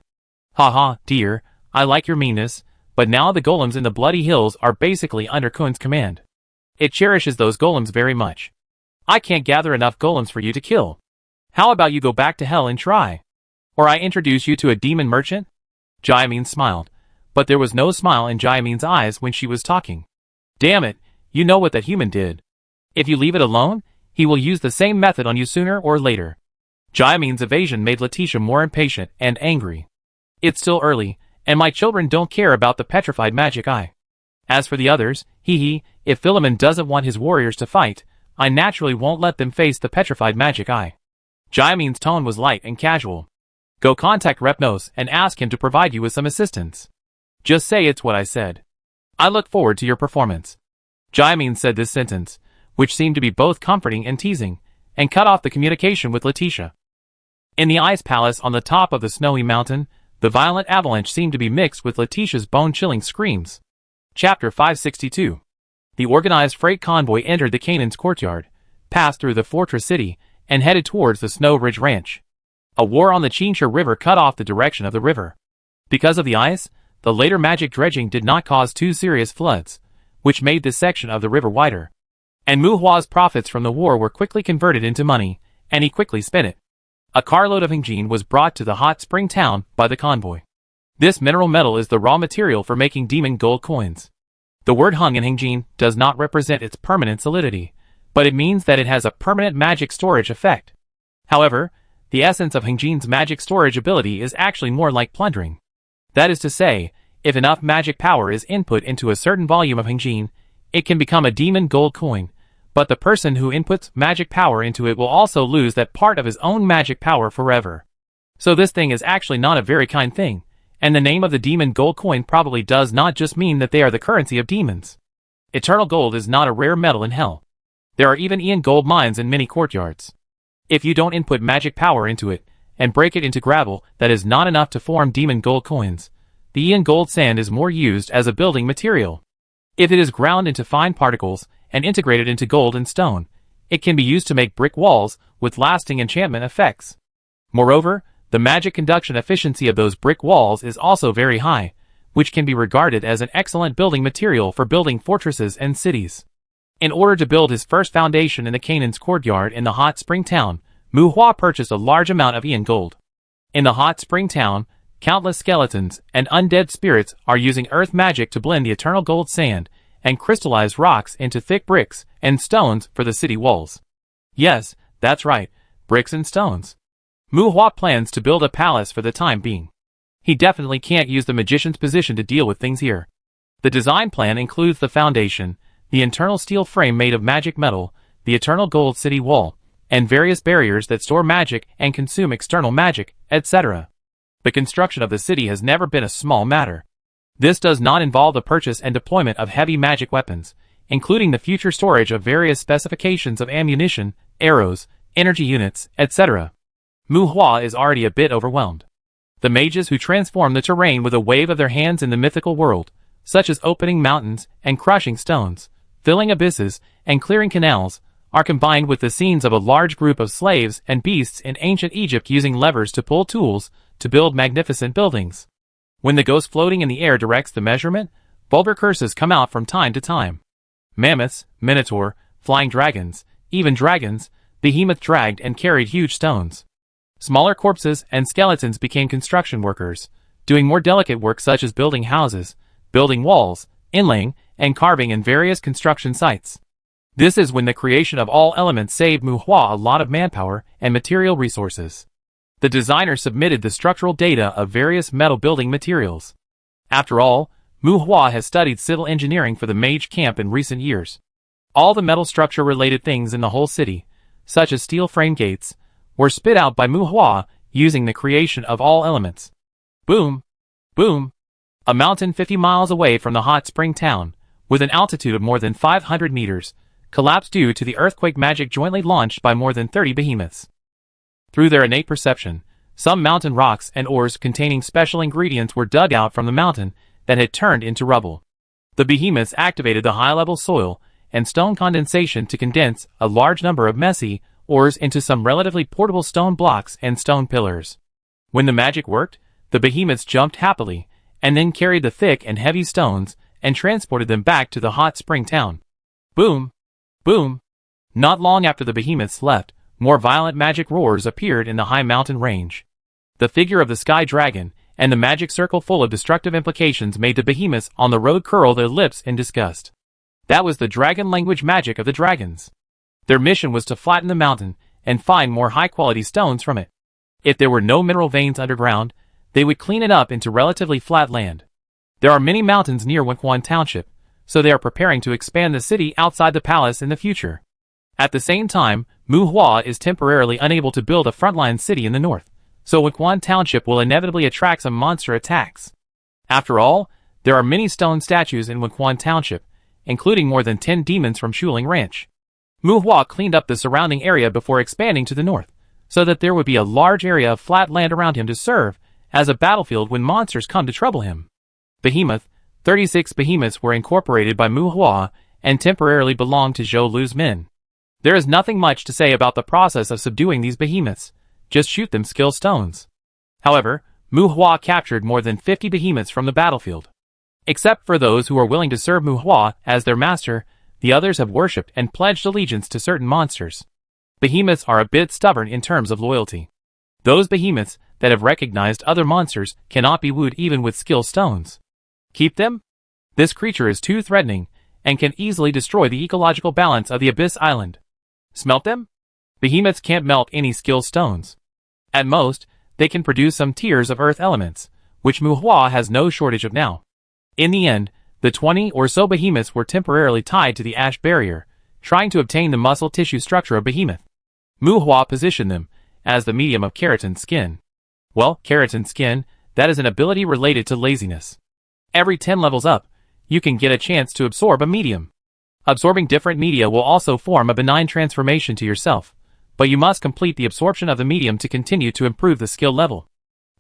Haha, dear, I like your meanness, but now the golems in the Bloody Hills are basically under Kun's command. It cherishes those golems very much. I can't gather enough golems for you to kill. How about you go back to hell and try? Or I introduce you to a demon merchant? Jiamin smiled, but there was no smile in Jiamin's eyes when she was talking. Damn it, you know what that human did. If you leave it alone, he will use the same method on you sooner or later. Jiamin's evasion made Letitia more impatient and angry. It's still early, and my children don't care about the petrified magic eye. As for the others, if Philemon doesn't want his warriors to fight, I naturally won't let them face the petrified magic eye. Jiamin's tone was light and casual. Go contact Repnos and ask him to provide you with some assistance. Just say it's what I said. I look forward to your performance. Jiamin said this sentence, which seemed to be both comforting and teasing, and cut off the communication with Letitia. In the ice palace on the top of the snowy mountain, the violent avalanche seemed to be mixed with Letitia's bone-chilling screams. Chapter 562. The organized freight convoy entered the Canaan's courtyard, passed through the fortress city, and headed towards the Snow Ridge Ranch. A war on the Chincha River cut off the direction of the river. Because of the ice, the later magic dredging did not cause too serious floods, which made this section of the river wider. And Mu Hua's profits from the war were quickly converted into money, and he quickly spent it. A carload of Hengjin was brought to the hot spring town by the convoy. This mineral metal is the raw material for making demon gold coins. The word hung in Hengjin does not represent its permanent solidity, but it means that it has a permanent magic storage effect. However, the essence of Hengjin's magic storage ability is actually more like plundering. That is to say, if enough magic power is input into a certain volume of Hengjin, it can become a demon gold coin, but the person who inputs magic power into it will also lose that part of his own magic power forever. So this thing is actually not a very kind thing, and the name of the demon gold coin probably does not just mean that they are the currency of demons. Eternal gold is not a rare metal in hell. There are even Ian gold mines in many courtyards. If you don't input magic power into it, and break it into gravel that is not enough to form demon gold coins, the Ian gold sand is more used as a building material. If it is ground into fine particles and integrated into gold and stone, it can be used to make brick walls with lasting enchantment effects. Moreover, the magic conduction efficiency of those brick walls is also very high, which can be regarded as an excellent building material for building fortresses and cities. In order to build his first foundation in the Canaan's courtyard in the hot spring town, Mu Hua purchased a large amount of Ian gold. In the hot spring town, countless skeletons and undead spirits are using earth magic to blend the eternal gold sand and crystallize rocks into thick bricks and stones for the city walls. Yes, that's right, bricks and stones. Mu Hua plans to build a palace for the time being. He definitely can't use the magician's position to deal with things here. The design plan includes the foundation, the internal steel frame made of magic metal, the eternal gold city wall, and various barriers that store magic and consume external magic, etc. The construction of the city has never been a small matter. This does not involve the purchase and deployment of heavy magic weapons, including the future storage of various specifications of ammunition, arrows, energy units, etc. Mu Hua is already a bit overwhelmed. The mages who transform the terrain with a wave of their hands in the mythical world, such as opening mountains and crushing stones, filling abysses and clearing canals, are combined with the scenes of a large group of slaves and beasts in ancient Egypt using levers to pull tools to build magnificent buildings. When the ghost floating in the air directs the measurement, vulgar curses come out from time to time. Mammoths, minotaur, flying dragons, even dragons, behemoth dragged and carried huge stones. Smaller corpses and skeletons became construction workers, doing more delicate work such as building houses, building walls, inlaying, and carving in various construction sites. This is when the creation of all elements saved Mu Hua a lot of manpower and material resources. The designer submitted the structural data of various metal building materials. After all, Mu Hua has studied civil engineering for the mage camp in recent years. All the metal structure-related things in the whole city, such as steel frame gates, were spit out by Mu Hua using the creation of all elements. Boom! Boom! A mountain 50 miles away from the hot spring town, with an altitude of more than 500 meters, collapsed due to the earthquake magic jointly launched by more than 30 behemoths. Through their innate perception, some mountain rocks and ores containing special ingredients were dug out from the mountain that had turned into rubble. The behemoths activated the high-level soil and stone condensation to condense a large number of messy ores into some relatively portable stone blocks and stone pillars. When the magic worked, the behemoths jumped happily, and then carried the thick and heavy stones and transported them back to the hot spring town. Boom! Boom! Not long after the behemoths left, more violent magic roars appeared in the high mountain range. The figure of the sky dragon and the magic circle full of destructive implications made the behemoths on the road curl their lips in disgust. That was the dragon language magic of the dragons. Their mission was to flatten the mountain and find more high-quality stones from it. If there were no mineral veins underground, they would clean it up into relatively flat land. There are many mountains near Wenquan Township, so they are preparing to expand the city outside the palace in the future. At the same time, Mu Hua is temporarily unable to build a frontline city in the north, so Wenquan Township will inevitably attract some monster attacks. After all, there are many stone statues in Wenquan Township, including more than 10 demons from Shuling Ranch. Mu Hua cleaned up the surrounding area before expanding to the north, so that there would be a large area of flat land around him to serve as a battlefield when monsters come to trouble him. Behemoth, 36 behemoths were incorporated by Mu Hua and temporarily belonged to Zhou Lu's men. There is nothing much to say about the process of subduing these behemoths, just shoot them skill stones. However, Mu Hua captured more than 50 behemoths from the battlefield. Except for those who are willing to serve Mu Hua as their master, the others have worshipped and pledged allegiance to certain monsters. Behemoths are a bit stubborn in terms of loyalty. Those behemoths that have recognized other monsters cannot be wooed even with skill stones. Keep them? This creature is too threatening and can easily destroy the ecological balance of the Abyss Island. Smelt them? Behemoths can't melt any skill stones. At most, they can produce some tiers of earth elements, which Mu Hua has no shortage of now. In the end, the 20 or so behemoths were temporarily tied to the ash barrier, trying to obtain the muscle tissue structure of behemoth. Mu Hua positioned them as the medium of keratin skin. Well, keratin skin, that is an ability related to laziness. Every 10 levels up, you can get a chance to absorb a medium. Absorbing different media will also form a benign transformation to yourself, but you must complete the absorption of the medium to continue to improve the skill level.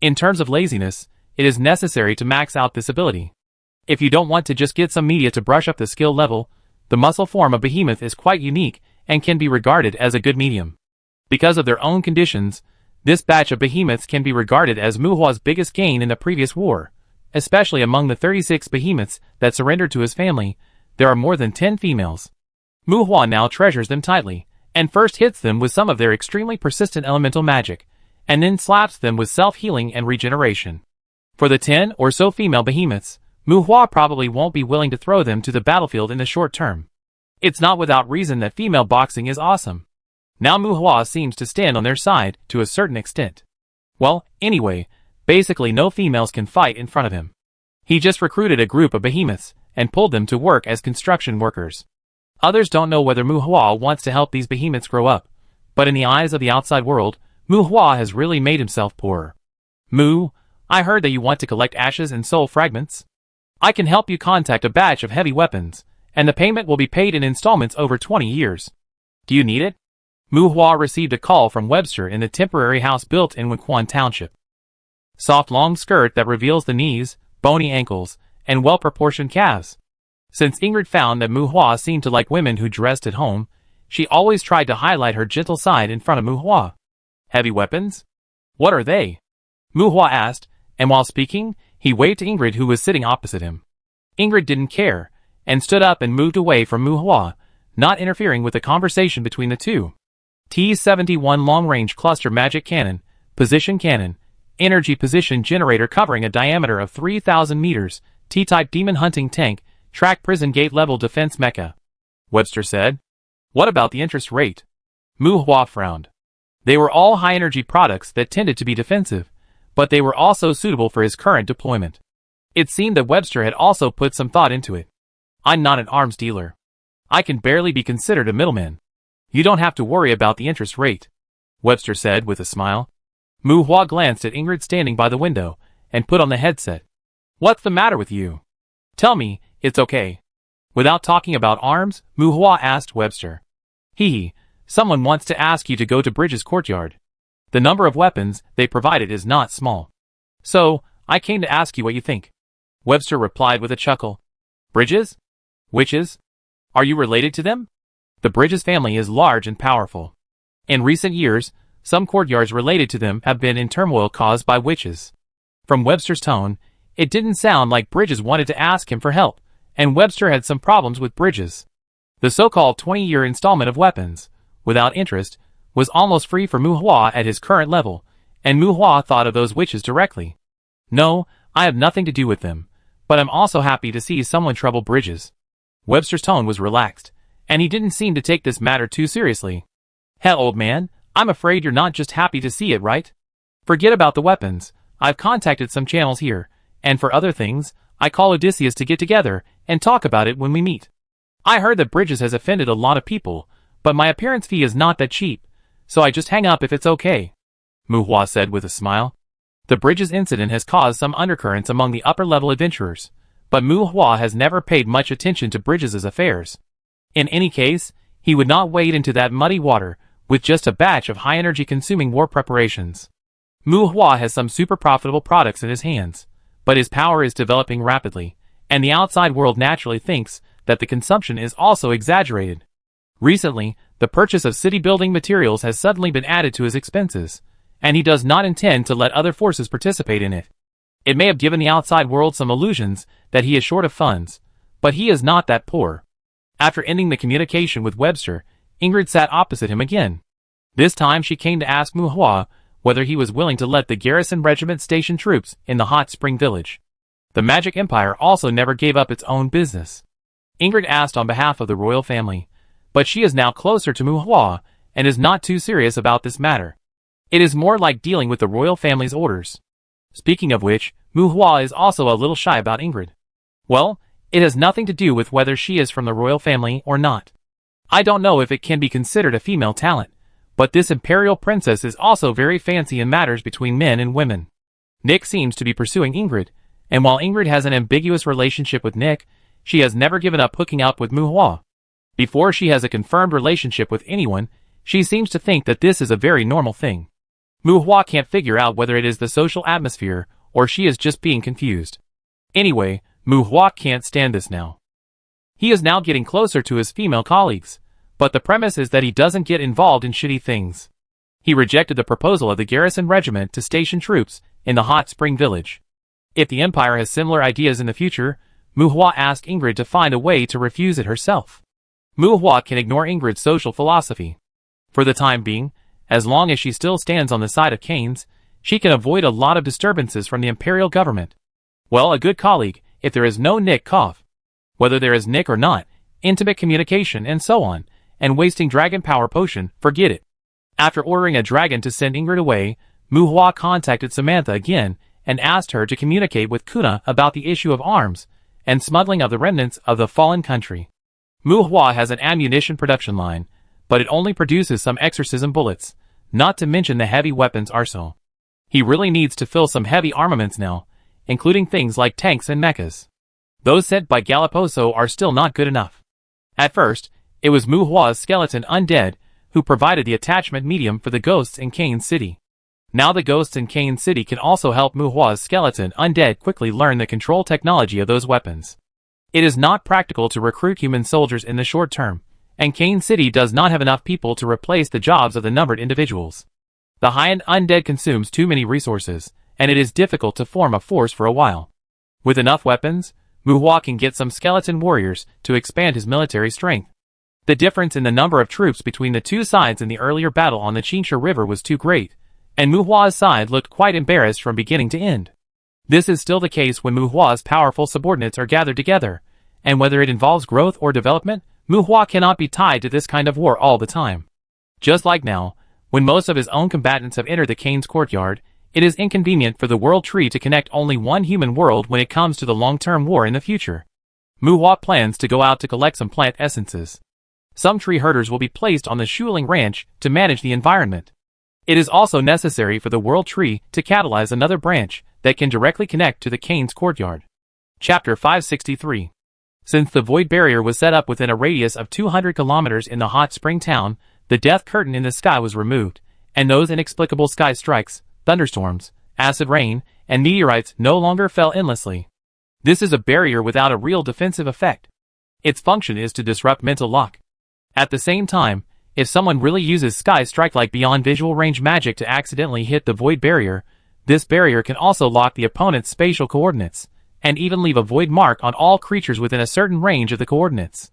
In terms of laziness, it is necessary to max out this ability. If you don't want to just get some media to brush up the skill level, the muscle form of behemoth is quite unique and can be regarded as a good medium. Because of their own conditions, this batch of behemoths can be regarded as Mu Hua's biggest gain in the previous war. Especially among the 36 behemoths that surrendered to his family, there are more than 10 females. Mu Hua now treasures them tightly, and first hits them with some of their extremely persistent elemental magic, and then slaps them with self-healing and regeneration. For the 10 or so female behemoths, Mu Hua probably won't be willing to throw them to the battlefield in the short term. It's not without reason that female boxing is awesome. Now Mu Hua seems to stand on their side to a certain extent. Well, anyway, basically no females can fight in front of him. He just recruited a group of behemoths and pulled them to work as construction workers. Others don't know whether Muhua wants to help these behemoths grow up, but in the eyes of the outside world, Muhua has really made himself poorer. Mu, I heard that you want to collect ashes and soul fragments. I can help you contact a batch of heavy weapons, and the payment will be paid in installments over 20 years. Do you need it? Muhua received a call from Webster in the temporary house built in Wenquan Township. Soft long skirt that reveals the knees, bony ankles, and well-proportioned calves. Since Ingrid found that Muhua seemed to like women who dressed at home, she always tried to highlight her gentle side in front of Muhua. Heavy weapons? What are they? Muhua asked, and while speaking, he waved to Ingrid who was sitting opposite him. Ingrid didn't care, and stood up and moved away from Muhua, not interfering with the conversation between the two. T-71 long-range cluster magic cannon, position cannon, energy position generator covering a diameter of 3,000 meters, T-type demon hunting tank, track prison gate level defense mecha. Webster said. What about the interest rate? Muhua frowned. They were all high-energy products that tended to be defensive, but they were also suitable for his current deployment. It seemed that Webster had also put some thought into it. I'm not an arms dealer. I can barely be considered a middleman. You don't have to worry about the interest rate, Webster said with a smile. Muhua glanced at Ingrid standing by the window, and put on the headset. What's the matter with you? Tell me, it's okay. Without talking about arms, Muhua asked Webster. Someone wants to ask you to go to Bridges' courtyard. The number of weapons they provided is not small. So, I came to ask you what you think. Webster replied with a chuckle. Bridges? Witches? Are you related to them? The Bridges family is large and powerful. In recent years, some courtyards related to them have been in turmoil caused by witches. From Webster's tone, it didn't sound like Bridges wanted to ask him for help, and Webster had some problems with Bridges. The so-called 20-year installment of weapons, without interest, was almost free for Muhua at his current level, and Muhua thought of those witches directly. No, I have nothing to do with them, but I'm also happy to see someone trouble Bridges. Webster's tone was relaxed, and he didn't seem to take this matter too seriously. Hell, old man, I'm afraid you're not just happy to see it, right? Forget about the weapons. I've contacted some channels here, and for other things, I call Odysseus to get together and talk about it when we meet. I heard that Bridges has offended a lot of people, but my appearance fee is not that cheap, so I just hang up if it's okay, Muhua said with a smile. The Bridges incident has caused some undercurrents among the upper-level adventurers, but Muhua has never paid much attention to Bridges' affairs. In any case, he would not wade into that muddy water with just a batch of high-energy consuming war preparations. Muhua has some super profitable products in his hands, but his power is developing rapidly, and the outside world naturally thinks that the consumption is also exaggerated. Recently, the purchase of city-building materials has suddenly been added to his expenses, and he does not intend to let other forces participate in it. It may have given the outside world some illusions that he is short of funds, but he is not that poor. After ending the communication with Webster, Ingrid sat opposite him again. This time she came to ask Muhua whether he was willing to let the garrison regiment station troops in the hot spring village. The Magic Empire also never gave up its own business. Ingrid asked on behalf of the royal family, but she is now closer to Muhua and is not too serious about this matter. It is more like dealing with the royal family's orders. Speaking of which, Muhua is also a little shy about Ingrid. Well, it has nothing to do with whether she is from the royal family or not. I don't know if it can be considered a female talent, but this imperial princess is also very fancy in matters between men and women. Nick seems to be pursuing Ingrid, and while Ingrid has an ambiguous relationship with Nick, she has never given up hooking up with Muhua. Before she has a confirmed relationship with anyone, she seems to think that this is a very normal thing. Muhua can't figure out whether it is the social atmosphere or she is just being confused. Anyway, Muhua can't stand this now. He is now getting closer to his female colleagues, but the premise is that he doesn't get involved in shitty things. He rejected the proposal of the garrison regiment to station troops in the hot spring village. If the Empire has similar ideas in the future, Muhua asked Ingrid to find a way to refuse it herself. Muhua can ignore Ingrid's social philosophy. For the time being, as long as she still stands on the side of Canes, she can avoid a lot of disturbances from the imperial government. Well, a good colleague, if there is no Nick cough. Whether there is Nick or not, intimate communication and so on, and wasting dragon power potion, forget it. After ordering a dragon to send Ingrid away, Muhua contacted Samantha again and asked her to communicate with Kuna about the issue of arms and smuggling of the remnants of the fallen country. Muhua has an ammunition production line, but it only produces some exorcism bullets, not to mention the heavy weapons arsenal. He really needs to fill some heavy armaments now, including things like tanks and mechas. Those sent by Galaposo are still not good enough. At first, it was Muhua's skeleton undead who provided the attachment medium for the ghosts in Kane City. Now the ghosts in Kane City can also help Muhua's skeleton undead quickly learn the control technology of those weapons. It is not practical to recruit human soldiers in the short term, and Kane City does not have enough people to replace the jobs of the numbered individuals. The high-end undead consumes too many resources, and it is difficult to form a force for a while. With enough weapons, Muhua can get some skeleton warriors to expand his military strength. The difference in the number of troops between the two sides in the earlier battle on the Qingsha River was too great, and Muhua's side looked quite embarrassed from beginning to end. This is still the case when Muhua's powerful subordinates are gathered together, and whether it involves growth or development, Muhua cannot be tied to this kind of war all the time. Just like now, when most of his own combatants have entered the Kane's courtyard, it is inconvenient for the World Tree to connect only one human world when it comes to the long-term war in the future. Muhua plans to go out to collect some plant essences. Some tree herders will be placed on the Shuling Ranch to manage the environment. It is also necessary for the World Tree to catalyze another branch that can directly connect to the Kane's courtyard. Chapter 563. Since the void barrier was set up within a radius of 200 kilometers in the hot spring town, the death curtain in the sky was removed, and those inexplicable sky strikes, thunderstorms, acid rain, and meteorites no longer fell endlessly. This is a barrier without a real defensive effect. Its function is to disrupt mental lock. At the same time, if someone really uses Sky Strike-like beyond visual range magic to accidentally hit the void barrier, this barrier can also lock the opponent's spatial coordinates, and even leave a void mark on all creatures within a certain range of the coordinates.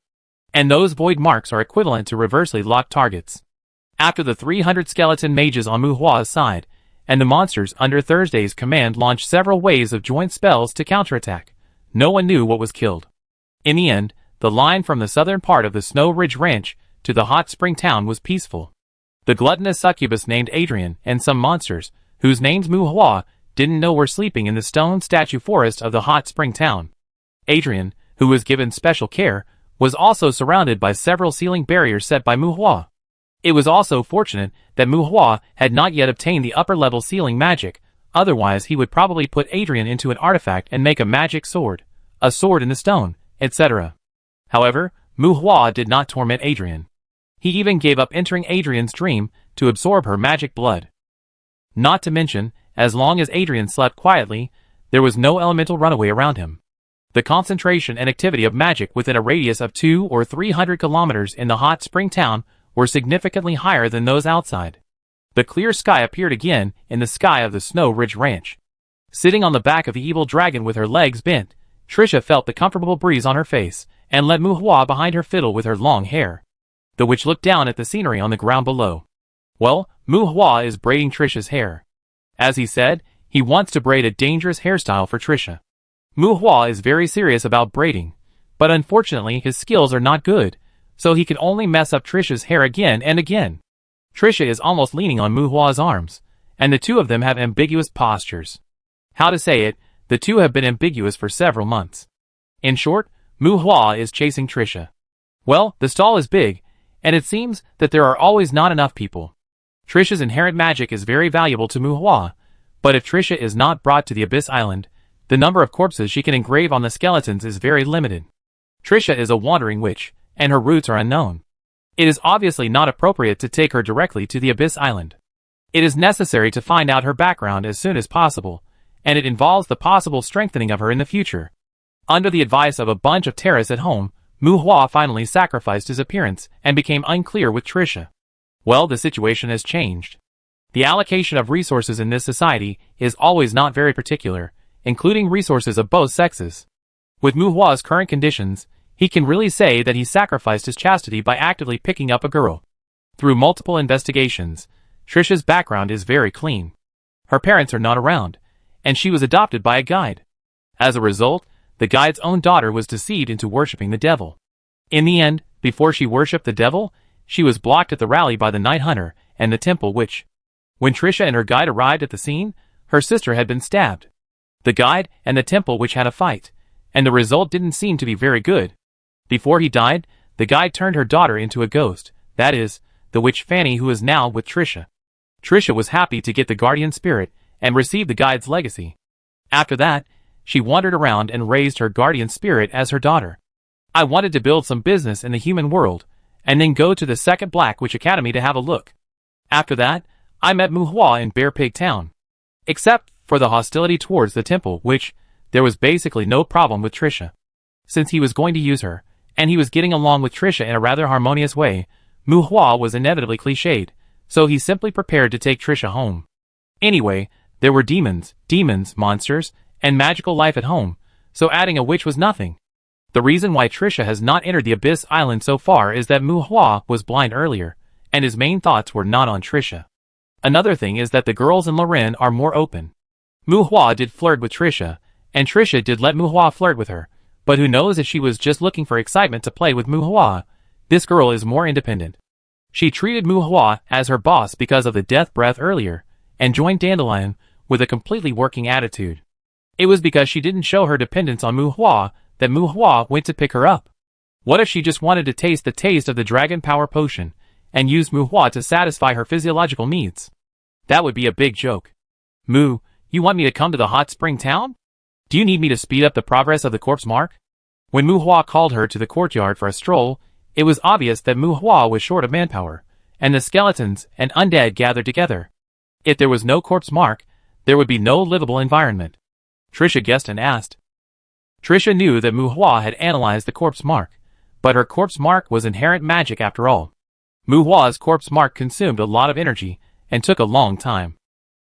And those void marks are equivalent to reversely locked targets. After the 300 skeleton mages on Muhua's side, and the monsters under Thursday's command launched several waves of joint spells to counterattack, no one knew what was killed. In the end, the line from the southern part of the Snow Ridge Ranch to the hot spring town was peaceful. The gluttonous succubus named Adrian and some monsters, whose names Muhua didn't know were sleeping in the stone statue forest of the hot spring town. Adrian, who was given special care, was also surrounded by several ceiling barriers set by Muhua. It was also fortunate that Muhua had not yet obtained the upper-level ceiling magic, otherwise he would probably put Adrian into an artifact and make a magic sword, a sword in the stone, etc. However, Muhua did not torment Adrian. He even gave up entering Adrian's dream to absorb her magic blood. Not to mention, as long as Adrian slept quietly, there was no elemental runaway around him. The concentration and activity of magic within a radius of 200 or 300 kilometers in the hot spring town were significantly higher than those outside. The clear sky appeared again in the sky of the Snow Ridge Ranch. Sitting on the back of the evil dragon with her legs bent, Trisha felt the comfortable breeze on her face and led Muhua behind her fiddle with her long hair. The witch looked down at the scenery on the ground below. Well, Muhua is braiding Trisha's hair. As he said, he wants to braid a dangerous hairstyle for Trisha. Muhua is very serious about braiding, but unfortunately his skills are not good, so he can only mess up Trisha's hair again and again. Trisha is almost leaning on Muhua's arms, and the two of them have ambiguous postures. How to say it, the two have been ambiguous for several months. In short, Muhua is chasing Trisha. Well, the stall is big, and it seems that there are always not enough people. Trisha's inherent magic is very valuable to Muhua, but if Trisha is not brought to the Abyss Island, the number of corpses she can engrave on the skeletons is very limited. Trisha is a wandering witch, and her roots are unknown. It is obviously not appropriate to take her directly to the Abyss Island. It is necessary to find out her background as soon as possible, and it involves the possible strengthening of her in the future. Under the advice of a bunch of terrorists at home, Muhua finally sacrificed his appearance and became unclear with Trisha. Well, the situation has changed. The allocation of resources in this society is always not very particular, including resources of both sexes. With Muhua's current conditions, he can really say that he sacrificed his chastity by actively picking up a girl. Through multiple investigations, Trisha's background is very clean. Her parents are not around, and she was adopted by a guide. As a result, the guide's own daughter was deceived into worshipping the devil. In the end, before she worshipped the devil, she was blocked at the rally by the Night Hunter and the Temple Witch. When Trisha and her guide arrived at the scene, her sister had been stabbed. The guide and the Temple Witch had a fight, and the result didn't seem to be very good. Before he died, the guy turned her daughter into a ghost, that is, the witch Fanny, who is now with Trisha. Trisha was happy to get the guardian spirit and receive the guide's legacy. After that, she wandered around and raised her guardian spirit as her daughter. I wanted to build some business in the human world, and then go to the second Black Witch Academy to have a look. After that, I met Muhua in Bear Pig Town. Except for the hostility towards the temple, which, there was basically no problem with Trisha. Since he was going to use her, and he was getting along with Trisha in a rather harmonious way, Muhua was inevitably cliched, so he simply prepared to take Trisha home. Anyway, there were demons, monsters, and magical life at home, so adding a witch was nothing. The reason why Trisha has not entered the Abyss Island so far is that Muhua was blind earlier, and his main thoughts were not on Trisha. Another thing is that the girls in Loren are more open. Muhua did flirt with Trisha, and Trisha did let Muhua flirt with her, but who knows if she was just looking for excitement to play with Muhua. This girl is more independent. She treated Muhua as her boss because of the death breath earlier, and joined Dandelion with a completely working attitude. It was because she didn't show her dependence on Muhua that Muhua went to pick her up. What if she just wanted to taste the taste of the dragon power potion, and used Muhua to satisfy her physiological needs? That would be a big joke. Mu, you want me to come to the hot spring town? Do you need me to speed up the progress of the corpse mark? When Muhua called her to the courtyard for a stroll, it was obvious that Muhua was short of manpower, and the skeletons and undead gathered together. If there was no corpse mark, there would be no livable environment. Trisha guessed and asked. Trisha knew that Muhua had analyzed the corpse mark, but her corpse mark was inherent magic after all. Muhua's corpse mark consumed a lot of energy and took a long time.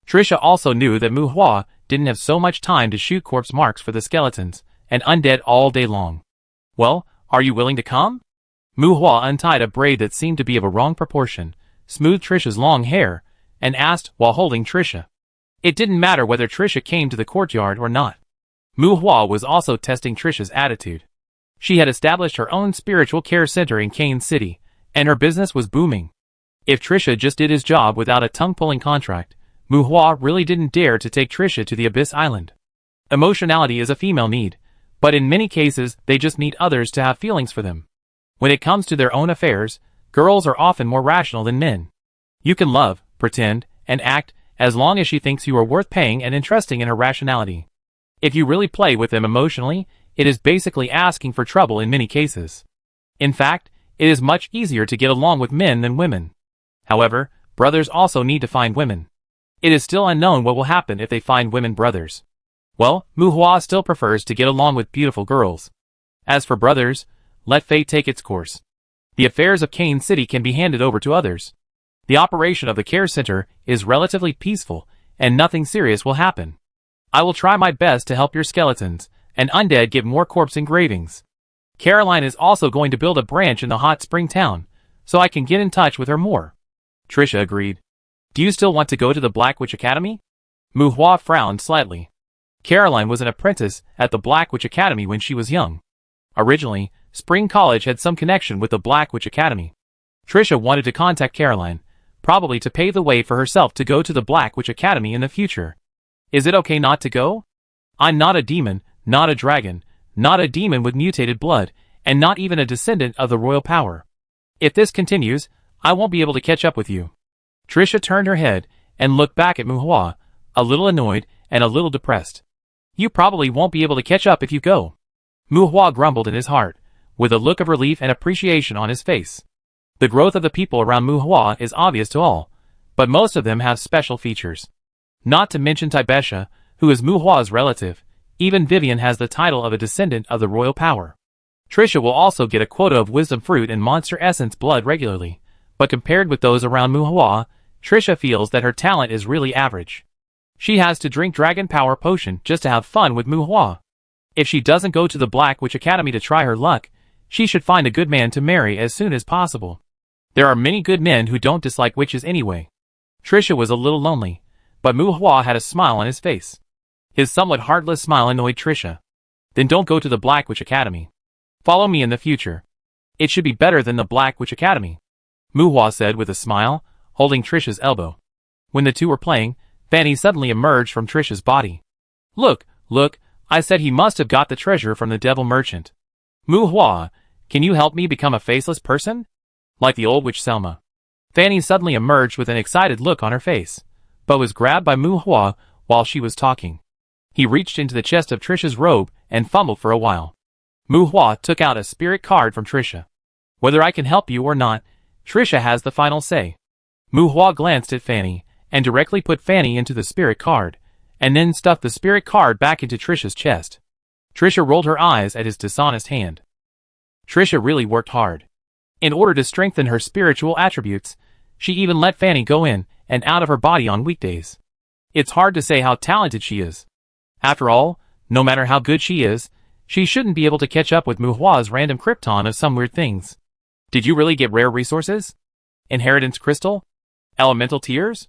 Trisha also knew that Muhua didn't have so much time to shoot corpse marks for the skeletons and undead all day long. Well, are you willing to come? Muhua untied a braid that seemed to be of a wrong proportion, smoothed Trisha's long hair, and asked while holding Trisha. It didn't matter whether Trisha came to the courtyard or not. Muhua was also testing Trisha's attitude. She had established her own spiritual care center in Kane City, and her business was booming. If Trisha just did his job without a tongue-pulling contract, Muhua really didn't dare to take Trisha to the Abyss Island. Emotionality is a female need, but in many cases they just need others to have feelings for them. When it comes to their own affairs, girls are often more rational than men. You can love, pretend, and act as long as she thinks you are worth paying and entrusting in her rationality. If you really play with them emotionally, it is basically asking for trouble in many cases. In fact, it is much easier to get along with men than women. However, brothers also need to find women. It is still unknown what will happen if they find women brothers. Well, Muhua still prefers to get along with beautiful girls. As for brothers, let fate take its course. The affairs of Kane City can be handed over to others. The operation of the care center is relatively peaceful, and nothing serious will happen. I will try my best to help your skeletons, and undead get more corpse engravings. Caroline is also going to build a branch in the hot spring town, so I can get in touch with her more. Trisha agreed. Do you still want to go to the Black Witch Academy? Muhua frowned slightly. Caroline was an apprentice at the Black Witch Academy when she was young. Originally, Spring College had some connection with the Black Witch Academy. Trisha wanted to contact Caroline, probably to pave the way for herself to go to the Black Witch Academy in the future. Is it okay not to go? I'm not a demon, not a dragon, not a demon with mutated blood, and not even a descendant of the royal power. If this continues, I won't be able to catch up with you. Trisha turned her head and looked back at Muhua, a little annoyed and a little depressed. You probably won't be able to catch up if you go. Muhua grumbled in his heart, with a look of relief and appreciation on his face. The growth of the people around Muhua is obvious to all, but most of them have special features. Not to mention Tibesha, who is Muhua's relative. Even Vivian has the title of a descendant of the royal power. Trisha will also get a quota of wisdom fruit and monster essence blood regularly, but compared with those around Muhua, Trisha feels that her talent is really average. She has to drink dragon power potion just to have fun with Muhua. If she doesn't go to the Black Witch Academy to try her luck, she should find a good man to marry as soon as possible. There are many good men who don't dislike witches anyway. Trisha was a little lonely, but Muhua had a smile on his face. His somewhat heartless smile annoyed Trisha. Then don't go to the Black Witch Academy. Follow me in the future. It should be better than the Black Witch Academy, Muhua said with a smile, holding Trisha's elbow. When the two were playing, Fanny suddenly emerged from Trisha's body. Look, I said he must have got the treasure from the devil merchant. Muhua, Can you help me become a faceless person? Like the old witch Selma. Fanny suddenly emerged with an excited look on her face, but was grabbed by Mu Hua while she was talking. He reached into the chest of Trisha's robe and fumbled for a while. Mu Hua took out a spirit card from Trisha. Whether I can help you or not, Trisha has the final say. Mu Hua glanced at Fanny and directly put Fanny into the spirit card, and then stuffed the spirit card back into Trisha's chest. Trisha rolled her eyes at his dishonest hand. Trisha really worked hard. In order to strengthen her spiritual attributes, she even let Fanny go in and out of her body on weekdays. It's hard to say how talented she is. After all, no matter how good she is, she shouldn't be able to catch up with Mu Hua's random krypton of some weird things. Did you really get rare resources? Inheritance crystal? Elemental tears?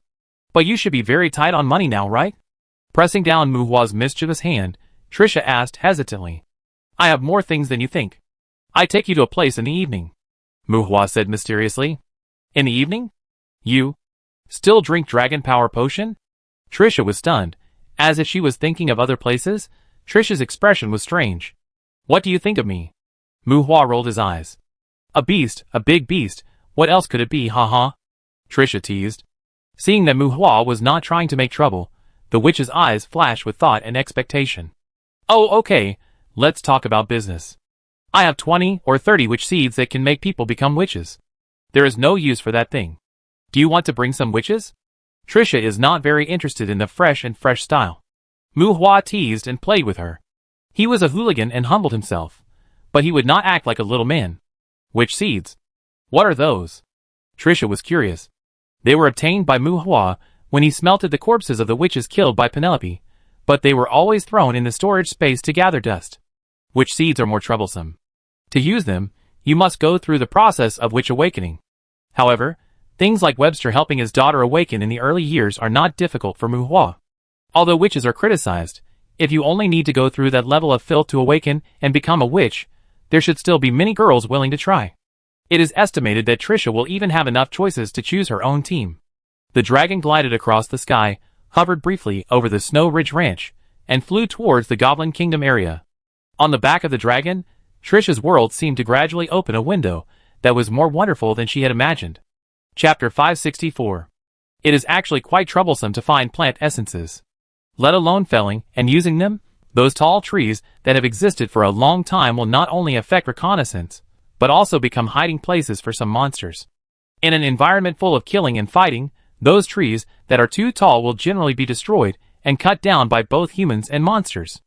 But you should be very tight on money now, right? Pressing down Mu Hua's mischievous hand, Trisha asked hesitantly. I have more things than you think. I take you to a place in the evening. Mu Hua said mysteriously. In the evening? You still drink dragon power potion? Trisha was stunned. As if she was thinking of other places, Trisha's expression was strange. What do you think of me? Mu Hua rolled his eyes. A beast, a big beast, what else could it be, haha? Trisha teased. Seeing that Mu Hua was not trying to make trouble, the witch's eyes flashed with thought and expectation. Oh, okay, let's talk about business. I have 20 or 30 witch seeds that can make people become witches. There is no use for that thing. Do you want to bring some witches? Trisha is not very interested in the fresh style. Mu Hua teased and played with her. He was a hooligan and humbled himself, but he would not act like a little man. Witch seeds? What are those? Trisha was curious. They were obtained by Mu Hua when he smelted the corpses of the witches killed by Penelope, but they were always thrown in the storage space to gather dust. Witch seeds are more troublesome. To use them, you must go through the process of witch awakening. However, things like Webster helping his daughter awaken in the early years are not difficult for Mu Hua. Although witches are criticized, if you only need to go through that level of filth to awaken and become a witch, there should still be many girls willing to try. It is estimated that Trisha will even have enough choices to choose her own team. The dragon glided across the sky, hovered briefly over the Snow Ridge Ranch, and flew towards the Goblin Kingdom area. On the back of the dragon, Trisha's world seemed to gradually open a window that was more wonderful than she had imagined. Chapter 564. It is actually quite troublesome to find plant essences. Let alone felling and using them. Those tall trees that have existed for a long time will not only affect reconnaissance, but also become hiding places for some monsters. In an environment full of killing and fighting, those trees that are too tall will generally be destroyed and cut down by both humans and monsters.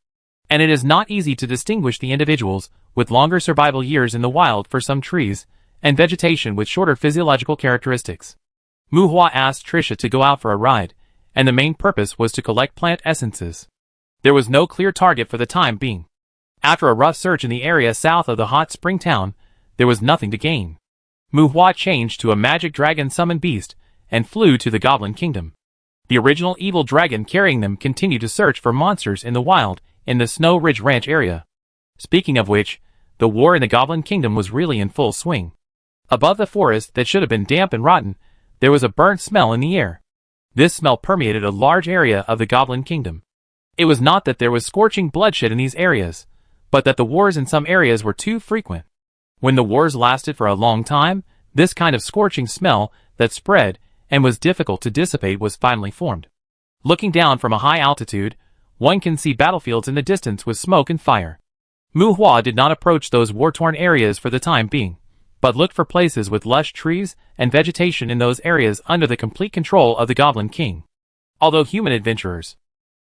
And it is not easy to distinguish the individuals with longer survival years in the wild for some trees, and vegetation with shorter physiological characteristics. Mu Hua asked Trisha to go out for a ride, and the main purpose was to collect plant essences. There was no clear target for the time being. After a rough search in the area south of the hot spring town, there was nothing to gain. Mu Hua changed to a magic dragon summoned beast and flew to the Goblin Kingdom. The original evil dragon carrying them continued to search for monsters in the wild in the Snow Ridge Ranch area. Speaking of which, the war in the Goblin Kingdom was really in full swing. Above the forest that should have been damp and rotten, there was a burnt smell in the air. This smell permeated a large area of the Goblin Kingdom. It was not that there was scorching bloodshed in these areas, but that the wars in some areas were too frequent. When the wars lasted for a long time, this kind of scorching smell that spread and was difficult to dissipate was finally formed. Looking down from a high altitude, one can see battlefields in the distance with smoke and fire. Mu Hua did not approach those war-torn areas for the time being, but looked for places with lush trees and vegetation in those areas under the complete control of the Goblin King. Although human adventurers.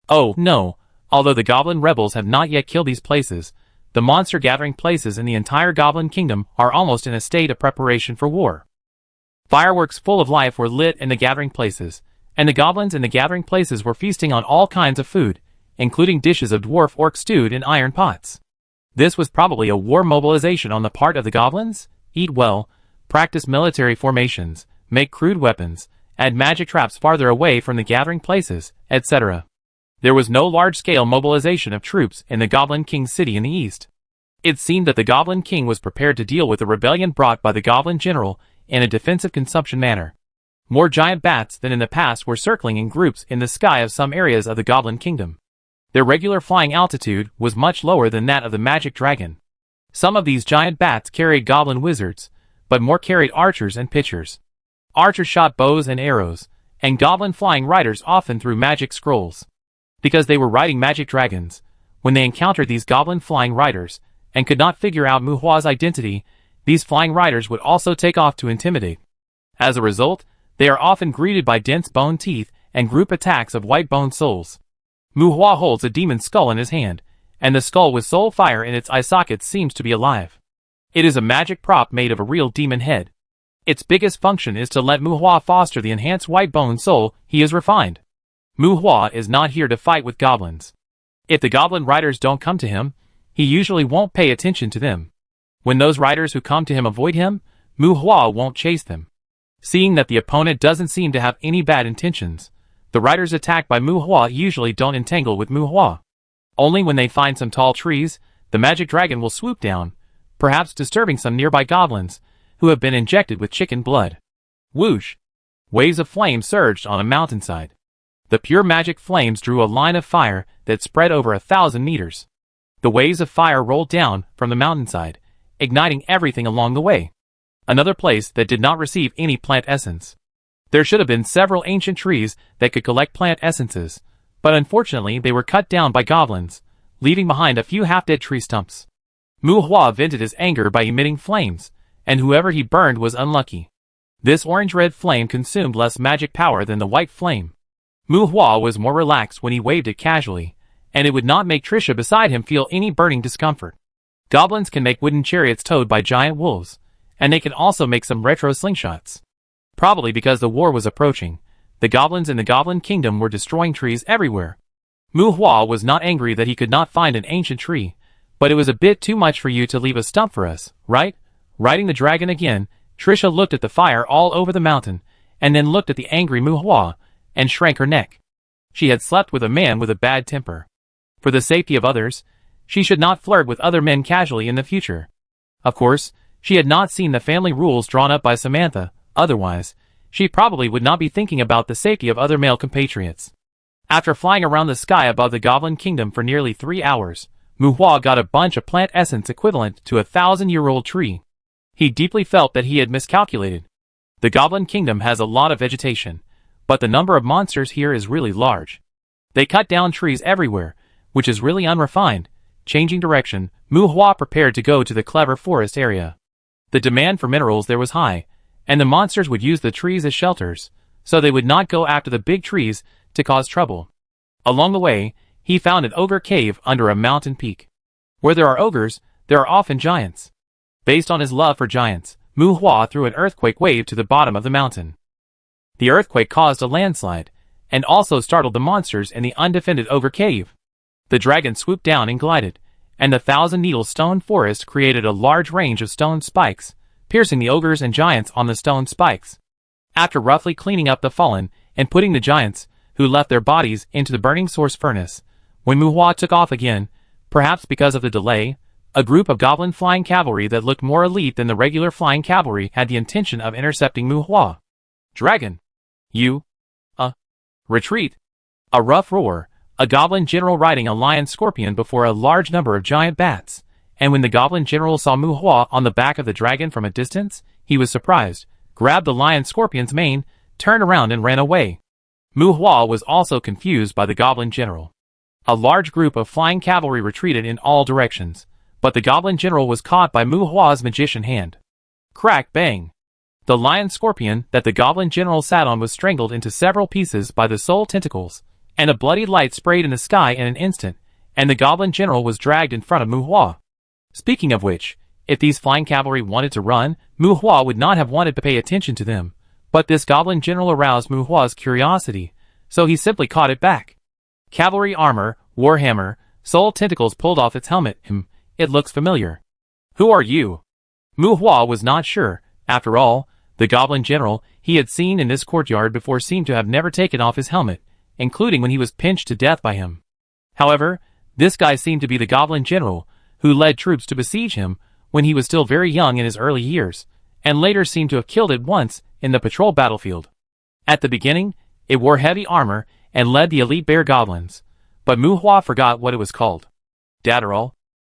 Oh, no, although the Goblin rebels have not yet killed these places, the monster-gathering places in the entire Goblin Kingdom are almost in a state of preparation for war. Fireworks full of life were lit in the gathering places, and the goblins in the gathering places were feasting on all kinds of food, including dishes of dwarf orc stewed in iron pots. This was probably a war mobilization on the part of the goblins. Eat well, practice military formations, make crude weapons, add magic traps farther away from the gathering places, etc. There was no large-scale mobilization of troops in the Goblin King's city in the east. It seemed that the Goblin King was prepared to deal with the rebellion brought by the Goblin General in a defensive consumption manner. More giant bats than in the past were circling in groups in the sky of some areas of the Goblin Kingdom. Their regular flying altitude was much lower than that of the magic dragon. Some of these giant bats carried goblin wizards, but more carried archers and pitchers. Archers shot bows and arrows, and goblin flying riders often threw magic scrolls. Because they were riding magic dragons, when they encountered these goblin flying riders, and could not figure out Muhua's identity, these flying riders would also take off to intimidate. As a result, they are often greeted by dense bone teeth and group attacks of white bone souls. Muhua holds a demon skull in his hand, and the skull with soul fire in its eye sockets seems to be alive. It is a magic prop made of a real demon head. Its biggest function is to let Muhua foster the enhanced white bone soul he has refined. Muhua is not here to fight with goblins. If the goblin riders don't come to him, he usually won't pay attention to them. When those riders who come to him avoid him, Muhua won't chase them. Seeing that the opponent doesn't seem to have any bad intentions, the riders attacked by Muhua usually don't entangle with Muhua. Only when they find some tall trees, the magic dragon will swoop down, perhaps disturbing some nearby goblins, who have been injected with chicken blood. Whoosh! Waves of flame surged on a mountainside. The pure magic flames drew a line of fire that spread over 1,000 meters. The waves of fire rolled down from the mountainside, igniting everything along the way. Another place that did not receive any plant essence. There should have been several ancient trees that could collect plant essences, but unfortunately they were cut down by goblins, leaving behind a few half-dead tree stumps. Muhua vented his anger by emitting flames, and whoever he burned was unlucky. This orange-red flame consumed less magic power than the white flame. Muhua was more relaxed when he waved it casually, and it would not make Trisha beside him feel any burning discomfort. Goblins can make wooden chariots towed by giant wolves, and they can also make some retro slingshots. Probably because the war was approaching, the goblins in the Goblin Kingdom were destroying trees everywhere. Muhua was not angry that he could not find an ancient tree, but it was a bit too much for you to leave a stump for us, right? Riding the dragon again, Trisha looked at the fire all over the mountain, and then looked at the angry Muhua, and shrank her neck. She had slept with a man with a bad temper. For the safety of others, she should not flirt with other men casually in the future. Of course, she had not seen the family rules drawn up by Samantha, otherwise, she probably would not be thinking about the safety of other male compatriots. After flying around the sky above the Goblin Kingdom for nearly 3 hours, Muhua got a bunch of plant essence equivalent to a 1,000-year-old tree. He deeply felt that he had miscalculated. The Goblin Kingdom has a lot of vegetation, but the number of monsters here is really large. They cut down trees everywhere, which is really unrefined. Changing direction, Muhua prepared to go to the clever forest area. The demand for minerals there was high, and the monsters would use the trees as shelters, so they would not go after the big trees to cause trouble. Along the way, he found an ogre cave under a mountain peak. Where there are ogres, there are often giants. Based on his love for giants, Muhua threw an earthquake wave to the bottom of the mountain. The earthquake caused a landslide, and also startled the monsters in the undefended ogre cave. The dragon swooped down and glided, and the 1,000-needle stone forest created a large range of stone spikes, piercing the ogres and giants on the stone spikes. After roughly cleaning up the fallen and putting the giants, who left their bodies, into the burning source furnace, when Muhua took off again, perhaps because of the delay, a group of goblin flying cavalry that looked more elite than the regular flying cavalry had the intention of intercepting Muhua. Dragon! You! Retreat! A rough roar, a goblin general riding a lion scorpion before a large number of giant bats, and when the goblin general saw Muhua on the back of the dragon from a distance, he was surprised, grabbed the lion scorpion's mane, turned around and ran away. Muhua was also confused by the goblin general. A large group of flying cavalry retreated in all directions, but the goblin general was caught by Muhua's magician hand. Crack bang! The lion scorpion that the goblin general sat on was strangled into several pieces by the soul tentacles, and a bloody light sprayed in the sky in an instant, and the goblin general was dragged in front of Muhua. Speaking of which, if these flying cavalry wanted to run, Muhua would not have wanted to pay attention to them, but this goblin general aroused Muhua's curiosity, so he simply caught it back. Cavalry armor, warhammer, soul tentacles pulled off its helmet. It looks familiar. Who are you? Muhua was not sure. After all, the goblin general he had seen in this courtyard before seemed to have never taken off his helmet, including when he was pinched to death by him. However, this guy seemed to be the goblin general, who led troops to besiege him when he was still very young in his early years, and later seemed to have killed it once in the patrol battlefield. At the beginning, it wore heavy armor and led the elite bear goblins, but Muhua forgot what it was called. Dadarol,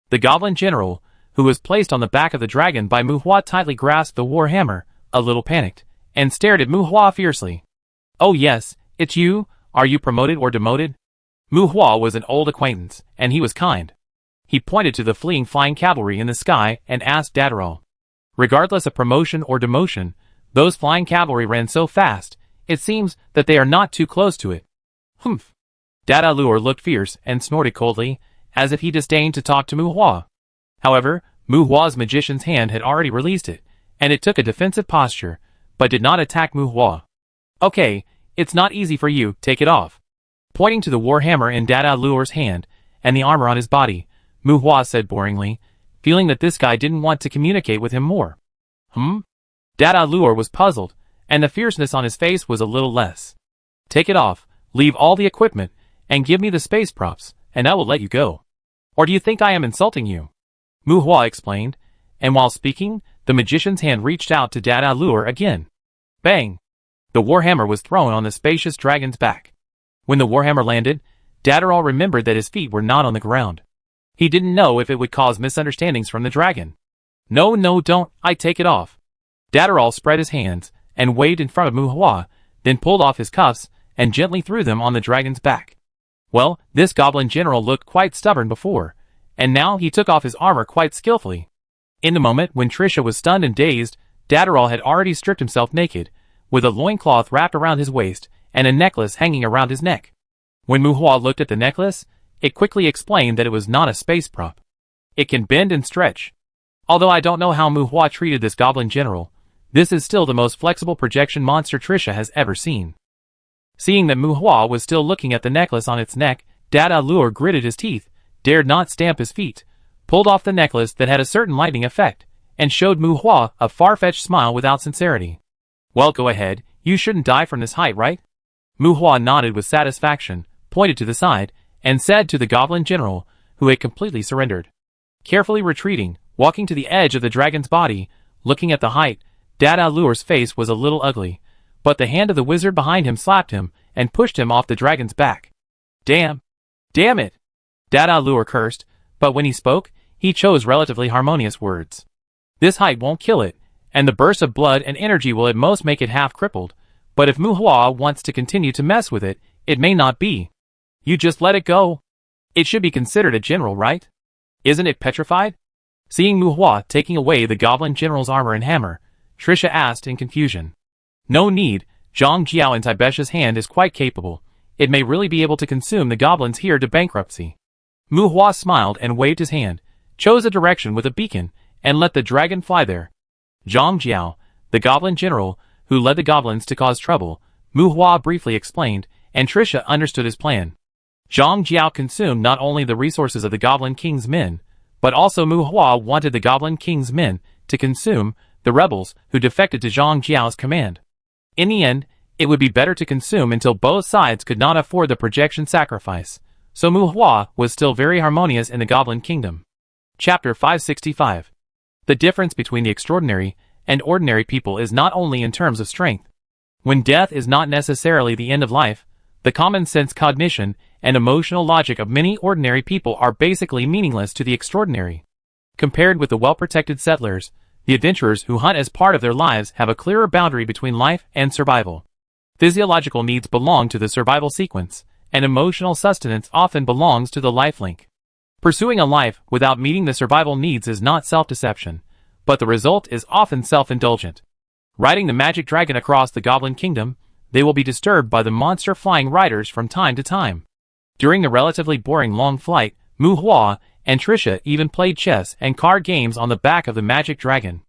the goblin general, who was placed on the back of the dragon by Mu Hua, tightly grasped the war hammer, a little panicked, and stared at Mu Hua fiercely. "Oh yes, it's you. Are you promoted or demoted?" Mu Hua was an old acquaintance, and he was kind. He pointed to the fleeing flying cavalry in the sky and asked Dadarol. Regardless of promotion or demotion, those flying cavalry ran so fast, it seems that they are not too close to it. Humph. Dadarol looked fierce and snorted coldly, as if he disdained to talk to Mu Hua. However, Mu Hua's magician's hand had already released it, and it took a defensive posture, but did not attack Mu Hua. "Okay, it's not easy for you, take it off." Pointing to the war hammer in Dadarol's hand, and the armor on his body, Mu Hua said boringly, feeling that this guy didn't want to communicate with him more. Dadarol was puzzled, and the fierceness on his face was a little less. "Take it off, leave all the equipment, and give me the space props, and I will let you go. Or do you think I am insulting you?" Mu Hua explained, and while speaking, the magician's hand reached out to Dadarol again. Bang! The warhammer was thrown on the spacious dragon's back. When the warhammer landed, Dadarol remembered that his feet were not on the ground. He didn't know if it would cause misunderstandings from the dragon. "No, don't, I take it off." Dadarol spread his hands and waved in front of Mu Hua, then pulled off his cuffs and gently threw them on the dragon's back. Well, this goblin general looked quite stubborn before, and now he took off his armor quite skillfully. In the moment when Trisha was stunned and dazed, Dadarol had already stripped himself naked, with a loincloth wrapped around his waist and a necklace hanging around his neck. When Mu Hua looked at the necklace, it quickly explained that it was not a space prop. It can bend and stretch. Although I don't know how Mu Hua treated this goblin general, this is still the most flexible projection monster Trisha has ever seen. Seeing that Mu Hua was still looking at the necklace on its neck, Dadarol gritted his teeth, dared not stamp his feet, pulled off the necklace that had a certain lightning effect, and showed Mu Hua a far-fetched smile without sincerity. "Well, go ahead, you shouldn't die from this height, right?" Mu Hua nodded with satisfaction, pointed to the side, and said to the goblin general, who had completely surrendered. Carefully retreating, walking to the edge of the dragon's body, looking at the height, Dadarol's face was a little ugly, but the hand of the wizard behind him slapped him and pushed him off the dragon's back. Damn it! Dadarol cursed, but when he spoke, he chose relatively harmonious words. "This height won't kill it, and the burst of blood and energy will at most make it half crippled, but if Mu Hua wants to continue to mess with it, it may not be. You just let it go. It should be considered a general, right? Isn't it petrified?" Seeing Mu Hua taking away the goblin general's armor and hammer, Trisha asked in confusion. "No need, Zhang Jiao in Taibesha's hand is quite capable. It may really be able to consume the goblins here to bankruptcy." Mu Hua smiled and waved his hand, chose a direction with a beacon, and let the dragon fly there. Zhang Jiao, the goblin general, who led the goblins to cause trouble, Mu Hua briefly explained, and Trisha understood his plan. Zhang Jiao consumed not only the resources of the Goblin King's men, but also Mu Hua wanted the Goblin King's men to consume the rebels who defected to Zhang Jiao's command. In the end, it would be better to consume until both sides could not afford the projection sacrifice, so Mu Hua was still very harmonious in the Goblin Kingdom. Chapter 565. The difference between the extraordinary and ordinary people is not only in terms of strength. When death is not necessarily the end of life, the common sense cognition and emotional logic of many ordinary people are basically meaningless to the extraordinary. Compared with the well-protected settlers, the adventurers who hunt as part of their lives have a clearer boundary between life and survival. Physiological needs belong to the survival sequence, and emotional sustenance often belongs to the life link. Pursuing a life without meeting the survival needs is not self-deception, but the result is often self-indulgent. Riding the magic dragon across the Goblin Kingdom, they will be disturbed by the monster flying riders from time to time. During the relatively boring long flight, Mu Hua and Trisha even played chess and card games on the back of the magic dragon.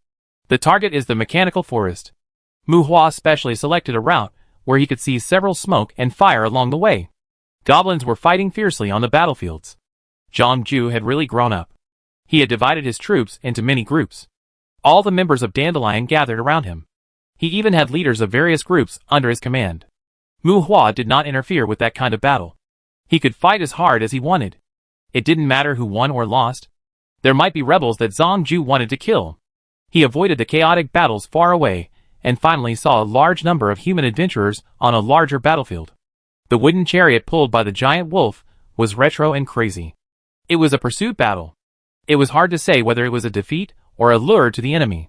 The target is the mechanical forest. Mu Hua specially selected a route where he could see several smoke and fire along the way. Goblins were fighting fiercely on the battlefields. Zhang Ju had really grown up. He had divided his troops into many groups. All the members of Dandelion gathered around him. He even had leaders of various groups under his command. Mu Hua did not interfere with that kind of battle. He could fight as hard as he wanted. It didn't matter who won or lost. There might be rebels that Zhang Ju wanted to kill. He avoided the chaotic battles far away, and finally saw a large number of human adventurers on a larger battlefield. The wooden chariot pulled by the giant wolf was retro and crazy. It was a pursuit battle. It was hard to say whether it was a defeat or a lure to the enemy.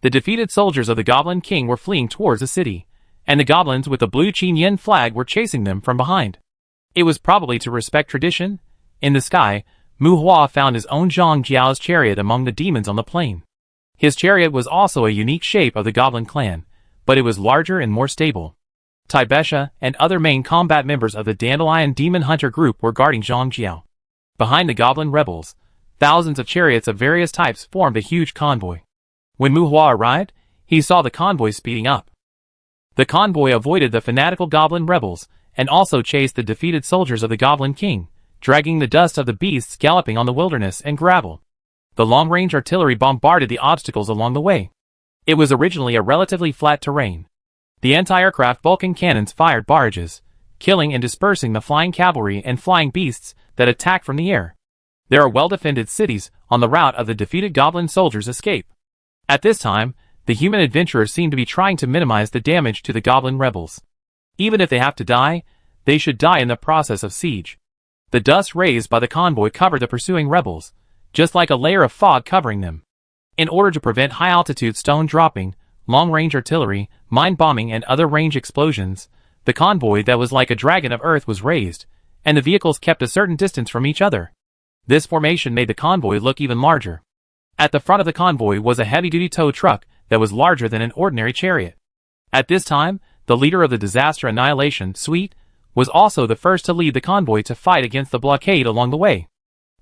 The defeated soldiers of the Goblin King were fleeing towards the city, and the goblins with the blue Qin Yin flag were chasing them from behind. It was probably to respect tradition. In the sky, Mu Hua found his own Zhang Jiao's chariot among the demons on the plain. His chariot was also a unique shape of the Goblin clan, but it was larger and more stable. Taibesha and other main combat members of the Dandelion Demon Hunter group were guarding Zhang Jiao. Behind the Goblin rebels, thousands of chariots of various types formed a huge convoy. When Mu Hua arrived, he saw the convoy speeding up. The convoy avoided the fanatical Goblin rebels, and also chased the defeated soldiers of the Goblin King, dragging the dust of the beasts galloping on the wilderness and gravel. The long-range artillery bombarded the obstacles along the way. It was originally a relatively flat terrain. The anti-aircraft Vulcan cannons fired barrages, killing and dispersing the flying cavalry and flying beasts that attacked from the air. There are well-defended cities on the route of the defeated Goblin soldiers' escape. At this time, the human adventurers seem to be trying to minimize the damage to the Goblin rebels. Even if they have to die, they should die in the process of siege. The dust raised by the convoy covered the pursuing rebels, just like a layer of fog covering them. In order to prevent high-altitude stone dropping, long-range artillery, mine bombing and other range explosions, the convoy that was like a dragon of earth was raised, and the vehicles kept a certain distance from each other. This formation made the convoy look even larger. At the front of the convoy was a heavy-duty tow truck that was larger than an ordinary chariot. At this time, the leader of the Disaster Annihilation Suite was also the first to lead the convoy to fight against the blockade along the way.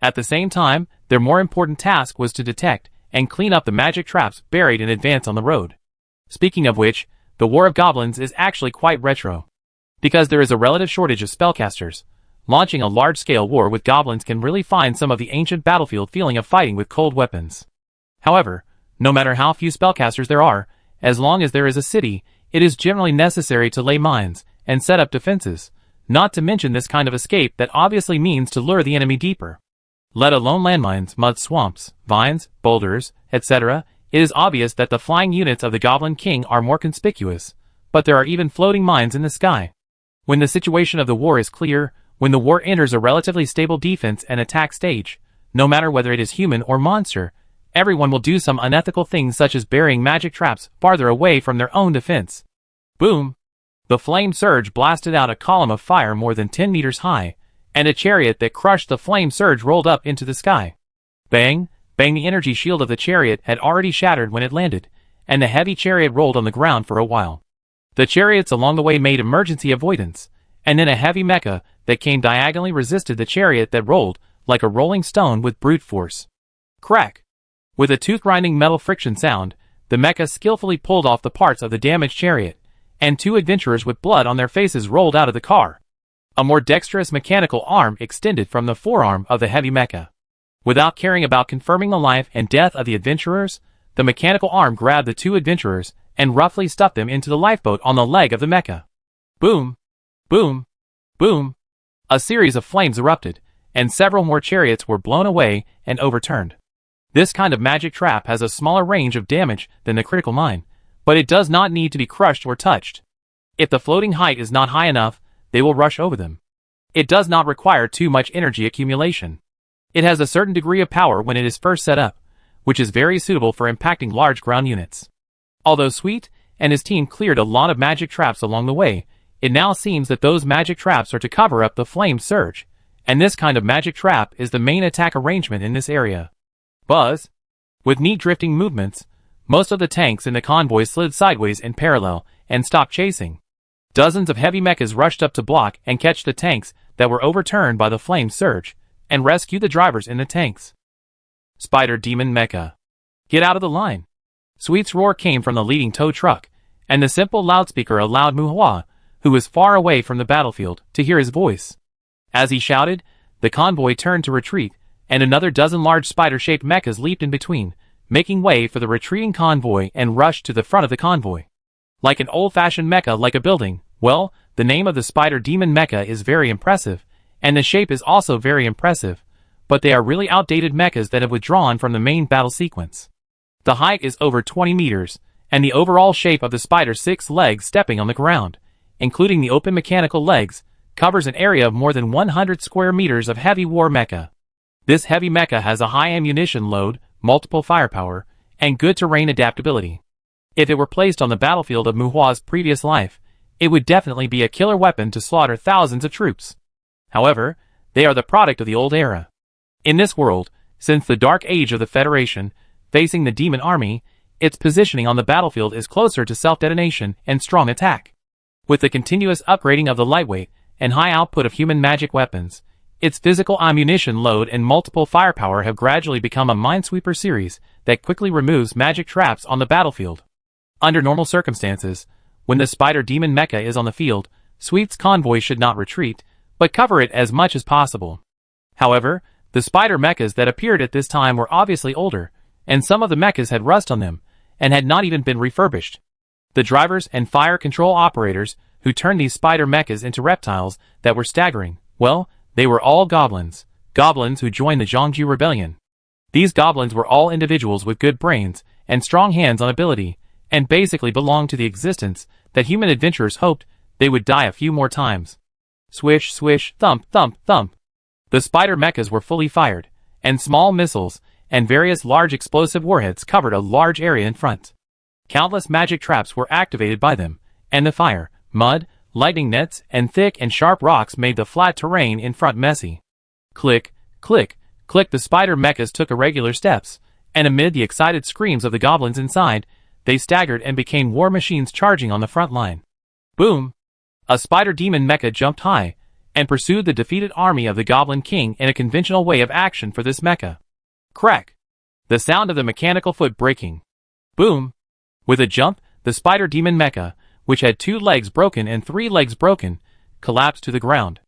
At the same time, their more important task was to detect and clean up the magic traps buried in advance on the road. Speaking of which, the War of Goblins is actually quite retro. Because there is a relative shortage of spellcasters, launching a large-scale war with goblins can really find some of the ancient battlefield feeling of fighting with cold weapons. However, no matter how few spellcasters there are, as long as there is a city, it is generally necessary to lay mines and set up defenses, not to mention this kind of escape that obviously means to lure the enemy deeper. Let alone landmines, mud swamps, vines, boulders, etc., it is obvious that the flying units of the Goblin King are more conspicuous, but there are even floating mines in the sky. When the situation of the war is clear, when the war enters a relatively stable defense and attack stage, no matter whether it is human or monster, everyone will do some unethical things such as burying magic traps farther away from their own defense. Boom! The flame surge blasted out a column of fire more than 10 meters high, and a chariot that crushed the flame surge rolled up into the sky. Bang! Bang! The energy shield of the chariot had already shattered when it landed, and the heavy chariot rolled on the ground for a while. The chariots along the way made emergency avoidance, and then a heavy mecha that came diagonally resisted the chariot that rolled like a rolling stone with brute force. Crack! With a tooth-grinding metal friction sound, the mecha skillfully pulled off the parts of the damaged chariot, and two adventurers with blood on their faces rolled out of the car. A more dexterous mechanical arm extended from the forearm of the heavy mecha. Without caring about confirming the life and death of the adventurers, the mechanical arm grabbed the two adventurers and roughly stuffed them into the lifeboat on the leg of the mecha. Boom! Boom! Boom! A series of flames erupted, and several more chariots were blown away and overturned. This kind of magic trap has a smaller range of damage than the critical mine, but it does not need to be crushed or touched. If the floating height is not high enough, they will rush over them. It does not require too much energy accumulation. It has a certain degree of power when it is first set up, which is very suitable for impacting large ground units. Although Sweet and his team cleared a lot of magic traps along the way, it now seems that those magic traps are to cover up the flame surge, and this kind of magic trap is the main attack arrangement in this area. Buzz! With neat drifting movements, most of the tanks in the convoy slid sideways in parallel and stopped chasing. Dozens of heavy mechas rushed up to block and catch the tanks that were overturned by the flame surge, and rescue the drivers in the tanks. Spider Demon Mecha. Get out of the line! Sweet's roar came from the leading tow truck, and the simple loudspeaker allowed Mu Hua, who was far away from the battlefield, to hear his voice. As he shouted, the convoy turned to retreat, and another dozen large spider-shaped mechas leaped in between, making way for the retreating convoy and rushed to the front of the convoy. Like an old-fashioned mecha like a building, well, the name of the Spider Demon Mecha is very impressive, and the shape is also very impressive, but they are really outdated mechas that have withdrawn from the main battle sequence. The height is over 20 meters, and the overall shape of the spider's 6 legs stepping on the ground, including the open mechanical legs, covers an area of more than 100 square meters of heavy war mecha. This heavy mecha has a high ammunition load, multiple firepower, and good terrain adaptability. If it were placed on the battlefield of Muhua's previous life, it would definitely be a killer weapon to slaughter thousands of troops. However, they are the product of the old era. In this world, since the dark age of the Federation, facing the demon army, its positioning on the battlefield is closer to self-detonation and strong attack. With the continuous upgrading of the lightweight and high output of human magic weapons, its physical ammunition load and multiple firepower have gradually become a minesweeper series that quickly removes magic traps on the battlefield. Under normal circumstances, when the Spider Demon Mecha is on the field, Sweet's convoy should not retreat, but cover it as much as possible. However, the Spider Mechas that appeared at this time were obviously older, and some of the mechas had rust on them, and had not even been refurbished. The drivers and fire control operators who turned these Spider Mechas into reptiles that were staggering, well, they were all goblins who joined the Zhongju Rebellion. These goblins were all individuals with good brains and strong hands-on ability, and basically belonged to the existence that human adventurers hoped they would die a few more times. Swish, swish, thump, thump, thump. The Spider Mechas were fully fired, and small missiles and various large explosive warheads covered a large area in front. Countless magic traps were activated by them, and the fire, mud, lightning nets, and thick and sharp rocks made the flat terrain in front messy. Click, click, click. The Spider Mechas took irregular steps, and amid the excited screams of the goblins inside, they staggered and became war machines charging on the front line. Boom! A Spider Demon Mecha jumped high, and pursued the defeated army of the Goblin King in a conventional way of action for this mecha. Crack! The sound of the mechanical foot breaking. Boom! With a jump, the Spider Demon Mecha, which had 2 legs broken and 3 legs broken, collapsed to the ground.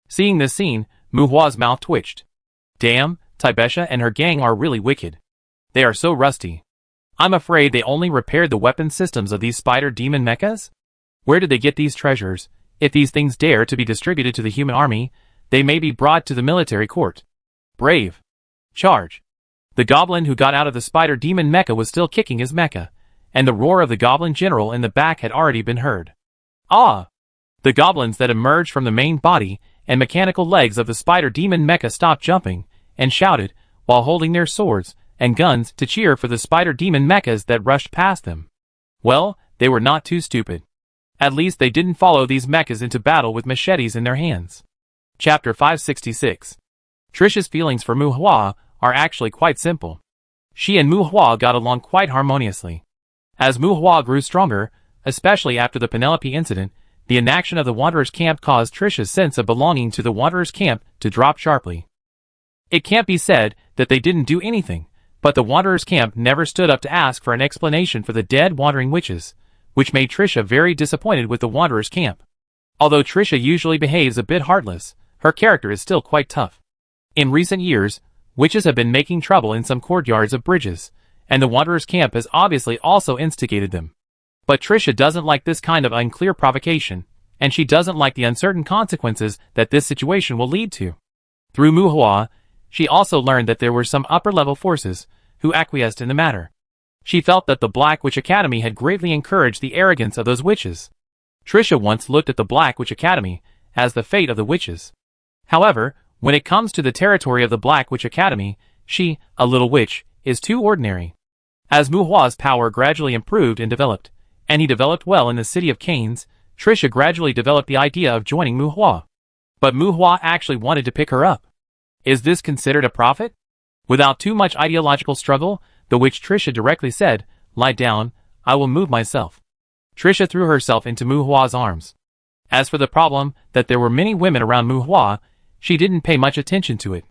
Seeing this scene, Muhua's mouth twitched. Damn, Taibesha and her gang are really wicked. They are so rusty. I'm afraid they only repaired the weapon systems of these Spider Demon Mechas? Where did they get these treasures? If these things dare to be distributed to the human army, they may be brought to the military court. Brave! Charge! The goblin who got out of the Spider Demon Mecha was still kicking his mecha, and the roar of the goblin general in the back had already been heard. Ah! The goblins that emerged from the main body and mechanical legs of the Spider Demon Mecha stopped jumping, and shouted, while holding their swords and guns to cheer for the Spider Demon Mechas that rushed past them. Well, they were not too stupid. At least they didn't follow these mechas into battle with machetes in their hands. Chapter 566. Trisha's feelings for Muhua are actually quite simple. She and Muhua got along quite harmoniously. As Muhua grew stronger, especially after the Penelope incident, the inaction of the Wanderers' camp caused Trisha's sense of belonging to the Wanderers' camp to drop sharply. It can't be said that they didn't do anything, but the Wanderers' camp never stood up to ask for an explanation for the dead wandering witches, which made Trisha very disappointed with the Wanderers' camp. Although Trisha usually behaves a bit heartless, her character is still quite tough. In recent years, witches have been making trouble in some courtyards of bridges, and the Wanderers' camp has obviously also instigated them. But Trisha doesn't like this kind of unclear provocation, and she doesn't like the uncertain consequences that this situation will lead to. Through Muhua, she also learned that there were some upper-level forces who acquiesced in the matter. She felt that the Black Witch Academy had greatly encouraged the arrogance of those witches. Trisha once looked at the Black Witch Academy as the fate of the witches. However, when it comes to the territory of the Black Witch Academy, she, a little witch, is too ordinary. As Muhua's power gradually improved and developed, and he developed well in the city of Canes, Trisha gradually developed the idea of joining Muhua. But Muhua actually wanted to pick her up. Is this considered a profit? Without too much ideological struggle, the witch Trisha directly said, "Lie down, I will move myself." Trisha threw herself into Muhua's arms. As for the problem that there were many women around Muhua, she didn't pay much attention to it.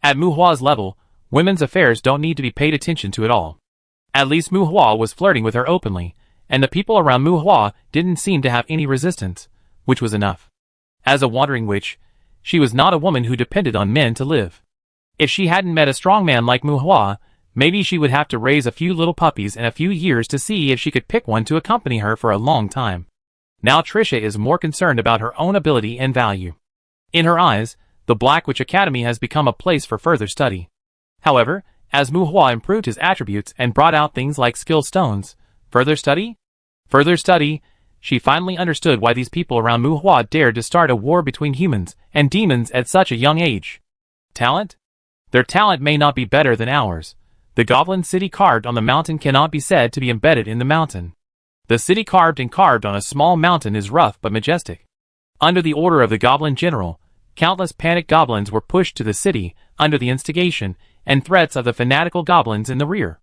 At Muhua's level, women's affairs don't need to be paid attention to at all. At least Muhua was flirting with her openly, and the people around Muhua didn't seem to have any resistance, which was enough. As a wandering witch, she was not a woman who depended on men to live. If she hadn't met a strong man like Muhua, maybe she would have to raise a few little puppies in a few years to see if she could pick one to accompany her for a long time. Now Trisha is more concerned about her own ability and value. In her eyes, the Black Witch Academy has become a place for further study. However, as Muhua improved his attributes and brought out things like skill stones, further study? Further study, she finally understood why these people around Muhua dared to start a war between humans and demons at such a young age. Talent? Their talent may not be better than ours. The goblin city carved on the mountain cannot be said to be embedded in the mountain. The city carved on a small mountain is rough but majestic. Under the order of the goblin general, countless panicked goblins were pushed to the city under the instigation and threats of the fanatical goblins in the rear.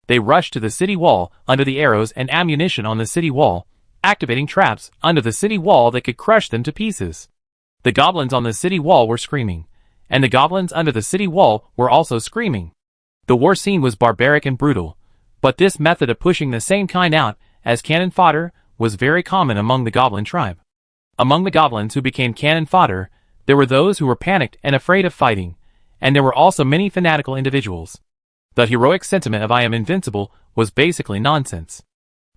They rushed to the city wall under the arrows and ammunition on the city wall, activating traps under the city wall that could crush them to pieces. The goblins on the city wall were screaming, and the goblins under the city wall were also screaming. The war scene was barbaric and brutal, but this method of pushing the same kind out as cannon fodder was very common among the goblin tribe. Among the goblins who became cannon fodder, there were those who were panicked and afraid of fighting, and there were also many fanatical individuals. The heroic sentiment of "I am invincible" was basically nonsense.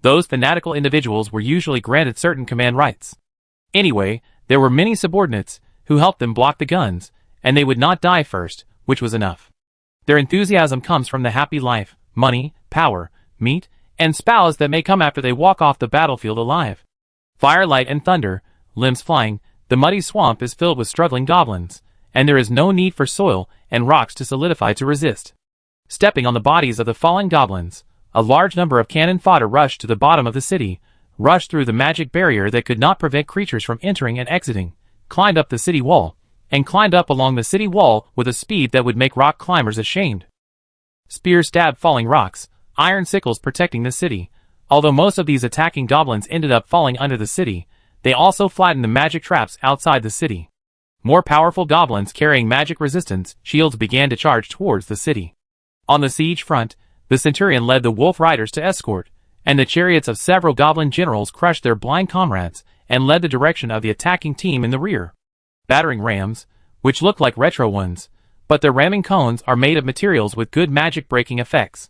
Those fanatical individuals were usually granted certain command rights. Anyway, there were many subordinates who helped them block the guns, and they would not die first, which was enough. Their enthusiasm comes from the happy life, money, power, meat, and spouse that may come after they walk off the battlefield alive. Firelight and thunder, limbs flying, the muddy swamp is filled with struggling goblins, and there is no need for soil and rocks to solidify to resist. Stepping on the bodies of the fallen goblins, a large number of cannon fodder rushed to the bottom of the city, rushed through the magic barrier that could not prevent creatures from entering and exiting, climbed up the city wall, and climbed up along the city wall with a speed that would make rock climbers ashamed. Spears stabbed falling rocks, iron sickles protecting the city. Although most of these attacking goblins ended up falling under the city, they also flattened the magic traps outside the city. More powerful goblins carrying magic resistance shields began to charge towards the city. On the siege front, the centurion led the wolf riders to escort, and the chariots of several goblin generals crushed their blind comrades and led the direction of the attacking team in the rear. Battering rams, which look like retro ones, but their ramming cones are made of materials with good magic breaking effects,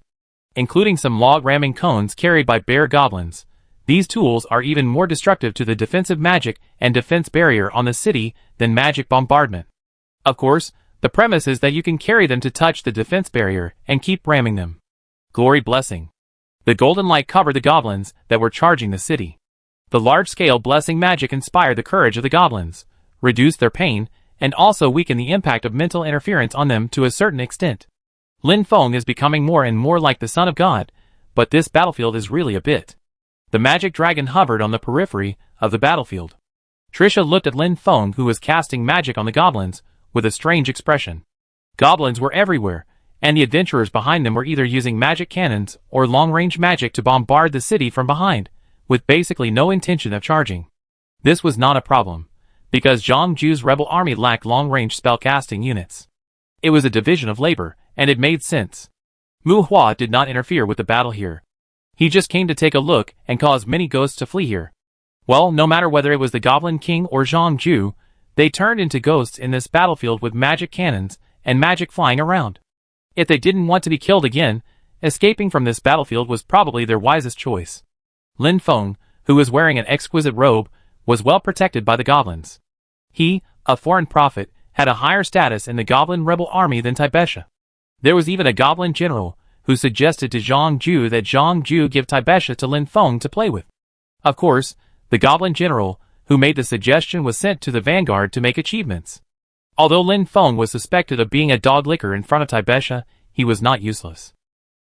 including some log ramming cones carried by bear goblins. These tools are even more destructive to the defensive magic and defense barrier on the city than magic bombardment. Of course, the premise is that you can carry them to touch the defense barrier and keep ramming them. Glory blessing. The golden light covered the goblins that were charging the city. The large-scale blessing magic inspired the courage of the goblins, reduced their pain, and also weakened the impact of mental interference on them to a certain extent. Lin Feng is becoming more and more like the Son of God, but this battlefield is really a bit. The magic dragon hovered on the periphery of the battlefield. Trisha looked at Lin Feng, who was casting magic on the goblins, with a strange expression. Goblins were everywhere, and the adventurers behind them were either using magic cannons or long-range magic to bombard the city from behind, with basically no intention of charging. This was not a problem, because Zhang Ju's rebel army lacked long-range spellcasting units. It was a division of labor, and it made sense. Mu Hua did not interfere with the battle here. He just came to take a look and cause many ghosts to flee here. Well, no matter whether it was the Goblin King or Zhang Ju, they turned into ghosts in this battlefield with magic cannons and magic flying around. If they didn't want to be killed again, escaping from this battlefield was probably their wisest choice. Lin Feng, who was wearing an exquisite robe, was well protected by the goblins. He, a foreign prophet, had a higher status in the goblin rebel army than Taibesha. There was even a goblin general who suggested to Zhang Ju that Zhang Ju give Taibesha to Lin Feng to play with. Of course, the goblin general who made the suggestion was sent to the vanguard to make achievements. Although Lin Feng was suspected of being a dog licker in front of Taibesha, he was not useless.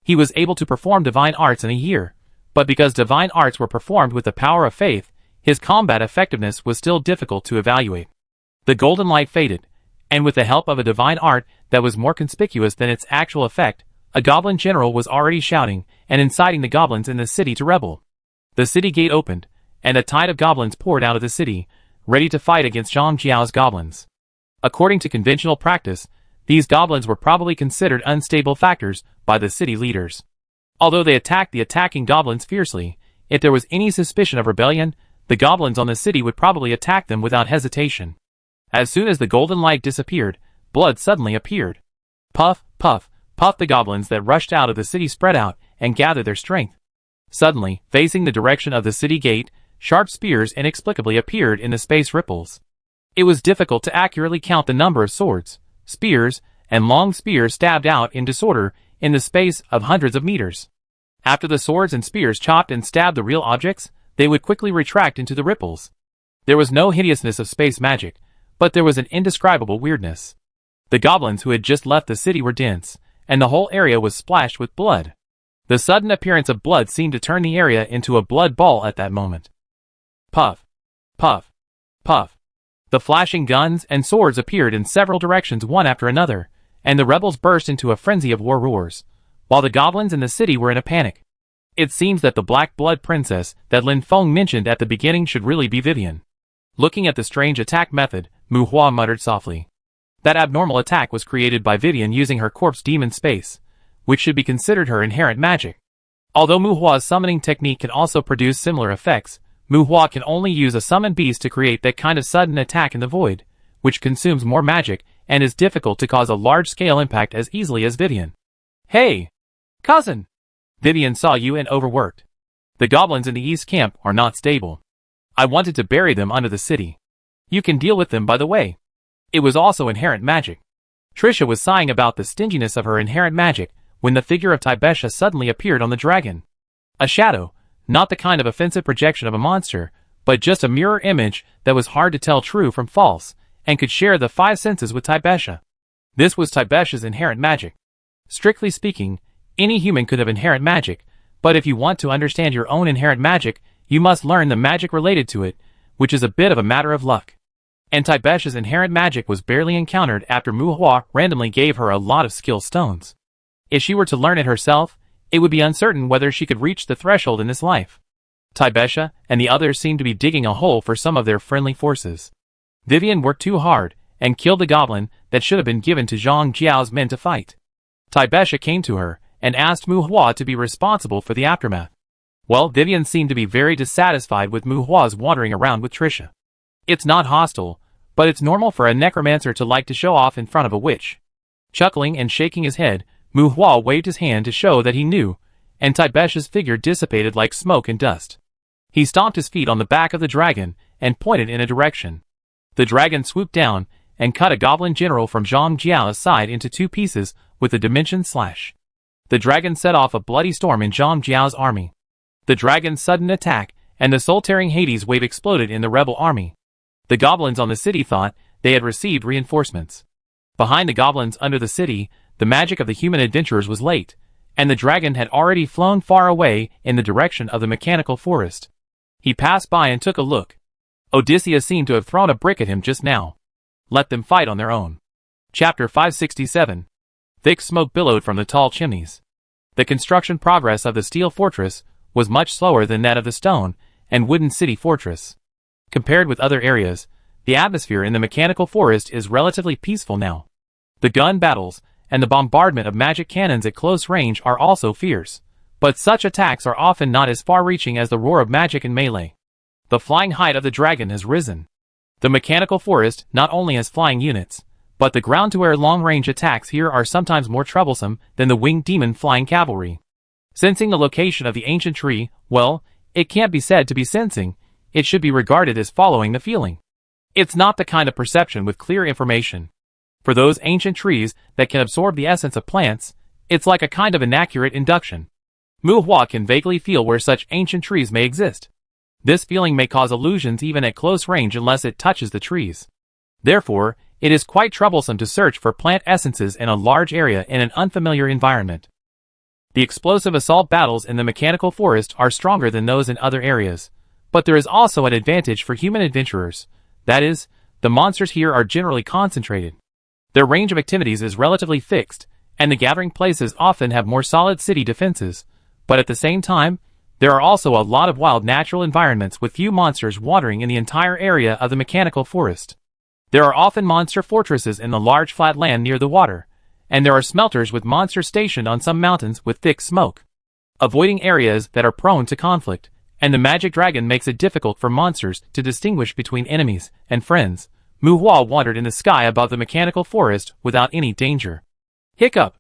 He was able to perform divine arts in a year, but because divine arts were performed with the power of faith, his combat effectiveness was still difficult to evaluate. The golden light faded, and with the help of a divine art that was more conspicuous than its actual effect, a goblin general was already shouting and inciting the goblins in the city to rebel. The city gate opened, and a tide of goblins poured out of the city, ready to fight against Zhang Jiao's goblins. According to conventional practice, these goblins were probably considered unstable factors by the city leaders. Although they attacked the attacking goblins fiercely, if there was any suspicion of rebellion, the goblins on the city would probably attack them without hesitation. As soon as the golden light disappeared, blood suddenly appeared. Puff, puff, puff, the goblins that rushed out of the city spread out and gathered their strength. Suddenly, facing the direction of the city gate, sharp spears inexplicably appeared in the space ripples. It was difficult to accurately count the number of swords, spears, and long spears stabbed out in disorder in the space of hundreds of meters. After the swords and spears chopped and stabbed the real objects, they would quickly retract into the ripples. There was no hideousness of space magic, but there was an indescribable weirdness. The goblins who had just left the city were dense, and the whole area was splashed with blood. The sudden appearance of blood seemed to turn the area into a blood ball at that moment. Puff, puff, puff. The flashing guns and swords appeared in several directions one after another, and the rebels burst into a frenzy of war roars, while the goblins in the city were in a panic. It seems that the Black Blood Princess that Lin Feng mentioned at the beginning should really be Vivian. Looking at the strange attack method, Mu Hua muttered softly. That abnormal attack was created by Vivian using her corpse demon space, which should be considered her inherent magic. Although Mu Hua's summoning technique can also produce similar effects, Mu Hua can only use a summoned beast to create that kind of sudden attack in the void, which consumes more magic and is difficult to cause a large-scale impact as easily as Vivian. Hey! Cousin! Vivian saw you and overworked. The goblins in the east camp are not stable. I wanted to bury them under the city. You can deal with them by the way. It was also inherent magic. Trisha was sighing about the stinginess of her inherent magic when the figure of Taibesha suddenly appeared on the dragon. A shadow, not the kind of offensive projection of a monster, but just a mirror image that was hard to tell true from false, and could share the five senses with Taibesha. This was Taibesha's inherent magic. Strictly speaking, any human could have inherent magic, but if you want to understand your own inherent magic, you must learn the magic related to it, which is a bit of a matter of luck. And Taibesha's inherent magic was barely encountered after Mu Hua randomly gave her a lot of skill stones. If she were to learn it herself, it would be uncertain whether she could reach the threshold in this life. Taibesha and the others seemed to be digging a hole for some of their friendly forces. Vivian worked too hard and killed the goblin that should have been given to Zhang Jiao's men to fight. Taibesha came to her and asked Mu Hua to be responsible for the aftermath. Well, Vivian seemed to be very dissatisfied with Mu Hua's wandering around with Trisha. It's not hostile, but it's normal for a necromancer to like to show off in front of a witch. Chuckling and shaking his head, Mu Hua waved his hand to show that he knew, and Taibesha's figure dissipated like smoke and dust. He stomped his feet on the back of the dragon and pointed in a direction. The dragon swooped down and cut a goblin general from Zhang Jiao's side into two pieces with a dimension slash. The dragon set off a bloody storm in Zhang Jiao's army. The dragon's sudden attack and the soul-tearing Hades wave exploded in the rebel army. The goblins on the city thought they had received reinforcements. Behind the goblins under the city, the magic of the human adventurers was late, and the dragon had already flown far away in the direction of the mechanical forest. He passed by and took a look. Odysseus seemed to have thrown a brick at him just now. Let them fight on their own. Chapter 567. Thick smoke billowed from the tall chimneys. The construction progress of the steel fortress was much slower than that of the stone and wooden city fortress. Compared with other areas, the atmosphere in the mechanical forest is relatively peaceful now. The gun battles and the bombardment of magic cannons at close range are also fierce, but such attacks are often not as far-reaching as the roar of magic in melee. The flying height of the dragon has risen. The mechanical forest not only has flying units, but the ground-to-air long-range attacks here are sometimes more troublesome than the winged demon flying cavalry. Sensing the location of the ancient tree, well, it can't be said to be sensing, it should be regarded as following the feeling. It's not the kind of perception with clear information. For those ancient trees that can absorb the essence of plants, it's like a kind of inaccurate induction. Mu Hua can vaguely feel where such ancient trees may exist. This feeling may cause illusions even at close range unless it touches the trees. Therefore, it is quite troublesome to search for plant essences in a large area in an unfamiliar environment. The explosive assault battles in the mechanical forest are stronger than those in other areas, but there is also an advantage for human adventurers. That is, the monsters here are generally concentrated. Their range of activities is relatively fixed, and the gathering places often have more solid city defenses, but at the same time, there are also a lot of wild natural environments with few monsters wandering in the entire area of the mechanical forest. There are often monster fortresses in the large flat land near the water, and there are smelters with monsters stationed on some mountains with thick smoke. Avoiding areas that are prone to conflict, and the magic dragon makes it difficult for monsters to distinguish between enemies and friends. Mu Hua wandered in the sky above the mechanical forest without any danger. Hiccup!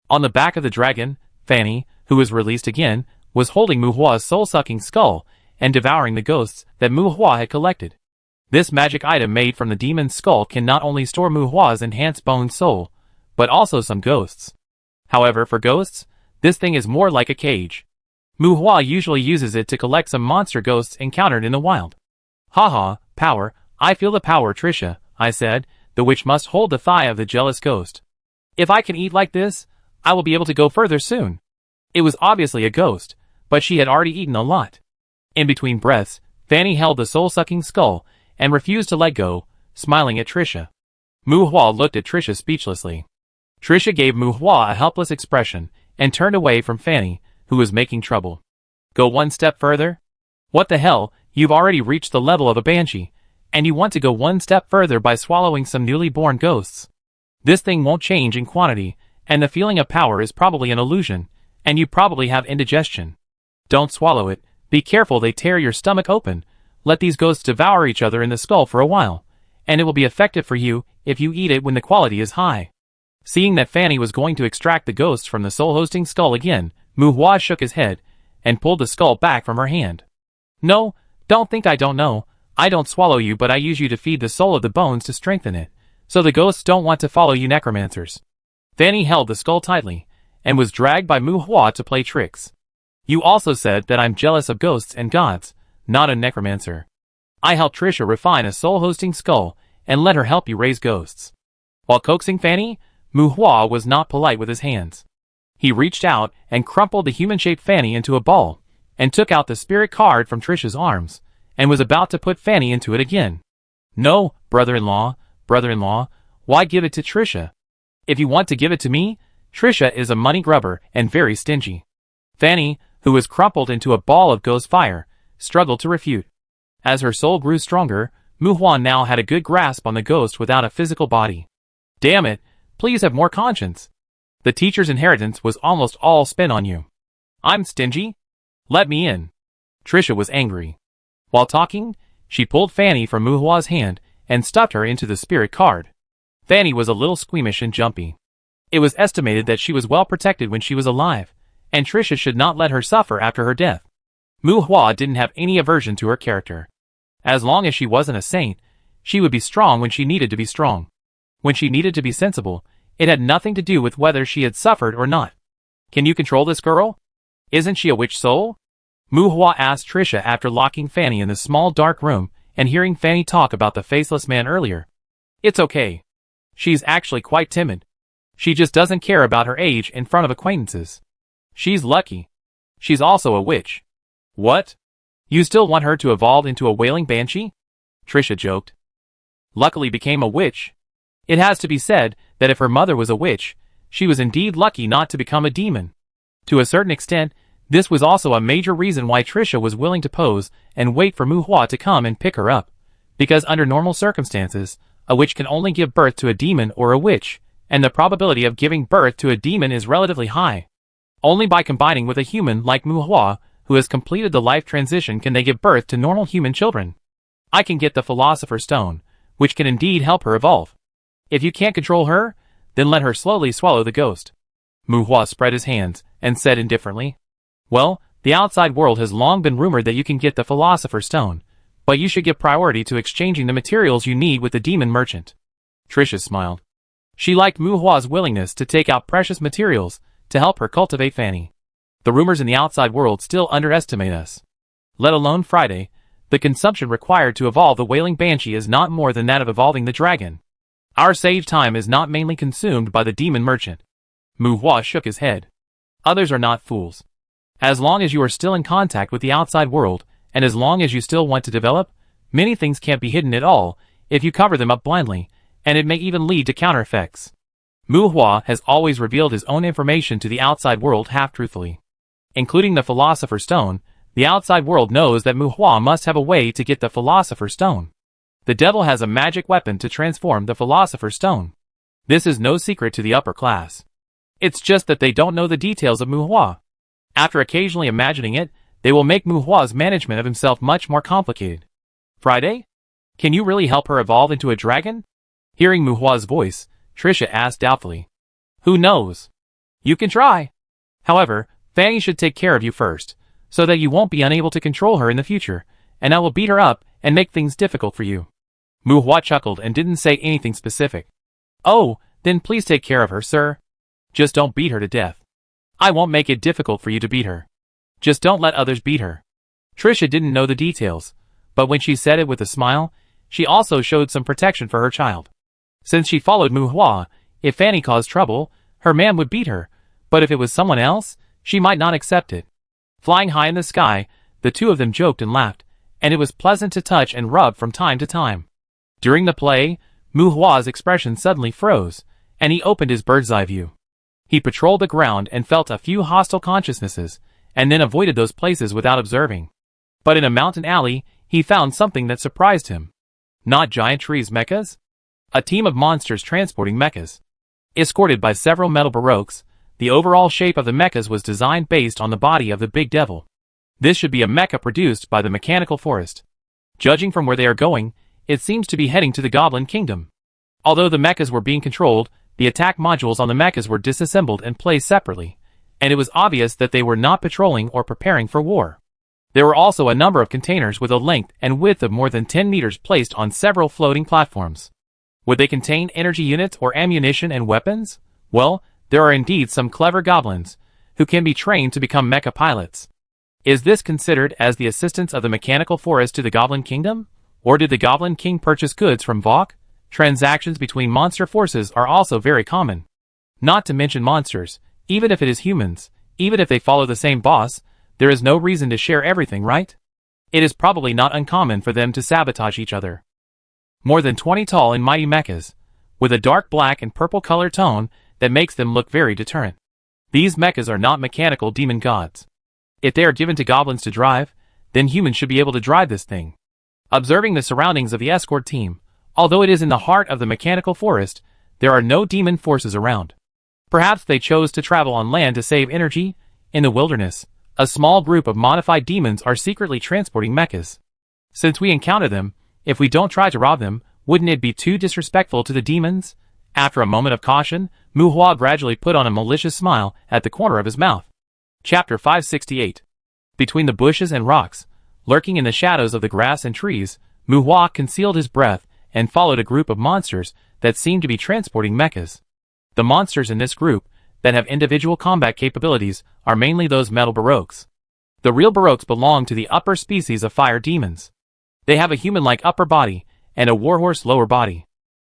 On the back of the dragon, Fanny, who was released again, was holding Mu Hua's soul-sucking skull and devouring the ghosts that Mu Hua had collected. This magic item made from the demon's skull can not only store Mu Hua's enhanced bone soul, but also some ghosts. However, for ghosts, this thing is more like a cage. Mu Hua usually uses it to collect some monster ghosts encountered in the wild. Haha, power. I feel the power, Trisha, I said, the witch must hold the thigh of the jealous ghost. If I can eat like this, I will be able to go further soon. It was obviously a ghost, but she had already eaten a lot. In between breaths, Fanny held the soul-sucking skull and refused to let go, smiling at Trisha. Muhua looked at Trisha speechlessly. Trisha gave Muhua a helpless expression and turned away from Fanny, who was making trouble. Go one step further? What the hell, you've already reached the level of a banshee, and you want to go one step further by swallowing some newly born ghosts. This thing won't change in quantity, and the feeling of power is probably an illusion, and you probably have indigestion. Don't swallow it, be careful they tear your stomach open, let these ghosts devour each other in the skull for a while, and it will be effective for you if you eat it when the quality is high. Seeing that Fanny was going to extract the ghosts from the soul-hosting skull again, Muhua shook his head, and pulled the skull back from her hand. No, don't think I don't know, I don't swallow you but I use you to feed the soul of the bones to strengthen it, so the ghosts don't want to follow you necromancers. Fanny held the skull tightly, and was dragged by Muhua to play tricks. You also said that I'm jealous of ghosts and gods, not a necromancer. I helped Trisha refine a soul-hosting skull, and let her help you raise ghosts. While coaxing Fanny, Muhua was not polite with his hands. He reached out and crumpled the human-shaped Fanny into a ball, and took out the spirit card from Trisha's arms, and was about to put Fanny into it again. No, brother-in-law, why give it to Trisha? If you want to give it to me, Trisha is a money grubber and very stingy. Fanny, who was crumpled into a ball of ghost fire, struggled to refute. As her soul grew stronger, Muhua now had a good grasp on the ghost without a physical body. Damn it, please have more conscience. The teacher's inheritance was almost all spent on you. I'm stingy? Let me in. Trisha was angry. While talking, she pulled Fanny from Muhua's hand and stuffed her into the spirit card. Fanny was a little squeamish and jumpy. It was estimated that she was well protected when she was alive, and Trisha should not let her suffer after her death. Muhua didn't have any aversion to her character. As long as she wasn't a saint, she would be strong when she needed to be strong. When she needed to be sensible, it had nothing to do with whether she had suffered or not. Can you control this girl? Isn't she a witch soul? Muhua asked Trisha after locking Fanny in the small dark room and hearing Fanny talk about the faceless man earlier. It's okay. She's actually quite timid. She just doesn't care about her age in front of acquaintances. She's lucky. She's also a witch. What? You still want her to evolve into a wailing banshee? Trisha joked. Luckily became a witch. It has to be said that if her mother was a witch, she was indeed lucky not to become a demon. To a certain extent, this was also a major reason why Trisha was willing to pose and wait for Muhua to come and pick her up, because under normal circumstances, a witch can only give birth to a demon or a witch, and the probability of giving birth to a demon is relatively high. Only by combining with a human like Muhua, who has completed the life transition, can they give birth to normal human children. I can get the Philosopher's Stone, which can indeed help her evolve. If you can't control her, then let her slowly swallow the ghost. Muhua spread his hands and said indifferently, Well, the outside world has long been rumored that you can get the Philosopher's Stone, but you should give priority to exchanging the materials you need with the demon merchant. Trisha smiled. She liked Muhua's willingness to take out precious materials to help her cultivate Fanny. The rumors in the outside world still underestimate us. Let alone Friday, the consumption required to evolve the wailing banshee is not more than that of evolving the dragon. Our save time is not mainly consumed by the demon merchant. Muhua shook his head. Others are not fools. As long as you are still in contact with the outside world, and as long as you still want to develop, many things can't be hidden at all if you cover them up blindly, and it may even lead to counter effects. Muhua has always revealed his own information to the outside world half-truthfully. Including the Philosopher's Stone, the outside world knows that Muhua must have a way to get the Philosopher's Stone. The devil has a magic weapon to transform the Philosopher's Stone. This is no secret to the upper class. It's just that they don't know the details of Muhua. After occasionally imagining it, they will make Muhua's management of himself much more complicated. Friday? Can you really help her evolve into a dragon? Hearing Muhua's voice, Trisha asked doubtfully. Who knows? You can try. However, Fanny should take care of you first, so that you won't be unable to control her in the future, and I will beat her up and make things difficult for you. Muhua chuckled and didn't say anything specific. Oh, then please take care of her, sir. Just don't beat her to death. I won't make it difficult for you to beat her. Just don't let others beat her. Trisha didn't know the details, but when she said it with a smile, she also showed some protection for her child. Since she followed Muhua, if Fanny caused trouble, her man would beat her, but if it was someone else, she might not accept it. Flying high in the sky, the two of them joked and laughed, and it was pleasant to touch and rub from time to time. During the play, Muhua's expression suddenly froze, and he opened his bird's-eye view. He patrolled the ground and felt a few hostile consciousnesses, and then avoided those places without observing. But in a mountain alley, he found something that surprised him. Not giant trees mechas? A team of monsters transporting mechas. Escorted by several metal baroques, the overall shape of the mechas was designed based on the body of the big devil. This should be a mecha produced by the mechanical forest. Judging from where they are going, it seems to be heading to the Goblin Kingdom. Although the mechas were being controlled, the attack modules on the mechas were disassembled and placed separately, and it was obvious that they were not patrolling or preparing for war. There were also a number of containers with a length and width of more than 10 meters placed on several floating platforms. Would they contain energy units or ammunition and weapons? Well, there are indeed some clever goblins, who can be trained to become mecha pilots. Is this considered as the assistance of the mechanical forest to the Goblin Kingdom? Or did the Goblin King purchase goods from Vok? Transactions between monster forces are also very common. Not to mention monsters, even if it is humans, even if they follow the same boss, there is no reason to share everything, right? It is probably not uncommon for them to sabotage each other. More than 20 tall and mighty mechas, with a dark black and purple color tone that makes them look very deterrent. These mechas are not mechanical demon gods. If they are given to goblins to drive, then humans should be able to drive this thing. Observing the surroundings of the escort team, although it is in the heart of the mechanical forest, there are no demon forces around. Perhaps they chose to travel on land to save energy. In the wilderness, a small group of modified demons are secretly transporting mechas. Since we encounter them, if we don't try to rob them, wouldn't it be too disrespectful to the demons? After a moment of caution, Muhua gradually put on a malicious smile at the corner of his mouth. Chapter 568. Between the bushes and rocks, lurking in the shadows of the grass and trees, Muhua concealed his breath and followed a group of monsters that seemed to be transporting mechas. The monsters in this group, that have individual combat capabilities, are mainly those metal baroques. The real baroques belong to the upper species of fire demons. They have a human-like upper body and a warhorse lower body.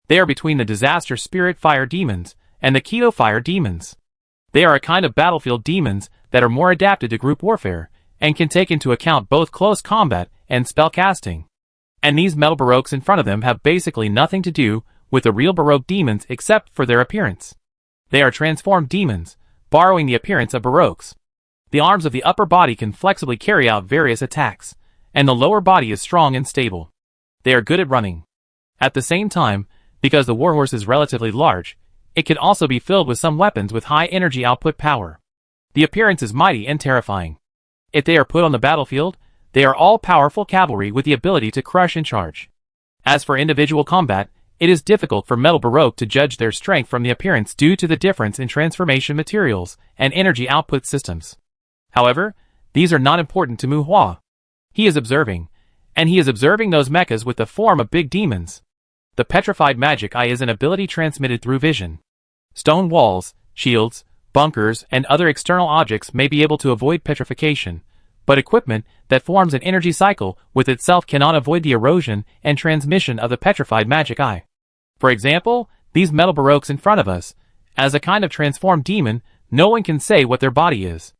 They are between the disaster spirit fire demons and the keto fire demons. They are a kind of battlefield demons that are more adapted to group warfare and can take into account both close combat and spell casting. And these metal baroques in front of them have basically nothing to do with the real baroque demons except for their appearance. They are transformed demons, borrowing the appearance of baroques. The arms of the upper body can flexibly carry out various attacks, and the lower body is strong and stable. They are good at running. At the same time, because the warhorse is relatively large, it can also be filled with some weapons with high energy output power. The appearance is mighty and terrifying. If they are put on the battlefield, they are all-powerful cavalry with the ability to crush and charge. As for individual combat, it is difficult for metal baroque to judge their strength from the appearance due to the difference in transformation materials and energy output systems. However, these are not important to Muhua. He is observing, and he is observing those mechas with the form of big demons. The petrified magic eye is an ability transmitted through vision. Stone walls, shields, bunkers, and other external objects may be able to avoid petrification, but equipment that forms an energy cycle with itself cannot avoid the erosion and transmission of the petrified magic eye. For example, these metal baroques in front of us, as a kind of transformed demon, no one can say what their body is.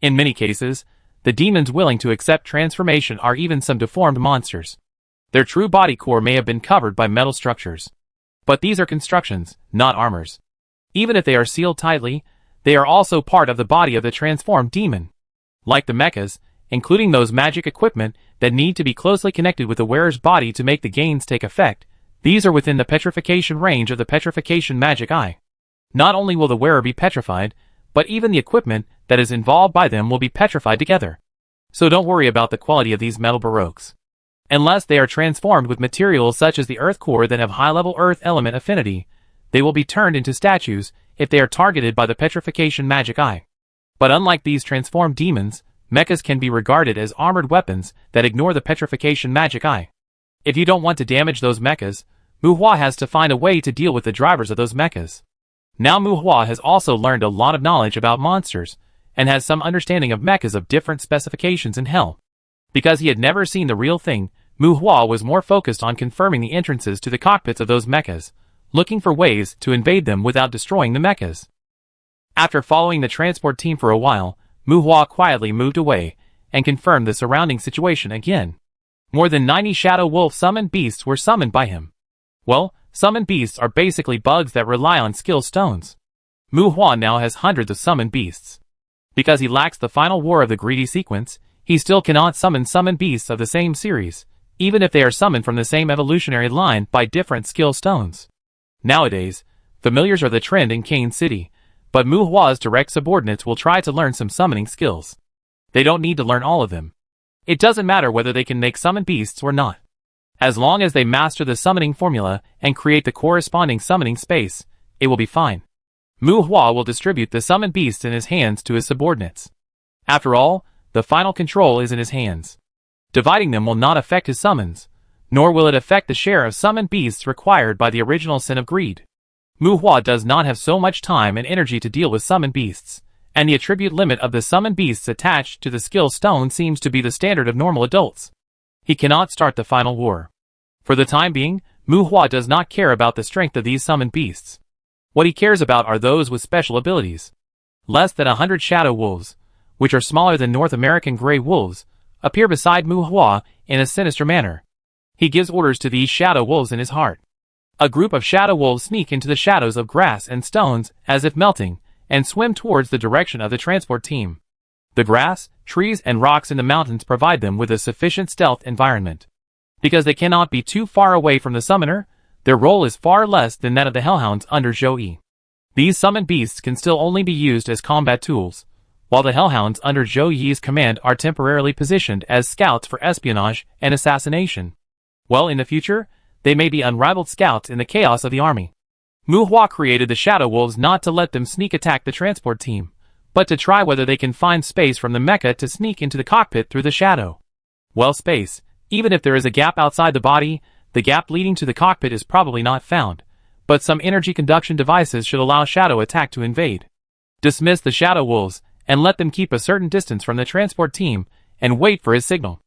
In many cases, the demons willing to accept transformation are even some deformed monsters. Their true body core may have been covered by metal structures. But these are constructions, not armors. Even if they are sealed tightly, they are also part of the body of the transformed demon. Like the mechas, including those magic equipment that need to be closely connected with the wearer's body to make the gains take effect, these are within the petrification range of the petrification magic eye. Not only will the wearer be petrified, but even the equipment that is involved by them will be petrified together. So don't worry about the quality of these metal baroques. Unless they are transformed with materials such as the earth core that have high-level earth element affinity, they will be turned into statues if they are targeted by the petrification magic eye. But unlike these transformed demons, mechas can be regarded as armored weapons that ignore the petrification magic eye. If you don't want to damage those mechas, Muhua has to find a way to deal with the drivers of those mechas. Now Muhua has also learned a lot of knowledge about monsters, and has some understanding of mechas of different specifications in hell. Because he had never seen the real thing, Muhua was more focused on confirming the entrances to the cockpits of those mechas, looking for ways to invade them without destroying the mechas. After following the transport team for a while, Muhua quietly moved away and confirmed the surrounding situation again. More than 90 Shadow Wolf summoned beasts were summoned by him. Well, summoned beasts are basically bugs that rely on skill stones. Muhua now has hundreds of summoned beasts. Because he lacks the final war of the greedy sequence, he still cannot summon summoned beasts of the same series, even if they are summoned from the same evolutionary line by different skill stones. Nowadays, familiars are the trend in Kane City, but Muhua's direct subordinates will try to learn some summoning skills. They don't need to learn all of them. It doesn't matter whether they can make summoned beasts or not. As long as they master the summoning formula and create the corresponding summoning space, it will be fine. Muhua will distribute the summoned beasts in his hands to his subordinates. After all, the final control is in his hands. Dividing them will not affect his summons, nor will it affect the share of summoned beasts required by the original Sin of Greed. Muhua does not have so much time and energy to deal with summoned beasts, and the attribute limit of the summoned beasts attached to the skill stone seems to be the standard of normal adults. He cannot start the final war. For the time being, Muhua does not care about the strength of these summoned beasts. What he cares about are those with special abilities. Less than 100 Shadow Wolves, which are smaller than North American Grey Wolves, appear beside Muhua in a sinister manner. He gives orders to these Shadow Wolves in his heart. A group of Shadow Wolves sneak into the shadows of grass and stones as if melting, and swim towards the direction of the transport team. The grass, trees, and rocks in the mountains provide them with a sufficient stealth environment. Because they cannot be too far away from the summoner, their role is far less than that of the Hellhounds under Zhou Yi. These summoned beasts can still only be used as combat tools, while the Hellhounds under Zhou Yi's command are temporarily positioned as scouts for espionage and assassination. Well, in the future, they may be unrivaled scouts in the chaos of the army. Muhua created the Shadow Wolves not to let them sneak attack the transport team, but to try whether they can find space from the mecha to sneak into the cockpit through the shadow. Well, space. Even if there is a gap outside the body, the gap leading to the cockpit is probably not found, but some energy conduction devices should allow shadow attack to invade. Dismiss the Shadow Wolves, and let them keep a certain distance from the transport team, and wait for his signal.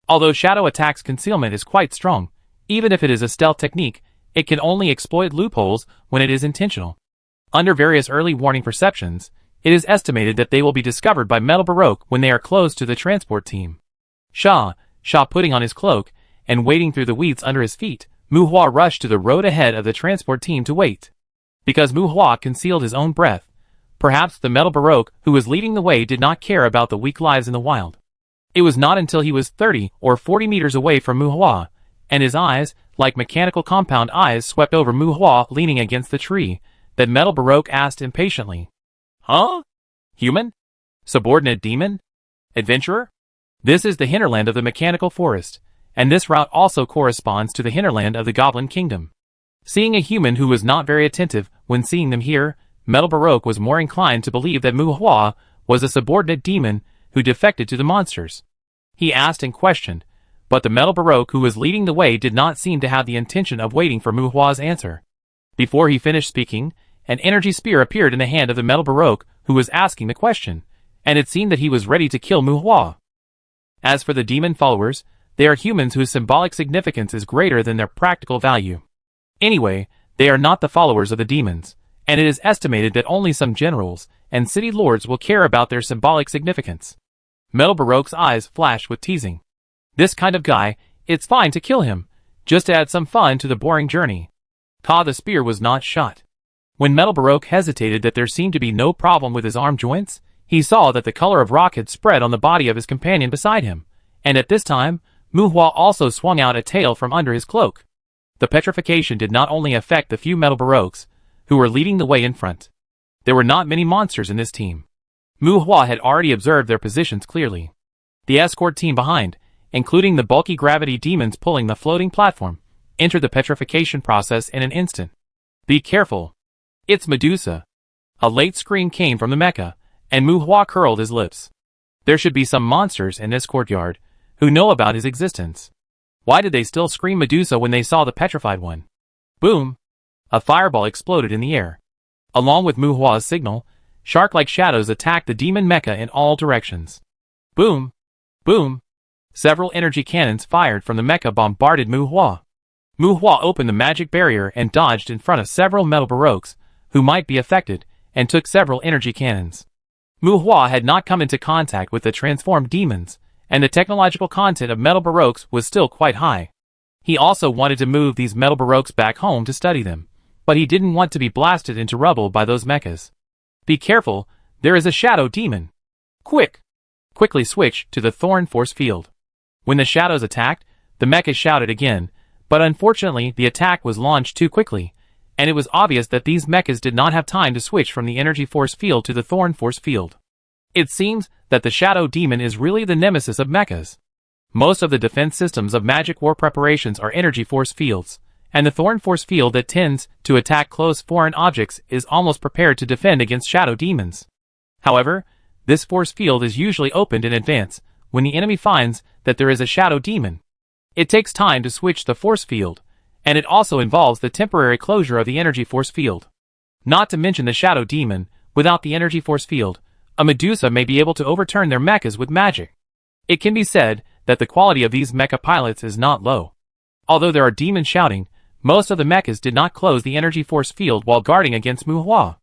Although shadow attack's concealment is quite strong, even if it is a stealth technique, it can only exploit loopholes when it is intentional. Under various early warning perceptions, it is estimated that they will be discovered by Metal Baroque when they are close to the transport team. Shaw putting on his cloak, and wading through the weeds under his feet, Muhua rushed to the road ahead of the transport team to wait. Because Muhua concealed his own breath, perhaps the Metal Baroque who was leading the way did not care about the weak lives in the wild. It was not until he was 30 or 40 meters away from Muhua, and his eyes, like mechanical compound eyes, swept over Muhua leaning against the tree, that Metal Baroque asked impatiently, "Huh? Human? Subordinate demon? Adventurer?" This is the hinterland of the mechanical forest, and this route also corresponds to the hinterland of the Goblin Kingdom. Seeing a human who was not very attentive when seeing them here, Metal Baroque was more inclined to believe that Muhua was a subordinate demon who defected to the monsters. He asked and questioned, but the Metal Baroque who was leading the way did not seem to have the intention of waiting for Muhua's answer. Before he finished speaking, an energy spear appeared in the hand of the Metal Baroque who was asking the question, and it seemed that he was ready to kill Muhua. As for the demon followers, they are humans whose symbolic significance is greater than their practical value. Anyway, they are not the followers of the demons, and it is estimated that only some generals and city lords will care about their symbolic significance. Metal Baroque's eyes flashed with teasing. This kind of guy, it's fine to kill him, just to add some fun to the boring journey. The spear was not shot. When Metal Baroque hesitated that there seemed to be no problem with his arm joints, he saw that the color of rock had spread on the body of his companion beside him, and at this time, Muhua also swung out a tail from under his cloak. The petrification did not only affect the few Metal Baroques who were leading the way in front. There were not many monsters in this team. Muhua had already observed their positions clearly. The escort team behind, including the bulky gravity demons pulling the floating platform, entered the petrification process in an instant. Be careful. It's Medusa. A late scream came from the mecha, and Muhua curled his lips. There should be some monsters in this courtyard who know about his existence. Why did they still scream Medusa when they saw the petrified one? Boom! A fireball exploded in the air. Along with Muhua's signal, shark-like shadows attacked the demon mecha in all directions. Boom! Boom! Several energy cannons fired from the mecha bombarded Muhua. Muhua opened the magic barrier and dodged in front of several metal baroques, who might be affected, and took several energy cannons. Muhua had not come into contact with the transformed demons, and the technological content of metal baroques was still quite high. He also wanted to move these metal baroques back home to study them, but he didn't want to be blasted into rubble by those mechas. Be careful, there is a shadow demon. Quickly switch to the Thorn Force Field. When the shadows attacked, the mechas shouted again, but unfortunately the attack was launched too quickly, and it was obvious that these mechas did not have time to switch from the Energy Force Field to the Thorn Force Field. It seems that the Shadow Demon is really the nemesis of mechas. Most of the defense systems of Magic War preparations are Energy Force Fields, and the Thorn Force Field that tends to attack close foreign objects is almost prepared to defend against Shadow Demons. However, this force field is usually opened in advance when the enemy finds that there is a Shadow Demon. It takes time to switch the force field, and it also involves the temporary closure of the Energy Force Field. Not to mention the Shadow Demon, without the Energy Force Field, a Medusa may be able to overturn their mechas with magic. It can be said that the quality of these mecha pilots is not low. Although there are demons shouting, most of the mechas did not close the Energy Force Field while guarding against Muhua.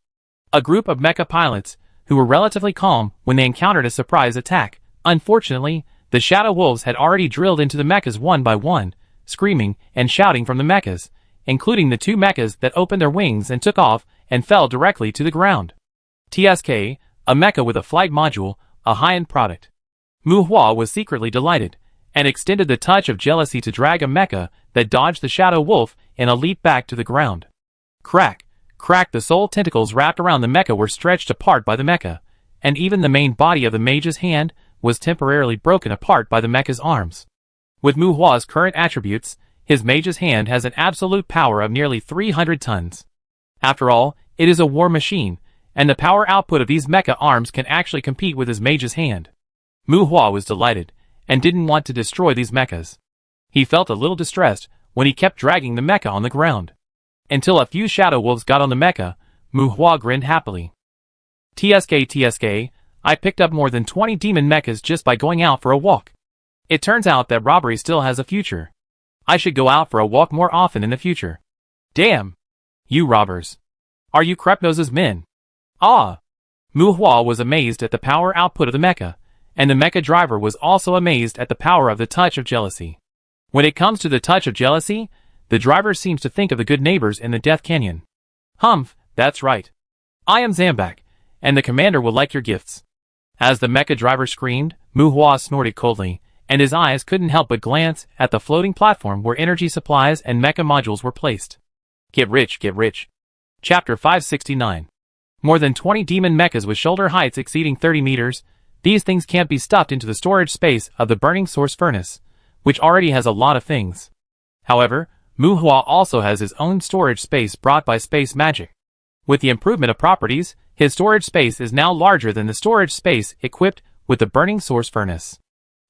A group of mecha pilots, who were relatively calm when they encountered a surprise attack. Unfortunately, the Shadow Wolves had already drilled into the mechas one by one, screaming and shouting from the mechas, including the two mechas that opened their wings and took off and fell directly to the ground. TSK, a mecha with a flight module, a high-end product. Muhua was secretly delighted, and extended the touch of jealousy to drag a mecha that dodged the Shadow Wolf in a leap back to the ground. Crack! The soul tentacles wrapped around the mecha were stretched apart by the mecha, and even the main body of the mage's hand was temporarily broken apart by the mecha's arms. With Muhua's current attributes, his mage's hand has an absolute power of nearly 300 tons. After all, it is a war machine, and the power output of these mecha arms can actually compete with his mage's hand. Muhua was delighted, and didn't want to destroy these mechas. He felt a little distressed when he kept dragging the mecha on the ground. Until a few Shadow Wolves got on the mecha, Muhua grinned happily. TSK, I picked up more than 20 demon mechas just by going out for a walk. It turns out that robbery still has a future. I should go out for a walk more often in the future. Damn! You robbers. Are you Krepnose's men? Ah! Muhua was amazed at the power output of the mecha, and the mecha driver was also amazed at the power of the touch of jealousy. When it comes to the touch of jealousy, the driver seems to think of the good neighbors in the Death Canyon. Humph, that's right. I am Zambak, and the commander will like your gifts. As the mecha driver screamed, Muhua snorted coldly, and his eyes couldn't help but glance at the floating platform where energy supplies and mecha modules were placed. Get rich, get rich. Chapter 569. More than 20 demon mechas with shoulder heights exceeding 30 meters, these things can't be stuffed into the storage space of the burning source furnace, which already has a lot of things. However, Muhua also has his own storage space brought by space magic. With the improvement of properties, his storage space is now larger than the storage space equipped with the burning source furnace.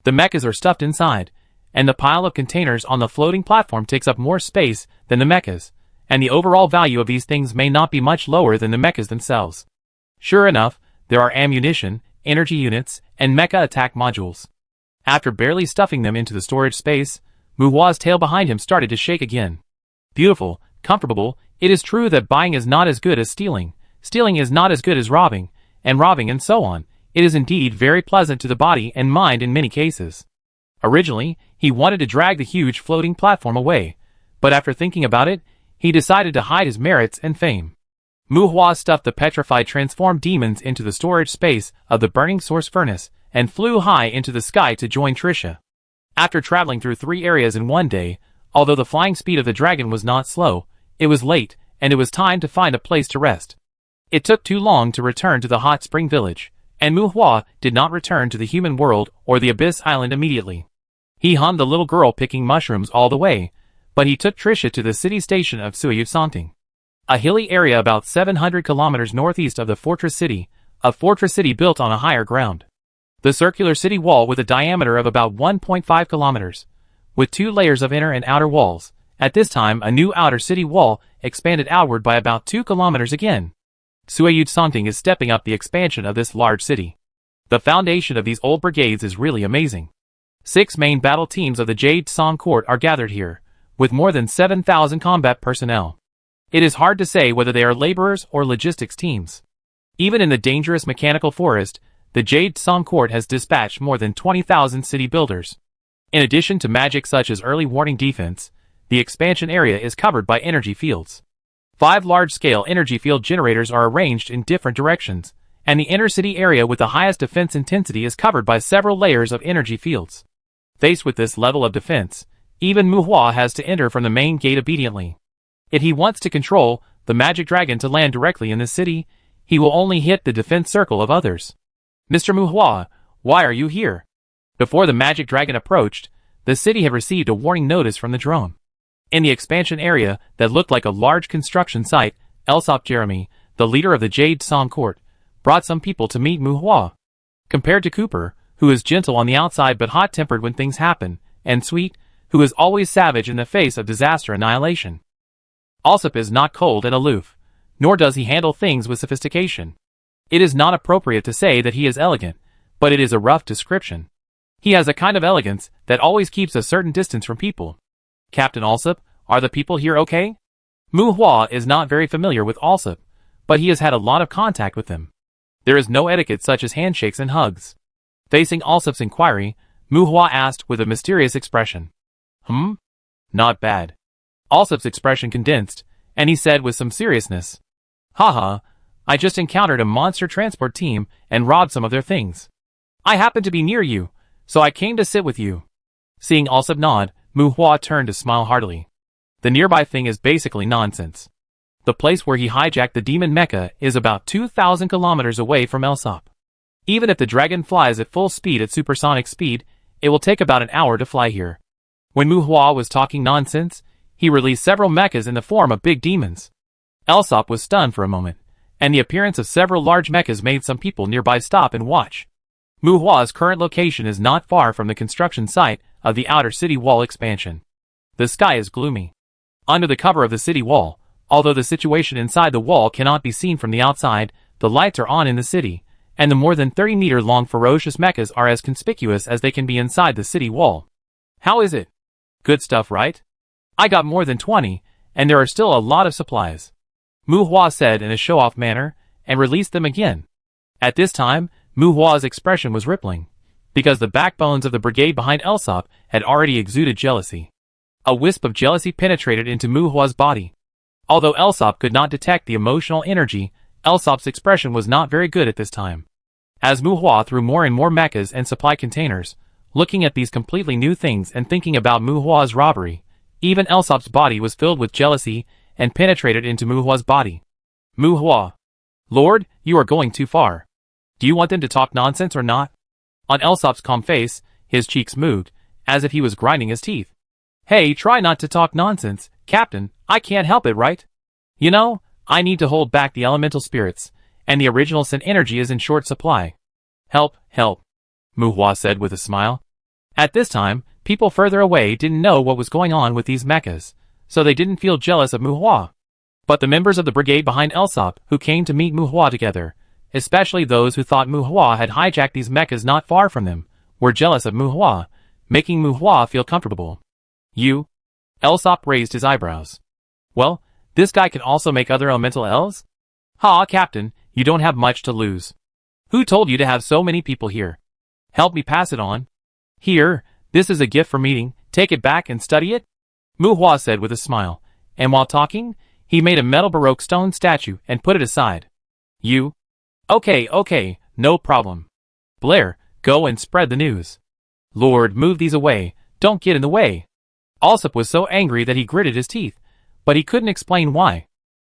The mechas are stuffed inside, and the pile of containers on the floating platform takes up more space than the mechas, and the overall value of these things may not be much lower than the mechas themselves. Sure enough, there are ammunition, energy units, and mecha attack modules. After barely stuffing them into the storage space, Muhua's tail behind him started to shake again. Beautiful, comfortable, it is true that buying is not as good as stealing, stealing is not as good as robbing, and so on. It is indeed very pleasant to the body and mind in many cases. Originally, he wanted to drag the huge floating platform away, but after thinking about it, he decided to hide his merits and fame. Muhua stuffed the petrified transformed demons into the storage space of the burning source furnace, and flew high into the sky to join Trisha. After traveling through 3 areas in one day, although the flying speed of the dragon was not slow, it was late, and it was time to find a place to rest. It took too long to return to the hot spring village, and Muhua did not return to the human world or the Abyss Island immediately. He hummed the little girl picking mushrooms all the way, but he took Trisha to the city station of Suayusanting, a hilly area about 700 kilometers northeast of the fortress city, a fortress city built on a higher ground. The circular city wall with a diameter of about 1.5 kilometers, with 2 layers of inner and outer walls. At this time, a new outer city wall expanded outward by about 2 kilometers again. Suayusanting is stepping up the expansion of this large city. The foundation of these old brigades is really amazing. 6 main battle teams of the Jade Song Court are gathered here, with more than 7,000 combat personnel. It is hard to say whether they are laborers or logistics teams. Even in the dangerous mechanical forest, the Jade Song Court has dispatched more than 20,000 city builders. In addition to magic such as early warning defense, the expansion area is covered by energy fields. 5 large-scale energy field generators are arranged in different directions, and the inner city area with the highest defense intensity is covered by several layers of energy fields. Faced with this level of defense, even Muhua has to enter from the main gate obediently. If he wants to control the magic dragon to land directly in the city, he will only hit the defense circle of others. Mr. Muhua, why are you here? Before the magic dragon approached, the city had received a warning notice from the drone. In the expansion area that looked like a large construction site, Elsop Jeremy, the leader of the Jade Song Court, brought some people to meet Muhua. Compared to Cooper, who is gentle on the outside but hot-tempered when things happen, and Sweet, who is always savage in the face of disaster annihilation. Alsop is not cold and aloof, nor does he handle things with sophistication. It is not appropriate to say that he is elegant, but it is a rough description. He has a kind of elegance that always keeps a certain distance from people. Captain Alsop, are the people here okay? Muhua is not very familiar with Alsop, but he has had a lot of contact with them. There is no etiquette such as handshakes and hugs. Facing Alsop's inquiry, Muhua asked with a mysterious expression. Not bad. Alsop's expression condensed, and he said with some seriousness. Haha, I just encountered a monster transport team and robbed some of their things. I happened to be near you, so I came to sit with you. Seeing Alsop nod, Muhua turned to smile heartily. The nearby thing is basically nonsense. The place where he hijacked the demon mecha is about 2,000 kilometers away from Alsop. Even if the dragon flies at full speed at supersonic speed, it will take about an hour to fly here. When Muhua was talking nonsense, he released several mechas in the form of big demons. Alsop was stunned for a moment, and the appearance of several large mechas made some people nearby stop and watch. Muhua's current location is not far from the construction site of the outer city wall expansion. The sky is gloomy. Under the cover of the city wall, although the situation inside the wall cannot be seen from the outside, the lights are on in the city, and the more than 30-meter-long ferocious mechas are as conspicuous as they can be inside the city wall. How is it? Good stuff, right? I got more than 20, and there are still a lot of supplies. Muhua said in a show-off manner, and released them again. At this time, Muhua's expression was rippling, because the backbones of the brigade behind Alsop had already exuded jealousy. A wisp of jealousy penetrated into Muhua's body. Although Alsop could not detect the emotional energy, Alsop's expression was not very good at this time. As Muhua threw more and more mechas and supply containers, looking at these completely new things and thinking about Muhua's robbery, even Alsop's body was filled with jealousy and penetrated into Muhua's body. Muhua. Lord, you are going too far. Do you want them to talk nonsense or not? On Alsop's calm face, his cheeks moved, as if he was grinding his teeth. Hey, try not to talk nonsense, Captain, I can't help it, right? You know, I need to hold back the elemental spirits, and the original sin energy is in short supply. Help, help, Muhua said with a smile. At this time, people further away didn't know what was going on with these mechas, so they didn't feel jealous of Muhua. But the members of the brigade behind Alsop who came to meet Muhua together, especially those who thought Muhua had hijacked these mechas not far from them, were jealous of Muhua, making Muhua feel comfortable. You? Alsop raised his eyebrows. Well, this guy can also make other elemental elves? Ha, Captain, you don't have much to lose. Who told you to have so many people here? Help me pass it on. Here, this is a gift for meeting, take it back and study it? Muhua said with a smile, and while talking, he made a metal Baroque stone statue and put it aside. You? Okay, no problem. Blair, go and spread the news. Lord, move these away, don't get in the way. Alsop was so angry that he gritted his teeth, but he couldn't explain why.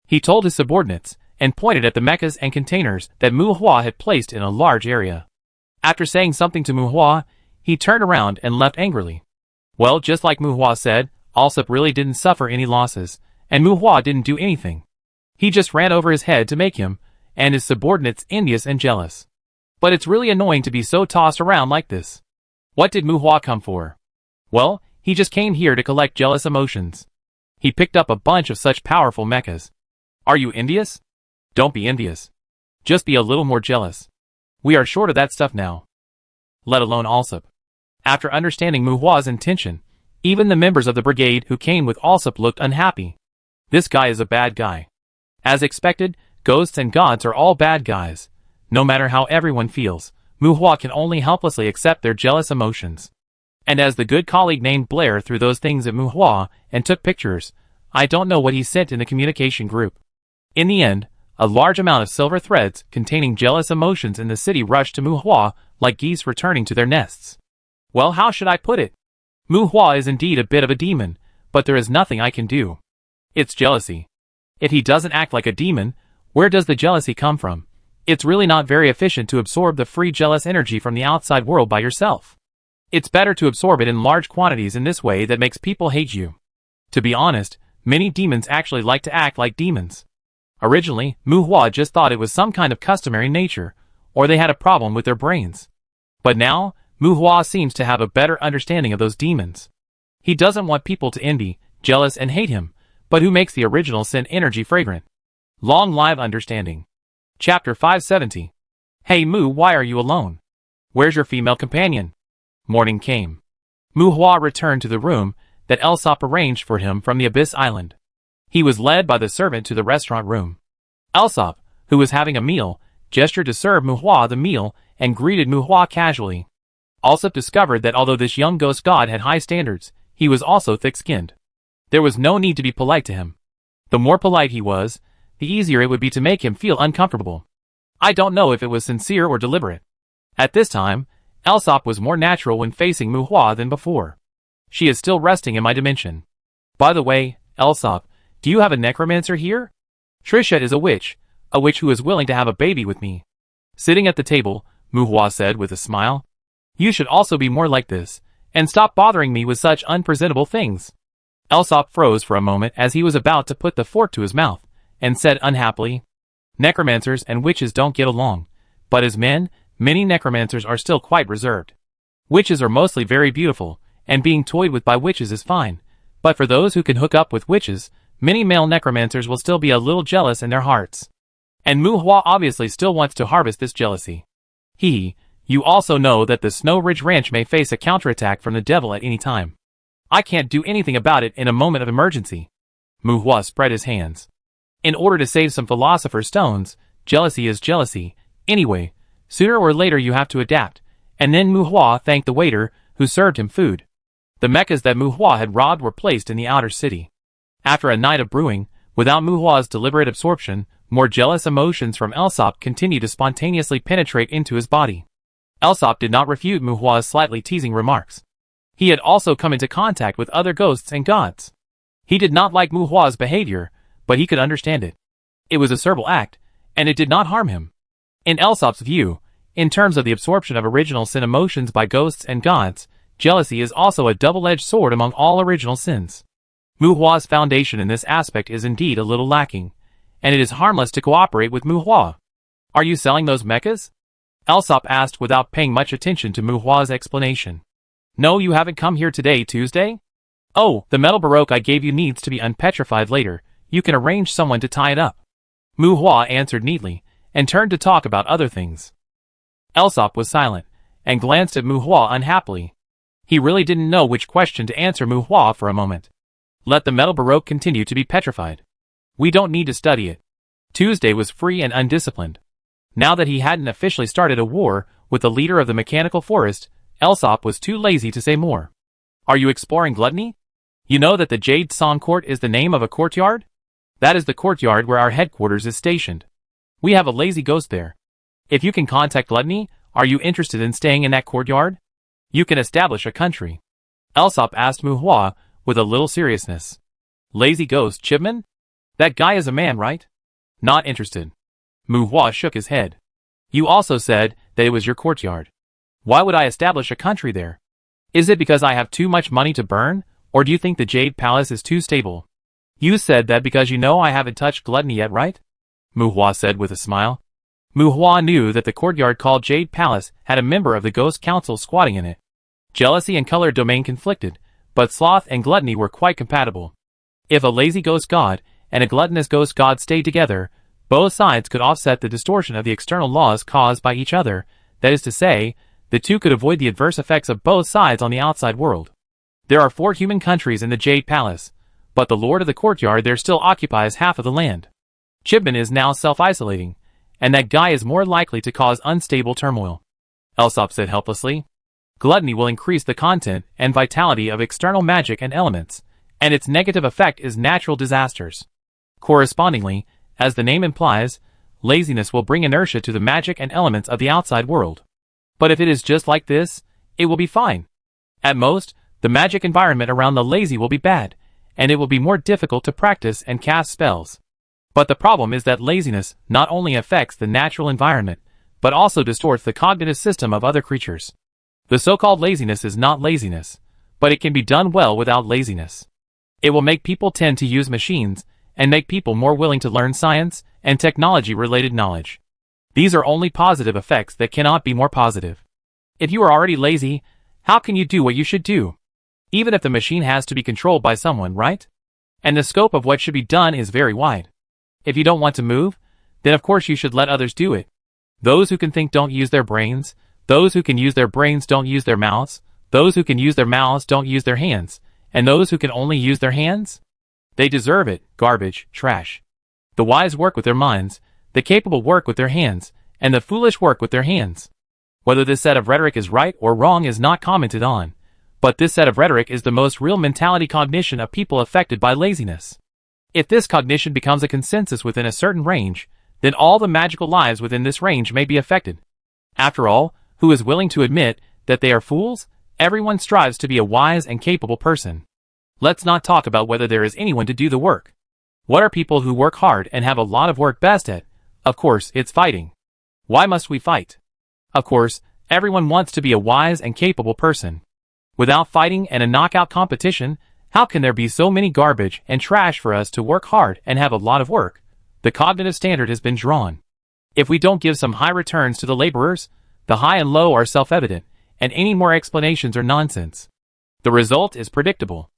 He told his subordinates, and pointed at the mechas and containers that Muhua had placed in a large area. After saying something to Muhua, he turned around and left angrily. Well, just like Muhua said, Alsop really didn't suffer any losses, and Muhua didn't do anything. He just ran over his head to make him, and his subordinates envious and jealous. But it's really annoying to be so tossed around like this. What did Muhua come for? Well, he just came here to collect jealous emotions. He picked up a bunch of such powerful mechas. Are you envious? Don't be envious. Just be a little more jealous. We are short of that stuff now. Let alone Alsop. After understanding Muhua's intention, Even the members of the brigade who came with Alsop looked unhappy. This guy is a bad guy. As expected, ghosts and gods are all bad guys. No matter how everyone feels, Muhua can only helplessly accept their jealous emotions. And as the good colleague named Blair threw those things at Muhua and took pictures, I don't know what he sent in the communication group. In the end, a large amount of silver threads containing jealous emotions in the city rushed to Muhua like geese returning to their nests. Well, how should I put it? Muhua is indeed a bit of a demon, but there is nothing I can do. It's jealousy. If he doesn't act like a demon, where does the jealousy come from? It's really not very efficient to absorb the free jealous energy from the outside world by yourself. It's better to absorb it in large quantities in this way that makes people hate you. To be honest, many demons actually like to act like demons. Originally, Muhua just thought it was some kind of customary nature, or they had a problem with their brains. But now, Muhua seems to have a better understanding of those demons. He doesn't want people to envy, jealous and hate him, but who makes the original sin energy fragrant? Long live understanding. Chapter 570. Hey Mu, why are you alone? Where's your female companion? Morning came. Muhua returned to the room that Elsop arranged for him from the Abyss Island. He was led by the servant to the restaurant room. Elsop, who was having a meal, gestured to serve Muhua the meal and greeted Muhua casually. Alsop discovered that although this young ghost god had high standards, he was also thick-skinned. There was no need to be polite to him. The more polite he was, the easier it would be to make him feel uncomfortable. I don't know if it was sincere or deliberate. At this time, Elsop was more natural when facing Muhua than before. She is still resting in my dimension. By the way, Elsop, do you have a necromancer here? Trisha is a witch who is willing to have a baby with me. Sitting at the table, Muhua said with a smile. You should also be more like this, and stop bothering me with such unpresentable things. Elsop froze for a moment as he was about to put the fork to his mouth, and said unhappily, Necromancers and witches don't get along, but as men, many necromancers are still quite reserved. Witches are mostly very beautiful, and being toyed with by witches is fine, but for those who can hook up with witches, many male necromancers will still be a little jealous in their hearts. And Muhua obviously still wants to harvest this jealousy. You also know that the Snow Ridge Ranch may face a counterattack from the devil at any time. I can't do anything about it in a moment of emergency. Muhua spread his hands. In order to save some philosopher's stones, jealousy is jealousy. Anyway, sooner or later you have to adapt. And then Muhua thanked the waiter, who served him food. The mechas that Muhua had robbed were placed in the outer city. After a night of brewing, without Muhua's deliberate absorption, more jealous emotions from Elsop continued to spontaneously penetrate into his body. Elsop did not refute Muhua's slightly teasing remarks. He had also come into contact with other ghosts and gods. He did not like Muhua's behavior, but he could understand it. It was a servile act, and it did not harm him. In Elsop's view, in terms of the absorption of original sin emotions by ghosts and gods, jealousy is also a double-edged sword among all original sins. Muhua's foundation in this aspect is indeed a little lacking, and it is harmless to cooperate with Muhua. Are you selling those mechas? Elsop asked without paying much attention to Muhua's explanation. No, you haven't come here today, Tuesday? Oh, the metal baroque I gave you needs to be unpetrified later. You can arrange someone to tie it up. Muhua answered neatly, and turned to talk about other things. Elsop was silent, and glanced at Muhua unhappily. He really didn't know which question to answer Muhua for a moment. Let the metal baroque continue to be petrified. We don't need to study it. Tuesday was free and undisciplined. Now that he hadn't officially started a war with the leader of the mechanical forest, Elsop was too lazy to say more. Are you exploring gluttony? You know that the Jade Song Court is the name of a courtyard? That is the courtyard where our headquarters is stationed. We have a lazy ghost there. If you can contact gluttony, are you interested in staying in that courtyard? You can establish a country. Elsop asked Muhua with a little seriousness. Lazy ghost, Chipman? That guy is a man, right? Not interested. Muhua shook his head. You also said that it was your courtyard. Why would I establish a country there? Is it because I have too much money to burn, or do you think the Jade Palace is too stable? You said that because you know I haven't touched gluttony yet, right? Muhua said with a smile. Muhua knew that the courtyard called Jade Palace had a member of the Ghost Council squatting in it. Jealousy and color domain conflicted, but sloth and gluttony were quite compatible. If a lazy ghost god and a gluttonous ghost god stayed together, both sides could offset the distortion of the external laws caused by each other, that is to say, the two could avoid the adverse effects of both sides on the outside world. There are 4 human countries in the Jade Palace, but the lord of the courtyard there still occupies half of the land. Chibman is now self-isolating, and that guy is more likely to cause unstable turmoil. Elsop said helplessly. Gluttony will increase the content and vitality of external magic and elements, and its negative effect is natural disasters. Correspondingly, as the name implies, laziness will bring inertia to the magic and elements of the outside world. But if it is just like this, it will be fine. At most, the magic environment around the lazy will be bad, and it will be more difficult to practice and cast spells. But the problem is that laziness not only affects the natural environment, but also distorts the cognitive system of other creatures. The so-called laziness is not laziness, but it can be done well without laziness. It will make people tend to use machines, and make people more willing to learn science and technology-related knowledge. These are only positive effects that cannot be more positive. If you are already lazy, how can you do what you should do? Even if the machine has to be controlled by someone, right? And the scope of what should be done is very wide. If you don't want to move, then of course you should let others do it. Those who can think don't use their brains, those who can use their brains don't use their mouths, those who can use their mouths don't use their hands, and those who can only use their hands? They deserve it, garbage, trash. The wise work with their minds, the capable work with their hands, and the foolish work with their hands. Whether this set of rhetoric is right or wrong is not commented on, but this set of rhetoric is the most real mentality cognition of people affected by laziness. If this cognition becomes a consensus within a certain range, then all the magical lives within this range may be affected. After all, who is willing to admit that they are fools? Everyone strives to be a wise and capable person. Let's not talk about whether there is anyone to do the work. What are people who work hard and have a lot of work best at? Of course, it's fighting. Why must we fight? Of course, everyone wants to be a wise and capable person. Without fighting and a knockout competition, how can there be so many garbage and trash for us to work hard and have a lot of work? The cognitive standard has been drawn. If we don't give some high returns to the laborers, the high and low are self-evident, and any more explanations are nonsense. The result is predictable.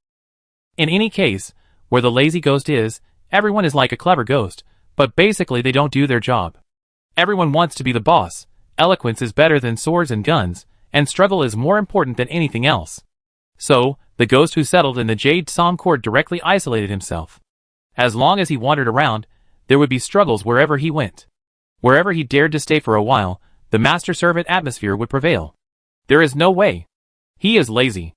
In any case, where the lazy ghost is, everyone is like a clever ghost, but basically they don't do their job. Everyone wants to be the boss. Eloquence is better than swords and guns, and struggle is more important than anything else. So, the ghost who settled in the Jade Psalm court directly isolated himself. As long as he wandered around, there would be struggles wherever he went. Wherever he dared to stay for a while, the master-servant atmosphere would prevail. There is no way. He is lazy.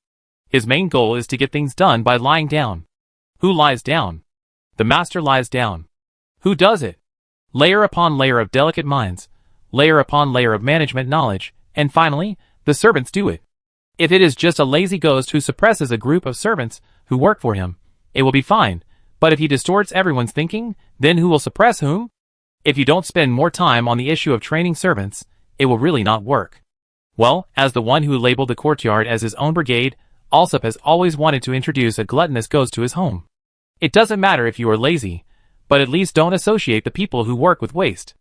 His main goal is to get things done by lying down. Who lies down? The master lies down. Who does it? Layer upon layer of delicate minds, layer upon layer of management knowledge, and finally, the servants do it. If it is just a lazy ghost who suppresses a group of servants who work for him, it will be fine, but if he distorts everyone's thinking, then who will suppress whom? If you don't spend more time on the issue of training servants, it will really not work. Well, as the one who labeled the courtyard as his own brigade, Alsop has always wanted to introduce a gluttonous ghost to his home. It doesn't matter if you are lazy, but at least don't associate the people who work with waste.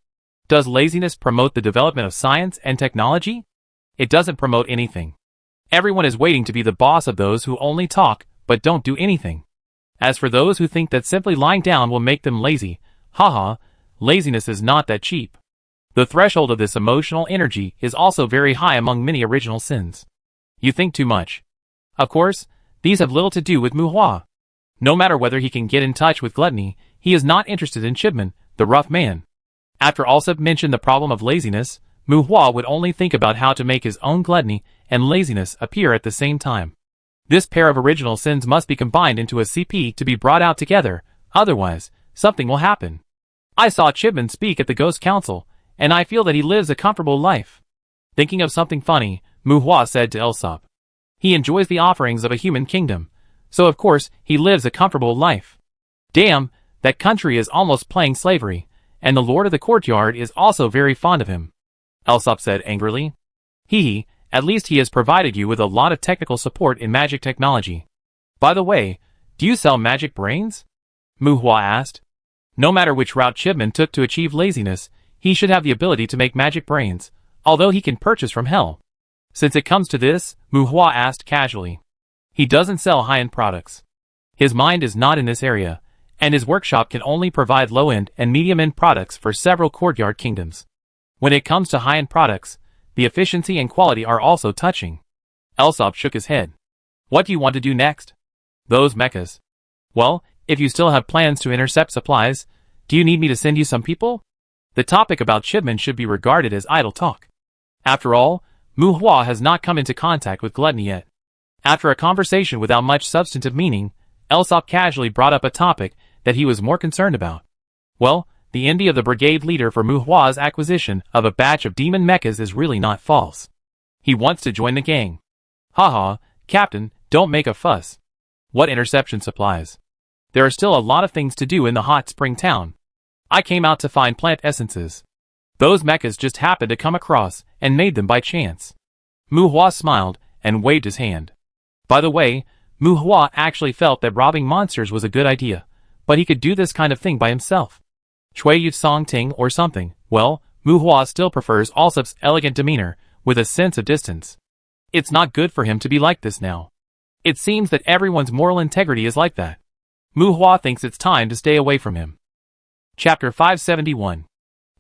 Does laziness promote the development of science and technology? It doesn't promote anything. Everyone is waiting to be the boss of those who only talk, but don't do anything. As for those who think that simply lying down will make them lazy, haha, laziness is not that cheap. The threshold of this emotional energy is also very high among many original sins. You think too much. Of course, these have little to do with Muhua. No matter whether he can get in touch with gluttony, he is not interested in Chibman, the rough man. After Alsop mentioned the problem of laziness, Muhua would only think about how to make his own gluttony and laziness appear at the same time. This pair of original sins must be combined into a CP to be brought out together, otherwise, something will happen. I saw Chibman speak at the Ghost Council, and I feel that he lives a comfortable life. Thinking of something funny, Muhua said to Alsop. He enjoys the offerings of a human kingdom, so of course he lives a comfortable life. Damn, that country is almost playing slavery, and the lord of the courtyard is also very fond of him. Alsop said angrily. Hee, at least he has provided you with a lot of technical support in magic technology. By the way, do you sell magic brains? Muhua asked. No matter which route Chibman took to achieve laziness, he should have the ability to make magic brains, although he can purchase from hell. Since it comes to this, Muhua asked casually. He doesn't sell high-end products. His mind is not in this area, and his workshop can only provide low-end and medium-end products for several courtyard kingdoms. When it comes to high-end products, the efficiency and quality are also touching. Alsop shook his head. What do you want to do next? Those mechas. Well, if you still have plans to intercept supplies, do you need me to send you some people? The topic about shipment should be regarded as idle talk. After all, Mu Hua has not come into contact with gluttony yet. After a conversation without much substantive meaning, Elsop casually brought up a topic that he was more concerned about. Well, the envy of the brigade leader for Mu Hua's acquisition of a batch of demon mechas is really not false. He wants to join the gang. Haha, Captain, don't make a fuss. What interception supplies? There are still a lot of things to do in the hot spring town. I came out to find plant essences. Those mechas just happened to come across and made them by chance. Mu Hua smiled and waved his hand. By the way, Mu Hua actually felt that robbing monsters was a good idea, but he could do this kind of thing by himself. Chui Yu Song Ting or something. Well, Mu Hua still prefers Alsop's elegant demeanor with a sense of distance. It's not good for him to be like this now. It seems that everyone's moral integrity is like that. Mu Hua thinks it's time to stay away from him. Chapter 571.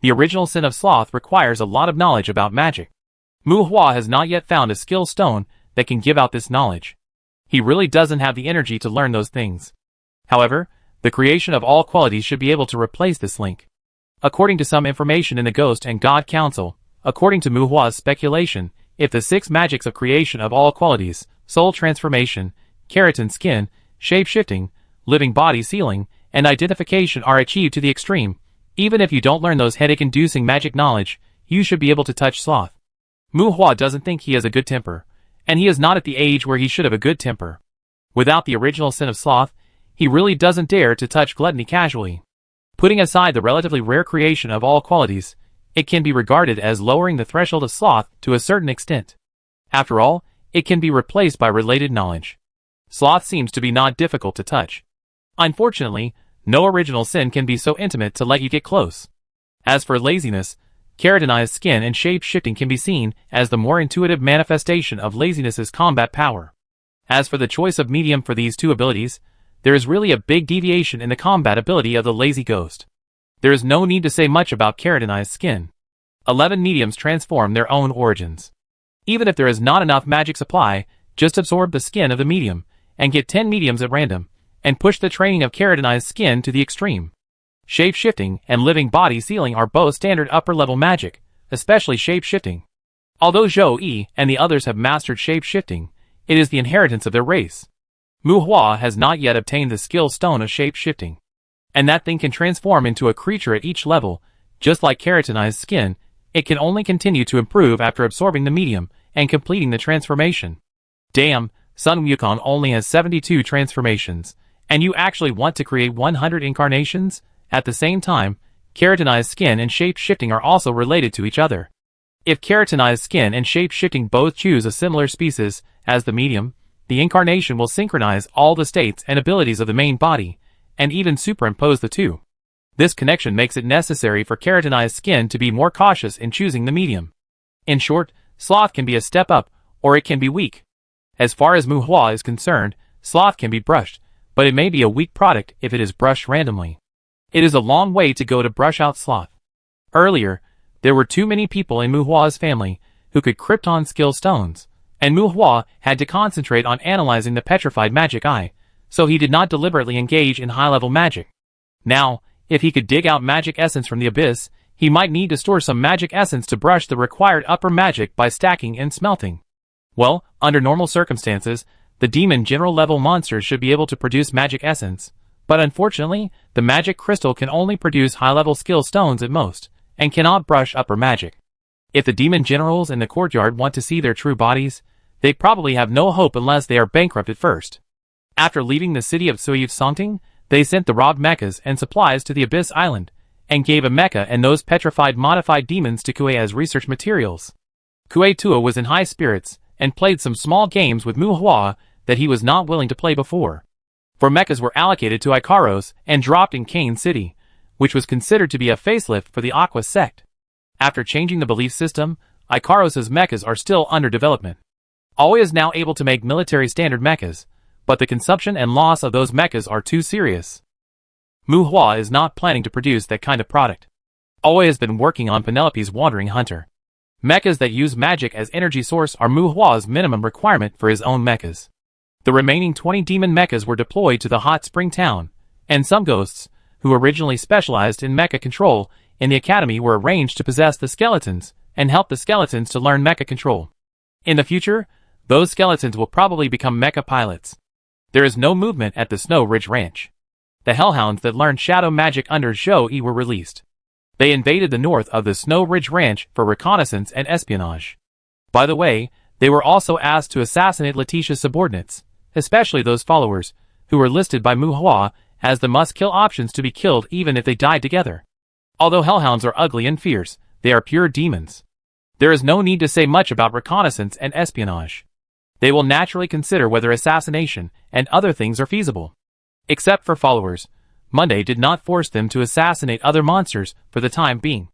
The original sin of sloth requires a lot of knowledge about magic. Mu Hua has not yet found a skill stone that can give out this knowledge. He really doesn't have the energy to learn those things. However, the creation of all qualities should be able to replace this link. According to some information in the Ghost and God Council, according to Mu Hua's speculation, if the 6 magics of creation of all qualities, soul transformation, keratin skin, shape-shifting, living body sealing, and identification are achieved to the extreme, even if you don't learn those headache-inducing magic knowledge, you should be able to touch sloth. Mu Hua doesn't think he has a good temper, and he is not at the age where he should have a good temper. Without the original sin of sloth, he really doesn't dare to touch gluttony casually. Putting aside the relatively rare creation of all qualities, it can be regarded as lowering the threshold of sloth to a certain extent. After all, it can be replaced by related knowledge. Sloth seems to be not difficult to touch. Unfortunately, no original sin can be so intimate to let you get close. As for laziness, keratinized skin and shape-shifting can be seen as the more intuitive manifestation of laziness's combat power. As for the choice of medium for these two abilities, there is really a big deviation in the combat ability of the lazy ghost. There is no need to say much about keratinized skin. 11 mediums transform their own origins. Even if there is not enough magic supply, just absorb the skin of the medium, and get 10 mediums at random, and push the training of keratinized skin to the extreme. Shape-shifting and living body sealing are both standard upper-level magic, especially shape-shifting. Although Zhou Yi and the others have mastered shape-shifting, it is the inheritance of their race. Mu Hua has not yet obtained the skill stone of shape-shifting. And that thing can transform into a creature at each level, just like keratinized skin. It can only continue to improve after absorbing the medium and completing the transformation. Damn, Sun Wukong only has 72 transformations, and you actually want to create 100 incarnations? At the same time, keratinized skin and shape-shifting are also related to each other. If keratinized skin and shape-shifting both choose a similar species as the medium, the incarnation will synchronize all the states and abilities of the main body, and even superimpose the two. This connection makes it necessary for keratinized skin to be more cautious in choosing the medium. In short, sloth can be a step up, or it can be weak. As far as Mu Hua is concerned, sloth can be brushed, but it may be a weak product if it is brushed randomly. It is a long way to go to brush out sloth. Earlier, there were too many people in Mu Hua's family who could Krypton skill stones, and Mu Hua had to concentrate on analyzing the petrified magic eye, so he did not deliberately engage in high-level magic. Now, if he could dig out magic essence from the abyss, he might need to store some magic essence to brush the required upper magic by stacking and smelting. Well, under normal circumstances, the demon general level monsters should be able to produce magic essence, but unfortunately, the magic crystal can only produce high-level skill stones at most, and cannot brush upper magic. If the demon generals in the courtyard want to see their true bodies, they probably have no hope unless they are bankrupted first. After leaving the city of Suiyuv Songting, they sent the robbed mechas and supplies to the Abyss Island, and gave a mecha and those petrified modified demons to Kue as research materials. Kue Tua was in high spirits, and played some small games with Mu Hua that he was not willing to play before. For mechas were allocated to Ikaros and dropped in Kane City, which was considered to be a facelift for the Aqua sect. After changing the belief system, Ikaros' mechas are still under development. Aoi is now able to make military standard mechas, but the consumption and loss of those mechas are too serious. Mu Hua is not planning to produce that kind of product. Aoi has been working on Penelope's Wandering Hunter. Mechas that use magic as energy source are Mu Hua's minimum requirement for his own mechas. The remaining 20 demon mechas were deployed to the hot spring town, and some ghosts, who originally specialized in mecha control in the academy, were arranged to possess the skeletons and help the skeletons to learn mecha control. In the future, those skeletons will probably become mecha pilots. There is no movement at the Snow Ridge Ranch. The hellhounds that learned shadow magic under Zhou Yi were released. They invaded the north of the Snow Ridge Ranch for reconnaissance and espionage. By the way, they were also asked to assassinate Letitia's subordinates, especially those followers, who were listed by Mu Hua as the must-kill options to be killed even if they died together. Although hellhounds are ugly and fierce, they are pure demons. There is no need to say much about reconnaissance and espionage. They will naturally consider whether assassination and other things are feasible. Except for followers, Monday did not force them to assassinate other monsters for the time being.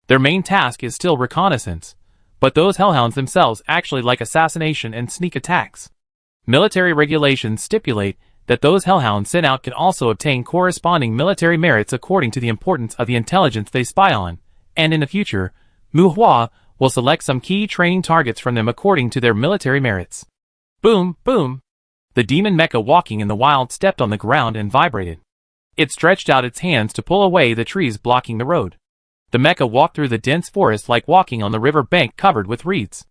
Their main task is still reconnaissance, but those hellhounds themselves actually like assassination and sneak attacks. Military regulations stipulate that those hellhounds sent out can also obtain corresponding military merits according to the importance of the intelligence they spy on, and in the future, Mu Hua will select some key training targets from them according to their military merits. Boom, boom! The demon mecha walking in the wild stepped on the ground and vibrated. It stretched out its hands to pull away the trees blocking the road. The mecha walked through the dense forest like walking on the river bank covered with reeds.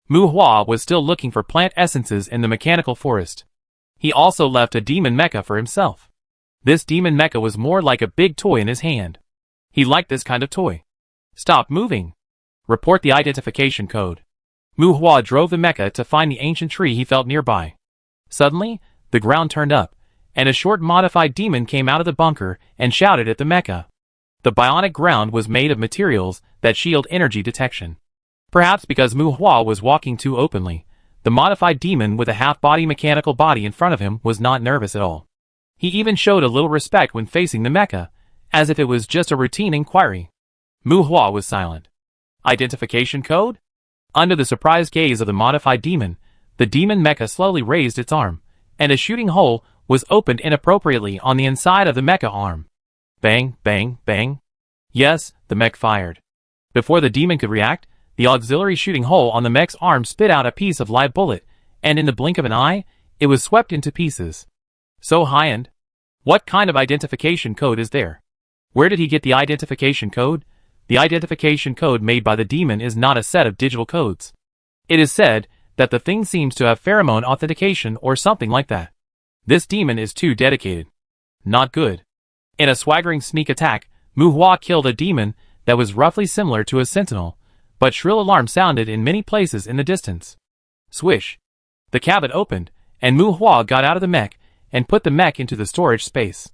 Mu Hua was still looking for plant essences in the mechanical forest. He also left a demon mecha for himself. This demon mecha was more like a big toy in his hand. He liked this kind of toy. Stop moving. Report the identification code. Mu Hua drove the mecha to find the ancient tree he felt nearby. Suddenly, the ground turned up, and a short modified demon came out of the bunker and shouted at the mecha. The bionic ground was made of materials that shield energy detection. Perhaps because Mu Hua was walking too openly, the modified demon with a half-body mechanical body in front of him was not nervous at all. He even showed a little respect when facing the mecha, as if it was just a routine inquiry. Mu Hua was silent. Identification code? Under the surprised gaze of the modified demon, the demon mecha slowly raised its arm, and a shooting hole was opened inappropriately on the inside of the mecha arm. Bang, bang, bang. Yes, the mech fired. Before the demon could react, the auxiliary shooting hole on the mech's arm spit out a piece of live bullet, and in the blink of an eye, it was swept into pieces. So high-end. What kind of identification code is there? Where did he get the identification code? The identification code made by the demon is not a set of digital codes. It is said that the thing seems to have pheromone authentication or something like that. This demon is too dedicated. Not good. In a swaggering sneak attack, Mu Hua killed a demon that was roughly similar to a sentinel, but shrill alarm sounded in many places in the distance. Swish. The cabin opened, and Mu Hua got out of the mech and put the mech into the storage space.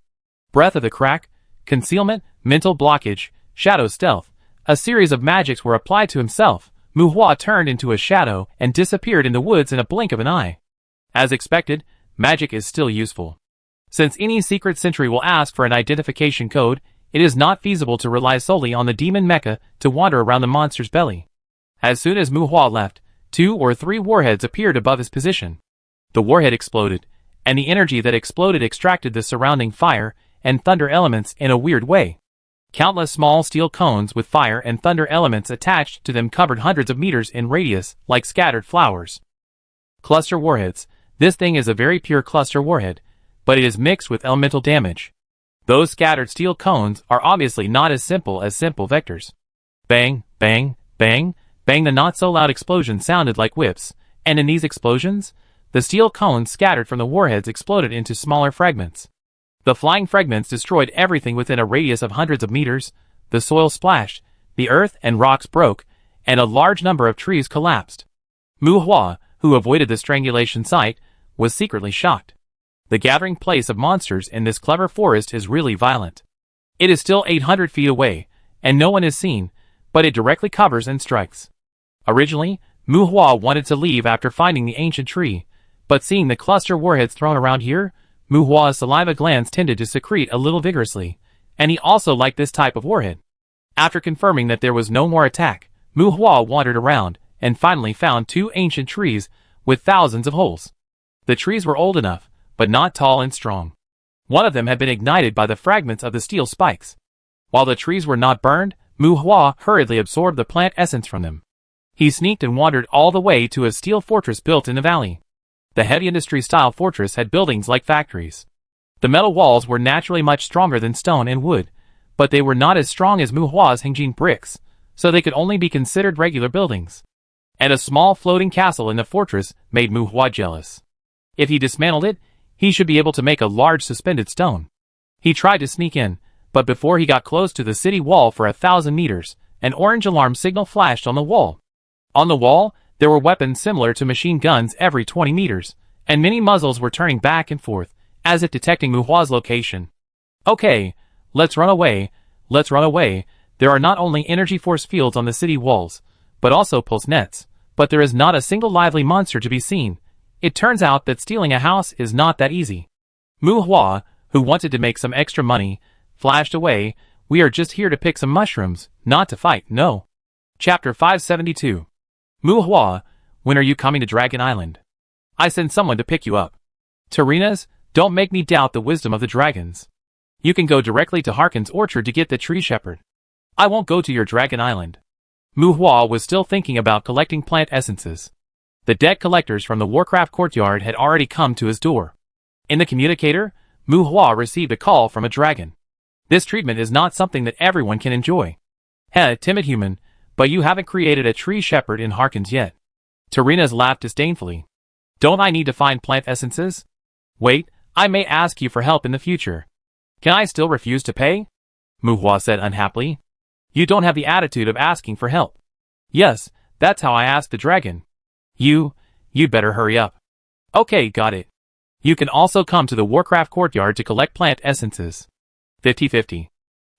Breath of the crack, concealment, mental blockage, shadow stealth. A series of magics were applied to himself. Mu Hua turned into a shadow and disappeared in the woods in a blink of an eye. As expected, magic is still useful. Since any secret sentry will ask for an identification code, it is not feasible to rely solely on the demon mecha to wander around the monster's belly. As soon as Mu Hua left, 2 or 3 warheads appeared above his position. The warhead exploded, and the energy that exploded extracted the surrounding fire and thunder elements in a weird way. Countless small steel cones with fire and thunder elements attached to them covered hundreds of meters in radius like scattered flowers. Cluster warheads. This thing is a very pure cluster warhead, but it is mixed with elemental damage. Those scattered steel cones are obviously not as simple vectors. Bang, bang, bang, bang. The not-so-loud explosion sounded like whips, and in these explosions, the steel cones scattered from the warheads exploded into smaller fragments. The flying fragments destroyed everything within a radius of hundreds of meters. The soil splashed, the earth and rocks broke, and a large number of trees collapsed. Mu Hua, who avoided the strangulation site, was secretly shocked. The gathering place of monsters in this clever forest is really violent. It is still 800 feet away, and no one is seen, but it directly covers and strikes. Originally, Mu Hua wanted to leave after finding the ancient tree, but seeing the cluster warheads thrown around here, Mu Hua's saliva glands tended to secrete a little vigorously, and he also liked this type of warhead. After confirming that there was no more attack, Mu Hua wandered around, and finally found 2 ancient trees with thousands of holes. The trees were old enough, but not tall and strong. One of them had been ignited by the fragments of the steel spikes. While the trees were not burned, Mu Hua hurriedly absorbed the plant essence from them. He sneaked and wandered all the way to a steel fortress built in the valley. The heavy industry-style fortress had buildings like factories. The metal walls were naturally much stronger than stone and wood, but they were not as strong as Muhua's Hengjin bricks, so they could only be considered regular buildings. And a small floating castle in the fortress made Muhua jealous. If he dismantled it, he should be able to make a large suspended stone. He tried to sneak in, but before he got close to the city wall for 1,000 meters, an orange alarm signal flashed on the wall. On the wall, there were weapons similar to machine guns every 20 meters, and many muzzles were turning back and forth, as if detecting Muhua's location. Okay, let's run away, let's run away. There are not only energy force fields on the city walls, but also pulse nets, but there is not a single lively monster to be seen. It turns out that stealing a house is not that easy. Muhua, who wanted to make some extra money, flashed away. We are just here to pick some mushrooms, not to fight, no. Chapter 572. Muhua, when are you coming to Dragon Island? I send someone to pick you up. Tarinas, don't make me doubt the wisdom of the dragons. You can go directly to Harkin's orchard to get the tree shepherd. I won't go to your Dragon Island. Muhua was still thinking about collecting plant essences. The debt collectors from the Warcraft courtyard had already come to his door. In the communicator, Muhua received a call from a dragon. This treatment is not something that everyone can enjoy. Heh, timid human, but you haven't created a tree shepherd in Harkins yet. Tarinas laughed disdainfully. Don't I need to find plant essences? Wait, I may ask you for help in the future. Can I still refuse to pay? Muhua said unhappily. You don't have the attitude of asking for help. Yes, that's how I asked the dragon. You'd better hurry up. Okay, got it. You can also come to the Warcraft courtyard to collect plant essences. 50-50.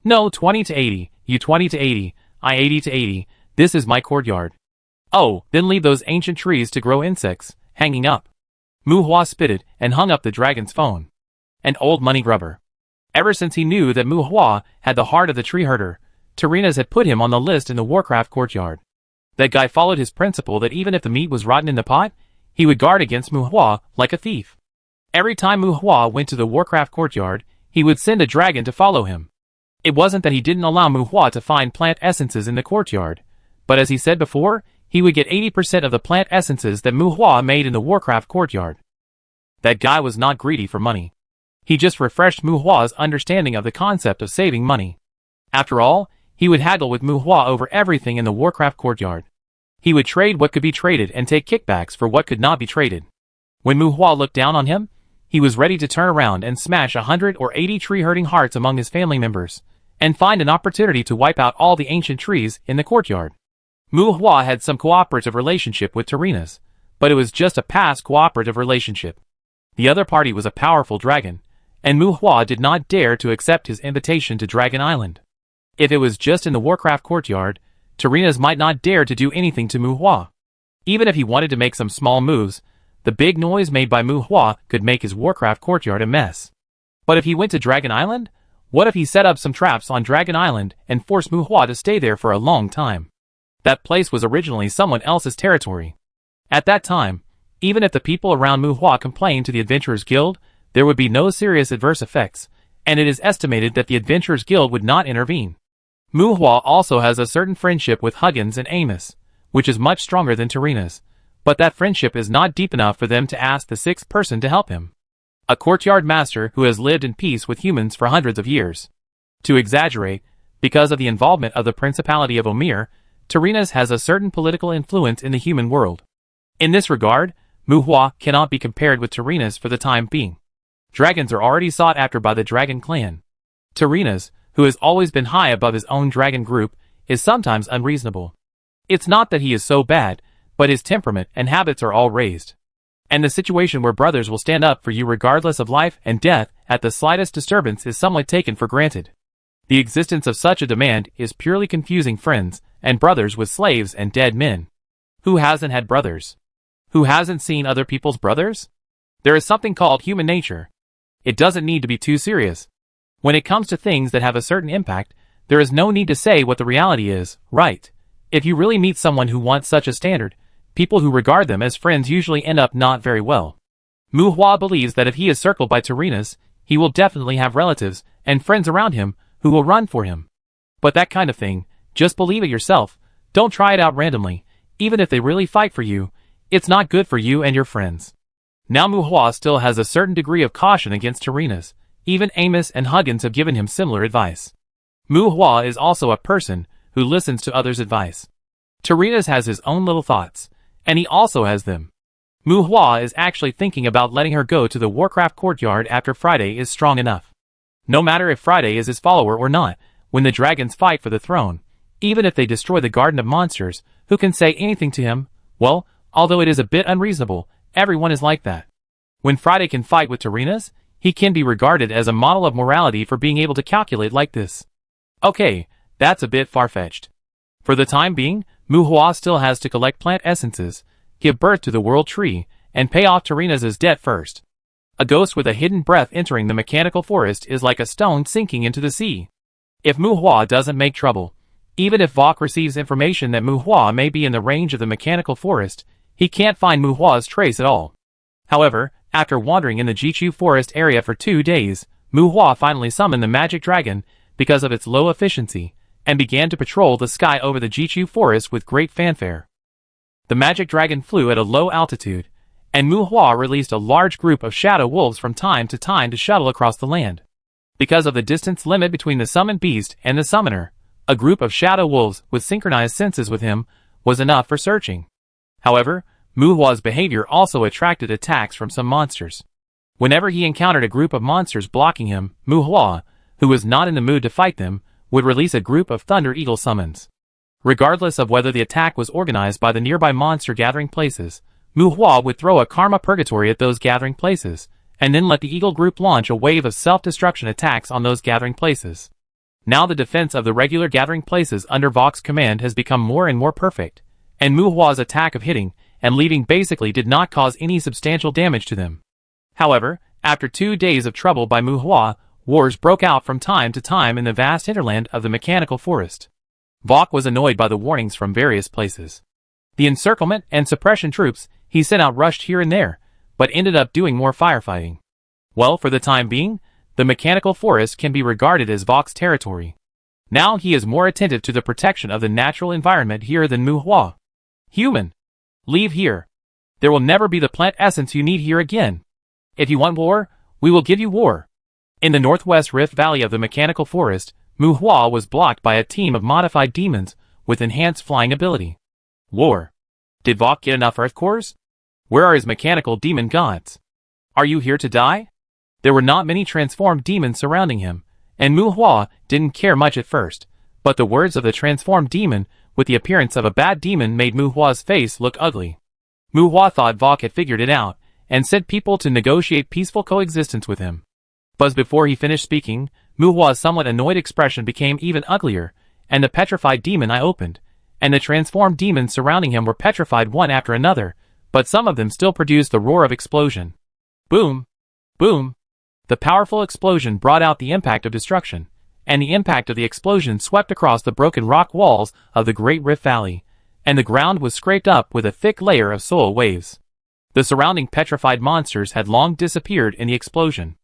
No, 20 to 80, you 20 to 80, I 80 to 80, this is my courtyard. Oh, then leave those ancient trees to grow insects, hanging up. Muhua spitted and hung up the dragon's phone. An old money grubber. Ever since he knew that Muhua had the heart of the tree herder, Tarinas had put him on the list in the Warcraft courtyard. That guy followed his principle that even if the meat was rotten in the pot, he would guard against Muhua like a thief. Every time Muhua went to the Warcraft courtyard, he would send a dragon to follow him. It wasn't that he didn't allow Muhua to find plant essences in the courtyard, but as he said before, he would get 80% of the plant essences that Muhua made in the Warcraft courtyard. That guy was not greedy for money. He just refreshed Muhua's understanding of the concept of saving money. After all, he would haggle with Muhua over everything in the Warcraft courtyard. He would trade what could be traded and take kickbacks for what could not be traded. When Muhua looked down on him, he was ready to turn around and smash 100 or 80 tree-herding hearts among his family members, and find an opportunity to wipe out all the ancient trees in the courtyard. Muhua had some cooperative relationship with Tarinas, but it was just a past cooperative relationship. The other party was a powerful dragon, and Muhua did not dare to accept his invitation to Dragon Island. If it was just in the Warcraft courtyard, Tarinas might not dare to do anything to Muhua. Even if he wanted to make some small moves, the big noise made by Muhua could make his Warcraft courtyard a mess. But if he went to Dragon Island, what if he set up some traps on Dragon Island and forced Muhua to stay there for a long time? That place was originally someone else's territory. At that time, even if the people around Muhua complained to the Adventurers Guild, there would be no serious adverse effects, and it is estimated that the Adventurers Guild would not intervene. Muhua also has a certain friendship with Huggins and Amos, which is much stronger than Tarinas, but that friendship is not deep enough for them to ask the sixth person to help him. A courtyard master who has lived in peace with humans for hundreds of years. To exaggerate, because of the involvement of the Principality of Omir, Tarinas has a certain political influence in the human world. In this regard, Muhua cannot be compared with Tarinas for the time being. Dragons are already sought after by the dragon clan. Tarinas, who has always been high above his own dragon group, is sometimes unreasonable. It's not that he is so bad, but his temperament and habits are all raised. And the situation where brothers will stand up for you regardless of life and death at the slightest disturbance is somewhat taken for granted. The existence of such a demand is purely confusing friends and brothers with slaves and dead men. Who hasn't had brothers? Who hasn't seen other people's brothers? There is something called human nature. It doesn't need to be too serious. When it comes to things that have a certain impact, there is no need to say what the reality is, right? If you really meet someone who wants such a standard, people who regard them as friends usually end up not very well. Muhua believes that if he is circled by Tarinas, he will definitely have relatives and friends around him who will run for him. But that kind of thing, just believe it yourself, don't try it out randomly, even if they really fight for you, it's not good for you and your friends. Now Muhua still has a certain degree of caution against Tarinas. Even Amos and Huggins have given him similar advice. Muhua is also a person who listens to others' advice. Tarinas has his own little thoughts, and he also has them. Muhua is actually thinking about letting her go to the Warcraft courtyard after Friday is strong enough. No matter if Friday is his follower or not, when the dragons fight for the throne, even if they destroy the Garden of Monsters, who can say anything to him? Well, although it is a bit unreasonable, everyone is like that. When Friday can fight with Tarinas, he can be regarded as a model of morality for being able to calculate like this. Okay, that's a bit far-fetched. For the time being, Muhua still has to collect plant essences, give birth to the World Tree, and pay off Tarinas' debt first. A ghost with a hidden breath entering the mechanical forest is like a stone sinking into the sea. If Muhua doesn't make trouble, even if Vok receives information that Muhua may be in the range of the mechanical forest, he can't find Muhua's trace at all. However, after wandering in the Jichu forest area for 2 days, Muhua finally summoned the magic dragon because of its low efficiency, and began to patrol the sky over the Jichu forest with great fanfare. The magic dragon flew at a low altitude, and Muhua released a large group of shadow wolves from time to time to shuttle across the land. Because of the distance limit between the summoned beast and the summoner, a group of shadow wolves with synchronized senses with him was enough for searching. However, Muhua's behavior also attracted attacks from some monsters. Whenever he encountered a group of monsters blocking him, Muhua, who was not in the mood to fight them, would release a group of Thunder Eagle summons. Regardless of whether the attack was organized by the nearby monster gathering places, Muhua would throw a karma purgatory at those gathering places, and then let the Eagle group launch a wave of self-destruction attacks on those gathering places. Now the defense of the regular gathering places under Vok's command has become more and more perfect, and Muhua's attack of hitting and leaving basically did not cause any substantial damage to them. However, after 2 days of trouble by Muhua, wars broke out from time to time in the vast hinterland of the mechanical forest. Vok was annoyed by the warnings from various places. The encirclement and suppression troops he sent out rushed here and there, but ended up doing more firefighting. Well, for the time being, the mechanical forest can be regarded as Vok's territory. Now he is more attentive to the protection of the natural environment here than Muhua. Human! Leave here. There will never be the plant essence you need here again. If you want war, we will give you war. In the northwest rift valley of the mechanical forest, Muhua was blocked by a team of modified demons with enhanced flying ability. War. Did Vok get enough earth cores? Where are his mechanical demon gods? Are you here to die? There were not many transformed demons surrounding him, and Muhua didn't care much at first, but the words of the transformed demon with the appearance of a bad demon made Muhua's face look ugly. Muhua thought Vok had figured it out, and sent people to negotiate peaceful coexistence with him. But before he finished speaking, Muhua's somewhat annoyed expression became even uglier, and the petrified demon eye opened, and the transformed demons surrounding him were petrified one after another, but some of them still produced the roar of explosion. Boom! Boom! The powerful explosion brought out the impact of destruction, and the impact of the explosion swept across the broken rock walls of the Great Rift Valley, and the ground was scraped up with a thick layer of soil waves. The surrounding petrified monsters had long disappeared in the explosion.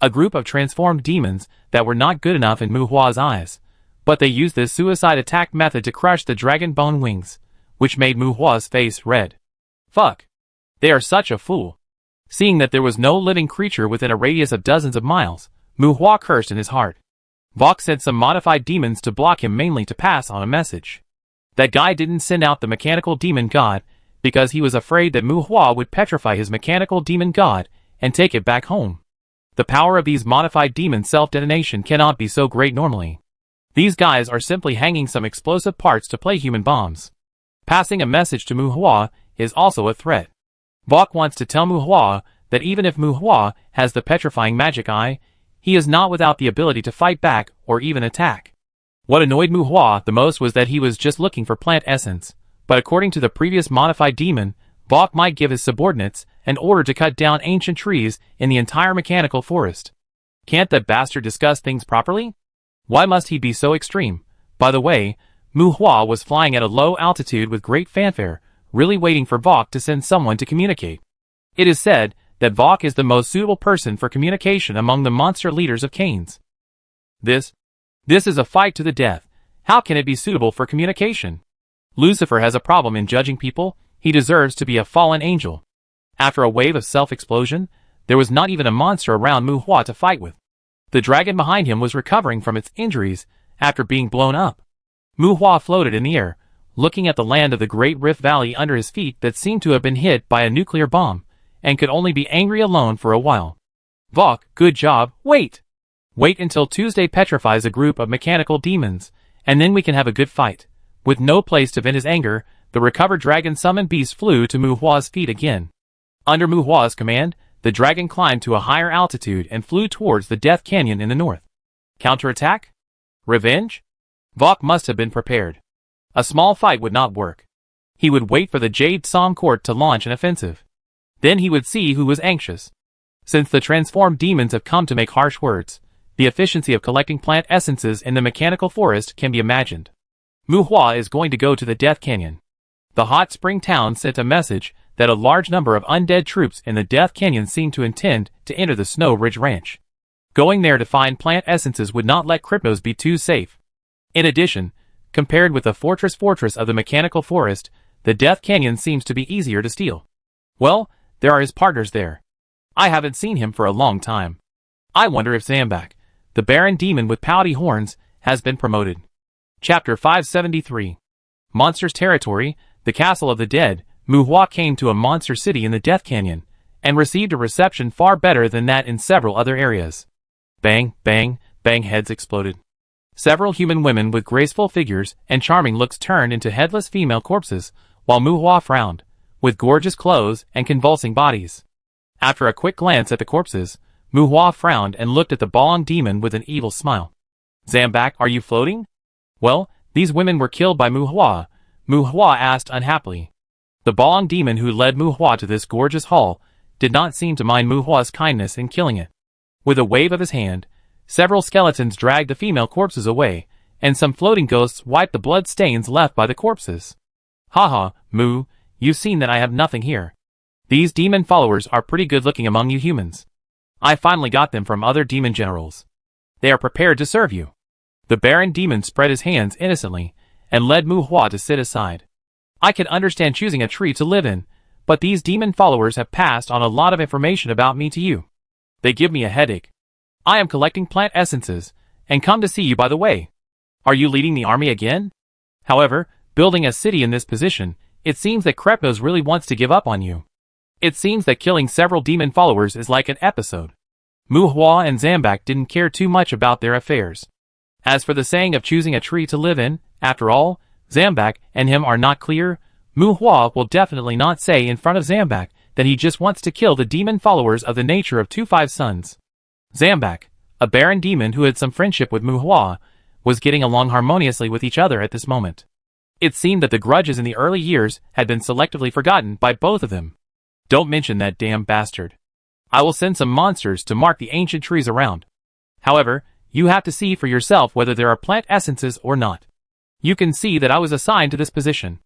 A group of transformed demons that were not good enough in Muhua's eyes, but they used this suicide attack method to crush the dragon bone wings, which made Muhua's face red. Fuck. They are such a fool. Seeing that there was no living creature within a radius of dozens of miles, Muhua cursed in his heart. Vok sent some modified demons to block him mainly to pass on a message. That guy didn't send out the mechanical demon god because he was afraid that Muhua would petrify his mechanical demon god and take it back home. The power of these modified demons' self-detonation cannot be so great normally. These guys are simply hanging some explosive parts to play human bombs. Passing a message to Muhua is also a threat. Vok wants to tell Muhua that even if Muhua has the petrifying magic eye, he is not without the ability to fight back or even attack. What annoyed Muhua the most was that he was just looking for plant essence, but according to the previous modified demon, Vok might give his subordinates an order to cut down ancient trees in the entire mechanical forest. Can't that bastard discuss things properly? Why must he be so extreme? By the way, Muhua was flying at a low altitude with great fanfare, really waiting for Vok to send someone to communicate. It is said that Vok is the most suitable person for communication among the monster leaders of Canes. This is a fight to the death. How can it be suitable for communication? Lucifer has a problem in judging people. He deserves to be a fallen angel. After a wave of self-explosion, there was not even a monster around Mu Hua to fight with. The dragon behind him was recovering from its injuries after being blown up. Mu Hua floated in the air, looking at the land of the Great Rift Valley under his feet that seemed to have been hit by a nuclear bomb, and could only be angry alone for a while. Vok, good job, wait! Wait until Tuesday petrifies a group of mechanical demons, and then we can have a good fight. With no place to vent his anger, the recovered dragon summoned beast flew to Mu Hua's feet again. Under Mu Hua's command, the dragon climbed to a higher altitude and flew towards the Death Canyon in the north. Counterattack? Revenge? Vok must have been prepared. A small fight would not work. He would wait for the Jade Song Court to launch an offensive. Then he would see who was anxious. Since the transformed demons have come to make harsh words, the efficiency of collecting plant essences in the mechanical forest can be imagined. Mu Hua is going to go to the Death Canyon. The hot spring town sent a message that a large number of undead troops in the Death Canyon seemed to intend to enter the Snow Ridge Ranch. Going there to find plant essences would not let Cryptos be too safe. In addition, compared with the fortress of the mechanical forest, the Death Canyon seems to be easier to steal. Well, there are his partners there. I haven't seen him for a long time. I wonder if Zambak, the barren demon with pouty horns, has been promoted. Chapter 573. Monsters Territory, the Castle of the Dead. Mu Hua came to a monster city in the Death Canyon, and received a reception far better than that in several other areas. Bang, bang, bang, heads exploded. Several human women with graceful figures and charming looks turned into headless female corpses, while Mu Hua frowned, with gorgeous clothes and convulsing bodies. After a quick glance at the corpses, Mu Hua frowned and looked at the Balong demon with an evil smile. Zambak, are you floating? Well, these women were killed by Mu Hua, Mu Hua asked unhappily. The Balong demon who led Mu Hua to this gorgeous hall did not seem to mind Mu Hua's kindness in killing it. With a wave of his hand, several skeletons dragged the female corpses away, and some floating ghosts wiped the blood stains left by the corpses. Haha, Mu, you've seen that I have nothing here. These demon followers are pretty good looking among you humans. I finally got them from other demon generals. They are prepared to serve you. The barren demon spread his hands innocently, and led Mu Hua to sit aside. I can understand choosing a tree to live in, but these demon followers have passed on a lot of information about me to you. They give me a headache. I am collecting plant essences, and come to see you by the way. Are you leading the army again? However, building a city in this position, it seems that Krepnos really wants to give up on you. It seems that killing several demon followers is like an episode. Mu Hua and Zambak didn't care too much about their affairs. As for the saying of choosing a tree to live in, after all, Zambak and him are not clear. Mu Hua will definitely not say in front of Zambak that he just wants to kill the demon followers of the nature of 25 sons. Zambak, a barren demon who had some friendship with Mu Hua, was getting along harmoniously with each other at this moment. It seemed that the grudges in the early years had been selectively forgotten by both of them. Don't mention that damn bastard. I will send some monsters to mark the ancient trees around. However, you have to see for yourself whether there are plant essences or not. You can see that I was assigned to this position.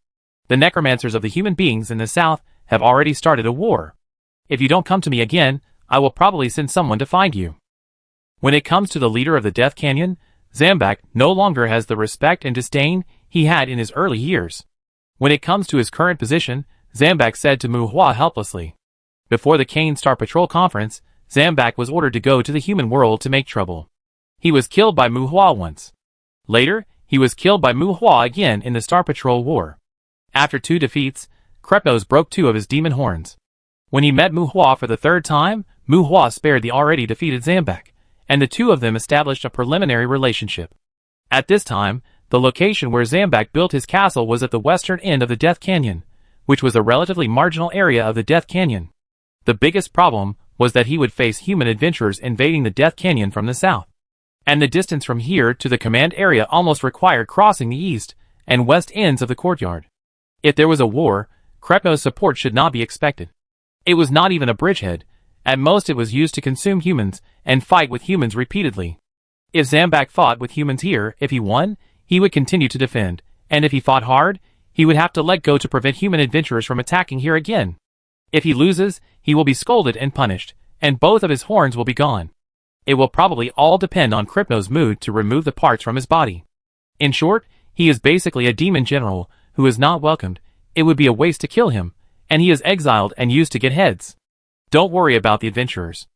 The necromancers of the human beings in the south have already started a war. If you don't come to me again, I will probably send someone to find you. When it comes to the leader of the Death Canyon, Zambak no longer has the respect and disdain he had in his early years. When it comes to his current position, Zambak said to Mu Hua helplessly. Before the Kane Star Patrol conference, Zambak was ordered to go to the human world to make trouble. He was killed by Mu Hua once. Later, he was killed by Mu Hua again in the Star Patrol War. After 2 defeats, Krepnos broke 2 of his demon horns. When he met Mu Hua for the 3rd time, Mu Hua spared the already defeated Zambak, and the 2 of them established a preliminary relationship. At this time, the location where Zambak built his castle was at the western end of the Death Canyon, which was a relatively marginal area of the Death Canyon. The biggest problem was that he would face human adventurers invading the Death Canyon from the south. And the distance from here to the command area almost required crossing the east and west ends of the courtyard. If there was a war, Krepnos' support should not be expected. It was not even a bridgehead. At most it was used to consume humans and fight with humans repeatedly. If Zambak fought with humans here, if he won, he would continue to defend, and if he fought hard, he would have to let go to prevent human adventurers from attacking here again. If he loses, he will be scolded and punished, and both of his horns will be gone. It will probably all depend on Kripno's mood to remove the parts from his body. In short, he is basically a demon general who is not welcomed. It would be a waste to kill him, and he is exiled and used to get heads. Don't worry about the adventurers.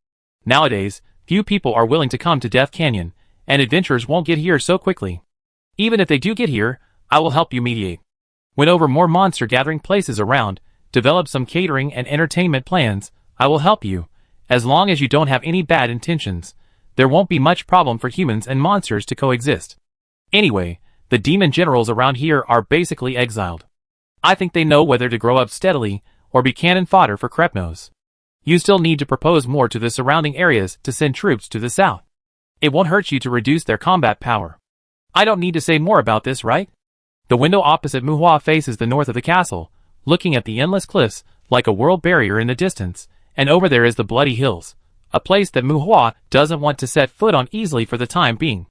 Nowadays, few people are willing to come to Death Canyon, and adventurers won't get here so quickly. Even if they do get here, I will help you mediate. Win over more monster gathering places around, develop some catering and entertainment plans, I will help you. As long as you don't have any bad intentions, there won't be much problem for humans and monsters to coexist. Anyway, the demon generals around here are basically exiled. I think they know whether to grow up steadily or be cannon fodder for Krepnos. You still need to propose more to the surrounding areas to send troops to the south. It won't hurt you to reduce their combat power. I don't need to say more about this, right? The window opposite Muhua faces the north of the castle, looking at the endless cliffs like a world barrier in the distance, and over there is the Bloody Hills, a place that Muhua doesn't want to set foot on easily for the time being.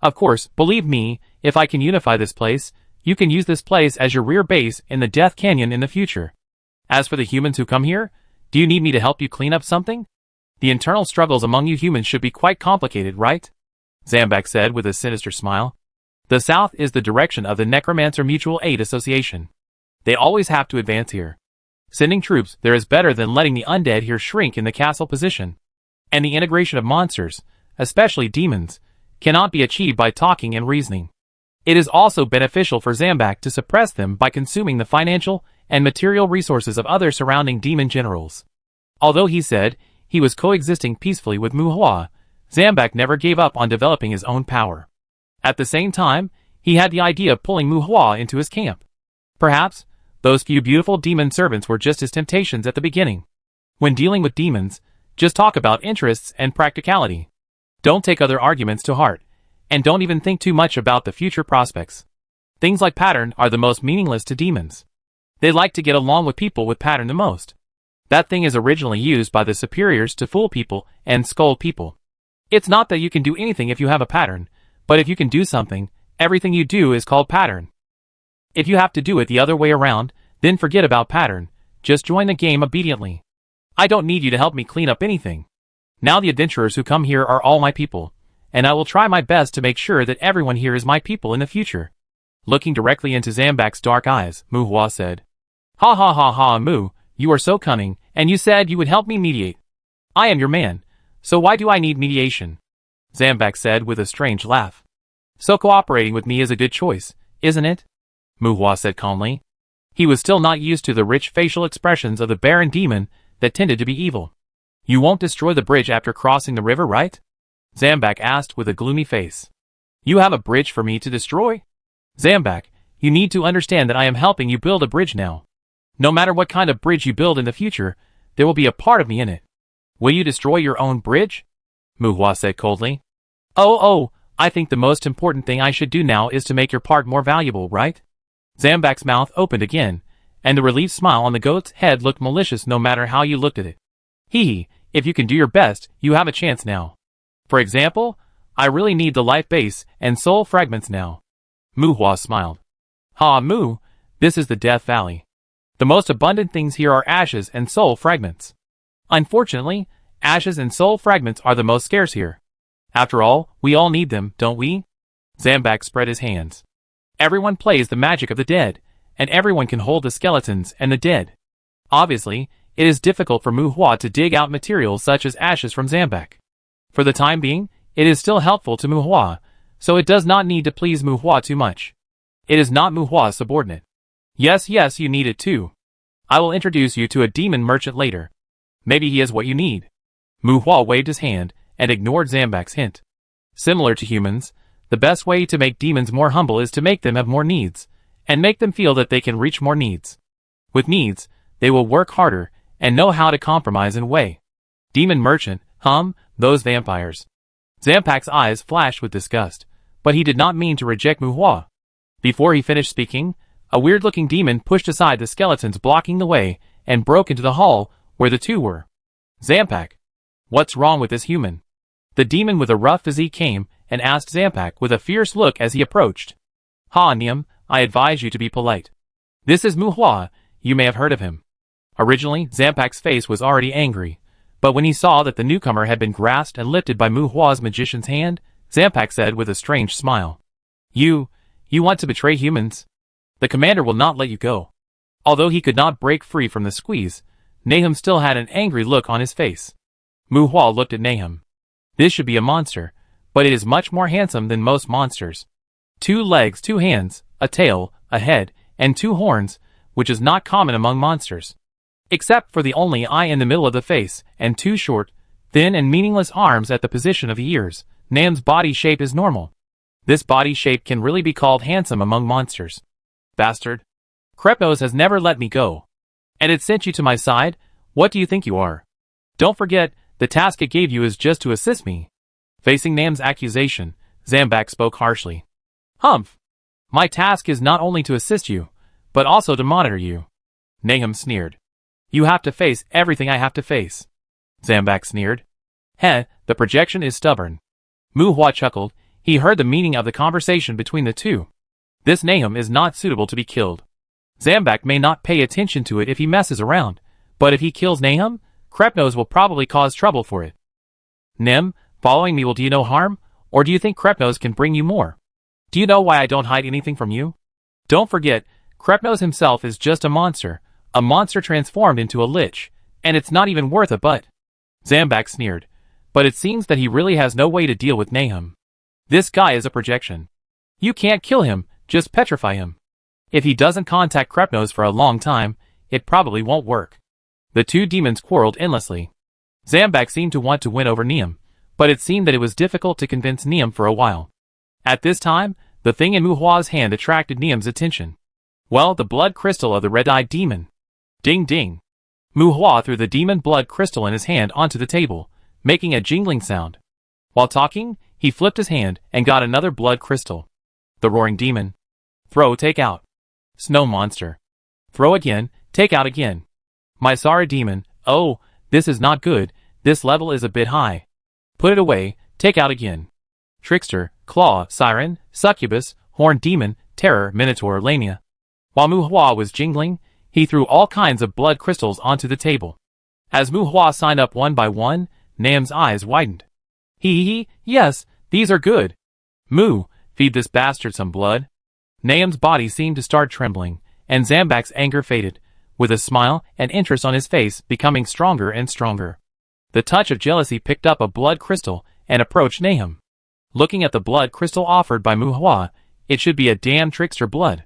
Of course, believe me, if I can unify this place, you can use this place as your rear base in the Death Canyon in the future. As for the humans who come here, do you need me to help you clean up something? The internal struggles among you humans should be quite complicated, right? Zambak said with a sinister smile. The south is the direction of the Necromancer Mutual Aid Association. They always have to advance here. Sending troops there is better than letting the undead here shrink in the castle position. And the integration of monsters, especially demons, cannot be achieved by talking and reasoning. It is also beneficial for Zambak to suppress them by consuming the financial and material resources of other surrounding demon generals. Although he said he was coexisting peacefully with Muhua, Zambak never gave up on developing his own power. At the same time, he had the idea of pulling Muhua into his camp. Perhaps, those few beautiful demon servants were just his temptations at the beginning. When dealing with demons, just talk about interests and practicality. Don't take other arguments to heart, and don't even think too much about the future prospects. Things like pattern are the most meaningless to demons. They like to get along with people with pattern the most. That thing is originally used by the superiors to fool people and scold people. It's not that you can do anything if you have a pattern, but if you can do something, everything you do is called pattern. If you have to do it the other way around, then forget about pattern, just join the game obediently. I don't need you to help me clean up anything. Now the adventurers who come here are all my people, and I will try my best to make sure that everyone here is my people in the future. Looking directly into Zambak's dark eyes, Muhua said, Ha ha ha ha Mu, you are so cunning, and you said you would help me mediate. I am your man, so why do I need mediation? Zambak said with a strange laugh. So cooperating with me is a good choice, isn't it? Muhua said calmly. He was still not used to the rich facial expressions of the Baron demon that tended to be evil. You won't destroy the bridge after crossing the river, right? Zambak asked with a gloomy face. You have a bridge for me to destroy? Zambak, you need to understand that I am helping you build a bridge now. No matter what kind of bridge you build in the future, there will be a part of me in it. Will you destroy your own bridge? Muhua said coldly. Oh, I think the most important thing I should do now is to make your part more valuable, right? Zambak's mouth opened again, and the relieved smile on the goat's head looked malicious no matter how you looked at it. Hee, if you can do your best, you have a chance now. For example, I really need the life base and soul fragments now. Muhua smiled. Ha Mu, this is the Death Valley. The most abundant things here are ashes and soul fragments. Unfortunately, ashes and soul fragments are the most scarce here. After all, we all need them, don't we? Zambak spread his hands. Everyone plays the magic of the dead, and everyone can hold the skeletons and the dead. Obviously, it is difficult for Muhua to dig out materials such as ashes from Zambak. For the time being, it is still helpful to Muhua, so it does not need to please Muhua too much. It is not Muhua's subordinate. Yes, you need it too. I will introduce you to a demon merchant later. Maybe he is what you need. Muhua waved his hand and ignored Zambak's hint. Similar to humans, the best way to make demons more humble is to make them have more needs, and make them feel that they can reach more needs. With needs, they will work harder and know how to compromise and weigh. Demon merchant, those vampires. Zambak's eyes flashed with disgust, but he did not mean to reject Muhua. Before he finished speaking, a weird-looking demon pushed aside the skeletons blocking the way and broke into the hall where the two were. Zambak, what's wrong with this human? The demon with a rough physique came and asked Zambak with a fierce look as he approached. Ha Niam, I advise you to be polite. This is Muhua, you may have heard of him. Originally, Zambak's face was already angry, but when he saw that the newcomer had been grasped and lifted by Muhua's magician's hand, Zambak said with a strange smile. You want to betray humans? The commander will not let you go. Although he could not break free from the squeeze, Nahum still had an angry look on his face. Muhua looked at Nahum. This should be a monster, but it is much more handsome than most monsters. 2 legs, 2 hands, a tail, a head, and 2 horns, which is not common among monsters. Except for the only eye in the middle of the face, and 2 short, thin and meaningless arms at the position of the ears, Nahum's body shape is normal. This body shape can really be called handsome among monsters. Bastard. Krepnose has never let me go. And it sent you to my side? What do you think you are? Don't forget, the task it gave you is just to assist me. Facing Nahum's accusation, Zambak spoke harshly. Humph! My task is not only to assist you, but also to monitor you. Nahum sneered. You have to face everything I have to face. Zambak sneered. Heh, the projection is stubborn. Muhua chuckled. He heard the meaning of the conversation between the two. This Nahum is not suitable to be killed. Zambak may not pay attention to it if he messes around, but if he kills Nahum, Krepnose will probably cause trouble for it. Nim, following me will do you no harm, or do you think Krepnose can bring you more? Do you know why I don't hide anything from you? Don't forget, Krepnose himself is just a monster transformed into a lich, and it's not even worth a butt. Zambak sneered, but it seems that he really has no way to deal with Nahum. This guy is a projection. You can't kill him, just petrify him. If he doesn't contact Krepnose for a long time, it probably won't work. The 2 demons quarreled endlessly. Zambak seemed to want to win over Nahum, but it seemed that it was difficult to convince Nahum for a while. At this time, the thing in Muhua's hand attracted Nahum's attention. Well, the blood crystal of the red-eyed demon. Ding ding. Muhua threw the demon blood crystal in his hand onto the table, making a jingling sound. While talking, he flipped his hand and got another blood crystal. The roaring demon. Throw, take out. Snow monster. Throw again, take out again. Mysara demon. Oh, this is not good, this level is a bit high. Put it away, take out again. Trickster, claw, siren, succubus, horn demon, terror, minotaur, lamia. While Muhua was jingling, he threw all kinds of blood crystals onto the table. As Muhua signed up one by one, Nahum's eyes widened. Hee, yes, these are good. Moo, feed this bastard some blood. Nahum's body seemed to start trembling, and Zambak's anger faded, with a smile and interest on his face becoming stronger and stronger. The touch of jealousy picked up a blood crystal and approached Nahum. Looking at the blood crystal offered by Muhua, it should be a damn trickster blood.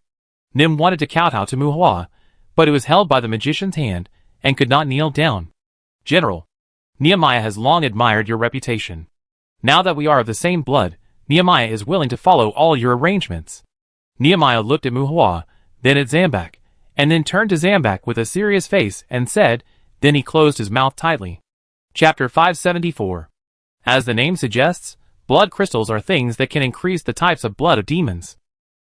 Nim wanted to kowtow to Muhua, but it was held by the magician's hand and could not kneel down. General, Nehemiah has long admired your reputation. Now that we are of the same blood, Nehemiah is willing to follow all your arrangements. Nehemiah looked at Muhua, then at Zambak, and then turned to Zambak with a serious face and said, then he closed his mouth tightly. Chapter 574. As the name suggests, blood crystals are things that can increase the types of blood of demons.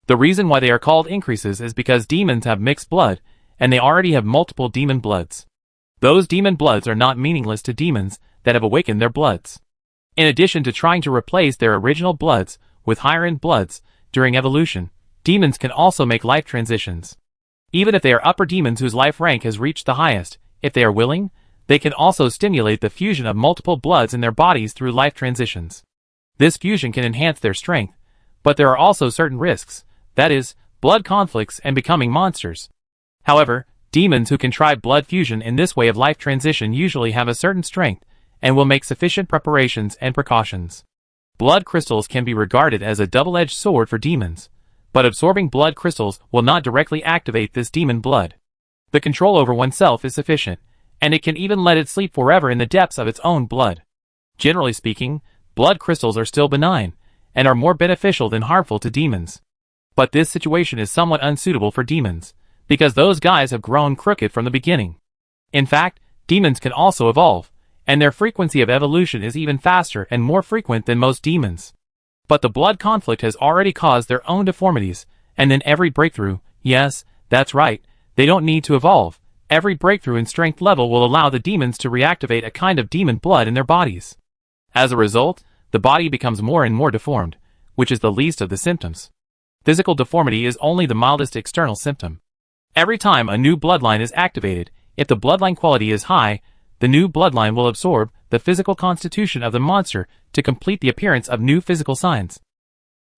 The reason why they are called increases is because demons have mixed blood, and they already have multiple demon bloods. Those demon bloods are not meaningless to demons that have awakened their bloods. In addition to trying to replace their original bloods with higher-end bloods during evolution, demons can also make life transitions. Even if they are upper demons whose life rank has reached the highest, if they are willing, they can also stimulate the fusion of multiple bloods in their bodies through life transitions. This fusion can enhance their strength, but there are also certain risks, that is, blood conflicts and becoming monsters. However, demons who can try blood fusion in this way of life transition usually have a certain strength and will make sufficient preparations and precautions. Blood crystals can be regarded as a double-edged sword for demons, but absorbing blood crystals will not directly activate this demon blood. The control over oneself is sufficient, and it can even let it sleep forever in the depths of its own blood. Generally speaking, blood crystals are still benign, and are more beneficial than harmful to demons. But this situation is somewhat unsuitable for demons, because those guys have grown crooked from the beginning. In fact, demons can also evolve, and their frequency of evolution is even faster and more frequent than most demons. But the blood conflict has already caused their own deformities, and then every breakthrough, yes, that's right, they don't need to evolve, every breakthrough in strength level will allow the demons to reactivate a kind of demon blood in their bodies. As a result, the body becomes more and more deformed, which is the least of the symptoms. Physical deformity is only the mildest external symptom. Every time a new bloodline is activated, if the bloodline quality is high, the new bloodline will absorb the physical constitution of the monster to complete the appearance of new physical signs.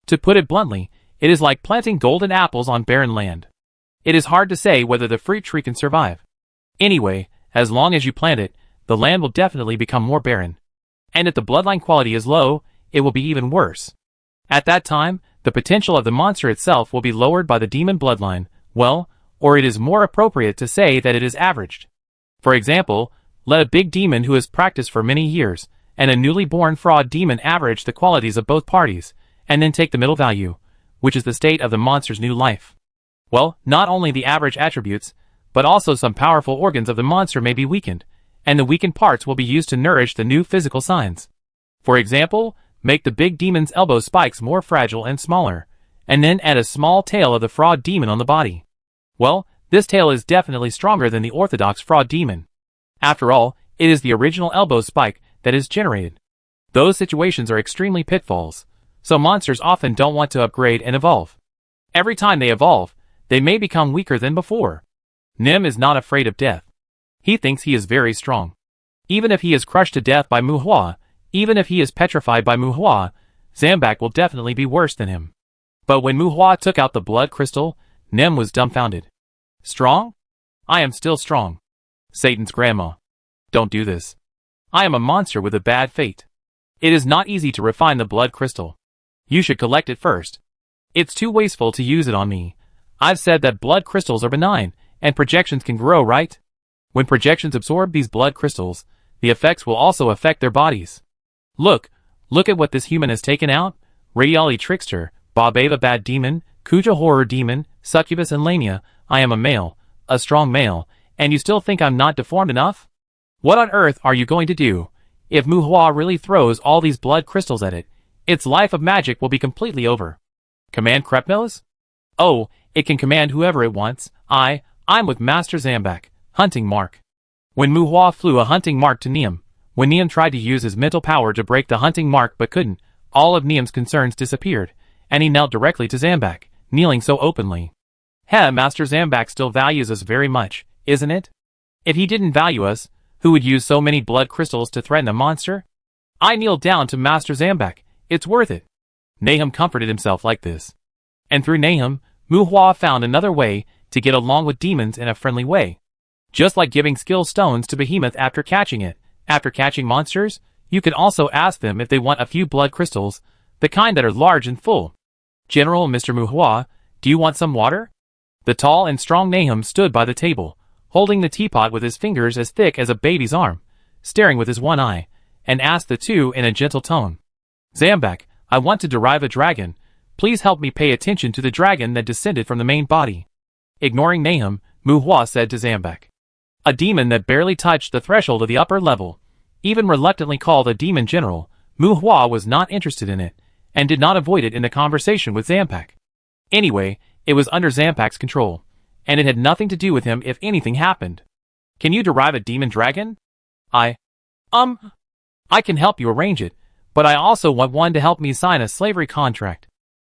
To put it bluntly, it is like planting golden apples on barren land. It is hard to say whether the fruit tree can survive. Anyway, as long as you plant it, the land will definitely become more barren. And if the bloodline quality is low, it will be even worse. At that time, the potential of the monster itself will be lowered by the demon bloodline, well, or it is more appropriate to say that it is averaged. For example, let a big demon who has practiced for many years, and a newly born fraud demon average the qualities of both parties, and then take the middle value, which is the state of the monster's new life. Well, not only the average attributes, but also some powerful organs of the monster may be weakened, and the weakened parts will be used to nourish the new physical signs. For example, make the big demon's elbow spikes more fragile and smaller, and then add a small tail of the fraud demon on the body. Well, this tail is definitely stronger than the orthodox fraud demon. After all, it is the original elbow spike that is generated. Those situations are extremely pitfalls, so monsters often don't want to upgrade and evolve. Every time they evolve, they may become weaker than before. Nim is not afraid of death. He thinks he is very strong. Even if he is crushed to death by Muhua, even if he is petrified by Muhua, Zambak will definitely be worse than him. But when Muhua took out the blood crystal, Nim was dumbfounded. Strong? I am still strong. Satan's grandma. Don't do this. I am a monster with a bad fate. It is not easy to refine the blood crystal. You should collect it first. It's too wasteful to use it on me. I've said that blood crystals are benign, and projections can grow, right? When projections absorb these blood crystals, the effects will also affect their bodies. Look at what this human has taken out. Radiali trickster, Babeva bad demon, Kuja horror demon, succubus and lamia. I am a male, a strong male, and you still think I'm not deformed enough? What on earth are you going to do? If Muhua really throws all these blood crystals at it, its life of magic will be completely over. Command Krepnose? Oh, it can command whoever it wants. I'm with Master Zambak. Hunting mark. When Muhua flew a hunting mark to Niam, when Niam tried to use his mental power to break the hunting mark but couldn't, all of Niam's concerns disappeared, and he knelt directly to Zambak, kneeling so openly. Master Zambak still values us very much, isn't it? If he didn't value us, who would use so many blood crystals to threaten a monster? I kneeled down to Master Zambak. It's worth it. Nahum comforted himself like this. And through Nahum, Muhua found another way to get along with demons in a friendly way. Just like giving skill stones to Behemoth after catching it. After catching monsters, you can also ask them if they want a few blood crystals, the kind that are large and full. General Mr. Muhua, do you want some water? The tall and strong Nahum stood by the table, holding the teapot with his fingers as thick as a baby's arm, staring with his one eye, and asked the two in a gentle tone. Zambak, I want to derive a dragon. Please help me pay attention to the dragon that descended from the main body. Ignoring Nahum, Muhua said to Zambak. A demon that barely touched the threshold of the upper level, even reluctantly called a demon general, Muhua was not interested in it, and did not avoid it in the conversation with Zambak. Anyway, it was under Zampak's control, and it had nothing to do with him if anything happened. Can you derive a demon dragon? I can help you arrange it, but I also want one to help me sign a slavery contract.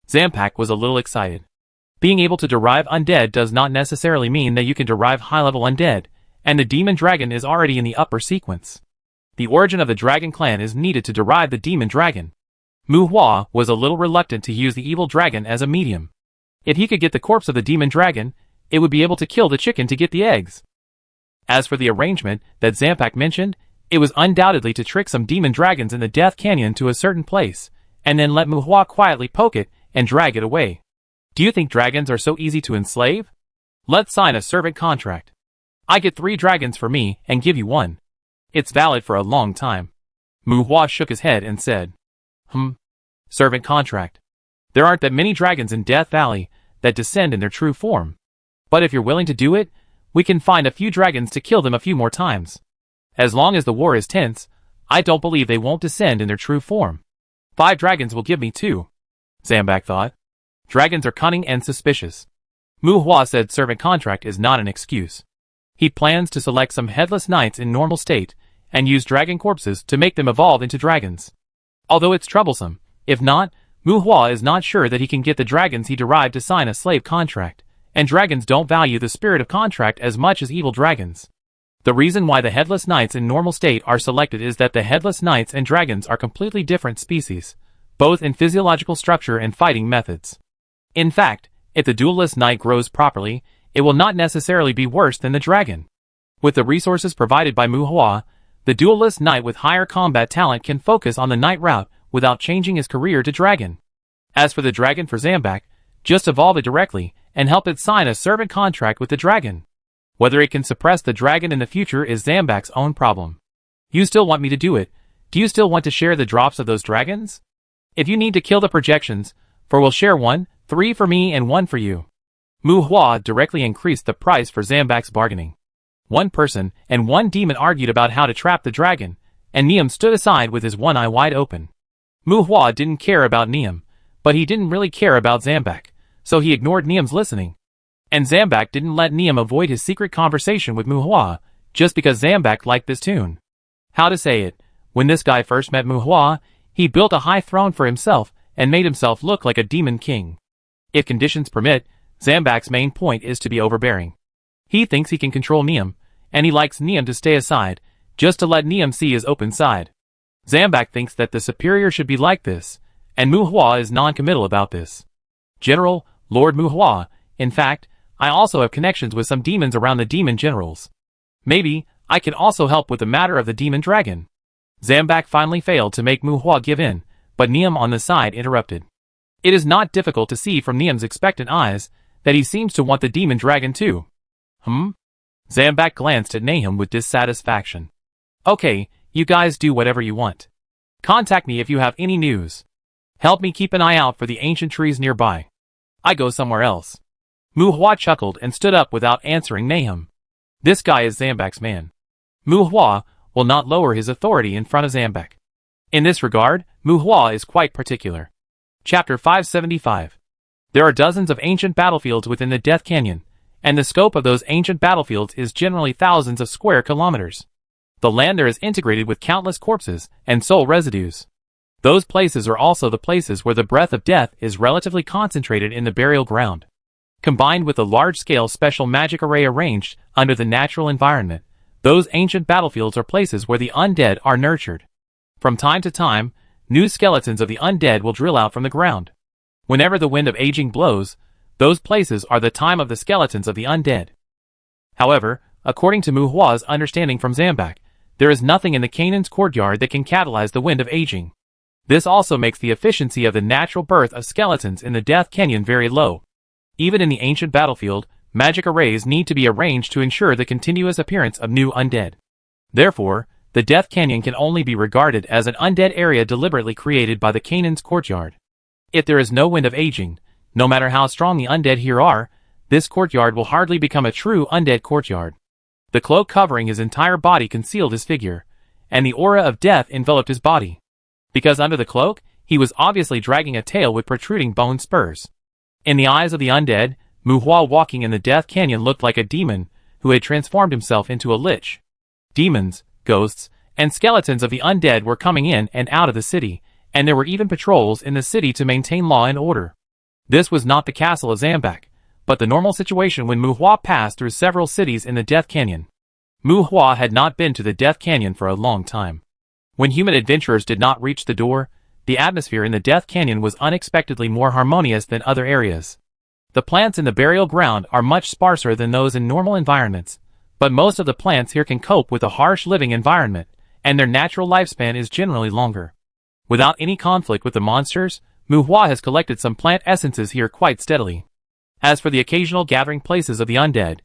Zampak was a little excited. Being able to derive undead does not necessarily mean that you can derive high-level undead, and the demon dragon is already in the upper sequence. The origin of the dragon clan is needed to derive the demon dragon. Muhua was a little reluctant to use the evil dragon as a medium. If he could get the corpse of the demon dragon, it would be able to kill the chicken to get the eggs. As for the arrangement that Zampak mentioned, it was undoubtedly to trick some demon dragons in the Death Canyon to a certain place, and then let Muhua quietly poke it and drag it away. Do you think dragons are so easy to enslave? Let's sign a servant contract. I get 3 dragons for me and give you 1. It's valid for a long time. Muhua shook his head and said, Servant contract. There aren't that many dragons in Death Valley that descend in their true form. But if you're willing to do it, we can find a few dragons to kill them a few more times. As long as the war is tense, I don't believe they won't descend in their true form. 5 dragons will give me 2. Zambak thought. Dragons are cunning and suspicious. Muhua said servant contract is not an excuse. He plans to select some headless knights in normal state, and use dragon corpses to make them evolve into dragons. Although it's troublesome, if not, Muhua is not sure that he can get the dragons he derived to sign a slave contract, and dragons don't value the spirit of contract as much as evil dragons. The reason why the headless knights in normal state are selected is that the headless knights and dragons are completely different species, both in physiological structure and fighting methods. In fact, if the duelist knight grows properly, it will not necessarily be worse than the dragon. With the resources provided by Muhua, the duelist knight with higher combat talent can focus on the knight route without changing his career to dragon. As for the dragon for Zambak, just evolve it directly and help it sign a servant contract with the dragon. Whether it can suppress the dragon in the future is Zambak's own problem. You still want me to do it? Do you still want to share the drops of those dragons? If you need to kill the projections, for we'll share 1, 3 for me and 1 for you. Muhua directly increased the price for Zambak's bargaining. One person and one demon argued about how to trap the dragon, and Niam stood aside with his one eye wide open. Muhua didn't care about Niam, but he didn't really care about Zambak, so he ignored Niam's listening. And Zambak didn't let Niam avoid his secret conversation with Muhua, just because Zambak liked this tune. How to say it, when this guy first met Muhua, he built a high throne for himself and made himself look like a demon king. If conditions permit, Zambak's main point is to be overbearing. He thinks he can control Niam, and he likes Niam to stay aside, just to let Niam see his open side. Zambak thinks that the superior should be like this, and Muhua is non-committal about this. General, Lord Muhua, in fact, I also have connections with some demons around the demon generals. Maybe, I can also help with the matter of the demon dragon. Zambak finally failed to make Muhua give in, but Niam on the side interrupted. It is not difficult to see from Niam's expectant eyes that he seems to want the demon dragon too. Zambak glanced at Nahum with dissatisfaction. Okay, you guys do whatever you want. Contact me if you have any news. Help me keep an eye out for the ancient trees nearby. I go somewhere else. Muhua chuckled and stood up without answering Nahum. This guy is Zambak's man. Muhua will not lower his authority in front of Zambak. In this regard, Muhua is quite particular. Chapter 575. There are dozens of ancient battlefields within the Death Canyon, and the scope of those ancient battlefields is generally thousands of square kilometers. The land there is integrated with countless corpses and soul residues. Those places are also the places where the breath of death is relatively concentrated in the burial ground. Combined with the large-scale special magic array arranged under the natural environment, those ancient battlefields are places where the undead are nurtured. From time to time, new skeletons of the undead will drill out from the ground. Whenever the wind of aging blows, those places are the time of the skeletons of the undead. However, according to Muhua's understanding from Zambak, there is nothing in the Canaan's courtyard that can catalyze the wind of aging. This also makes the efficiency of the natural birth of skeletons in the Death Canyon very low. Even in the ancient battlefield, magic arrays need to be arranged to ensure the continuous appearance of new undead. Therefore, the Death Canyon can only be regarded as an undead area deliberately created by the Canaan's courtyard. If there is no wind of aging, no matter how strong the undead here are, this courtyard will hardly become a true undead courtyard. The cloak covering his entire body concealed his figure, and the aura of death enveloped his body. Because under the cloak, he was obviously dragging a tail with protruding bone spurs. In the eyes of the undead, Muhua walking in the Death Canyon looked like a demon who had transformed himself into a lich. Demons, ghosts, and skeletons of the undead were coming in and out of the city, and there were even patrols in the city to maintain law and order. This was not the castle of Zambak, but the normal situation when Muhua passed through several cities in the Death Canyon. Muhua had not been to the Death Canyon for a long time. When human adventurers did not reach the door, the atmosphere in the Death Canyon was unexpectedly more harmonious than other areas. The plants in the burial ground are much sparser than those in normal environments, but most of the plants here can cope with a harsh living environment, and their natural lifespan is generally longer. Without any conflict with the monsters, Muhua has collected some plant essences here quite steadily. As for the occasional gathering places of the undead,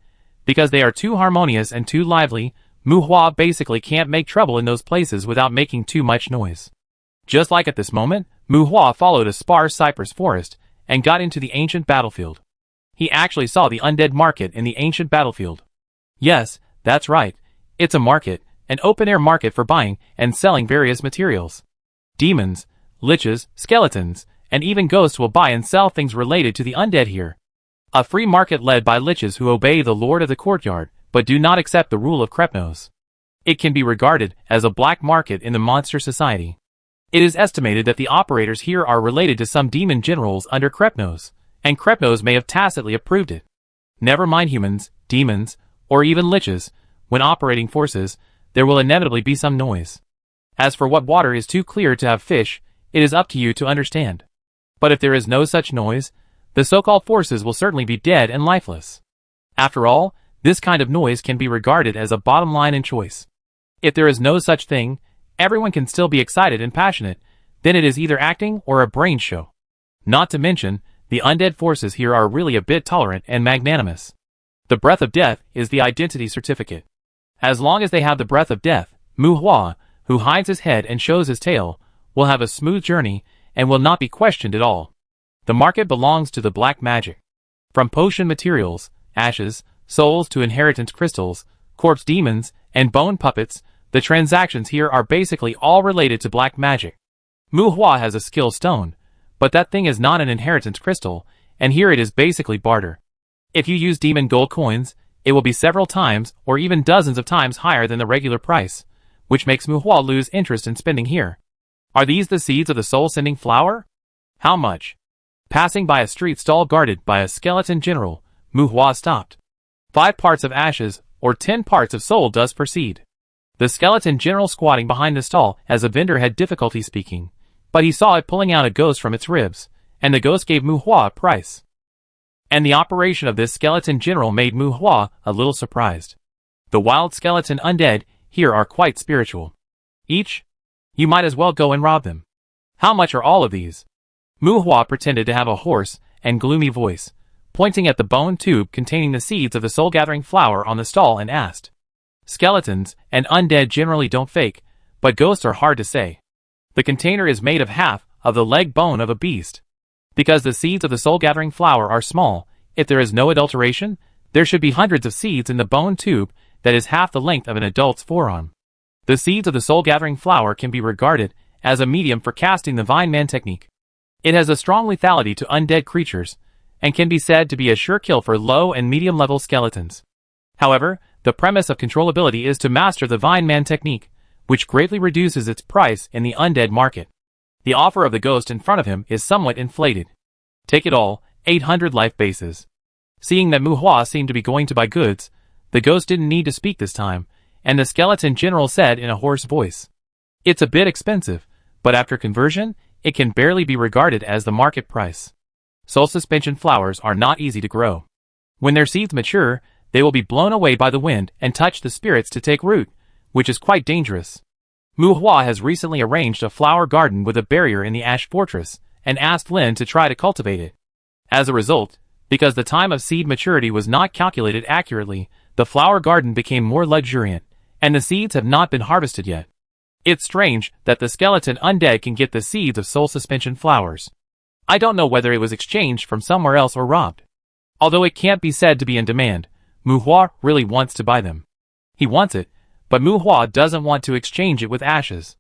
because they are too harmonious and too lively, Muhua basically can't make trouble in those places without making too much noise. Just like at this moment, Muhua followed a sparse cypress forest and got into the ancient battlefield. He actually saw the undead market in the ancient battlefield. Yes, that's right. It's a market, an open-air market for buying and selling various materials. Demons, liches, skeletons, and even ghosts will buy and sell things related to the undead here. A free market led by liches who obey the lord of the courtyard, but do not accept the rule of Krepnos. It can be regarded as a black market in the monster society. It is estimated that the operators here are related to some demon generals under Krepnos, and Krepnos may have tacitly approved it. Never mind humans, demons, or even liches, when operating forces, there will inevitably be some noise. As for what water is too clear to have fish, it is up to you to understand. But if there is no such noise, the so-called forces will certainly be dead and lifeless. After all, this kind of noise can be regarded as a bottom line in choice. If there is no such thing, everyone can still be excited and passionate, then it is either acting or a brain show. Not to mention, the undead forces here are really a bit tolerant and magnanimous. The breath of death is the identity certificate. As long as they have the breath of death, Mu Hua, who hides his head and shows his tail, will have a smooth journey and will not be questioned at all. The market belongs to the black magic. From potion materials, ashes, souls to inheritance crystals, corpse demons, and bone puppets, the transactions here are basically all related to black magic. Mu Hua has a skill stone, but that thing is not an inheritance crystal, and here it is basically barter. If you use demon gold coins, it will be several times or even dozens of times higher than the regular price, which makes Mu Hua lose interest in spending here. Are these the seeds of the soul-sending flower? How much? Passing by a street stall guarded by a skeleton general, Mu Hua stopped. 5 parts of ashes, or 10 parts of soul dust proceed. The skeleton general squatting behind the stall as a vendor had difficulty speaking, but he saw it pulling out a ghost from its ribs, and the ghost gave Mu Hua a price. And the operation of this skeleton general made Mu Hua a little surprised. The wild skeleton undead here are quite spiritual. Each? You might as well go and rob them. How much are all of these? Mu Hua pretended to have a hoarse and gloomy voice, pointing at the bone tube containing the seeds of the soul-gathering flower on the stall and asked. Skeletons and undead generally don't fake, but ghosts are hard to say. The container is made of half of the leg bone of a beast. Because the seeds of the soul-gathering flower are small, if there is no adulteration, there should be hundreds of seeds in the bone tube that is half the length of an adult's forearm. The seeds of the soul-gathering flower can be regarded as a medium for casting the Vine Man technique. It has a strong lethality to undead creatures, and can be said to be a sure kill for low and medium-level skeletons. However, the premise of controllability is to master the Vine Man technique, which greatly reduces its price in the undead market. The offer of the ghost in front of him is somewhat inflated. Take it all, 800 life bases. Seeing that Mu Hua seemed to be going to buy goods, the ghost didn't need to speak this time, and the skeleton general said in a hoarse voice. It's a bit expensive, but after conversion, it can barely be regarded as the market price. Soul suspension flowers are not easy to grow. When their seeds mature, they will be blown away by the wind and touch the spirits to take root, which is quite dangerous. Mu Hua has recently arranged a flower garden with a barrier in the Ash Fortress, and asked Lin to try to cultivate it. As a result, because the time of seed maturity was not calculated accurately, the flower garden became more luxuriant, and the seeds have not been harvested yet. It's strange that the skeleton undead can get the seeds of soul suspension flowers. I don't know whether it was exchanged from somewhere else or robbed. Although it can't be said to be in demand, Mu Hua really wants to buy them. He wants it, but Mu Hua doesn't want to exchange it with ashes.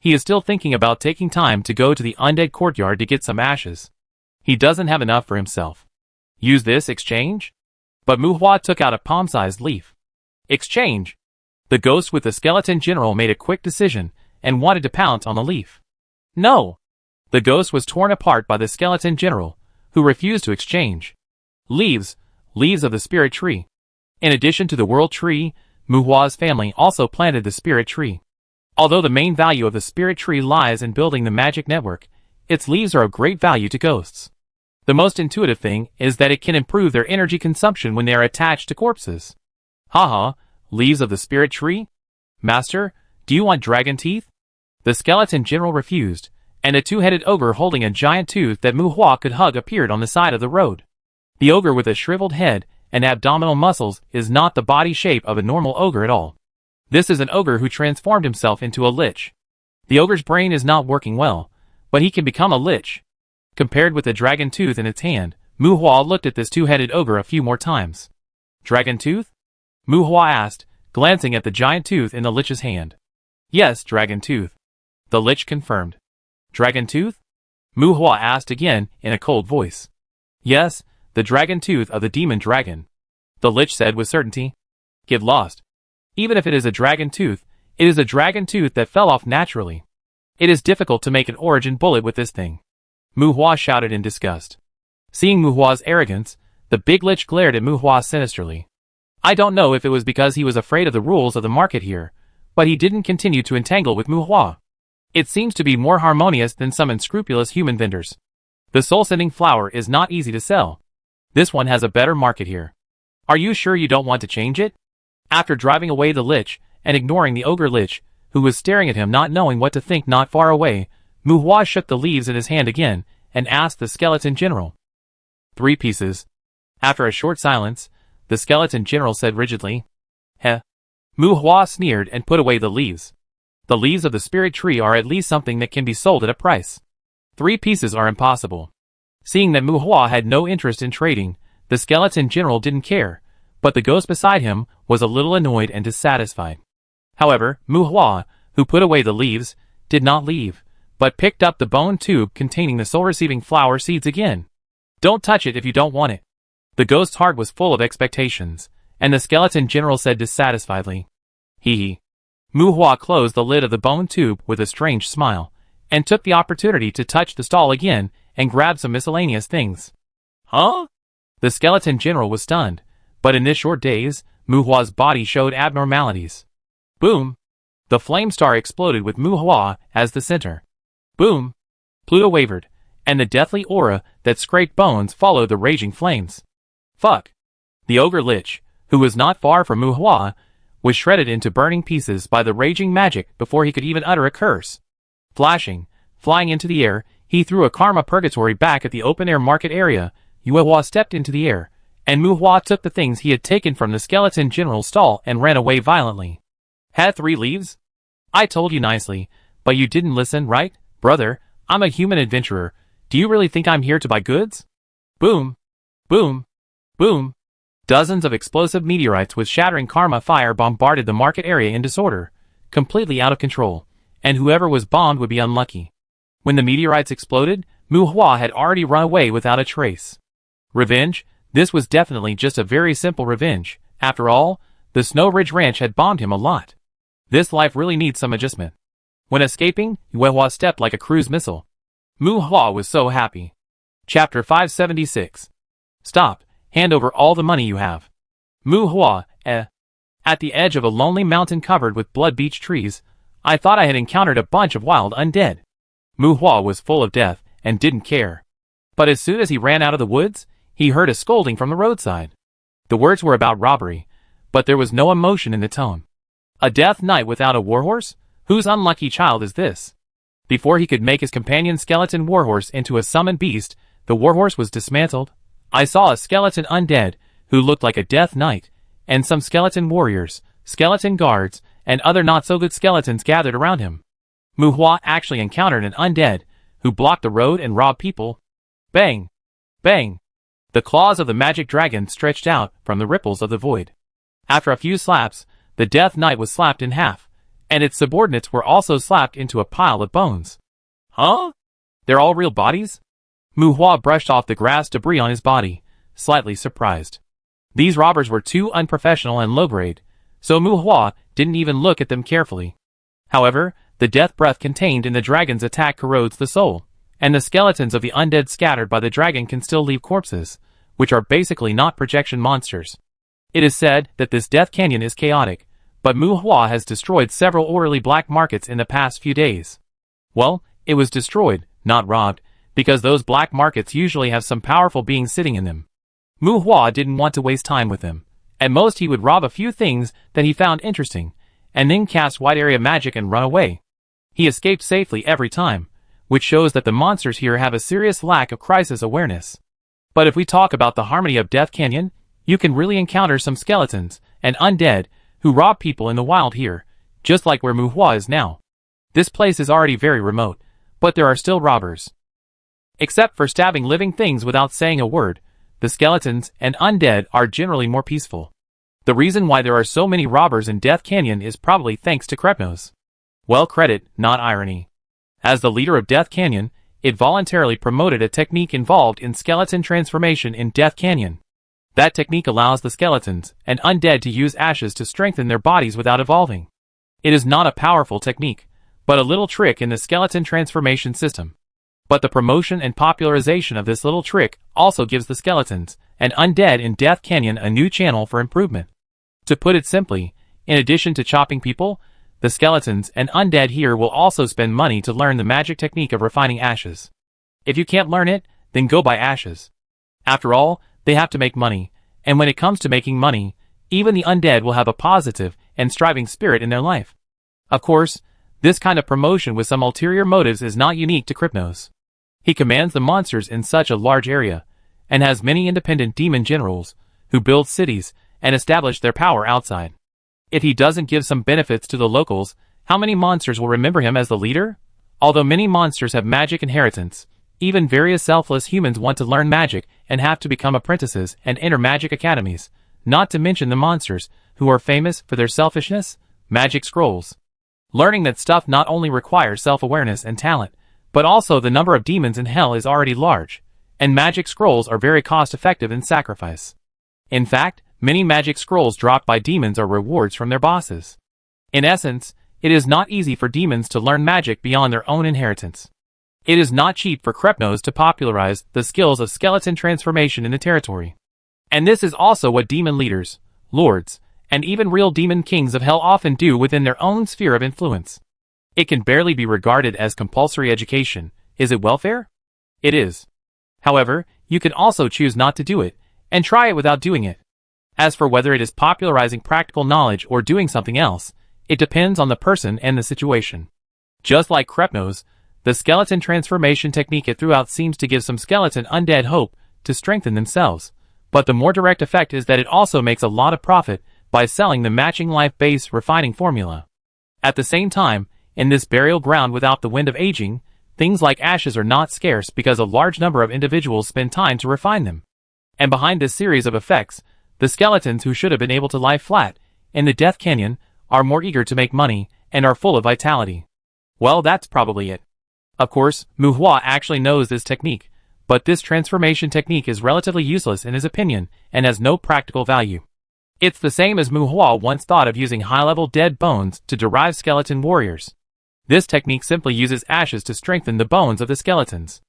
He is still thinking about taking time to go to the undead courtyard to get some ashes. He doesn't have enough for himself. Use this exchange? But Mu Hua took out a palm-sized leaf. Exchange! The ghost with the skeleton general made a quick decision and wanted to pounce on the leaf. No! The ghost was torn apart by the skeleton general, who refused to exchange. Leaves of the spirit tree. In addition to the world tree, Mu Hua's family also planted the spirit tree. Although the main value of the spirit tree lies in building the magic network, its leaves are of great value to ghosts. The most intuitive thing is that it can improve their energy consumption when they are attached to corpses. Haha, leaves of the spirit tree? Master, do you want dragon teeth? The skeleton general refused, and a two-headed ogre holding a giant tooth that Mu Hua could hug appeared on the side of the road. The ogre with a shriveled head and abdominal muscles is not the body shape of a normal ogre at all. This is an ogre who transformed himself into a lich. The ogre's brain is not working well, but he can become a lich. Compared with the dragon tooth in its hand, Mu Hua looked at this two-headed ogre a few more times. Dragon tooth? Mu Hua asked, glancing at the giant tooth in the lich's hand. Yes, dragon tooth. The lich confirmed. Dragon tooth? Mu Hua asked again in a cold voice. Yes, the dragon tooth of the demon dragon. The lich said with certainty. Get lost. Even if it is a dragon tooth, it is a dragon tooth that fell off naturally. It is difficult to make an origin bullet with this thing. Mu Hua shouted in disgust. Seeing Mu Hua's arrogance, the big lich glared at Mu Hua sinisterly. I don't know if it was because he was afraid of the rules of the market here, but he didn't continue to entangle with Mu Hua. It seems to be more harmonious than some unscrupulous human vendors. The soul-sending flower is not easy to sell. This one has a better market here. Are you sure you don't want to change it? After driving away the lich, and ignoring the ogre lich, who was staring at him not knowing what to think not far away, Muhua shook the leaves in his hand again, and asked the skeleton general. 3 pieces. After a short silence, the skeleton general said rigidly, Heh. Muhua sneered and put away the leaves. The leaves of the spirit tree are at least something that can be sold at a price. 3 pieces are impossible. Seeing that Muhua had no interest in trading, the skeleton general didn't care, but the ghost beside him was a little annoyed and dissatisfied. However, Muhua, who put away the leaves, did not leave, but picked up the bone tube containing the soul-receiving flower seeds again. Don't touch it if you don't want it. The ghost's heart was full of expectations, and the skeleton general said dissatisfiedly, Hee hee. Muhua closed the lid of the bone tube with a strange smile, and took the opportunity to touch the stall again and grab some miscellaneous things. Huh? The skeleton general was stunned, but in this short daze, Muhua's body showed abnormalities. Boom! The flame star exploded with Muhua as the center. Boom! Pluto wavered, and the deathly aura that scraped bones followed the raging flames. Fuck! The ogre lich, who was not far from Muhua, was shredded into burning pieces by the raging magic before he could even utter a curse. Flashing, flying into the air, he threw a karma purgatory back at the open-air market area. Muhua stepped into the air, and Muhua took the things he had taken from the skeleton general's stall and ran away violently. Had 3 leaves? I told you nicely, but you didn't listen, right, brother? I'm a human adventurer. Do you really think I'm here to buy goods? Boom! Boom! Boom! Dozens of explosive meteorites with shattering karma fire bombarded the market area in disorder, completely out of control, and whoever was bombed would be unlucky. When the meteorites exploded, Muhua had already run away without a trace. Revenge? This was definitely just a very simple revenge. After all, the Snow Ridge Ranch had bombed him a lot. This life really needs some adjustment. When escaping, Muhua stepped like a cruise missile. Muhua was so happy. Chapter 576. Stop. Hand over all the money you have. Muhua, At the edge of a lonely mountain covered with blood beech trees, I thought I had encountered a bunch of wild undead. Muhua was full of death and didn't care. But as soon as he ran out of the woods, he heard a scolding from the roadside. The words were about robbery, but there was no emotion in the tone. A death knight without a warhorse? Whose unlucky child is this? Before he could make his companion skeleton warhorse into a summoned beast, the warhorse was dismantled. I saw a skeleton undead, who looked like a death knight, and some skeleton warriors, skeleton guards, and other not-so-good skeletons gathered around him. Muhua actually encountered an undead, who blocked the road and robbed people. Bang! Bang! The claws of the magic dragon stretched out from the ripples of the void. After a few slaps, the death knight was slapped in half, and its subordinates were also slapped into a pile of bones. Huh? They're all real bodies? Muhua brushed off the grass debris on his body, slightly surprised. These robbers were too unprofessional and low-grade, so Muhua didn't even look at them carefully. However, the death breath contained in the dragon's attack corrodes the soul, and the skeletons of the undead scattered by the dragon can still leave corpses, which are basically not projection monsters. It is said that this death canyon is chaotic, but Muhua has destroyed several orderly black markets in the past few days. Well, it was destroyed, not robbed, because those black markets usually have some powerful being sitting in them. Muhua didn't want to waste time with them. At most he would rob a few things that he found interesting, and then cast wide area magic and run away. He escaped safely every time, which shows that the monsters here have a serious lack of crisis awareness. But if we talk about the harmony of Death Canyon, you can really encounter some skeletons and undead who rob people in the wild here, just like where Muhua is now. This place is already very remote, but there are still robbers. Except for stabbing living things without saying a word, the skeletons and undead are generally more peaceful. The reason why there are so many robbers in Death Canyon is probably thanks to Krepnos. Well, credit, not irony. As the leader of Death Canyon, it voluntarily promoted a technique involved in skeleton transformation in Death Canyon. That technique allows the skeletons and undead to use ashes to strengthen their bodies without evolving. It is not a powerful technique, but a little trick in the skeleton transformation system. But the promotion and popularization of this little trick also gives the skeletons and undead in Death Canyon a new channel for improvement. To put it simply, in addition to chopping people, the skeletons and undead here will also spend money to learn the magic technique of refining ashes. If you can't learn it, then go buy ashes. After all, they have to make money, And when it comes to making money, even the undead will have a positive and striving spirit in their life. Of course, this kind of promotion with some ulterior motives is not unique to Krypnos. He commands the monsters in such a large area, and has many independent demon generals, who build cities and establish their power outside. If he doesn't give some benefits to the locals, how many monsters will remember him as the leader? Although many monsters have magic inheritance, even various selfless humans want to learn magic and have to become apprentices and enter magic academies, not to mention the monsters, who are famous for their selfishness, magic scrolls. Learning that stuff not only requires self-awareness and talent, but also the number of demons in hell is already large, and magic scrolls are very cost-effective in sacrifice. In fact, many magic scrolls dropped by demons are rewards from their bosses. In essence, it is not easy for demons to learn magic beyond their own inheritance. It is not cheap for Krypnos to popularize the skills of skeleton transformation in the territory. And this is also what demon leaders, lords, and even real demon kings of hell often do within their own sphere of influence. It can barely be regarded as compulsory education. Is it welfare? It is. However, you can also choose not to do it, and try it without doing it. As for whether it is popularizing practical knowledge or doing something else, it depends on the person and the situation. Just like Krypnos, the skeleton transformation technique it throughout seems to give some skeleton undead hope to strengthen themselves, but the more direct effect is that it also makes a lot of profit by selling the matching life-base refining formula. At the same time, in this burial ground without the wind of aging, things like ashes are not scarce because a large number of individuals spend time to refine them. And behind this series of effects, the skeletons who should have been able to lie flat in the Death Canyon are more eager to make money and are full of vitality. Well, that's probably it. Of course, Muhua actually knows this technique, but this transformation technique is relatively useless in his opinion and has no practical value. It's the same as Muhua once thought of using high-level dead bones to derive skeleton warriors. This technique simply uses ashes to strengthen the bones of the skeletons.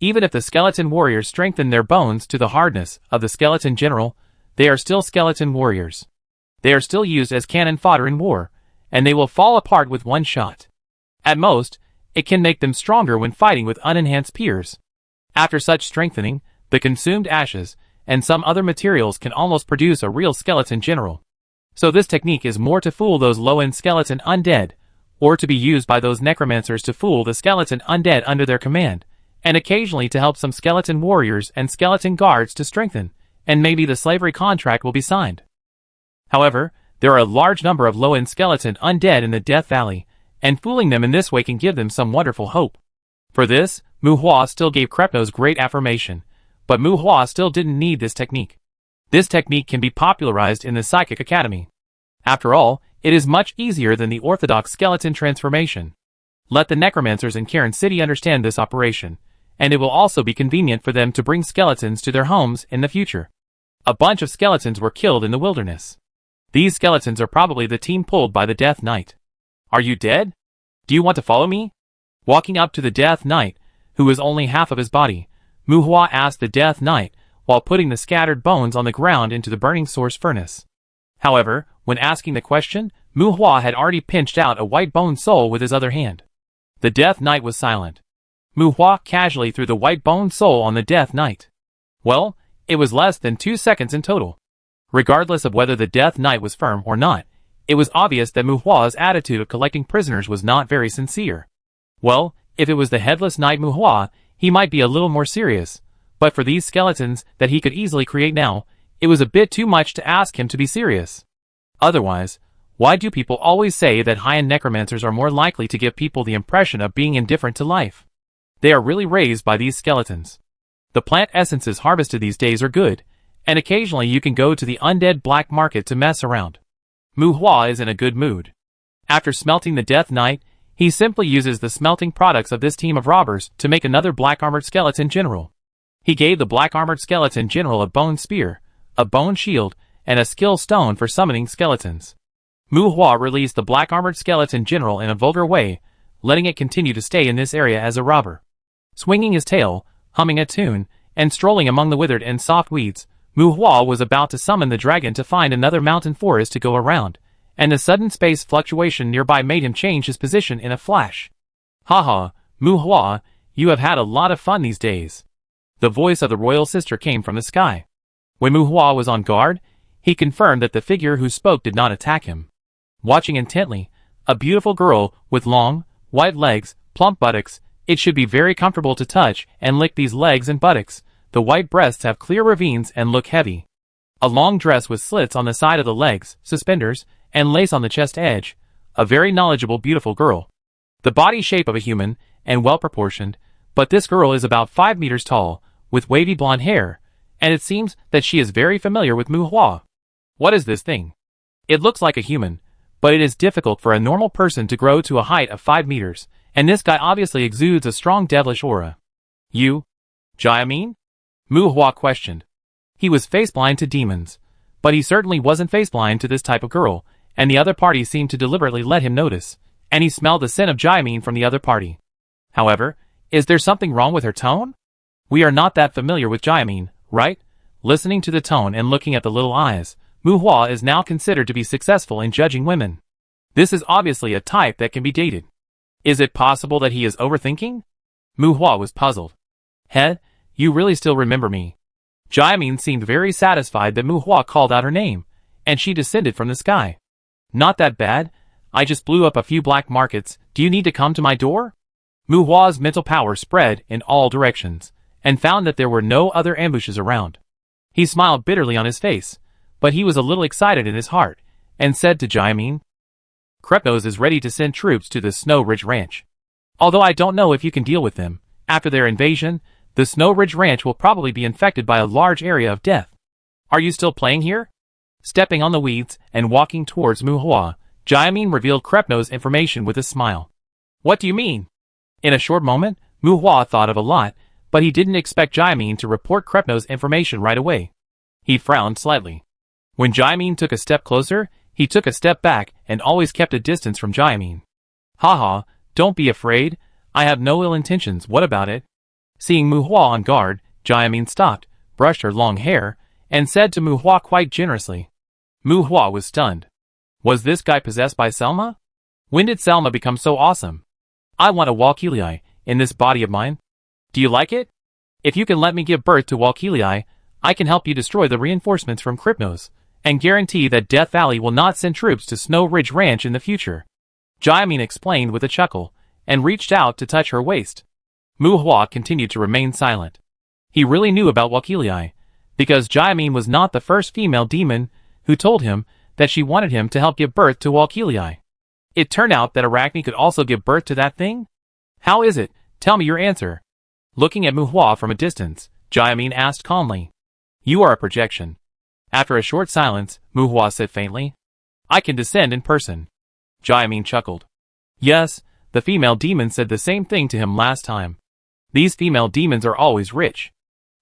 Even if the skeleton warriors strengthen their bones to the hardness of the skeleton general, they are still skeleton warriors. They are still used as cannon fodder in war, and they will fall apart with one shot. At most, it can make them stronger when fighting with unenhanced peers. After such strengthening, the consumed ashes and some other materials can almost produce a real skeleton general. So this technique is more to fool those low-end skeleton undead, or to be used by those necromancers to fool the skeleton undead under their command, and occasionally to help some skeleton warriors and skeleton guards to strengthen, and maybe the slavery contract will be signed. However, there are a large number of low-end skeleton undead in the Death Valley, and fooling them in this way can give them some wonderful hope. For this, Muhua still gave Krypnos great affirmation, but Muhua still didn't need this technique. This technique can be popularized in the Psychic Academy. After all, it is much easier than the orthodox skeleton transformation. Let the necromancers in Cairn City understand this operation, and it will also be convenient for them to bring skeletons to their homes in the future. A bunch of skeletons were killed in the wilderness. These skeletons are probably the team pulled by the Death Knight. Are you dead? Do you want to follow me? Walking up to the Death Knight, who is only half of his body, Muhua asked the Death Knight while putting the scattered bones on the ground into the burning source furnace. However, when asking the question, Muhua had already pinched out a white bone soul with his other hand. The Death Knight was silent. Muhua casually threw the white bone soul on the Death Knight. Well, it was less than 2 seconds in total. Regardless of whether the Death Knight was firm or not, it was obvious that Muhua's attitude of collecting prisoners was not very sincere. Well, if it was the headless knight Muhua, he might be a little more serious, but for these skeletons that he could easily create now, it was a bit too much to ask him to be serious. Otherwise, why do people always say that high-end necromancers are more likely to give people the impression of being indifferent to life? They are really raised by these skeletons. The plant essences harvested these days are good, and occasionally you can go to the undead black market to mess around. Muhua is in a good mood. After smelting the Death Knight, he simply uses the smelting products of this team of robbers to make another black-armored skeleton general. He gave the black-armored skeleton general a bone spear, a bone shield, and a skill stone for summoning skeletons. Muhua released the black-armored skeleton general in a vulgar way, letting it continue to stay in this area as a robber. Swinging his tail, humming a tune, and strolling among the withered and soft weeds, Muhua was about to summon the dragon to find another mountain forest to go around, and the sudden space fluctuation nearby made him change his position in a flash. Haha, Muhua, you have had a lot of fun these days. The voice of the royal sister came from the sky. When Muhua was on guard, he confirmed that the figure who spoke did not attack him. Watching intently, a beautiful girl with long, white legs, plump buttocks. It should be very comfortable to touch and lick these legs and buttocks. The white breasts have clear ravines and look heavy. A long dress with slits on the side of the legs, suspenders, and lace on the chest edge. A very knowledgeable, beautiful girl. The body shape of a human, and well proportioned, but this girl is about 5 meters tall, with wavy blonde hair, and it seems that she is very familiar with Muhua. What is this thing? It looks like a human, but it is difficult for a normal person to grow to a height of 5 meters, and this guy obviously exudes a strong devilish aura. You? Jiamin? Muhua questioned. He was face-blind to demons, but he certainly wasn't face-blind to this type of girl, and the other party seemed to deliberately let him notice, and he smelled the scent of Jiamin from the other party. However, is there something wrong with her tone? We are not that familiar with Jiamin, right? Listening to the tone and looking at the little eyes, Muhua is now considered to be successful in judging women. This is obviously a type that can be dated. Is it possible that he is overthinking? Muhua was puzzled. Head, you really still remember me. Jiamin seemed very satisfied that Muhua called out her name, and she descended from the sky. Not that bad. I just blew up a few black markets. Do you need to come to my door? Muhua's mental power spread in all directions, and found that there were no other ambushes around. He smiled bitterly on his face, but he was a little excited in his heart, and said to Jiamin, Krepnos is ready to send troops to the Snow Ridge Ranch. Although I don't know if you can deal with them, after their invasion, the Snow Ridge Ranch will probably be infected by a large area of death. Are you still playing here? Stepping on the weeds and walking towards Muhua, Jiamin revealed Krepnos' information with a smile. What do you mean? In a short moment, Muhua thought of a lot, but he didn't expect Jiamin to report Krepnos' information right away. He frowned slightly. When Jiamin took a step closer, he took a step back and always kept a distance from Jiamin. Haha, don't be afraid. I have no ill intentions. What about it? Seeing Muhua on guard, Jiamin stopped, brushed her long hair, and said to Muhua quite generously. Muhua was stunned. Was this guy possessed by Selma? When did Selma become so awesome? I want a Walkilii in this body of mine. Do you like it? If you can let me give birth to Walkilii, I can help you destroy the reinforcements from Kripnos, and guarantee that Death Valley will not send troops to Snow Ridge Ranch in the future. Jiamin explained with a chuckle, and reached out to touch her waist. Muhua continued to remain silent. He really knew about Walkilii, because Jiamin was not the first female demon who told him that she wanted him to help give birth to Walkilii. It turned out that Arachne could also give birth to that thing? How is it? Tell me your answer. Looking at Muhua from a distance, Jiamin asked calmly. You are a projection. After a short silence, Muhua said faintly. I can descend in person. Jiamin chuckled. Yes, the female demon said the same thing to him last time. These female demons are always rich.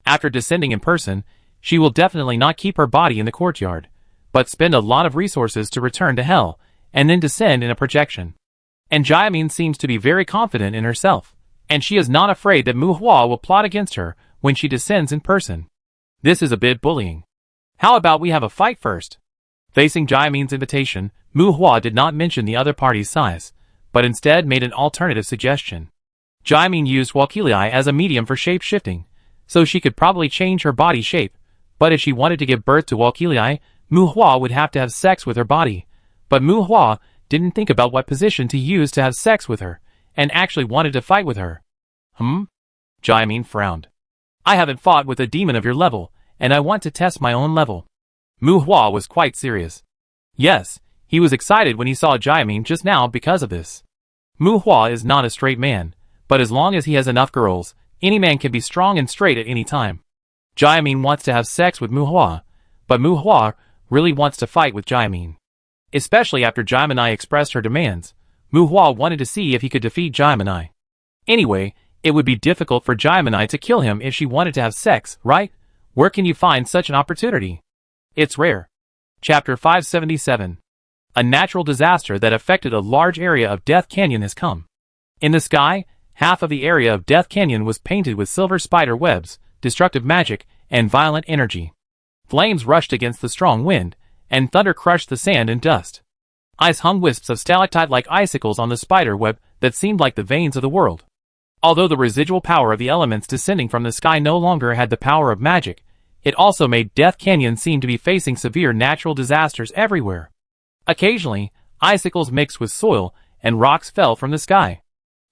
After descending in person, she will definitely not keep her body in the courtyard, but spend a lot of resources to return to hell, and then descend in a projection. And Jiamin seems to be very confident in herself, and she is not afraid that Muhua will plot against her when she descends in person. This is a bit bullying. How about we have a fight first? Facing Jiamin's invitation, Muhua did not mention the other party's size, but instead made an alternative suggestion. Jiamin used Walkilii as a medium for shape-shifting, so she could probably change her body shape, but if she wanted to give birth to Walkilii, Muhua would have to have sex with her body. But Muhua didn't think about what position to use to have sex with her, and actually wanted to fight with her. Jiamin frowned. I haven't fought with a demon of your level, and I want to test my own level. Muhua was quite serious. Yes, he was excited when he saw Jiamin just now because of this. Muhua is not a straight man, but as long as he has enough girls, any man can be strong and straight at any time. Jiamin wants to have sex with Muhua, but Muhua really wants to fight with Jiamin. Especially after Jiamin expressed her demands, Muhua wanted to see if he could defeat Jiamin. Anyway, it would be difficult for Jiamin to kill him if she wanted to have sex, right? Where can you find such an opportunity? It's rare. Chapter 577. A natural disaster that affected a large area of Death Canyon has come. In the sky, half of the area of Death Canyon was painted with silver spider webs, destructive magic, and violent energy. Flames rushed against the strong wind, and thunder crushed the sand and dust. Ice hung wisps of stalactite-like icicles on the spider web that seemed like the veins of the world. Although the residual power of the elements descending from the sky no longer had the power of magic, It also made Death Canyon seem to be facing severe natural disasters everywhere. Occasionally, icicles mixed with soil and rocks fell from the sky.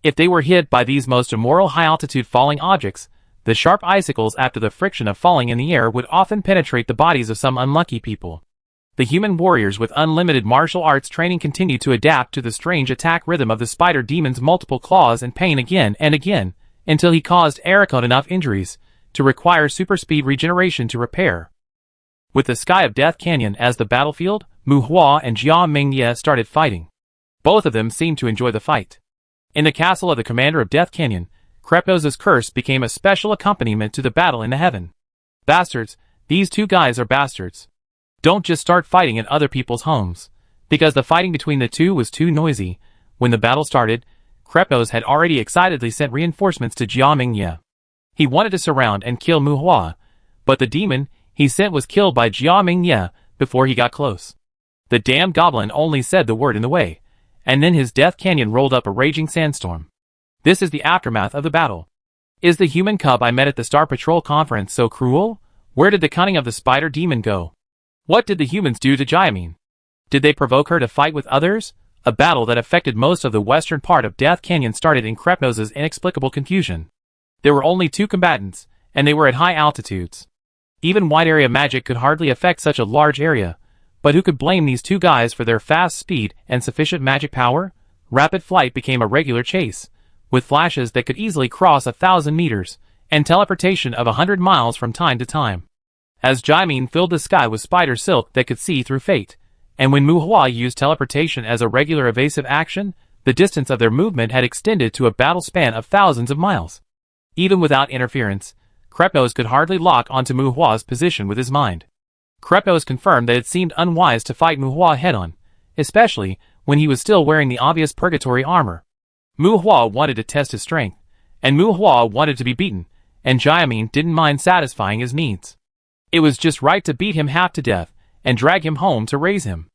If they were hit by these most immoral high-altitude falling objects, the sharp icicles after the friction of falling in the air would often penetrate the bodies of some unlucky people. The human warriors with unlimited martial arts training continued to adapt to the strange attack rhythm of the spider demon's multiple claws and pain again and again, until he caused Ericot enough injuries to require super speed regeneration to repair. With the sky of Death Canyon as the battlefield, Mu Hua and Jia Mingye started fighting. Both of them seemed to enjoy the fight. In the castle of the commander of Death Canyon, Krepnos' curse became a special accompaniment to the battle in the heaven. Bastards, these two guys are bastards. Don't just start fighting in other people's homes. Because the fighting between the two was too noisy. When the battle started, Krepnos had already excitedly sent reinforcements to Jia Mingye. He wanted to surround and kill Mu Hua, but the demon he sent was killed by Jia Mingye before he got close. The damned goblin only said the word in the way, and then his Death Canyon rolled up a raging sandstorm. This is the aftermath of the battle. Is the human cub I met at the Star Patrol conference so cruel? Where did the cunning of the spider demon go? What did the humans do to Jaimin? Did they provoke her to fight with others? A battle that affected most of the western part of Death Canyon started in Krepnos' inexplicable confusion. There were only two combatants, and they were at high altitudes. Even wide area magic could hardly affect such a large area, but who could blame these two guys for their fast speed and sufficient magic power? Rapid flight became a regular chase, with flashes that could easily cross 1,000 meters, and teleportation of 100 miles from time to time. As Jaimin filled the sky with spider silk that could see through fate, and when Mu Hua used teleportation as a regular evasive action, the distance of their movement had extended to a battle span of thousands of miles. Even without interference, Krepnos could hardly lock onto Mu Hua's position with his mind. Krepnos confirmed that it seemed unwise to fight Mu Hua head-on, especially when he was still wearing the obvious purgatory armor. Mu Hua wanted to test his strength, and Mu Hua wanted to be beaten, and Jaimin didn't mind satisfying his needs. It was just right to beat him half to death, and drag him home to raise him.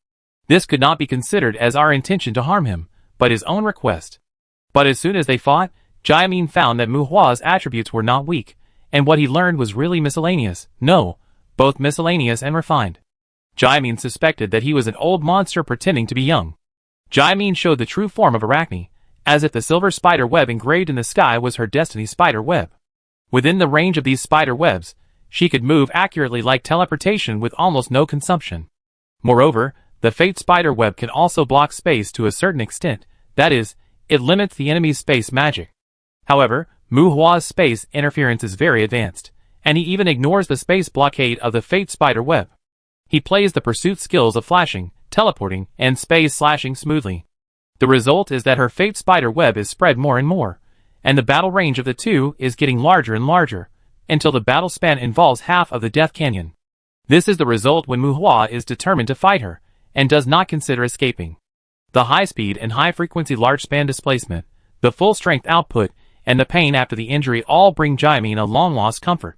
This could not be considered as our intention to harm him, but his own request. But as soon as they fought, Jaimin found that Mu Hua's attributes were not weak, and what he learned was really miscellaneous, no, both miscellaneous and refined. Jaimin suspected that he was an old monster pretending to be young. Jaimin showed the true form of Arachne, as if the silver spider web engraved in the sky was her destiny spider web. Within the range of these spider webs, she could move accurately like teleportation with almost no consumption. Moreover, the fate spider web can also block space to a certain extent, that is, it limits the enemy's space magic. However, Mu Hua's space interference is very advanced, and he even ignores the space blockade of the fate spider web. He plays the pursuit skills of flashing, teleporting, and space slashing smoothly. The result is that her fate spider web is spread more and more, and the battle range of the two is getting larger and larger, until the battle span involves half of the Death Canyon. This is the result when Mu Hua is determined to fight her, and does not consider escaping. The high speed and high frequency large span displacement, the full strength output, and the pain after the injury all bring Jaimin a long lost comfort.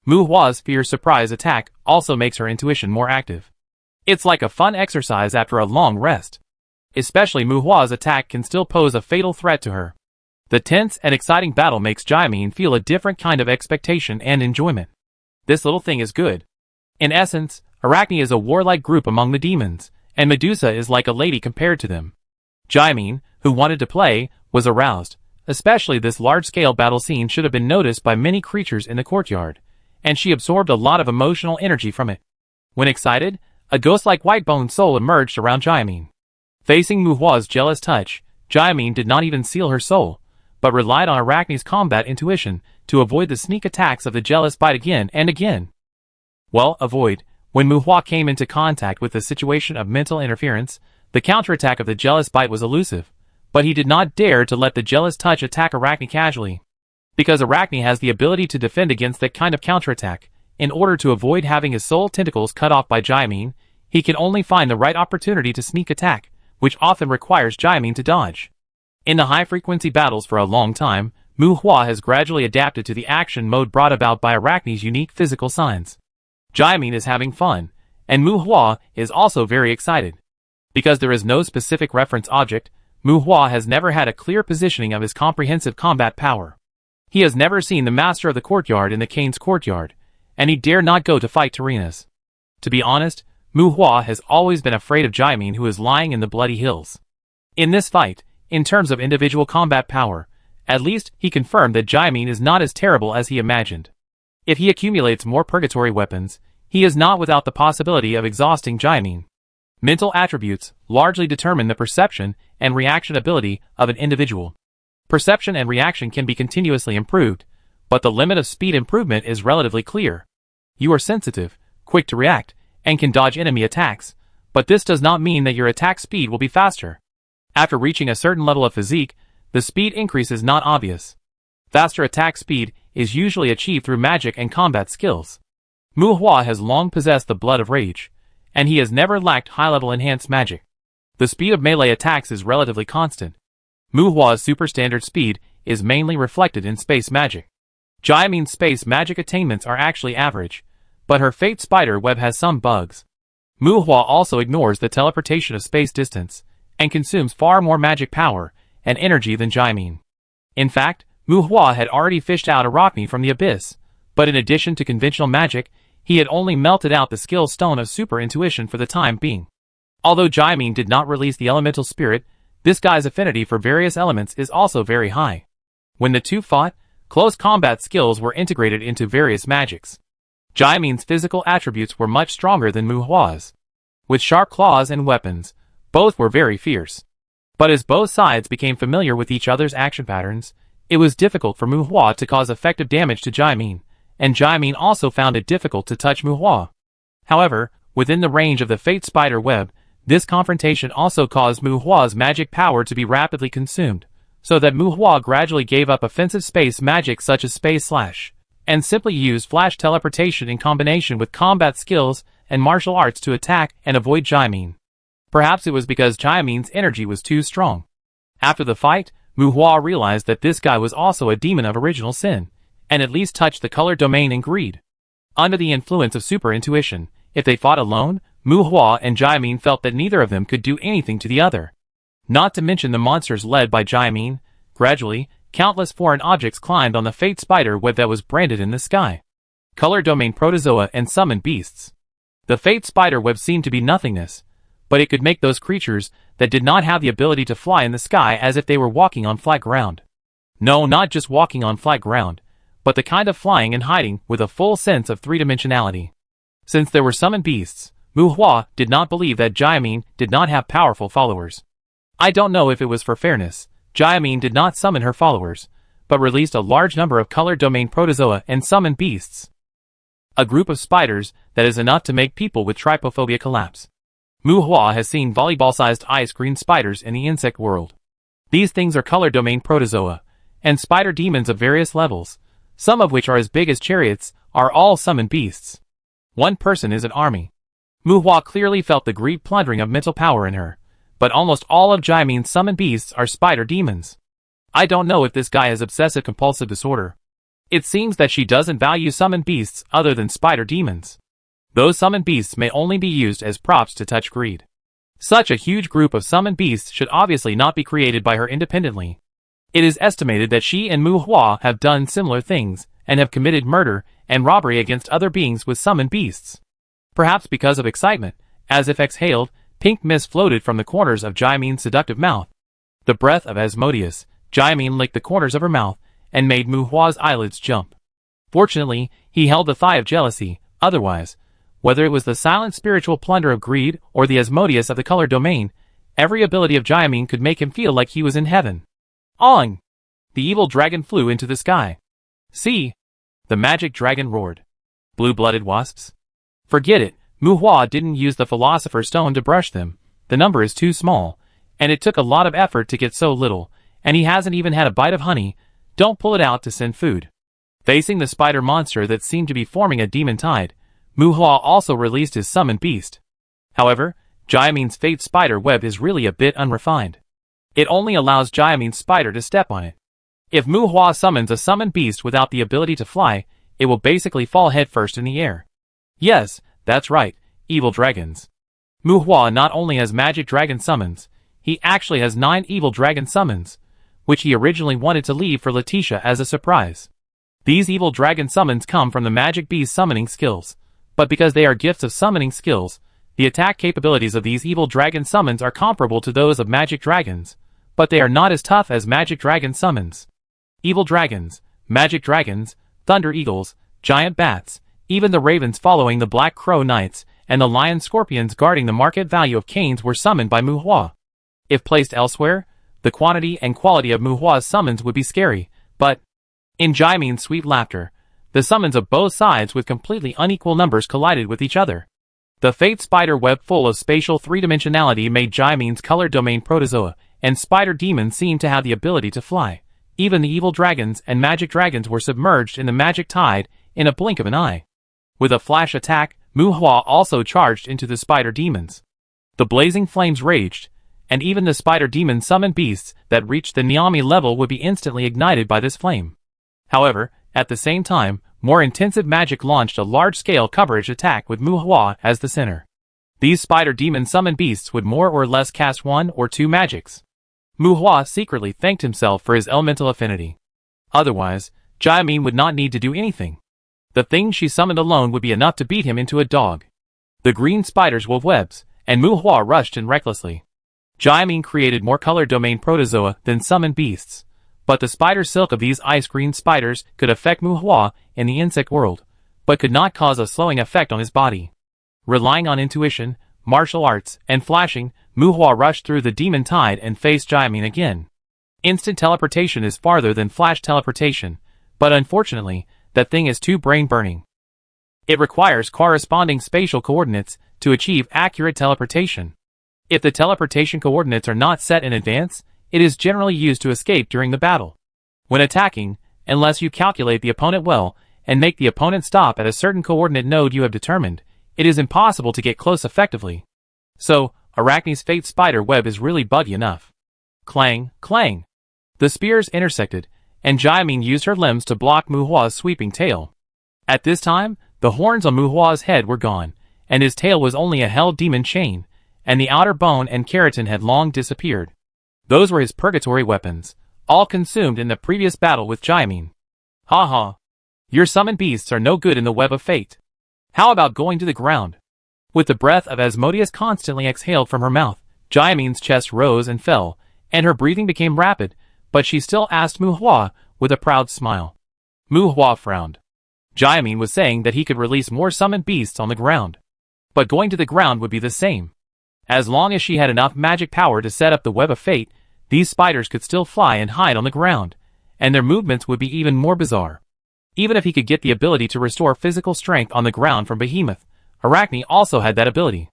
Mu Hua's fierce surprise attack also makes her intuition more active. It's like a fun exercise after a long rest. Especially Mu Hua's attack can still pose a fatal threat to her. The tense and exciting battle makes Jaimin feel a different kind of expectation and enjoyment. This little thing is good. In essence, Arachne is a warlike group among the demons, and Medusa is like a lady compared to them. Jaimin, who wanted to play, was aroused. Especially this large-scale battle scene should have been noticed by many creatures in the courtyard, and she absorbed a lot of emotional energy from it. When excited, a ghost-like white-boned soul emerged around Jaimin. Facing Mu Hua's jealous touch, Jaimin did not even seal her soul, but relied on Arachne's combat intuition to avoid the sneak attacks of the jealous bite again and again. Well, avoid. When Mu Hua came into contact with the situation of mental interference, the counterattack of the jealous bite was elusive, but he did not dare to let the jealous touch attack Arachne casually. Because Arachne has the ability to defend against that kind of counterattack, in order to avoid having his soul tentacles cut off by Jaimin, he can only find the right opportunity to sneak attack, which often requires Jaimin to dodge. In the high-frequency battles for a long time, Mu Hua has gradually adapted to the action mode brought about by Arachne's unique physical signs. Jaimin is having fun, and Mu Hua is also very excited. Because there is no specific reference object, Mu Hua has never had a clear positioning of his comprehensive combat power. He has never seen the master of the courtyard in the Kane's courtyard, and he dare not go to fight Tyrannus. To be honest, Mu Hua has always been afraid of Jaimin, who is lying in the bloody hills. In this fight, in terms of individual combat power, at least he confirmed that Jaimin is not as terrible as he imagined. If he accumulates more purgatory weapons, he is not without the possibility of exhausting Jaimin. Mental attributes largely determine the perception and reaction ability of an individual. Perception and reaction can be continuously improved, but the limit of speed improvement is relatively clear. You are sensitive, quick to react, and can dodge enemy attacks, but this does not mean that your attack speed will be faster. After reaching a certain level of physique, the speed increase is not obvious. Faster attack speed is usually achieved through magic and combat skills. Mu Hua has long possessed the blood of rage, and he has never lacked high-level enhanced magic. The speed of melee attacks is relatively constant. Mu Hua's superstandard speed is mainly reflected in space magic. Jaimin's space magic attainments are actually average, but her Fate Spider Web has some bugs. Mu Hua also ignores the teleportation of space distance, and consumes far more magic power and energy than Jaimin. In fact, Mu Hua had already fished out Arachne from the abyss, but in addition to conventional magic, he had only melted out the skill stone of super intuition for the time being. Although Jaimin did not release the elemental spirit, this guy's affinity for various elements is also very high. When the two fought, close combat skills were integrated into various magics. Jaimin's physical attributes were much stronger than Mu Hua's. With sharp claws and weapons, both were very fierce. But as both sides became familiar with each other's action patterns, it was difficult for Mu Hua to cause effective damage to Jaimin, and Jaimin also found it difficult to touch Mu Hua. However, within the range of the Fate Spider Web, this confrontation also caused Mu Hua's magic power to be rapidly consumed, so that Mu Hua gradually gave up offensive space magic such as Space Slash, and simply used flash teleportation in combination with combat skills and martial arts to attack and avoid Jaimin. Perhaps it was because Jaimin's energy was too strong. After the fight, Mu Hua realized that this guy was also a demon of original sin, and at least touched the color domain and greed. Under the influence of super intuition, if they fought alone, Mu Hua and Jaimin felt that neither of them could do anything to the other. Not to mention the monsters led by Jaimin. Gradually, countless foreign objects climbed on the Fate Spider Web that was branded in the sky. Color domain protozoa and summoned beasts. The Fate Spider Web seemed to be nothingness, but it could make those creatures that did not have the ability to fly in the sky as if they were walking on flat ground. No, not just walking on flat ground, but the kind of flying and hiding with a full sense of three-dimensionality. Since there were summoned beasts, Mu Hua did not believe that Jaimin did not have powerful followers. I don't know if it was for fairness, Jaimin did not summon her followers, but released a large number of color domain protozoa and summoned beasts. A group of spiders that is enough to make people with trypophobia collapse. Mu Hua has seen volleyball-sized ice green spiders in the insect world. These things are color domain protozoa, and spider demons of various levels, some of which are as big as chariots, are all summoned beasts. One person is an army. Mu Hua clearly felt the greed plundering of mental power in her, but almost all of Jaimin's summoned beasts are spider demons. I don't know if this guy has obsessive-compulsive disorder. It seems that she doesn't value summoned beasts other than spider demons. Those summoned beasts may only be used as props to touch greed. Such a huge group of summoned beasts should obviously not be created by her independently. It is estimated that she and Mu Hua have done similar things, and have committed murder and robbery against other beings with summoned beasts. Perhaps because of excitement, as if exhaled, pink mist floated from the corners of Jaimin's seductive mouth. The breath of Asmodeus, Jaimin licked the corners of her mouth, and made Mu Hua's eyelids jump. Fortunately, he held the thigh of jealousy, otherwise, whether it was the silent spiritual plunder of greed or the Asmodeus of the color domain, every ability of Jaimin could make him feel like he was in heaven. Awing! The evil dragon flew into the sky. See! The magic dragon roared. Blue-blooded wasps? Forget it, Mu Hua didn't use the Philosopher's Stone to brush them. The number is too small, and it took a lot of effort to get so little, and he hasn't even had a bite of honey. Don't pull it out to send food. Facing the spider monster that seemed to be forming a demon tide, Mu Hua also released his summoned beast. However, Jaimin's Fate Spider Web is really a bit unrefined. It only allows Jaimin's spider to step on it. If Mu Hua summons a summoned beast without the ability to fly, it will basically fall headfirst in the air. Yes, that's right, evil dragons. Mu Hua not only has magic dragon summons, he actually has 9 evil dragon summons, which he originally wanted to leave for Letitia as a surprise. These evil dragon summons come from the magic beast summoning skills, but because they are gifts of summoning skills, the attack capabilities of these evil dragon summons are comparable to those of magic dragons, but they are not as tough as magic dragon summons. Evil dragons, magic dragons, thunder eagles, giant bats, even the ravens following the black crow knights, and the lion scorpions guarding the market value of canes were summoned by Muhua. If placed elsewhere, the quantity and quality of Muhua's summons would be scary, but in Jaimin's sweet laughter, the summons of both sides with completely unequal numbers collided with each other. The fate spider web full of spatial three-dimensionality made Jaimin's color domain protozoa and spider demons seem to have the ability to fly. Even the evil dragons and magic dragons were submerged in the magic tide in a blink of an eye. With a flash attack, Muhua also charged into the spider demons. The blazing flames raged, and even the spider demon summoned beasts that reached the Niami level would be instantly ignited by this flame. However, at the same time, more intensive magic launched a large-scale coverage attack with Muhua as the center. These spider demon summoned beasts would more or less cast one or two magics. Muhua secretly thanked himself for his elemental affinity. Otherwise, Jaimin would not need to do anything. The thing she summoned alone would be enough to beat him into a dog. The green spiders wove webs, and Muhua rushed in recklessly. Jaimin created more color domain protozoa than summoned beasts, but the spider silk of these ice-green spiders could affect Muhua in the insect world, but could not cause a slowing effect on his body. Relying on intuition, martial arts, and flashing, Muhua rushed through the demon tide and faced Jaimin again. Instant teleportation is farther than flash teleportation, but unfortunately, that thing is too brain-burning. It requires corresponding spatial coordinates to achieve accurate teleportation. If the teleportation coordinates are not set in advance, it is generally used to escape during the battle. When attacking, unless you calculate the opponent well and make the opponent stop at a certain coordinate node you have determined, it is impossible to get close effectively. So, Arachne's fate spider web is really buggy enough. Clang, clang. The spears intersected, and Jaimin used her limbs to block Muhua's sweeping tail. At this time, the horns on Muhua's head were gone, and his tail was only a hell demon chain, and the outer bone and keratin had long disappeared. Those were his purgatory weapons, all consumed in the previous battle with Jaimin. Ha ha. Your summoned beasts are no good in the web of fate. How about going to the ground? With the breath of Asmodeus constantly exhaled from her mouth, Jaimin's chest rose and fell, and her breathing became rapid, but she still asked Muhua with a proud smile. Muhua frowned. Jaimin was saying that he could release more summoned beasts on the ground. But going to the ground would be the same. As long as she had enough magic power to set up the web of fate, these spiders could still fly and hide on the ground, and their movements would be even more bizarre. Even if he could get the ability to restore physical strength on the ground from Behemoth, Arachne also had that ability.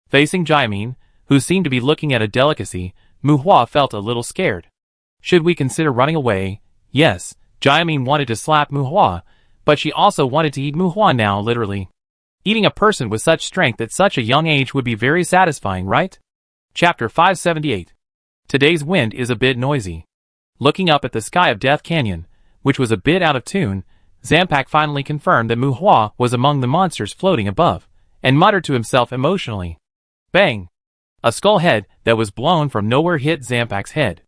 Facing Jaimin, who seemed to be looking at a delicacy, Muhua felt a little scared. Should we consider running away? Yes, Jaimin wanted to slap Muhua, but she also wanted to eat Muhua now, literally. Eating a person with such strength at such a young age would be very satisfying, right? Chapter 578. Today's wind is a bit noisy. Looking up at the sky of Death Canyon, which was a bit out of tune, Zampak finally confirmed that Muhua was among the monsters floating above, and muttered to himself emotionally. Bang! A skull head that was blown from nowhere hit Zampak's head.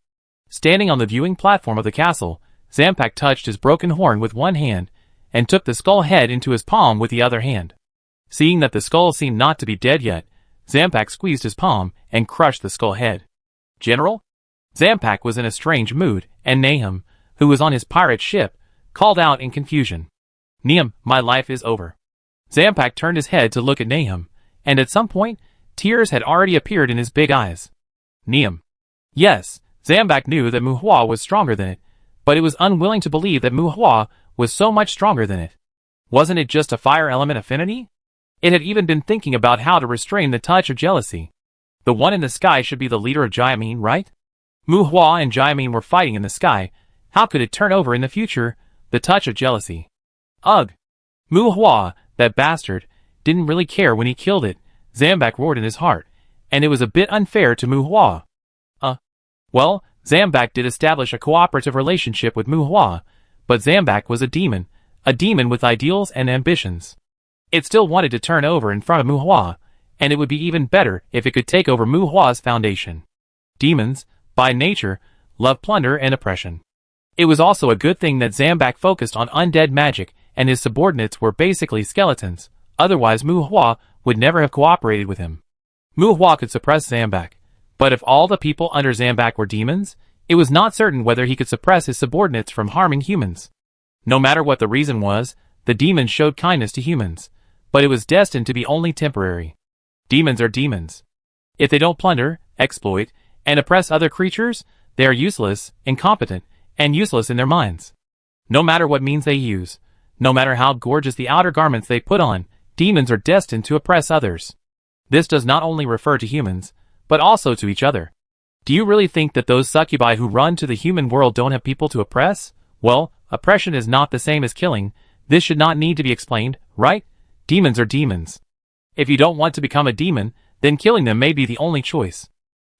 Standing on the viewing platform of the castle, Zampak touched his broken horn with one hand, and took the skull head into his palm with the other hand. Seeing that the skull seemed not to be dead yet, Zampak squeezed his palm and crushed the skull head. General? Zampak was in a strange mood, and Nahum, who was on his pirate ship, called out in confusion. Nahum, my life is over. Zampak turned his head to look at Nahum, and at some point, tears had already appeared in his big eyes. Nahum. Yes, Zampak knew that Muhua was stronger than it, but it was unwilling to believe that Muhua was so much stronger than it. Wasn't it just a fire element affinity? It had even been thinking about how to restrain the touch of jealousy. The one in the sky should be the leader of Jaimin, right? Muhua and Jaimin were fighting in the sky. How could it turn over in the future? The touch of jealousy. Ugh! Muhua, that bastard, didn't really care when he killed it, Zampak roared in his heart, and it was a bit unfair to Muhua. Well, Zampak did establish a cooperative relationship with Muhua, but Zampak was a demon with ideals and ambitions. It still wanted to turn over in front of Muhua, and it would be even better if it could take over Muhua's foundation. Demons, by nature, love plunder and oppression. It was also a good thing that Zambak focused on undead magic and his subordinates were basically skeletons, otherwise Mu Hua would never have cooperated with him. Mu Hua could suppress Zambak, but if all the people under Zambak were demons, it was not certain whether he could suppress his subordinates from harming humans. No matter what the reason was, the demons showed kindness to humans, but it was destined to be only temporary. Demons are demons. If they don't plunder, exploit, and oppress other creatures, they are useless, incompetent, and useless in their minds. No matter what means they use, no matter how gorgeous the outer garments they put on, demons are destined to oppress others. This does not only refer to humans, but also to each other. Do you really think that those succubi who run to the human world don't have people to oppress? Well, oppression is not the same as killing. This should not need to be explained, right? Demons are demons. If you don't want to become a demon, then killing them may be the only choice.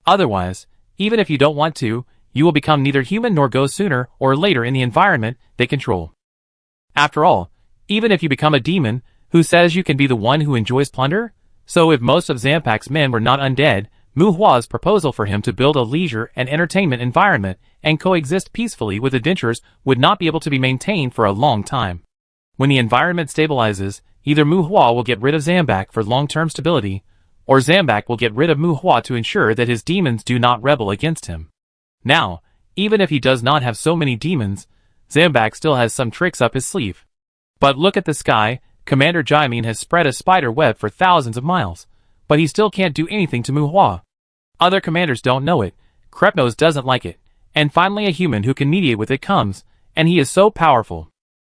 Otherwise, even if you don't want to, you will become neither human nor go sooner or later in the environment they control. After all, even if you become a demon, who says you can be the one who enjoys plunder? So if most of Zampak's men were not undead, Mu Hua's proposal for him to build a leisure and entertainment environment and coexist peacefully with adventurers would not be able to be maintained for a long time. When the environment stabilizes, either Mu Hua will get rid of Zambak for long-term stability, or Zambak will get rid of Mu Hua to ensure that his demons do not rebel against him. Now, even if he does not have so many demons, Zambak still has some tricks up his sleeve. But look at the sky. Commander Jaimin has spread a spider web for thousands of miles, but he still can't do anything to Mu Hua. Other commanders don't know it, Krepnos doesn't like it, and finally a human who can mediate with it comes, and he is so powerful.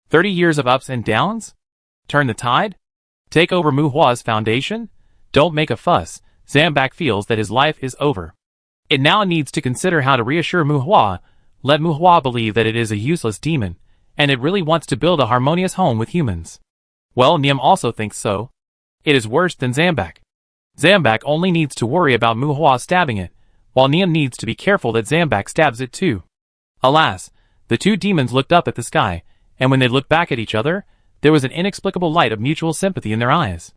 30 years of ups and downs? Turn the tide? Take over Mu Hua's foundation? Don't make a fuss. Zambak feels that his life is over. It now needs to consider how to reassure Mu Hua, let Mu Hua believe that it is a useless demon, and it really wants to build a harmonious home with humans. Well, Niam also thinks so. It is worse than Zambak. Zambak only needs to worry about Mu Hua stabbing it, while Niam needs to be careful that Zambak stabs it too. Alas, the two demons looked up at the sky, and when they looked back at each other, there was an inexplicable light of mutual sympathy in their eyes.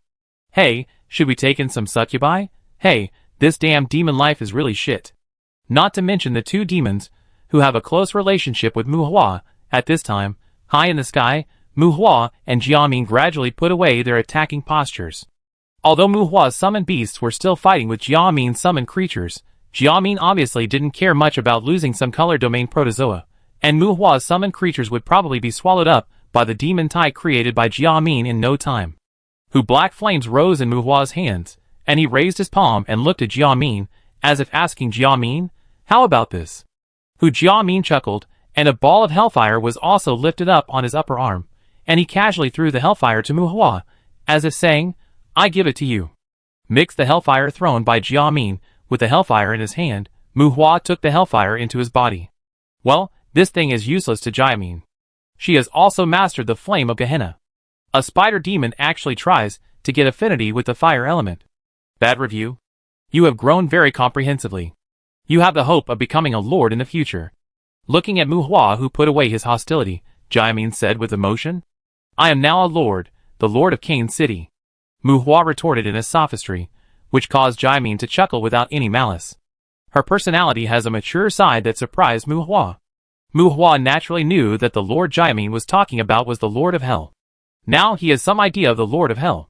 Hey, should we take in some succubi? Hey, this damn demon life is really shit. Not to mention the two demons, who have a close relationship with Mu Hua, at this time, high in the sky, Mu Hua and Jiamin gradually put away their attacking postures. Although Mu Hua's summoned beasts were still fighting with Jiamin's summoned creatures, Jiamin obviously didn't care much about losing some color domain protozoa, and Mu Hua's summoned creatures would probably be swallowed up by the demon tide created by Jiamin in no time. Black flames rose in Mu Hua's hands, and he raised his palm and looked at Jiamin, as if asking Jiamin, how about this? Jiamin chuckled, and a ball of hellfire was also lifted up on his upper arm, and he casually threw the hellfire to Mu Hua, as if saying, I give it to you. Mix the hellfire thrown by Jiamin with the hellfire in his hand. Mu Hua took the hellfire into his body. Well, this thing is useless to Jiamin. She has also mastered the flame of Gehenna. A spider demon actually tries to get affinity with the fire element. Bad review? You have grown very comprehensively. You have the hope of becoming a lord in the future. Looking at Mu Hua, who put away his hostility, Jiamin said with emotion, I am now a lord, the lord of Kane City. Mu Hua retorted in a sophistry, which caused Jiamin to chuckle without any malice. Her personality has a mature side that surprised Mu Hua. Mu Hua naturally knew that the Lord Jiamin was talking about was the Lord of Hell. Now he has some idea of the Lord of Hell.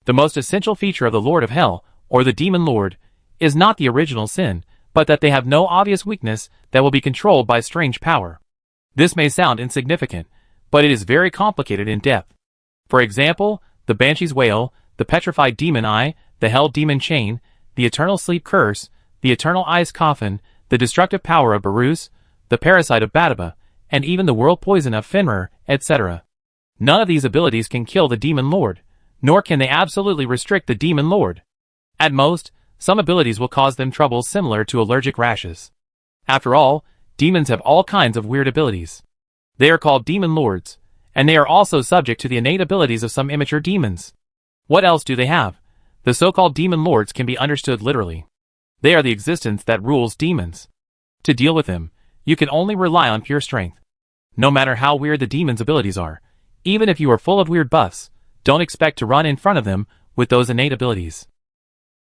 The most essential feature of the Lord of Hell, or the Demon Lord, is not the original sin, but that they have no obvious weakness that will be controlled by strange power. This may sound insignificant, but it is very complicated in depth. For example, the Banshee's Wail, the Petrified Demon Eye, the Hell Demon Chain, the Eternal Sleep Curse, the Eternal Ice Coffin, the destructive power of Barus, the Parasite of Badaba, and even the World Poison of Fenrir, etc. None of these abilities can kill the Demon Lord, nor can they absolutely restrict the Demon Lord. At most, some abilities will cause them troubles similar to allergic rashes. After all, demons have all kinds of weird abilities. They are called Demon Lords, and they are also subject to the innate abilities of some immature demons. What else do they have? The so-called Demon Lords can be understood literally. They are the existence that rules demons. To deal with them, you can only rely on pure strength. No matter how weird the demon's abilities are, even if you are full of weird buffs, don't expect to run in front of them with those innate abilities.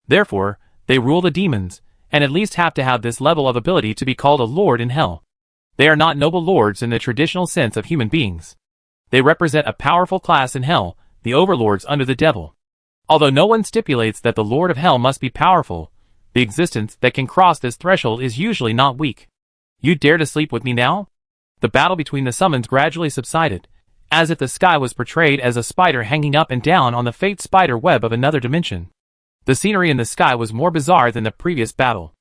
Therefore, they rule the demons, and at least have to have this level of ability to be called a lord in hell. They are not noble lords in the traditional sense of human beings. They represent a powerful class in hell, the overlords under the devil. Although no one stipulates that the Lord of Hell must be powerful, the existence that can cross this threshold is usually not weak. You dare to sleep with me now? The battle between the summons gradually subsided, as if the sky was portrayed as a spider hanging up and down on the fate spider web of another dimension. The scenery in the sky was more bizarre than the previous battle.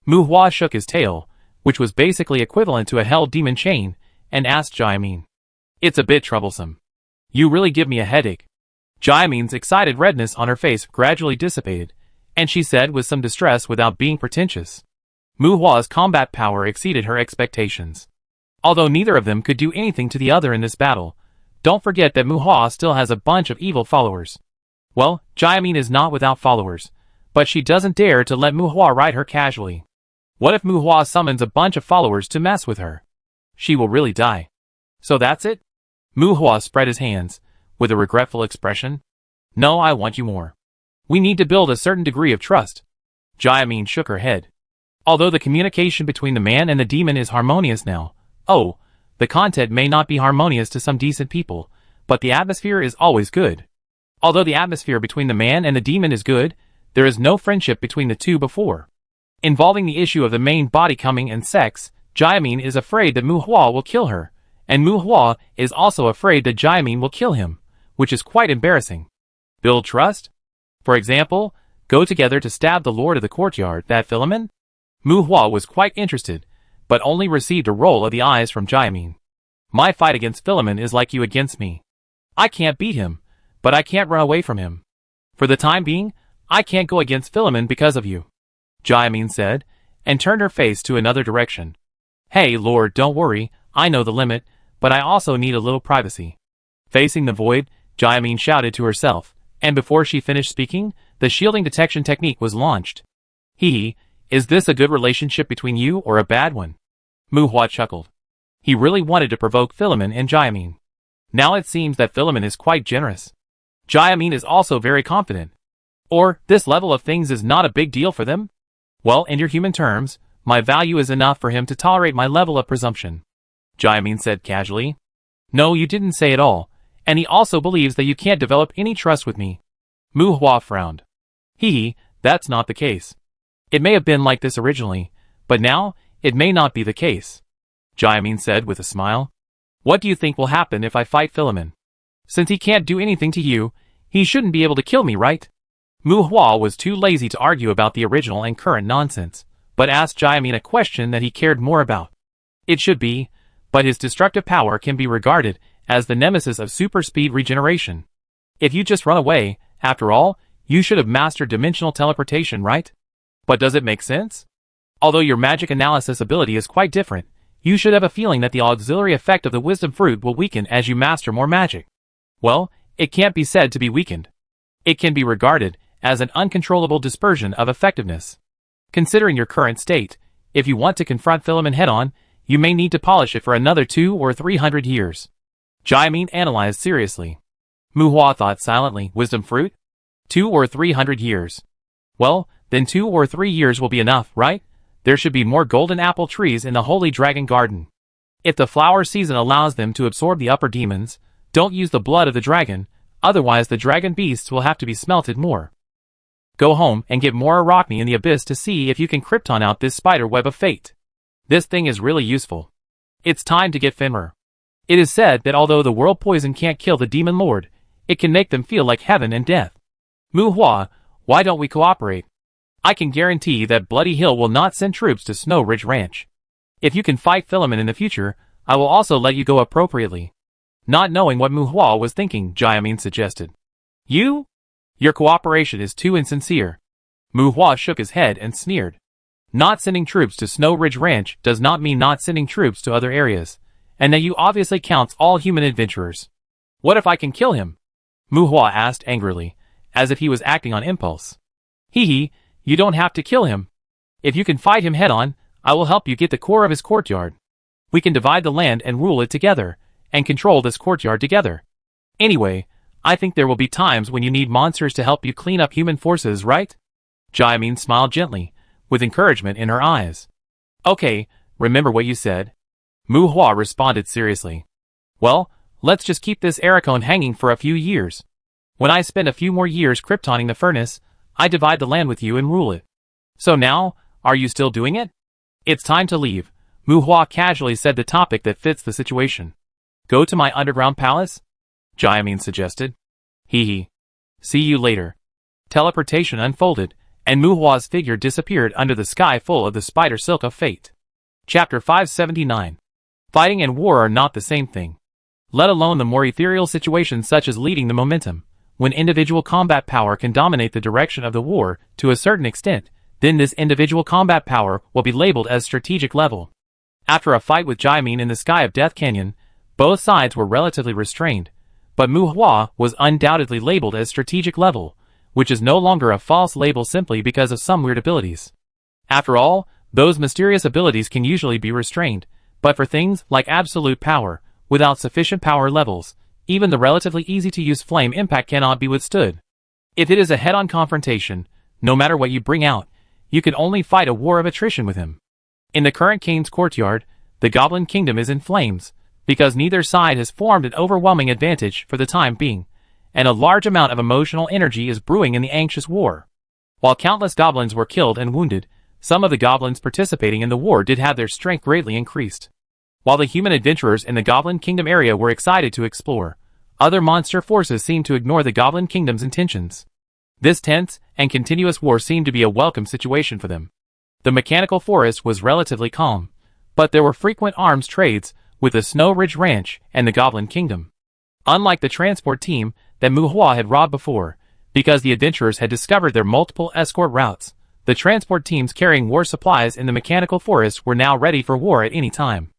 Muhua shook his tail, which was basically equivalent to a hell demon chain, and asked Jaimin. It's a bit troublesome. You really give me a headache. Jaimin's excited redness on her face gradually dissipated, and she said with some distress without being pretentious. Muhua's combat power exceeded her expectations. Although neither of them could do anything to the other in this battle, don't forget that Muhua still has a bunch of evil followers. Well, Jaimin is not without followers, but she doesn't dare to let Muhua ride her casually. What if Muhua summons a bunch of followers to mess with her? She will really die. So that's it? Muhua spread his hands, with a regretful expression. No, I want you more. We need to build a certain degree of trust. Jaimin shook her head. Although the communication between the man and the demon is harmonious now, the content may not be harmonious to some decent people, but the atmosphere is always good. Although the atmosphere between the man and the demon is good, there is no friendship between the two before. Involving the issue of the main body coming and sex, Jaimin is afraid that Muhua will kill her, and Muhua is also afraid that Jaimin will kill him, which is quite embarrassing. Build trust? For example, go together to stab the lord of the courtyard, that Philemon? Muhua was quite interested, but only received a roll of the eyes from Jaimin. My fight against Philemon is like you against me. I can't beat him, but I can't run away from him. For the time being, I can't go against Philemon because of you. Jaimin said, and turned her face to another direction. Hey Lord, don't worry, I know the limit, but I also need a little privacy. Facing the void, Jaimin shouted to herself, and before she finished speaking, the shielding detection technique was launched. Is this a good relationship between you or a bad one? Muhua chuckled. He really wanted to provoke Philemon and Jaimin. Now it seems that Philemon is quite generous. Jaimin is also very confident. Or, this level of things is not a big deal for them? Well, in your human terms, my value is enough for him to tolerate my level of presumption. Jaimin said casually. No, you didn't say it all, and he also believes that you can't develop any trust with me. Muhua frowned. That's not the case. It may have been like this originally, but now, it may not be the case. Jaimin said with a smile. What do you think will happen if I fight Philemon? Since he can't do anything to you, he shouldn't be able to kill me, right? Muhua was too lazy to argue about the original and current nonsense, but asked Jaimin a question that he cared more about. It should be, but his destructive power can be regarded as the nemesis of super speed regeneration. If you just run away, after all, you should have mastered dimensional teleportation, right? But does it make sense? Although your magic analysis ability is quite different, you should have a feeling that the auxiliary effect of the wisdom fruit will weaken as you master more magic. Well, it can't be said to be weakened. It can be regarded as an uncontrollable dispersion of effectiveness. Considering your current state, if you want to confront Philemon head-on, you may need to polish it for another 200 or 300 years. Jaimin analyzed seriously. Muhua thought silently, wisdom fruit? 200 or 300 years. Well, then 2 or 3 years will be enough, right? There should be more golden apple trees in the Holy Dragon Garden. If the flower season allows them to absorb the upper demons, don't use the blood of the dragon, otherwise the dragon beasts will have to be smelted more. Go home and get more Arachne in the abyss to see if you can Krypton out this spider web of fate. This thing is really useful. It's time to get Fenrir. It is said that although the world poison can't kill the demon lord, it can make them feel like heaven and death. Muhua, why don't we cooperate? I can guarantee that Bloody Hill will not send troops to Snow Ridge Ranch. If you can fight Philemon in the future, I will also let you go appropriately. Not knowing what Muhua was thinking, Jaimin suggested. You? Your cooperation is too insincere. Muhua shook his head and sneered. Not sending troops to Snow Ridge Ranch does not mean not sending troops to other areas, and that you obviously counts all human adventurers. What if I can kill him? Muhua asked angrily, as if he was acting on impulse. You don't have to kill him. If you can fight him head-on, I will help you get the core of his courtyard. We can divide the land and rule it together, and control this courtyard together. Anyway, I think there will be times when you need monsters to help you clean up human forces, right? Jaimin smiled gently, with encouragement in her eyes. Okay, remember what you said. Mu Hua responded seriously. Well, let's just keep this Aracone hanging for a few years. When I spend a few more years kryptoning the furnace, I divide the land with you and rule it. So now, are you still doing it? It's time to leave, Mu Hua casually said, the topic that fits the situation. Go to my underground palace? Jiamin suggested. Hee. See you later. Teleportation unfolded, and Mu Hua's figure disappeared under the sky full of the spider silk of fate. Chapter 579. Fighting and war are not the same thing. Let alone the more ethereal situations such as leading the momentum. When individual combat power can dominate the direction of the war to a certain extent, then this individual combat power will be labeled as strategic level. After a fight with Jiamin in the sky of Death Canyon, both sides were relatively restrained, but Mu Hua was undoubtedly labeled as strategic level, which is no longer a false label simply because of some weird abilities. After all, those mysterious abilities can usually be restrained, but for things like absolute power, without sufficient power levels, even the relatively easy-to-use flame impact cannot be withstood. If it is a head-on confrontation, no matter what you bring out, you can only fight a war of attrition with him. In the current Kane's courtyard, the Goblin Kingdom is in flames, because neither side has formed an overwhelming advantage for the time being, and a large amount of emotional energy is brewing in the anxious war. While countless goblins were killed and wounded, some of the goblins participating in the war did have their strength greatly increased. While the human adventurers in the Goblin Kingdom area were excited to explore, other monster forces seemed to ignore the Goblin Kingdom's intentions. This tense and continuous war seemed to be a welcome situation for them. The mechanical forest was relatively calm, but there were frequent arms trades with the Snow Ridge Ranch and the Goblin Kingdom. Unlike the transport team that Mu Hua had robbed before, because the adventurers had discovered their multiple escort routes, the transport teams carrying war supplies in the mechanical forest were now ready for war at any time.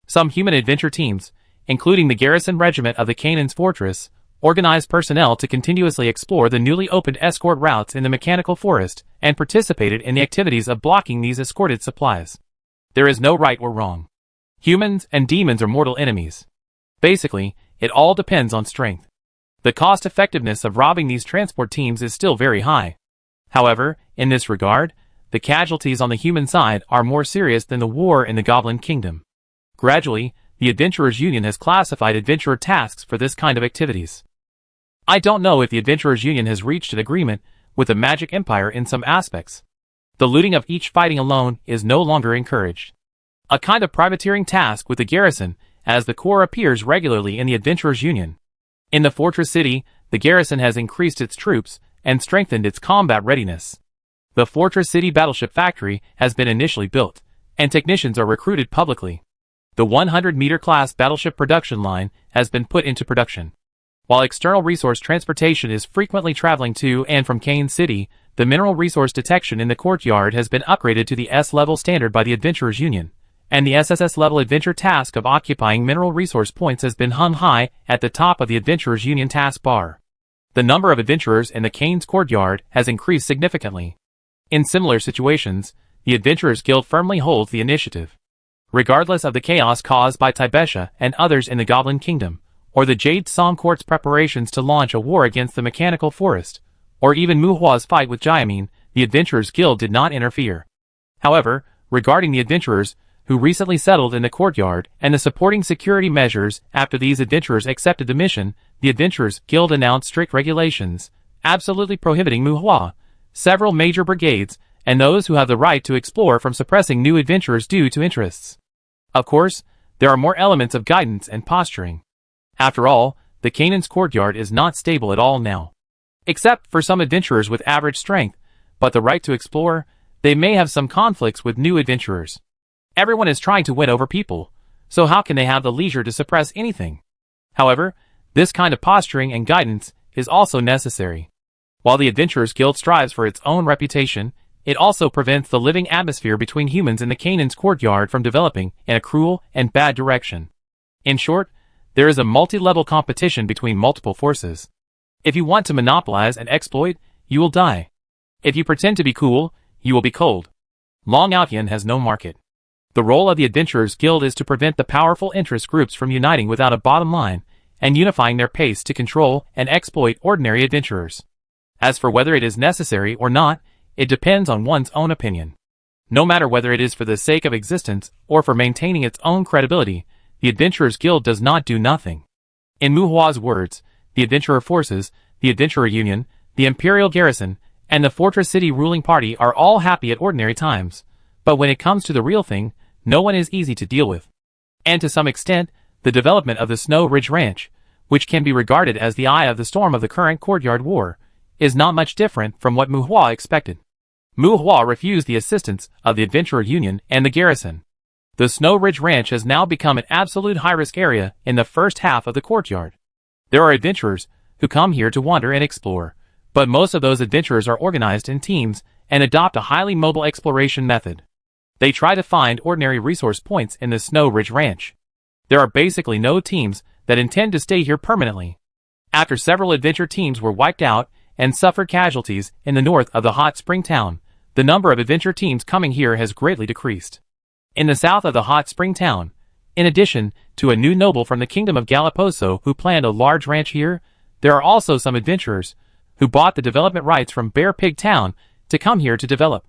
Some human adventure teams, including the garrison regiment of the Canaan's fortress, organized personnel to continuously explore the newly opened escort routes in the mechanical forest and participated in the activities of blocking these escorted supplies. There is no right or wrong. Humans and demons are mortal enemies. Basically, it all depends on strength. The cost-effectiveness of robbing these transport teams is still very high. However, in this regard, the casualties on the human side are more serious than the war in the Goblin Kingdom. Gradually, the Adventurers Union has classified adventurer tasks for this kind of activities. I don't know if the Adventurers Union has reached an agreement with the Magic Empire in some aspects. The looting of each fighting alone is no longer encouraged. A kind of privateering task with the garrison as the core appears regularly in the Adventurers Union. In the Fortress City, the garrison has increased its troops and strengthened its combat readiness. The Fortress City Battleship Factory has been initially built, and technicians are recruited publicly. The 100-meter class battleship production line has been put into production. While external resource transportation is frequently traveling to and from Kane City, the mineral resource detection in the courtyard has been upgraded to the S-level standard by the Adventurers Union, and the SSS-level adventure task of occupying mineral resource points has been hung high at the top of the Adventurers Union task bar. The number of adventurers in the Kane's courtyard has increased significantly. In similar situations, the Adventurers Guild firmly holds the initiative. Regardless of the chaos caused by Tibesha and others in the Goblin Kingdom, or the Jade Song Court's preparations to launch a war against the Mechanical Forest, or even Mu Hua's fight with Jiamin, the Adventurers Guild did not interfere. However, regarding the adventurers who recently settled in the courtyard and the supporting security measures after these adventurers accepted the mission, the Adventurers Guild announced strict regulations, absolutely prohibiting Mu Hua, several major brigades, and those who have the right to explore from suppressing new adventurers due to interests. Of course, there are more elements of guidance and posturing. After all, the Canaan's courtyard is not stable at all now. Except for some adventurers with average strength, but the right to explore, they may have some conflicts with new adventurers. Everyone is trying to win over people, so how can they have the leisure to suppress anything? However, this kind of posturing and guidance is also necessary. While the Adventurers Guild strives for its own reputation, it also prevents the living atmosphere between humans in the Canaan's courtyard from developing in a cruel and bad direction. In short, there is a multi-level competition between multiple forces. If you want to monopolize and exploit, you will die. If you pretend to be cool, you will be cold. Long Outyan has no market. The role of the Adventurers Guild is to prevent the powerful interest groups from uniting without a bottom line and unifying their pace to control and exploit ordinary adventurers. As for whether it is necessary or not, it depends on one's own opinion. No matter whether it is for the sake of existence or for maintaining its own credibility, the Adventurers Guild does not do nothing. In Muhua's words, the Adventurer Forces, the Adventurer Union, the Imperial Garrison, and the Fortress City ruling party are all happy at ordinary times, but when it comes to the real thing, no one is easy to deal with. And to some extent, the development of the Snow Ridge Ranch, which can be regarded as the eye of the storm of the current Courtyard War, is not much different from what Muhua expected. Muhua refused the assistance of the Adventurer Union and the garrison. The Snow Ridge Ranch has now become an absolute high-risk area in the first half of the courtyard. There are adventurers who come here to wander and explore, but most of those adventurers are organized in teams and adopt a highly mobile exploration method. They try to find ordinary resource points in the Snow Ridge Ranch. There are basically no teams that intend to stay here permanently. After several adventure teams were wiped out and suffered casualties in the north of the hot spring town, the number of adventure teams coming here has greatly decreased. In the south of the hot spring town, in addition to a new noble from the kingdom of Galaposo who planned a large ranch here, there are also some adventurers who bought the development rights from Bear Pig Town to come here to develop.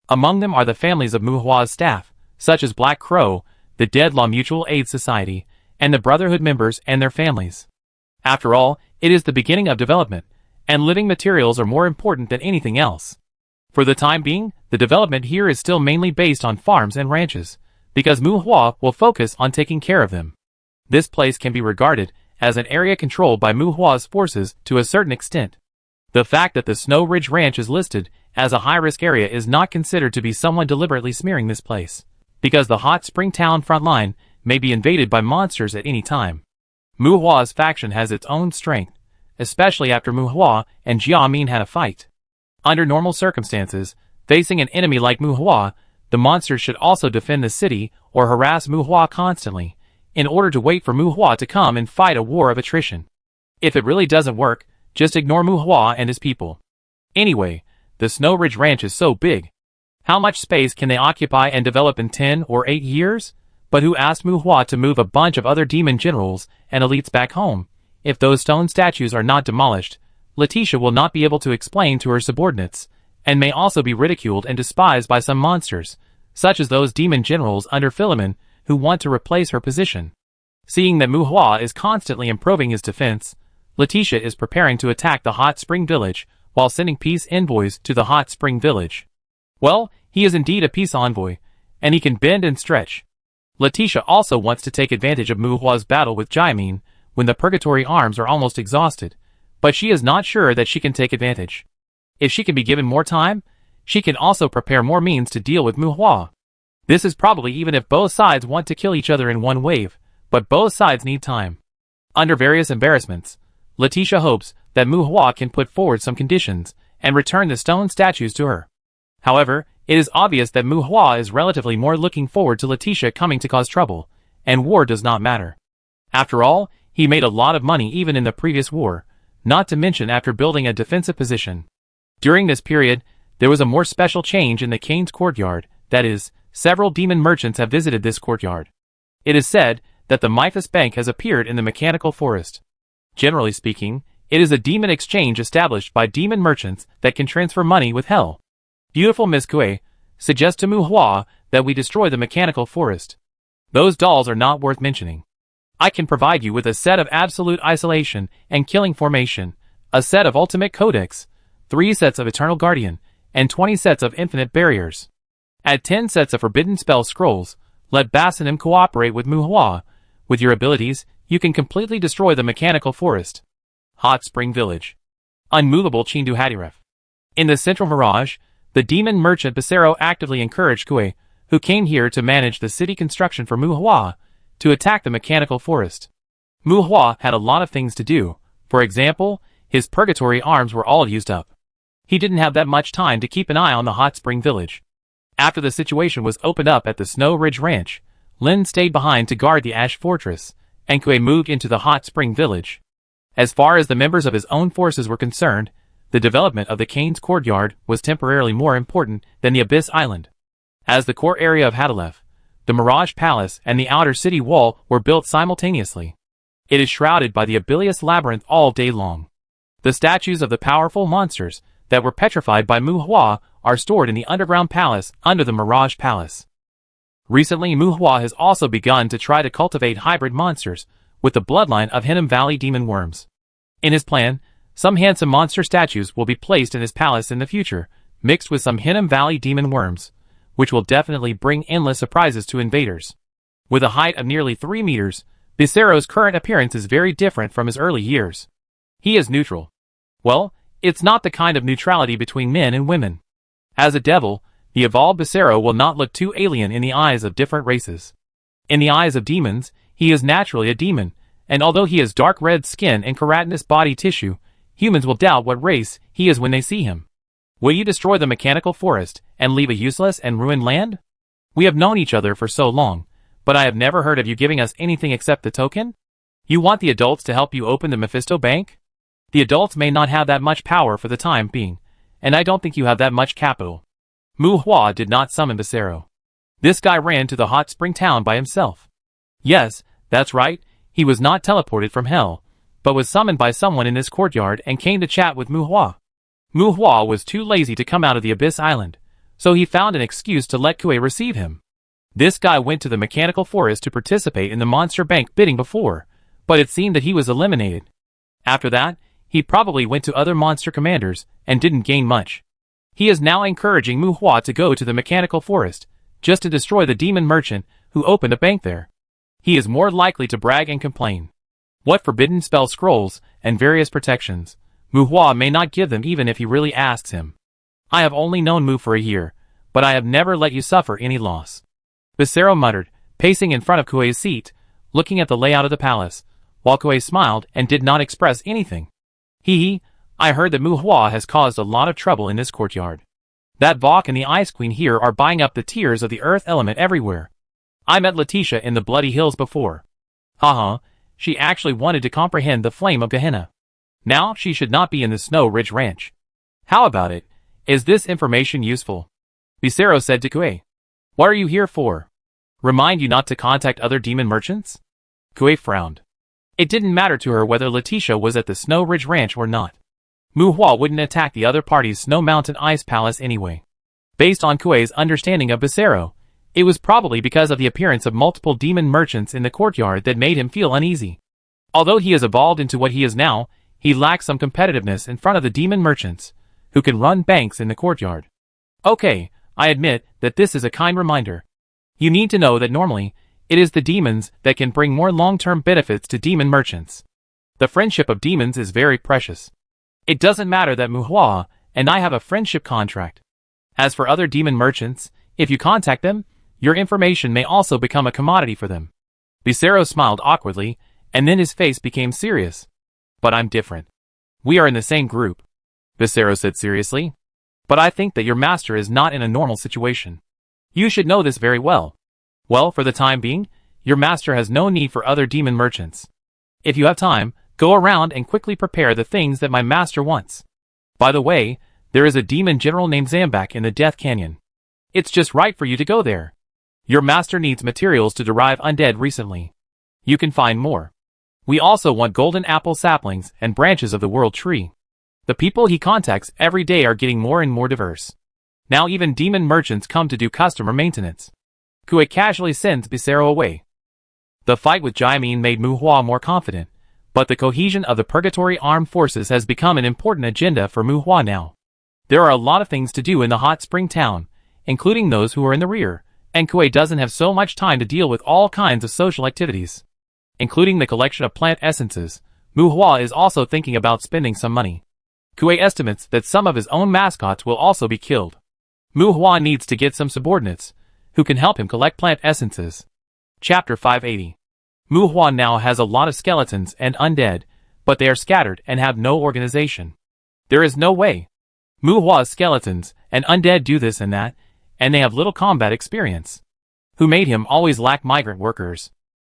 Among them are the families of Muhua's staff, such as Black Crow, the Dead Law Mutual Aid Society, and the Brotherhood members and their families. After all, it is the beginning of development, and living materials are more important than anything else. For the time being, the development here is still mainly based on farms and ranches, because Muhua will focus on taking care of them. This place can be regarded as an area controlled by Muhua's forces to a certain extent. The fact that the Snow Ridge Ranch is listed as a high-risk area is not considered to be someone deliberately smearing this place, because the hot spring town front line may be invaded by monsters at any time. Muhua's faction has its own strength, especially after Muhua and Jiamin had a fight. Under normal circumstances, facing an enemy like Muhua, the monsters should also defend the city or harass Muhua constantly, in order to wait for Muhua to come and fight a war of attrition. If it really doesn't work, just ignore Muhua and his people. Anyway, the Snow Ridge Ranch is so big. How much space can they occupy and develop in 10 or 8 years? But who asked Muhua to move a bunch of other demon generals and elites back home? If those stone statues are not demolished, Letitia will not be able to explain to her subordinates, and may also be ridiculed and despised by some monsters, such as those demon generals under Philemon who want to replace her position. Seeing that Muhua is constantly improving his defense, Letitia is preparing to attack the Hot Spring Village while sending peace envoys to the Hot Spring Village. Well, he is indeed a peace envoy, and he can bend and stretch. Letitia also wants to take advantage of Muhua's battle with Jiamin when the Purgatory arms are almost exhausted, but she is not sure that she can take advantage. If she can be given more time, she can also prepare more means to deal with Muhua. This is probably even if both sides want to kill each other in one wave, but both sides need time. Under various embarrassments, Letitia hopes that Muhua can put forward some conditions and return the stone statues to her. However, it is obvious that Muhua is relatively more looking forward to Letitia coming to cause trouble, and war does not matter. After all, he made a lot of money even in the previous war, not to mention after building a defensive position. During this period, there was a more special change in the Kane's courtyard, that is, several demon merchants have visited this courtyard. It is said that the Mythos Bank has appeared in the mechanical forest. Generally speaking, it is a demon exchange established by demon merchants that can transfer money with hell. Beautiful Miss Kue suggests to Muhua that we destroy the mechanical forest. Those dolls are not worth mentioning. I can provide you with a set of absolute isolation and killing formation, a set of ultimate codex, 3 sets of eternal guardian, and 20 sets of infinite barriers. Add 10 sets of forbidden spell scrolls. Let Bassinim cooperate with Muhua. With your abilities, you can completely destroy the mechanical forest. Hot Spring Village. Unmovable Chindu Hadiref. In the central mirage, the demon merchant Becerro actively encouraged Kue, who came here to manage the city construction for Muhua, to attack the mechanical forest. Muhua had a lot of things to do. For example, his purgatory arms were all used up. He didn't have that much time to keep an eye on the Hot Spring Village. After the situation was opened up at the Snow Ridge Ranch, Lin stayed behind to guard the Ash Fortress, and Kue moved into the Hot Spring Village. As far as the members of his own forces were concerned, the development of the Kane's courtyard was temporarily more important than the Abyss Island. As the core area of Hadalef, the Mirage Palace and the outer city wall were built simultaneously. It is shrouded by the Abilious Labyrinth all day long. The statues of the powerful monsters that were petrified by Muhua are stored in the underground palace under the Mirage Palace. Recently, Muhua has also begun to try to cultivate hybrid monsters with the bloodline of Hinnom Valley demon worms. In his plan, some handsome monster statues will be placed in his palace in the future, mixed with some Hinnom Valley demon worms, which will definitely bring endless surprises to invaders. With a height of nearly 3 meters, Bicero's current appearance is very different from his early years. He is neutral. Well, it's not the kind of neutrality between men and women. As a devil, the evolved Bicero will not look too alien in the eyes of different races. In the eyes of demons, he is naturally a demon, and although he has dark red skin and keratinous body tissue, humans will doubt what race he is when they see him. Will you destroy the mechanical forest and leave a useless and ruined land? We have known each other for so long, but I have never heard of you giving us anything except the token? You want the adults to help you open the Mephisto Bank? The adults may not have that much power for the time being, and I don't think you have that much capital. Mu Hua did not summon Bicero. This guy ran to the hot spring town by himself. Yes, that's right, he was not teleported from hell, but was summoned by someone in this courtyard and came to chat with Mu Hua. Mu Hua was too lazy to come out of the Abyss Island, so he found an excuse to let Kue receive him. This guy went to the mechanical forest to participate in the monster bank bidding before, but it seemed that he was eliminated. After that, he probably went to other monster commanders and didn't gain much. He is now encouraging Mu Hua to go to the mechanical forest, just to destroy the demon merchant who opened a bank there. He is more likely to brag and complain. What forbidden spell scrolls and various protections, Mu Hua may not give them even if he really asks him. I have only known Mu for a year, but I have never let you suffer any loss. Bicero muttered, pacing in front of Kuei's seat, looking at the layout of the palace, while Kuei smiled and did not express anything. I heard that Mu Hua has caused a lot of trouble in this courtyard. That Vok and the Ice Queen here are buying up the tears of the earth element everywhere. I met Letitia in the Bloody Hills before. Haha, she actually wanted to comprehend the flame of Gehenna. Now she should not be in the Snow Ridge Ranch. How about it? Is this information useful? Bicero said to Kue. What are you here for? Remind you not to contact other demon merchants? Kue frowned. It didn't matter to her whether Letitia was at the Snow Ridge Ranch or not. Mu Hua wouldn't attack the other party's Snow Mountain Ice Palace anyway. Based on Kuei's understanding of Bicero, it was probably because of the appearance of multiple demon merchants in the courtyard that made him feel uneasy. Although he has evolved into what he is now, he lacks some competitiveness in front of the demon merchants, who can run banks in the courtyard. Okay, I admit that this is a kind reminder. You need to know that normally, it is the demons that can bring more long-term benefits to demon merchants. The friendship of demons is very precious. It doesn't matter that Mu Hua and I have a friendship contract. As for other demon merchants, if you contact them, your information may also become a commodity for them. Bicero smiled awkwardly, and then his face became serious. But I'm different. We are in the same group, Bicero said seriously. But I think that your master is not in a normal situation. You should know this very well. Well, for the time being, your master has no need for other demon merchants. If you have time, go around and quickly prepare the things that my master wants. By the way, there is a demon general named Zambak in the Death Canyon. It's just right for you to go there. Your master needs materials to derive undead recently. You can find more. We also want golden apple saplings and branches of the world tree. The people he contacts every day are getting more and more diverse. Now even demon merchants come to do customer maintenance. Kue casually sends Bicero away. The fight with Jaimin made Mu Hua more confident, but the cohesion of the Purgatory Armed Forces has become an important agenda for Mu Hua now. There are a lot of things to do in the hot spring town, including those who are in the rear, and Kue doesn't have so much time to deal with all kinds of social activities. Including the collection of plant essences, Mu Hua is also thinking about spending some money. Kue estimates that some of his own mascots will also be killed. Mu Hua needs to get some subordinates, who can help him collect plant essences. Chapter 580. Mu Hua now has a lot of skeletons and undead, but they are scattered and have no organization. There is no way. Mu Hua's skeletons and undead do this and that, and they have little combat experience. Who made him always lack migrant workers?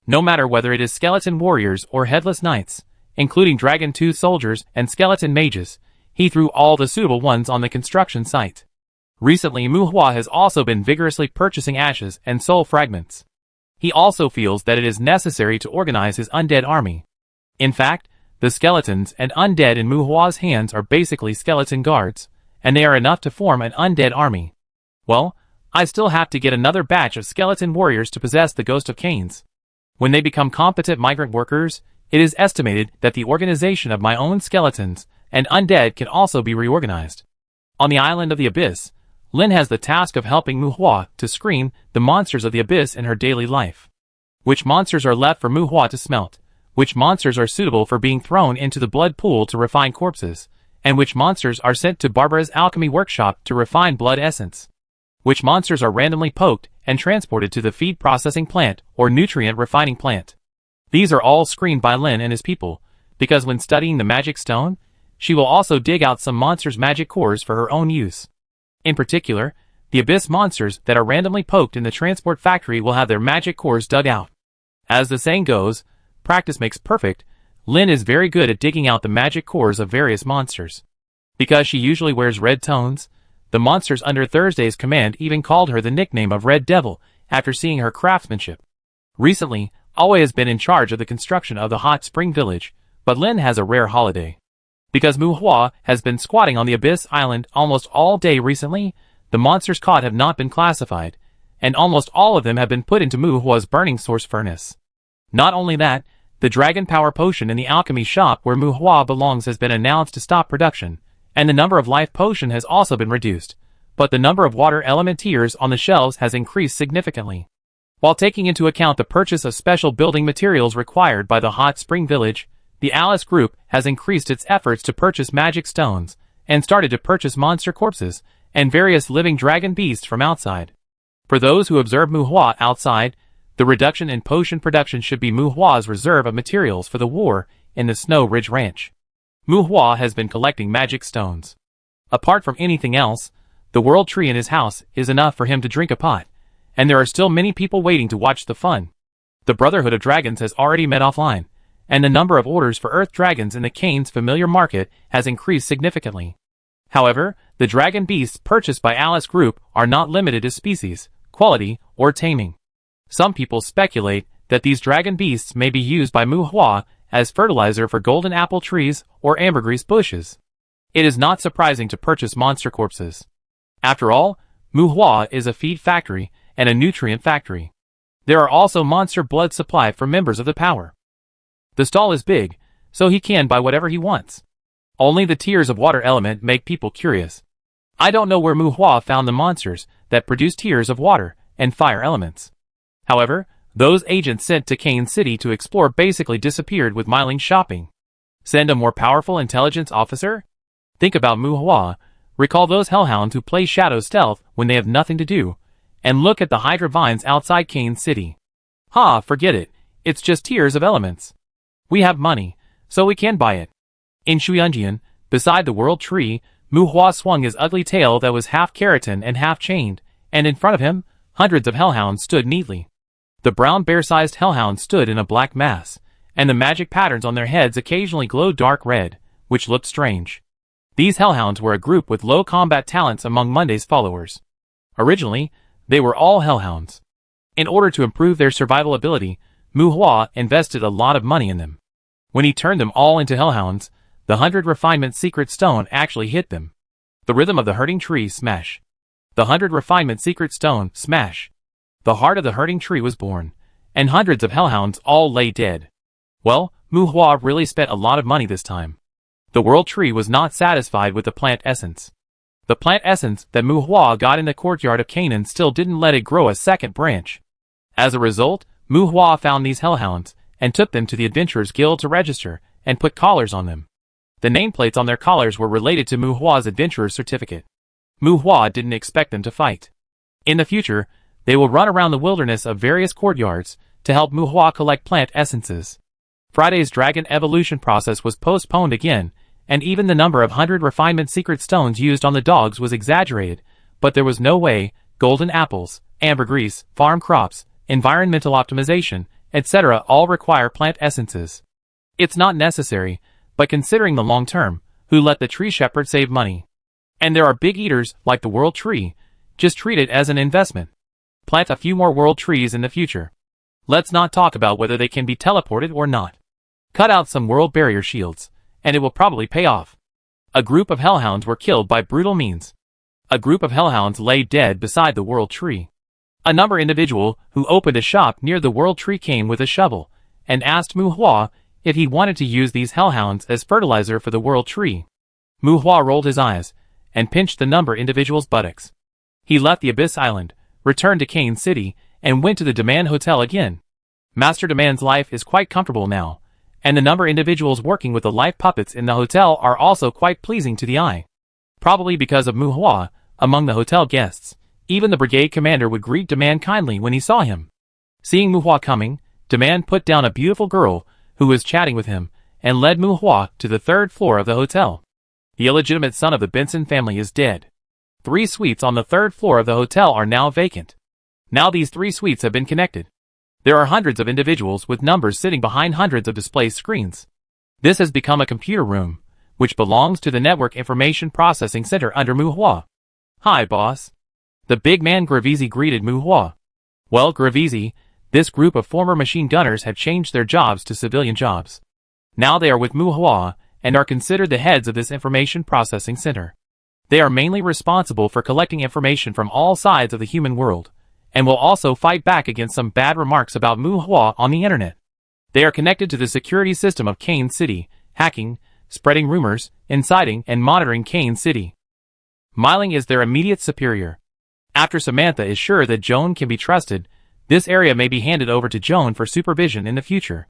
No matter whether it is skeleton warriors or headless knights, including dragon tooth soldiers and skeleton mages, he threw all the suitable ones on the construction site. Recently, Mu Hua has also been vigorously purchasing ashes and soul fragments. He also feels that it is necessary to organize his undead army. In fact, the skeletons and undead in Mu Hua's hands are basically skeleton guards, and they are enough to form an undead army. Well, I still have to get another batch of skeleton warriors to possess the Ghost of Cain's. When they become competent migrant workers, it is estimated that the organization of my own skeletons and undead can also be reorganized. On the island of the Abyss, Lin has the task of helping Muhua to screen the monsters of the Abyss in her daily life. Which monsters are left for Muhua to smelt, which monsters are suitable for being thrown into the blood pool to refine corpses, and which monsters are sent to Barbara's alchemy workshop to refine blood essence. Which monsters are randomly poked and transported to the feed processing plant or nutrient refining plant. These are all screened by Lin and his people, because when studying the magic stone, she will also dig out some monsters' magic cores for her own use. In particular, the Abyss monsters that are randomly poked in the transport factory will have their magic cores dug out. As the saying goes, practice makes perfect. Lin is very good at digging out the magic cores of various monsters. Because she usually wears red tones, the monsters under Thursday's command even called her the nickname of Red Devil after seeing her craftsmanship. Recently, Aoi has been in charge of the construction of the hot spring village, but Lin has a rare holiday. Because Muhua has been squatting on the Abyss Island almost all day recently, the monsters caught have not been classified, and almost all of them have been put into Muhua's burning source furnace. Not only that, the dragon power potion in the alchemy shop where Muhua belongs has been announced to stop production, and the number of life potion has also been reduced, but the number of water element tiers on the shelves has increased significantly. While taking into account the purchase of special building materials required by the hot spring village, the Alice Group has increased its efforts to purchase magic stones, and started to purchase monster corpses, and various living dragon beasts from outside. For those who observe Muhua outside, the reduction in potion production should be Muhua's reserve of materials for the war in the Snow Ridge Ranch. Muhua has been collecting magic stones. Apart from anything else, the world tree in his house is enough for him to drink a pot, and there are still many people waiting to watch the fun. The Brotherhood of Dragons has already met offline, and the number of orders for Earth Dragons in the Cain's familiar market has increased significantly. However, the dragon beasts purchased by Alice Group are not limited to species, quality, or taming. Some people speculate that these dragon beasts may be used by Muhua as fertilizer for golden apple trees or ambergris bushes. It is not surprising to purchase monster corpses. After all, Muhua is a feed factory and a nutrient factory. There are also monster blood supply for members of the power. The stall is big, so he can buy whatever he wants. Only the tiers of water element make people curious. I don't know where Muhua found the monsters that produce tiers of water and fire elements. However, those agents sent to Cain City to explore basically disappeared with Myling's shopping. Send a more powerful intelligence officer? Think about Muhua, recall those hellhounds who play shadow stealth when they have nothing to do, and look at the Hydra vines outside Cain City. Ha, forget it, it's just tiers of elements. We have money, so we can buy it. In Shuyunjian, beside the world tree, Muhua swung his ugly tail that was half keratin and half chained, and in front of him, hundreds of hellhounds stood neatly. The brown bear-sized hellhounds stood in a black mass, and the magic patterns on their heads occasionally glowed dark red, which looked strange. These hellhounds were a group with low combat talents among Monday's followers. Originally, they were all hellhounds. In order to improve their survival ability, Muhua invested a lot of money in them. When he turned them all into hellhounds, the 100 refinement secret stone actually hit them. The rhythm of the hurting tree smash. The 100 refinement secret stone smash. The heart of the hurting tree was born, and hundreds of hellhounds all lay dead. Well, Muhua really spent a lot of money this time. The world tree was not satisfied with the plant essence. The plant essence that Muhua got in the courtyard of Canaan still didn't let it grow a second branch. As a result, Muhua found these hellhounds, and took them to the Adventurers Guild to register, and put collars on them. The nameplates on their collars were related to Muhua's Adventurer's certificate. Muhua didn't expect them to fight. In the future, they will run around the wilderness of various courtyards to help Muhua collect plant essences. Friday's dragon evolution process was postponed again, and even the number of 100 refinement secret stones used on the dogs was exaggerated, but there was no way. Golden apples, ambergris, farm crops, environmental optimization, etc. all require plant essences. It's not necessary, but considering the long term, who let the tree shepherd save money? And there are big eaters like the world tree, just treat it as an investment. Plant a few more world trees in the future. Let's not talk about whether they can be teleported or not. Cut out some world barrier shields, and it will probably pay off. A group of hellhounds were killed by brutal means. A group of hellhounds lay dead beside the World Tree. A number individual who opened a shop near the World Tree came with a shovel and asked Mu Hua if he wanted to use these hellhounds as fertilizer for the World Tree. Mu Hua rolled his eyes and pinched the number individual's buttocks. He left the Abyss Island, returned to Kane City, and went to the Demand Hotel again. Master Demand's life is quite comfortable now, and the number individuals working with the life puppets in the hotel are also quite pleasing to the eye. Probably because of Mu Hua, among the hotel guests, even the brigade commander would greet Demand kindly when he saw him. Seeing Mu Hua coming, Demand put down a beautiful girl who was chatting with him and led Mu Hua to the 3rd floor of the hotel. The illegitimate son of the Benson family is dead. 3 suites on the 3rd floor of the hotel are now vacant. Now these 3 suites have been connected. There are hundreds of individuals with numbers sitting behind hundreds of display screens. This has become a computer room, which belongs to the Network Information Processing Center under Mu Hua. "Hi, boss." The big man Gravisi greeted Mu Hua. "Well, Gravisi, this group of former machine gunners have changed their jobs to civilian jobs. Now they are with Mu Hua and are considered the heads of this information processing center. They are mainly responsible for collecting information from all sides of the human world, and will also fight back against some bad remarks about Mu Hua on the internet. They are connected to the security system of Kane City, hacking, spreading rumors, inciting, and monitoring Kane City. Myling is their immediate superior. After Samantha is sure that Joan can be trusted, this area may be handed over to Joan for supervision in the future.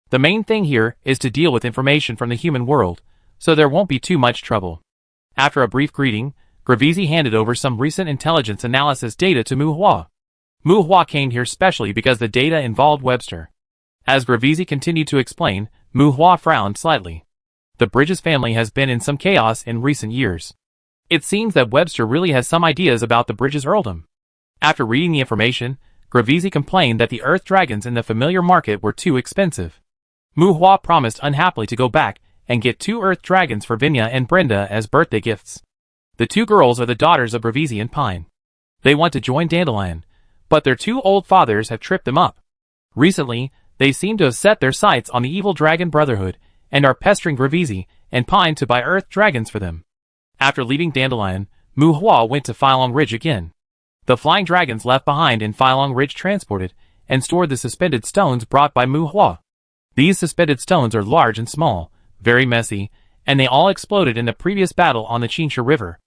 The main thing here is to deal with information from the human world, so there won't be too much trouble." After a brief greeting, Gravisi handed over some recent intelligence analysis data to Mu Hua. Mu Hua came here specially because the data involved Webster. As Gravisi continued to explain, Mu Hua frowned slightly. The Bridges family has been in some chaos in recent years. It seems that Webster really has some ideas about the Bridges earldom. After reading the information, Gravisi complained that the Earth Dragons in the familiar market were too expensive. Mu Hua promised unhappily to go back and get 2 Earth Dragons for Vinya and Brenda as birthday gifts. The 2 girls are the daughters of Gravisi and Pine. They want to join Dandelion, but their 2 old fathers have tripped them up. Recently, they seem to have set their sights on the evil Dragon Brotherhood and are pestering Gravisi and Pine to buy Earth Dragons for them. After leaving Dandelion, Mu Hua went to Phylong Ridge again. The flying dragons left behind in Phylong Ridge transported and stored the suspended stones brought by Mu Hua. These suspended stones are large and small, very messy, and they all exploded in the previous battle on the Qinsha River.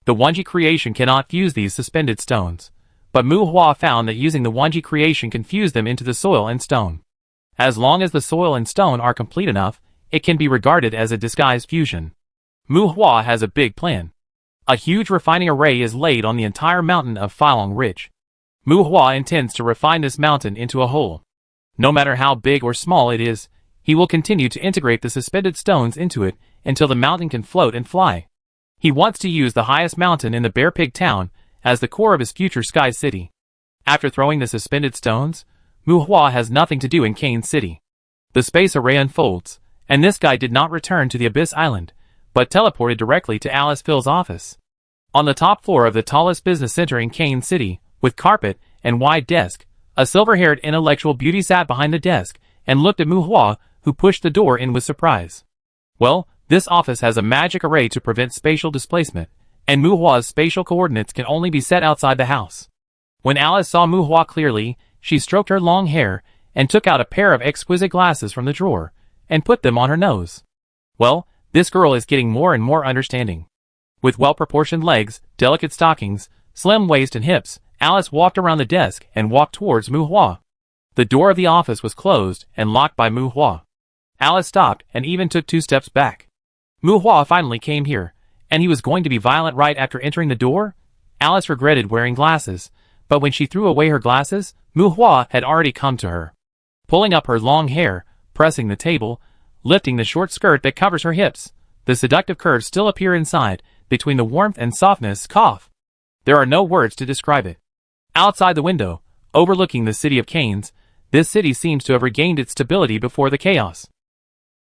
The Wanji creation cannot fuse these suspended stones, but Mu Hua found that using the Wanji creation can fuse them into the soil and stone. As long as the soil and stone are complete enough, it can be regarded as a disguised fusion. Mu Hua has a big plan. A huge refining array is laid on the entire mountain of Phylong Ridge. Mu Hua intends to refine this mountain into a whole. No matter how big or small it is, he will continue to integrate the suspended stones into it until the mountain can float and fly. He wants to use the highest mountain in the Bear Pig town as the core of his future Sky City. After throwing the suspended stones, Mu Hua has nothing to do in Kane City. The space array unfolds, and this guy did not return to the Abyss Island, but teleported directly to Alice Phil's office. On the top floor of the tallest business center in Kane City, with carpet and wide desk, a silver-haired intellectual beauty sat behind the desk and looked at Mu Hua, who pushed the door in with surprise. Well, this office has a magic array to prevent spatial displacement, and Mu Hua's spatial coordinates can only be set outside the house. When Alice saw Mu Hua clearly, she stroked her long hair and took out a pair of exquisite glasses from the drawer and put them on her nose. Well, this girl is getting more and more understanding. With well-proportioned legs, delicate stockings, slim waist and hips, Alice walked around the desk and walked towards Mu Hua. The door of the office was closed and locked by Mu Hua. Alice stopped and even took 2 steps back. Mu Hua finally came here, and he was going to be violent right after entering the door? Alice regretted wearing glasses, but when she threw away her glasses, Mu Hua had already come to her. Pulling up her long hair, pressing the table, lifting the short skirt that covers her hips, the seductive curves still appear inside, between the warmth and softness, cough. There are no words to describe it. Outside the window, overlooking the city of Canes, this city seems to have regained its stability before the chaos.